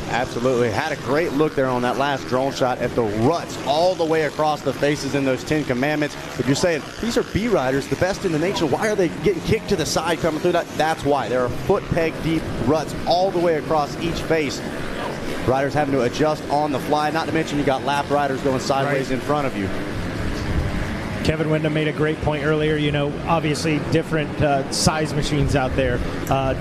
Absolutely. Had a great look there on that last drone shot at the ruts all the way across the faces in those 10 Commandments. If you're saying, these are B riders, the best in the nation, why are they getting kicked to the side coming through that? That's why. There are foot peg deep ruts all the way across each face. Riders having to adjust on the fly, not to mention you got lap riders going sideways in front of you. Kevin Windham made a great point earlier. You know, obviously different size machines out there,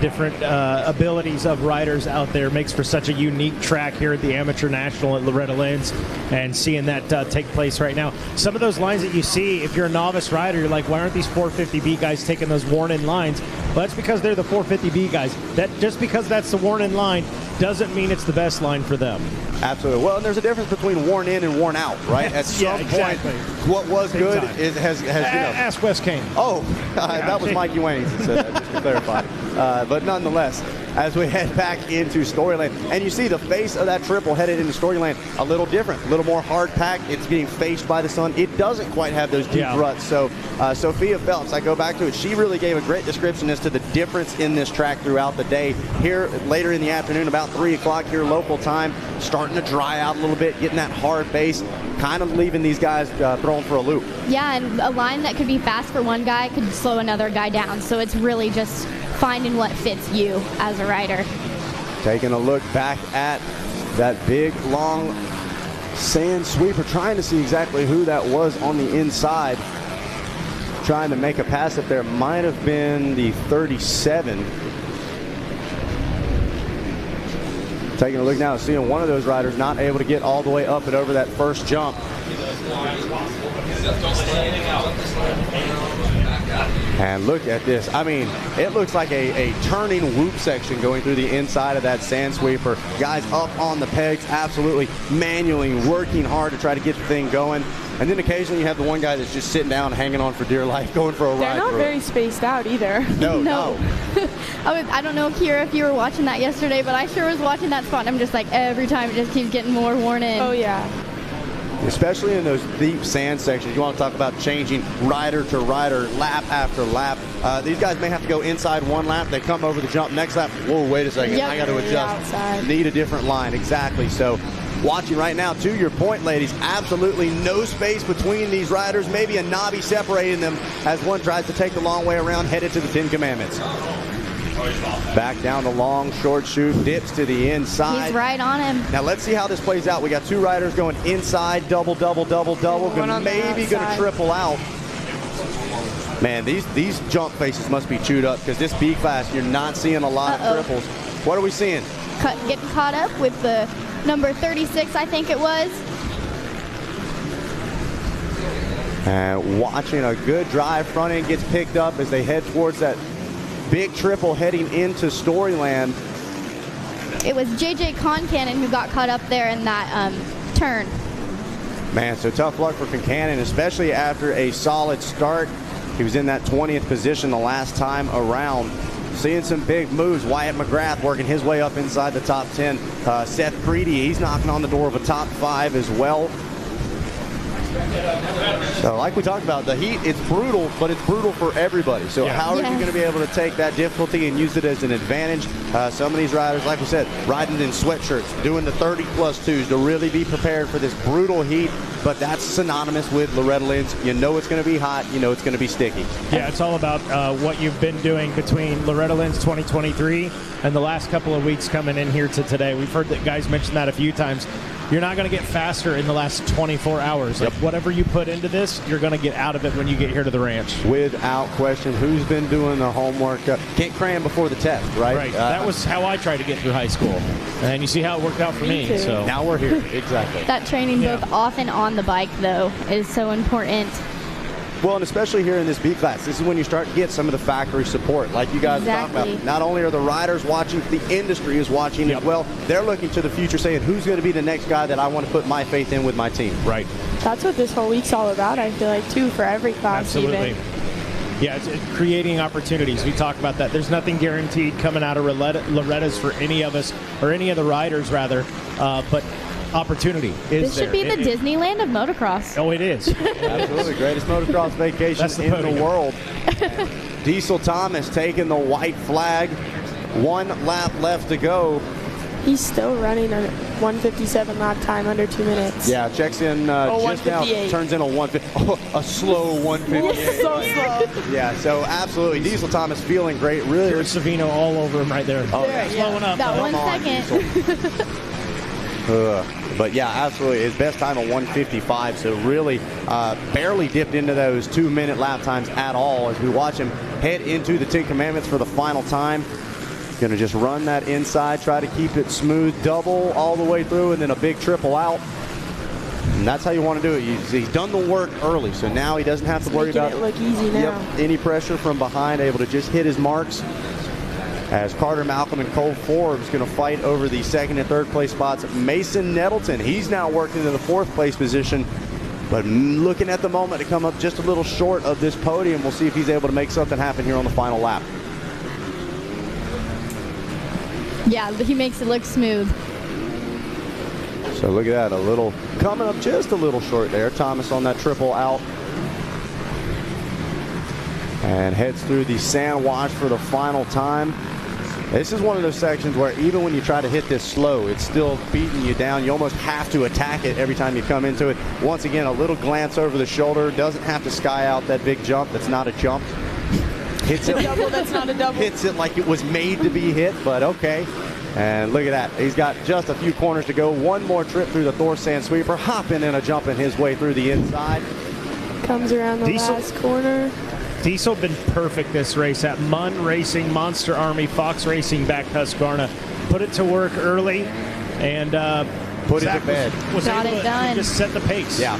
different abilities of riders out there makes for such a unique track here at the Amateur National at Loretta Lynn's, and seeing that take place right now. Some of those lines that you see, if you're a novice rider, you're like, why aren't these 450B guys taking those worn-in lines? Well, that's because they're the 450B guys. That just because that's the worn-in line doesn't mean it's the best line for them. Absolutely. Well, and there's a difference between worn in and worn out, right? At some point, what was good has you know. Ask Wes Kane. Oh, that was Mikey Wayne that said that, just to clarify. But nonetheless, as we head back into Storyland, and you see the face of that triple headed into Storyland a little different, a little more hard packed. It's getting faced by the sun. It doesn't quite have those deep ruts. So Sophia Phelps, I go back to it, she really gave a great description as to the difference in this track throughout the day. Here later in the afternoon, about 3 o'clock here local time, starting to dry out a little bit, getting that hard base, kind of leaving these guys thrown for a loop. Yeah, and a line that could be fast for one guy could slow another guy down. So it's really just finding what fits you as a rider. Taking a look back at that big, long sand sweeper, trying to see exactly who that was on the inside. Trying to make a pass up there. Might have been the 37. Taking a look now, seeing one of those riders not able to get all the way up and over that first jump. And look at this. I mean, it looks like a turning whoop section going through the inside of that sand sweeper. Guys up on the pegs, absolutely manually working hard to try to get the thing going. And then occasionally you have the one guy that's just sitting down, hanging on for dear life, going for a ride. They're not very spaced out either. No. I don't know, Kira, if you were watching that yesterday, but I sure was watching that spot. And I'm just like, every time it just keeps getting more worn in. Oh, yeah. Especially in those deep sand sections. You want to talk about changing rider to rider, lap after lap. These guys may have to go inside one lap. They come over the jump next lap. Whoa, wait a second. Yep. I got to adjust. Need a different line. Exactly. So watching right now, to your point, ladies, absolutely no space between these riders. Maybe a knobby separating them as one tries to take the long way around, headed to the 10 Commandments. Back down the long, short chute, dips to the inside. He's right on him. Now let's see how this plays out. We got two riders going inside, double, maybe going to triple out. Man, these jump faces must be chewed up, because this B class, you're not seeing a lot of triples. What are we seeing? Getting caught up with the number 36, I think it was. And watching a good drive front end gets picked up as they head towards that big triple heading into Storyland. It was JJ Concannon who got caught up there in that turn. Man, so tough luck for Concannon, especially after a solid start. He was in that 20th position the last time around. Seeing some big moves. Wyatt McGrath working his way up inside the top 10. Seth Creedy, he's knocking on the door of a top 5 as well. So like we talked about, the heat, it's brutal, but it's brutal for everybody. So how are you going to be able to take that difficulty and use it as an advantage? Some of these riders, like we said, riding in sweatshirts, doing the 30+2s to really be prepared for this brutal heat. But that's synonymous with Loretta Lynn's. You know it's going to be hot. You know it's going to be sticky. Yeah, it's all about what you've been doing between Loretta Lynn's 2023 and the last couple of weeks coming in here to today. We've heard that guys mention that a few times. You're not going to get faster in the last 24 hours. Like whatever you put into this, you're going to get out of it when you get here to the ranch. Without question. Who's been doing the homework? Can't cram before the test, right? Right. That was how I tried to get through high school. And you see how it worked out for me. So now we're here. Exactly. That training both off and on the bike, though, is so important. Well, and especially here in this B class, this is when you start to get some of the factory support, like you guys talked about. Not only are the riders watching, the industry is watching as well. They're looking to the future, saying, who's going to be the next guy that I want to put my faith in with my team? Right. That's what this whole week's all about, I feel like, too, for every class. Absolutely. Even. Yeah, it's creating opportunities. We talk about that. There's nothing guaranteed coming out of Loretta's for any of us, or any of the riders, rather, but opportunity is This should be the Disneyland of motocross. Oh, it is. Absolutely. Greatest motocross vacation in the world. Diesel Thomas taking the white flag. 1 lap left to go. He's still running a 1:57 lap time under 2 minutes. Yeah, checks in just now, turns in a 150. A slow 158. So slow. Yeah, so absolutely. Diesel Thomas feeling great. Really. There's Savino all over him right there. Oh, slowing up. That 1 second. But yeah, absolutely. His best time of 155, so really barely dipped into those 2-minute lap times at all as we watch him head into the 10 Commandments for the final time. Going to just run that inside, try to keep it smooth, double all the way through, and then a big triple out. And that's how you want to do it. He's done the work early, so now he doesn't have to worry about it look easy now. any pressure from behind, able to just hit his marks. As Carter Malcolm and Cole Forbes going to fight over the 2nd and 3rd place spots. Mason Nettleton, he's now working in the 4th place position, but looking at the moment to come up just a little short of this podium. We'll see if he's able to make something happen here on the final lap. Yeah, he makes it look smooth. So look at that, coming up just a little short there. Thomas on that triple out. And heads through the sand wash for the final time. This is one of those sections where even when you try to hit this slow, it's still beating you down. You almost have to attack it every time you come into it. Once again, a little glance over the shoulder. Doesn't have to sky out that big jump. That's not a jump. Hits it. Double, that's not a double. Hits it like it was made to be hit, but okay. And look at that. He's got just a few corners to go. One more trip through the Thor Sand Sweeper. Hopping and a jumping his way through the inside. Comes around the last corner. Diesel been perfect this race at Munn Racing, Monster Army, Fox Racing back Husqvarna. Put it to work early and put it to bed. Was Got able it to done. just set the pace. Yeah,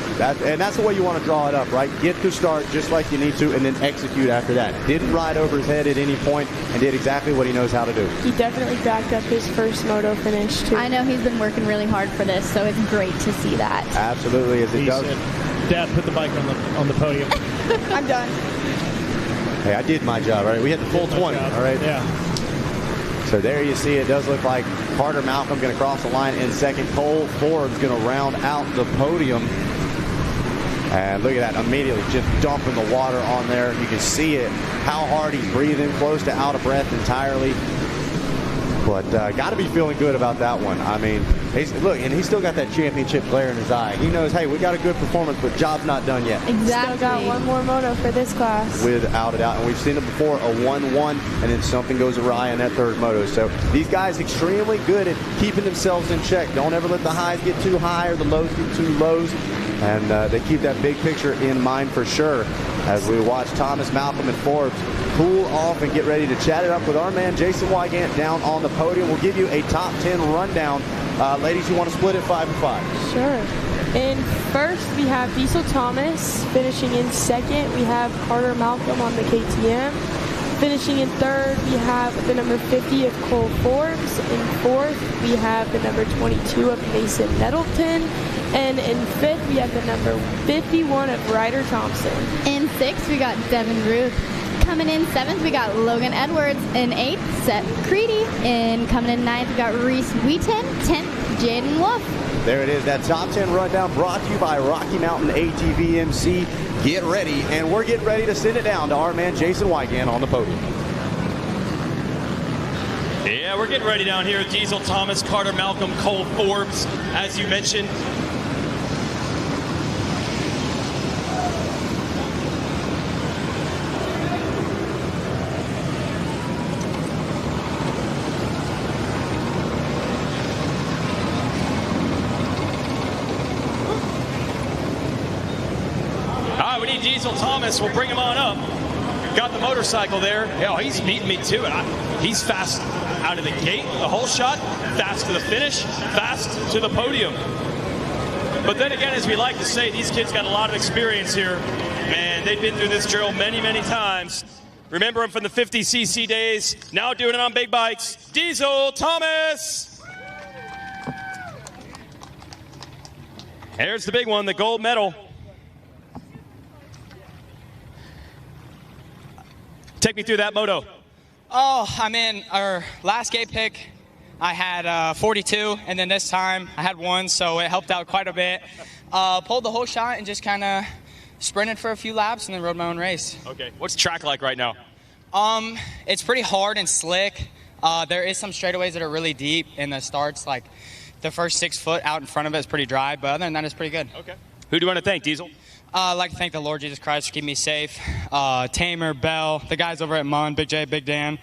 and that's the way you want to draw it up, right? Get to start just like you need to and then execute after that. Didn't ride over his head at any point and did exactly what he knows how to do. He definitely backed up his first moto finish, too. I know he's been working really hard for this, so it's great to see that. Absolutely, as it does. Dad, put the bike on the podium. I'm done. Hey, I did my job, right? We hit the full 20, all right? Yeah. So there you see it does look like Carter Malcolm going to cross the line in second. Cole Forbes going to round out the podium. And look at that, immediately just dumping the water on there. You can see it, how hard he's breathing, close to out of breath entirely. But got to be feeling good about that one. I mean, look, and he's still got that championship glare in his eye. He knows, hey, we got a good performance, but job's not done yet. Exactly. Still got one more moto for this class. Without a doubt. And we've seen it before, a 1-1, and then something goes awry in that third moto. So these guys extremely good at keeping themselves in check. Don't ever let the highs get too high or the lows get too lows. And they keep that big picture in mind for sure as we watch Thomas, Malcolm, and Forbes cool off and get ready to chat it up with our man Jason Wygant down on the podium. We'll give you a top 10 rundown. Ladies, you want to split it 5 and 5? Sure. In first, we have Diesel Thomas finishing in second. We have Carter Malcolm on the KTM. Finishing in third, we have the number 50 of Cole Forbes. In fourth, we have the number 22 of Mason Nettleton. And in fifth, we have the number 51 of Ryder Thompson. In sixth, we got Devin Ruth. Coming in seventh, we got Logan Edwards. In eighth, Seth Creedy. And coming in ninth, we got Reese Wheaton. 10th, Jaden Wolf. There it is, that top 10 rundown brought to you by Rocky Mountain ATV MC. Get ready, and we're getting ready to send it down to our man Jason Wygant on the podium. Yeah, we're getting ready down here. Diesel Thomas, Carter Malcolm, Cole Forbes, as you mentioned. Diesel Thomas, we'll bring him on up. Got the motorcycle there. Yeah, he's beating me too. He's fast out of the gate, the whole shot, fast to the finish, fast to the podium. But then again, as we like to say, these kids got a lot of experience here, and they've been through this drill many, many times. Remember him from the 50cc days, now doing it on big bikes. Diesel Thomas! There's the big one, the gold medal. Take me through that moto. Oh, I'm in our last gate pick. I had 42, and then this time I had 1, so it helped out quite a bit. Pulled the whole shot and just kind of sprinted for a few laps and then rode my own race. Okay. What's the track like right now? It's pretty hard and slick. There is some straightaways that are really deep, and the starts, like the first 6 foot out in front of it is pretty dry, but other than that, it's pretty good. Okay. Who do you want to thank, Diesel? I'd like to thank the Lord Jesus Christ for keeping me safe. Tamer, Bell, the guys over at Munn, Big J, Big Dan,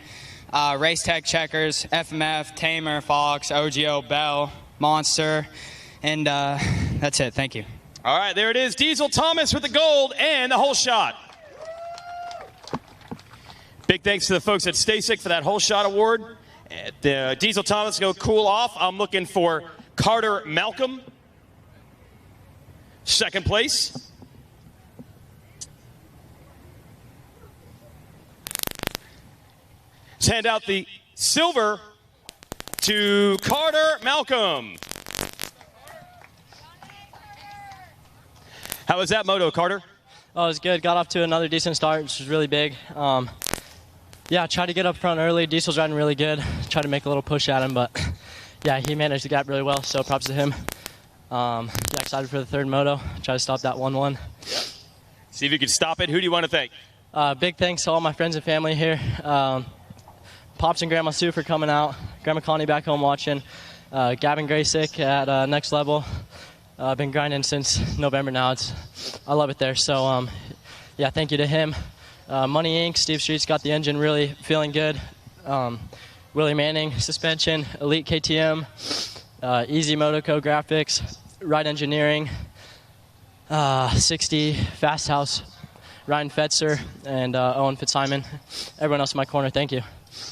Race Tech Checkers, FMF, Tamer, Fox, OGO, Bell, Monster, and that's it. Thank you. All right, there it is. Diesel Thomas with the gold and the whole shot. Big thanks to the folks at Stasic for that whole shot award. The Diesel Thomas go cool off. I'm looking for Carter Malcolm, second place. Let's hand out the silver to Carter Malcolm. How was that moto, Carter? Oh, it was good. Got off to another decent start, which was really big. Yeah, tried to get up front early. Diesel's riding really good. Tried to make a little push at him, but yeah, he managed the gap really well, so props to him. Yeah, excited for the third moto. Try to stop that 1-1. See if you can stop it. Who do you want to thank? Big thanks to all my friends and family here. Pops and Grandma Sue for coming out. Grandma Connie back home watching. Gavin Graysick at Next Level. I've been grinding since November now. I love it there. So, yeah, thank you to him. Money Inc., Steve Street's got the engine really feeling good. Willie Manning, suspension, Elite KTM, Easy Motoco Graphics, Ride Engineering, 60, Fast House, Ryan Fetzer, and Owen Fitzsimon. Everyone else in my corner, thank you.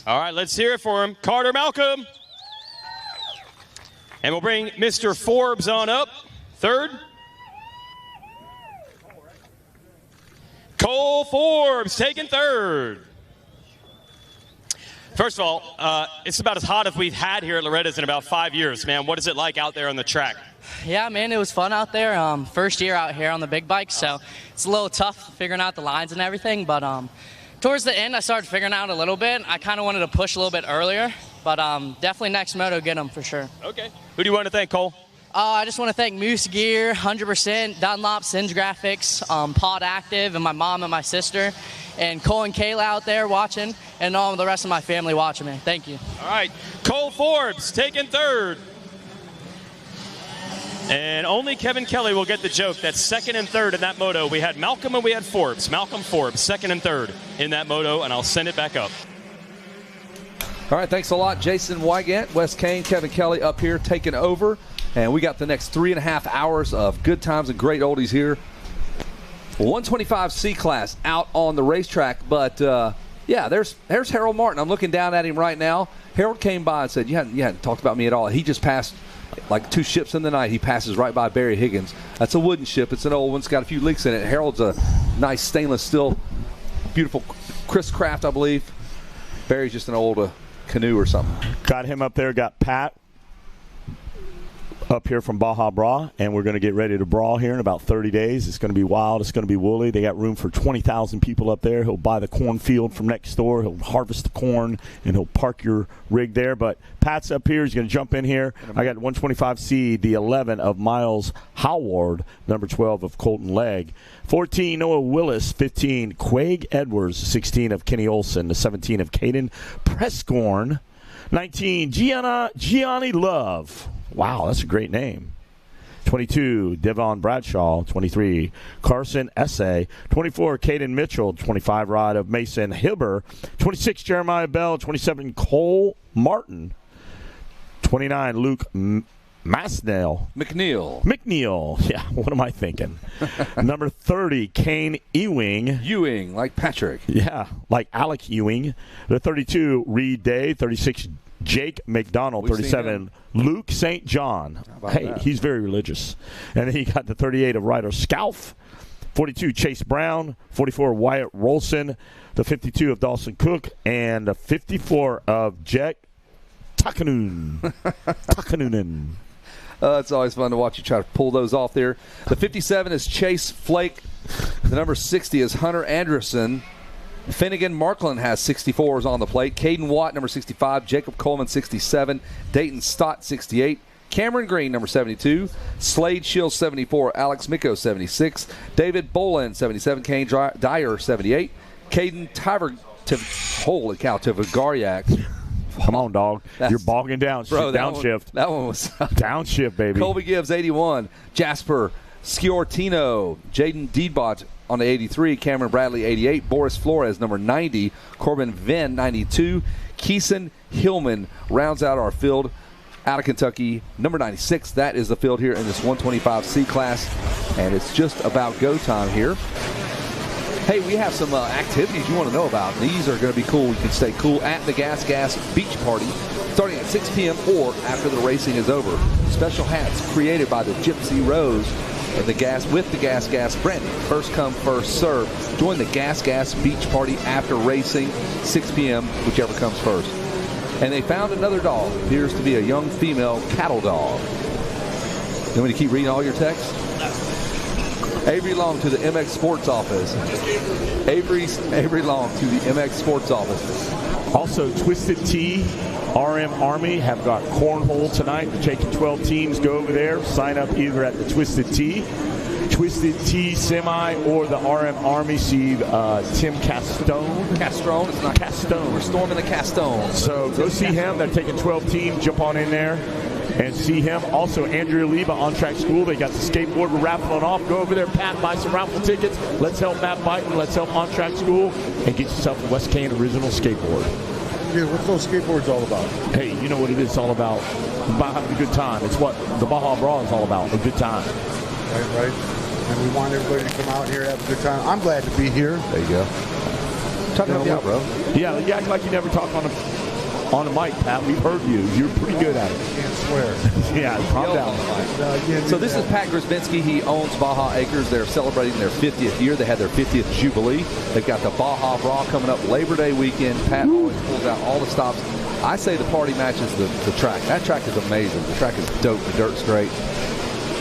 All right, let's hear it for him. Carter Malcolm. And we'll bring Mr. Forbes on up. Third. Cole Forbes taking third. First of all, it's about as hot as we've had here at Loretta's in about 5 years, man. What is it like out there on the track? Yeah, man, it was fun out there. First year out here on the big bike, so it's a little tough figuring out the lines and everything. But towards the end, I started figuring out a little bit. I kind of wanted to push a little bit earlier, but definitely next moto get them for sure. Okay. Who do you want to thank, Cole? I just want to thank Moose Gear, 100%, Dunlop, Singe Graphics, Pod Active, and my mom and my sister, and Cole and Kayla out there watching, and all the rest of my family watching me. Thank you. All right. Cole Forbes taking third. And only Kevin Kelly will get the joke. That's second and third in that moto. We had Malcolm and we had Forbes. Malcolm, Forbes, second and third in that moto, and I'll send it back up. All right, thanks a lot, Jason Wygant, Wes Kane, Kevin Kelly up here taking over. And we got the next 3.5 hours of good times and great oldies here. 125 C-Class out on the racetrack. But, yeah, there's Harold Martin. I'm looking down at him right now. Harold came by and said, you hadn't talked about me at all. He just passed like 2 ships in the night. He passes right by Barry Higgins. That's a wooden ship. It's an old one. It's got a few leaks in it. Harold's a nice stainless steel beautiful Chris Craft, I believe. Barry's just an old canoe or something. Got him up there. Got Pat up here from Baja Bra, and we're going to get ready to brawl here in about 30 days. It's going to be wild. It's going to be woolly. They got room for 20,000 people up there. He'll buy the cornfield from next door. He'll harvest the corn, and he'll park your rig there. But Pat's up here. He's going to jump in here. I got 125C, the 11 of Miles Howard, number 12 of Colton Legg. 14, Noah Willis. 15, Quaig Edwards. 16 of Kenny Olson. The 17 of Caden Prescorn. 19, Gianni Love. Wow, that's a great name. 22, Devon Bradshaw. 23, Carson Essay. 24, Caden Mitchell. 25, Rod of Mason Hibber. 26, Jeremiah Bell. 27, Cole Martin. 29, Luke McNeil. Yeah, what am I thinking? Number 30, Kane Ewing. Ewing, like Patrick. Yeah, like Alec Ewing. The 32, Reed Day. 36, Jake McDonald. 37, Luke St. John. Hey, that? He's very religious. And then he got the 38 of Ryder Scalf. 42, Chase Brown. 44, Wyatt Rolson. The 52 of Dawson Cook. And the 54 of Jack Takanunen. It's always fun to watch you try to pull those off there. The 57 is Chase Flake. The number 60 is Hunter Anderson. Finnegan Markland has 64s on the plate. Caden Watt, number 65. Jacob Coleman, 67. Dayton Stott, 68. Cameron Green, number 72. Slade Shields, 74. Alex Micko, 76. David Boland, 77. Kane Dyer, 78. Caden Tivagariak. Come on, dog. You're bogging down. Bro, downshift. That one was downshift, baby. Colby Gibbs, 81. Jasper Sciortino. Jaden Deedbot on the 83. Cameron Bradley, 88. Boris Flores, number 90. Corbin Venn, 92. Keeson Hillman rounds out our field out of Kentucky, number 96. That is the field here in this 125C class, and it's just about go time here. Hey, we have some activities you want to know about. These are going to be cool. You can stay cool at the Gas Beach Party starting at 6 p.m. or after the racing is over. Special hats created by the Gypsy Rose and the Gas branding. First come, first serve. Join the Gas Beach Party after racing, 6 p.m., whichever comes first. And they found another dog. Appears to be a young female cattle dog. You want me to keep reading all your texts? Avery Long to the MX Sports office. Avery Long to the MX Sports office. Also, Twisted Tea, RM Army have got cornhole tonight. They're taking 12 teams. Go over there. Sign up either at the Twisted Tea Semi, or the RM Army. See Tim Castone. Castone. It's not Castone. We're storming the Castone. So go see him. They're taking 12 teams. Jump on in there and see him. Also, Andrea Leba, On Track School. They got the skateboard. We're raffling off. Go over there, Pat, buy some raffle tickets. Let's help Matt Biden. Let's help On Track School and get yourself a West Kane original skateboard. Yeah, what's those skateboards all about? Hey, you know what it is all about? About having a good time. It's what the Baja Bra is all about, a good time. Right. And we want everybody to come out here and have a good time. I'm glad to be here. There you go. Talk about you out, bro. Yeah, you act like you never talk on the mic, Pat. We've heard you. You're pretty good at it. I can't swear. Yeah, calm down. So this is Pat Grzybinski. He owns Baja Acres. They're celebrating their 50th year. They had their 50th Jubilee. They've got the Baja Bra coming up Labor Day weekend. Pat always pulls out all the stops. I say the party matches the track. That track is amazing. The track is dope. The dirt's great.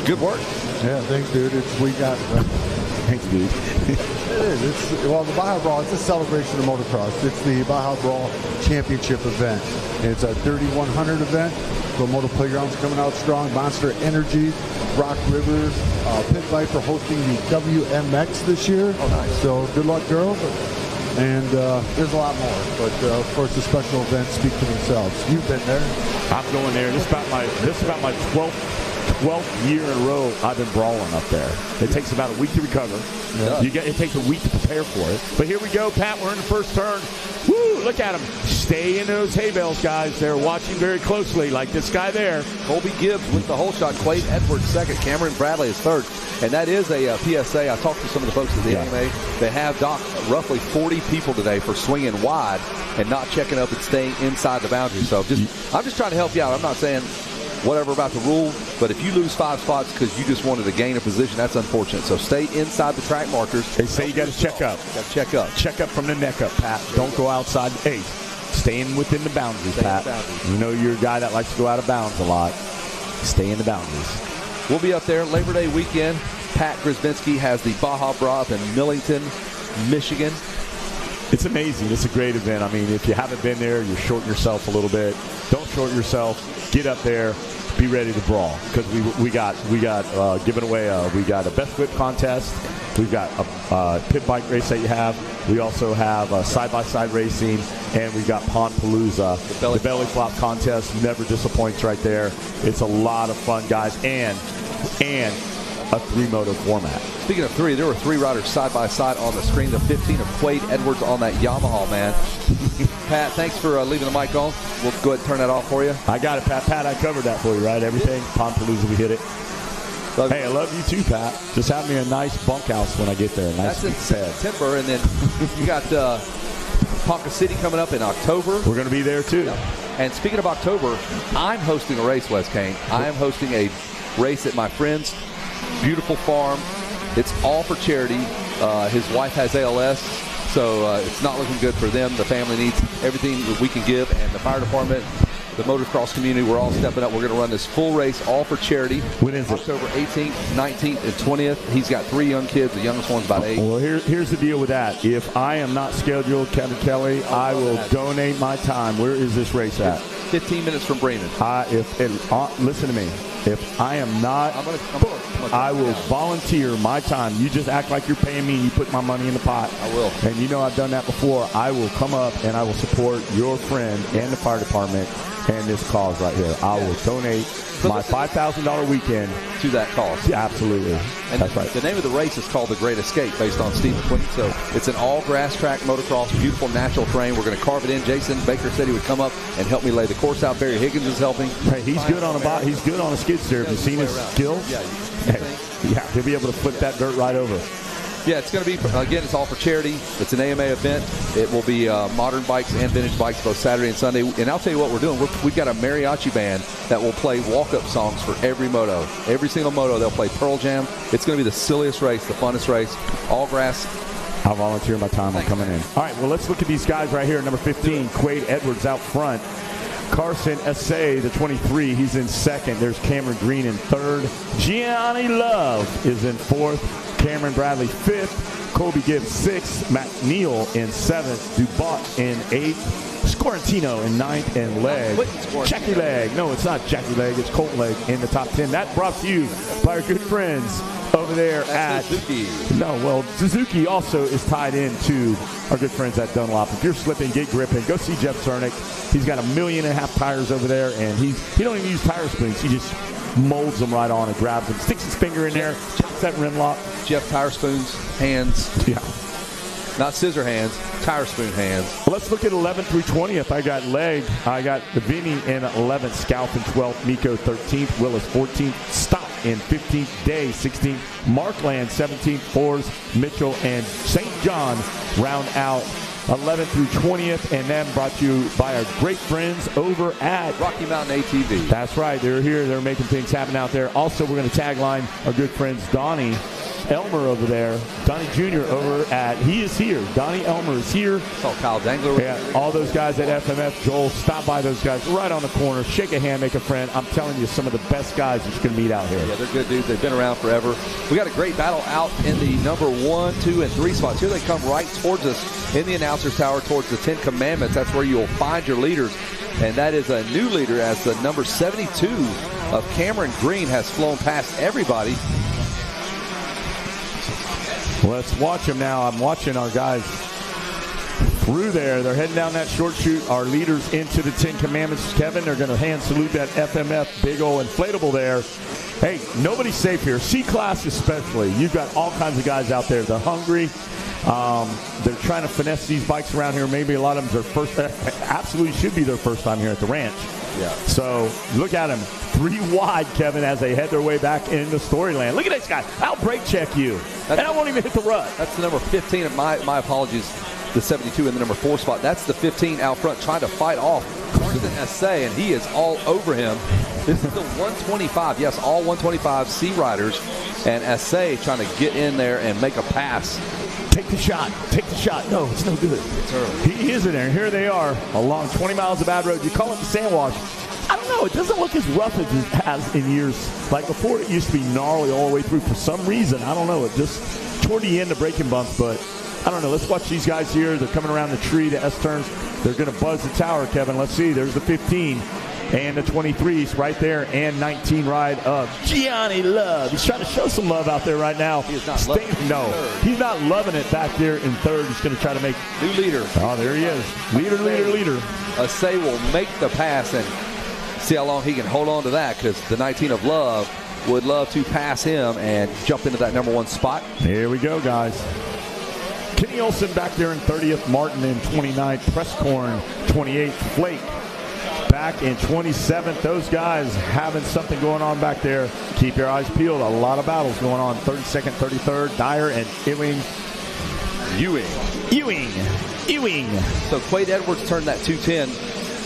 Good work. Yeah, thanks, dude. Thanks, dude. It is. Well, the Baja Brawl, it's a celebration of motocross. It's the Baja Brawl Championship event. It's a 3100 event. So Moto Playground's coming out strong. Monster Energy, Rock River, Pit Viper hosting the WMX this year. Oh, nice. So good luck, girls. And there's a lot more. But, of course, the special events speak for themselves. You've been there. I'm going there. This is about my 12th year in a row I've been brawling up there. It takes about a week to recover. Yeah. It takes a week to prepare for it. But here we go, Pat. We're in the first turn. Woo! Look at them. Stay in those hay bales, guys. They're watching very closely, like this guy there. Colby Gibbs with the hole shot. Quade Edwards second. Cameron Bradley is third. And that is a PSA. I talked to some of the folks at the AMA. They have docked roughly 40 people today for swinging wide and not checking up and staying inside the boundary. So I'm just trying to help you out. I'm not saying whatever about the rule. But if you lose 5 spots because you just wanted to gain a position, that's unfortunate. So stay inside the track markers. They say you got to check up. Got to check up. Check up from the neck up, Pat. Don't go outside. Hey, staying within the boundaries, Pat. You know you're a guy that likes to go out of bounds a lot. Stay in the boundaries. We'll be up there Labor Day weekend. Pat Grzybinski has the Baja Bra up in Millington, Michigan. It's amazing. It's a great event. I mean, if you haven't been there, you're shorting yourself a little bit. Don't short yourself. Get up there. Be ready to brawl because we got giving away. We got a best whip contest. We've got a pit bike race that you have. We also have side-by-side racing, and we've got Pond Palooza. The belly flop contest never disappoints right there. It's a lot of fun, guys, and a 3-moto format. Speaking of 3, there were 3 riders side-by-side on the screen. The 15 of Quade Edwards on that Yamaha, man. Pat, thanks for leaving the mic on. We'll go ahead and turn that off for you. I got it, Pat. Pat, I covered that for you, right? Everything. Pond Palooza, we hit it. Hey, I love you too, Pat. Just have me a nice bunkhouse when I get there. Nice. That's in September, and then you got Ponca City coming up in October. We're going to be there too. Yep. And speaking of October, I'm hosting a race, Wes Kane. I am hosting a race at my friend's beautiful farm. It's all for charity. His wife has ALS, so it's not looking good for them. The family needs everything that we can give, and the fire department, the motocross community, we're all stepping up. We're going to run this full race, all for charity. When is it? October 18th, 19th, and 20th. He's got 3 young kids. The youngest one's about 8. Well, here's the deal with that. If I am not scheduled, Kevin Kelly, I will donate my time. Where is this race at? 15 minutes from Bremen. Listen to me. If I am not, I will volunteer my time. You just act like you're paying me and you put my money in the pot. I will. And you know I've done that before. I will come up and I will support your friend and the fire department and this cause right here. I will donate my $5,000 weekend to that cause. Yeah, absolutely. And that's right. The name of the race is called The Great Escape, based on Steve McQueen. So it's an all-grass track motocross, beautiful natural terrain. We're going to carve it in. Jason Baker said he would come up and help me lay the course out. Barry Higgins is helping. Hey, he's good on a He's good on a skid steer. Have you seen his skills? Yeah, he'll be able to flip that dirt right over. Yeah, it's going to be, again, it's all for charity. It's an AMA event. It will be modern bikes and vintage bikes both Saturday and Sunday. And I'll tell you what we're doing. We've got a mariachi band that will play walk-up songs for every moto. Every single moto, they'll play Pearl Jam. It's going to be the silliest race, the funnest race, all grass. I'll volunteer my time. I'm coming in. All right, well, let's look at these guys right here. Number 15, Quade Edwards out front. Carson Essay, the 23, he's in second. There's Cameron Green in third. Gianni Love is in fourth. Cameron Bradley fifth. Kobe Gibbs sixth. McNeil in seventh. Dubot in eighth. Scorantino in ninth, and Legg. Jackie Legg. No, it's not Jackie Legg. It's Colt Legg in the top 10. That brought to you by our good friends over there at Suzuki. No, well, Suzuki also is tied into our good friends at Dunlop. If you're slipping, get gripping, go see Jeff Cernick. He's got 1.5 million tires over there, and he don't even use tire springs. He just molds them right on and grabs them, sticks his finger in there, chops that rim lock. Jeff Tire Spoons, hands. Yeah. Not scissor hands, tire spoon hands. Well, let's look at 11th through 20th. I got Legg. I got Vinny in 11th, Scalp in 12th, Miko 13th, Willis 14th, Stock in 15th, Day 16th, Markland 17th, Fours, Mitchell, and St. John round out 11th through 20th, and then brought to you by our great friends over at Rocky Mountain ATV. That's right. They're here. They're making things happen out there. Also, we're going to tagline our good friends Donnie Elmer over there. Donnie Jr. over at, he is here. Donnie Elmer is here. Saw Kyle Dangler. Yeah, all those guys at FMF. Joel, stop by those guys right on the corner. Shake a hand, make a friend. I'm telling you, some of the best guys that you can meet out here. Yeah, they're good dudes. They've been around forever. We got a great battle out in the number 1, 2, and 3 spots. Here they come right towards us in the announcer's tower towards the 10 Commandments. That's where you'll find your leaders. And that is a new leader as the number 72 of Cameron Green has flown past everybody. Let's watch them now. I'm watching our guys through there. They're heading down that short chute. Our leaders into the 10 Commandments. Kevin, they're going to hand salute that FMF big old inflatable there. Hey, nobody's safe here. C-Class especially. You've got all kinds of guys out there. They're hungry. They're trying to finesse these bikes around here. Maybe a lot of them are first. Absolutely should be their first time here at the ranch. Yeah. So look at them. 3 wide, Kevin, as they head their way back into Storyland. Look at this guy. I'll brake check you. And I won't even hit the rut. That's the number 15. My apologies. the 72 in the number 4 spot. That's the 15 out front trying to fight off Carson Essay, and he is all over him. This is the 125. Yes, all 125 C riders, and Essay trying to get in there and make a pass. Take the shot. Take the shot. No, it's no good. It's early. He is in there. Here they are along 20 miles of bad road. You call it the sand wash. I don't know. It doesn't look as rough as it has in years. Like before, it used to be gnarly all the way through. For some reason, I don't know. It just toward the end, the braking bumps. But I don't know. Let's watch these guys here. They're coming around the tree, the S-turns. They're going to buzz the tower, Kevin. Let's see. There's the 15 and the 23s right there, and 19 ride of Gianni Love. He's trying to show some love out there right now. He is not loving it. No, he's not loving it back there in third. He's going to try to make new leader. Oh, there he is. Leader. Essay will make the pass and see how long he can hold on to that, because the 19 of Love would love to pass him and jump into that number 1 spot. Here we go, guys. Kenny Olson back there in 30th, Martin in 29th, Presscorn 28th, Flake back in 27th. Those guys having something going on back there. Keep your eyes peeled. A lot of battles going on. 32nd, 33rd, Dyer and Ewing. So Quade Edwards turned that 210.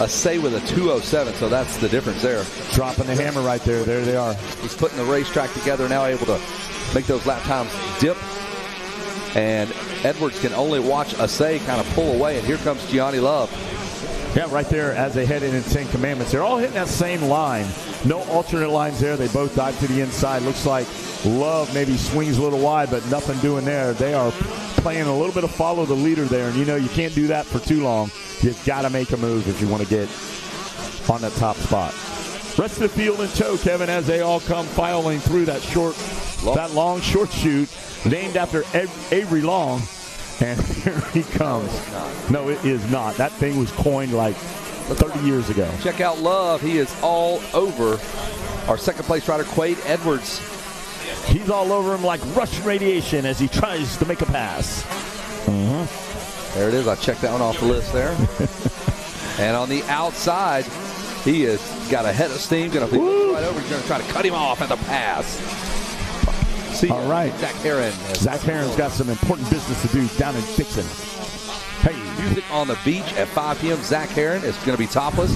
Essay with a 207, so that's the difference there. Dropping the hammer right there. There they are. He's putting the racetrack together, now able to make those lap times dip. And Edwards can only watch Essay kind of pull away, and here comes Gianni Love. Yeah, right there as they head into 10 Commandments. They're all hitting that same line. No alternate lines there. They both dive to the inside. Looks like Love maybe swings a little wide, but nothing doing there. They are playing a little bit of follow the leader there, and you know you can't do that for too long. You've got to make a move if you want to get on that top spot. Rest of the field in tow, Kevin, as they all come filing through that long short chute named after Avery Long. And here he comes. No, it is not. That thing was coined like 30 years ago. Check out Love. He is all over our second place rider, Quade Edwards. He's all over him like Russian radiation as he tries to make a pass. There it is. I checked that one off the list there. And on the outside, he has got a head of steam. Going to be right over. He's going to try to cut him off at the pass. All right. Zach Heron. Zach Heron's got some important business to do down in Dixon. Hey. Music on the beach at 5 p.m. Zach Heron is going to be topless.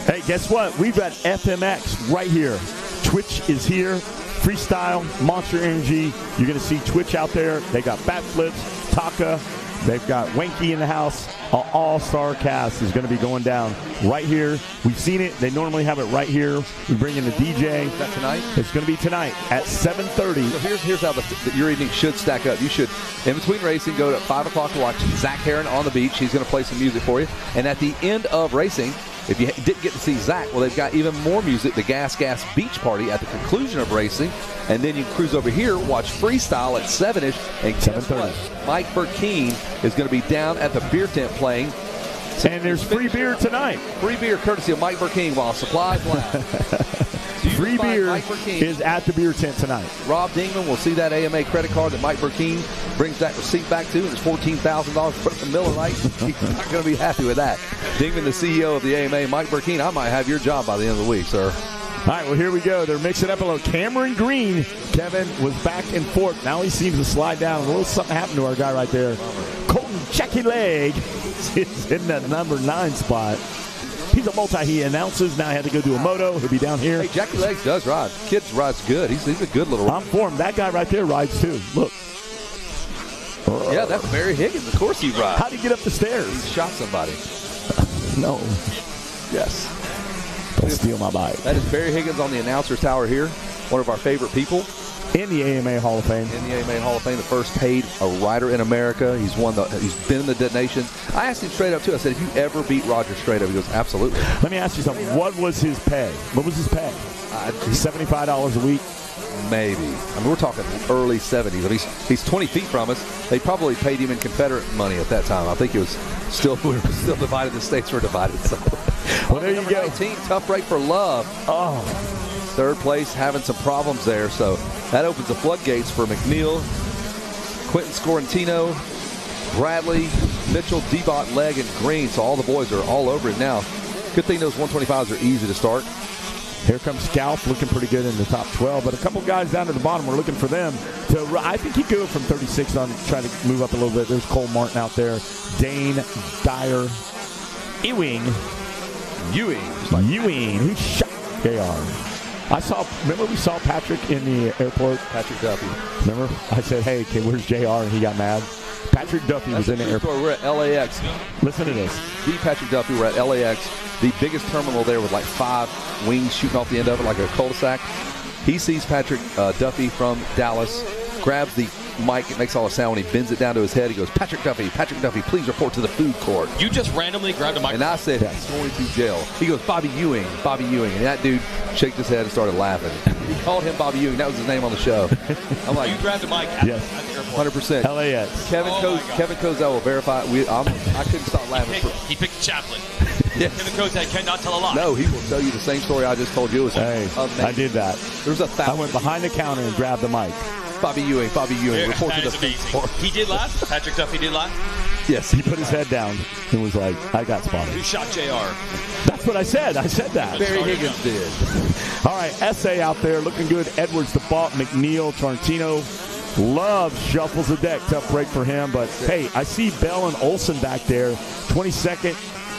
Hey, guess what? We've got FMX right here. Twitch is here. Freestyle, Monster Energy. You're going to see Twitch out there. They got backflips, Taka. They've got Wanky in the house. An all-star cast is going to be going down right here. We've seen it. They normally have it right here. We bring in the DJ. Is that tonight? It's going to be tonight at 7:30. So here's how your evening should stack up. You should, in between racing, go to 5 o'clock to watch Zach Heron on the beach. He's going to play some music for you. And at the end of racing, if you didn't get to see Zach, well, they've got even more music, the Gas Beach Party at the conclusion of racing. And then you can cruise over here, watch Freestyle at 7-ish. And 7:30. Mike Burkeen is going to be down at the beer tent playing. And there's free beer tonight. Free beer courtesy of Mike Burkeen while supplies last. Free beer is at the beer tent tonight. Rob Dingman will see that AMA credit card that Mike Burkeen brings that receipt back to, and it's $14,000 for the Miller Lite. He's not going to be happy with that. Dingman, the CEO of the AMA, Mike Burkeen, I might have your job by the end of the week, sir. All right, well, here we go. They're mixing up a little. Cameron Green, Kevin, was back and forth. Now he seems to slide down. A little something happened to our guy right there. Colton Jackie Leg is in that number 9 spot. He's a multi. He announces. Now he had to go do a moto. He'll be down here. Hey, Jackie Legs does ride. Kids rides good. He's a good little rider. I'm for him. That guy right there rides too. Look. Yeah, that's Barry Higgins. Of course he rides. How'd he get up the stairs? He shot somebody. No. Yes. Don't steal my bike. That is Barry Higgins on the announcer's tower here. One of our favorite people. In the AMA Hall of Fame. In the AMA Hall of Fame, the first paid a rider in America. He's been in the detonation. I asked him straight up, too. I said, if you ever beat Roger straight up? He goes, absolutely. Let me ask you something. What was his pay? What was his pay? $75 a week? Maybe. I mean, we're talking early 70s. I mean, he's 20 feet from us. They probably paid him in Confederate money at that time. I think it was still divided. The states were divided. So. Well, there you go. 19, tough break for Love. Oh. Third place, having some problems there. So that opens the floodgates for McNeil, Quentin Scorantino, Bradley, Mitchell, Debot, Legg, and Green. So all the boys are all over it now. Good thing those 125s are easy to start. Here comes Scalf, looking pretty good in the top 12. But a couple guys down at the bottom, we're looking for them to. I think he could go from 36 on, try to move up a little bit. There's Cole Martin out there. Dane Dyer Ewing, who shot JR. Remember we saw Patrick in the airport? Patrick Duffy. Remember? I said, hey, where's JR? And he got mad. Patrick Duffy was in the airport. We're at LAX. Listen to this. The Patrick Duffy, we're at LAX. The biggest terminal there with like 5 wings shooting off the end of it like a cul-de-sac. He sees Patrick Duffy from Dallas, grabs the mic, it makes all the sound. When he bends it down to his head, he goes, Patrick Duffy, please report to the food court. You just randomly grabbed a mic. And I said, he's going to jail. He goes, Bobby Ewing. And that dude shook his head and started laughing. He called him Bobby Ewing. That was his name on the show. I'm like, you grabbed a mic. Yes. 100%. LAX. Kevin Cozell will verify. I couldn't stop laughing. He picked Chaplin. Yes. Kevin Cozell cannot tell a lie. No, he will tell you the same story I just told you. It was amazing. I did that. There's I went behind the counter and grabbed the mic. Bobby Ewing. Report to the food court. He did laugh. Patrick Duffy did laugh. Yes, he put his head down and was like, I got spotted. Who shot JR? That's what I said. I said that. Barry Higgins did. All right, SA out there looking good. Edwards, the ball, McNeil, Tarantino. Love shuffles the deck. Tough break for him. But, hey, I see Bell and Olsen back there. 22nd,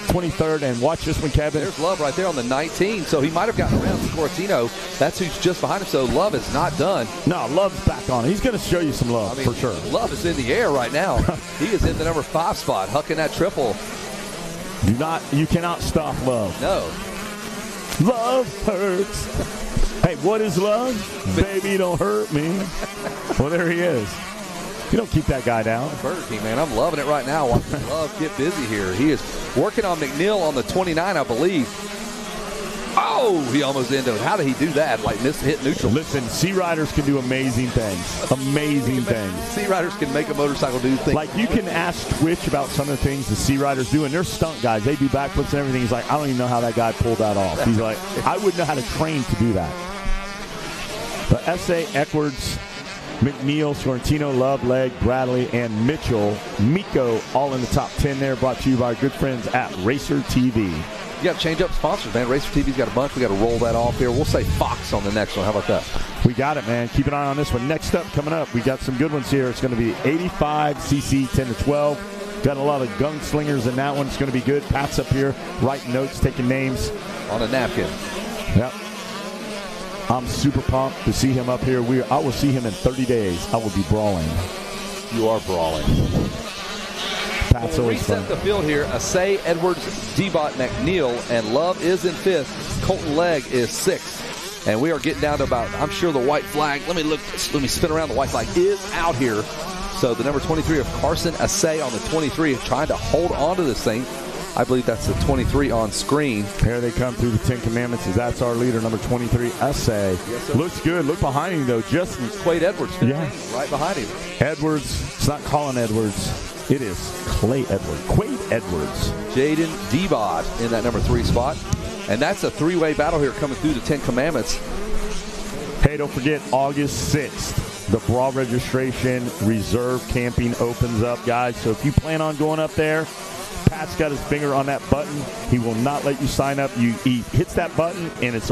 23rd, and watch this one, Kevin. There's Love right there on the 19, so he might have gotten around to Cortino. That's who's just behind him, so Love is not done. No, Love's back on. He's going to show you some love, for sure. Love is in the air right now. He is in the number 5 spot, hucking that triple. You cannot stop Love. No. Love hurts. Hey, what is love? Baby, don't hurt me. Well, there he is. You don't keep that guy down. Burger King, man, I'm loving it right now. Watching Love get busy here. He is working on McNeil on the 29, I believe. Oh, he almost ended it. How did he do that? Like hit neutral. Listen, Sea Riders can do amazing things. Amazing things. Sea Riders can make a motorcycle do things. Like, you can ask Twitch about some of the things the Sea Riders do, and they're stunt guys. They do backflips and everything. He's like, I don't even know how that guy pulled that off. He's like, I wouldn't know how to train to do that. But S.A., Edwards, McNeil, Sorrentino, Love, Legg, Bradley, and Mitchell, Miko, all in the top 10 there, brought to you by our good friends at Racer TV. You got to change up sponsors, man. Racer TV's got a bunch. We got to roll that off here. We'll say Fox on the next one. How about that? We got it, man. Keep an eye on this one. Next up, coming up, we got some good ones here. It's going to be 85cc 10 to 12. Got a lot of gunslingers in that one. It's going to be good. Pat's up here writing notes, taking names. On a napkin. Yep. I'm super pumped to see him up here. I will see him in 30 days. I will be brawling. You are brawling. Pat's always fun. Reset the field here. Assay, Edwards, D-Bot, McNeil, and Love is in 5th. Colton Legg is 6th. And we are getting down to about, I'm sure, the white flag. Let me spin around. The white flag is out here. So the number 23 of Carson Assay on the 23 trying to hold on to this thing. I believe that's the 23 on screen. Here they come through the 10 Commandments. That's our leader, number 23, Assay. Yes, looks good. Look behind him, though. Just Quade Edwards, 15, right behind him. Edwards. It's not Colin Edwards. It is Quade Edwards. Jaden D-Bot in that number 3 spot. And that's a 3-way battle here coming through the 10 Commandments. Hey, don't forget, August 6th, the Brawl registration reserve camping opens up, guys. So if you plan on going up there, Pat's got his finger on that button. He will not let you sign up. He hits that button, and it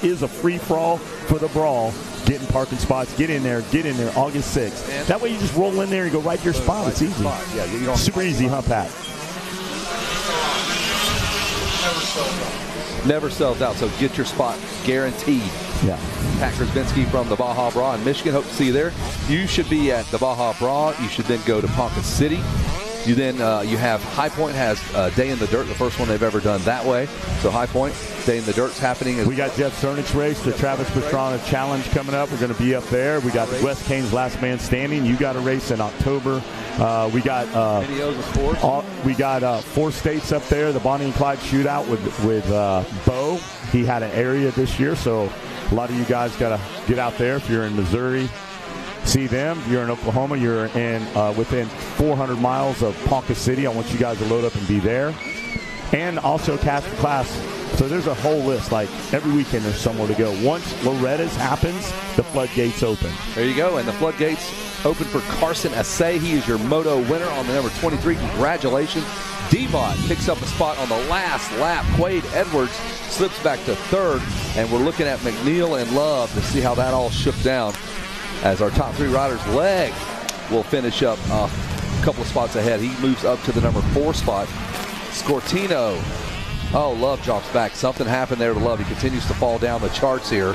is a free-for-all for the Brawl. Getting parking spots. Get in there, August 6th. That way you just roll in there and go right to your spot. It's easy. Yeah, you don't super easy, huh, Pat? Never sells out, so get your spot guaranteed. Yeah. Pat Krasbinski from the Baja Bra in Michigan. Hope to see you there. You should be at the Baja Bra. You should then go to Ponca City. You then you have High Point has Day in the Dirt, the first one they've ever done that way. So High Point, Day in the Dirt's happening. We got Jeff Cernick's race, the Travis Pastrana Challenge coming up. We're going to be up there. We got West Kane's Last Man Standing. You got a race in October. We got 4 states up there. The Bonnie and Clyde Shootout with Bo. He had an area this year, so a lot of you guys got to get out there if you're in Missouri. See them. If you're in Oklahoma, you're in within 400 miles of Ponca City. I want you guys to load up and be there. And also Cash for Class. So there's a whole list. Like every weekend there's somewhere to go. Once Loretta's happens, the floodgates open. There you go. And the floodgates open for Carson Assay. He is your Moto winner on the number 23. Congratulations. D-Bot picks up a spot on the last lap. Quade Edwards slips back to third, and we're looking at McNeil and Love to see how that all shook down as our top 3 riders. Leg will finish up a couple of spots ahead. He moves up to the number 4 spot. Scortino. Oh, Love drops back. Something happened there to Love. He continues to fall down the charts here.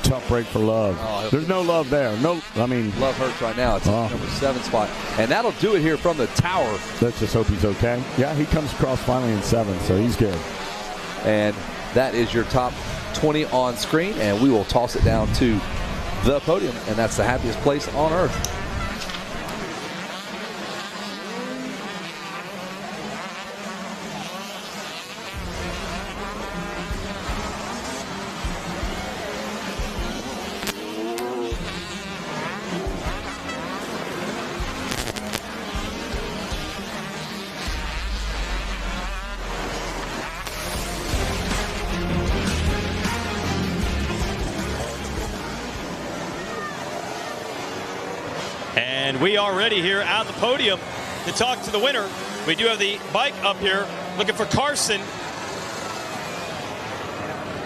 Tough break for Love. Oh, there's no love there. No, I mean. Love hurts right now. It's at the number 7 spot. And that'll do it here from the tower. Let's just hope he's okay. Yeah, he comes across finally in 7, so he's good. And that is your top 20 on screen, and we will toss it down to the podium, and that's the happiest place on earth. And we are ready here at the podium to talk to the winner. We do have the bike up here looking for Carson.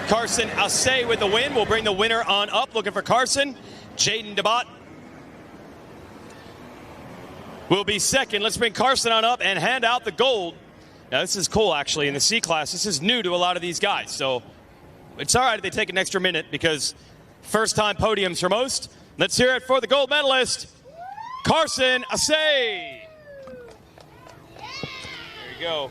Carson Assay with the win. We'll bring the winner on up. Looking for Carson. Jaden DeBott will be second. Let's bring Carson on up and hand out the gold. Now, this is cool, actually, in the C class. This is new to a lot of these guys. So it's all right if they take an extra minute because first-time podiums for most. Let's hear it for the gold medalist, Carson Assay. There you go.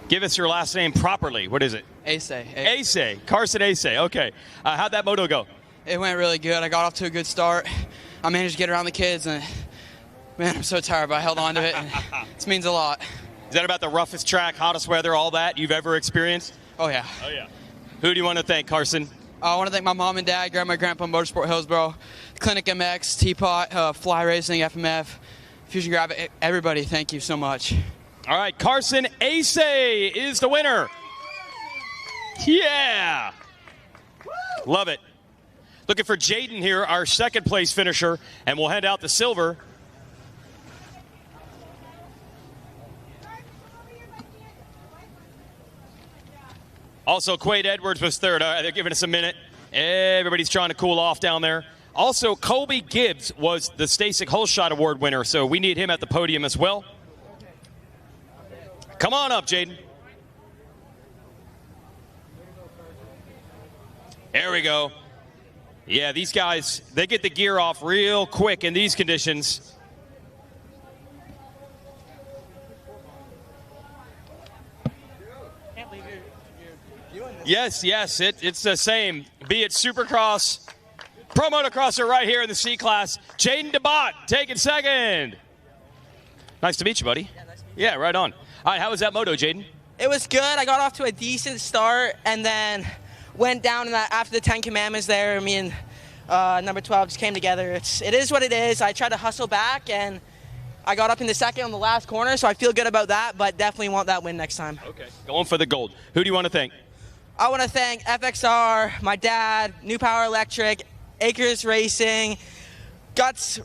Give us your last name properly. What is it? Assay. Assay. Carson Assay. Okay. How'd that moto go? It went really good. I got off to a good start. I managed to get around the kids, and man, I'm so tired, but I held on to it. And this means a lot. Is that about the roughest track, hottest weather, all that you've ever experienced? Oh, yeah. Oh, yeah. Who do you want to thank, Carson? I want to thank my mom and dad, grandma, grandpa, Motorsport Hillsboro, Clinic MX, Teapot, Fly Racing, FMF, Fusion Grab, everybody, thank you so much. All right, Carson Assay is the winner. Yeah. Love it. Looking for Jaden here, our second place finisher, and we'll hand out the silver. Also, Quade Edwards was third. They're giving us a minute. Everybody's trying to cool off down there. Also, Colby Gibbs was the Stasic Holeshot Award winner, so we need him at the podium as well. Come on up, Jaden. There we go. Yeah, these guys, they get the gear off real quick in these conditions. Yes, it's the same. Be it Supercross, Pro Motocrosser right here in the C class. Jaden DeBott taking second. Nice to meet you, buddy. Yeah, nice to meet you. Yeah, right on. All right, how was that moto, Jaden? It was good. I got off to a decent start and then went down after the 10 Commandments there. Me and number 12 just came together. It is what it is. I tried to hustle back and I got up in the second on the last corner, so I feel good about that, but definitely want that win next time. Okay, going for the gold. Who do you want to thank? I want to thank FXR, my dad, New Power Electric, Acres Racing, Guts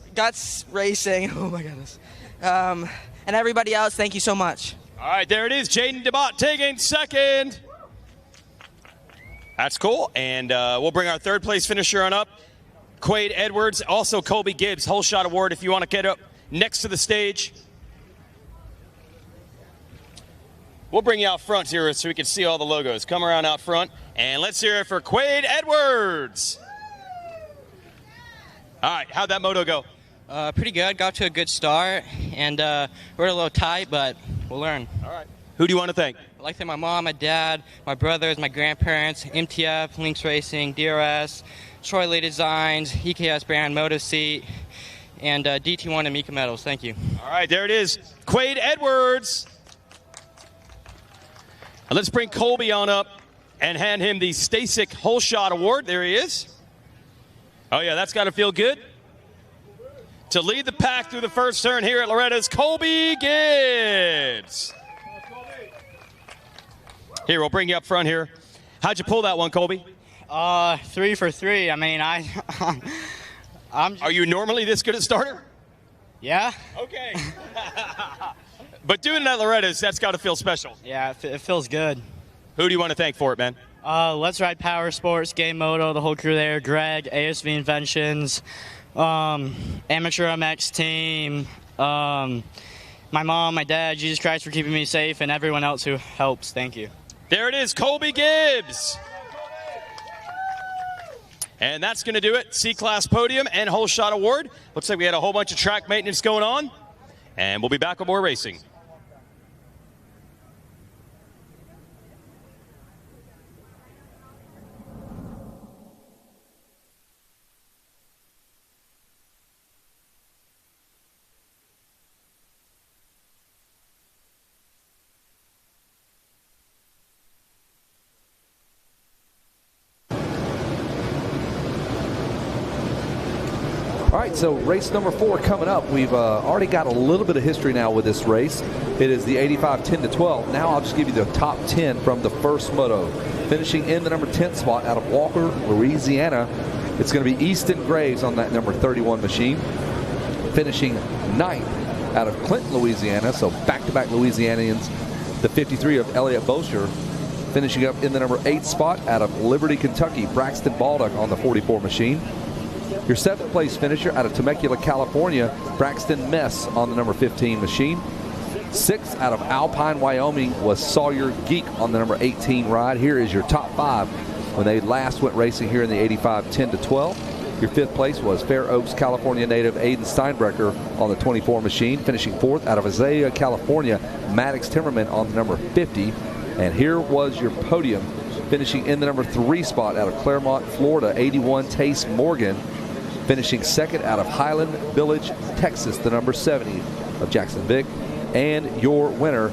Racing, oh my goodness, and everybody else. Thank you so much. All right, there it is. Jaden DeBott taking second. That's cool, and we'll bring our third place finisher on up. Quade Edwards, also Colby Gibbs, Holeshot Award if you want to get up next to the stage. We'll bring you out front here so we can see all the logos. Come around out front, and let's hear it for Quade Edwards. All right, how'd that moto go? Pretty good. Got to a good start, and we're a little tight, but we'll learn. All right. Who do you want to thank? I'd like to thank my mom, my dad, my brothers, my grandparents, MTF, Lynx Racing, DRS, Troy Lee Designs, EKS brand, Moto Seat, and DT1 and Mika Metals. Thank you. All right, there it is. Quade Edwards. Let's bring Colby on up and hand him the Stasic Holeshot Award. There he is. Oh, yeah, that's got to feel good. To lead the pack through the first turn here at Loretta's, Colby Gibbs. Here, we'll bring you up front here. How'd you pull that one, Colby? 3 for 3. I mean, I'm Are you normally this good a starter? Yeah. Okay. But doing it at Loretta's, that's got to feel special. Yeah, it feels good. Who do you want to thank for it, man? Let's Ride Power Sports, Game Moto, the whole crew there, Greg, ASV Inventions, Amateur MX team, my mom, my dad, Jesus Christ for keeping me safe, and everyone else who helps. Thank you. There it is, Colby Gibbs. And that's going to do it. C-Class Podium and Whole Shot Award. Looks like we had a whole bunch of track maintenance going on. And we'll be back with more racing. All right, so race number 4 coming up. We've already got a little bit of history now with this race. It is the 85 10-12. Now I'll just give you the top 10 from the first moto. Finishing in the number 10 spot out of Walker, Louisiana, it's going to be Easton Graves on that number 31 machine. Finishing 9th out of Clinton, Louisiana, so back-to-back Louisianians, the 53 of Elliott Bosher. Finishing up in the number 8 spot out of Liberty, Kentucky, Braxton Baldock on the 44 machine. Your 7th place finisher out of Temecula, California, Braxton Mess on the number 15 machine. 6th out of Alpine, Wyoming was Sawyer Geek on the number 18 ride. Here is your top 5 when they last went racing here in the 85 10-12. Your 5th place was Fair Oaks, California native Aiden Steinbrecher on the 24 machine. Finishing 4th out of Azalea, California, Maddox Timmerman on the number 50. And here was your podium. Finishing in the number 3 spot out of Claremont, Florida, 81 Tace Morgan. Finishing 2nd out of Highland Village, Texas, the number 70 of Jackson Vick. And your winner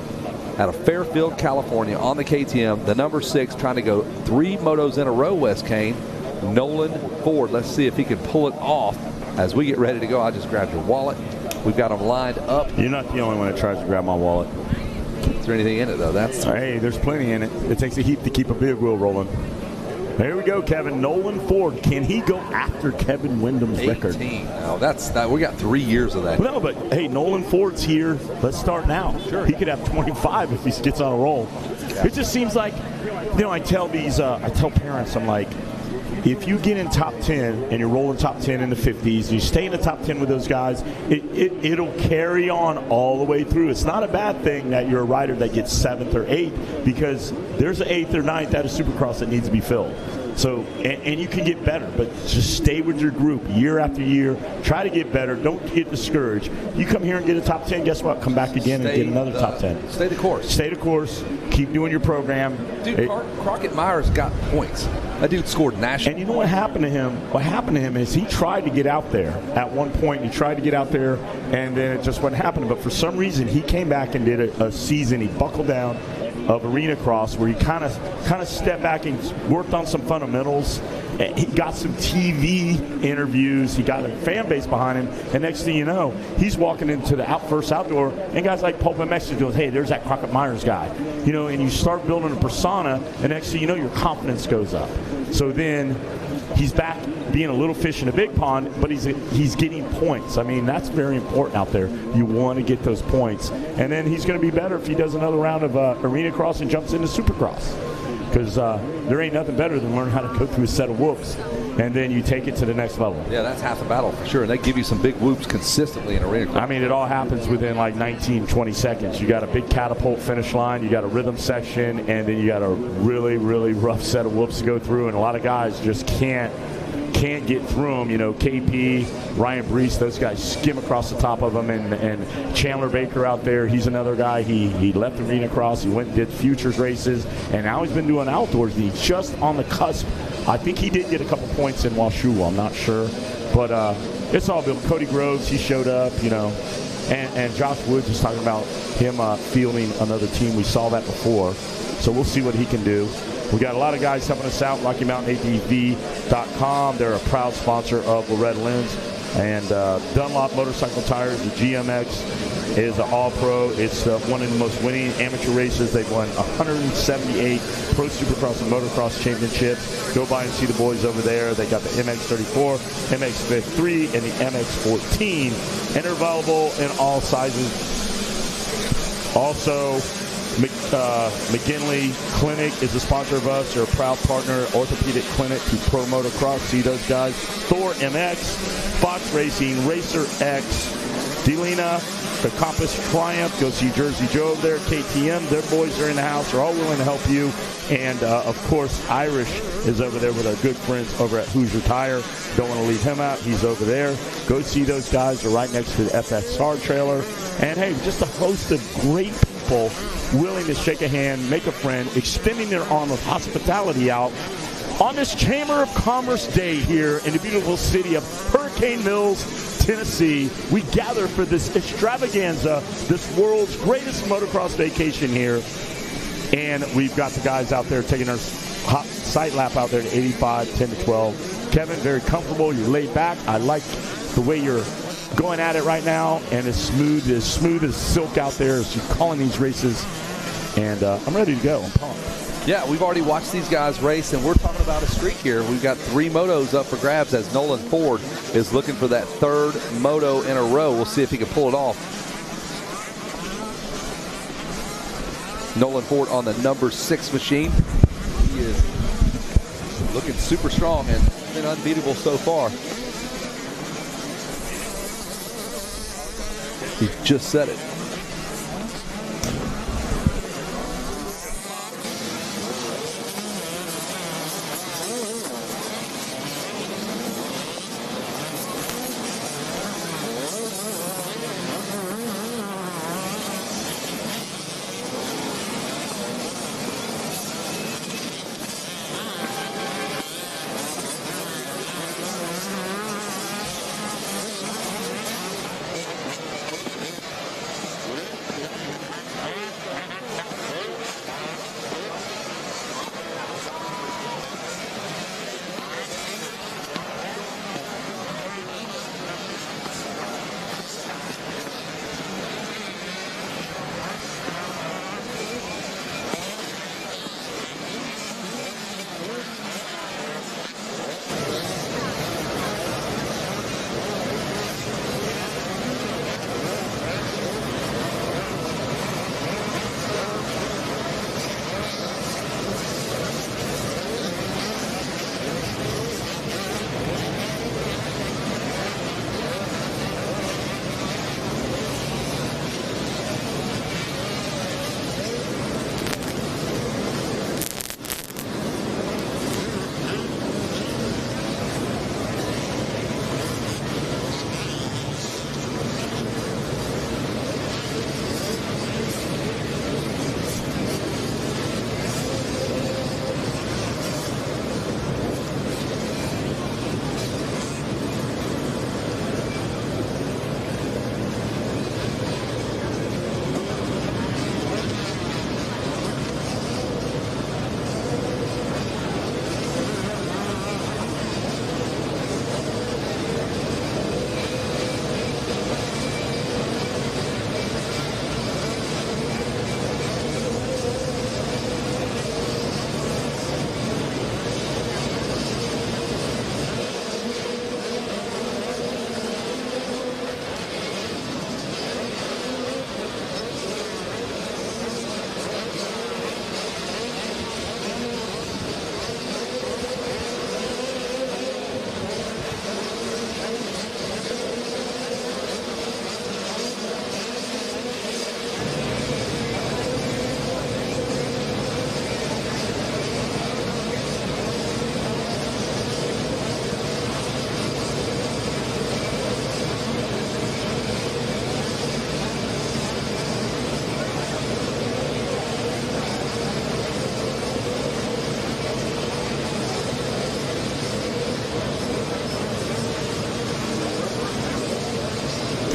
out of Fairfield, California on the KTM, the number 6, trying to go 3 motos in a row, Wes Kane, Nolan Ford. Let's see if he can pull it off as we get ready to go. I just grabbed your wallet. We've got them lined up. You're not the only one that tries to grab my wallet. Is there anything in it, though? Hey, there's plenty in it. It takes a heap to keep a big wheel rolling. There we go, Kevin. Nolan Ford. Can he go after Kevin Wyndham's 18. record? No, that's that. We got 3 years of that. No, but hey, Nolan Ford's here. Let's start now. Sure. He could have 25 if he gets on a roll. Yeah. It just seems like, I tell parents, I'm like, if you get in top 10 and you're rolling top 10 in the 50s, you stay in the top 10 with those guys, it'll carry on all the way through. It's not a bad thing that you're a rider that gets 7th or 8th, because there's an 8th or 9th out of Supercross that needs to be filled. So, and you can get better, but just stay with your group year after year. Try to get better. Don't get discouraged. You come here and get a top 10, guess what? Come back again and get another top 10. Stay the course. Stay the course. Keep doing your program. Dude, Crockett Myers got points. That dude scored national. And you know what happened to him? What happened to him is he tried to get out there at one point. He tried to get out there, and then it just wasn't happening. But for some reason, he came back and did a season. He buckled down of Arena Cross, where he kind of stepped back and worked on some fundamentals. He got some TV interviews. He got a fan base behind him. And next thing you know, he's walking into the first outdoor, and guys like Pulp MX goes, hey, there's that Crockett Myers guy. And you start building a persona, and next thing you know, your confidence goes up. So then he's back being a little fish in a big pond, but he's getting points. I mean, that's very important out there. You want to get those points. And then he's going to be better if he does another round of Arena Cross and jumps into Supercross. Because there ain't nothing better than learning how to go through a set of whoops, and then you take it to the next level. Yeah, that's half the battle for sure. And they give you some big whoops consistently in Arena Cross. I mean, it all happens within like 19, 20 seconds. You got a big catapult finish line, you got a rhythm section, and then you got a really, really rough set of whoops to go through. And a lot of guys just can't get through them. KP, Ryan Brees, those guys skim across the top of them. And Chandler Baker out there, he's another guy. He left Arena Cross. He went and did futures races, and now he's been doing outdoors. And he's just on the cusp. I think he did get a couple points in Washoe. I'm not sure. But it's all built. Cody Groves, he showed up, And Josh Woods is talking about him fielding another team. We saw that before. So we'll see what he can do. We got a lot of guys helping us out. RockyMountainATV.com. They're a proud sponsor of Loretta Lynn's. And Dunlop Motorcycle Tires, the GMX, is an all-pro. It's one of the most winning amateur races. They've won 178 Pro Supercross and Motocross championships. Go by and see the boys over there. They got the MX-34, MX-53, and the MX-14. And they're available in all sizes. Also, McGinley Clinic is a sponsor of us. They're a proud partner, orthopedic clinic to Pro Motocross. See those guys. Thor MX, Fox Racing, Racer X, Delina, the Compass Triumph. Go see Jersey Joe over there. KTM, their boys are in the house. They're all willing to help you. And, of course, Irish is over there with our good friends over at Hoosier Tire. Don't want to leave him out. He's over there. Go see those guys. They're right next to the FXR trailer. And, hey, just a host of great people willing to shake a hand, make a friend, extending their arm of hospitality out on this Chamber of Commerce Day here in the beautiful city of Hurricane Mills, Tennessee. We gather for this extravaganza, this world's greatest motocross vacation here. And we've got the guys out there taking our hot sight lap out there to 85, 10 to 12. Kevin, very comfortable. You're laid back. I like the way you're going at it right now, and as smooth as silk out there as you're calling these races. And I'm ready to go. I'm pumped. Yeah, we've already watched these guys race, and we're talking about a streak here. We've got 3 motos up for grabs as Nolan Ford is looking for that 3rd moto in a row. We'll see if he can pull it off. Nolan Ford on the number 6 machine. He is looking super strong and been unbeatable so far. He just said it.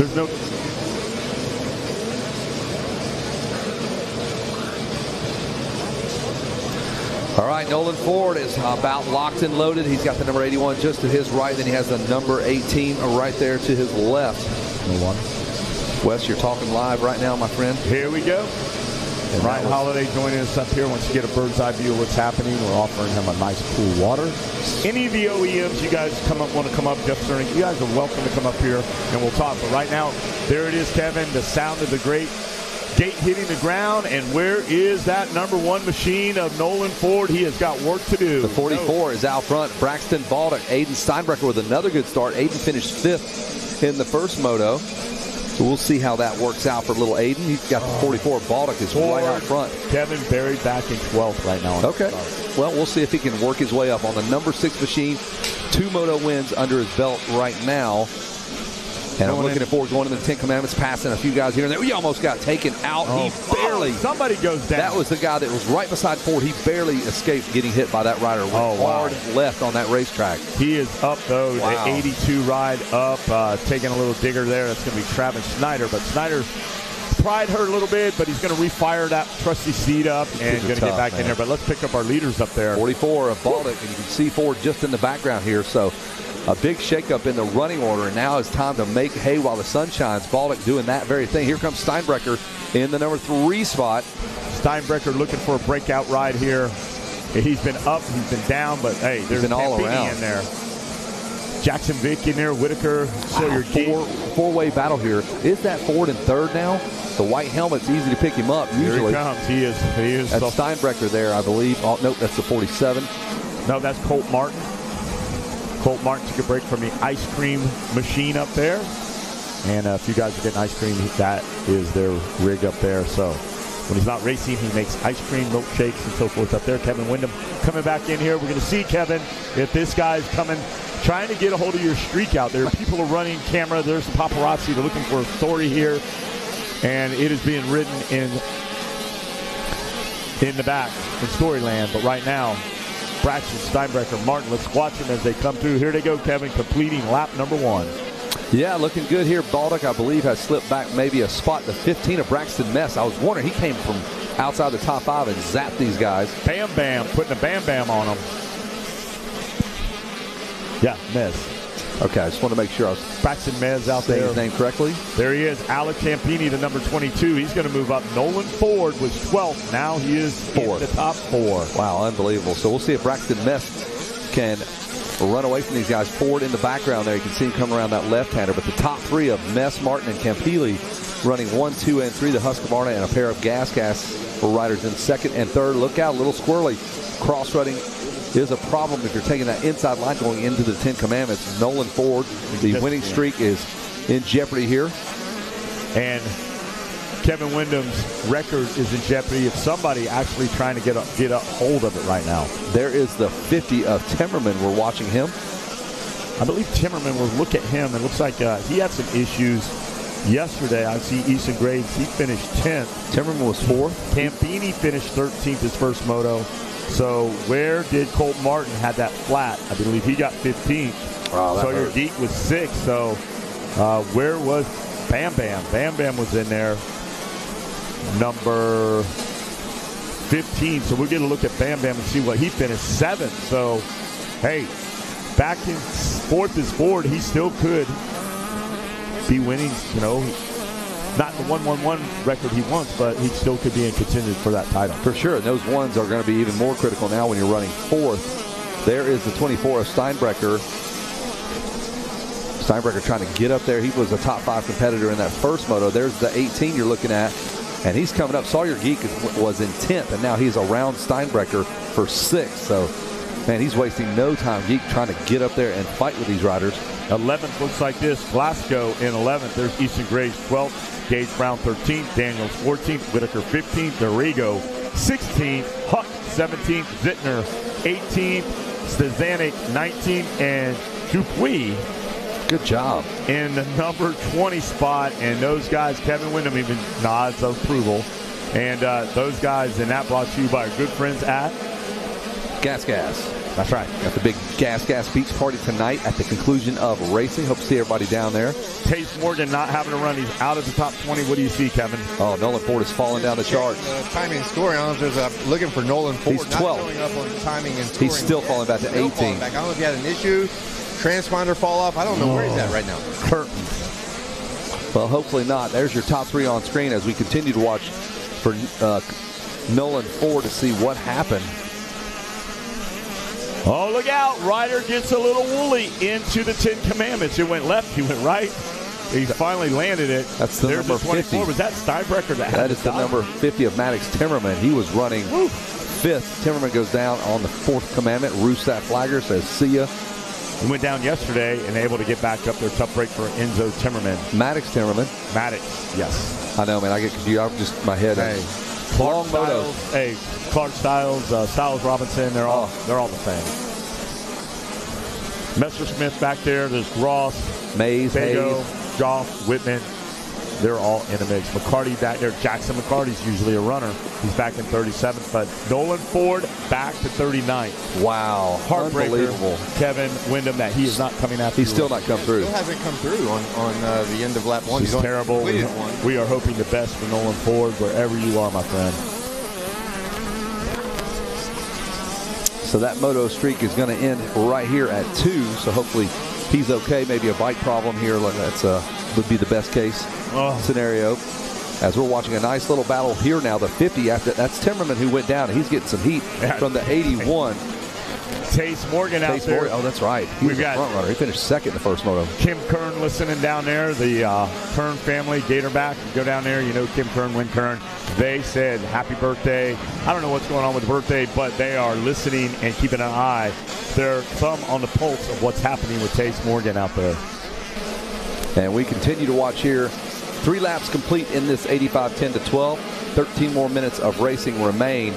There's no... All right, Nolan Ford is about locked and loaded. He's got the number 81 just to his right. Then he has the number 18 right there to his left. No one. Wes, you're talking live right now, my friend. Here we go. And Ryan Holiday joining us up here. Once you get a bird's eye view of what's happening, we're offering him a nice cool water. Any of the OEMs you guys want to come up, Jeff Sterling, you guys are welcome to come up here and we'll talk. But right now, there it is, Kevin, the sound of the great gate hitting the ground. And where is that number 1 machine of Nolan Ford? He has got work to do. The 44 is out front. Braxton Baldock, Aiden Steinbrecher with another good start. Aiden finished 5th in the first moto. So we'll see how that works out for little Aiden. He's got the 44. Baldock is right out front. Kevin buried back in 12th right now. Okay. Well, we'll see if he can work his way up on the number 6 machine. 2 moto wins under his belt right now. And I'm looking forward to going to the 10 Commandments, passing a few guys here and there. He almost got taken out. He barely. Somebody goes down. That was the guy that was right beside Ford. He barely escaped getting hit by that rider. Hard left on that racetrack. He is up, though. The 82 ride up, taking a little digger there. That's going to be Travis Snyder. But Snyder's pride hurt a little bit, but he's going to refire that trusty seat up and going to get back in there. But let's pick up our leaders up there. 44 of Baldock, and you can see Ford just in the background here. So a big shakeup in the running order, and now it's time to make hay while the sun shines. Baldock doing that very thing. Here comes Steinbrecher in the number 3 spot. Steinbrecher looking for a breakout ride here. He's been up, he's been down, but hey, there's an all around in there. Jackson Vick in there, Whitaker, Sawyer Geek. Four-way battle here. Is that Ford in 3rd now? The white helmet's easy to pick him up usually. Here he comes. He is. That's Steinbrecher there, I believe. Oh, nope, that's the 47. No, that's Colt Martin. Colt Martin took a break from the ice cream machine up there. And if you guys are getting ice cream, that is their rig up there. So when he's not racing, he makes ice cream, milkshakes, and so forth up there. Kevin Windham coming back in here. We're going to see, Kevin, if this guy's coming, trying to get a hold of your streak out there. People are running camera. There's the paparazzi. They're looking for a story here. And it is being written in the back in Storyland. But right now, Braxton, Steinbrecher, Martin, let's watch them as they come through. Here they go, Kevin, completing lap number 1. Yeah, looking good here. Baldock, I believe, has slipped back maybe a spot. The 15 of Braxton Mess. I was wondering, he came from outside the top 5 and zapped these guys. Bam Bam, putting a Bam Bam on them. Yeah, Mez. Okay, I just want to make sure I was Braxton Mez out there. Saying his name correctly. There he is, Alec Campini, the number 22. He's going to move up. Nolan Ford was 12th. Now he is 4th. In the top 4. Wow, unbelievable. So we'll see if Braxton Mess can run away from these guys. Ford in the background there. You can see him come around that left-hander. But the top 3 of Mess, Martin, and Campili running 1, 2, and 3. The Husqvarna and a pair of gas riders in 2nd and 3rd. Look out, a little squirrely. Cross-running is a problem if you're taking that inside line going into the 10 Commandments. Nolan Ford, the winning streak is in jeopardy here. And Kevin Windham's record is in jeopardy if somebody actually trying to get a hold of it right now. There is the 50 of Timmerman. We're watching him. I believe Timmerman will look at him. It looks like he had some issues yesterday. I see Easton Graves. He finished 10th. Timmerman was 4th. Campini finished 13th his first moto. So where did Colt Martin have that flat? I believe he got 15th. Wow, Sawyer Geek was 6th. So where was Bam Bam? Bam Bam was in there, number 15. So we'll get a look at Bam Bam and see what he finished 7th. So, hey, back in 4th is Ford. He still could be winning, not the 1-1-1 record he wants, but he still could be in contention for that title. For sure, and those ones are going to be even more critical now when you're running 4th. There is the 24 of Steinbrecher. Steinbrecher trying to get up there. He was a top 5 competitor in that first moto. There's the 18 you're looking at, and he's coming up. Sawyer Geek was in 10th, and now he's around Steinbrecher for 6th. So, man, he's wasting no time. Geek trying to get up there and fight with these riders. 11th looks like this. Glasgow in 11th. There's Easton Graves 12th. Gage Brown 13th. Daniels 14th. Whitaker 15th. Dorigo 16th. Huck 17th. Zittner 18th. Stezanik 19th. And Dupuis. Good job. In the number 20 spot. And those guys, Kevin Windham even nods of approval. And those guys, and that brought to you by our good friends at Gas. That's right. Got the big Gas Beach party tonight at the conclusion of racing. Hope to see everybody down there. Tace Morgan not having to run. He's out of the top 20. What do you see, Kevin? Oh, Nolan Ford is falling down the charts. Timing and scoring. I don't know if there's looking for Nolan Ford. He's 12. Not showing up on timing and scoring. He's still falling back to 18. I don't know if he had an issue, transponder fall off. I don't know where he's at right now. Curtains. Well, hopefully not. There's your top 3 on screen as we continue to watch for Nolan Ford to see what happened. Oh, look out. Ryder gets a little woolly into the 10 Commandments. It went left. He went right. He finally landed it. That's the There's number 50. Was that Steinbrecher? That is the number 50 of Maddox Timmerman. He was running 5th. Timmerman goes down on the 4th Commandment. Roost Flagger says, see ya. He went down yesterday and able to get back up there. Tough break for Enzo Timmerman. Maddox Timmerman. Maddox, yes. I know, man. I get confused. I'm just, my head. Hey, Clark Styles. Hey, Clark Styles, Styles Robinson. They're all the same. Messersmith back there. There's Ross, Mays, Bago, Hayes, Goff, Whitman. They're all in the mix. McCarty back there. Jackson McCarty's usually a runner. He's back in 37th, but Nolan Ford back to 39th. Wow. Heartbreaker. Unbelievable. Kevin Wyndham that he is not coming after. He's still not come through. Still hasn't come through on the end of lap 1. He's terrible. We are hoping the best for Nolan Ford wherever you are, my friend. So that moto streak is going to end right here at 2. So hopefully he's okay. Maybe a bike problem here. That's would be the best case scenario. As we're watching a nice little battle here now. The 50 after that's Timmerman who went down. He's getting some heat from the 81. Tace Morgan out there. Oh, that's right. He's a front runner. He finished 2nd in the first moto. Kim Kern listening down there. The Kern family, Gatorback. Go down there. You know Kim Kern, Win Kern. They said happy birthday. I don't know what's going on with the birthday, but they are listening and keeping an eye, their thumb on the pulse of what's happening with Tace Morgan out there. And we continue to watch here. 3 laps complete in this 85 10-12. 13 more minutes of racing remain.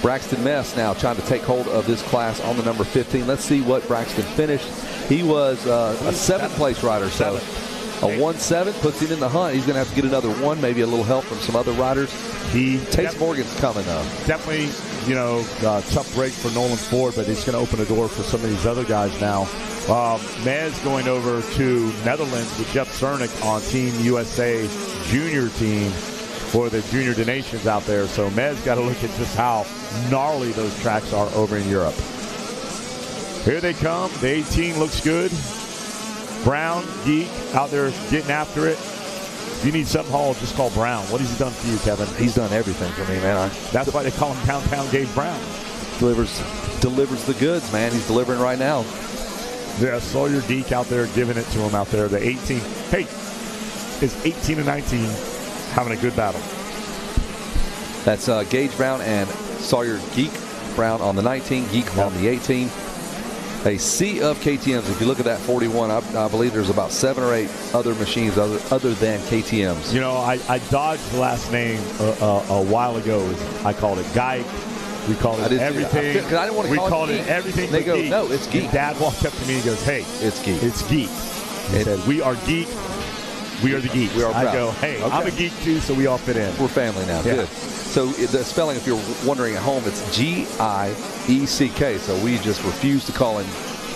Braxton Mess now trying to take hold of this class on the number 15. Let's see what Braxton finished. He was a 7th place rider, so a 1-7 puts him in the hunt. He's going to have to get another 1, maybe a little help from some other riders. Tace Morgan's coming though. Definitely, tough break for Nolan Ford, but he's going to open a door for some of these other guys now. Mez going over to Netherlands with Jeff Cernick on Team USA junior team for the Junior Donations out there. So Mez got to look at just how gnarly those tracks are over in Europe. Here they come. The 18 looks good. Brown, Geek, out there getting after it. If you need something hauled, just call Brown. What has he done for you, Kevin? He's done everything for me, man. That's why they call him Downtown Gage Brown. Delivers the goods, man. He's delivering right now. Yeah, Sawyer Geek out there giving it to him out there. The 18. Hey, it's 18 and 19 having a good battle. That's Gage Brown and Sawyer Geek. Brown on the 19, Geek on the 18. A sea of KTMs. If you look at that 41, I believe there's about 7 or 8 other machines other than KTMs. You know, I dodged the last name a while ago. I called it Geik. We called it everything. I didn't want to call it everything. They go, Geek. no, it's Geek. And Dad walked up to me and goes, hey, it's Geek. It's Geek. He said, we are Geek. We are the geeks. We are proud. I go, hey, okay. I'm a geek too, so we all fit in. We're family now. Yeah. Good. So the spelling, if you're wondering at home, it's G-I-E-C-K. So we just refuse to call him.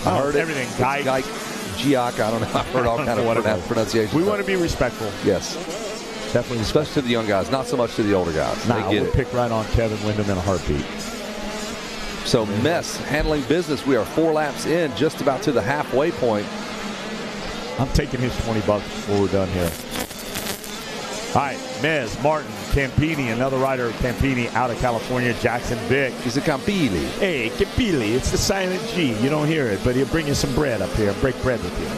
I heard everything. Geik, Giak. I don't know. I've heard all kind of pronunciations. We want to be respectful. Yes. Definitely. Especially to the young guys, not so much to the older guys. Nah, we'll pick right on Kevin Wyndham in a heartbeat. So Mess handling business. We are 4 laps in, just about to the halfway point. I'm taking his $20 before we're done here. All right, Mez, Martin, Campini, another rider of Campini out of California, Jackson Vick. He's a Campili. Hey, Campili, it's the silent G. You don't hear it, but he'll bring you some bread up here, break bread with you.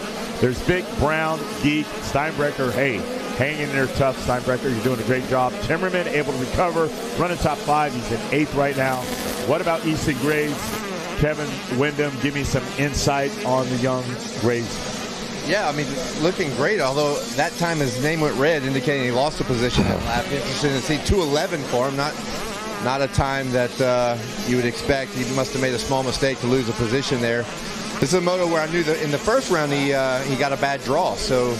There's Vick, Brown, Geek, Steinbrecher. Hey, hang in there tough, Steinbrecher. You're doing a great job. Timmerman able to recover, running top 5. He's in 8th right now. What about Easton Graves? Kevin Wyndham, give me some insight on the young Graves. Yeah, I mean, looking great, although that time his name went red, indicating he lost a position that lap. Interesting to see 2:11 for him, not a time that you would expect. He must have made a small mistake to lose a position there. This is a moto where I knew that in the first round he got a bad draw, so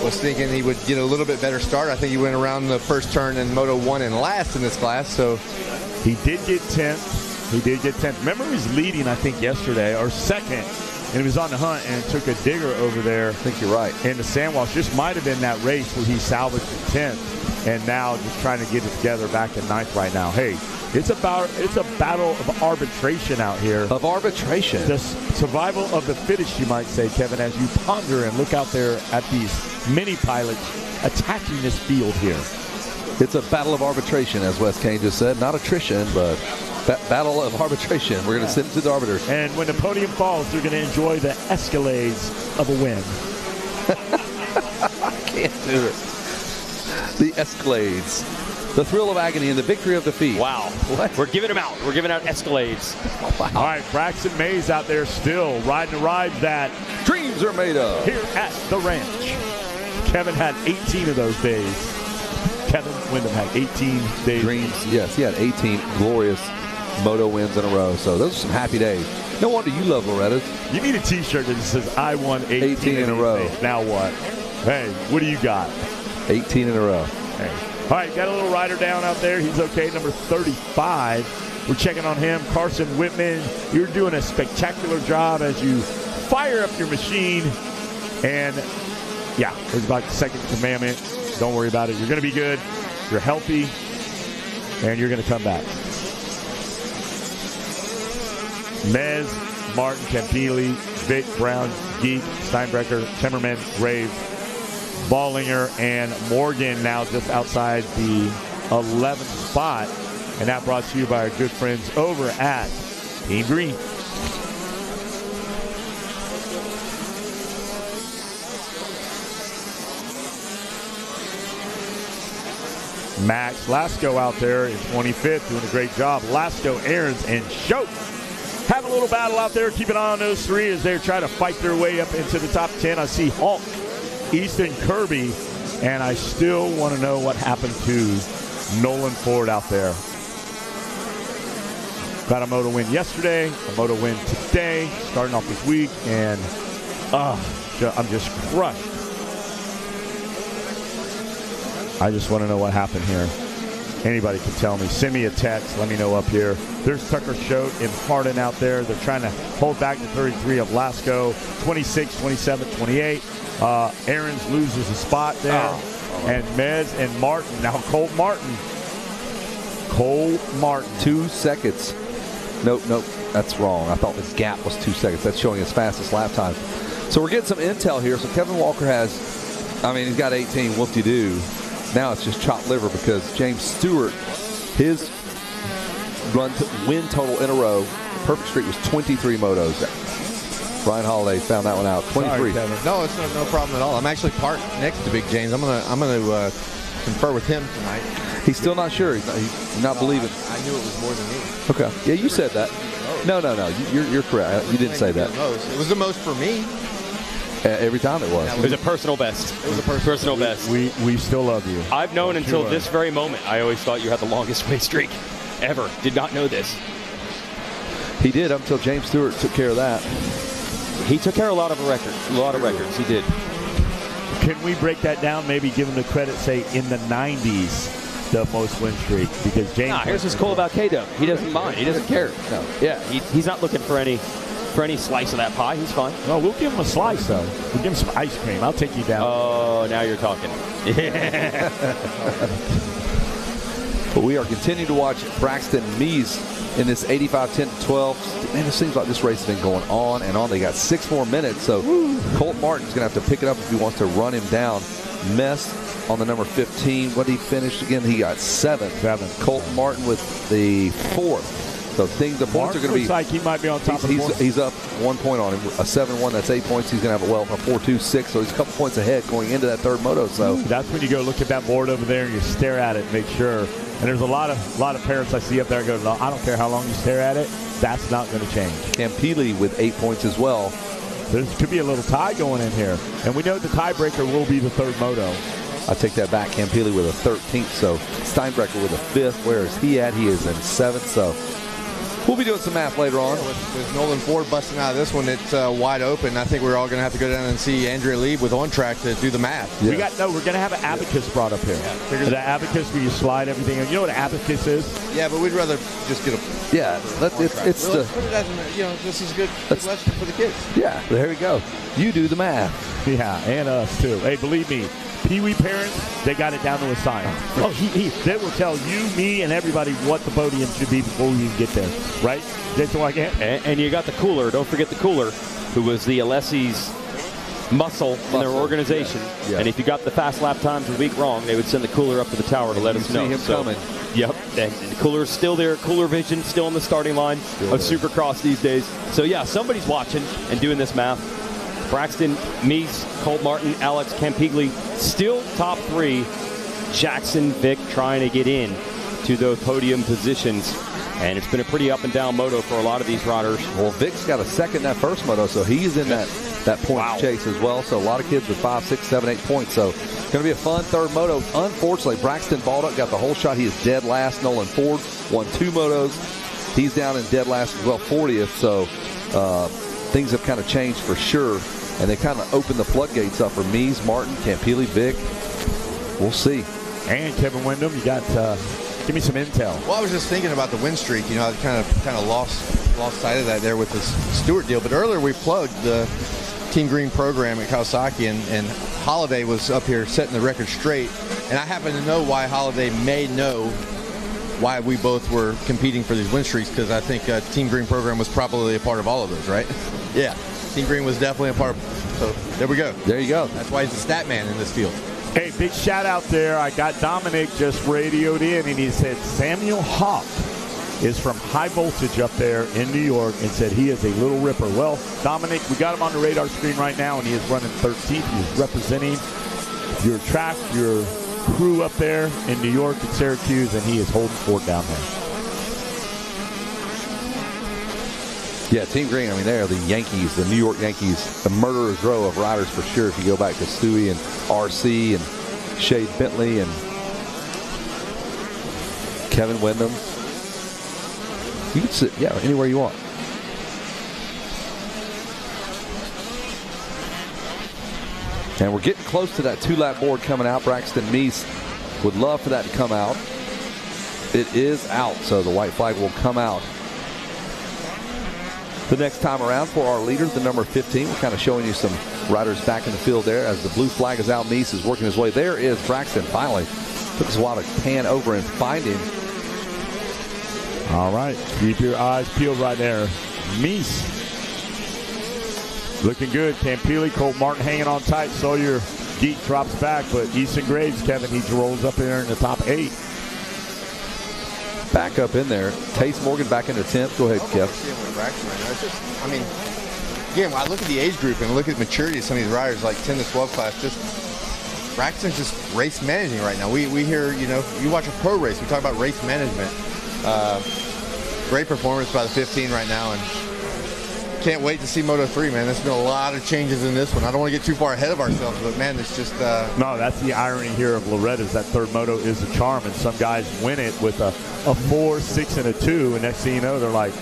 was thinking he would get a little bit better start. I think he went around the first turn in Moto 1 and last in this class. So he did get 10th. He did get 10th. Remember, he was leading, I think, yesterday, or second, and he was on the hunt and took a digger over there. I think you're right. In the sand wash. This might have been that race where he salvaged the 10th, and now just trying to get it together back in 9th right now. Hey, it's a battle of arbitration out here. Of arbitration. The survival of the fittest, you might say, Kevin, as you ponder and look out there at these mini pilots attacking this field here. It's a battle of arbitration, as Wes Kane just said. Not attrition, but battle of arbitration. We're going to send it to the arbiters. And when the podium falls, they're going to enjoy the escalades of a win. I can't do it. The escalades. The thrill of agony and the victory of defeat. Wow. What? We're giving them out. We're giving out escalades. Wow. All right, Braxton Mays out there still riding the ride that dreams are made of. Here at the ranch. Kevin had 18 of those days. Kevin Wyndham had 18 days. Dreams, yes, he had 18 glorious Moto wins in a row. So those are some happy days. No wonder you love Loretta's. You need a T-shirt that says, I won 18 in a row. Days. Now what? Hey, what do you got? 18 in a row. Hey. All right, got a little rider down out there. He's okay, number 35. We're checking on him. Carson Whitman, you're doing a spectacular job as you fire up your machine. And, yeah, it's like the second commandment. Don't worry about it. You're going to be good. You're healthy. And you're going to come back. Mez, Martin, Campili, Vic, Brown, Geek, Steinbrecher, Timmerman, Graves, Ballinger, and Morgan now just outside the 11th spot. And that brought to you by our good friends over at Team Green. Max Lasco out there in 25th, doing a great job. Lasco, Aarons, and Schoch have a little battle out there. Keep an eye on those three as they're trying to fight their way up into the top 10. I see Hulk, Easton Kirby, and I still want to know what happened to Nolan Ford out there. Got a Moto win yesterday, a Moto win today, starting off this week, and I'm just crushed. I just want to know what happened here. Anybody can tell me. Send me a text. Let me know up here. There's Tucker Schoch and Hardin out there. They're trying to hold back the 33 of Lasco. 26, 27, 28. Aarons loses a spot there. And Mez and Martin. Now Cole Martin. 2 seconds. Nope. That's wrong. I thought the gap was 2 seconds. That's showing his fastest lap time. So we're getting some intel here. So Kevin Walker has, he's got 18. Whoop-de-doo. Now it's just chopped liver because James Stewart, his win total in a row, perfect streak was 23 motos. Ryan Holiday found that one out. 23. Sorry, no, it's no problem at all. I'm actually parked next to Big James. I'm gonna confer with him tonight. He's still not sure. He's not believing. I knew it was more than me. Okay. Yeah, you said that. No. You're correct. You didn't say that. It was the most for me. Every time it was. It was a personal best. It was a personal best. We still love you. I've known until this very moment. I always thought you had the longest win streak ever. Did not know this. He did up until James Stewart took care of that. He took care of a lot of records. He did. Can we break that down? Maybe give him the credit, say, in the 90s, the most win streak. Because James... here's what's cool about K-Dub. He doesn't mind. He doesn't care. No. Yeah, he's not looking for any slice of that pie. He's fine. No, we'll give him a slice, though. We'll give him some ice cream. I'll take you down. Oh, now you're talking. Yeah. But we are continuing to watch Braxton Mees in this 85-10-12. Man, it seems like this race has been going on and on. They got 6 more minutes, so Colt Martin's going to have to pick it up if he wants to run him down. Mess on the number 15. What did he finish again? He got 7th. Colt Martin with the 4th. So the points are going to be. Looks like he might be on top of the board. He's up 1 point on him. A 7-1, that's 8 points. He's going to have a 4-2-6. So he's a couple points ahead going into that third moto. So that's when you go look at that board over there and you stare at it and make sure. And there's a lot of parents I see up there go, no, I don't care how long you stare at it. That's not going to change. Campili with 8 points as well. There could be a little tie going in here. And we know the tiebreaker will be the third moto. I take that back. Campili with a 13th. So Steinbrecher with a 5th. Where is he at? He is in 7th. So We'll be doing some math later on. Yeah, with Nolan Ford busting out of this one, it's wide open. I think we're all going to have to go down and see Andrea Lieb with on track to do the math. Yeah. We're going to have an abacus brought up here. Yeah. The abacus where you slide everything in. You know what an abacus is? Yeah, but we'd rather just get a. Yeah, it's really, put it as this is a good lesson for the kids. Yeah, there we go. You do the math. Yeah, and us too. Hey, believe me, Pee-wee parents, they got it down to a science. They will tell you, me, and everybody what the podium should be before we even get there. Right? Jason Wygant? And you got the cooler. Don't forget the cooler, who was the Alessi's muscle in their organization. Yeah. And if you got the fast lap times a week wrong, they would send the cooler up to the tower to let us know. See him coming. Yep. And the cooler's still there. Cooler Vision still in the starting line of Supercross these days. So, yeah, somebody's watching and doing this math. Braxton, Mies, Colt Martin, Alex Campigli still top 3. Jackson, Vic trying to get in to those podium positions. And it's been a pretty up and down moto for a lot of these riders. Well, Vic's got a second that first moto, so he's in that point chase as well. So a lot of kids with 5, 6, 7, 8 points. So it's going to be a fun third moto. Unfortunately, Braxton balled up, got the whole shot. He is dead last. Nolan Ford won 2 motos. He's down in dead last as well, 40th. So things have kind of changed for sure. And they kind of opened the floodgates up for Mies, Martin, Campigli, Vic. We'll see. And Kevin Windham, you got give me some intel. Well, I was just thinking about the win streak. You know, I kind of lost sight of that there with this Stewart deal. But earlier we plugged the Team Green program at Kawasaki, and Holiday was up here setting the record straight. And I happen to know why Holiday may know why we both were competing for these win streaks, because I think Team Green program was probably a part of all of those, right? Yeah, Team Green was definitely a part of. So there we go. There you go. That's why he's a stat man in this field. Hey, big shout out there. I got Dominic just radioed in, and he said Samuel Hawk is from High Voltage up there in New York, and said he is a little ripper. Well, Dominic, we got him on the radar screen right now, and he is running 13th. He's representing your track, your crew up there in New York and Syracuse, and he is holding fort down there. Yeah, Team Green, I mean, they are the Yankees, the New York Yankees, the murderer's row of riders for sure. If you go back to Stewie and RC and Shade Bentley and Kevin Windham. You can sit, yeah, anywhere you want. And we're getting close to that 2-lap board coming out. Braxton Mies would love for that to come out. It is out, so the white flag will come out the next time around for our leader, the number 15. We're kind of showing you some riders back in the field there. As the blue flag is out, Mies is working his way. There is Braxton finally. Took us a while to pan over and find him. All right, keep your eyes peeled right there. Mies looking good. Campigli, Colt Martin hanging on tight. Sawyer Geek drops back, but Easton Graves, Kevin, he rolls up there in the top 8. Back up in there. Tace Morgan back into 10th. Go ahead, Kev. I mean, again, when I look at the age group and look at the maturity of some of these riders, like 10 to 12 class, Braxton's just race managing right now. We hear, you know, you watch a pro race, we talk about race management. Great performance by the 15 right now, and can't wait to see Moto 3, man. There's been a lot of changes in this one. I don't want to get too far ahead of ourselves, but, man, it's just... No, that's the irony here of Loretta's. That third moto is a charm, and some guys win it with a 4, 6, and a 2, and next thing you know, they're like,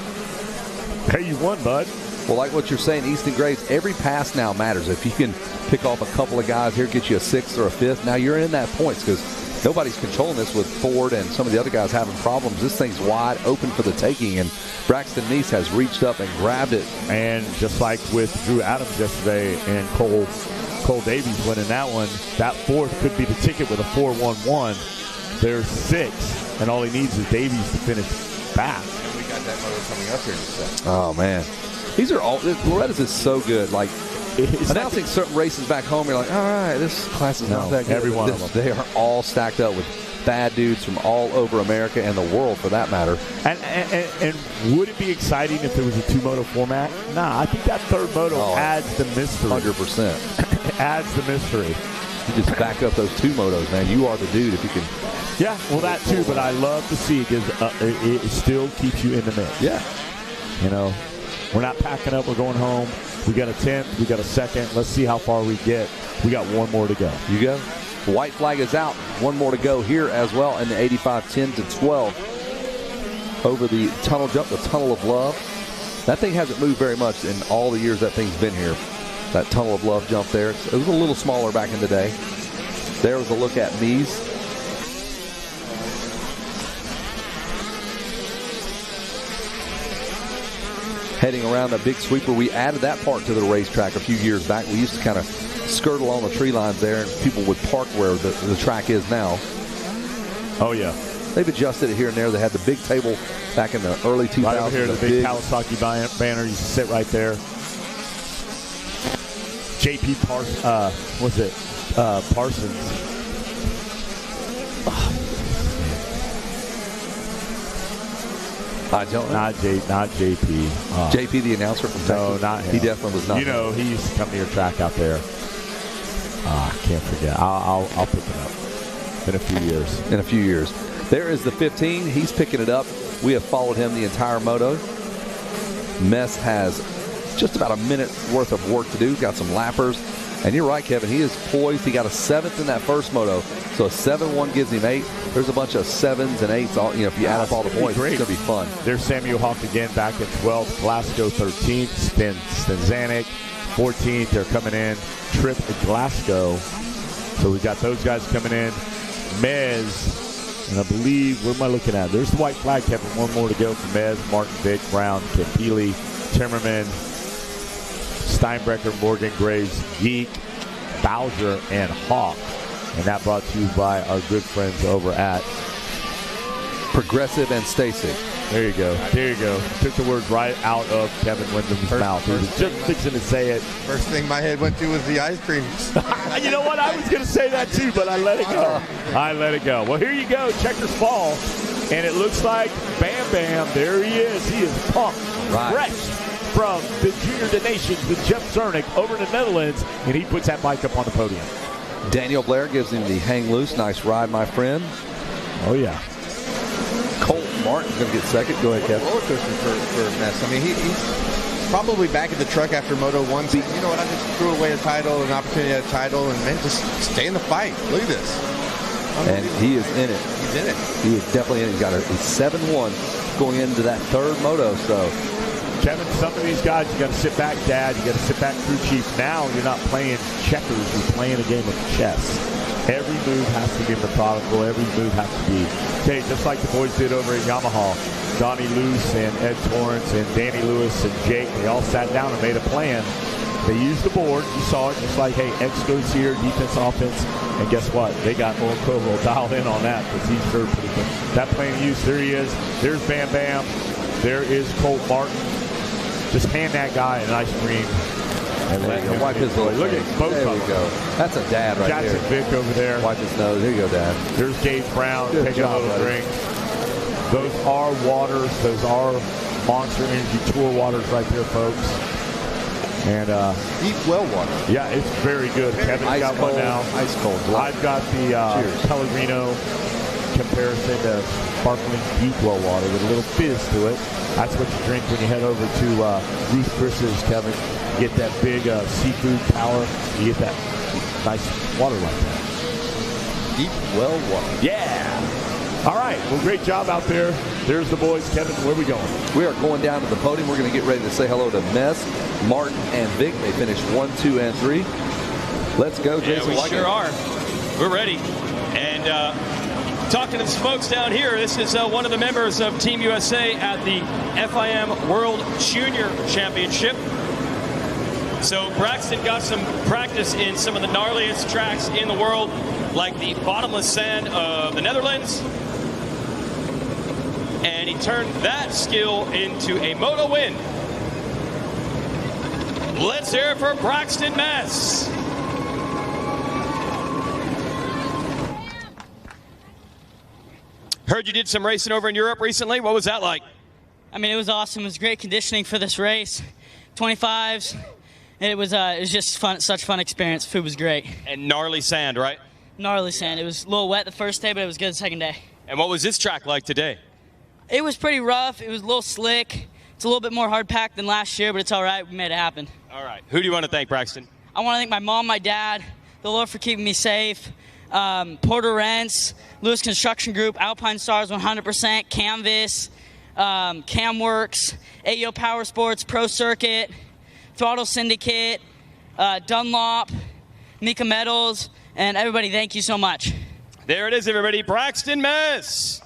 hey, you won, bud. Well, like what you're saying, Easton Graves, every pass now matters. If you can pick off a couple of guys here, get you a 6th or a 5th, now you're in that points, because nobody's controlling this with Ford and some of the other guys having problems. This thing's wide open for the taking, and Braxton Mies has reached up and grabbed it. And just like with Drew Adams yesterday and Cole Davies winning that one, that 4th could be the ticket with a 4-1-1. There's 6, and all he needs is Davies to finish back. And we got that motor coming up here in a second. Oh, man. These are all, Loretta's is so good. Like, announcing certain races back home, you're like, all right, this class is not that good. Every one of them. They are all stacked up with bad dudes from all over America and the world, for that matter. And would it be exciting if there was a 2-moto format? Nah, I think that third moto adds the mystery. 100%. Adds the mystery. You just back up those 2 motos, man. You are the dude if you can. Yeah, well, that too, but I love to see it because it still keeps you in the mix. Yeah. You know, we're not packing up, we're going home. We got a 10th, we got a 2nd. Let's see how far we get. We got one more to go. You go. The white flag is out. One more to go here as well in the 85, 10 to 12. over the tunnel jump, the Tunnel of Love. That thing hasn't moved very much in all the years that thing's been here. That Tunnel of Love jump there. It was a little smaller back in the day. There was a look at Mies. Heading around a big sweeper. We added that part to the racetrack a few years back. We used to kind of skirt along the tree lines there, and people would park where the track is now. Oh, yeah. They've adjusted it here and there. They had the big table back in the early 2000s. Right over here, the big Kawasaki banner. You can sit right there. JP Parsons. Not JP. JP, the announcer from Texas? No, not him. He definitely was not. You know, he used to come to your track out there. I can't forget. I'll pick it up in a few years. In a few years. There is the 15. He's picking it up. We have followed him the entire moto. Mess has just about a minute worth of work to do. Got some lappers. And you're right, Kevin. He is poised. He got a 7th in that first moto. So a 7-1 gives him 8. There's a bunch of 7s and 8s. All, if you add up all the points, it's going to be fun. There's Samuel Hawk again back in 12th. Glasgow 13th. Stenzanik 14th. They're coming in. Tripp and Glasgow. So we got those guys coming in. Mez. And I believe, what am I looking at? There's the white flag, Kevin. One more to go for Mez, Martin, Vick, Brown, Campili, Timmerman, Steinbrecher, Morgan, Graves, Geek, Bowser, and Hawk. And that brought to you by our good friends over at Progressive and Stacy. There you go. There you go. Took the words right out of Kevin Wyndham's mouth. He was just fixing to say it. First thing my head went to was the ice cream. You know what? I was going to say that too, but I let it go. Well, here you go. Checkers Fall. And it looks like Bam Bam. There he is. He is pumped. Right. Fresh from the Junior Donations with Jeff Zernick over in the Netherlands. And he puts that bike up on the podium. Daniel Blair gives him the hang loose. Nice ride, my friend. Oh, yeah. Colt Martin's going to get second. Go ahead, Kevin. Roller coaster for Mess. I mean, he's probably back at the truck after Moto 1. So, you know what? I just threw away a title, an opportunity at a title, and man, just stay in the fight. Look at this. And he is in it. He's in it. He is definitely in it. He's got a 7-1 going into that third Moto. So, Kevin, some of these guys, you got to sit back, Dad. You got to sit back, crew chief. Now you're not playing checkers. You're playing a game of chess. Every move has to be methodical. Every move has to be, okay, just like the boys did over at Yamaha. Donnie Luce and Ed Torrance and Danny Lewis and Jake, they all sat down and made a plan. They used the board. You saw it just like, hey, X goes here, defense, offense. And guess what? They got Owen Koval dialed in on that because he's sure pretty good. That plan in use, there he is. There's Bam Bam. There is Colt Martin. Just hand that guy an ice cream. And let him wipe his little Look at both There of we them. go. That's a dad right Jackson there. Vick over there. Wipe his nose. There you go, Dad. There's Gabe Brown Good taking job, a little buddy. drink. Those are waters. Those are Monster Energy Tour waters right there, folks. And Deep well water. yeah, it's very good. Kevin's ice got cold, one now. Ice cold. I've got the Pellegrino comparison to sparkling deep well water with a little fizz to it. That's what you drink when you head over to Ruth Chris's, Kevin. You get that big seafood power. You get that nice water like that. Deep well water. Yeah. All right. Well, great job out there. There's the boys. Kevin, where are we going? We are going down to the podium. We're going to get ready to say hello to Mess, Martin, and Vic. They finished 1, 2, and 3. Let's go, Jason. Yeah, we sure are. We're ready. And talking to the folks down here, this is one of the members of Team USA at the FIM World Junior Championship. So Braxton got some practice in some of the gnarliest tracks in the world, like the bottomless sand of the Netherlands. And he turned that skill into a moto win. Let's hear it for Braxton Mess. Heard you did some racing over in Europe recently. What was that like? I mean, it was awesome. It was great conditioning for this race. 25s. It was just fun, such a fun experience. Food was great. And gnarly sand, right? Gnarly sand. It was a little wet the first day, but it was good the second day. And what was this track like today? It was pretty rough. It was a little slick. It's a little bit more hard-packed than last year, but it's all right. We made it happen. All right. Who do you want to thank, Braxton? I want to thank my mom, my dad, the Lord for keeping me safe, Porter Rents, Lewis Construction Group, Alpine Stars 100%, Canvas, Camworks, AO Power Sports, Pro Circuit, Throttle Syndicate, Dunlop, Mika Metals, and everybody, thank you so much. There it is, everybody. Braxton Mess.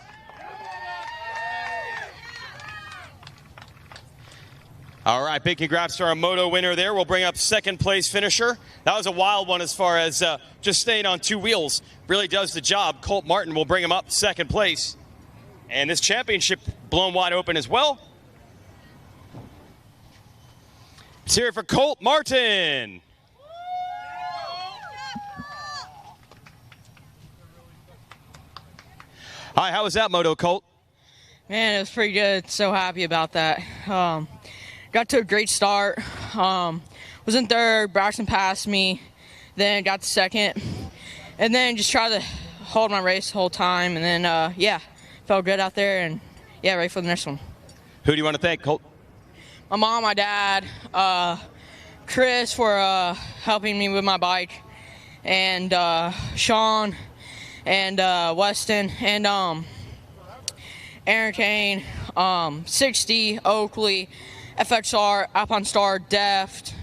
All right, big congrats to our Moto winner there. We'll bring up second place finisher. That was a wild one as far as just staying on two wheels. Really does the job. Colt Martin will bring him up second place. And this championship blown wide open as well. Let's hear it for Colt Martin. Hi, how was that moto, Colt? Man, it was pretty good. So happy about that. Got to a great start. Was in third. Braxton passed me. Then got to second. And then just tried to hold my race the whole time. And then, yeah, felt good out there. And, yeah, ready for the next one. Who do you want to thank, Colt? My mom, my dad, Chris for helping me with my bike. And Sean and Weston and Aaron Kane, 60, Oakley, FXR, Alpine Star, Deft,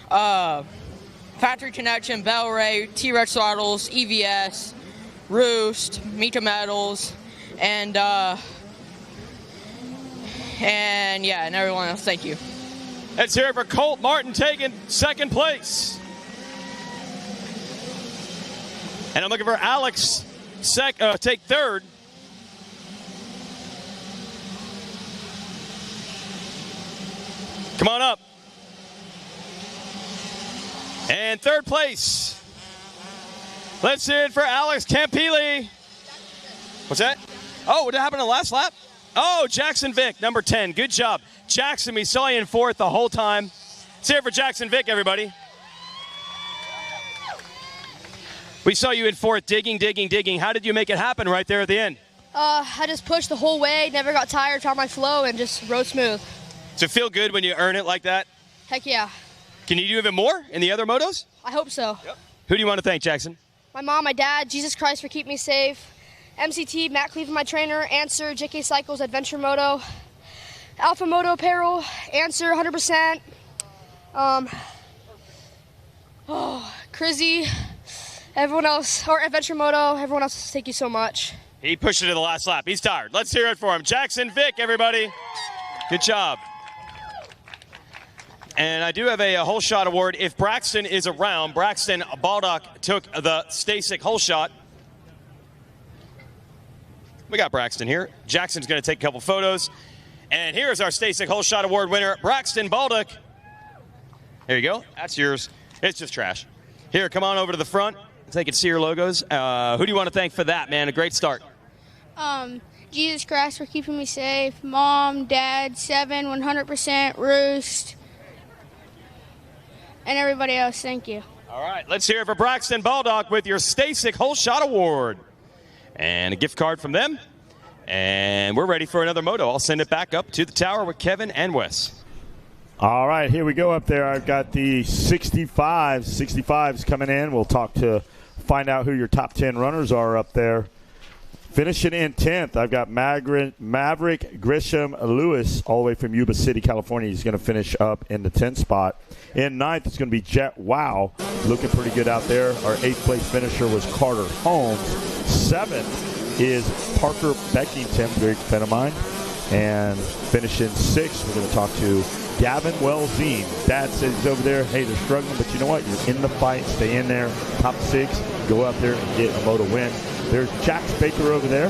Factory Connection, Bellray, T-Rex Throttles, EVS, Roost, Mika Metals, and yeah, and everyone else. Thank you. Let's hear it for Colt Martin taking second place. And I'm looking for Alex take third. Come on up. And third place. Let's hear it for Alex Campili. What's that? Oh, what happened in the last lap? Oh, Jackson Vick, number 10. Good job. Jackson, we saw you in fourth the whole time. Let's hear it for Jackson Vick, everybody. We saw you in fourth, digging. How did you make it happen right there at the end? I just pushed the whole way, never got tired, found my flow, and just rode smooth. Does it feel good when you earn it like that? Heck yeah. Can you do even more in the other motos? I hope so. Yep. Who do you want to thank, Jackson? My mom, my dad, Jesus Christ for keeping me safe, MCT, Matt Cleveland, my trainer, Answer, JK Cycles, Adventure Moto, Alpha Moto Apparel, Answer, 100%, Crizzy, everyone else, or Adventure Moto, everyone else, thank you so much. He pushed it to the last lap. He's tired. Let's hear it for him. Jackson Vick, everybody. Good job. And I do have a whole shot award. If Braxton is around, Braxton Baldock took the Stasic whole shot. We got Braxton here. Jackson's going to take a couple photos. And here's our Stasic whole shot award winner, Braxton Baldock. There you go. That's yours. It's just trash. Here, come on over to the front so they can see your logos. Who do you want to thank for that, man? A great start. Jesus Christ for keeping me safe. Mom, Dad, 7, 100%, Roost, and everybody else. Thank you. All right, let's hear it for Braxton Baldock with your Stasic Whole Shot Award. And a gift card from them. And we're ready for another moto. I'll send it back up to the tower with Kevin and Wes. All right, here we go up there. I've got the 65s coming in. We'll find out who your top 10 runners are up there. Finishing in 10th, I've got Maverick Grisham Lewis all the way from Yuba City, California. He's going to finish up in the 10th spot. In 9th, it's going to be Jet Wow, looking pretty good out there. Our 8th place finisher was Carter Holmes. 7th is Parker Beckington, a great friend of mine. And finishing 6th, we're going to talk to Gavin Wellzine. Dad says he's over there. Hey, they're struggling, but you know what? You're in the fight. Stay in there. Top 6, go out there and get a moto win. There's Jack Baker over there.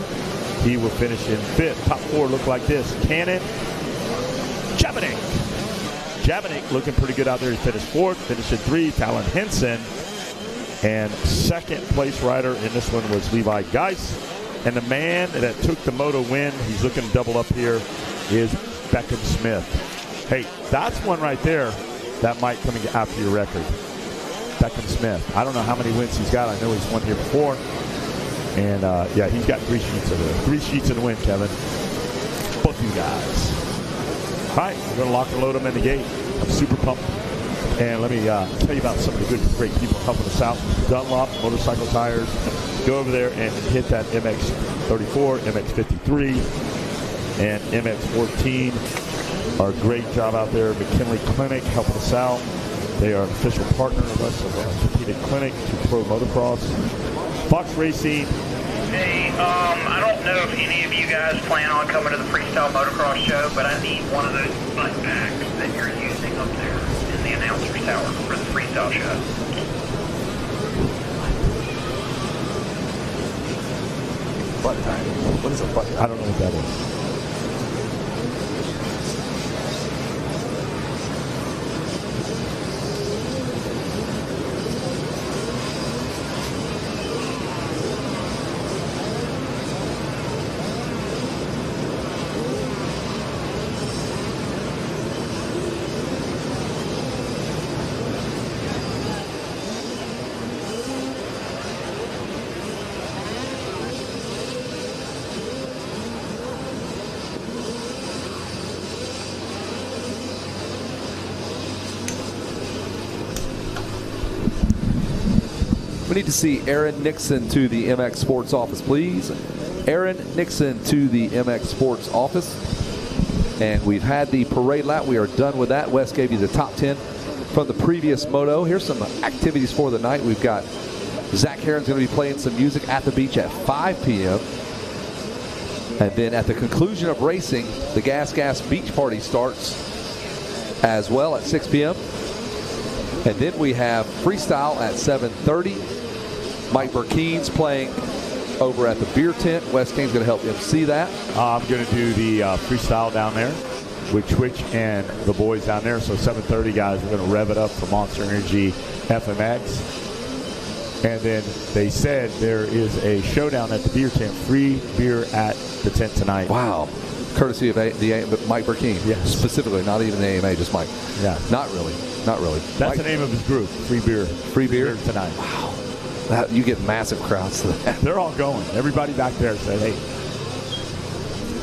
He will finish in 5th. Top 4 look like this. Cannon Javanik looking pretty good out there. He finished 4th. Finished in 3. Talon Henson. And 2nd place rider in this one was Levi Geis. And the man that took the moto win, he's looking to double up here, is Beckham Smith. Hey, that's one right there that might come after your record. Beckham Smith. I don't know how many wins he's got. I know he's won here before. And, yeah, he's got 3 sheets of it. 3 sheets in the win, Kevin. Both you guys. All right, we're going to lock and load them in the gate. I'm super pumped. And let me tell you about some of the great people helping us out. Dunlop Motorcycle Tires. Go over there and hit that MX-34, MX-53. and MX14 are a great job out there. McKinley Clinic helping us out. They are an official partner of us of Orthopedic Clinic to Pro Motocross. Fox Racing. Hey, I don't know if any of you guys plan on coming to the Freestyle Motocross show, but I need one of those butt bags that you're using up there in the announcer's tower for the Freestyle show. Butt bag. What is a butt bag? I don't know what that is. We need to see Aaron Nixon to the MX Sports office, please. Aaron Nixon to the MX Sports office. And we've had the parade lap. We are done with that. Wes gave you the top 10 from the previous moto. Here's some activities for the night. We've got Zach Herron's going to be playing some music at the beach at 5 p.m. And then at the conclusion of racing, the Gas Beach Party starts as well at 6 p.m. And then we have freestyle at 7:30. Mike Burkeen's playing over at the beer tent. Wes King's going to help MC that. I'm going to do the freestyle down there with Twitch and the boys down there. So 7:30, guys, we're going to rev it up for Monster Energy FMX. And then they said there is a showdown at the beer tent. Free beer at the tent tonight. Wow. Courtesy of Mike Burkeen. Yeah. Specifically, not even the AMA, just Mike. Yeah. Not really. Not really. That's Mike, the name of his group, Free Beer. Free beer tonight. Wow. You get massive crowds to that. They're all going. Everybody back there said, hey.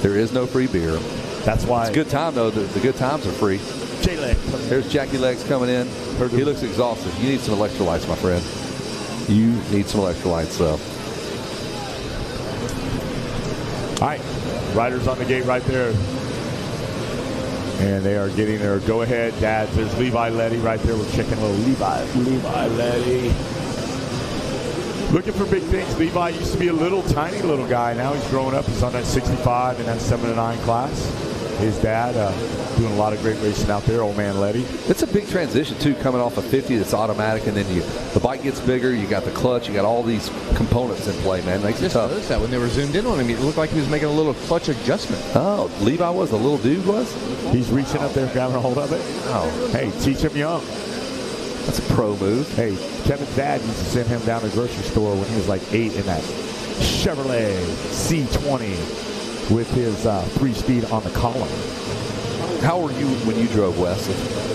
There is no free beer. That's why. It's a good time, though. The good times are free. J-Leg. There's Jackie Legs coming in. He looks exhausted. You need some electrolytes, my friend. You need some electrolytes, though. All right. Riders on the gate right there. And they are getting their go-ahead dads. There's Levi Letty right there. We're checking a little Levi Letty. Looking for big things. Levi used to be a tiny little guy. Now he's growing up. He's on that 65 and that 7-9 class. His dad doing a lot of great racing out there, old man Letty. It's a big transition, too, coming off a 50 that's automatic, and then the bike gets bigger, you got the clutch, you got all these components in play, man. It makes it tough. I noticed that when they were zoomed in on him, it looked like he was making a little clutch adjustment. Oh, Levi was? The little dude was? He's reaching up there, grabbing a hold of it. Oh. Hey, teach him young. That's a pro move. Hey, Kevin's dad used to send him down to the grocery store when he was like 8 in that Chevrolet C20 with his 3-speed on the column. How were you when you drove, Wes,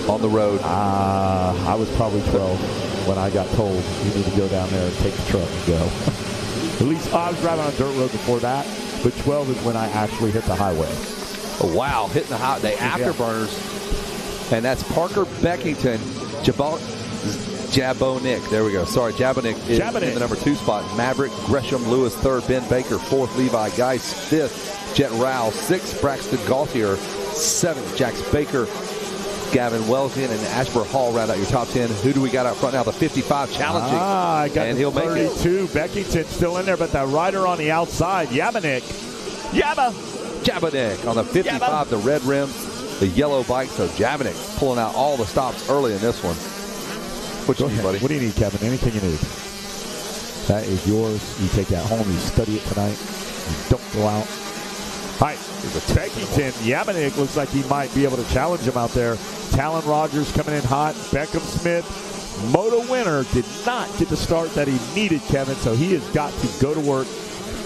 on the road? I was probably 12 when I got told you need to go down there and take the truck and go. At least I was driving on a dirt road before that, but 12 is when I actually hit the highway. Oh, wow, hitting the afterburners. Yeah. And that's Parker Beckington, Jabonik. There we go. Sorry, Jabonik is in the number 2 spot. Maverick, Gresham, Lewis, 3rd. Ben Baker, 4th. Levi Geis, 5th. Jet Rao, 6th. Braxton Gauthier, 7th. Jax Baker, Gavin Wellsden, and Ashburn Hall round out your top 10. Who do we got out front now? The 55 challenging. I got and the he'll 32. Make it. Beckington still in there, but the rider on the outside, Jabonik. Jabonik on the 55, the red rims, the yellow bike. So Jabonik pulling out all the stops early in this one. What you need, buddy? What do you need, Kevin? Anything you need. That is yours. You take that home. You study it tonight. You don't go out. All right, Beckington. Jabonik looks like he might be able to challenge him out there. Talon Rogers coming in hot. Beckham Smith, Moto winner, did not get the start that he needed, Kevin, so he has got to go to work.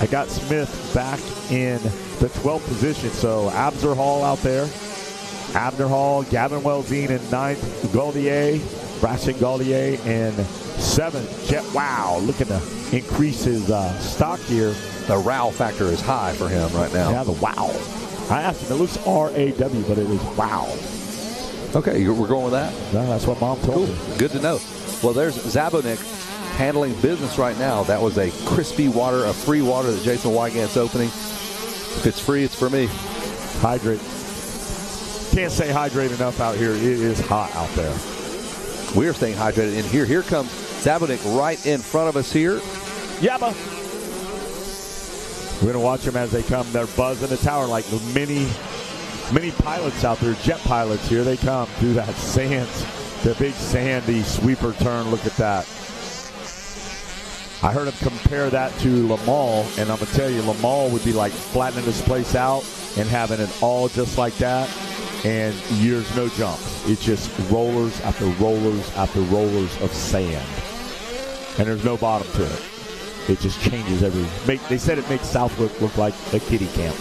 I got Smith back in the 12th position, so Abner Hall out there. Abner Hall, Gavin Wellsden in 9th. Gaudier, Braxton Gaudier in 7th. Jet Wow looking to increase his stock here. The Row factor is high for him right now. Yeah, the Wow. I asked him, it looks R-A-W, but it is Wow. Okay, we're going with that? No, that's what Mom told me. Good to know. Well, there's Zabonik handling business right now. That was a crispy water, a free water that Jason Wygant's opening. If it's free, it's for me. Hydrate. Can't say hydrate enough out here. It is hot out there. We're staying hydrated in here. Here comes Zabonik right in front of us here. Yabba. We're going to watch them as they come. They're buzzing the tower like many pilots out there, jet pilots. Here they come through that sand, the big sandy sweeper turn. Look at that. I heard him compare that to Le Mans, and I'm going to tell you, Le Mans would be like flattening this place out and having it all just like that, and there's no jumps. It's just rollers after rollers after rollers of sand, and there's no bottom to it. It just changes they said it makes Southwick look like a kiddie camp.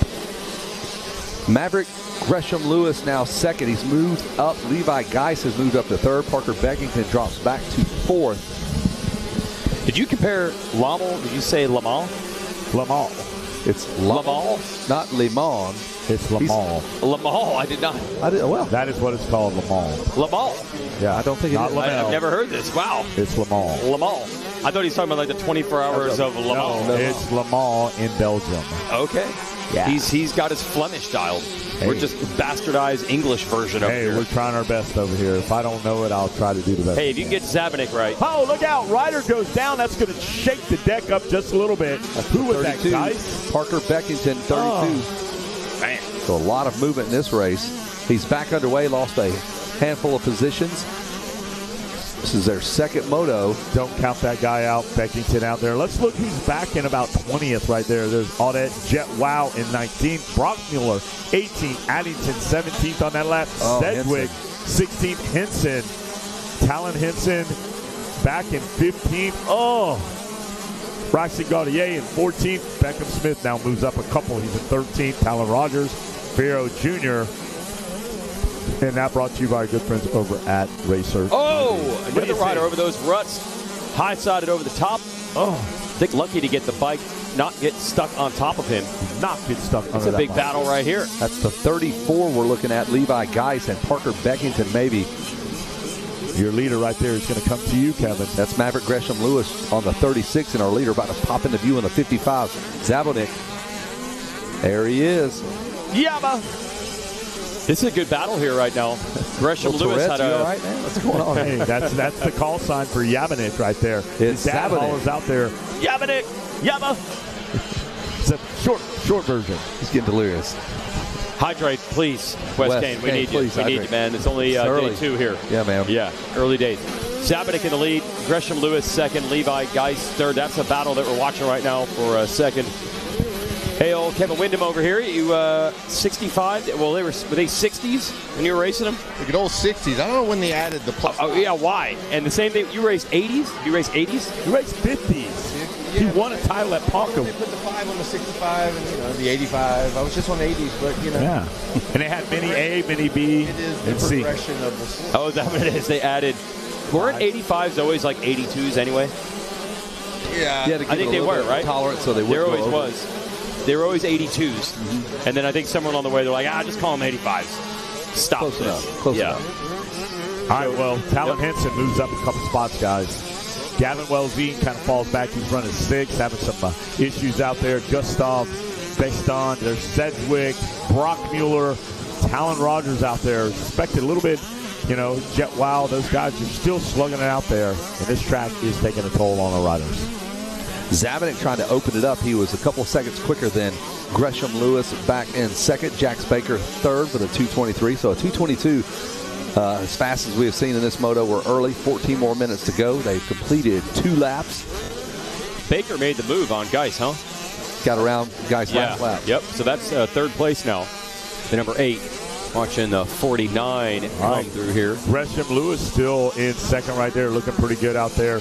Maverick Gresham Lewis now second. He's moved up. Levi Geis has moved up to third. Parker Beckington drops back to fourth. Did you compare Lommel? Did you say Le Mans? Le Mans. It's Le Mans, not Le Mans. It's Le Mans. Le Mans. I did not. Well, that is what it's called, Le Mans. Le Mans. Yeah, I don't think not Le Mans. I've never heard this. Wow. It's Le Mans. Le Mans. I thought he was talking about like the 24 hours of Le Mans. No, it's Le Mans in Belgium. Okay. Yeah. He's got his Flemish dialed. Hey. We're just bastardized English version of it. Hey, we're trying our best over here. If I don't know it, I'll try to do the best. Hey, if you can get Zabonik right. Oh, look out. Ryder goes down. That's going to shake the deck up just a little bit. Who was that, guys? Parker Beckington, 32. Oh. Man. So a lot of movement in this race. He's back underway, lost a handful of positions. This is their second moto. Don't count that guy out, Beckington out there. Let's look who's back in about 20th right there. There's Audette Jet Wow in 19th. Brock Mueller, 18th. Addington, 17th on that lap. Sedgwick, 16th. Henson. Talon Henson back in 15th. Oh. Braxton Gaudier in 14th. Beckham Smith now moves up a couple. He's in 13th. Talon Rogers, Faro Jr., and that brought to you by our good friends over at Racer. Oh, another rider over those ruts. High-sided over the top. Oh, Dick lucky to get the bike, not get stuck on top of him. Not get stuck on It's a big battle right here. That's the 34 we're looking at. Levi Geis and Parker Beckington maybe. Your leader right there is going to come to you, Kevin. That's Maverick Gresham Lewis on the 36, and our leader about to pop into view on the 55. Zabonik. There he is. Yabba. This is a good battle here right now. Gresham Lewis had a... all right, man? What's going on? Hey, that's the call sign for Yabanik right there. It's Dad is out there. Yabanik, Yabba. It's a short version. He's getting delirious. Hydrate, please, Wes Kane. We need you. We need you, man. It's only day 2 here. Yeah, man. Yeah, early days. Zabonik in the lead. Gresham Lewis second. Levi Geis third. That's a battle that we're watching right now for second. Hey, old Kevin Windham over here. You 65? Well, were they 60s when you were racing them? The good old 60s. I don't know when they added the plus. Oh, yeah, why? And the same thing, you raced 80s? You raced 80s? You raced 50s. Yeah. He won a title at Palco. They put the 5 on the 65 and the 85. I was just on the 80s, but Yeah. And they had mini A, mini B, it is the and C. progression of the. Oh, is that what it is? They added. Weren't 85s always like 82s anyway? Yeah. I think they were, right? Tolerant, so they There wouldn't always go over. was. They were always 82s. And then I think somewhere along the way, they're like, just call them 85s. Stop Close this. enough. Close enough. All right, well, Talon Henson moves up a couple spots, guys. Gavin Welzine kind of falls back. He's running 6, having some issues out there. Gustav Beston, there's Sedgwick, Brock Mueller, Talon Rogers out there. Suspected a little bit, Jet Wow. Those guys are still slugging it out there. And this track is taking a toll on our riders. Zabonik trying to open it up. He was a couple seconds quicker than Gresham Lewis back in second. Jax Baker third with a 2:23. So a 2:22 as fast as we have seen in this moto. We're early. 14 more minutes to go. They've completed 2 laps. Baker made the move on Geis, huh? Got around Geis last lap. Yep. So that's third place now. The number 8. Watching the 49 come through here. Gresham Lewis still in second right there, looking pretty good out there.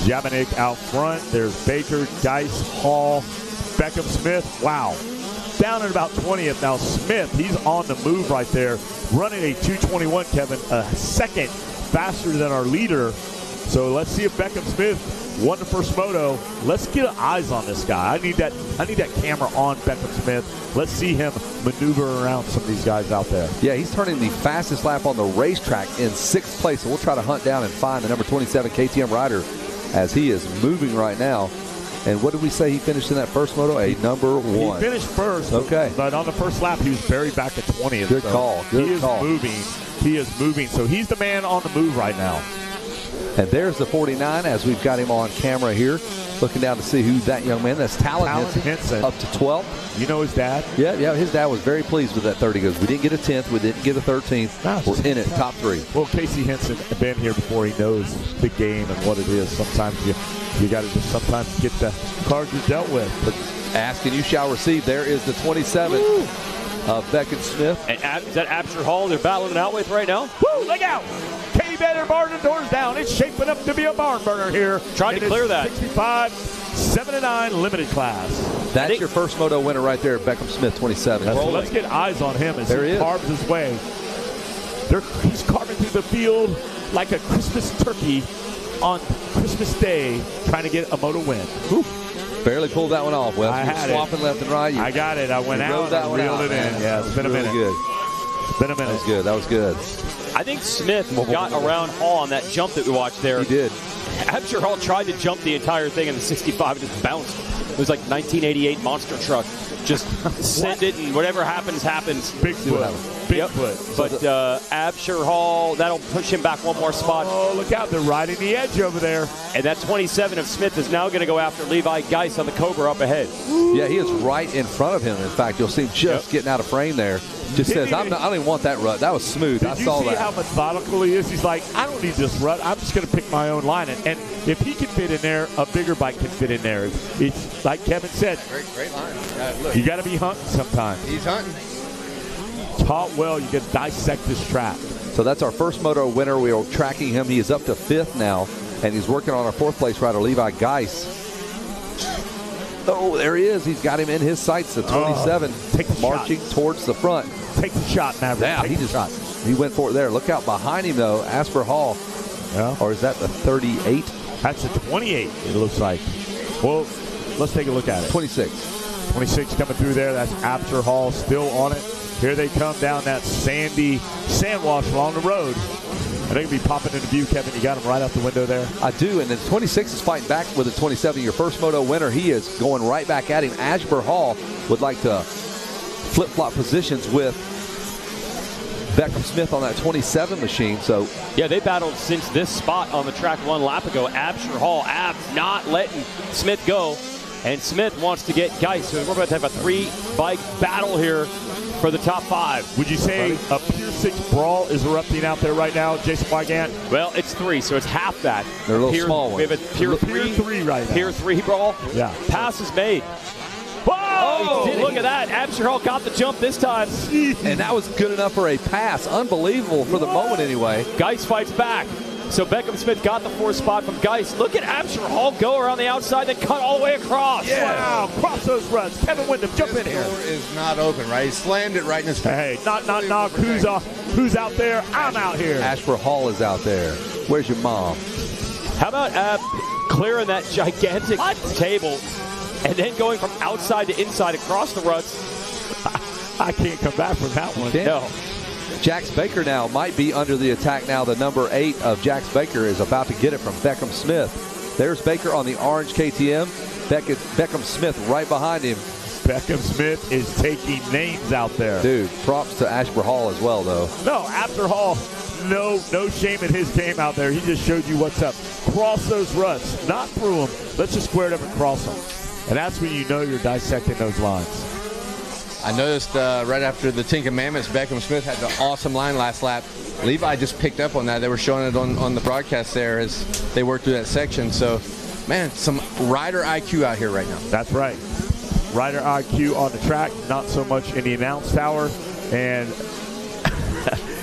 Jabanik out front. There's Baker, Geis, Hall, Beckham Smith. Wow. Down at about 20th now. Smith, he's on the move right there. Running a 2:21, Kevin, a second faster than our leader. So let's see if Beckham Smith won the first moto. Let's get eyes on this guy. I need that camera on Beckham Smith. Let's see him maneuver around some of these guys out there. Yeah, he's turning the fastest lap on the racetrack in 6th place. So we'll try to hunt down and find the number 27 KTM rider as he is moving right now. And what did we say he finished in that first moto? A number 1. He finished first. Okay. But on the first lap, he was buried back at 20th. Good call. Good call. He is moving. So he's the man on the move right now. And there's the 49 as we've got him on camera here. Looking down to see who that young man, that's Talon Henson, up to 12. You know his dad? Yeah, his dad was very pleased with that 30. He goes, we didn't get a 10th, we didn't get a 13th. We're in it, top 3. Well, Casey Henson has been here before. He knows the game and what it is. Sometimes you got to just sometimes get the cards you're dealt with. But ask and you shall receive. There is the 27 of Beckett Smith. And is that Absher Hall they're battling it out with right now? Woo, look out! K-Better bar the doors down. It's shaping up to be a barn burner here. Trying to clear that. 65, 7-9 limited class. That's your first moto winner right there, Beckham Smith, 27. Let's get eyes on him as he carves his way. He's carving through the field like a Christmas turkey on Christmas Day, trying to get a moto win. Whew. Barely pulled that one off, Wes. I had swapping left and right. I got it. I went out. That one reeled out, it in. man. Yeah, it's been a minute. Good. It's been a minute. That was good. I think Smith got around Hall on that jump that we watched there. He did. Absher Hall tried to jump the entire thing in the 65 and just bounced. It was like 1988 monster truck. Just send it, and whatever happens, happens. Bigfoot. But Absher Hall, that'll push him back one more spot. Oh, look out. They're riding the edge over there. And that 27 of Smith is now going to go after Levi Geis on the Cobra up ahead. Yeah, he is right in front of him. In fact, you'll see him just getting out of frame there. Just says, I don't even want that rut. That was smooth. I saw that. Did you see how methodical he is? He's like, I don't need this rut. I'm just going to pick my own line. And if he can fit in there, a bigger bike can fit in there. It's like Kevin said. Great line. You got to be hunting sometimes. He's hunting. Taught well, you can dissect this track. So that's our first moto winner. We are tracking him. He is up to 5th now, and he's working on our 4th place rider, Levi Geis. Oh, there he is. He's got him in his sights, the 27, marching towards the front. Take the shot, Maverick. Yeah, he went for it there. Look out behind him, though, Asper Hall. Yeah. Or is that the 38? That's the 28, it looks like. Well, let's take a look at it. 26. 26 coming through there. That's Absher Hall still on it. Here they come down that sandy sand wash along the road. And they can be popping into view, Kevin. You got him right out the window there. I do, and then 26 is fighting back with the 27. Your first moto winner, he is going right back at him. Ashburn Hall would like to flip-flop positions with Beckham Smith on that 27 machine. So yeah, they battled since this spot on the track 1 lap ago. Absher Hall, not letting Smith go. And Smith wants to get Geis. So we're about to have a 3-bike battle here for the top 5. Would you say a Pier 6 brawl is erupting out there right now, Jason Wygant? Well, it's 3, so it's half that. They're a little small ones. We have a Pier 3 right now. Pier 3 brawl. Yeah. Pass is made. Whoa! Look at that. Absher Hall got the jump this time. And that was good enough for a pass. Unbelievable for the moment anyway. Geis fights back. So Beckham Smith got the 4th spot from Geis. Look at Absher Hall go around the outside and cut all the way across. Yeah. Wow, cross those ruts. Kevin Windham, jump in here. The door is not open, right? He slammed it right in his face. Hey, knock. Who's out there? I'm out here. Ashburn Hall is out there. Where's your mom? How about Ab clearing that gigantic table and then going from outside to inside across the ruts? I can't come back from that one. No. Jax Baker now might be under the attack now. The number 8 of Jax Baker is about to get it from Beckham Smith. There's Baker on the orange KTM. Beckham Smith right behind him. Beckham Smith is taking names out there. Dude, props to Ashburn Hall as well, though. No, Absher Hall, no shame in his game out there. He just showed you what's up. Cross those ruts, not through them. Let's just square it up and cross them. And that's when you know you're dissecting those lines. I noticed right after the 10 Commandments, Beckham Smith had the awesome line last lap. Levi just picked up on that. They were showing it on the broadcast there as they worked through that section. So, man, some rider IQ out here right now. That's right. Rider IQ on the track, not so much in the announce tower. And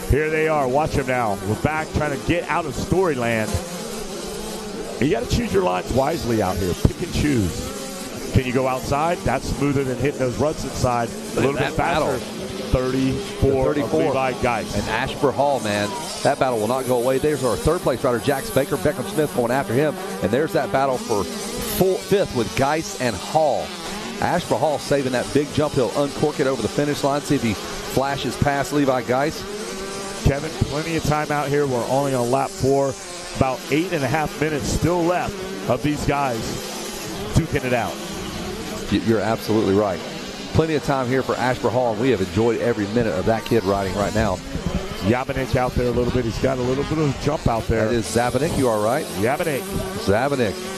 here they are. Watch them now. We're back trying to get out of Storyland. You got to choose your lines wisely out here. Pick and choose. Can you go outside? That's smoother than hitting those ruts inside. A little bit faster. 34 of Levi Geis. And Ashburn Hall, man, that battle will not go away. There's our 3rd place rider, Jax Baker. Beckham Smith going after him. And there's that battle for 5th with Geis and Hall. Ashburn Hall saving that big jump. He'll uncork it over the finish line. See if he flashes past Levi Geis. Kevin, plenty of time out here. We're only on lap 4. About 8.5 minutes still left of these guys duking it out. You're absolutely right. Plenty of time here for Ashbur Hall, and we have enjoyed every minute of that kid riding right now. Yabanik out there a little bit. He's got a little bit of a jump out there. That is Zabanik, you are right. Yabanik.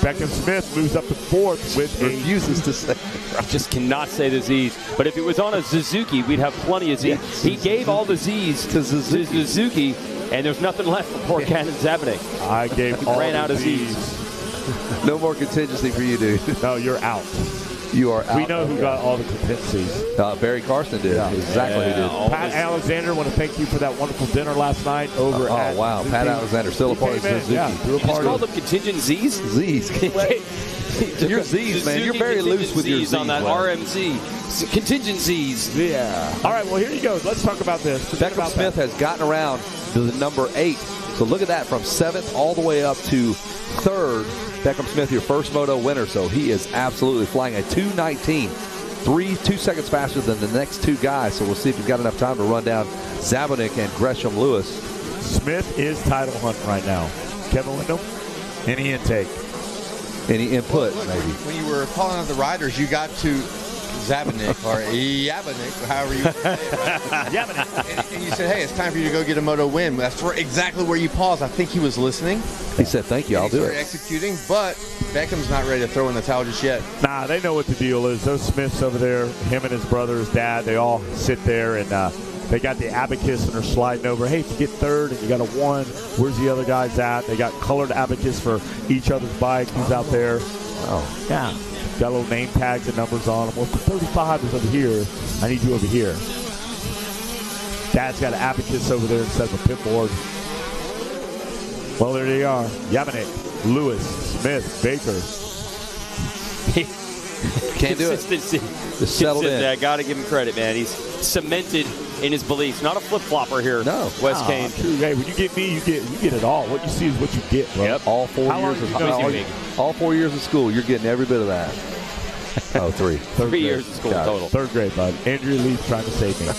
Beckham Smith moves up to fourth with refuses to say. I just cannot say the Z's. But if it was on a Suzuki, we'd have plenty of Z's. Yes. He gave all the Z's to Suzuki, and there's nothing left for poor Cannon Zabanik. I gave all ran out of Z's. No more contingency for you, dude. No, you're out. You are out. We know who got all the contingencies. Barry Carson did. Exactly who did. Pat Alexander, want to thank you for that wonderful dinner last night over at wow. Suzuki. Pat Alexander, still a part of Suzuki. Yeah, threw a You just party. called them contingent Z's? Z's. You're Z's, man. You're very loose with your Z's on that RMZ. Contingent Z's. Yeah. All right, well, here you go. Let's talk about this. Beckham Smith has gotten around to the number 8. So look at that, from 7th all the way up to 3rd. Beckham Smith, your first moto winner, so he is absolutely flying a 2:19, 2 seconds faster than the next two guys. So we'll see if he's got enough time to run down Zabanik and Gresham Lewis. Smith is title hunting right now. Kevin Windham, any intake? Any input, Look, maybe? When you were calling out the riders, you got to Zabanik or Yabanik, however you say it, right? Yabanik. And you said, hey, it's time for you to go get a moto win. That's exactly where you paused. I think he was listening. He said, thank you, I'll do it. Executing, but Beckham's not ready to throw in the towel just yet. Nah, they know what the deal is. Those Smiths over there, him and his brother, his dad, they all sit there and they got the abacus and they're sliding over. Hey, if you get 3rd and you got a 1, where's the other guys at? They got colored abacus for each other's bike. Who's out there? Oh, yeah. Got little name tags and numbers on them. Well, if the 35 is over here, I need you over here. Dad's got an abacus over there instead of a pit board. Well, there they are. Yabanik, Lewis, Smith, Baker. Can't do it. Consistency. Just settled in. I got to give him credit, man. He's cemented in his beliefs. Not a flip-flopper here, Wes Kane. True. Hey, when you get me, you get it all. What you see is what you get, bro. Yep. All 4 years of school, you're getting every bit of that. Oh, 3. 3 years of school total. 3rd grade, bud. Andrea Lee's trying to save me.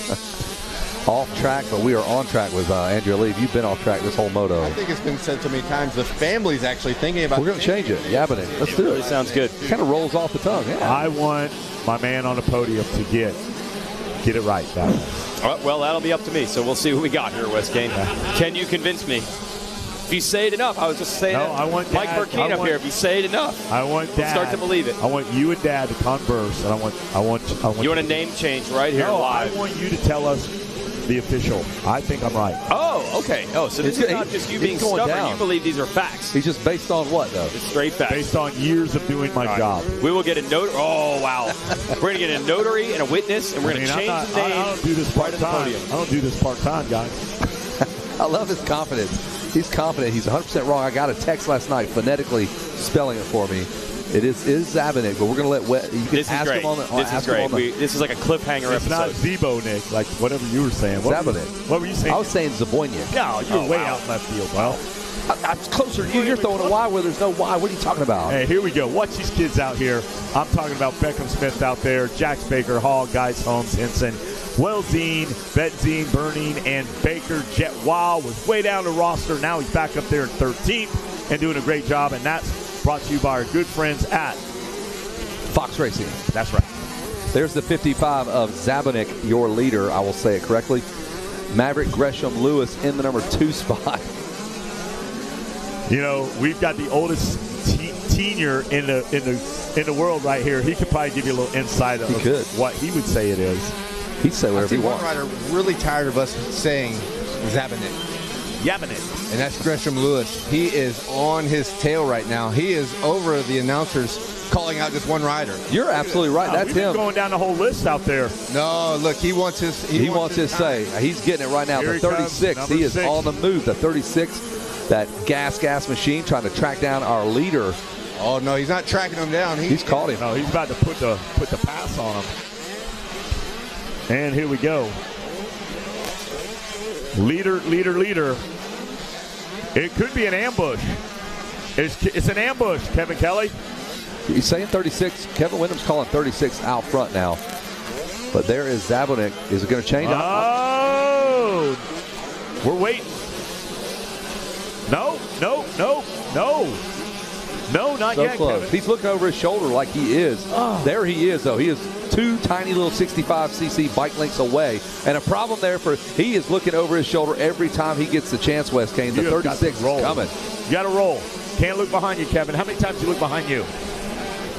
Off track, but we are on track with Andrea Lee. You've been off track this whole moto. I think it's been said so many times. The family's actually thinking about. We're going to change it. Yabanik. Let's do it. Really sounds good. Kind of rolls off the tongue. Yeah. I want my man on the podium to get it right. Well, that'll be up to me. So we'll see who we got here, Wes Kane. Can you convince me? If you say it enough, I was just saying. No, I want Mike Dad, Burkina up here. If you say it enough, I want Dad. we'll start to believe it. I want you and Dad to converse, and I want. You want a name change right here live? I want you to tell us the official. I think I'm right. Oh, okay. Oh, so this is not just you being stubborn. Down. You believe these are facts. He's just based on what, though? It's straight facts. Based on years of doing my job. We will get a notary. Oh, wow. We're going to get a notary and a witness, and we're going to change the name. I don't do this part-time. I don't do this part-time, guys. I love his confidence. He's confident. He's 100% wrong. I got a text last night phonetically spelling it for me. It is Zabanik, but we're going to let Wes. You can this ask is great. him on the. This is great. This is like a cliffhanger it's episode. It's not Zebo, Nick, like whatever you were saying. Zabanik. What were you saying? I was saying Zaboynik. No, you're way out in left field, bro. I'm closer to you. You're throwing a Y where there's no Y. What are you talking about? Hey, here we go. Watch these kids out here. I'm talking about Beckham Smith out there, Jax Baker, Hall, Geis, Holmes, Henson, Welzine, Betzine, Burning, and Baker. Jet Wild was way down the roster. Now he's back up there in 13th and doing a great job. And that's brought to you by our good friends at Fox Racing. That's right. There's the 55 of Zabanik, your leader. I will say it correctly. Maverick Gresham Lewis in the number 2 spot. You know, we've got the oldest senior in the world right here. He could probably give you a little insight of what he would say it is. He'd say whatever he wants. One rider really tired of us saying Zabanik. Yabanik. And that's Gresham Lewis. He is on his tail right now. He is over the announcers calling out just one rider. You're absolutely right. That's him. Going down the whole list out there. No, look, he wants his. He wants his say. He's getting it right now. Here The 36. He is on the move. The 36. That gas machine trying to track down our leader. Oh no, he's not tracking him down. He's caught him. No, he's about to put the pass on him. And here we go. Leader. It could be an ambush. It's an ambush, Kevin Kelly. He's saying 36. Kevin Windham's calling 36 out front now. But there is Zabanik. Is it going to change? Oh! We're waiting. No, not Not so yet, close. Kevin. He's looking over his shoulder like he is. Oh. There he is, though. He is 2 tiny little 65cc bike lengths away. And a problem there he is looking over his shoulder every time he gets the chance, Wes Kane. The 36 is coming. You got to roll. Can't look behind you, Kevin. How many times do you look behind you?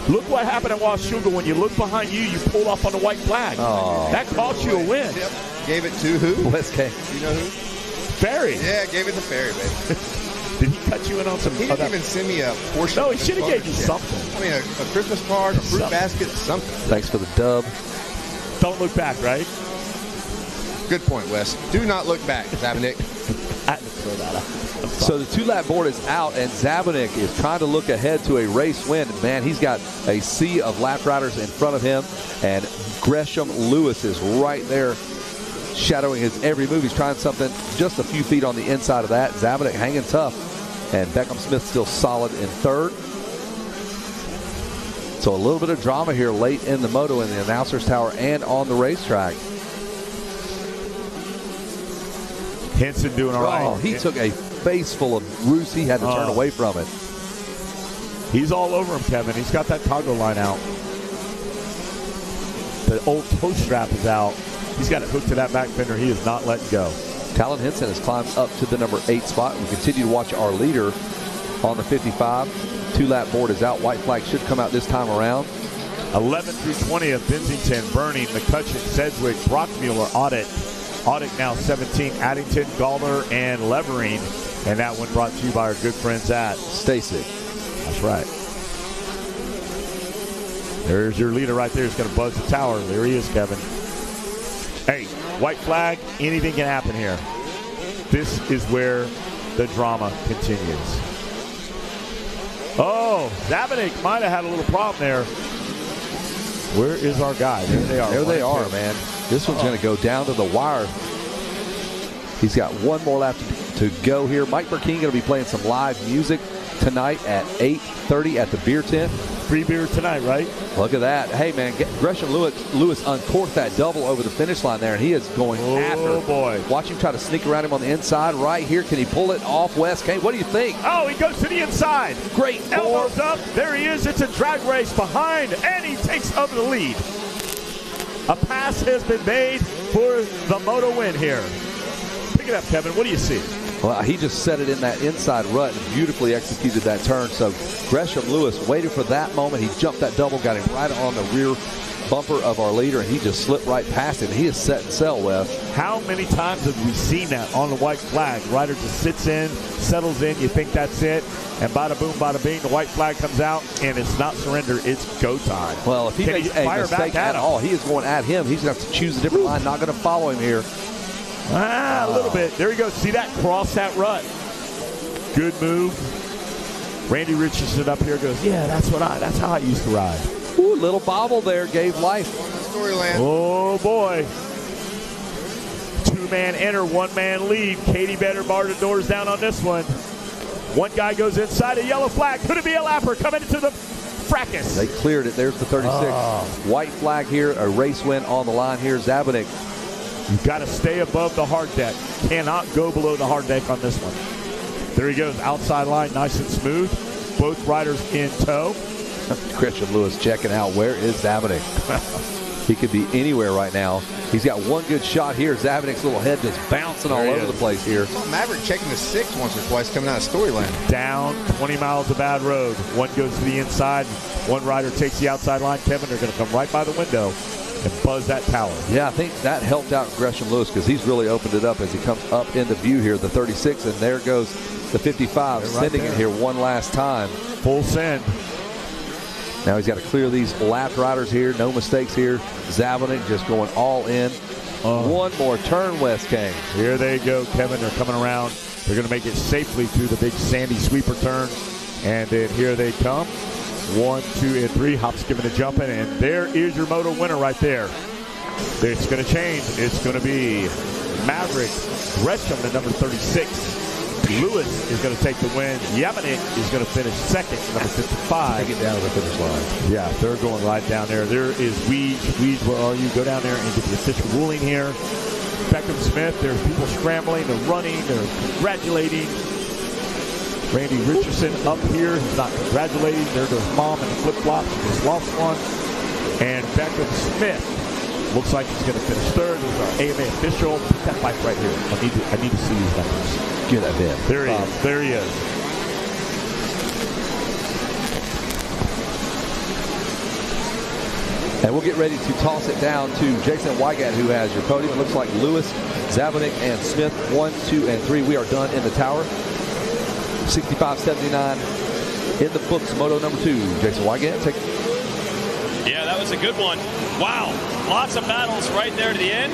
Look what happened at Washougal. When you look behind you, you pulled off on the white flag. Oh. That cost you a win. Yep. Gave it to who? Wes Kane. You know who? Ferry. Yeah, gave it to Ferry, baby. Did he cut you in on some? He didn't even send me a portion. No, of he his should have gave you partnership. something. I mean, a Christmas card, a fruit basket, something. Thanks for the dub. Don't look back, right? Good point, Wes. Do not look back, Zabanik. I had to throw that out. So the 2-lap board is out, and Zabanik is trying to look ahead to a race win. Man, he's got a sea of lap riders in front of him, and Gresham Lewis is right there shadowing his every move. He's trying something just a few feet on the inside of that. Zabanik hanging tough, and Beckham Smith still solid in third. So a little bit of drama here late in the moto in the announcer's tower and on the racetrack. Henson doing all right. Oh, he took a face full of Roos. He had to turn away from it. He's all over him, Kevin. He's got that toggle line out. The old toe strap is out. He's got it hooked to that back fender. He is not letting go. Talon Henson has climbed up to the number 8 spot. We continue to watch our leader on the 55. 2-lap board is out. White flag should come out this time around. 11 through 20th, Bensington, Burning, McCutcheon, Sedgwick, Brockmuller, Audit. Audit now 17, Addington, Gallner, and Levering. And that one brought to you by our good friends at Stacy. That's right. There's your leader right there. He's going to buzz the tower. There he is, Kevin. Hey, white flag, anything can happen here. This is where the drama continues. Oh, Zabanik might have had a little problem there. Where is our guy? There they are. There they are, man. This one's going to go down to the wire. He's got one more lap to go here. Mike Burkeen going to be playing some live music tonight at 8:30 at the beer tent. Free beer tonight, right? Look at that. Hey, man, Gresham Lewis uncorked that double over the finish line there, and he is going after. Oh, boy. Watch him try to sneak around him on the inside right here. Can he pull it off, Wes Kane? What do you think? Oh, he goes to the inside. Great. Elbows up. There he is. It's a drag race behind, and he takes over the lead. A pass has been made for the Moto win here. Pick it up, Kevin. What do you see? Well, he just set it in that inside rut and beautifully executed that turn. So Gresham Lewis waited for that moment. He jumped that double, got him right on the rear bumper of our leader, and he just slipped right past him. He is set and sail, Wes. How many times have we seen that on the white flag? Rider just sits in, settles in, you think that's it, and bada boom, bada bing, the white flag comes out, and it's not surrender, it's go time. Well, if he makes a mistake at all, he is going at him. He's going to have to choose a different line, not going to follow him here. A little bit. There he goes. See that? Cross that rut. Good move. Randy Richardson up here goes, yeah, that's how I used to ride. Ooh, little bobble there gave life. Storyland. Oh, boy. 2-man enter, 1-man lead. Katie better bar the doors down on this one. One guy goes inside a yellow flag. Could it be a lapper coming into the fracas? They cleared it. There's the 36. White flag here. A race win on the line here. Zabanik. You've got to stay above the hard deck. Cannot go below the hard deck on this one. There he goes. Outside line, nice and smooth. Both riders in tow. Gresham Lewis checking out. Where is Zabanik? He could be anywhere right now. He's got one good shot here. Zabanik's little head just bouncing all over the place here. Maverick checking the 6 once or twice coming out of Storyland. Down 20 miles of bad road. One goes to the inside. One rider takes the outside line. Kevin, they're going to come right by the window and buzz that tower. Yeah, I think that helped out Gresham Lewis because he's really opened it up as he comes up into view here. The 36, and there goes the 55, sending it here one last time. Full send. Now he's got to clear these lap riders here. No mistakes here. Zabanik just going all in. One more turn, Wes Kane. Here they go, Kevin. They're coming around. They're going to make it safely through the big sandy sweeper turn. And then here they come. 1, 2, and 3. Hop's giving a jumping, and there is your Moto winner right there. It's going to change. It's going to be Maverick Gresham, the number 36. Lewis is going to take the win. Yamanik is going to finish second, number 55. Take it down to the finish line. Yeah, they're going right down there. There is Weeds. Weeds, where are you? Go down there and get the official ruling here. Beckham Smith, there's people scrambling, they're running, they're congratulating. Randy Richardson up here. He's not congratulating. There goes mom in the flip-flops. He just lost one. And Beckham Smith looks like he's going to finish third. There's our AMA official. Put that bike right here. I need to see these numbers. Get that bit. There he is. There he is. And we'll get ready to toss it down to Jason Wygant, who has your podium. It looks like Lewis, Zabanik, and Smith, 1, 2, and 3. We are done in the tower. 65.79 in the books. Moto number 2. Jason Wygant, take it. Yeah, that was a good one. Wow. Lots of battles right there to the end.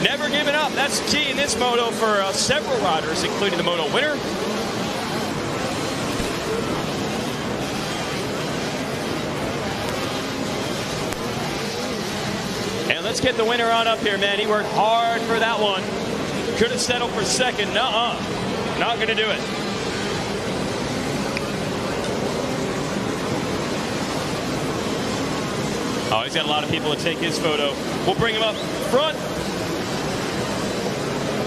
Never giving up. That's the key in this moto for several riders, including the moto winner. And let's get the winner on up here, man. He worked hard for that one. Could have settled for second. Nuh-uh. Not going to do it. Oh, he's got a lot of people to take his photo. We'll bring him up front.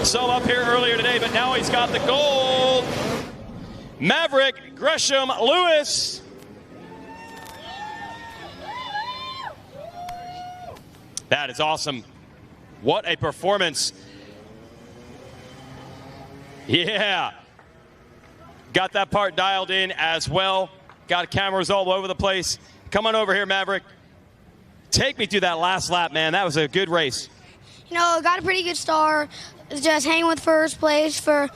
Saw him up here earlier today, but now he's got the gold. Maverick Gresham Lewis. That is awesome. What a performance. Yeah. Got that part dialed in as well. Got cameras all over the place. Come on over here, Maverick. Take me through that last lap, man. That was a good race. You know, got a pretty good start. Just hanging with first place I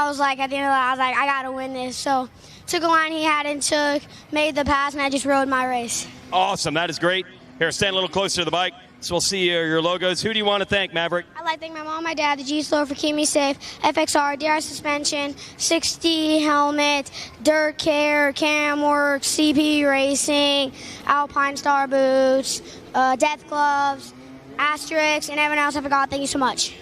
was like, at the end of the lap, I was like, I got to win this. So took a line he had and made the pass, and I just rode my race. Awesome. That is great. Here, stand a little closer to the bike so we'll see your logos. Who do you want to thank, Maverick? I'd like to thank my mom, my dad, the G-Slow for keeping me safe, FXR, DRI suspension, 60 helmet, Dirt Care, Camworks, CP Racing, Alpine Star boots, Death Gloves, Asterix, and everyone else I forgot. Thank you so much.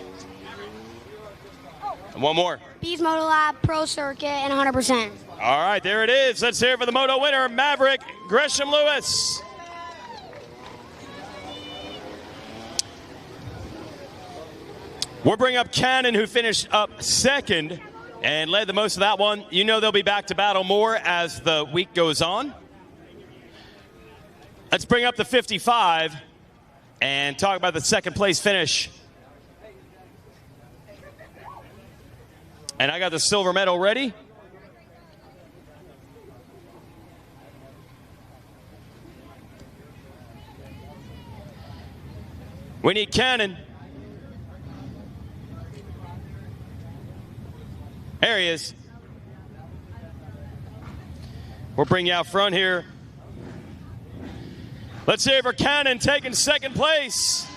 And one more. Bees Moto Lab, Pro Circuit, and 100%. All right, there it is. Let's hear it for the moto winner, Maverick Gresham Lewis. We'll bring up Cannon, who finished up second and led the most of that one. You know they'll be back to battle more as the week goes on. Let's bring up the 55 and talk about the second place finish. And I got the silver medal ready. We need Cannon. There he is. We'll bring you out front here. Let's hear for Cannon taking second place.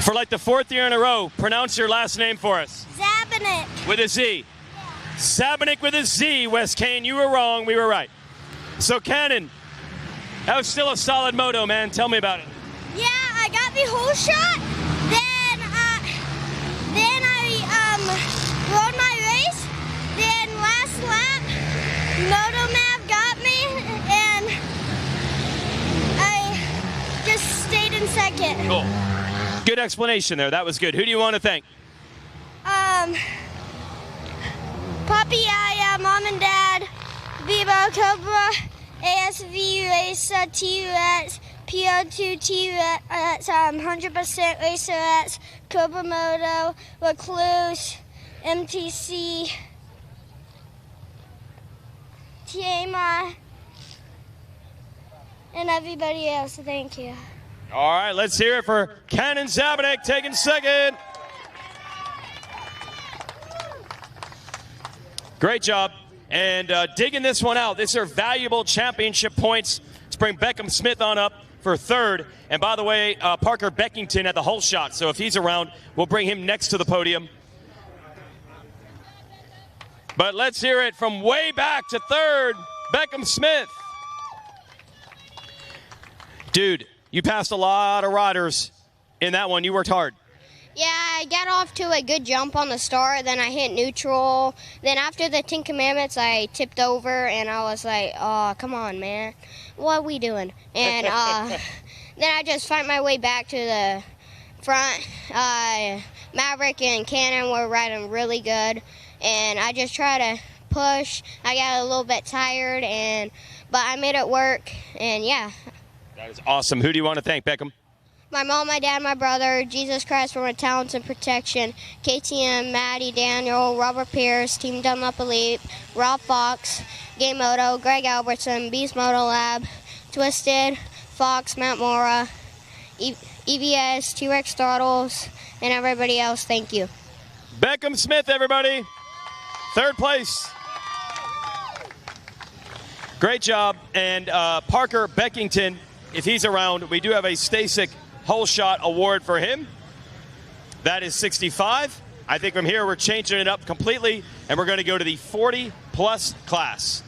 For like the fourth year in a row, pronounce your last name for us. Zabanik. With a Z. Zabanik with a Z, Wes Kane. You were wrong, we were right. So Cannon, that was still a solid moto, man. Tell me about it. Yeah, I got the whole shot. Then I rode my race. Then last lap, MotoMav got me, and I just stayed in second. Cool. Good explanation there. That was good. Who do you want to thank? Poppy, Yaya, Mom and Dad, Bibo, Cobra, ASV, Racer, T-Rex, PO2 T-Rex, 100% Racer-X, Cobra Moto, Recluse, MTC, TMI, and everybody else. Thank you. All right, let's hear it for Cannon Zabanik taking second. Great job. And digging this one out. These are valuable championship points. Let's bring Beckham Smith on up for third. And by the way, Parker Beckington had the whole shot. So if he's around, we'll bring him next to the podium. But let's hear it from way back to third, Beckham Smith. Dude, you passed a lot of riders in that one. You worked hard. Yeah, I got off to a good jump on the start, then I hit neutral. Then after the 10 Commandments, I tipped over, and I was like, oh, come on, man. What are we doing? And then I just find my way back to the front. Maverick and Cannon were riding really good, and I just tried to push. I got a little bit tired, but I made it work, and yeah. That is awesome. Who do you want to thank, Beckham? My mom, my dad, my brother, Jesus Christ for my talents and protection, KTM, Maddie, Daniel, Robert Pierce, Team Dunlop Elite, Rob Fox, Game Moto, Greg Albertson, Beast Moto Lab, Twisted, Fox, Matt Mora, EVS, T-Rex Throttles, and everybody else. Thank you. Beckham Smith, everybody. 3rd place. Great job. And Parker Beckington, if he's around, we do have a Stasic Whole Shot Award for him. That is 65. I think from here we're changing it up completely, and we're going to go to the 40-plus class.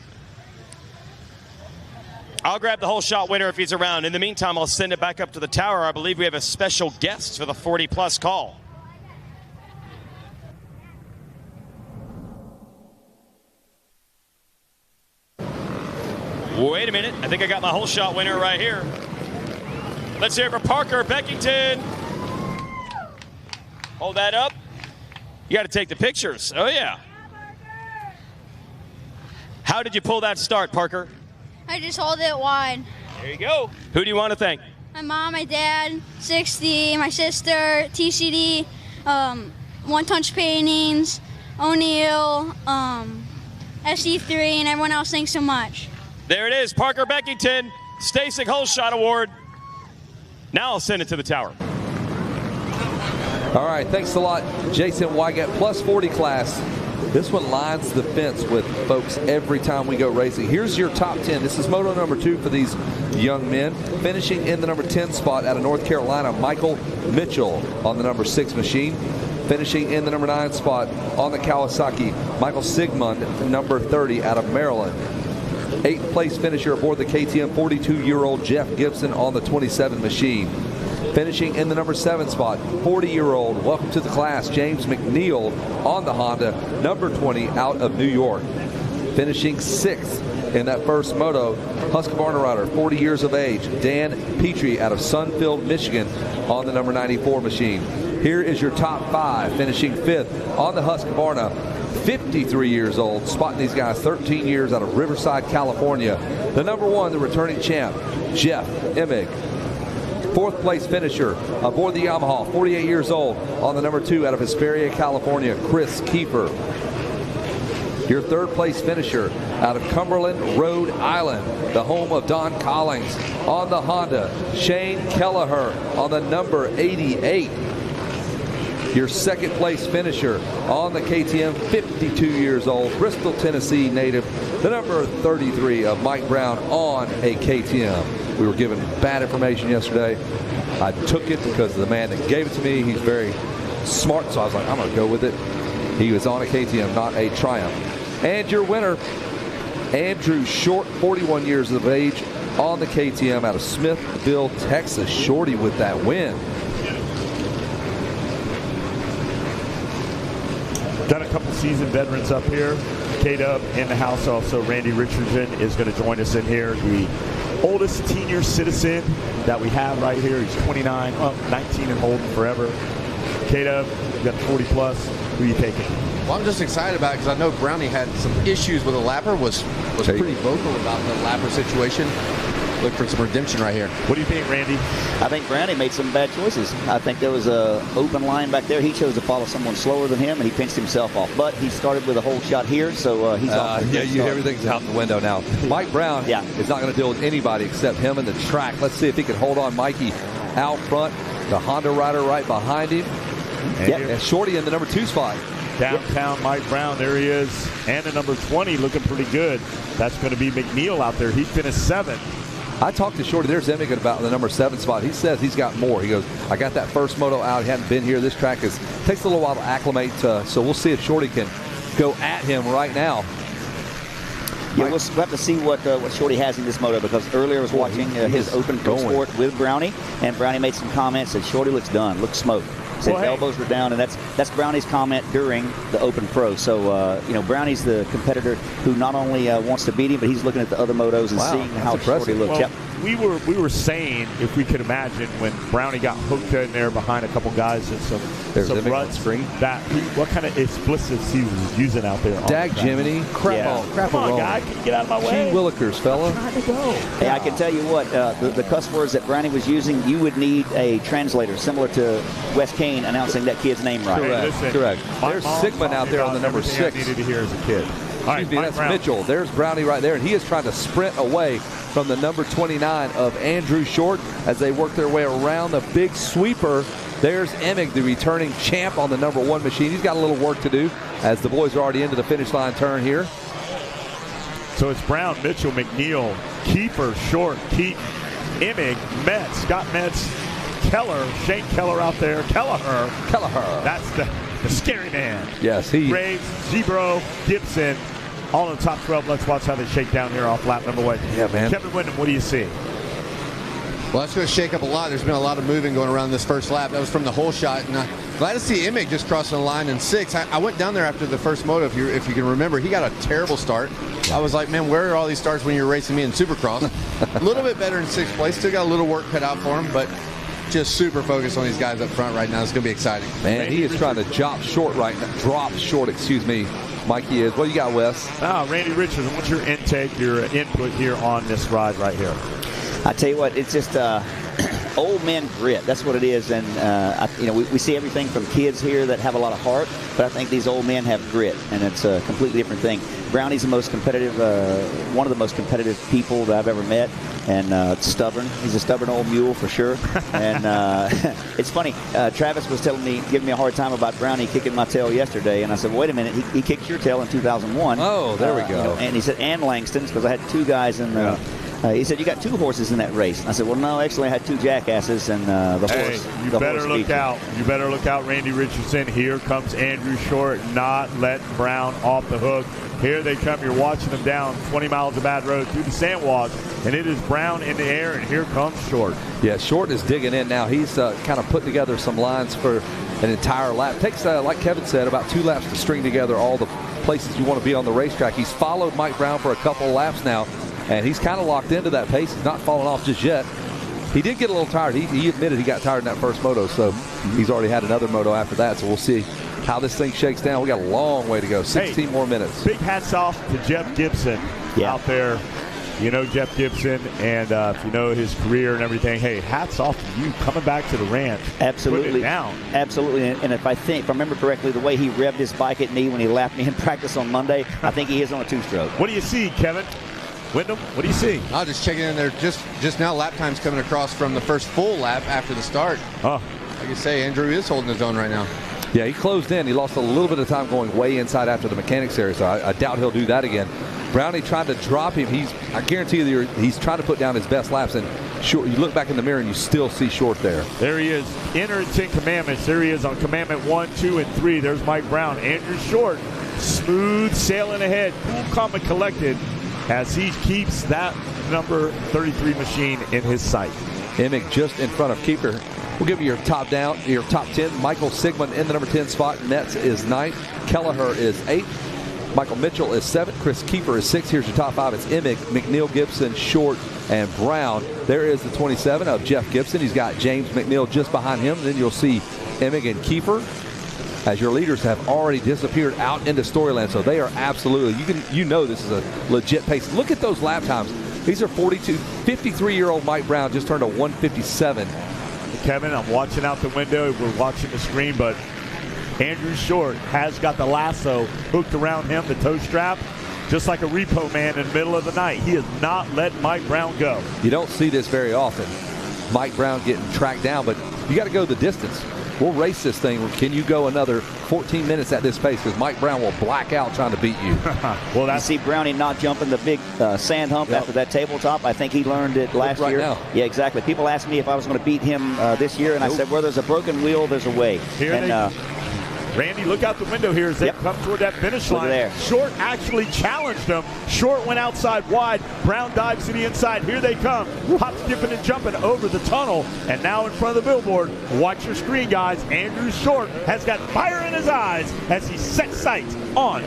I'll grab the whole shot winner if he's around. In the meantime, I'll send it back up to the tower. I believe we have a special guest for the 40-plus call. Wait a minute. I think I got my whole shot winner right here. Let's hear it for Parker Beckington. Hold that up. You got to take the pictures. Oh, yeah. How did you pull that start, Parker? I just hold it wide. There you go. Who do you want to thank? My mom, my dad, 60, my sister, TCD, One Touch Paintings, O'Neill, SE3, and everyone else. Thanks so much. There it is, Parker Beckington, Stasic Whole Shot Award. Now I'll send it to the tower. All right, thanks a lot, Jason Wygant, plus 40 class. This one lines the fence with folks every time we go racing. Here's your top 10. This is Moto number 2 for these young men. Finishing in the number 10 spot out of North Carolina, Michael Mitchell on the number 6 machine. Finishing in the number 9 spot on the Kawasaki, Michael Sigmund, number 30 out of Maryland. 8th place finisher aboard the KTM, 42-year-old Jeff Gibson on the 27 machine. Finishing in the number 7 spot, 40-year-old, welcome to the class, James McNeil on the Honda, number 20 out of New York. Finishing 6th in that first moto, Husqvarna rider, 40 years of age, Dan Petrie out of Sunfield, Michigan on the number 94 machine. Here is your top 5, finishing 5th on the Husqvarna, 53 years old, spotting these guys 13 years out of Riverside, California. The number 1, the returning champ, Jeff Emig. 4th place finisher aboard the Yamaha, 48 years old, on the number 2 out of Hesperia, California, Chris Kiefer. Your 3rd place finisher out of Cumberland, Rhode Island, the home of Don Collins on the Honda, Shane Kelleher on the number 88. Your 2nd place finisher on the KTM, 52 years old, Bristol, Tennessee native, the number 33 of Mike Brown on a KTM. We were given bad information yesterday. I took it because the man that gave it to me, he's very smart, so I was like, I'm going to go with it. He was on a KTM, not a Triumph. And your winner, Andrew Short, 41 years of age, on the KTM out of Smithville, Texas. Shorty with that win. Got a couple seasoned veterans up here. K-Dub in the house also. Randy Richardson is going to join us in here. The oldest senior citizen that we have right here. He's 29, 19 and holding forever. K-Dub, you got the 40 plus. Who are you taking? Well, I'm just excited about it because I know Brownie had some issues with a lapper, was pretty vocal about the lapper situation. Look for some redemption right here. What do you think, Randy? I think Brownie made some bad choices. I think there was a open line back there. He chose to follow someone slower than him, and he pinched himself off. But he started with a whole shot here, so he's off. Yeah, everything's out the window now. Mike Brown is not going to deal with anybody except him in the track. Let's see if he can hold on Mikey out front. The Honda rider right behind him. And Shorty in the number 2 spot. Downtown Mike Brown, there he is. And the number 20 looking pretty good. That's going to be McNeil out there. He finished 7th. I talked to Shorty. There's Emigan about the number 7 spot. He says he's got more. He goes, I got that first moto out. He hadn't been here. This track takes a little while to acclimate. So we'll see if Shorty can go at him right now. Yeah, we'll have to see what Shorty has in this moto, because earlier I was watching his Open Pro Sport with Brownie, and Brownie made some comments that Shorty looks done, looks smoked. His elbows were down, and that's Brownie's comment during the Open Pro. So, Brownie's the competitor who not only wants to beat him, but he's looking at the other motos and seeing how short he looks. Well, we were saying, if we could imagine, when Brownie got hooked in there behind a couple guys and some ruts, that what kind of explosives he was using out there. Dag Jiminy, crap Come on, guy, can you get out of my way? King Willikers, fella. Trying to go. Hey, I can tell you what, the cuss words that Brownie was using, you would need a translator similar to Wes Kane announcing that kid's name right. Correct. There's Sigmund out there on the number 6. I needed to hear as a kid. Excuse me, that's Mitchell. There's Brownie right there, and he is trying to sprint away from the number 29 of Andrew Short as they work their way around the big sweeper. There's Emig, the returning champ on the number 1 machine. He's got a little work to do as the boys are already into the finish line turn here. So it's Brown, Mitchell, McNeil, Kiefer, Short, Keaton, Emig, Metz, Scott Metz, Keller, Shane Keller out there, Kelleher. That's the scary man. Yes, Graves, Zebro, Gibson, all in the top 12. Let's watch how they shake down here off lap number 1. Yeah, man. Kevin Wyndham, what do you see? Well, that's going to shake up a lot. There's been a lot of moving going around this first lap. That was from the whole shot. And glad to see Emig just crossing the line in 6. I went down there after the first moto, if you can remember. He got a terrible start. I was like, man, where are all these starts when you're racing me in Supercross? A little bit better in 6th place. Still got a little work cut out for him, but just super focused on these guys up front right now. It's going to be exciting. Man, he is trying to drop short right now. Mikey is. What do you got, Wes? Randy Richards, what's your intake, your input here on this ride right here? I tell you what, it's just old man grit. That's what it is. And, we see everything from kids here that have a lot of heart, but I think these old men have grit, and it's a completely different thing. Brownie's the most competitive, one of the most competitive people that I've ever met, and stubborn. He's a stubborn old mule for sure. And it's funny, Travis was giving me a hard time about Brownie kicking my tail yesterday, and I said, well, wait a minute, he kicked your tail in 2001. Oh, there we go. And he said, and Langston's, because I had 2 guys in the... he said, you got 2 horses in that race. And I said, well, no, actually, I had 2 jackasses and the horse. You better look out. You better look out, Randy Richardson. Here comes Andrew Short, not letting Brown off the hook. Here they come. You're watching them down 20 miles of bad road through the sand wash, and it is Brown in the air, and here comes Short. Yeah, Short is digging in now. He's kind of putting together some lines for an entire lap. Takes, like Kevin said, about 2 laps to string together all the places you want to be on the racetrack. He's followed Mike Brown for a couple of laps now, and he's kind of locked into that pace. He's not falling off just yet. He did get a little tired. He admitted he got tired in that first moto, so he's already had another moto after that, so we'll see how this thing shakes down. We got a long way to go, 16 more minutes. Big hats off to Jeff Gibson out there. You know Jeff Gibson, and if you know his career and everything, hey, hats off to you coming back to the ranch. Absolutely. Putting it down. Absolutely. And if I remember correctly, the way he revved his bike at me when he lapped me in practice on Monday, I think he is on a 2-stroke. What do you see, Kevin? Wyndham, what do you see? I'll just check in there. Just now, lap time's coming across from the first full lap after the start. Oh. Like you say, Andrew is holding his own right now. Yeah, he closed in. He lost a little bit of time going way inside after the mechanics area, so I doubt he'll do that again. Brownie tried to drop him. I guarantee you he's trying to put down his best laps, and Short, you look back in the mirror and you still see Short there. There he is. Enter 10 commandments. There he is on commandment 1, 2, and 3. There's Mike Brown. Andrew Short, smooth sailing ahead, cool, calm, and collected as he keeps that number 33 machine in his sight. Emig just in front of Keeper. We'll give you your top 10. Michael Sigmund in the number 10 spot. Metz is 9th. Kelleher is 8th. Michael Mitchell is 7th. Chris Keeper is 6th. Here's your top 5. It's Emig, McNeil, Gibson, Short, and Brown. There is the 27 of Jeff Gibson. He's got James McNeil just behind him. Then you'll see Emig and Keeper, as your leaders have already disappeared out into Storyland. So they are absolutely, you know this is a legit pace. Look at those lap times. These are 53-year-old Mike Brown just turned a 157. Kevin, I'm watching out the window. We're watching the screen, but Andrew Short has got the lasso hooked around him, the toe strap, just like a repo man in the middle of the night. He has not let Mike Brown go. You don't see this very often, Mike Brown getting tracked down, but you got to go the distance. We'll race this thing. Can you go another 14 minutes at this pace? Because Mike Brown will black out trying to beat you. Well, you see Brownie not jumping the big sand hump after that tabletop. I think he learned it last year. Now. Yeah, exactly. People asked me if I was going to beat him this year, and I said, where there's a broken wheel, there's a way. Randy, look out the window here as they come toward that finish line. There. Short actually challenged them. Short went outside wide. Brown dives to the inside. Here they come. Hop, skipping, and jumping over the tunnel. And now in front of the billboard, watch your screen, guys. Andrew Short has got fire in his eyes as he sets sights on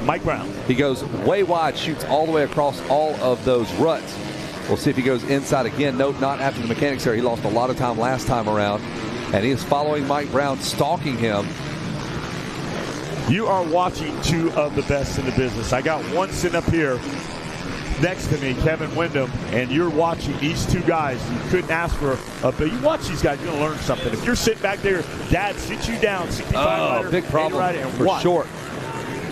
Mike Brown. He goes way wide, shoots all the way across all of those ruts. We'll see if he goes inside again. Note, not after the mechanics there. He lost a lot of time last time around. And he is following Mike Brown, stalking him. You are watching two of the best in the business. I got one sitting up here next to me, Kevin Windham, and you're watching these two guys. You couldn't ask for but you watch these guys, you're going to learn something. If you're sitting back there, Dad sits you down, 65 rider, big problem and for watch. Short.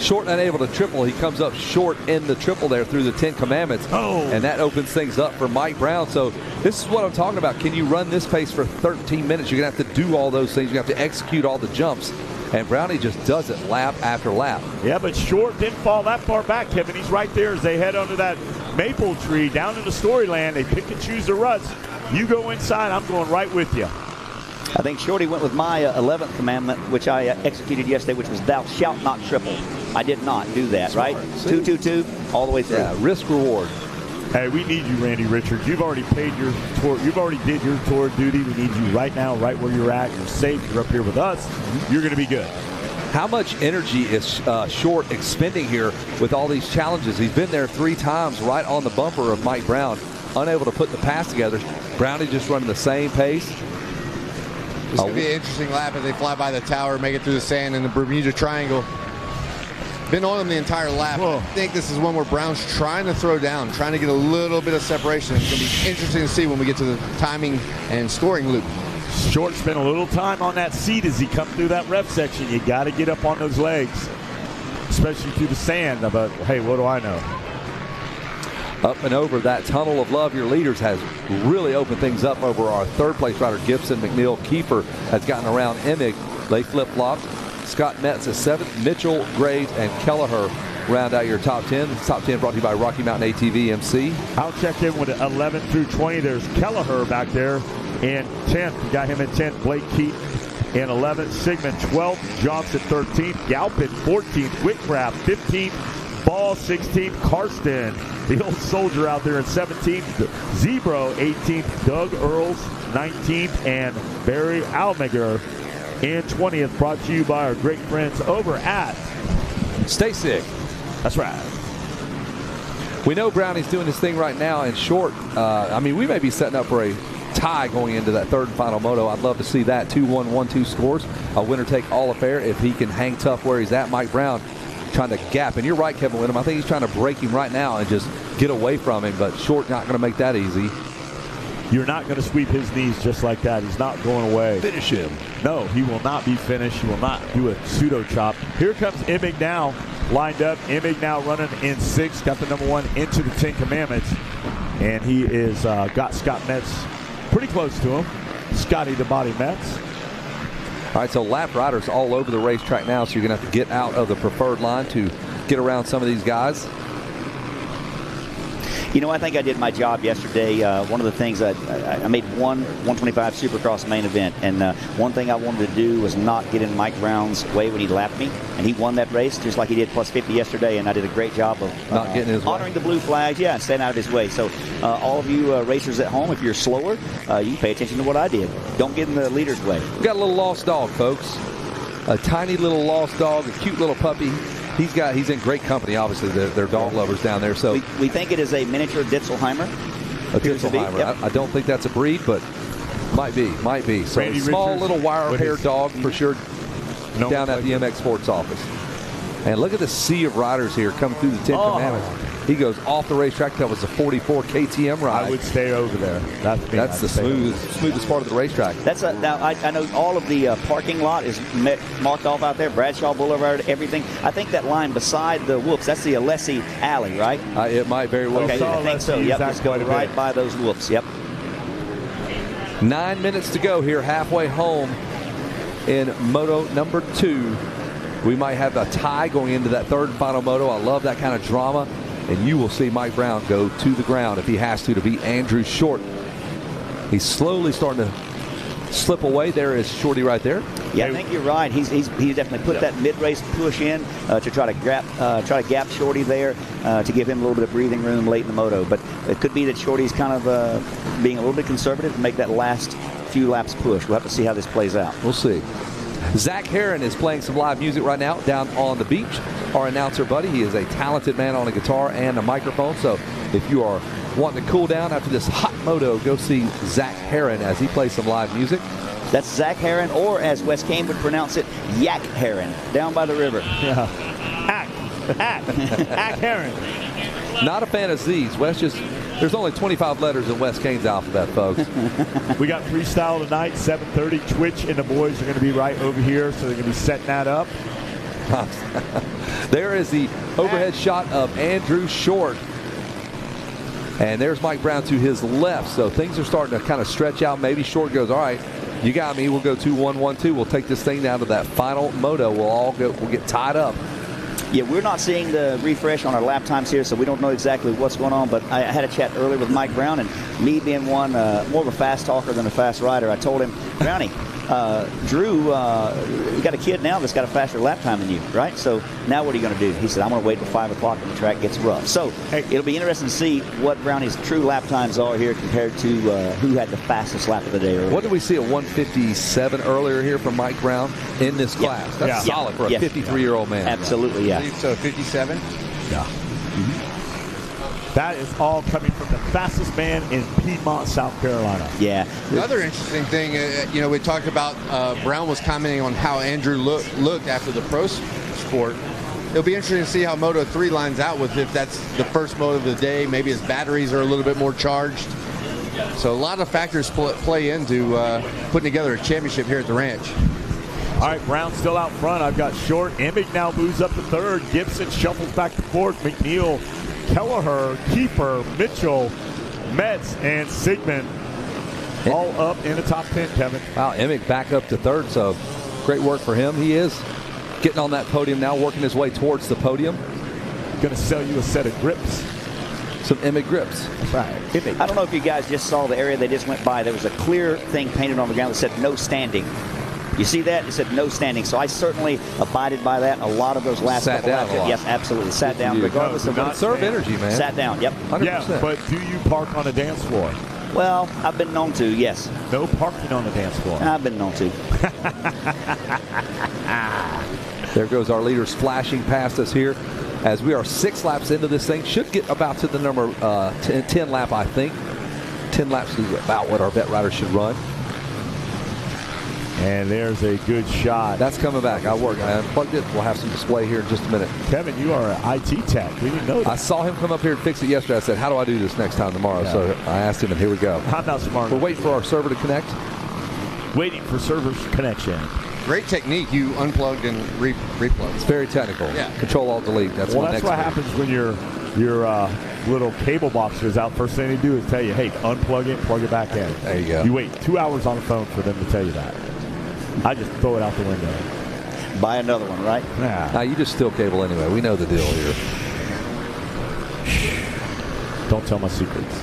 Short unable to triple. He comes up short in the triple there through the 10 Commandments. And that opens things up for Mike Brown. So this is what I'm talking about. Can you run this pace for 13 minutes? You're going to have to do all those things. You're going to have to execute all the jumps. And Brownie just does it lap after lap. Yeah, but Short didn't fall that far back, Kevin. He's right there as they head under that maple tree down into Storyland. They pick and choose the ruts. You go inside, I'm going right with you. I think Shorty went with my 11th commandment, which I executed yesterday, which was thou shalt not triple. I did not do that, right? 2-2-2 all the way through. Yeah, risk reward. Hey, we need you, Randy Richards. You've already paid your tour. You've already did your tour duty. We need you right now, right where you're at. You're safe. You're up here with us. You're going to be good. How much energy is Short expending here with all these challenges? He's been there 3 times right on the bumper of Mike Brown, unable to put the pass together. Brownie just running the same pace. It's going to be an interesting lap as they fly by the tower, make it through the sand in the Bermuda Triangle. Been on them the entire lap. I think this is one where Brown's trying to throw down, trying to get a little bit of separation. It's going to be interesting to see when we get to the timing and scoring loop. Short spent a little time on that seat as he come through that ref section. You got to get up on those legs, especially through the sand. But hey, what do I know? Up and over that tunnel of love, your leaders has really opened things up over our third place rider, Gibson, McNeil, Kiefer has gotten around Emig. They flip-flopped. Scott Metz is 7th. Mitchell, Graves, and Kelleher round out your top 10. This top 10 brought to you by Rocky Mountain ATV MC. I'll check in with 11 through 20. There's Kelleher back there in 10th. We got him in 10th. Blake Keaton in 11th. Sigmund 12th. Johnson 13th. Galpin 14th. Whitcraft 15th. Ball 16th. Karsten, the old soldier out there in 17th. Zebro 18th. Doug Earls 19th. And Barry Almager in 20th. Brought to you by our great friends over at Stay Sick. That's right. We know Brownie's doing his thing right now in Short. I mean, we may be setting up for a tie going into that third and final moto. I'd love to see that. 2-1, 1-2 scores. A winner take all affair if he can hang tough where he's at. Mike Brown trying to gap. And you're right, Kevin Windham. I think he's trying to break him right now and just get away from him. But Short not going to make that easy. You're not going to sweep his knees just like that. He's not going away. Finish him. No, he will not be finished. He will not do a pseudo chop. Here comes Emig now, lined up. Emig now running in 6th. Got the number 1 into the 10 Commandments. And he is got Scott Metz pretty close to him. Scotty the Body Metz. All right, so lap riders all over the racetrack now, so you're going to have to get out of the preferred line to get around some of these guys. You know, I think I did my job yesterday. One of the things I made one 125 Supercross main event, and one thing I wanted to do was not get in Mike Brown's way when he lapped me, and he won that race just like he did plus 50 yesterday, and I did a great job of not getting his honoring the blue flags, and staying out of his way. So all of you racers at home, if you're slower, you pay attention to what I did. Don't get in the leader's way. We got a little lost dog, folks. A tiny little lost dog, a cute little puppy. He's in great company, obviously. They're dog lovers down there. So we think it is a miniature Ditzelheimer. A Ditzelheimer. Yep. I don't think that's a breed, but might be. So Randy a small Richards, little wire-haired dog for sure down at the MX Sports office. And look at the sea of riders here coming through the 10 Commandments. He goes off the racetrack. That was a 44 KTM ride. I would stay over there. That's the smoothest part of the racetrack. Now I know all of the parking lot is marked off out there. Bradshaw Boulevard, everything. I think that line beside the whoops, that's the Alessi Alley, right? It might very well. Okay, I think so. Yep, just go right by those whoops. Yep. 9 minutes to go here, halfway home in Moto number 2. We might have a tie going into that third and final moto. I love that kind of drama. And you will see Mike Brown go to the ground if he has to beat Andrew Short. He's slowly starting to slip away. There is Shorty right there. Yeah, I think you're right. He definitely put that mid-race push in to try to gap Shorty there to give him a little bit of breathing room late in the moto. But it could be that Shorty's kind of being a little bit conservative to make that last few laps push. We'll have to see how this plays out. We'll see. Zach Herron is playing some live music right now down on the beach. Our announcer buddy, he is a talented man on a guitar and a microphone. So if you are wanting to cool down after this hot moto, go see Zach Herron as he plays some live music. That's Zach Herron, or as Wes Kane would pronounce it, Yak Herron, down by the river. Yeah. Ack Herron. Not a fan of Z's. Wes just, there's only 25 letters in Wes Kane's alphabet, folks. We got freestyle tonight, 7:30. Twitch and the boys are going to be right over here, so they're going to be setting that up. There is the overhead shot of Andrew Short. And there's Mike Brown to his left. So things are starting to kind of stretch out. Maybe Short goes, all right, you got me. We'll go 2-1-1-2. We'll take this thing down to that final moto. We'll get tied up. Yeah, we're not seeing the refresh on our lap times here, so we don't know exactly what's going on. But I had a chat earlier with Mike Brown, and me being one more of a fast talker than a fast rider, I told him, Brownie, Drew, you got a kid now that's got a faster lap time than you, right? So now what are you going to do? He said, I'm going to wait till 5 o'clock when the track gets rough. So it'll be interesting to see what Brownie's true lap times are here compared to who had the fastest lap of the day earlier. What did we see at 1:57 earlier here from Mike Brown in this class? That's solid for a 53-year-old man. Absolutely, yeah. So 57? Yeah. That is all coming from the fastest man in Piedmont, South Carolina. Yeah. Another interesting thing, we talked about Brown was commenting on how Andrew looked after the pro sport. It'll be interesting to see how Moto 3 lines out with if that's the first moto of the day. Maybe his batteries are a little bit more charged. So a lot of factors play into putting together a championship here at the ranch. All right, Brown still out front. I've got Short. Emig now moves up to third. Gibson shuffles back to fourth. McNeil, Kelleher, Kiefer, Mitchell, Metz, and Sigmund all up in the top 10, Kevin. Wow, Emig back up to third, so great work for him. He is getting on that podium now, working his way towards the podium. Going to sell you a set of grips. Some Emig grips. That's right. Emig. I don't know if you guys just saw the area they just went by. There was a clear thing painted on the ground that said no standing. You see that? It said no standing. So I certainly abided by that. A lot of those last couple laps. Yes, absolutely. Sat down regardless of not serve energy, man. Sat down, yep. 100%. Yeah, but do you park on a dance floor? Well, I've been known to, yes. No parking on the dance floor. I've been known to. There goes our leaders flashing past us here as we are 6 laps into this thing. Should get about to the number 10 lap, I think. 10 laps is about what our vet riders should run. And there's a good shot. That's coming back. I unplugged it. We'll have some display here in just a minute. Kevin, you are an IT tech. We didn't know that. I saw him come up here and fix it yesterday. I said, how do I do this next time tomorrow? Yeah. So I asked him, and here we go. I'm not smart. We're waiting for our server to connect. Waiting for server's connection. Great technique. You unplugged and replugged. It's very technical. Yeah. Control Alt Delete. That's what happens when your little cable box goes out. First thing they do is tell you, hey, unplug it, plug it back in. There you go. You wait 2 hours on the phone for them to tell you that. I just throw it out the window. Buy another one, right? Yeah. Now you just steal cable anyway. We know the deal here. Don't tell my secrets.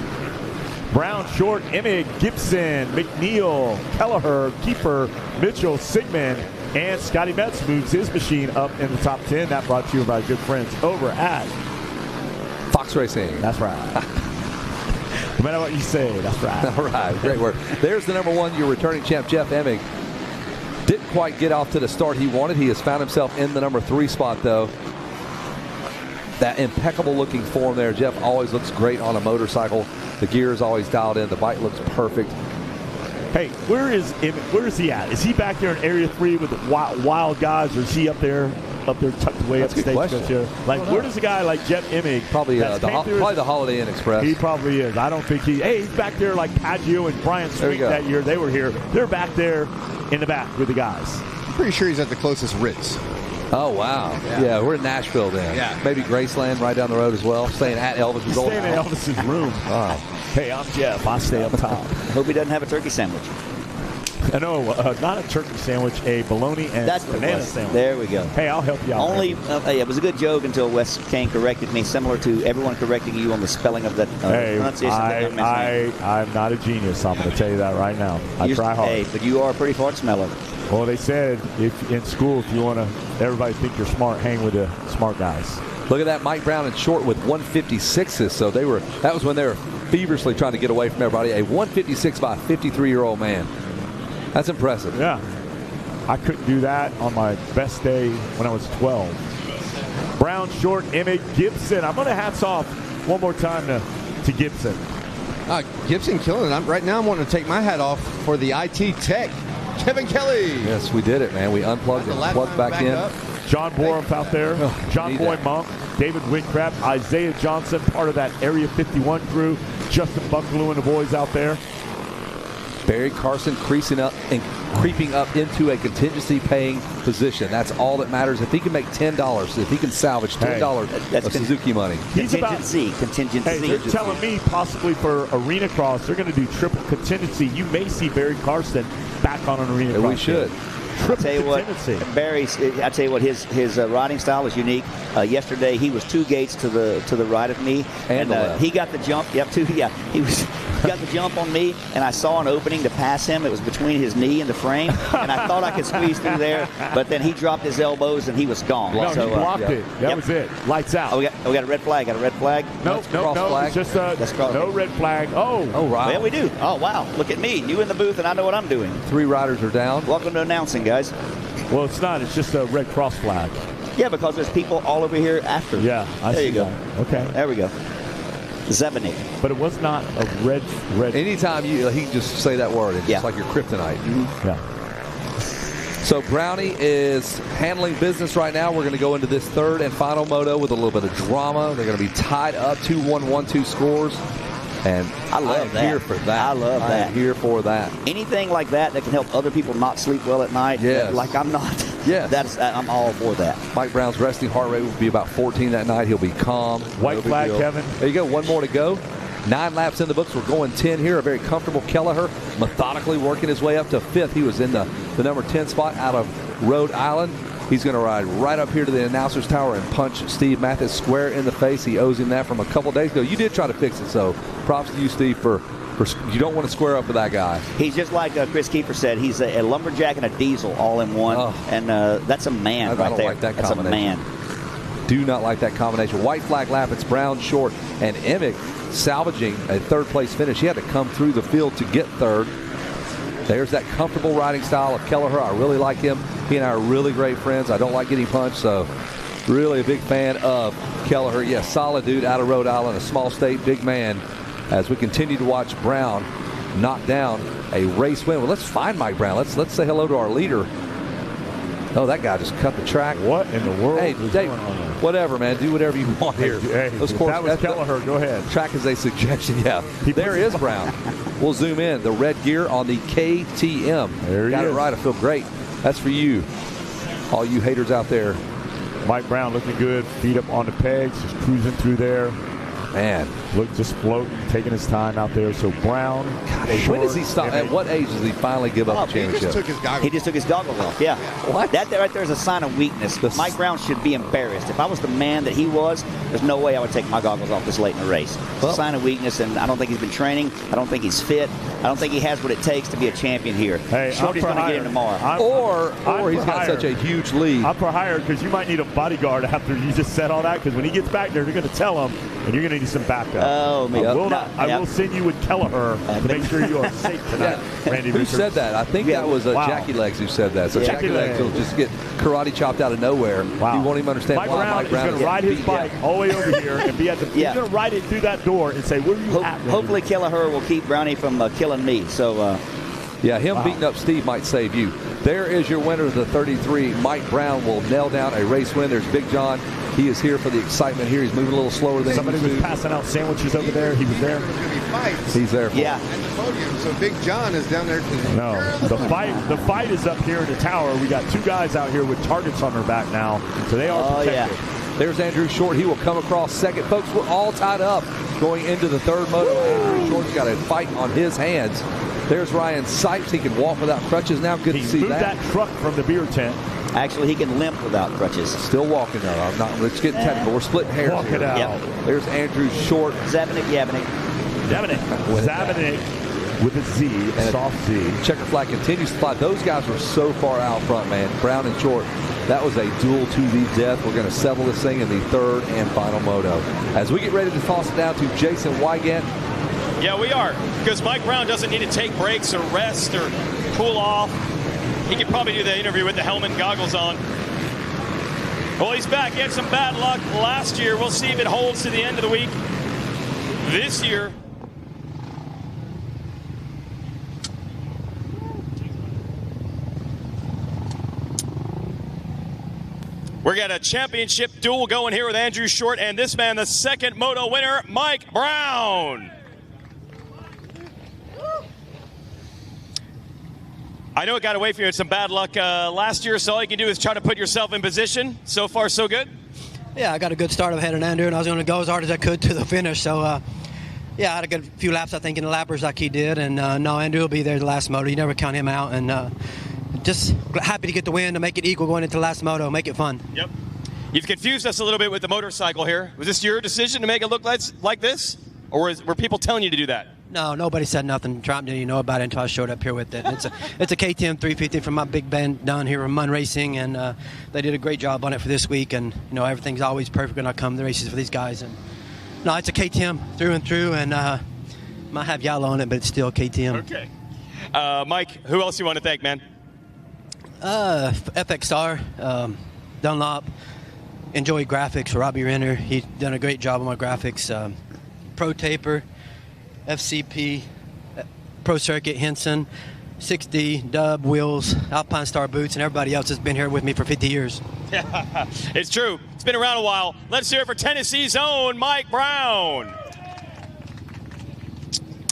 Brown, Short, Emig, Gibson, McNeil, Kelleher, Kiefer, Mitchell, Sigmund, and Scotty Metz moves his machine up in the top 10. That brought to you by good friends over at Fox Racing. That's right. No matter what you say, that's right. All right, great work. There's the number 1, your returning champ, Jeff Emig. Didn't quite get off to the start he wanted. He has found himself in the number 3 spot, though. That impeccable looking form there. Jeff always looks great on a motorcycle. The gear is always dialed in. The bike looks perfect. Hey, where is he at? Is he back there in Area 3 with the wild guys, or is he up there tucked away up the stage here? Like, where does a guy like Jeff Emig probably the Holiday Inn Express? He probably is. I don't think he's back there like Paggio and Brian Swink that year. They were here. They're back there in the back with the guys. I'm pretty sure he's at the closest Ritz. Oh, wow. Yeah, we're in Nashville then. Yeah. Maybe Graceland right down the road as well. Staying at Elvis's old Staying at Elvis's room. Wow. Hey, I'm Jeff. I stay up top. Hope he doesn't have a turkey sandwich. No, not a turkey sandwich, a bologna and banana sandwich. There we go. Hey, I'll help you out. It was a good joke until Wes Kane corrected me, similar to everyone correcting you on the spelling of that pronunciation. I'm not a genius. I'm going to tell you that right now. I try hard. Hey, but you are a pretty fart smeller. Well, they said if in school, if you want to, everybody think you're smart, hang with the smart guys. Look at that, Mike Brown in short with 156s. So that was when they were feverishly trying to get away from everybody. A 156 by a 53-year-old man. That's impressive. Yeah. I couldn't do that on my best day when I was 12. Brown short, Emmett Gibson. I'm going to hats off one more time to Gibson. Gibson killing it. Right now I'm wanting to take my hat off for the IT tech, Kevin Kelly. Yes, we did it, man. We unplugged and plugged back in. John Borup out there, John Boy Monk, David Whitcraft, Isaiah Johnson, part of that Area 51 crew, Justin Bucklew and the boys out there. Barry Carson creeping up into a contingency-paying position. That's all that matters. If he can make $10, if he can salvage $10 of Suzuki money. Contingency. Hey, they're telling me possibly for Arena Cross, they're going to do triple contingency. You may see Barry Carson back on an Arena Cross. We should. I tell you what, his riding style is unique. Yesterday he was 2 gates to the right of me, and he got the jump. He got the jump on me, and I saw an opening to pass him. It was between his knee and the frame, and I thought I could squeeze through there, but then he dropped his elbows and he was gone. No, he blocked it. That was it. Lights out. Oh, we got a red flag. Got a red flag. No. It's just no red flag. Oh, wow. Yeah, we do. Oh, wow. Look at me. You in the booth, and I know what I'm doing. 3 riders are down. Welcome to announcing, guys. Well, it's not. It's just a Red Cross flag. Yeah, because there's people all over here after. Yeah, I see. There you go. That. Okay. There we go. Zebedee. But it was not a red. Anytime he can just say that word, it's just like your kryptonite. Mm-hmm. Yeah. So Brownie is handling business right now. We're going to go into this third and final moto with a little bit of drama. They're going to be tied up 2-1, 1-2 scores. And I love that. Here for that. I love that. I'm here for that. Anything like that can help other people not sleep well at night. Yes. Like I'm not. Yes. I'm all for that. Mike Brown's resting heart rate will be about 14 that night. He'll be calm. White flag, Kevin. There you go. 1 more to go. 9 laps in the books. We're going 10 here. A very comfortable Kelleher methodically working his way up to 5th. He was in the number 10 spot out of Rhode Island. He's going to ride right up here to the announcer's tower and punch Steve Mathis square in the face. He owes him that from a couple days ago. You did try to fix it, so props to you, Steve, for you don't want to square up with that guy. He's just like Chris Kiefer said. He's a lumberjack and a diesel all in one, and that's a man right there. I don't like that combination. That's a man. Do not like that combination. White flag lap. It's Brown short, and Emick salvaging a 3rd-place finish. He had to come through the field to get 3rd. There's that comfortable riding style of Kelleher. I really like him. He and I are really great friends. I don't like getting punched, so really a big fan of Kelleher. Yes, solid dude out of Rhode Island, a small state, big man. As we continue to watch Brown knock down a race win. Well, let's find Mike Brown. Let's say hello to our leader. Oh, that guy just cut the track. What in the world? Hey, Dave, whatever, man. Do whatever you want here. Hey, if that was Kelleher, go ahead. Track is a suggestion, yeah. There is Brown. We'll zoom in. The red gear on the KTM. There he Got is. it right. I feel great. That's for you, all you haters out there. Mike Brown looking good. Feet up on the pegs. Just cruising through there. Man. Look, just floating, taking his time out there. So Brown. God, when does he stop? At what age does he finally give up the championship? He just took his goggles off. Yeah. What? That right there is a sign of weakness. Mike Brown should be embarrassed. If I was the man that he was, there's no way I would take my goggles off this late in the race. It's a sign of weakness, and I don't think he's been training. I don't think he's fit. I don't think he has what it takes to be a champion here. Hey, Shorty's going to get him tomorrow. Or he's got such a huge lead. I'm for hire because you might need a bodyguard after you just said all that, because when he gets back there, they're going to tell him, and you're going to need some backup. Oh, man. I will send you with Kelleher to make sure you are safe tonight, Randy. Who said that? I think that was Jackie Legs who said that. So Jackie Legs will just get karate chopped out of nowhere. Wow. He won't even understand Mike why Brown Mike Brown is going to ride his bike all the way over here and be at the. He's going to ride it through that door and say, "Where are you at?" Randy? Hopefully, Kelleher will keep Brownie from killing me. So. Him beating up Steve might save you. There is your winner of the 33. Mike Brown will nail down a race win. There's Big John. He is here for the excitement here. He's moving a little slower than somebody was passing out sandwiches over there. He was there. He's there. Yeah. At the podium, so Big John is down there. No, the fight is up here in the tower. We got 2 guys out here with targets on their back now, so they are protected. Yeah. There's Andrew Short. He will come across second. Folks, we're all tied up going into the 3rd moto. Andrew Short's got a fight on his hands. There's Ryan Sipes. He can walk without crutches now. Good to see moved that truck from the beer tent. Actually, he can limp without crutches. Still walking though. Let's get technical. We're splitting hairs Walk here. it out. Yep. There's Andrew Short. Zabinik. With a Z, a soft Z. Checker flag continues to fly. Those guys were so far out front, man. Brown and Short. That was a duel to the death. We're going to settle this thing in the third and final moto. As we get ready to toss it down to Jason Wygant. Yeah, we are. Because Mike Brown doesn't need to take breaks or rest or cool off. He could probably do the interview with the helmet and goggles on. Well, he's back. He had some bad luck last year. We'll see if it holds to the end of the week. This year, we got a championship duel going here with Andrew Short and this man, the second moto winner, Mike Brown. I know it got away from you. It's some bad luck last year, so all you can do is try to put yourself in position. So far, so good? Yeah, I got a good start ahead of Andrew, and I was going to go as hard as I could to the finish. So, yeah, I had a good few laps, I think, in the lappers like he did. And, no, Andrew will be there the last moto. You never count him out. And just happy to get the win, to make it equal going into the last moto, make it fun. Yep. You've confused us a little bit with the motorcycle here. Was this your decision to make it look like this? Or were people telling you to do that? No, nobody said nothing. Trump didn't even know about it until I showed up here with it. It's a KTM 350 from my big band down here in Munn Racing, and they did a great job on it for this week. And everything's always perfect when I come to the races for these guys. And no, it's a KTM through and through, and might have yellow on it, but it's still KTM. Okay. Mike, who else you want to thank, man? FXR, Dunlop, Enjoy Graphics, Robbie Renner. He's done a great job on my graphics. Pro Taper, FCP, Pro Circuit, Henson, 6D, Dub, Wheels, Alpine Star Boots, and everybody else has been here with me for 50 years. It's true. It's been around a while. Let's hear it for Tennessee's own Mike Brown.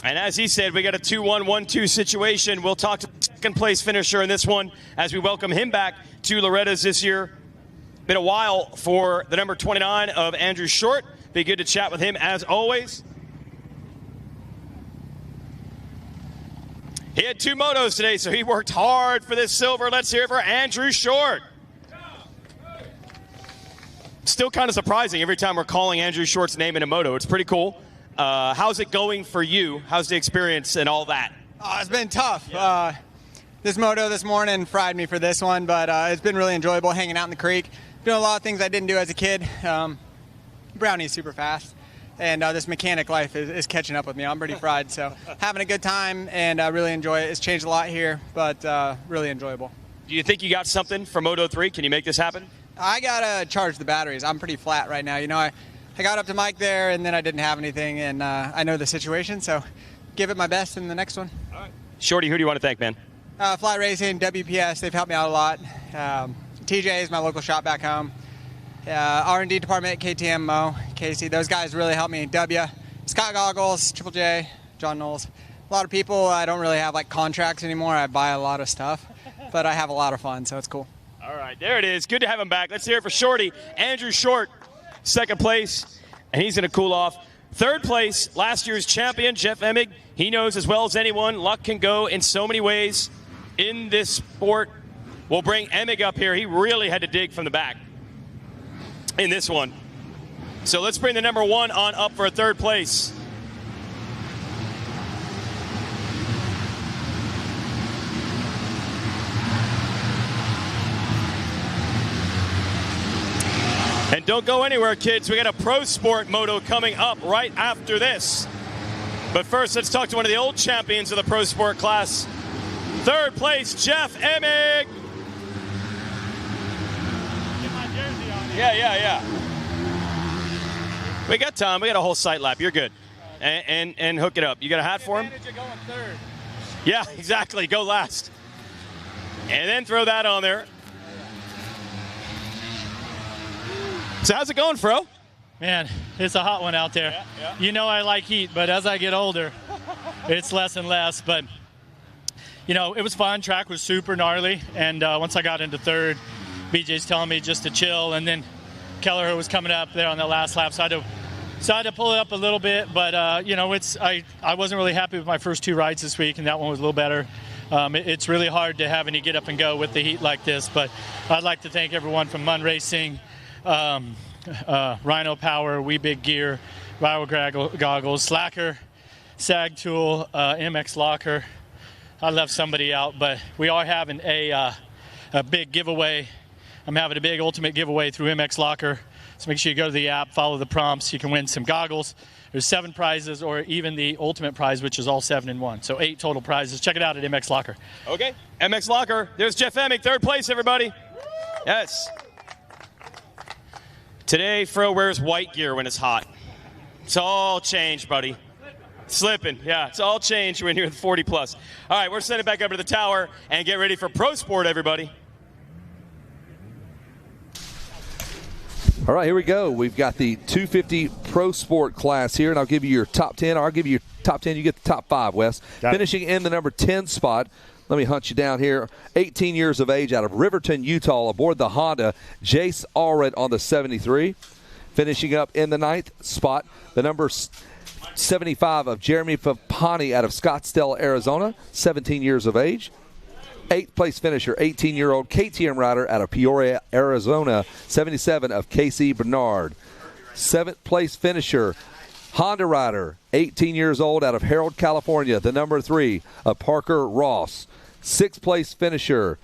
And as he said, we got a 2-1, 1-2 situation. We'll talk to the second place finisher in this one as we welcome him back to Loretta's this year. Been a while for the number 29 of Andrew Short. Be good to chat with him as always. He had 2 motos today, so he worked hard for this silver. Let's hear it for Andrew Short. Still kind of surprising every time we're calling Andrew Short's name in a moto. It's pretty cool. How's it going for you? How's the experience and all that? It's been tough. Yeah. This moto this morning fried me for this one, but it's been really enjoyable hanging out in the creek. Doing a lot of things I didn't do as a kid. Brownie's super fast, and this mechanic life is catching up with me. I'm pretty fried, so having a good time and really enjoy it. It's changed a lot here, but really enjoyable. Do you think you got something for Moto 3? Can you make this happen? I got to charge the batteries. I'm pretty flat right now. I got up to Mike there, and then I didn't have anything, and I know the situation, so give it my best in the next one. All right. Shorty, who do you want to thank, man? Fly Racing, WPS, they've helped me out a lot. TJ is my local shop back home. R&D department at KTM, Mo, Casey, those guys really helped me. Scott Goggles, Triple J, John Knowles. A lot of people, I don't really have contracts anymore. I buy a lot of stuff, but I have a lot of fun, so it's cool. All right, there it is. Good to have him back. Let's hear it for Shorty. Andrew Short, second place, and he's going to cool off. Third place, last year's champion, Jeff Emig. He knows as well as anyone, luck can go in so many ways in this sport. We'll bring Emig up here. He really had to dig from the back in this one. So let's bring the number 1 on up for a third place. And don't go anywhere, kids. We got a Pro Sport Moto coming up right after this. But first, let's talk to one of the old champions of the Pro Sport class. Third place, Jeff Emig. Yeah. We got time. We got a whole sight lap. You're good. And hook it up. You got a hat for him? Going third. Yeah, exactly. Go last. And then throw that on there. So how's it going, Fro? Man, it's a hot one out there. Yeah. You know I like heat, but as I get older, it's less and less. But, it was fun. Track was super gnarly. And once I got into third, BJ's telling me just to chill. And then Kelleher was coming up there on the last lap, so I had to So I had to pull it up a little bit, but I wasn't really happy with my first 2 rides this week, and that one was a little better. It's really hard to have any get up and go with the heat like this, but I'd like to thank everyone from Mun Racing, Rhino Power, We Big Gear, Rival Goggles, Slacker, Sag Tool, MX Locker. I left somebody out, but we are having a big giveaway. I'm having a big ultimate giveaway through MX Locker. So make sure you go to the app, follow the prompts. You can win some goggles. There's 7 prizes, or even the ultimate prize, which is all 7 in 1. So 8 total prizes. Check it out at MX Locker. Okay, MX Locker. There's Jeff Emick, 3rd place, everybody. Yes. Today, Fro wears white gear when it's hot. It's all changed, buddy. Slipping, yeah, it's all changed when you're in 40 plus. All right, we're sending it back up to the tower and get ready for Pro Sport, everybody. All right, here we go. We've got the 250 Pro Sport class here, and I'll give you your top 10. I'll give you your top 10. You get the top 5, Wes. Finishing in the number 10 spot. Let me hunt you down here. 18 years of age, out of Riverton, Utah, aboard the Honda, Jace Allred on the 73. Finishing up in the 9th spot, the number 75 of Jeremy Papani out of Scottsdale, Arizona, 17 years of age. 8th place finisher, 18-year-old KTM rider out of Peoria, Arizona, 77 of Casey Bernard. 7th place finisher, Honda rider, 18 years old out of Harold, California, the number 3 of Parker Ross. 6th place finisher,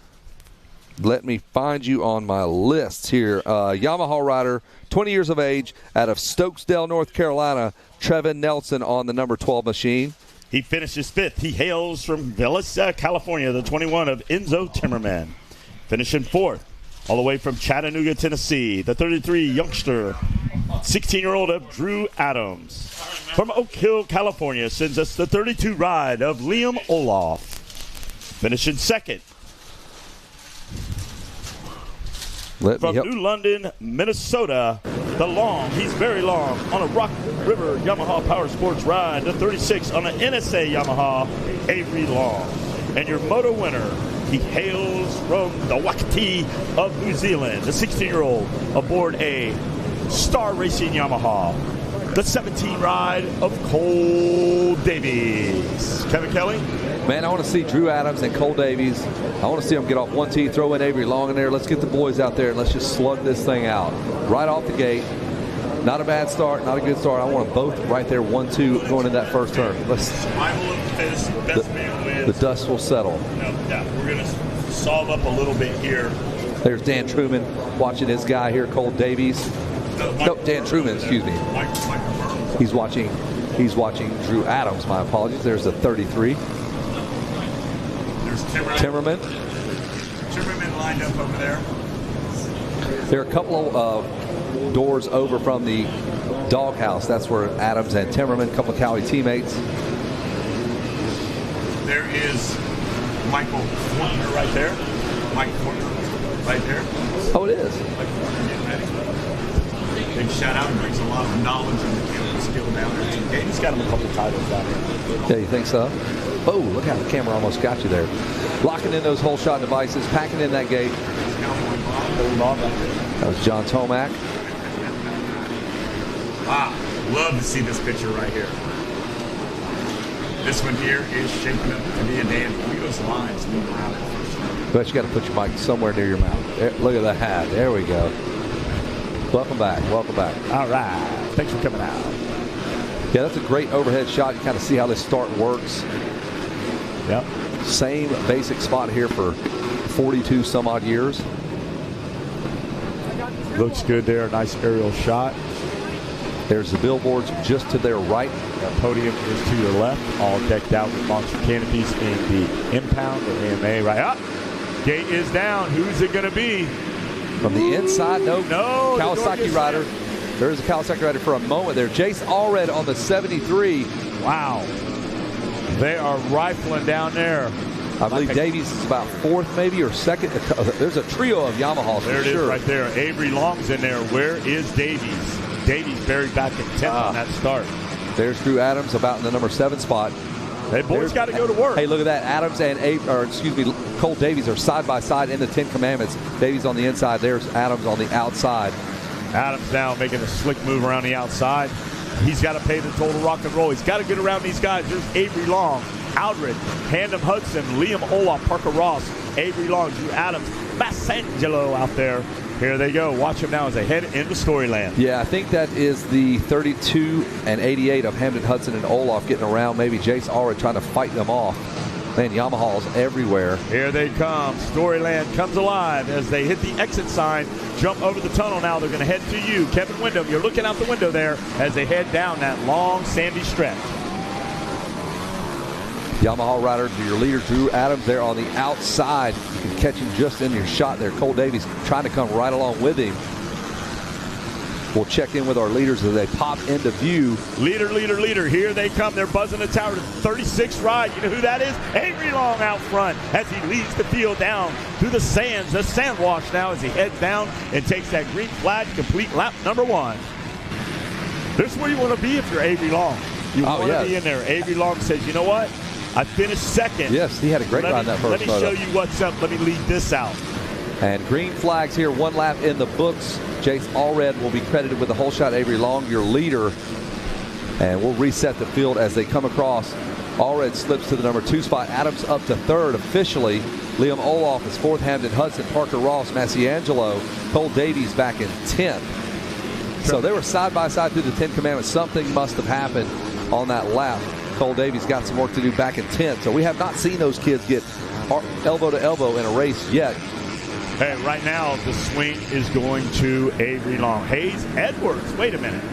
let me find you on my list here, Yamaha rider, 20 years of age out of Stokesdale, North Carolina, Trevin Nelson on the number 12 machine. He finishes 5th. He hails from Villa, California, the 21 of Enzo Timmerman. Finishing 4th, all the way from Chattanooga, Tennessee, the 33 youngster, 16-year-old of Drew Adams. From Oak Hill, California, sends us the 32 ride of Liam Olaf. Finishing 2nd. From New London, Minnesota, the long, he's very long, on a Rock River Yamaha Power Sports ride, the 36 on an NSA Yamaha, Avery Long. And your moto winner, he hails from the Waikiki of New Zealand, the 16-year-old aboard a Star Racing Yamaha, the 17 ride of Cole Davies. Kevin Kelly? Man, I want to see Drew Adams and Cole Davies. I want to see them get off 1T, throw in Avery Long in there. Let's get the boys out there and let's just slug this thing out. Right off the gate. Not a bad start, not a good start. I want them both right there, 1-2, going in that first turn. Survival of the fittest, best man wins. The dust will settle. We're going to solve up a little bit here. There's Dan Truman watching his guy here, Cole Davies. No, Dan Truman, excuse me. He's watching Drew Adams, my apologies. There's the 33. There's Timmerman. Timmerman lined up over there. There are a couple of doors over from the doghouse. That's where Adams and Timmerman, a couple of Cowie teammates. There is Michael Fortner right there. Mike Fortner right there. Oh, it is. Big shout out. He brings a lot of knowledge and mechanical skill down there. He's got him a couple titles down here. Yeah, you think so? Oh, look how the camera almost got you there. Locking in those whole shot devices, packing in that gate. That was John Tomac. Wow, love to see this picture right here. This one here is shaping up to be a dandy. Look at those lines moving around it first. But you got to put your mic somewhere near your mouth. There, look at that hat. There we go. Welcome back. Welcome back. All right. Thanks for coming out. Yeah, that's a great overhead shot. You kind of see how this start works. Yep. Same basic spot here for 42 some odd years. Looks good there. Nice aerial shot. There's the billboards just to their right. The podium is to your left, all decked out with monster canopies in the impound or AMA. Right up. Gate is down. Who's it going to be? From the inside, no Kawasaki rider. Ready. There's a Kawasaki rider for a moment there. Jace Allred on the 73. Wow. They are rifling down there. I believe Davies is about 4th maybe or 2nd. There's a trio of Yamahas there for it sure. Is right there. Avery Long's in there. Where is Davies? Davies buried back in 10th on that start. There's Drew Adams about in the number 7 spot. Hey, boys got to go to work. Hey, look at that. Adams and Cole Davies are side by side in the 10 Commandments. Davies on the inside. There's Adams on the outside. Adams now making a slick move around the outside. he's got to pay the total rock and roll. He's got to get around these guys. There's Avery Long, Aldred, Handham Hudson, Liam Olaf, Parker Ross, Avery Long, Drew Adams, Massangelo out there. Here they go. Watch them now as they head into Storyland. Yeah, I think that is the 32 and 88 of Hamden Hudson and Olaf getting around. Maybe Jace Allred trying to fight them off. Man, Yamaha's everywhere. Here they come. Storyland comes alive as they hit the exit sign, jump over the tunnel now. They're going to head to you. Kevin Windham, you're looking out the window there as they head down that long, sandy stretch. Yamaha rider, your leader, Drew Adams, there on the outside. You can catch him just in your shot there. Cole Davies trying to come right along with him. We'll check in with our leaders as they pop into view. Leader, leader, leader. Here they come. They're buzzing the tower to 36 ride. You know who that is? Avery Long out front as he leads the field down through the sands. The sand wash now as he heads down and takes that green flag to complete lap number 1. This is where you want to be if you're Avery Long. You want to be in there. Avery Long says, you know what? I finished second. Yes, he had a great ride that first Let me show you what's up. Let me lead this out. And green flags here, 1 lap in the books. Jace Allred will be credited with the whole shot. Avery Long, your leader. And we'll reset the field as they come across. Allred slips to the number 2 spot. Adams up to 3rd officially. Liam Olaf is 4th. Hamden Hudson, Parker Ross, Massiangelo, Cole Davies back in 10th. So they were side by side through the 10 Commandments. Something must have happened on that lap. Cole Davies got some work to do back in 10th. So we have not seen those kids get elbow to elbow in a race yet. Hey, right now the swing is going to Avery Long. Hayes Edwards, wait a minute.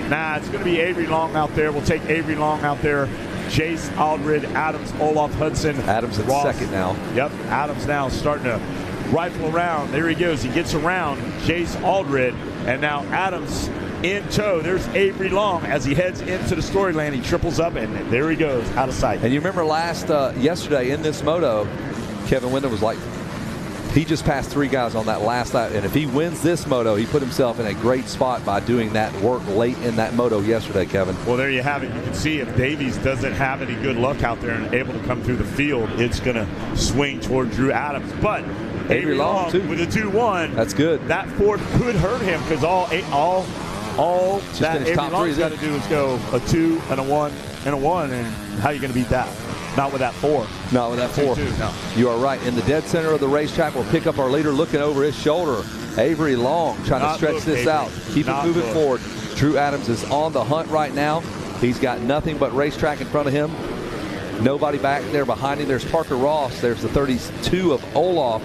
Nah, it's going to be Avery Long out there. We'll take Avery Long out there. Jace Aldred, Adams, Olaf Hudson. Adams in Ross. second now. Yep, Adams now starting to rifle around. There he goes. He gets around Jace Aldred, and now Adams in tow. There's Avery Long as he heads into the Storyland. He triples up, and there he goes, out of sight. And you remember yesterday in this moto, Kevin Windham was like, he just passed 3 guys on that last lap, and if he wins this moto, he put himself in a great spot by doing that work late in that moto yesterday, Kevin. Well, there you have it. You can see if Davies doesn't have any good luck out there and able to come through the field, it's going to swing toward Drew Adams. But Avery Long with a 2-1. That's good. That 4th could hurt him because all that Avery Long's got to do is go a 2 and a 1 and a 1, and how are you going to beat that? Not with that 4. Not with that 4. No. You are right. In the dead center of the racetrack, we'll pick up our leader looking over his shoulder. Avery Long trying to stretch this out. Keep it moving forward. Drew Adams is on the hunt right now. He's got nothing but racetrack in front of him. Nobody back there behind him. There's Parker Ross. There's the 32 of Olaf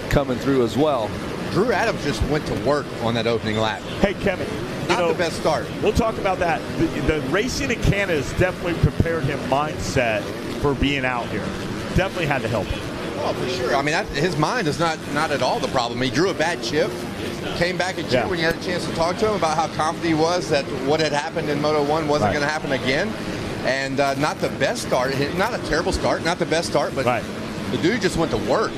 coming through as well. Drew Adams just went to work on that opening lap. Hey, Kevin. Not the best start. We'll talk about that. The racing in Canada has definitely prepared him mindset for being out here. Definitely had to help him. Oh, for sure. I mean, his mind is not at all the problem. He drew a bad chip, came back at you when you had a chance to talk to him about how confident he was that what had happened in Moto 1 wasn't going to happen again. And not the best start. Not a terrible start, not the best start, but the dude just went to work.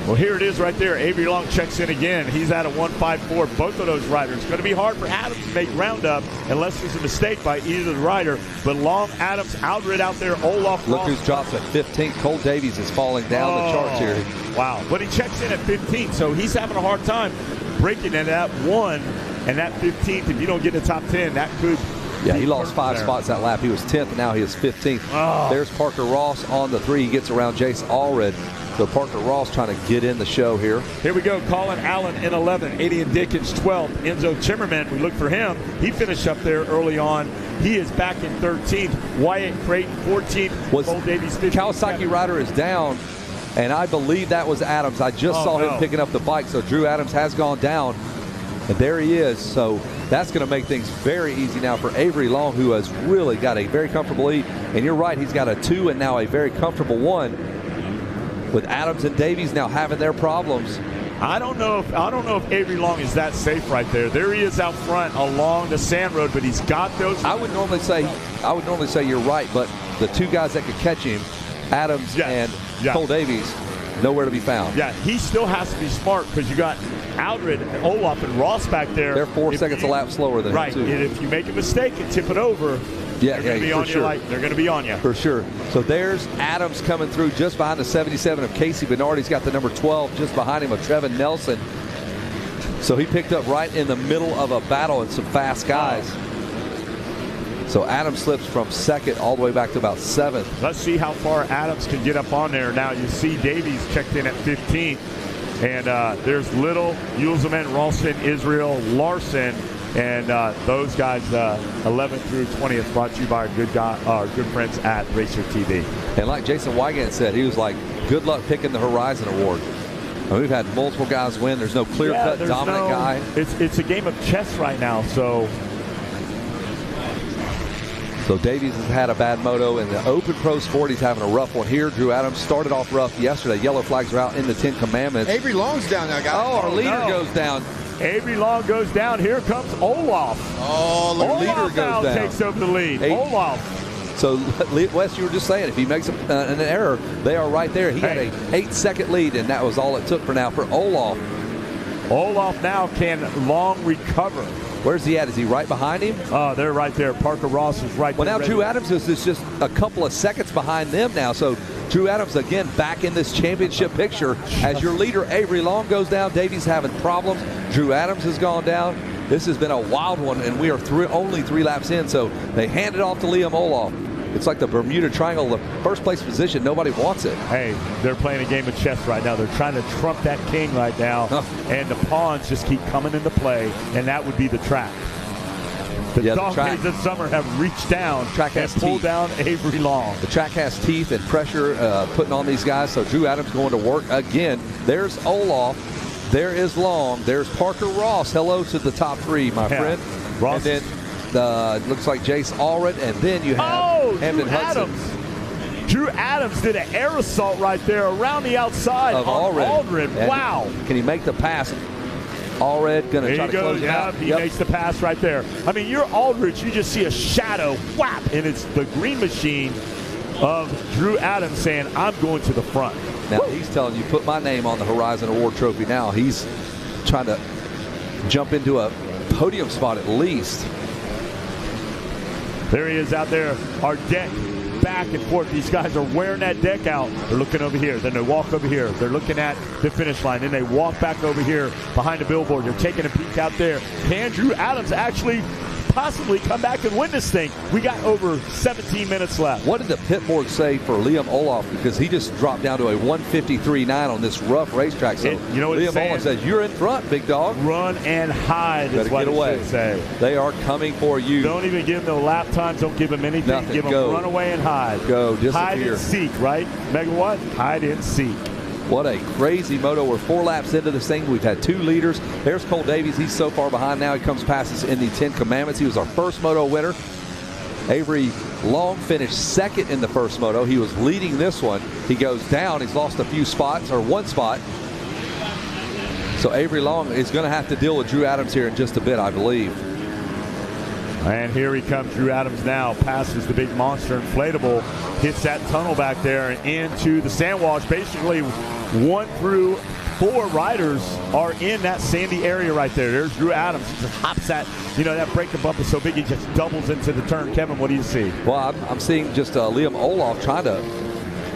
Well, here it is right there. Avery Long checks in again. He's at a 1.54. Both of those riders. It's going to be hard for Adams to make roundup unless there's a mistake by either the rider. But Long, Adams, Aldred out there, Olaf. Look who's dropped at 15th. Cole Davies is falling down the charts here. Wow. But he checks in at 15th, so he's having a hard time breaking it at 1 and that 15th. If you don't get in the top 10, that could. Yeah, he lost 5 spots that lap. He was 10th, and now he is 15th. There's Parker Ross on the 3. He gets around Jace Allred. So Parker Ross trying to get in the show here. Here we go. Colin Allen in 11. Adian Dickens 12. Enzo Timmerman, we look for him. He finished up there early on. He is back in 13th. Wyatt Creighton 14th. Cole Davies 15th. Kawasaki rider is down, and I believe that was Adams. I just saw him picking up the bike, so Drew Adams has gone down. And there he is. So that's going to make things very easy now for Avery Long, who has really got a very comfortable lead. And you're right, he's got a 2 and now a very comfortable 1. With Adams and Davies now having their problems. I don't know if Avery Long is that safe right there. There he is out front along the sand road, but he's got those. I would normally say you're right, but the 2 guys that could catch him, Adams and Cole Davies, nowhere to be found. Yeah, he still has to be smart because you got Aldred, Olaf, and Ross back there. They're 4 seconds a lap slower than him, too. Right, and if you make a mistake and tip it over, they're going to be on you. They're going to be on you. For sure. So there's Adams coming through just behind the 77 of Casey Bernard. He's got the number 12 just behind him of Trevin Nelson. So he picked up right in the middle of a battle and some fast guys. So Adams slips from second all the way back to about 7th. Let's see how far Adams can get up on there. Now you see Davies checked in at 15th. And there's Little, Uelzelman, Ralston, Israel, Larson, and those guys 11th through 20th, brought to you by our good friends at Racer TV. And like Jason Wygant said, he was like, good luck picking the Horizon Award. And we've had multiple guys win. There's no clear-cut dominant guy. It's a game of chess right now, so Davies has had a bad moto in the Open Pro Sport. He's having a rough one here. Drew Adams started off rough yesterday. Yellow flags are out in the 10 Commandments. Avery Long's down now, guys. Oh, our leader goes down. Avery Long goes down. Here comes Olaf. Oh, the leader goes down. Takes over the lead. Olaf. So, Wes, you were just saying, if he makes an error, they are right there. He had a 8-second lead, and that was all it took for now for Olaf. Olaf now can Long recover. Where's he at? Is he right behind him? Oh, they're right there. Parker Ross is right there. Well, now Drew Adams is just a couple of seconds behind them now. So Drew Adams, again, back in this championship picture. As your leader, Avery Long, goes down. Davies having problems. Drew Adams has gone down. This has been a wild one, and we are only 3 laps in. So they hand it off to Liam Olaf. It's like the Bermuda Triangle, the first place position. Nobody wants it. Hey, they're playing a game of chess right now. They're trying to trump that king right now, and the pawns just keep coming into play, and that would be the track. The Donkeys this summer have reached down and pulled down Avery Long. The track has teeth and pressure putting on these guys, so Drew Adams going to work again. There's Olaf. There is Long. There's Parker Ross. Hello to the top 3, my friend. Ross. And then looks like Jace Allred, and then you have Hamden Hudson. Drew Adams did an air assault right there around the outside of Aldred. Wow. Can he make the pass? Allred going to try to close it out. He makes the pass right there. I mean, you're Aldridge. You just see a shadow, whap, and it's the green machine of Drew Adams saying, I'm going to the front. Now, he's telling you, put my name on the Horizon Award trophy now. He's trying to jump into a podium spot at least. There he is out there. Our deck back and forth. These guys are wearing that deck out. They're looking over here. Then they walk over here. They're looking at the finish line. Then they walk back over here behind the billboard. They're taking a peek out there. Can Drew Adams actually possibly come back and win this thing? We got over 17 minutes left. What did the pit board say for Liam Olaf? Because he just dropped down to a 153.9 on this rough racetrack. So you know what Liam Olaf says, you're in front, big dog. Run and hide is what it should say. They are coming for you. Don't even give them no lap times. Don't give them anything. Nothing. Give them run away and hide. Go, disappear. Hide and seek, right? Megawatt? Hide and seek. What a crazy moto. We're 4 laps into this thing. We've had 2 leaders. There's Cole Davies. He's so far behind now. He comes past us in the 10 Commandments. He was our first moto winner. Avery Long finished second in the first moto. He was leading this one. He goes down. He's lost a few spots, or 1 spot. So Avery Long is going to have to deal with Drew Adams here in just a bit, I believe. And here he comes, Drew Adams now, passes the big monster inflatable, hits that tunnel back there and into the sand wash. Basically, 1 through 4 riders are in that sandy area right there. There's Drew Adams. He just hops that, that breaker bump is so big, he just doubles into the turn. Kevin, what do you see? Well, I'm seeing just Liam Olaf trying to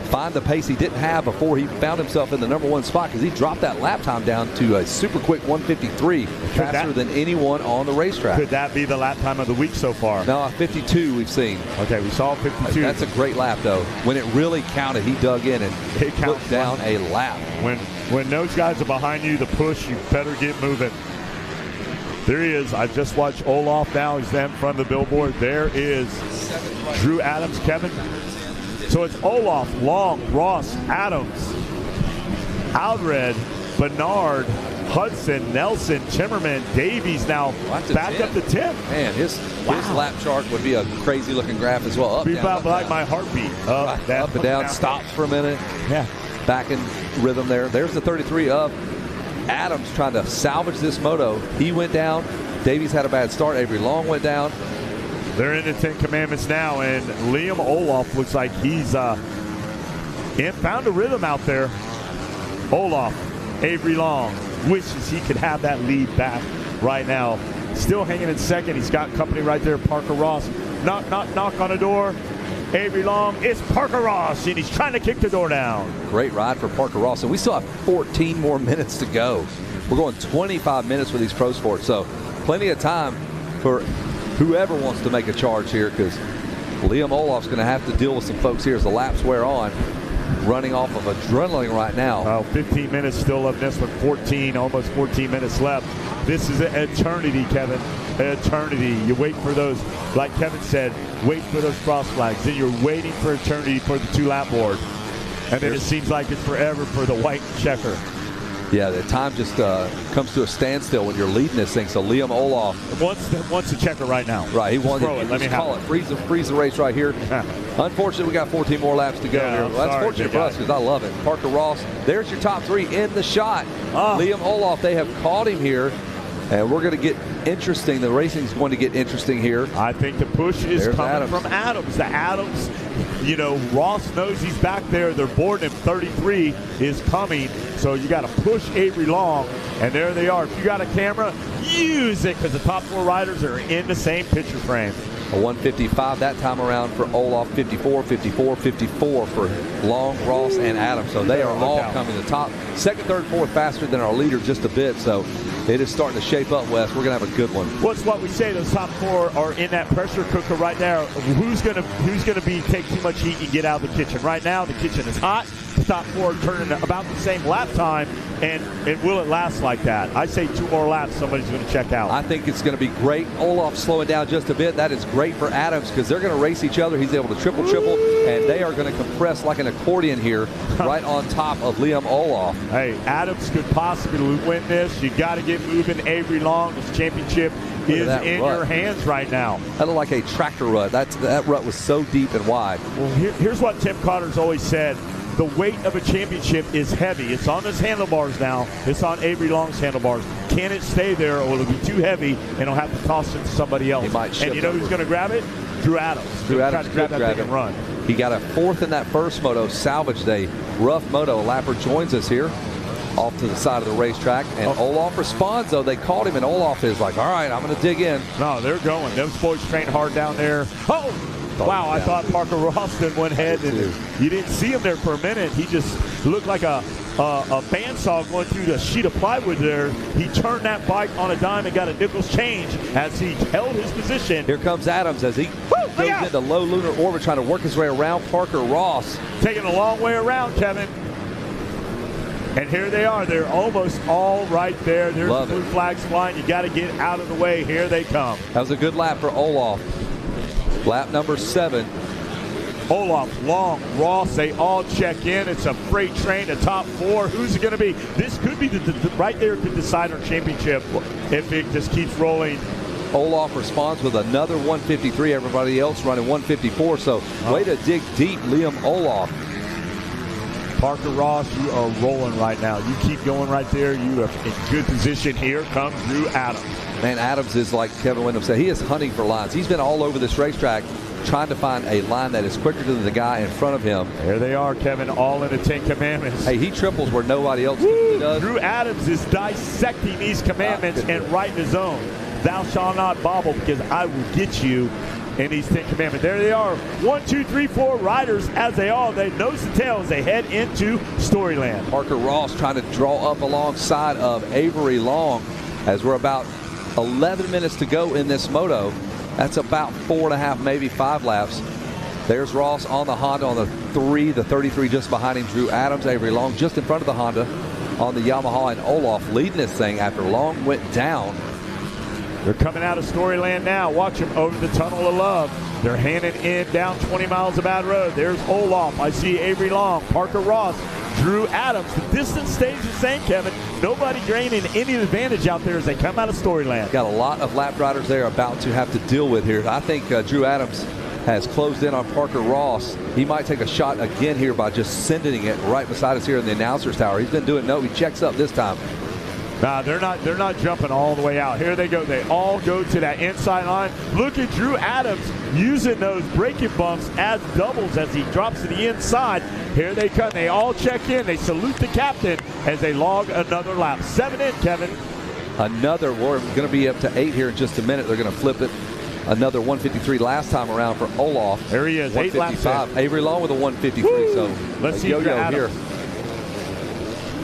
find the pace he didn't have before he found himself in the number 1 spot, because he dropped that lap time down to a super quick 153, faster than anyone on the racetrack. Could that be the lap time of the week so far? No, 52 we've seen. Okay, we saw 52. That's a great lap, though. When it really counted, he dug in and put down a lap. When those guys are behind you, the push, you better get moving. There he is. I just watched Olaf now. He's in front of the billboard. There is Drew Adams, Kevin. So it's Olaf, Long, Ross, Adams, Aldred, Bernard, Hudson, Nelson, Timmerman, Davies now back up to 10. Man, his lap chart would be a crazy looking graph as well. Up, be down, about up, like down. My heartbeat. Up and down, stops for a minute. Yeah. Back in rhythm there. There's the 33 of Adams trying to salvage this moto. He went down. Davies had a bad start. Avery Long went down. They're in the 10 Commandments now, and Liam Olaf looks like he's found a rhythm out there. Olaf, Avery Long wishes he could have that lead back right now. Still hanging in second. He's got company right there, Parker Ross. Knock, knock, knock on the door. Avery Long, it's Parker Ross, and he's trying to kick the door down. Great ride for Parker Ross, and we still have 14 more minutes to go. We're going 25 minutes with these Pro Sports, so plenty of time for whoever wants to make a charge here, because Liam Olaf's going to have to deal with some folks here as the laps wear on. Running off of adrenaline right now. 15 minutes still of this one, almost 14 minutes left. This is an eternity, Kevin. Eternity. You wait for those, like Kevin said, wait for those cross flags. Then you're waiting for eternity for the 2-lap board. And then it seems like it's forever for the white checker. Yeah, the time just comes to a standstill when you're leading this thing. So Liam Olaf wants the checker right now. Right, he wants to let me call it. Freeze the race right here. Unfortunately, we got 14 more laps to go here. Well, that's fortunate for us because I love it. Parker Ross, there's your top 3 in the shot. Liam Olaf, they have caught him here. And we're going to get interesting. The racing is going to get interesting here. I think the push is coming from Adams. The Adams, you know, Ross knows he's back there. They're boarding him. 33 is coming. So you got to push Avery Long. And there they are. If you got a camera, use it because the top 4 riders are in the same picture frame. A 155 that time around for Olaf, 54, 54, 54 for Long, Ross, and Adams. So they are all coming to the top. Second, third, fourth faster than our leader just a bit. So it is starting to shape up, Wes. We're going to have a good one. What's what we say? Those top 4 are in that pressure cooker right now. Who's going to take too much heat and get out of the kitchen? Right now, the kitchen is hot. The top 4 are turning about the same lap time. And will it last like that? I say 2 more laps, somebody's going to check out. I think it's going to be great. Olaf slowing down just a bit. That is great for Adams because they're going to race each other. He's able to triple, and they are going to compress like an accordion here right on top of Liam Olaf. Hey, Adams could possibly win this. You got to get moving. Avery Long, this championship is in your hands right now. That looked like a tractor rut. That rut was so deep and wide. Well, here's what Tim Cotter's always said. The weight of a championship is heavy. It's on his handlebars now. It's on Avery Long's handlebars. Can it stay there, or will it be too heavy and he'll have to toss it to somebody else? He might ship and you know who's going to grab it? Drew Adams. Drew Adams grab that thing and run. He got a 4th in that first moto, salvage day. Rough moto. A lapper joins us here off to the side of the racetrack. And Olaf responds, though. They caught him, and Olaf is like, all right, I'm going to dig in. No, they're going. Those boys train hard down there. Oh! Wow, I thought Parker Ralston went ahead, and you didn't see him there for a minute. He just looked like a bandsaw going through the sheet of plywood there. He turned that bike on a dime and got a nickel's change as he held his position. Here comes Adams as he goes into low lunar orbit trying to work his way around Parker Ross. Taking a long way around, Kevin. And here they are. They're almost all right there. There's the blue flags flying. You got to get out of the way. Here they come. That was a good lap for Olaf. Lap number 7. Olaf, Long, Ross, they all check in. It's a freight train, the top 4. Who's it going to be? This could be right there could decide our championship if it just keeps rolling. Olaf responds with another 153. Everybody else running 154. So way to dig deep, Liam Olaf. Parker Ross, you are rolling right now. You keep going right there. You are in good position. Here comes Drew Adams. Man, Adams is, like Kevin Windham said, he is hunting for lines. He's been all over this racetrack trying to find a line that is quicker than the guy in front of him. There they are, Kevin, all in the 10 commandments. Hey, he triples where nobody else does. Drew Adams is dissecting these commandments and writing his own. Thou shalt not bobble because I will get you in these 10 commandments. There they are. 1, 2, 3, 4 riders as they are. They nose to tail as they head into Storyland. Parker Ross trying to draw up alongside of Avery Long as we're about 11 minutes to go in this moto. That's about 4.5, maybe 5 laps. There's Ross on the Honda on the 3, the 33 just behind him. Drew Adams, Avery Long just in front of the Honda on the Yamaha, and Olaf leading this thing after Long went down. They're coming out of Storyland now. Watch them over the Tunnel of Love. They're handing in down 20 miles of bad road. There's Olaf. I see Avery Long, Parker Ross, Drew Adams. The distance stays the same, Kevin. Nobody gaining any advantage out there as they come out of Storyland. Got a lot of lap riders there about to have to deal with here. I think Drew Adams has closed in on Parker Ross. He might take a shot again here by just sending it right beside us here in the announcer's tower. He's been doing no. He checks up this time. Nah, they're not jumping all the way out. Here they go. They all go to that inside line. Look at Drew Adams using those braking bumps as doubles as he drops to the inside. Here they come. They all check in. They salute the captain as they log another lap. 7 in, Kevin. We're going to be up to 8 here in just a minute. They're going to flip it. Another 153 last time around for Olaf. There he is, 8 laps in. Avery Long with a 153. Woo! So let's see yo-yo here.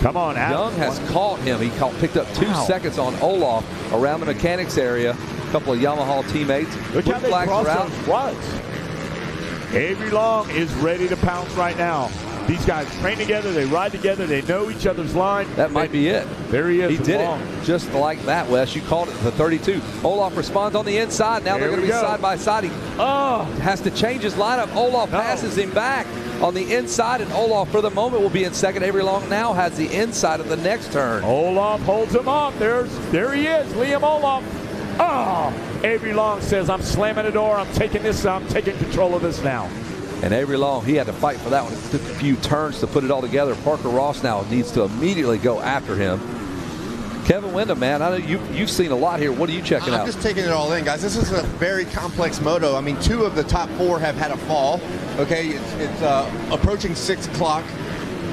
Come on, Adams. Young has caught him. He picked up 2 seconds on Olaf around the mechanics area. A couple of Yamaha teammates. Look how they flags cross around. those runs. Avery Long is ready to pounce right now. These guys train together, they ride together, they know each other's line. That might be it. There he is. He did it just like that, Wes. You called it, the 32. Olaf responds on the inside. Now they're going to be side by side. He has to change his lineup. Olaf passes him back on the inside, and Olaf for the moment will be in second. Avery Long now has the inside of the next turn. Olaf holds him off. There he is, Liam Olaf. Avery Long says, I'm slamming the door. I'm taking control of this now. And Avery Long, he had to fight for that one. It took a few turns to put it all together. Parker Ross now needs to immediately go after him. Kevin Windham, man, I know you've seen a lot here. What are you checking out? I'm just taking it all in, guys. This is a very complex moto. I mean, 2 of the top 4 have had a fall. Okay, it's approaching 6 o'clock.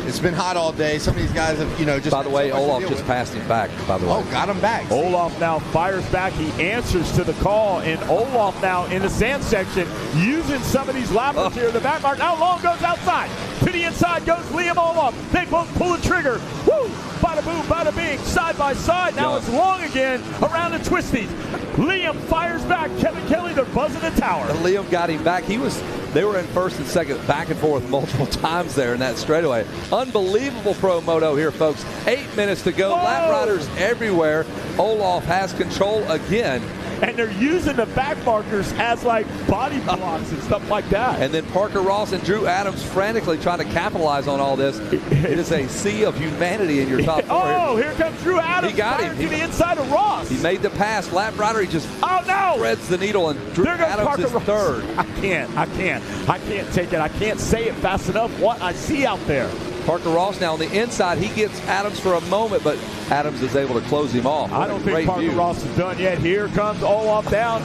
It's been hot all day. Some of these guys have, just... By the way, Olaf just passed him back, by the way. Oh, got him back. Olaf now fires back. He answers to the call, and Olaf now in the sand section using some of these lappers here. The back mark now Long goes outside. To the inside goes Liam Olaf. They both pull the trigger. Woo! Bada boom, bada bing. Side by side. Now it's Long again around the twisties. Liam fires back. Kevin Kelly, they're buzzing the tower. And Liam got him back. They were in first and second, back and forth multiple times there in that straightaway. Unbelievable pro moto here, folks. 8 minutes to go. Whoa. Lap riders everywhere. Olaf has control again. And they're using the back markers as like body blocks and stuff like that. And then Parker Ross and Drew Adams frantically trying to capitalize on all this. It is a sea of humanity in your top 4. Oh, here comes Drew Adams. He got him. To the inside of Ross. He made the pass. Lap rider, he just threads the needle, and Drew Adams Parker is Ross. third. I can't take it. I can't say it fast enough what I see out there. Parker Ross now on the inside. He gets Adams for a moment, but Adams is able to close him off. I don't think Parker Ross is done yet. Here comes Olaf down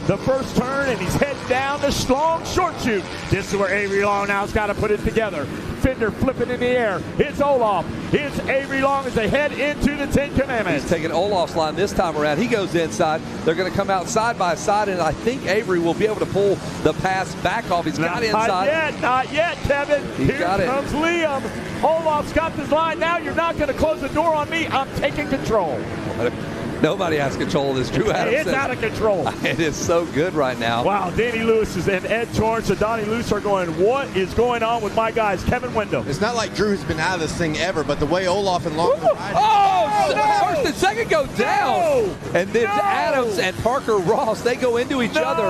the first turn, and he's heading down the long short chute. This is where Avery Long now's got to put it together. Fender flipping in the air. It's Olaf. It's Avery Long as they head into the 10 Commandments. He's taking Olaf's line this time around. He goes inside. They're going to come out side by side, and I think Avery will be able to pull the pass back off. He's got inside. Not yet, Kevin. Here comes Liam. Olaf's got this line. Now you're not going to close the door on me. I'm taking control. Nobody has control of this. Drew Adams. It's out of control. It is so good right now. Wow, Danny Lewis and Ed Torrance and Donnie Lewis are going, what is going on with my guys? Kevin Windham. It's not like Drew's been out of this thing ever, but the way Olaf and Long first and second go down. And then Adams and Parker Ross, they go into each other.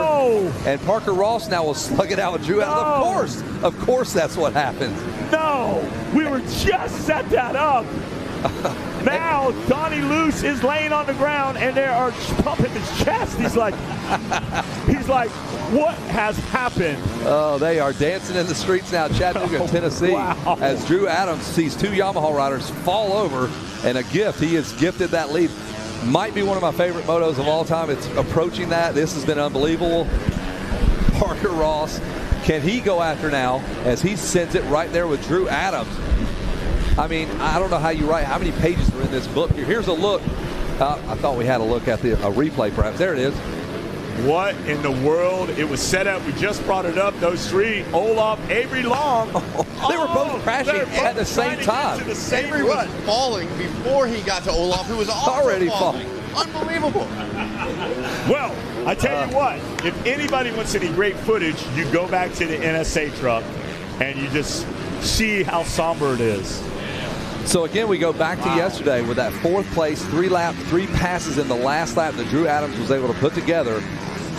And Parker Ross now will slug it out with Drew Adams. Of course that's what happens. No, we were just set that up. Now Donnie Luce is laying on the ground, and they are pumping his chest. He's like, what has happened? Oh, they are dancing in the streets now, Chattanooga, Tennessee, as Drew Adams sees 2 Yamaha riders fall over, and a gift. He has gifted that lead. Might be one of my favorite motos of all time. It's approaching that. This has been unbelievable. Parker Ross, can he go after now as he sends it right there with Drew Adams? I mean, I don't know how you write, how many pages are in this book here. Here's a look. I thought we had a look at a replay, perhaps. There it is. What in the world? It was set up. We just brought it up. Those 3, Olaf, Avery Long. They were both crashing at the same time. Avery was falling before he got to Olaf, who was already falling. Unbelievable. Well, I tell you what, if anybody wants any great footage, you go back to the NSA truck and you just see how somber it is. So again, we go back to yesterday with that 4th place, 3 passes in the last lap that Drew Adams was able to put together,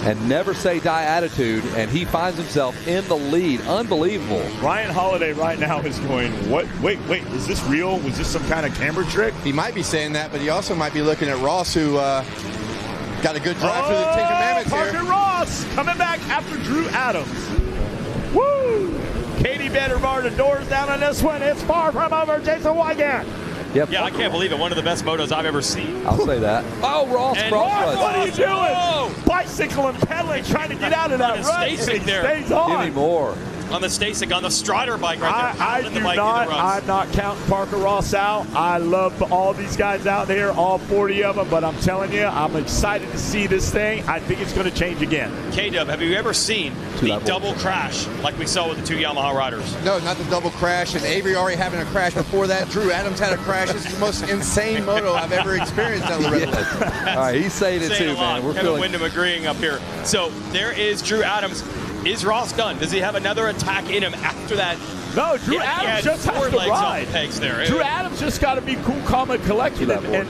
and never say die attitude, and he finds himself in the lead. Unbelievable. Ryan Holiday right now is going, what? Wait, is this real? Was this some kind of camera trick? He might be saying that, but he also might be looking at Ross, who got a good drive through the 10 Commandments here. Parker Ross coming back after Drew Adams. Woo! Katie better bar the doors down on this one. It's far from over. Jason Wygant. Yep. Yeah, I can't believe it. One of the best motos I've ever seen. I'll say that. Oh, Ross. What are you doing? Bicycle and pedaling, trying to get out of that run. Stays Stays on. Give me more. on the Stasic, on the Strider bike right there. I'm not counting Parker Ross out. I love all these guys out there, all 40 of them, but I'm telling you, I'm excited to see this thing. I think it's going to change again. K-Dub, have you ever seen the double crash like we saw with the two Yamaha riders? No, not the double crash, and Avery already having a crash before that. Drew Adams had a crash. This is the most insane moto I've ever experienced on the Red Bull. All right, he's saying it too, man. We're Kevin Windham agreeing up here. So there is Drew Adams. Is Ross done? Does he have another attack in him after that? No, Drew Adams just has to ride. Drew Adams just got to be cool, calm, and collected and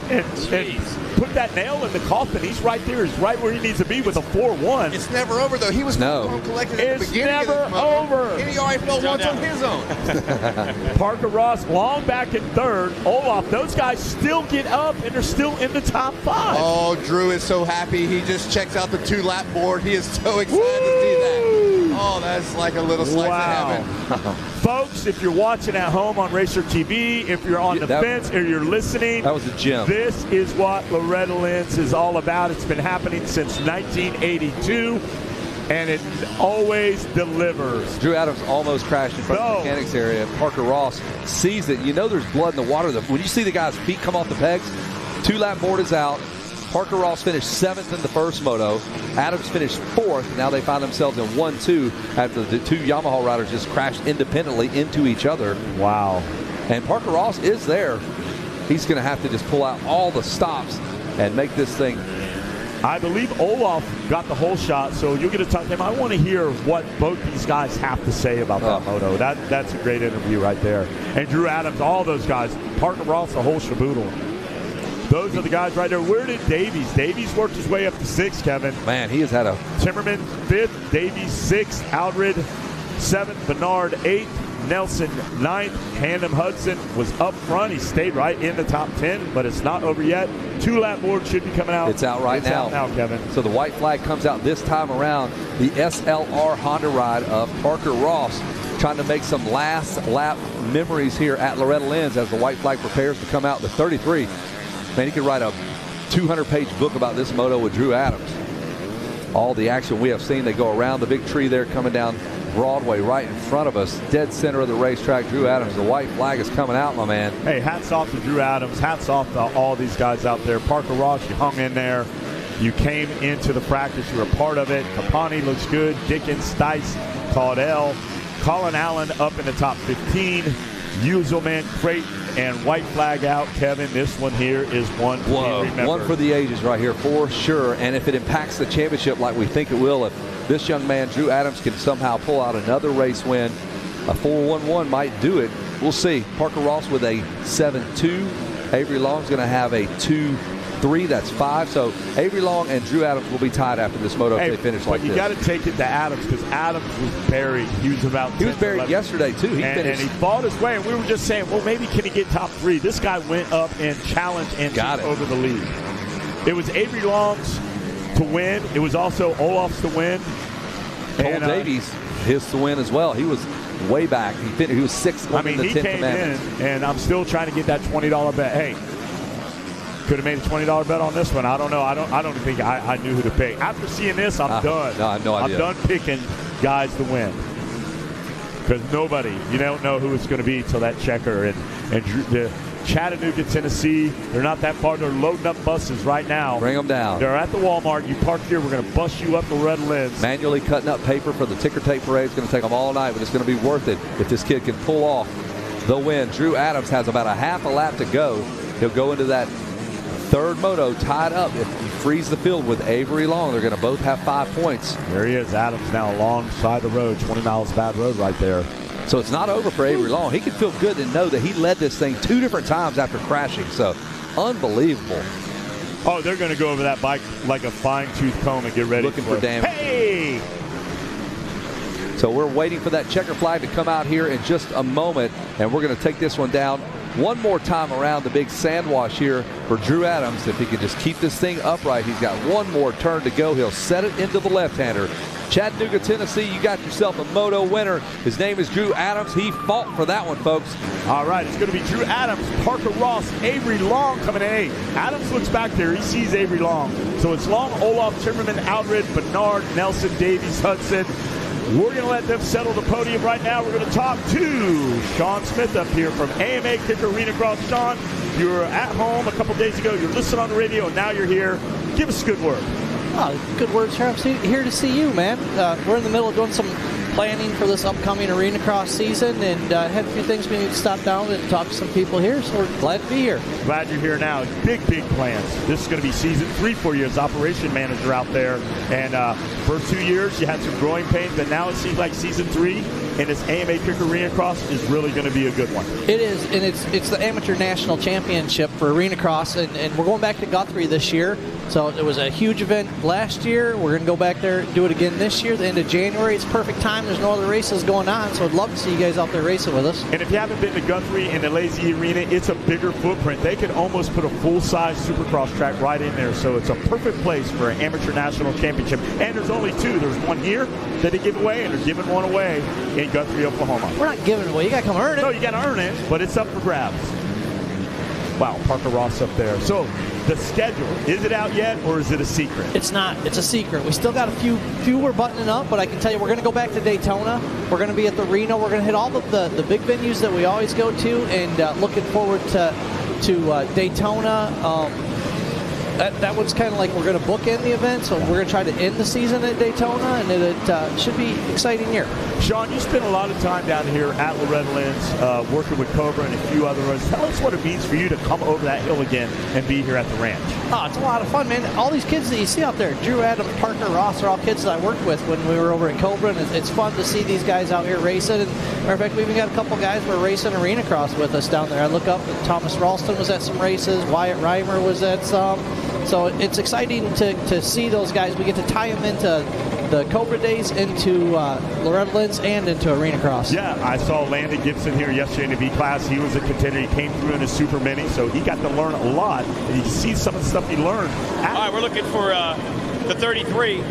put that nail in the coffin. He's right there. He's right where he needs to be with a 4-1. It's never over, though. He was cool, calm, collected at the beginning of this moto. over. And he already fell once on his own. Parker Ross, long back in third. Olaf, those guys still get up, and they're still in the top 5. Oh, Drew is so happy. He just checks out the 2-lap board. He is so excited to see that. Oh, that's like a little slice of heaven. Folks, if you're watching at home on Racer TV, if you're on the fence or you're listening, that was a gem. This is what Loretta Lynn's is all about. It's been happening since 1982, and it always delivers. Drew Adams almost crashed in front of the mechanics area. Parker Ross sees it. You know there's blood in the water. When you see the guy's feet come off the pegs, 2-lap board is out. Parker Ross finished 7th in the first moto. Adams finished 4th. Now they find themselves in 1-2 after the two Yamaha riders just crashed independently into each other. Wow. And Parker Ross is there. He's going to have to just pull out all the stops and make this thing. I believe Olaf got the whole shot, so you'll get to talk to him. I want to hear what both these guys have to say about that moto. That's a great interview right there. And Drew Adams, all those guys. Parker Ross, the whole shaboodle. Those are the guys right there. Where did Davies? Davies worked his way up to 6th, Kevin. Man, he has had a... Timmerman 5th, Davies 6th, Aldred 7th, Bernard 8th, Nelson 9th. Handham Hudson was up front. He stayed right in the top 10, but it's not over yet. 2-lap board should be coming out. It's out right now. It's out now, Kevin. So the white flag comes out this time around. The SLR Honda ride of Parker Ross trying to make some last lap memories here at Loretta Lynn's as the white flag prepares to come out. The 33. Man, he could write a 200-page book about this moto with Drew Adams. All the action we have seen. They go around the big tree there coming down Broadway right in front of us. Dead center of the racetrack. Drew Adams, the white flag is coming out, my man. Hey, hats off to Drew Adams. Hats off to all these guys out there. Parker Ross, you hung in there. You came into the practice. You were a part of it. Capani looks good. Dickens, Stice, Caudell. Colin Allen up in the top 15. Uselman, Creighton, and white flag out. Kevin, this one here is one to remember. One for the ages right here for sure. And if it impacts the championship like we think it will, if this young man, Drew Adams, can somehow pull out another race win, a 4-1-1 might do it. We'll see. Parker Ross with a 7-2. Avery Long's going to have a 2-3. That's 5. So Avery Long and Drew Adams will be tied after this moto if they finish like this. But you got to take it to Adams because Adams was buried. He was buried yesterday too. And he fought his way. And we were just saying, well, maybe can he get top 3? This guy went up and challenged and took over the lead. It was Avery Long's to win. It was also Olaf's to win. Cole Davies, his to win as well. He was way back. He was 6th in the 10th commandment. He came in, and I'm still trying to get that $20 bet. Hey, could have made a $20 bet on this one. I don't know. I don't think I knew who to pick. After seeing this, I'm done. No, I have no idea. I'm done picking guys to win. Because you don't know who it's going to be till that checker. And the Chattanooga, Tennessee, they're not that far. They're loading up buses right now. Bring them down. They're at the Walmart. You park here. We're going to bus you up to Loretta Lynn's. Manually cutting up paper for the ticker tape parade. It's going to take them all night, but it's going to be worth it if this kid can pull off the win. Drew Adams has about a half a lap to go. He'll go into that third moto tied up. If he frees the field with Avery Long, they're going to both have 5 points. There he is. Adams now alongside the road. 20 miles bad road right there. So it's not over for Avery Long. He can feel good to know that he led this thing 2 different times after crashing. So unbelievable. Oh, they're going to go over that bike like a fine-tooth comb and get ready looking for damage. Hey! So we're waiting for that checker flag to come out here in just a moment, and we're going to take this one down one more time around the big sand wash here for Drew Adams. If he can just keep this thing upright, he's got one more turn to go. He'll set it into the left-hander. Chattanooga, Tennessee, you got yourself a moto winner. His name is Drew Adams. He fought for that one, folks. All right, it's going to be Drew Adams, Parker Ross, Avery Long coming in 8. Adams looks back there. He sees Avery Long. So it's Long, Olaf, Timmerman, Aldred, Bernard, Nelson, Davies, Hudson, We're going to let them settle the podium right now. We're going to talk to Sean Smith up here from AMA Kicker Arena Cross. Sean, you were at home a couple days ago. You're listening on the radio, and now you're here. Give us a good word. Oh, good words, sir. I'm here to see you, man. We're in the middle of doing some planning for this upcoming Arena Cross season, and had a few things we need to stop down and talk to some people here, so we're glad to be here. Glad you're here now. Big plans. This is going to be season 3 for you as operation manager out there. And first 2 years, you had some growing pains, but now it seems like season 3 and this AMA Kicker Arena Cross is really going to be a good one. It is, and it's the Amateur National Championship for Arena Cross, and we're going back to Guthrie this year. So it was a huge event last year. We're going to go back there and do it again this year, the end of January. It's perfect time. There's no other races going on, so I'd love to see you guys out there racing with us. And if you haven't been to Guthrie and the Lazy Arena, it's a bigger footprint. They could almost put a full-size Supercross track right in there, so it's a perfect place for an Amateur National Championship. And there's only 2. There's one here that they give away, and they're giving one away in Guthrie, Oklahoma. We're not giving it away. You got to come earn it. No, you got to earn it, but it's up for grabs. Wow, Parker Ross up there. So the schedule, is it out yet, or is it a secret? It's not. It's a secret. We still got a few we're buttoning up, but I can tell you we're going to go back to Daytona. We're going to be at the Reno. We're going to hit all of the big venues that we always go to, and looking forward to Daytona. That one's kind of like we're going to bookend the event, so we're going to try to end the season at Daytona, and it should be an exciting year. Sean, you spent a lot of time down here at Loretta Lynn's working with Cobra and a few other ones. Tell us what it means for you to come over that hill again and be here at the ranch. Oh, it's a lot of fun, man. All these kids that you see out there, Drew, Adam, Parker, Ross, are all kids that I worked with when we were over at Cobra, and it's fun to see these guys out here racing. And matter of fact, we even got a couple guys who are racing Arena Cross with us down there. I look up, and Thomas Ralston was at some races. Wyatt Reimer was at some. So it's exciting to see those guys. We get to tie them into the Cobra days, into Loretta Lynn's, and into Arena Cross. Yeah, I saw Landon Gibson here yesterday in the B class. He was a contender. He came through in a Supermini, so he got to learn a lot. And you can see some of the stuff he learned. All right, we're looking for the 33.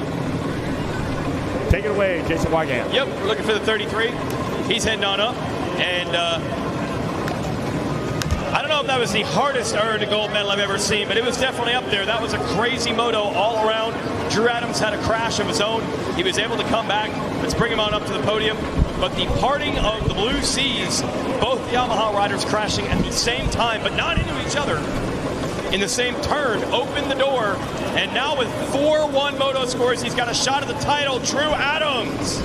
Take it away, Jason Wygant. Yep, we're looking for the 33. He's heading on up, and I don't know if that was the hardest earned gold medal I've ever seen, but it was definitely up there. That was a crazy moto all around. Drew Adams had a crash of his own. He was able to come back. Let's bring him on up to the podium. But the parting of the blue seas, both Yamaha riders crashing at the same time, but not into each other in the same turn, opened the door. And now with 4-1 moto scores, he's got a shot at the title. Drew Adams.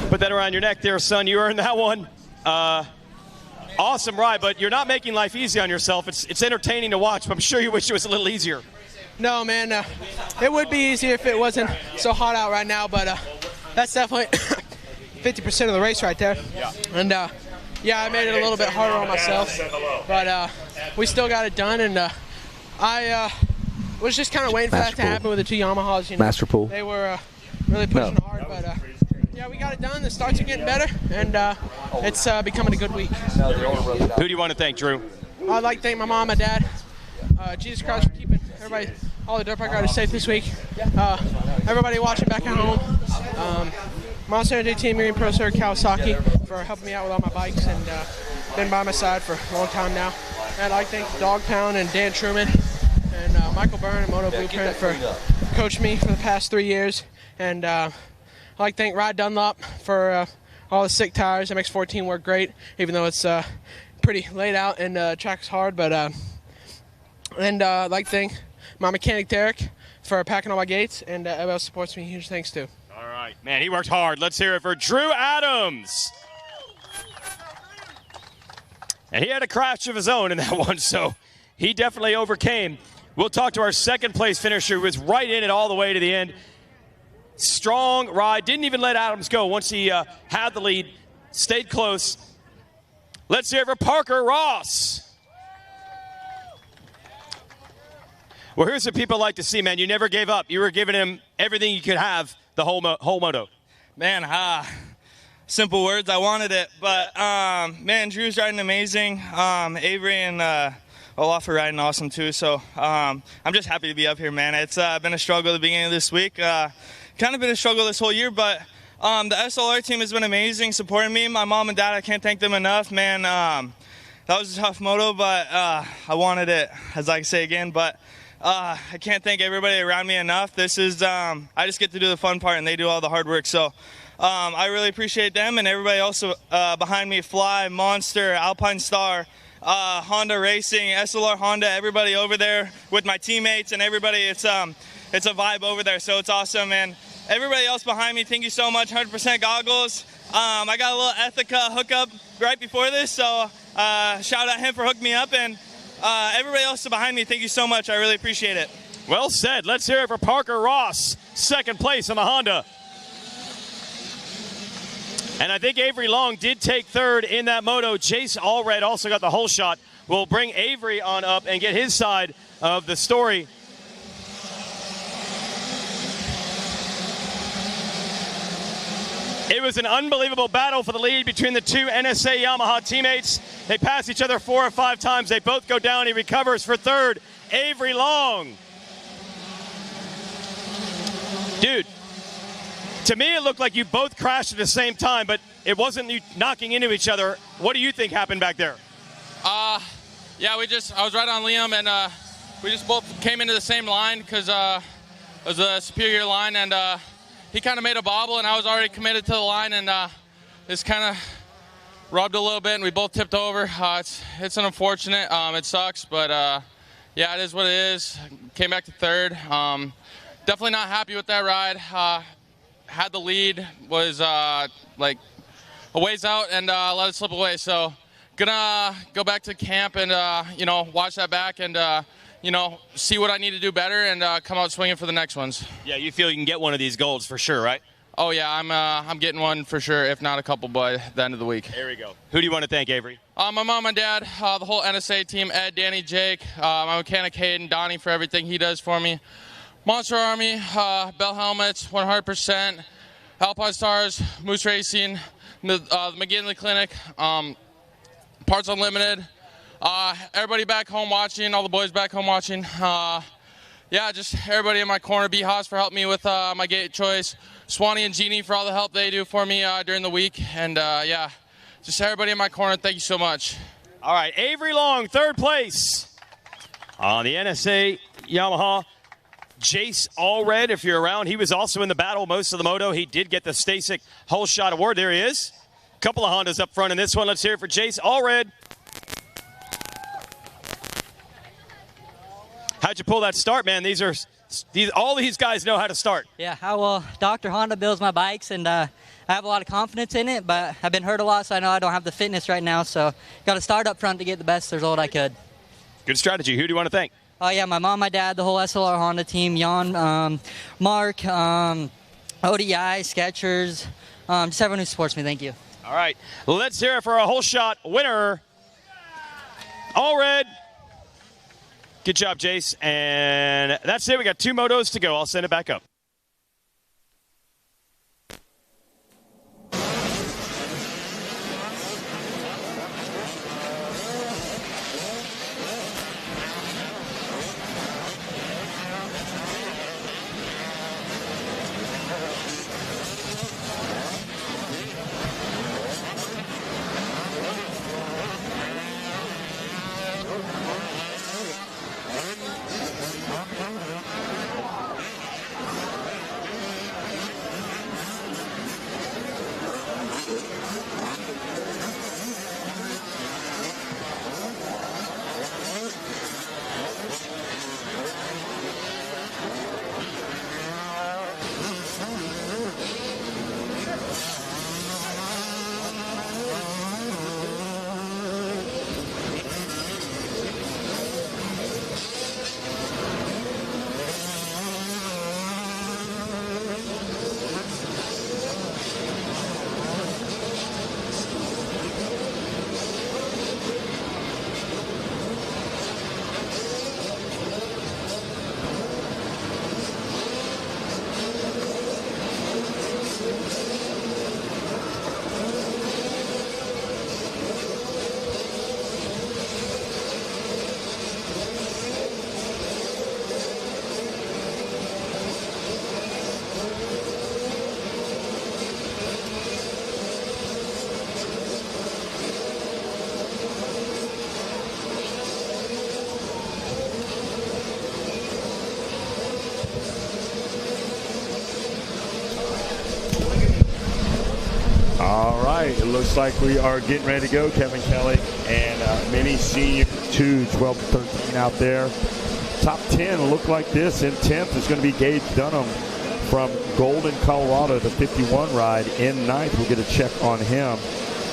Put that around your neck there, son. You earned that one. Awesome ride, but you're not making life easy on yourself. It's entertaining to watch, but I'm sure you wish it was a little easier. No, man. It would be easier if it wasn't so hot out right now, but that's definitely 50% of the race right there. Yeah. And, yeah, I made it a little bit harder on myself, but we still got it done, and I was just kind of waiting for that to happen with the 2 Yamahas. You know, Master Pool. They were really pushing hard, but yeah, we got it done. The starts are getting better, and it's becoming a good week. Who do you want to thank, Drew? I'd like to thank my mom, my dad, Jesus Christ for keeping everybody, all the dirt bike riders safe this week. Everybody watching back at home. Monster Energy Team, Marine Pro Sir Kawasaki for helping me out with all my bikes and been by my side for a long time now. And I'd like to thank Dog Pound and Dan Truman and Michael Byrne and Moto Blueprint for coaching me for the past 3 years. And I'd like to thank Rod Dunlop for all the sick tires. MX-14 worked great, even though it's pretty laid out and track's hard. But and I'd like to thank my mechanic Derek for packing all my gates, and everybody else supports me. Huge thanks too. All right, man, he worked hard. Let's hear it for Drew Adams. And he had a crash of his own in that one, so he definitely overcame. We'll talk to our second place finisher who was right in it all the way to the end. Strong ride, didn't even let Adams go once he had the lead, stayed close. Let's hear it for Parker Ross. Well, here's what people like to see, man. You never gave up. You were giving him everything you could have the whole moto. Man, simple words. I wanted it. But, man, Drew's riding amazing. Avery and Olaf are riding awesome, too. So I'm just happy to be up here, man. It's been a struggle at the beginning of this week. Kind of been a struggle this whole year, but the SLR team has been amazing supporting me. My mom and dad, I can't thank them enough, man. That was a tough moto, but I wanted it, as I can say again. But I can't thank everybody around me enough. This is, I just get to do the fun part, and they do all the hard work. So I really appreciate them and everybody else behind me, Fly, Monster, Alpine Star, Honda Racing, SLR Honda, everybody over there with my teammates and everybody. It's a vibe over there, so it's awesome. And everybody else behind me, thank you so much. 100% goggles. I got a little Ethica hookup right before this, so shout out him for hooking me up. And everybody else behind me, thank you so much. I really appreciate it. Well said. Let's hear it for Parker Ross, second place on the Honda. And I think Avery Long did take third in that moto. Chase Allred also got the whole shot. We'll bring Avery on up and get his side of the story. It was an unbelievable battle for the lead between the two NSA Yamaha teammates. They pass each other 4 or 5 times. They both go down. He recovers for third. Avery Long. Dude, to me it looked like you both crashed at the same time, but it wasn't you knocking into each other. What do you think happened back there? Yeah, I was right on Liam, and we just both came into the same line because it was a superior line, and he kind of made a bobble, and I was already committed to the line, and this kind of rubbed a little bit, and we both tipped over. It's an unfortunate. It sucks, but yeah, it is what it is. Came back to third. Definitely not happy with that ride. Had the lead, was like a ways out, and let it slip away. So gonna go back to camp and watch that back and see what I need to do better and come out swinging for the next ones. Yeah, you feel you can get one of these golds for sure, right? Oh yeah, I'm getting one for sure, if not a couple by the end of the week. There we go. Who do you want to thank, Avery? My mom and dad, the whole NSA team, Ed, Danny, Jake, my mechanic Hayden, Donnie for everything he does for me. Monster Army, Bell Helmets, 100%, Alpine Stars, Moose Racing, the McGinley Clinic, Parts Unlimited, everybody back home watching, all the boys back home watching. Yeah, just everybody in my corner. B-Haas for helping me with my gate choice. Swanee and Jeannie for all the help they do for me during the week. And yeah, just everybody in my corner, thank you so much. All right, Avery Long, third place on the NSA Yamaha. Jace Allred, if you're around, he was also in the battle most of the moto. He did get the Stasic Whole Shot Award. There he is. A couple of Hondas up front in this one. Let's hear it for Jace Allred. How'd you pull that start, man? All these guys know how to start. Yeah, well, Dr. Honda builds my bikes, and I have a lot of confidence in it, but I've been hurt a lot, so I know I don't have the fitness right now, so got to start up front to get the best result I could. Good strategy. Who do you want to thank? Oh, yeah, my mom, my dad, the whole SLR Honda team, Jan, Mark, ODI, Skechers, just everyone who supports me. Thank you. All right, let's hear it for a whole shot winner, Allred. Good job, Jace. And that's it. We got 2 motos to go. I'll send it back up. All right, it looks like we are getting ready to go. Kevin Kelly and many senior 2, 12 to 13 out there. Top 10 look like this. In 10th is going to be Gage Dunham from Golden, Colorado, the 51 ride. In 9th, we'll get a check on him.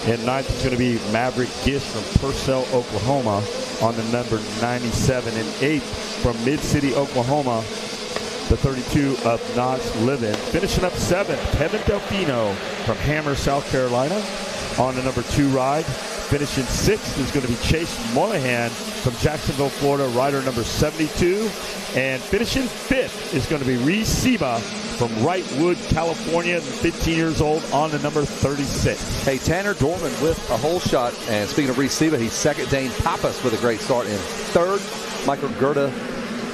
In 9th is going to be Maverick Gish from Purcell, Oklahoma on the number 97. In 8th from Mid-City, Oklahoma, the 32 of Knox Livin. Finishing up 7th, Kevin Delfino from Hammer, South Carolina on the number 2 ride. Finishing 6th is going to be Chase Monahan from Jacksonville, Florida, rider number 72. And finishing 5th is going to be Reese Seba from Wrightwood, California, 15 years old, on the number 36. Hey, Tanner Dorman with a hole shot. And speaking of Reese Seba, he's 2nd. Dane Pappas with a great start in 3rd. Michael Gerda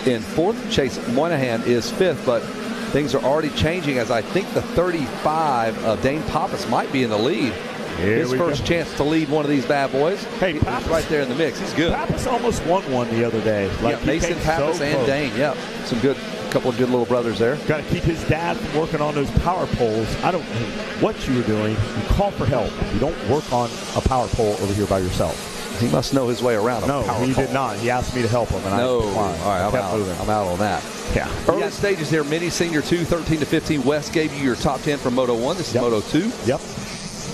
in 4th. Chase Monahan is 5th, but things are already changing as I think the 35 of Dane Pappas might be in the lead. His first chance to lead one of these bad boys. Hey, Pappas right there in the mix. He's good. Pappas almost won one the other day. Like Mason Pappas and Dane. Yeah, couple of good little brothers there. Got to keep his dad from working on those power poles. I don't know what you were doing. You call for help. You don't work on a power pole over here by yourself. He must know his way around. No, he did not. He asked me to help him, and no. I declined. All right, I'm out on that. Yeah. Early stages here. Mini Senior 2, 13 to 15. Wes gave you your top 10 from Moto 1. This is Moto 2. Yep.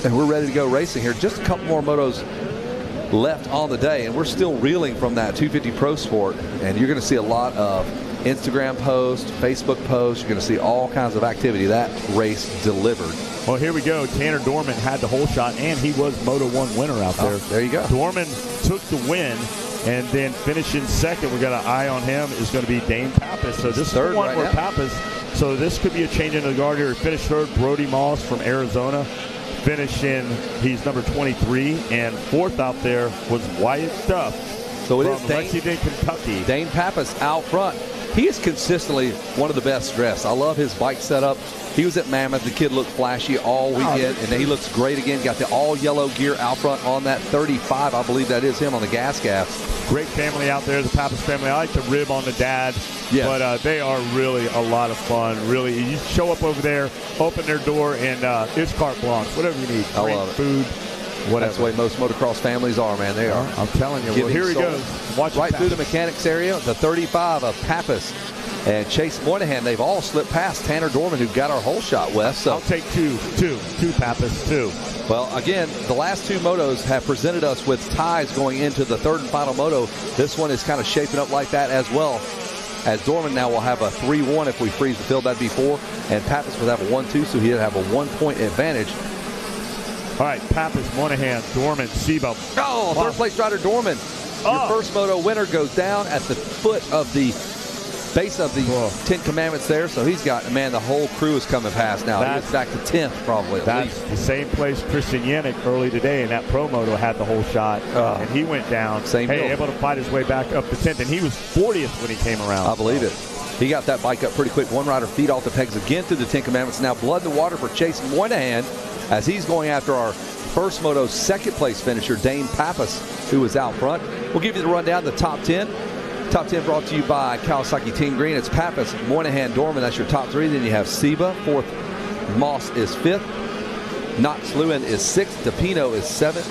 And we're ready to go racing here. Just a couple more motos left on the day, and we're still reeling from that 250 Pro Sport. And you're going to see a lot of Instagram posts, Facebook posts. You're going to see all kinds of activity. That race delivered. Well, here we go. Tanner Dorman had the hole shot, and he was Moto 1 winner out there. There you go. Dorman took the win, and then finishing 2nd, we got an eye on him, is going to be Dane Pappas. So this is the one where Pappas, so this could be a change in the guard here. Finished 3rd, Brody Moss from Arizona. Finishing, he's number 23, and 4th out there was Wyatt Duff. So it is Lexington, Kentucky. Dane Pappas out front. He is consistently one of the best dressed. I love his bike setup. He was at Mammoth. The kid looked flashy all weekend, and then he looks great again. Got the all-yellow gear out front on that 35. I believe that is him on the gas. Great family out there, the Pappas family. I like to rib on the dad, but they are really a lot of fun. Really, you show up over there, open their door, and it's carte blanche. Whatever you need. I love it. Food, whatever. That's the way most motocross families are, man. They are. I'm telling you. Well, here he goes. Watch right through the mechanics area. The 35 of Pappas and Chase Moynihan. They've all slipped past Tanner Dorman, who got our hole shot, Wes. So I'll take two Pappas, 2. Well, again, the last 2 motos have presented us with ties going into the 3rd and final moto. This one is kind of shaping up like that as well, as Dorman now will have a 3-1 if we freeze the field. That'd be 4. And Pappas would have a 1-2, so he'd have a 1-point advantage. All right, Pappas, Monahan, Dorman, Sebo. Oh, third place rider Dorman. Your first moto winner goes down at the foot of the base of the 10 Commandments there. So he's got, man, the whole crew is coming past now. He's back to 10th probably. That's the same place Christian Yannick early today in that Pro Moto had the whole shot. And he went down. Able to fight his way back up to 10th. And he was 40th when he came around. I believe it. He got that bike up pretty quick. One rider feet off the pegs again through the 10 Commandments. Now blood in the water for Chase Moynihan as he's going after our first moto 2nd place finisher, Dane Pappas, who was out front. We'll give you the rundown, the top 10. Top 10 brought to you by Kawasaki Team Green. It's Pappas, Moynihan, Dorman. That's your top 3. Then you have Seba, 4th. Moss is 5th. Knox Lewin is 6th. DePino is 7th.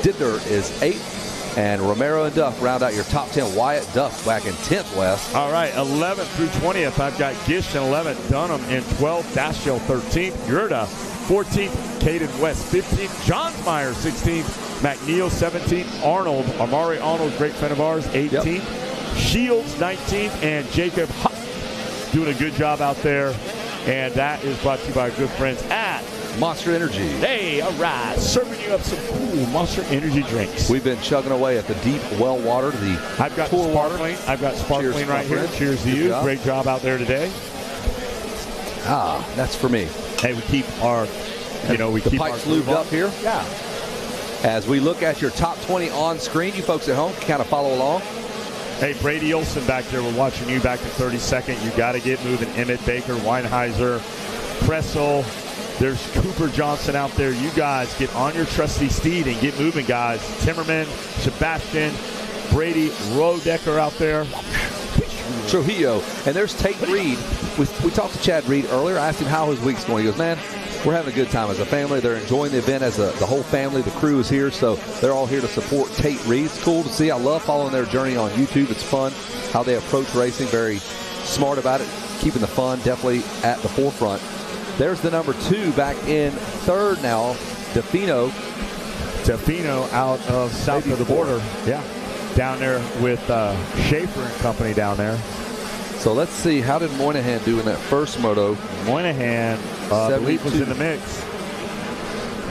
Dittler is 8th. And Romero and Duff round out your top 10. Wyatt Duff back in 10th, Wes. All right, 11th through 20th. I've got Gish in 11th. Dunham in 12th. Dashiell 13th. Gerda 14th. Caden West 15th. Johnsmeyer 16th. McNeil 17th. Arnold, Amari Arnold, great friend of ours, 18th. Yep. Shields 19th, and Jacob Huck doing a good job out there. And that is brought to you by our good friends at Monster Energy. Hey, all right. Serving you up some cool Monster Energy drinks. We've been chugging away at the deep well water, I've got sparkling. I've got sparkling right here. Cheers to you. Job. Great job out there today. That's for me. Hey, we keep our, the pipes lubed up here. Yeah. As we look at your top 20 on screen, you folks at home can kind of follow along. Hey, Brady Olson back there. We're watching you back to 32nd. You got to get moving. Emmett Baker, Weinheiser, Kressel. There's Cooper Johnson out there. You guys get on your trusty steed and get moving, guys. Timmerman, Sebastian, Brady, Rodecker out there. Trujillo. And there's Tate Reed. We talked to Chad Reed earlier. I asked him how his week's going. He goes, man, we're having a good time as a family. They're enjoying the event as the whole family. The crew is here, so they're all here to support Tate Reed. It's cool to see. I love following their journey on YouTube. It's fun how they approach racing. Very smart about it, keeping the fun definitely at the forefront. There's the number 2 back in third now, Defino. Defino out of south of the border. Yeah, down there with Schaefer and company down there. So let's see, how did Moynihan do in that first moto? Moynihan, I believe, was in the mix.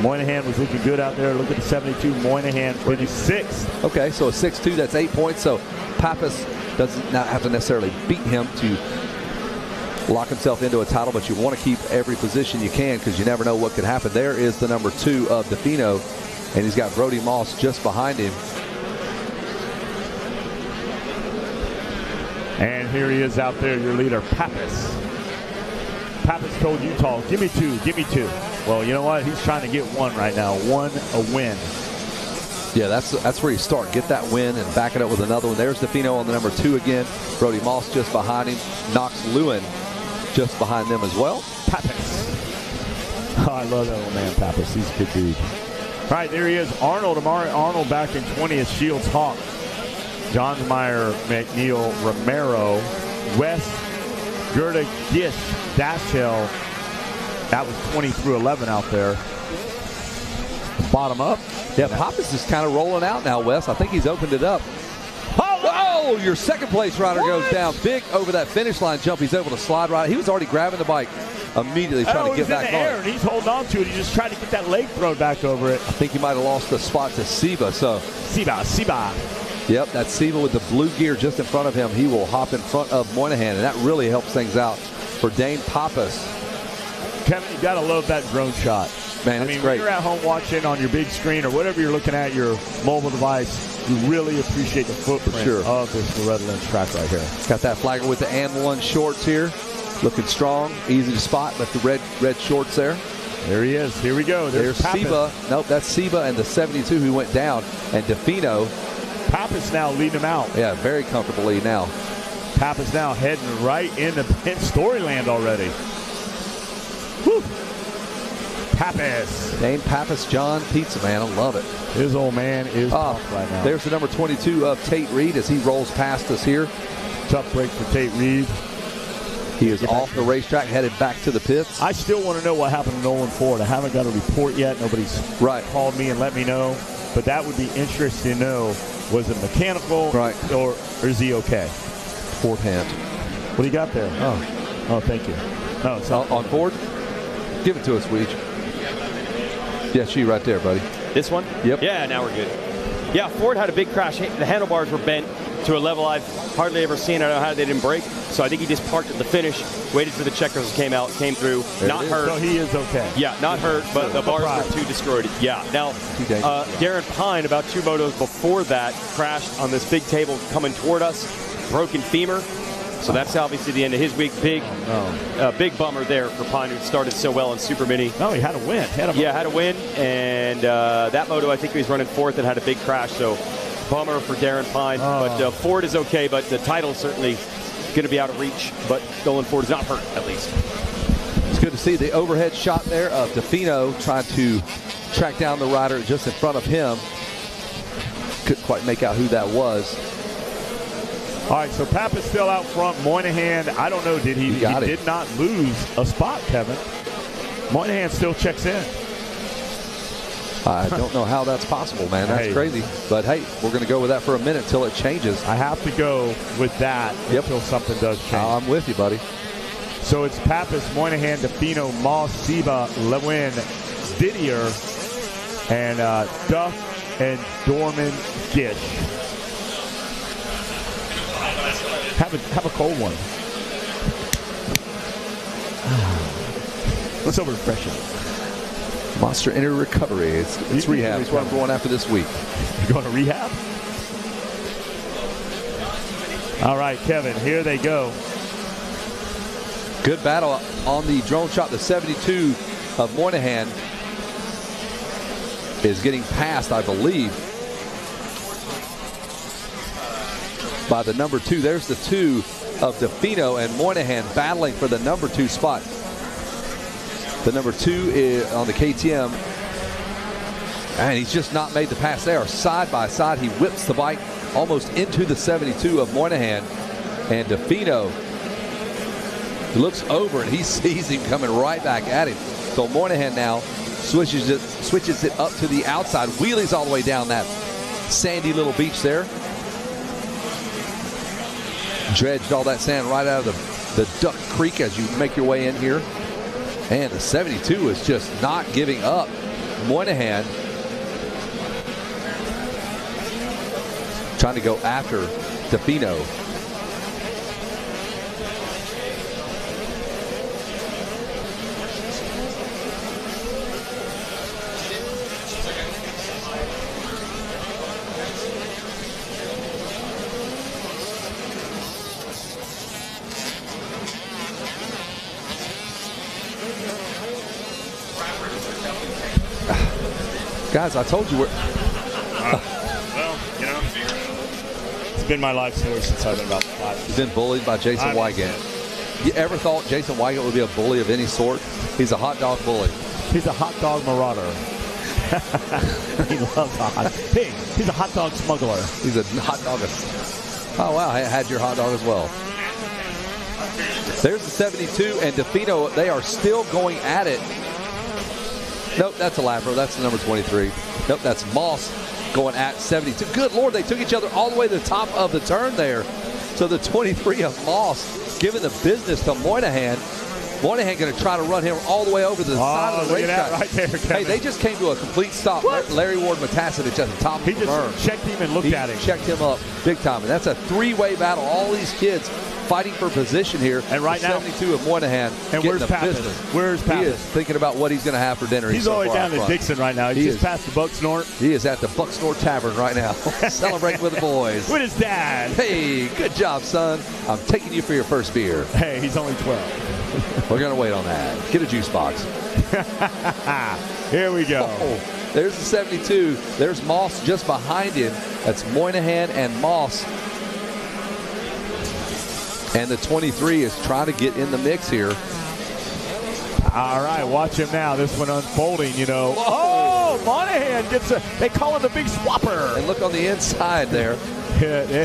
Moynihan was looking good out there. Look at the 72. Moynihan finished 6th. Okay, so a 6-2, that's 8 points. So Pappas does not have to necessarily beat him to lock himself into a title, but you want to keep every position you can because you never know what could happen. There is the number 2 of Defino, and he's got Brody Moss just behind him. And here he is out there, your leader, Pappas. Pappas told Utah, give me 2, give me 2. Well, you know what? He's trying to get 1 right now. 1 a win. Yeah, that's where you start. Get that win and back it up with another one. There's Defino on the number 2 again. Brody Moss just behind him. Knox Lewin just behind them as well. Pappas. Oh, I love that old man, Pappas. He's a good dude. All right, there he is. Arnold, Amari Arnold back in 20th. Shields Hawk. Johnsmeyer, McNeil, Romero, West, Gerda, Gish, Dashell. That was 20 through 11 out there. Bottom up. Yeah, Pappas is kind of rolling out now, Wes. I think he's opened it up. Oh, your second place rider goes down. Big over that finish line jump. He's able to slide right. He was already grabbing the bike immediately trying to get back on. And he's holding on to it. He just tried to get that leg thrown back over it. I think he might have lost the spot to Siba. Siba. Yep, that's Siba with the blue gear just in front of him. He will hop in front of Moynihan, and that really helps things out for Dane Pappas. Kevin, you got to love that drone shot. Man, it's great. When you're at home watching on your big screen or whatever you're looking at, your mobile device, you really appreciate the footprint of this Loretta Lynn track right here. Got that flagger with the AMSOIL shorts here. Looking strong, easy to spot, but the red shorts there. There he is. Here we go. There's Siba. Nope, that's Siba and the 72 who went down. And Defino. Pappas now leading him out. Yeah, very comfortably now. Pappas now heading right into Storyland already. Whew. Pappas. Dane Pappas, John Pizza Man. I love it. His old man is tough right now. There's the number 22 of Tate Reed as he rolls past us here. Tough break for Tate Reed. He is off the racetrack, headed back to the pits. I still want to know what happened to Nolan Ford. I haven't got a report yet. Nobody's called me and let me know. But that would be interesting to know. Was it mechanical or is he okay? Ford hand. What do you got there? Oh, thank you. No, it's not on Ford. Give it to us, Weege. Yeah, she right there, buddy. This one? Yep. Yeah, now we're good. Yeah, Ford had a big crash. The handlebars were bent to a level I've hardly ever seen. I don't know how they didn't break. So I think he just parked at the finish, waited till the checkers came came through. Not hurt. So he is okay. Yeah, not hurt, but the bars were too destroyed. Yeah. Now, Darren Pine, about 2 motos before that, crashed on this big table coming toward us, broken femur. So that's obviously the end of his week. Big bummer there for Pine, who started so well in Supermini. No, he had a win. Had a win. And that moto, I think he was running 4th and had a big crash. So bummer for Darren Pine. But Ford is okay, but the title certainly going to be out of reach. But Nolan Ford is not hurt, at least. It's good to see the overhead shot there of Defino trying to track down the rider just in front of him. Couldn't quite make out who that was. All right, so Pappas still out front. Moynihan, I don't know, he did not lose a spot, Kevin. Moynihan still checks in. I don't know how that's possible, man. That's crazy. But, hey, we're going to go with that for a minute until it changes. I have to go with that until something does change. I'm with you, buddy. So it's Pappas, Moynihan, Defino, Moss, Siba, Lewin, Didier, and Duff and Dorman Gish. Have a cold one. Let's over refreshing. Monster Energy Recovery. It's rehab. It's what I'm going after this week. You're going to rehab? All right, Kevin, here they go. Good battle on the drone shot. The 72 of Moynihan is getting passed, I believe, by the number 2. There's the 2 of Defino and Moynihan battling for the number 2 spot. The number 2 is on the KTM. And he's just not made the pass. They are side by side. He whips the bike almost into the 72 of Moynihan. And DeFino looks over and he sees him coming right back at him. So Moynihan now switches it up to the outside. Wheelies all the way down that sandy little beach there. Dredged all that sand right out of the Duck Creek as you make your way in here. And the 72 is just not giving up. Moynihan trying to go after DeFino. Guys, I told you we're... well, you know, it's been my life story since I've been about 5. He's been bullied by Jason Wygant. You ever thought Jason Wygant would be a bully of any sort? He's a hot dog bully. He's a hot dog marauder. He loves hot. Hey, he's a hot dog smuggler. He's a hot dog. Oh, wow. I had your hot dog as well. There's the 72, and DeFino, they are still going at it. Nope, that's a lapper. That's the number 23. Nope, that's Moss going at 72. Good Lord, they took each other all the way to the top of the turn there. So the 23 of Moss giving the business to Moynihan. Moynihan going to try to run him all the way over to the side of the racetrack. Right there, Kevin. Hey, they just came to a complete stop. What? Larry Ward Matasevich at the top of the berm. He just checked him and looked at him. Checked him up big time. And that's a 3-way battle. All these kids fighting for position here. And right now, 72 of Moynihan. And where's Pappas? Where's Pappas? He is thinking about what he's going to have for dinner. He's all the way down to Dixon right now. He's just past the Bucksnort. He is at the Bucksnort Tavern right now, celebrating with the boys. With his dad. Hey, good job, son. I'm taking you for your first beer. Hey, he's only 12. We're going to wait on that. Get a juice box. Here we go. Oh, there's the 72. There's Moss just behind him. That's Moynihan and Moss. And the 23 is trying to get in the mix here. All right, watch him now. This one unfolding, you know. Whoa. Oh, Moynihan gets they call him the big swapper. And look on the inside there.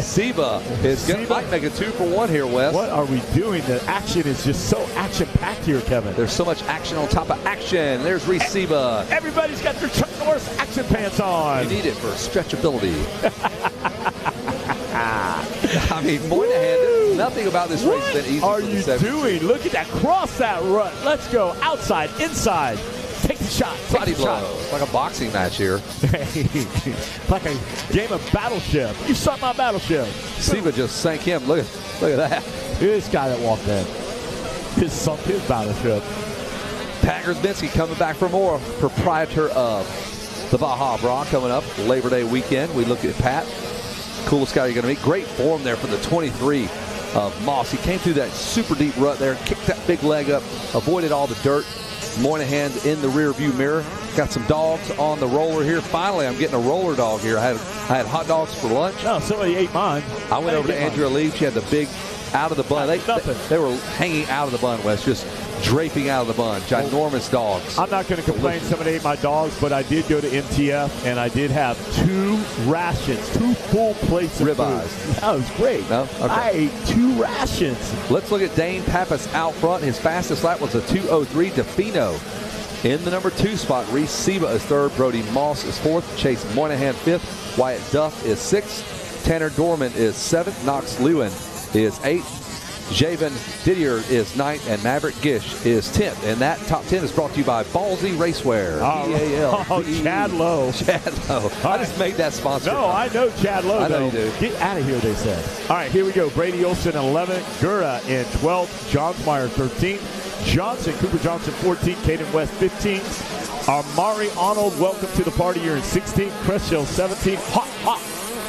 Seba is going to make a 2-for-1 here, Wes. What are we doing? The action is just so action-packed here, Kevin. There's so much action on top of action. There's Reese Seba. Everybody's got their Chuck Norris action pants on. You need it for stretchability. I mean, Moynihan, there's nothing about this race that easy. What are you doing? Look at that. Cross that rut. Let's go. Outside, inside. Take the shot. Body blow. It's like a boxing match here. Like a game of Battleship. You saw my Battleship. Seba just sank him. Look at that. This guy that walked in. Just sunk his Battleship. Pat Grzyminski coming back for more. Proprietor of the Baja Bra coming up Labor Day weekend. We look at Pat. Coolest guy you're going to meet. Great form there for the 23 of Moss. He came through that super deep rut there, kicked that big leg up, avoided all the dirt. Moynihan in the rear view mirror. Got some dogs on the roller here. Finally, I'm getting a roller dog here. I had hot dogs for lunch. Oh, somebody ate mine. I went over to Andrea Lee. She had the big out of the bun. They were hanging out of the bun, Wes, just draping out of the bun. Ginormous dogs. I'm not going to complain somebody ate my dogs, but I did go to MTF, and I did have 2 rations, 2 full plates of ribeyes. Food. That was great. No? Okay. I ate 2 rations. Let's look at Dane Pappas out front. His fastest lap was a 2:03. DeFino in the number 2 spot. Reese Seba is 3rd. Brody Moss is 4th. Chase Moynihan 5th. Wyatt Duff is 6th. Tanner Dorman is 7th. Knox Lewin is 8th. Javen Didier is 9th, and Maverick Gish is 10th. And that top 10 is brought to you by Ballsy Racewear. Chad Lowe. Chad Lowe. I just made that sponsor. No, I know Chad Lowe. I know you do. Get out of here, they said. All right, here we go. Brady Olson 11th, Gura in 12th, Johnsmeyer 13th, Johnson, Cooper Johnson 14th, Caden West 15th, Amari Arnold, welcome to the party here in 16th, Cresshill 17th, Hot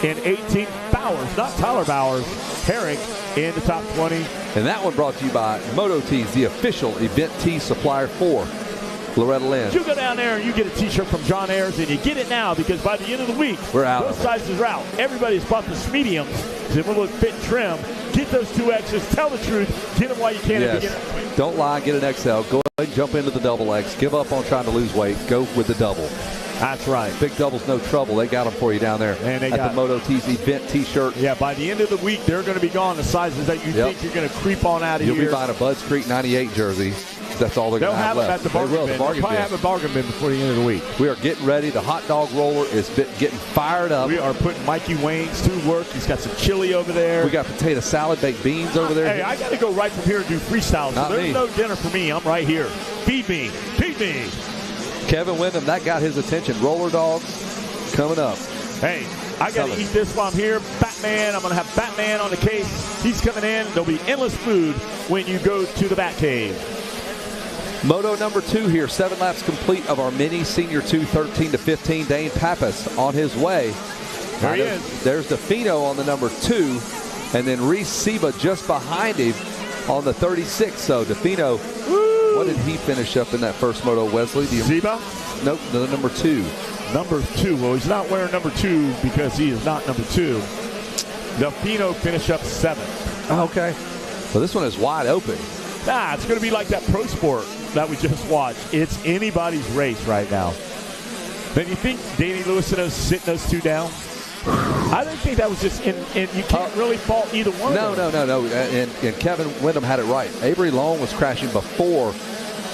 in 18th, Bowers, not Tyler Bowers, Herrick in the top 20. And that one brought to you by Moto Tees, the official event tee supplier for Loretta Lynn. You go down there and you get a t-shirt from John Ayers, and you get it now because by the end of the week, we're out. Those sizes are out. Everybody's bought the mediums because it will look fit and trim. Get those 2Xs. Tell the truth. Get them while you can. Yes. Don't lie, get an XL. Go ahead and jump into the double X. Give up on trying to lose weight. Go with the double. That's right. Big Double's no trouble. They got them for you down there and they at got the Moto T's event T-shirt. Yeah, by the end of the week, they're going to be gone. The sizes that you think you're going to creep on out of here. You'll be buying a Budds Creek 98 jersey. That's all they're going to have left. They'll have them at the bargain bin. They'll probably have a bargain bin before the end of the week. We are getting ready. The hot dog roller is getting fired up. We are putting Mikey Waynes to work. He's got some chili over there. We got potato salad, baked beans over there. Hey, I got to go right from here and do freestyle. So there's no dinner for me. I'm right here. Feed me. Feed me. Kevin Windham, that got his attention. Roller dogs coming up. Hey, I got to eat this while I'm here. Batman, I'm going to have Batman on the case. He's coming in. There'll be endless food when you go to the Batcave. Moto number 2 here. 7 laps complete of our mini Senior 2 13 to 15. Dane Pappas on his way. There he is. There's DeFino on the number 2. And then Reese Seba just behind him on the 36. So DeFino, what did he finish up in that first moto, Wesley? Seba? Nope, the number 2. Number 2. Well, he's not wearing number 2 because he is not number 2. DeFino finished up 7th. Oh, okay. Well, this one is wide open. Nah, it's going to be like that Pro Sport that we just watched. It's anybody's race right now. Then you think Danny Lewis is sitting those two down? I don't think that was just in you can't really fault either one. No. And Kevin Windham had it right. Avery Long was crashing before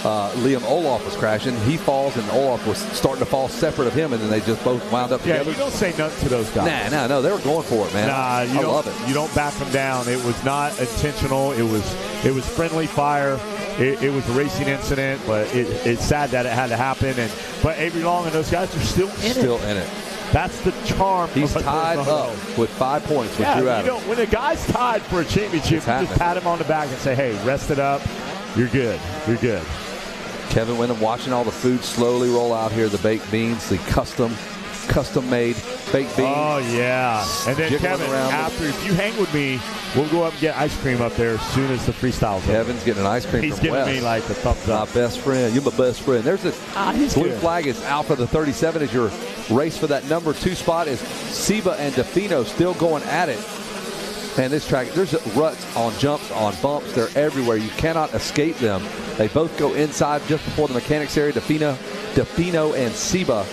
Liam Olaf was crashing. He falls, and Olaf was starting to fall separate of him, and then they just both wound up together. Yeah, you don't say nothing to those guys. No, they were going for it, man. I love it. You don't back them down. It was not intentional. It was friendly fire. It was a racing incident, but it's sad that it had to happen. But Avery Long and those guys are still in it. That's the charm. He's tied up with 5 points with Drew Adams. When a guy's tied for a championship, you just pat him on the back and say, hey, rest it up. You're good. You're good. Kevin Windham watching all the food slowly roll out here. The baked beans, the custom-made baked beans. Oh, yeah. And then Kevin, after, if you hang with me, we'll go up and get ice cream up there as soon as the freestyle's over. Kevin's getting an ice cream He's from giving Wes. me like the thumbs up. My best friend. You're my best friend. There's a blue good. flag is out for the 37 as your race for that number 2 spot is Seba and DeFino still going at it. And this track, there's ruts on jumps, on bumps. They're everywhere. You cannot escape them. They both go inside just before the mechanics area. DeFino and Seba.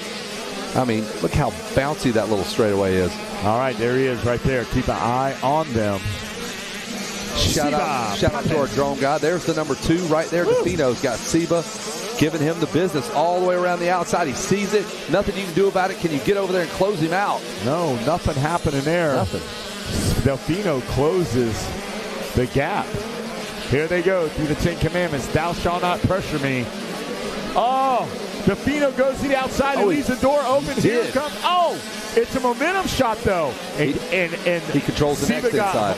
I mean, look how bouncy that little straightaway is. All right, there he is right there. Keep an eye on them. Shout out to our drone guy. There's the number 2 right there. DeFino's got Seba giving him the business all the way around the outside. He sees it. Nothing you can do about it. Can you get over there and close him out? No, nothing happening there. Nothing. Delfino closes the gap. Here they go through the 10 Commandments. Thou shalt not pressure me. Oh, Delfino goes to the outside and leaves the door open. Here it comes. Oh, it's a momentum shot, though. And he controls the next inside.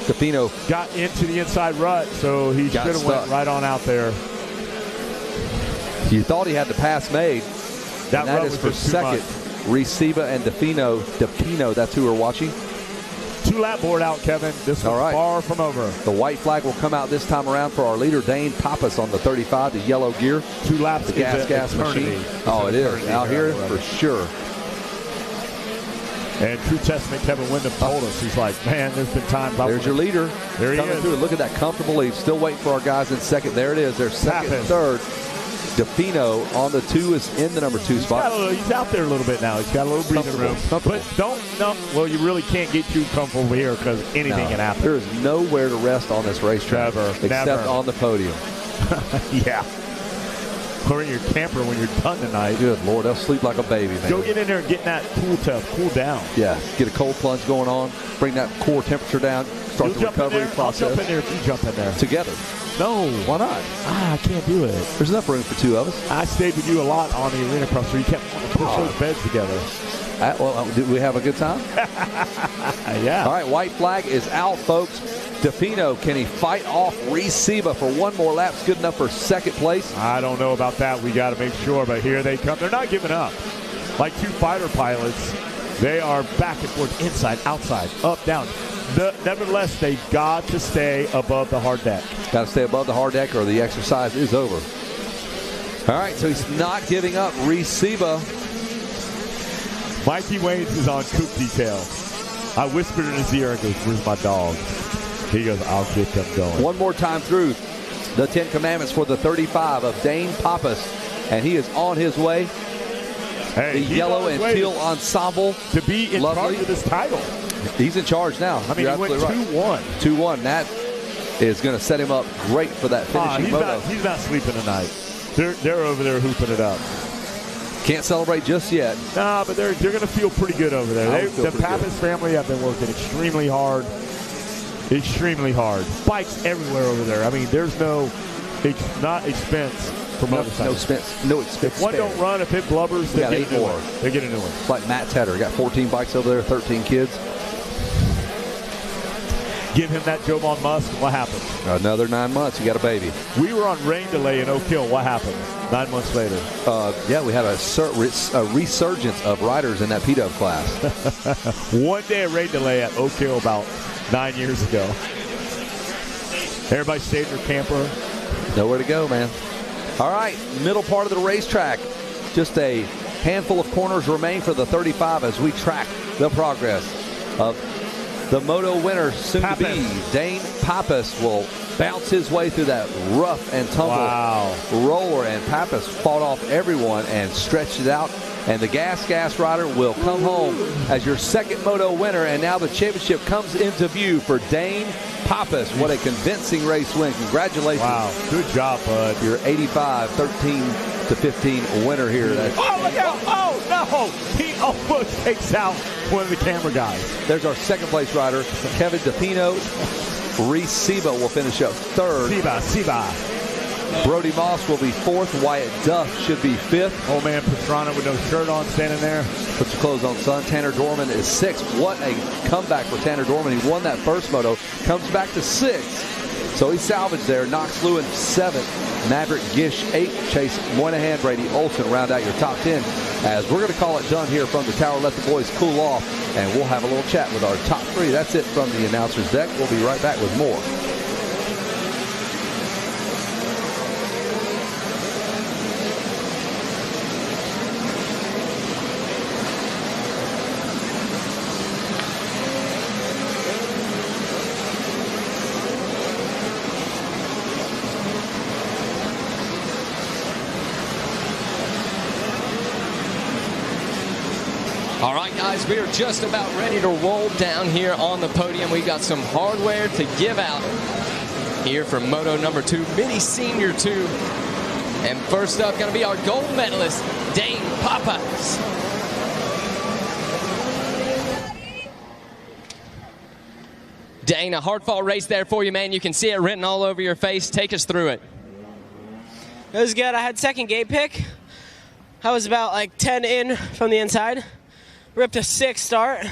Delfino got into the inside rut, so he should have went right on out there. You thought he had the pass made. That is for second. Reciba and DeFino, that's who we're watching. 2-lap board out, Kevin. This one's far from over. The white flag will come out this time around for our leader, Dane Pappas, on the 35, the yellow gear. 2 laps. The gas machine. Oh, it is. Out here for sure. And True Testament, Kevin Windham told us, he's like, man, there's been times. There's your leader. There he is. Through. Look at that comfortable lead. Still waiting for our guys in second. There it is. They're second and third. DeFino on the 2 is in the number 2 spot. He's out there a little bit now. He's got a little breathing room. But well, you really can't get too comfortable here because anything can happen. There is nowhere to rest on this racetrack except on the podium. Yeah. Or in your camper when you're done tonight. Good Lord, they'll sleep like a baby, man. Go get in there and get in that cool down. Yeah, get a cold plunge going on, bring that core temperature down, start the recovery process. I'll jump in there if you jump in there. Together. No. Why not? I can't do it. There's enough room for 2 of us. I stayed with you a lot on the arena cross, so you kept wanting to push those beds together. Did we have a good time? Yeah. All right, white flag is out, folks. DeFino, can he fight off Reciba for one more lap? Good enough for second place? I don't know about that. We got to make sure, but here they come. They're not giving up. Like 2 fighter pilots, they are back and forth, inside, outside, up, down. Nevertheless, they've got to stay above the hard deck. Got to stay above the hard deck or the exercise is over. All right, so he's not giving up. Reciba. Mikey Waynes is on coop detail. I whispered in his ear and goes, where's my dog? He goes, I'll get them going. One more time through. the 10 Commandments for the 35 of Dane Pappas, and he is on his way. Hey, the yellow and teal ensemble to be in charge of this title. He's in charge now. I mean, he went 2-1. 2-1. That is going to set him up great for that finishing moto. He's not sleeping tonight. They're over there hooping it up. Can't celebrate just yet. Nah, but they're going to feel pretty good over there. The Pappas family have been working extremely hard. Extremely hard. Bikes everywhere over there. I mean, there's not expense for motorcycles. No expense. If one don't run, if it blubbers, they get a new one. They get a new one. It's like Matt Tedder. Got 14 bikes over there, 13 kids. Give him that Joe Von Musk, what happened? Another 9 months, you got a baby. We were on rain delay in Oak Hill. What happened 9 months later? Yeah, we had a resurgence of riders in that P-Dub class. One day of rain delay at Oak Hill about 9 years ago. Everybody stayed in their camper. Nowhere to go, man. All right, middle part of the racetrack. Just a handful of corners remain for the 35 as we track the progress of the Moto winner, soon to be Dane Pappas, will bounce his way through that rough and tumble roller, and Pappas fought off everyone and stretched it out. And the gas rider will come home as your second Moto winner, and now the championship comes into view for Dane Pappas. What a convincing race win. Congratulations. Wow, good job, bud. Your 85, 13-15 winner here. Oh, look out. Oh, no. He almost takes out one of the camera guys. There's our second place rider, Kevin DePino. Reese Seba will finish up third. Seba. Brody Moss will be fourth. Wyatt Duff should be fifth. Old man Pastrana with no shirt on standing there. Put your clothes on, son. Tanner Dorman is sixth. What a comeback for Tanner Dorman. He won that first moto. Comes back to sixth. So he salvaged there. Knox Lewin seventh. Maverick Gish eighth. Chase Moynihan, Brady Olson round out your top 10. As we're going to call it done here from the tower. Let the boys cool off. And we'll have a little chat with our top three. That's it from the announcer's deck. We'll be right back with more. All right, guys, we are just about ready to roll down here on the podium. We've got some hardware to give out here from Moto number 2, Mini Senior 2. And first up, going to be our gold medalist, Dane Pappas. Dane, a hard-fought race there for you, man. You can see it written all over your face. Take us through it. It was good. I had second gate pick. I was about like 10 in from the inside. Ripped a 6 start.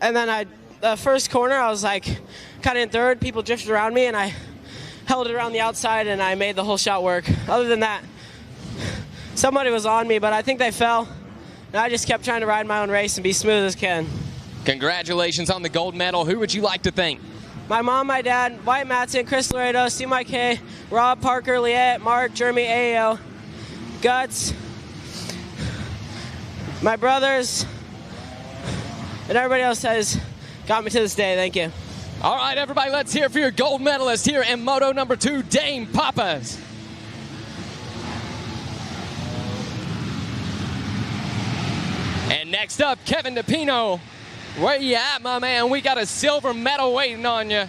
And then the first corner, I was like kind of in third. People drifted around me, and I held it around the outside, and I made the whole shot work. Other than that, somebody was on me, but I think they fell. And I just kept trying to ride my own race and be smooth as can. Congratulations on the gold medal. Who would you like to thank? My mom, my dad, Wyatt Matson, Chris Laredo, C.Mike, Rob, Parker, Liette, Mark, Jeremy, AAO, Guts, my brothers, and everybody else has got me to this day. Thank you. All right, everybody, let's hear for your gold medalist here in Moto number 2, Dane Pappas. And next up, Kevin DePino. Where you at, my man? We got a silver medal waiting on you.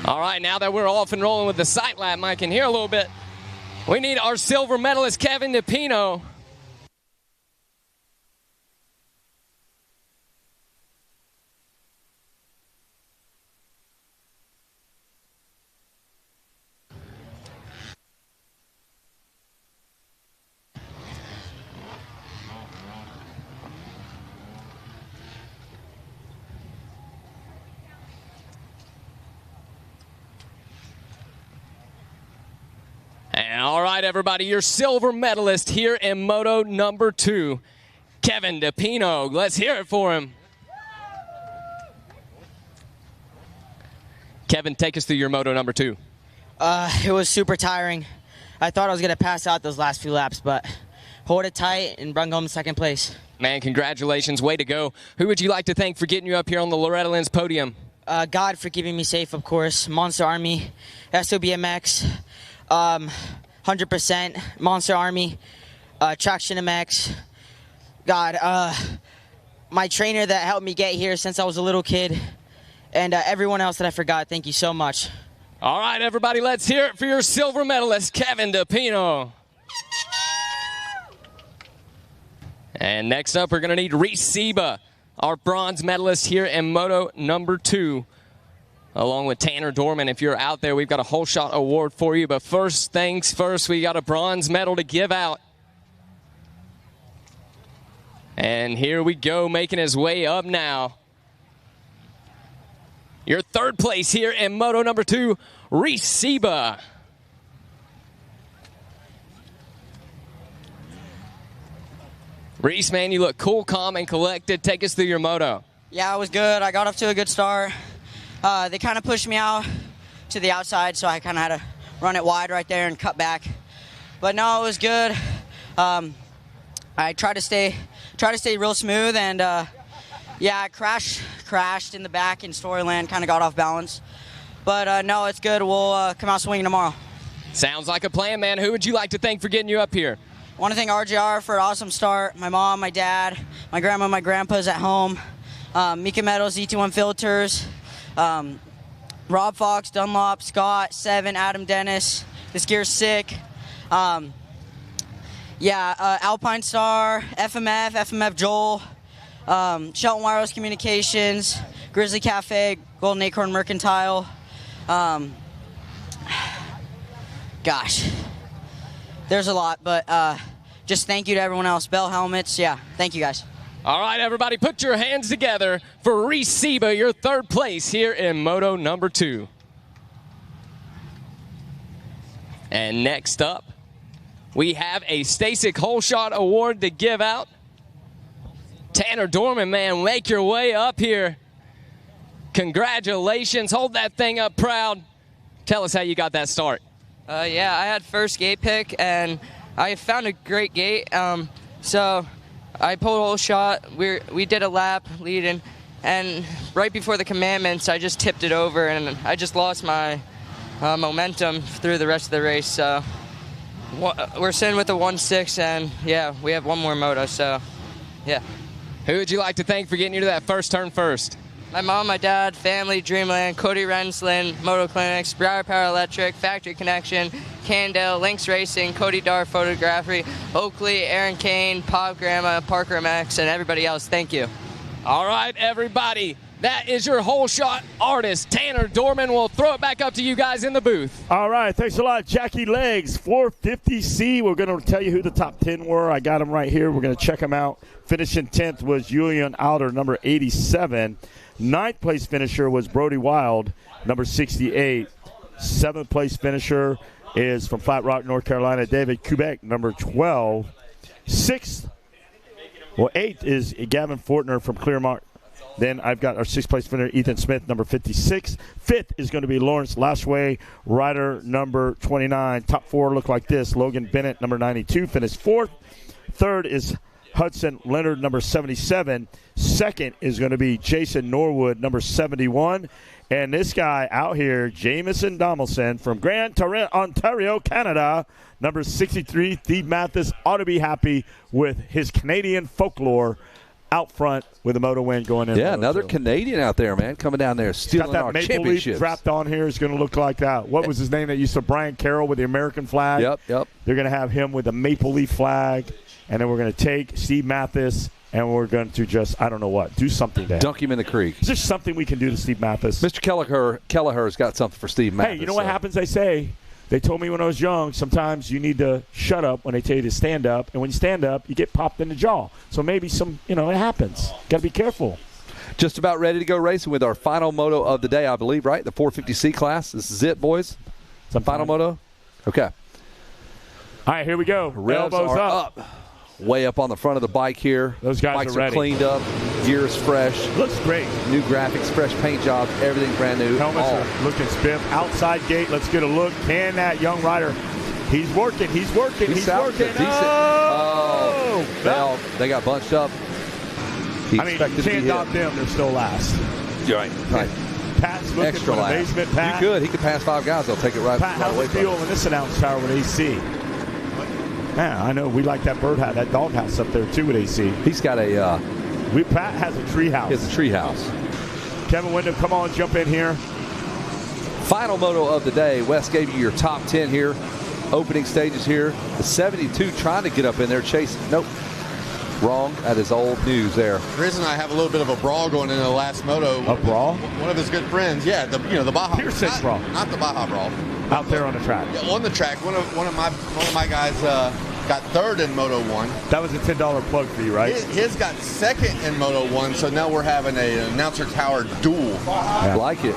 All right, now that we're off and rolling with the sight lap, Mike, and here a little bit, we need our silver medalist, Kevin DePino. And all right, everybody, your silver medalist here in Moto number 2, Kevin DePino. Let's hear it for him. Kevin, take us through your Moto number 2. It was super tiring. I thought I was going to pass out those last few laps, but hold it tight and bring home second place. Man, congratulations. Way to go. Who would you like to thank for getting you up here on the Loretta Lynn's podium? God for keeping me safe, of course. Monster Army, SOBMX, 100%, Monster Army, Traction MX. God, my trainer that helped me get here since I was a little kid, and everyone else that I forgot. Thank you so much. All right, everybody, let's hear it for your silver medalist, Kevin DePino. And next up, we're going to need Reese Seba, our bronze medalist here in Moto number 2, along with Tanner Dorman. If you're out there, we've got a whole shot award for you. But first things first, we got a bronze medal to give out. And here we go, making his way up now. Your third place here in Moto number 2, Reese Seba. Reese, man, you look cool, calm, and collected. Take us through your moto. Yeah, it was good. I got off to a good start. They kind of pushed me out to the outside, so I kind of had to run it wide right there and cut back. But no, it was good. I tried to stay real smooth, and yeah, I crashed in the back in Storyland, kind of got off balance. But no, it's good. We'll come out swinging tomorrow. Sounds like a plan, man. Who would you like to thank for getting you up here? I want to thank RJR for an awesome start. My mom, my dad, my grandma, my grandpa's at home. Mika Metals, ET1 Filters, Rob Fox, Dunlop, Scott, Seven, Adam Dennis. This gear's sick. Alpine Star, FMF Joel, Shelton Wireless Communications, Grizzly Cafe, Golden Acorn Mercantile. Gosh, there's a lot, but just thank you to everyone else. Bell Helmets, yeah, thank you guys. All right, everybody, put your hands together for Reese Seba, your third place here in Moto number 2. And next up, we have a Stasic Whole Shot Award to give out. Tanner Dorman, man, make your way up here. Congratulations. Hold that thing up proud. Tell us how you got that start. Yeah, I had first gate pick, and I found a great gate. So I pulled a whole shot. We did a lap leading, and right before the commandments, I just tipped it over, and I just lost my momentum through the rest of the race. So we're sitting with a 1.6, and yeah, we have one more moto. So yeah. Who would you like to thank for getting you to that first turn first? My mom, my dad, family, Dreamland, Cody Renslin, Moto Clinics, Briar Power Electric, Factory Connection, Candale, Lynx Racing, Cody Dar Photography, Oakley, Aaron Kane, Pop Grandma, Parker MX, and everybody else. Thank you. All right, everybody. That is your whole shot artist, Tanner Dorman. We'll throw it back up to you guys in the booth. All right, thanks a lot, Jackie Legs, 450C. We're going to tell you who the top 10 were. I got them right here. We're going to check them out. Finishing 10th was Julian Alder, number 87. 9th place finisher was Brody Wild, number 68. 7th place finisher is from Flat Rock, North Carolina, David Kubek, number 12. 8th is Gavin Fortner from Clearmont. Then I've got our 6th place finisher, Ethan Smith, number 56. 5th is going to be Lawrence Lashway, rider number 29. Top 4 look like this. Logan Bennett, number 92, finished 4th. 3rd is Hudson Leonard, number 77. 2nd is going to be Jason Norwood, number 71. And this guy out here, Jamison Donaldson from Grand Torrent, Ontario, Canada, number 63. Steve Mathis ought to be happy with his Canadian folklore out front with a moto win going in. Yeah, another Canadian out there, man, coming down there, stealing got our that maple championships. leaf wrapped on here is going to look like that. What was his name that used to Brian Carroll with the American flag? Yep. They're going to have him with a maple leaf flag, and then we're going to take Steve Mathis, and we're going to just, I don't know what, do something to him. Dunk him in the creek. Is there something we can do to Steve Mathis? Mr. Kelleher's got something for Steve Mathis. Hey, you know what happens, they say? They told me when I was young, sometimes you need to shut up when they tell you to stand up. And when you stand up, you get popped in the jaw. So maybe it happens. Got to be careful. Just about ready to go racing with our final moto of the day, I believe, right? The 450C class. This is it, boys? Some final moto? Okay. All right, here we go. Revs Elbows are up. Way up on the front of the bike here. Those guys Bikes are ready. Cleaned up. Gear is fresh. Looks great. New graphics, fresh paint jobs, everything brand new. Helmets are looking spiff. Outside gate, let's get a look. Can that young rider? He's working. He's working. He's working. Oh, well, they got bunched up. I mean, you can't knock them. They're still last. You're right. Right. Pat's looking Extra for the last. basement. Pat. You could. He could pass 5 guys. They'll take it right. Pat, how's away it feel in this announce tower with AC? Yeah, I know. We like that birdhouse, that doghouse up there, too, with AC. He's got a... Pat has a tree house. He has a tree house. Kevin Wyndham, come on, jump in here. Final moto of the day. Wes gave you your top 10 here. Opening stages here. The 72 trying to get up in there. Chase, nope. Wrong. That is old news there. Chris and I have a little bit of a brawl going into the last moto. A brawl? One of his good friends. Yeah, the Baja. Pearson brawl. Not the Baja brawl. Out there on the track. Yeah, on the track. One of my guys got third in Moto 1. That was a $10 plug for you, right? His got second in Moto 1, so now we're having an announcer tower duel. I like it.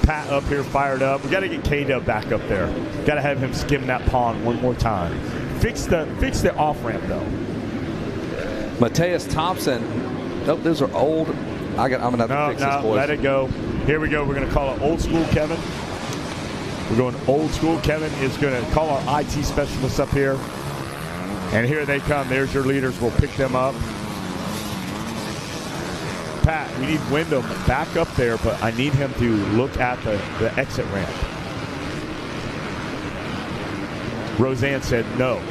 Pat up here fired up. We got to get K-Dub back up there. Got to have him skim that pond one more time. Fix the off-ramp, though. Mateus Thompson. Nope, those are old. I'm going to have to fix this, boys. Let it go. Here we go. We're going to call it old school Kevin. We're going old school. Kevin is going to call our IT specialist up here. And here they come. There's your leaders. We'll pick them up. Pat, we need Wyndham back up there, but I need him to look at the exit ramp. Roseanne said no.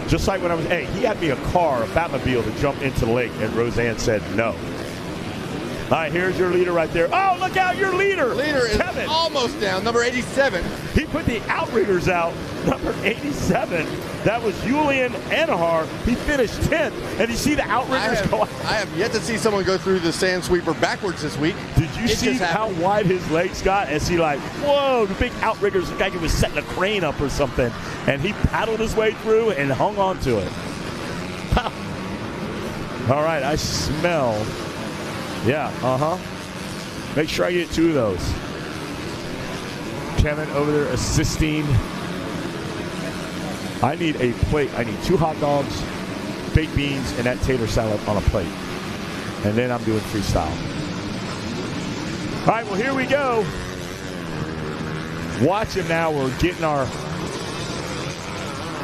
Just like when he had me a car, a Batmobile to jump into the lake, and Roseanne said no. All right, here's your leader right there. Oh, look out, your leader. Leader is Kevin. Almost down, number 87. He put the outriggers out, number 87. That was Julian Anahar. He finished 10th, and you see the outriggers go out. I have yet to see someone go through the sand sweeper backwards this week. Did you see how wide his legs got as he whoa, the big outriggers, like he was setting a crane up or something, and he paddled his way through and hung on to it. All right, I smell. Yeah, Make sure I get 2 of those. Kevin over there assisting. I need a plate. I need 2 hot dogs, baked beans, and that tater salad on a plate. And then I'm doing freestyle. All right, well, here we go. Watch him now. We're getting our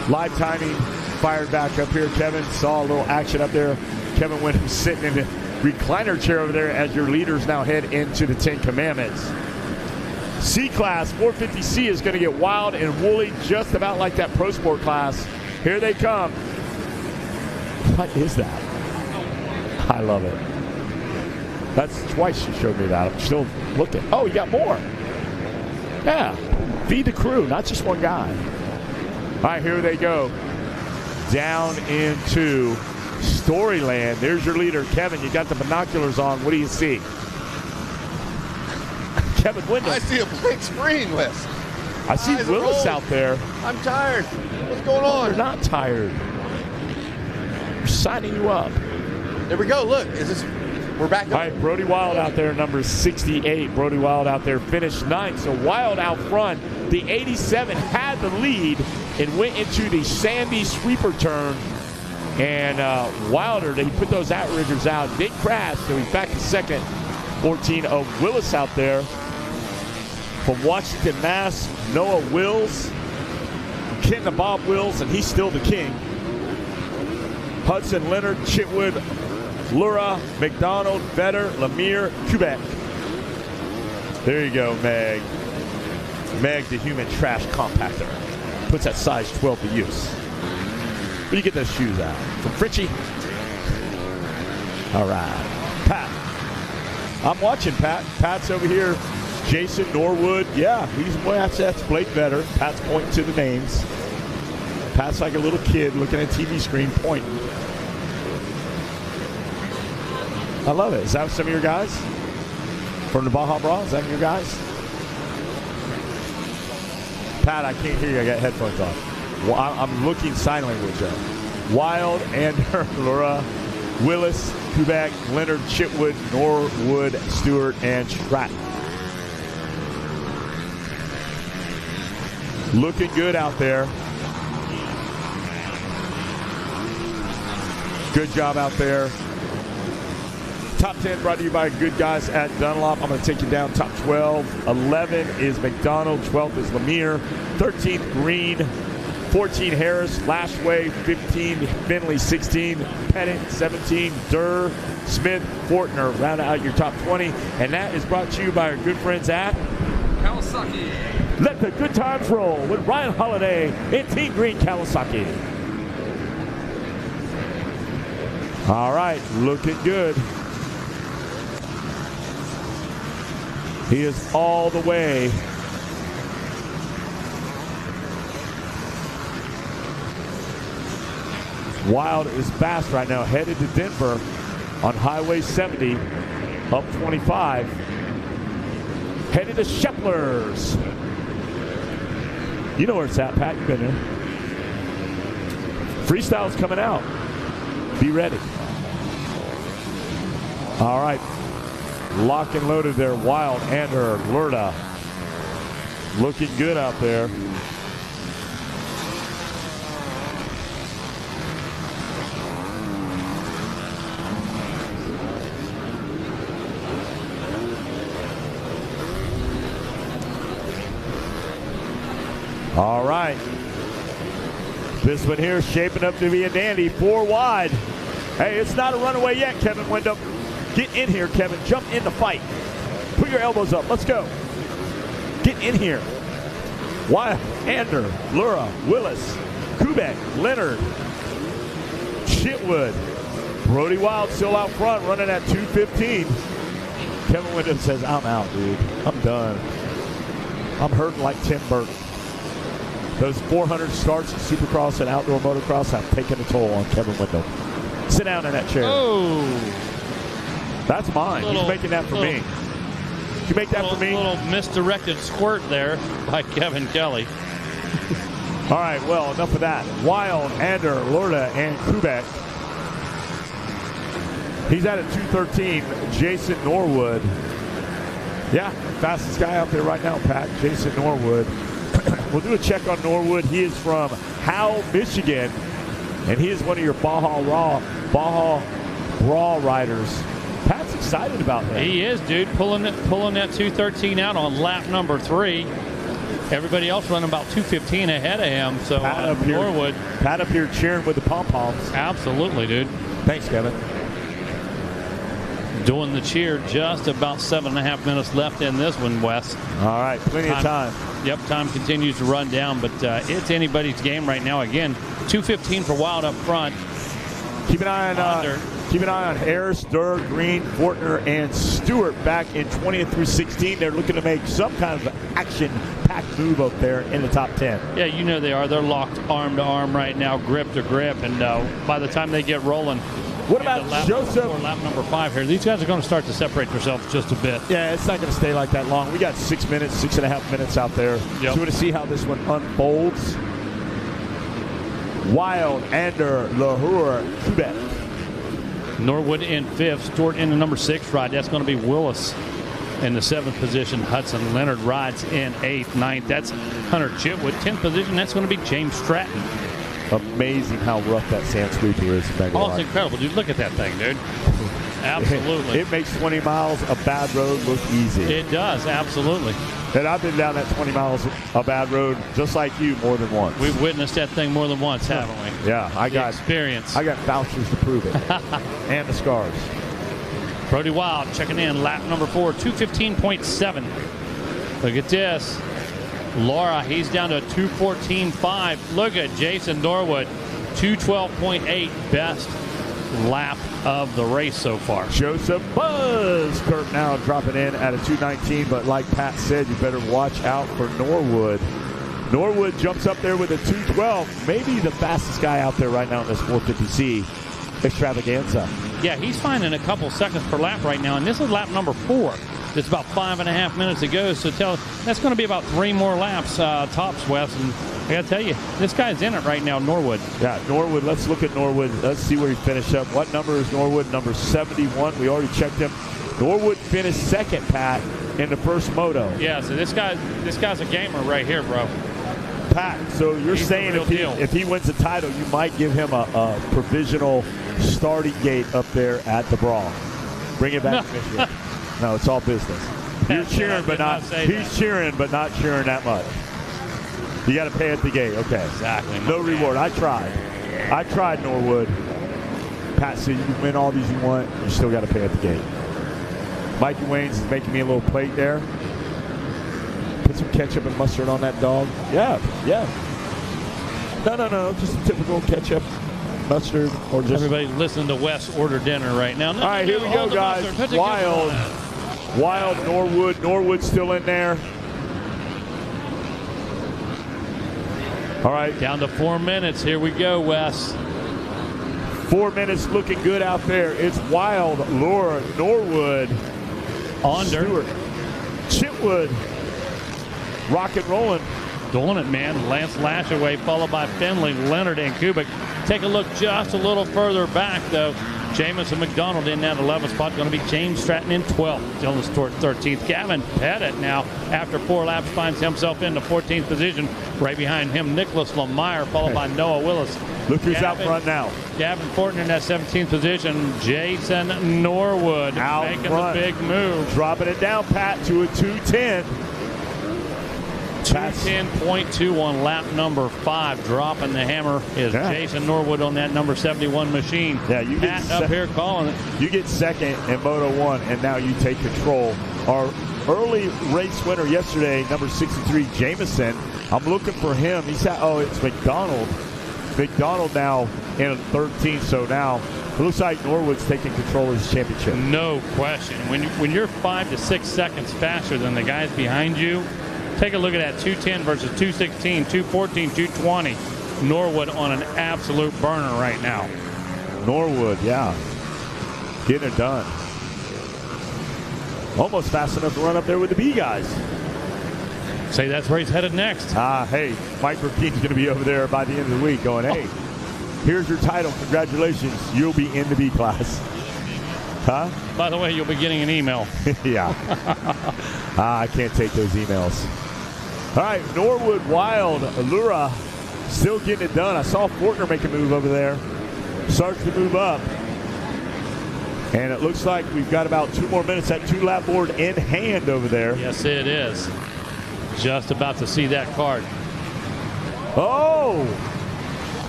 live timing fired back up here. Kevin saw a little action up there. Kevin Wyndham sitting in the recliner chair over there as your leaders now head into the 10 Commandments. C-Class 450C is going to get wild and woolly, just about like that Pro Sport class. Here they come. What is that? I love it. That's twice she showed me that. I'm still looking. Oh, you got more. Yeah. Feed the crew, not just one guy. All right, here they go. Down into Storyland. There's your leader, Kevin. You got the binoculars on. What do you see? Kevin Wyndham. I see a blank screen, Wes. I see Willis out there. I'm tired. What's going on? You're not tired. We're signing you up. There we go. Look, we're back up. All right, Brody Wild out there, number 68. Brody Wild out there finished 9th. So Wild out front. The 87 had the lead and went into the sandy sweeper turn. And Wilder, they put those outriggers out. Did crash, so he's back in second. 14 of Willis out there. From Washington, Mass, Noah Wills. Ken the Bob Wills, and he's still the king. Hudson Leonard, Chitwood, Lura, McDonald, Vetter, Lemire, Quebec. There you go, Meg. Meg, the human trash compactor. Puts that size 12 to use. Where do you get those shoes out? From Fritchie? All right. Pat. I'm watching Pat. Pat's over here. Jason Norwood. Yeah, that's Blake Vetter. Pat's pointing to the names. Pat's like a little kid looking at a TV screen pointing. I love it. Is that some of your guys? From the Baja Bra? Is that your guys? Pat, I can't hear you. I got headphones on. Well, I'm looking sign language up. Wild, Ander, Laura, Willis, Quebec, Leonard, Chitwood, Norwood, Stewart, and Stratton. Looking good out there. Good job out there. Top 10 brought to you by good guys at Dunlop. I'm going to take you down top 12. 11 is McDonald. 12th is Lemire. 13th, Green. 14, Harris. Lashway. 15, Finley. 16, Pettit. 17, Durr. Smith. Fortner. Round out your top 20. And that is brought to you by our good friends at Kawasaki. Let the good times roll with Ryan Holiday in Team Green Kawasaki. All right, looking good. He is all the way. Wild is fast right now, headed to Denver on Highway 70, up 25. Headed to Shepler's. You know where it's at, Pat. You've been there. Freestyle's coming out. Be ready. All right. Lock and loaded there. Wild, Ander, Lurda. Looking good out there. All right. This one here shaping up to be a dandy. 4 wide. Hey, it's not a runaway yet, Kevin Windham. Get in here, Kevin. Jump in the fight. Put your elbows up. Let's go. Get in here. Wild, Ander, Lura, Willis, Kubek, Leonard, Chitwood. Brody Wild still out front, running at 2:15. Kevin Windham says, I'm out, dude. I'm done. I'm hurting like Tim Burton. Those 400 starts in Supercross and outdoor motocross have taken a toll on Kevin Windham. Sit down in that chair. Oh. That's mine. He's making that for me. You make that for me? A little misdirected squirt there by Kevin Kelly. All right, well, enough of that. Wild, Ander, Loretta, and Kubek. He's at a 2:13. Jason Norwood. Yeah, fastest guy out there right now, Pat. Jason Norwood. We'll do a check on Norwood. He is from Howell, Michigan, and he is one of your Baja Raw riders. Pat's excited about that. He is, dude. Pulling that 2:13 out on lap number 3. Everybody else running about 2:15 ahead of him. So Norwood. Pat up here cheering with the pom-poms. Absolutely, dude. Thanks, Kevin. Doing the cheer. Just about 7.5 minutes left in this one, Wes. All right, plenty of time. Yep, time continues to run down, but it's anybody's game right now. Again, 2:15 for Wild up front. Keep an eye on Harris, Durr, Green, Fortner, and Stewart back in 20th through 16. They're looking to make some kind of action-packed move up there in the top 10. Yeah, you know they are. They're locked arm to arm right now, grip to grip, and by the time they get rolling, what about Joseph? Lap number 5 here. These guys are going to start to separate themselves just a bit. Yeah, it's not going to stay like that long. We got 6 minutes, 6.5 minutes out there. Yep. So we're going to see how this one unfolds. Wild, Ander, Lahore, Quebec. Norwood in 5th. Stewart in the number 6 ride. That's going to be Willis in the 7th position. Hudson Leonard rides in 8th, 9th. That's Hunter Chitwood. 10th position. That's going to be James Stratton. Amazing how rough that sand sweeper is. Oh, it's incredible, dude. Look at that thing, dude. Absolutely. It makes 20 miles of bad road look easy. It does, absolutely. And I've been down that 20 miles of bad road just like you more than once. We've witnessed that thing more than once, haven't we? Yeah, I got experience. I got vouchers to prove it. And the scars. Brody Wild checking in, lap number 4, 2:15.7. Look at this. Laura, he's down to 2:14.5. Look at Jason Norwood, 2:12.8, best lap of the race so far. Joseph Buzz Kurt now dropping in at a 2:19, but like Pat said, you better watch out for Norwood. Norwood jumps up there with a 2:12, maybe the fastest guy out there right now in this 450C extravaganza. Yeah, he's finding a couple seconds per lap right now, and this is lap number 4. It's about 5.5 minutes to go, so that's going to be about 3 more laps tops, Wes. And I got to tell you, this guy's in it right now, Norwood. Yeah, Norwood. Let's look at Norwood. Let's see where he finished up. What number is Norwood? Number 71. We already checked him. Norwood finished 2nd, Pat, in the first moto. Yeah, so this guy's a gamer right here, bro. Pat, so you're saying if he wins the title, you might give him a provisional starting gate up there at the Brawl. Bring it back to Michigan. No, it's all business. You're cheering, but not. He's cheering, but not cheering that much. You got to pay at the gate. Okay. Exactly. No reward. I tried Norwood. Pat said you can win all these you want. You still got to pay at the gate. Mikey Waynes is making me a little plate there. Put some ketchup and mustard on that dog. Yeah. No. Just a typical ketchup, mustard, or just. Everybody's listening to Wes order dinner right now. All right, here we go, guys. Wild Norwood. Norwood's still in there. All right. Down to 4 minutes. Here we go, Wes. 4 minutes looking good out there. It's Wild, Laura, Norwood, Stewart, Chitwood, rock and rolling. Doing it, man. Lance Lashaway followed by Finley, Leonard, and Kubik. Take a look just a little further back, though. Jamison McDonald in that 11th spot. Going to be James Stratton in 12th. Dylan Stewart 13th. Gavin Pettit now, after 4 laps, finds himself in the 14th position. Right behind him, Nicholas Lemire, followed by Noah Willis. Look who's out front now. Gavin Fortin in that 17th position. Jason Norwood out making front. the big move. Dropping it down, Pat, to a 2:10. 2:10.2 on lap number 5. Dropping the hammer is Jason Norwood on that number 71 machine. Yeah, you get Pat up here calling it. You get second in Moto 1, and now you take control. Our early race winner yesterday, number 63, Jamison. I'm looking for him. He's at, it's McDonald. McDonald now in 13th, so now it looks like Norwood's taking control of his championship. No question. When you're 5 to 6 seconds faster than the guys behind you, take a look at that 2:10 versus 2:16, 2:14, 2:20. Norwood on an absolute burner right now. Norwood, yeah. Getting it done. Almost fast enough to run up there with the B guys. Say that's where he's headed next. Hey, Mike Burkeen's going to be over there by the end of the week going, hey, here's your title. Congratulations. You'll be in the B class. Huh? By the way, you'll be getting an email. Yeah. I can't take those emails. All right, Norwood, Wild, Allura still getting it done. I saw Fortner make a move over there. Starts to move up. And it looks like we've got about 2 more minutes. That 2-lap board in hand over there. Yes, it is. Just about to see that card.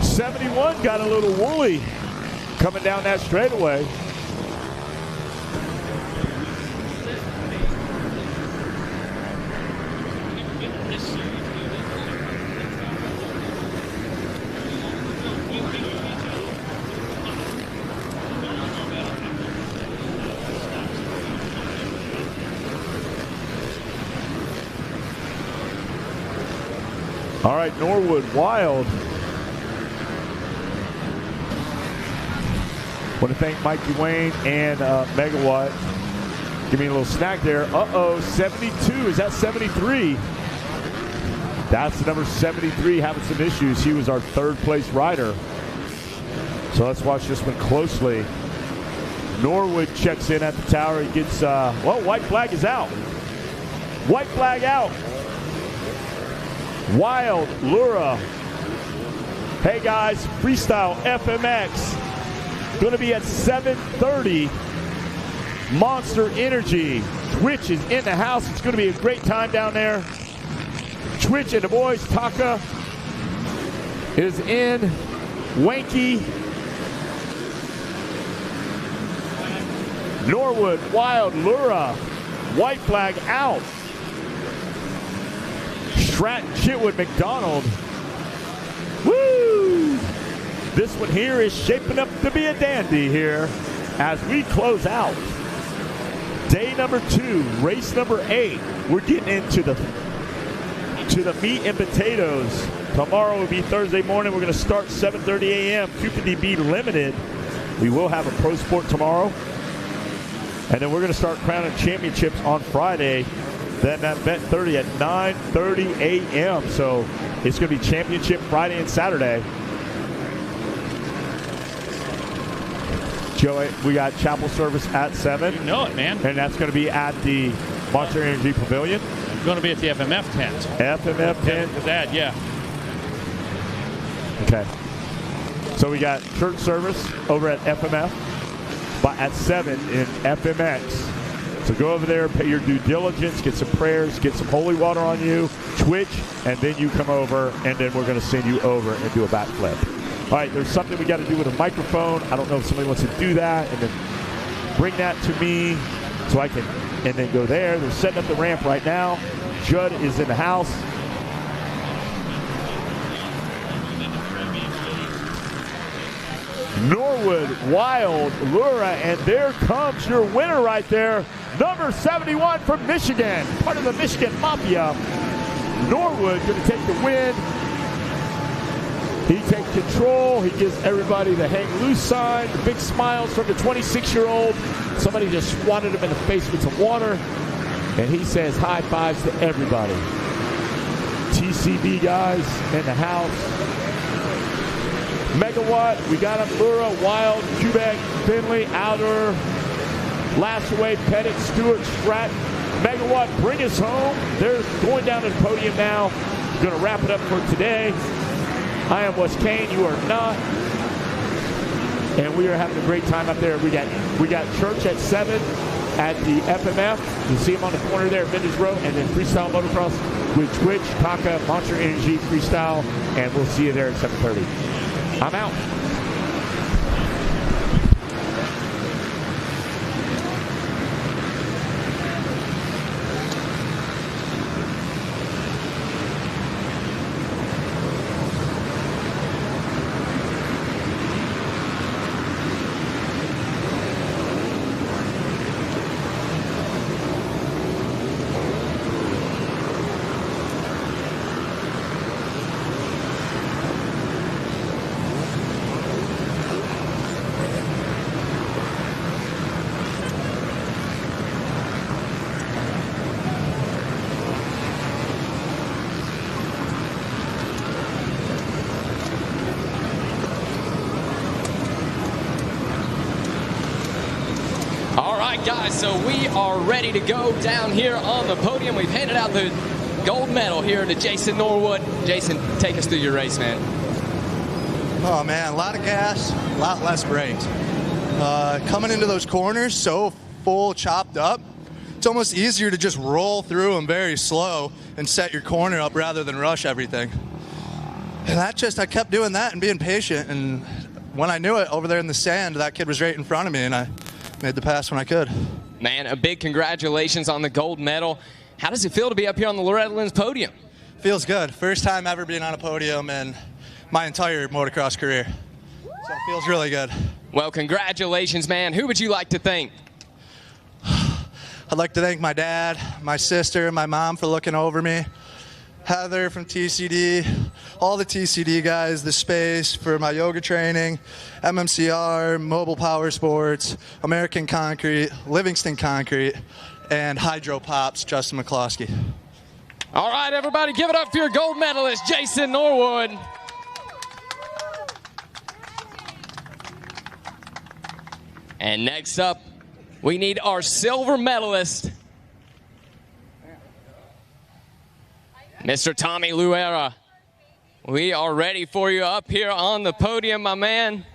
71 got a little woolly coming down that straightaway. All right, Norwood, Wild. Want to thank Mikey Wayne and Megawatt. Give me a little snack there. 72. Is that 73? That's the number 73 having some issues. He was our 3rd place rider. So let's watch this one closely. Norwood checks in at the tower. He gets, white flag is out. White flag out. Wild, Lura. Hey guys, Freestyle FMX. Going to be at 7:30. Monster Energy. Twitch is in the house. It's going to be a great time down there. Twitch and the boys. Taka is in. Wanky. Norwood, Wild, Lura. White flag out. Stratton, Chitwood, McDonald. Woo! This one here is shaping up to be a dandy here as we close out day number 2, race number 8. We're getting into the meat and potatoes. Tomorrow will be Thursday morning. We're going to start 7:30 a.m. QPDB Limited. We will have a Pro Sport tomorrow. And then we're going to start crowning championships on Friday. Then that Bet 30 at 9:30 a.m. So it's going to be championship Friday and Saturday. Joey, we got chapel service at 7. You know it, man. And that's going to be at the Monster Energy Pavilion. It's going to be at the FMF tent. FMF tent. With that, yeah. Okay. So we got church service over at FMF. at 7 in FMX. So go over there, pay your due diligence, get some prayers, get some holy water on you, twitch, and then you come over, and then we're going to send you over and do a backflip. All right, there's something we got to do with a microphone. I don't know if somebody wants to do that, and then bring that to me so I can, and then go there. They're setting up the ramp right now. Judd is in the house. Norwood, Wild, Lura, and there comes your winner right there. Number 71 from Michigan, part of the Michigan Mafia. Norwood going to take the win. He takes control. He gives everybody the hang loose sign, the big smiles from the 26-year-old. Somebody just swatted him in the face with some water. And he says high fives to everybody. TCB guys in the house. Megawatt, we got him. Lura, Wild, Quebec, Finley, Outer, Lashaway, Pettit, Stewart, Stratton. Megawatt, bring us home. They're going down to the podium now. Going to wrap it up for today. I am Wes Kane. You are not. And we are having a great time up there. We got church at 7 at the FMF. You see him on the corner there, Vintage Row, and then freestyle motocross with Twitch, Taka, Monster Energy, freestyle, and we'll see you there at 7:30. I'm out. Guys, so we are ready to go down here on the podium. We've handed out the gold medal here to Jason Norwood. Jason, take us through your race, man. Oh, man, a lot of gas, a lot less brakes. Coming into those corners so full, chopped up, it's almost easier to just roll through them very slow and set your corner up rather than rush everything. And I kept doing that and being patient. And when I knew it, over there in the sand, that kid was right in front of me, and I made the pass when I could. Man, a big congratulations on the gold medal. How does it feel to be up here on the Loretta Lynn's podium? Feels good. First time ever being on a podium in my entire motocross career. So it feels really good. Well, congratulations, man. Who would you like to thank? I'd like to thank my dad, my sister, and my mom for looking over me. Heather from TCD, all the TCD guys, the space for my yoga training, MMCR, Mobile Power Sports, American Concrete, Livingston Concrete, and Hydro Pops, Justin McCloskey. All right, everybody, give it up for your gold medalist, Jason Norwood. And next up, we need our silver medalist, Mr. Tommy Luera. We are ready for you up here on the podium, my man.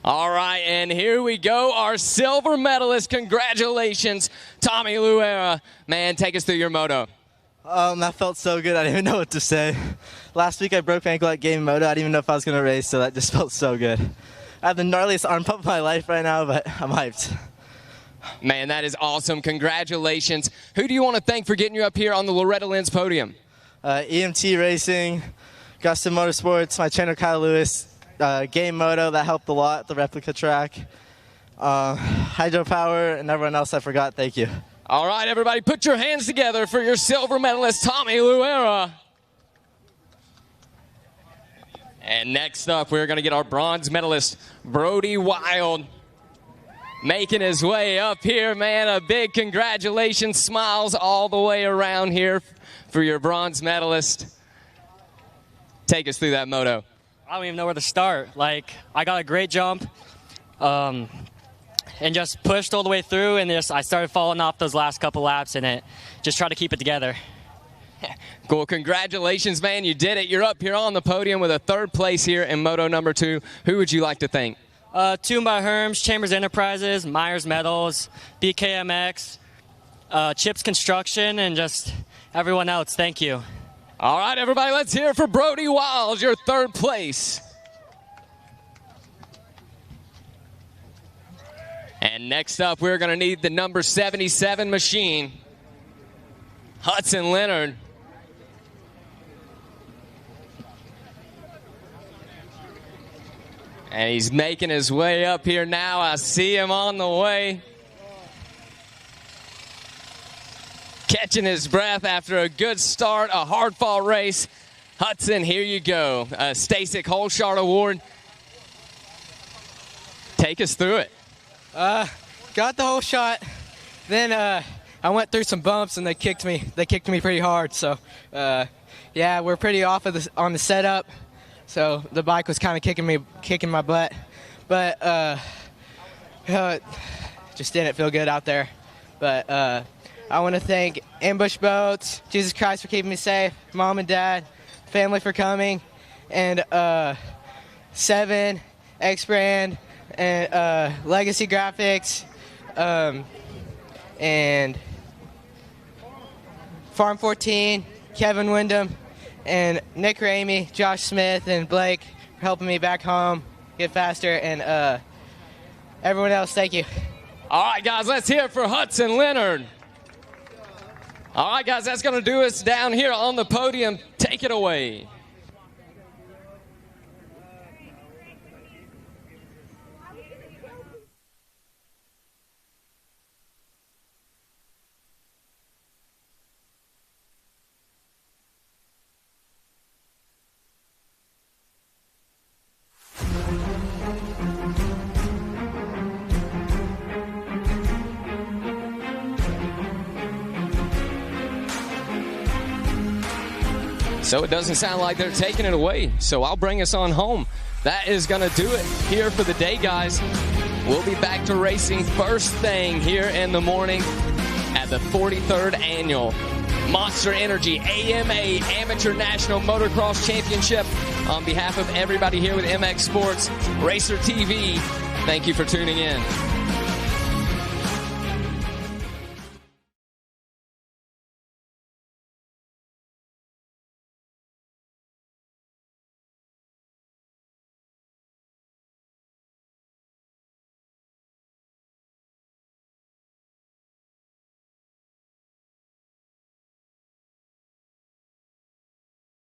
All right, and here we go, our silver medalist. Congratulations, Tommy Luera. Man, take us through your moto. That felt so good, I didn't even know what to say. Last week I broke my ankle at Game Moto. I didn't even know if I was going to race, so that just felt so good. I have the gnarliest arm pump of my life right now, but I'm hyped. Man, that is awesome. Congratulations. Who do you want to thank for getting you up here on the Loretta Lynn's podium? EMT Racing, Gustin Motorsports, my trainer Kyle Lewis, Game Moto, that helped a lot, the replica track, Hydropower, and everyone else I forgot. Thank you. All right, everybody, put your hands together for your silver medalist, Tommy Luera. And next up, we're going to get our bronze medalist, Brody Wild. making his way up here, man. A big congratulations, smiles all the way around here for your bronze medalist. Take us through that moto. I don't even know where to start. Like, I got a great jump and just pushed all the way through, and I started falling off those last couple laps, and just try to keep it together. Cool. Congratulations, man. You did it. You're up here on the podium with a 3rd place here in Moto number 2. Who would you like to thank? Tuned by Herms, Chambers Enterprises, Myers Metals, BKMX, Chips Construction, and just everyone else. Thank you. All right, everybody, let's hear it for Brody Wiles, your 3rd place. And next up, we're going to need the number 77 machine, Hudson Leonard. And he's making his way up here now. I see him on the way. Catching his breath after a good start, a hard-fought race. Hudson, here you go. Stasic Holshard Award. Take us through it. Got the whole shot. Then I went through some bumps and they kicked me. They kicked me pretty hard. So yeah, we're pretty off of on the setup. So the bike was kind of kicking my butt, but just didn't feel good out there. But I want to thank Ambush Boats, Jesus Christ for keeping me safe, Mom and Dad, family for coming, and 7, X Brand, and Legacy Graphics, and Farm 14, Kevin Wyndham, and Nick Ramey, Josh Smith, and Blake for helping me back home get faster, and everyone else, thank you. All right, guys, let's hear it for Hudson Leonard. All right, guys, that's going to do us down here on the podium. Take it away. So it doesn't sound like they're taking it away. So I'll bring us on home. That is going to do it here for the day, guys. We'll be back to racing first thing here in the morning at the 43rd Annual Monster Energy AMA Amateur National Motocross Championship. On behalf of everybody here with MX Sports Racer TV, thank you for tuning in.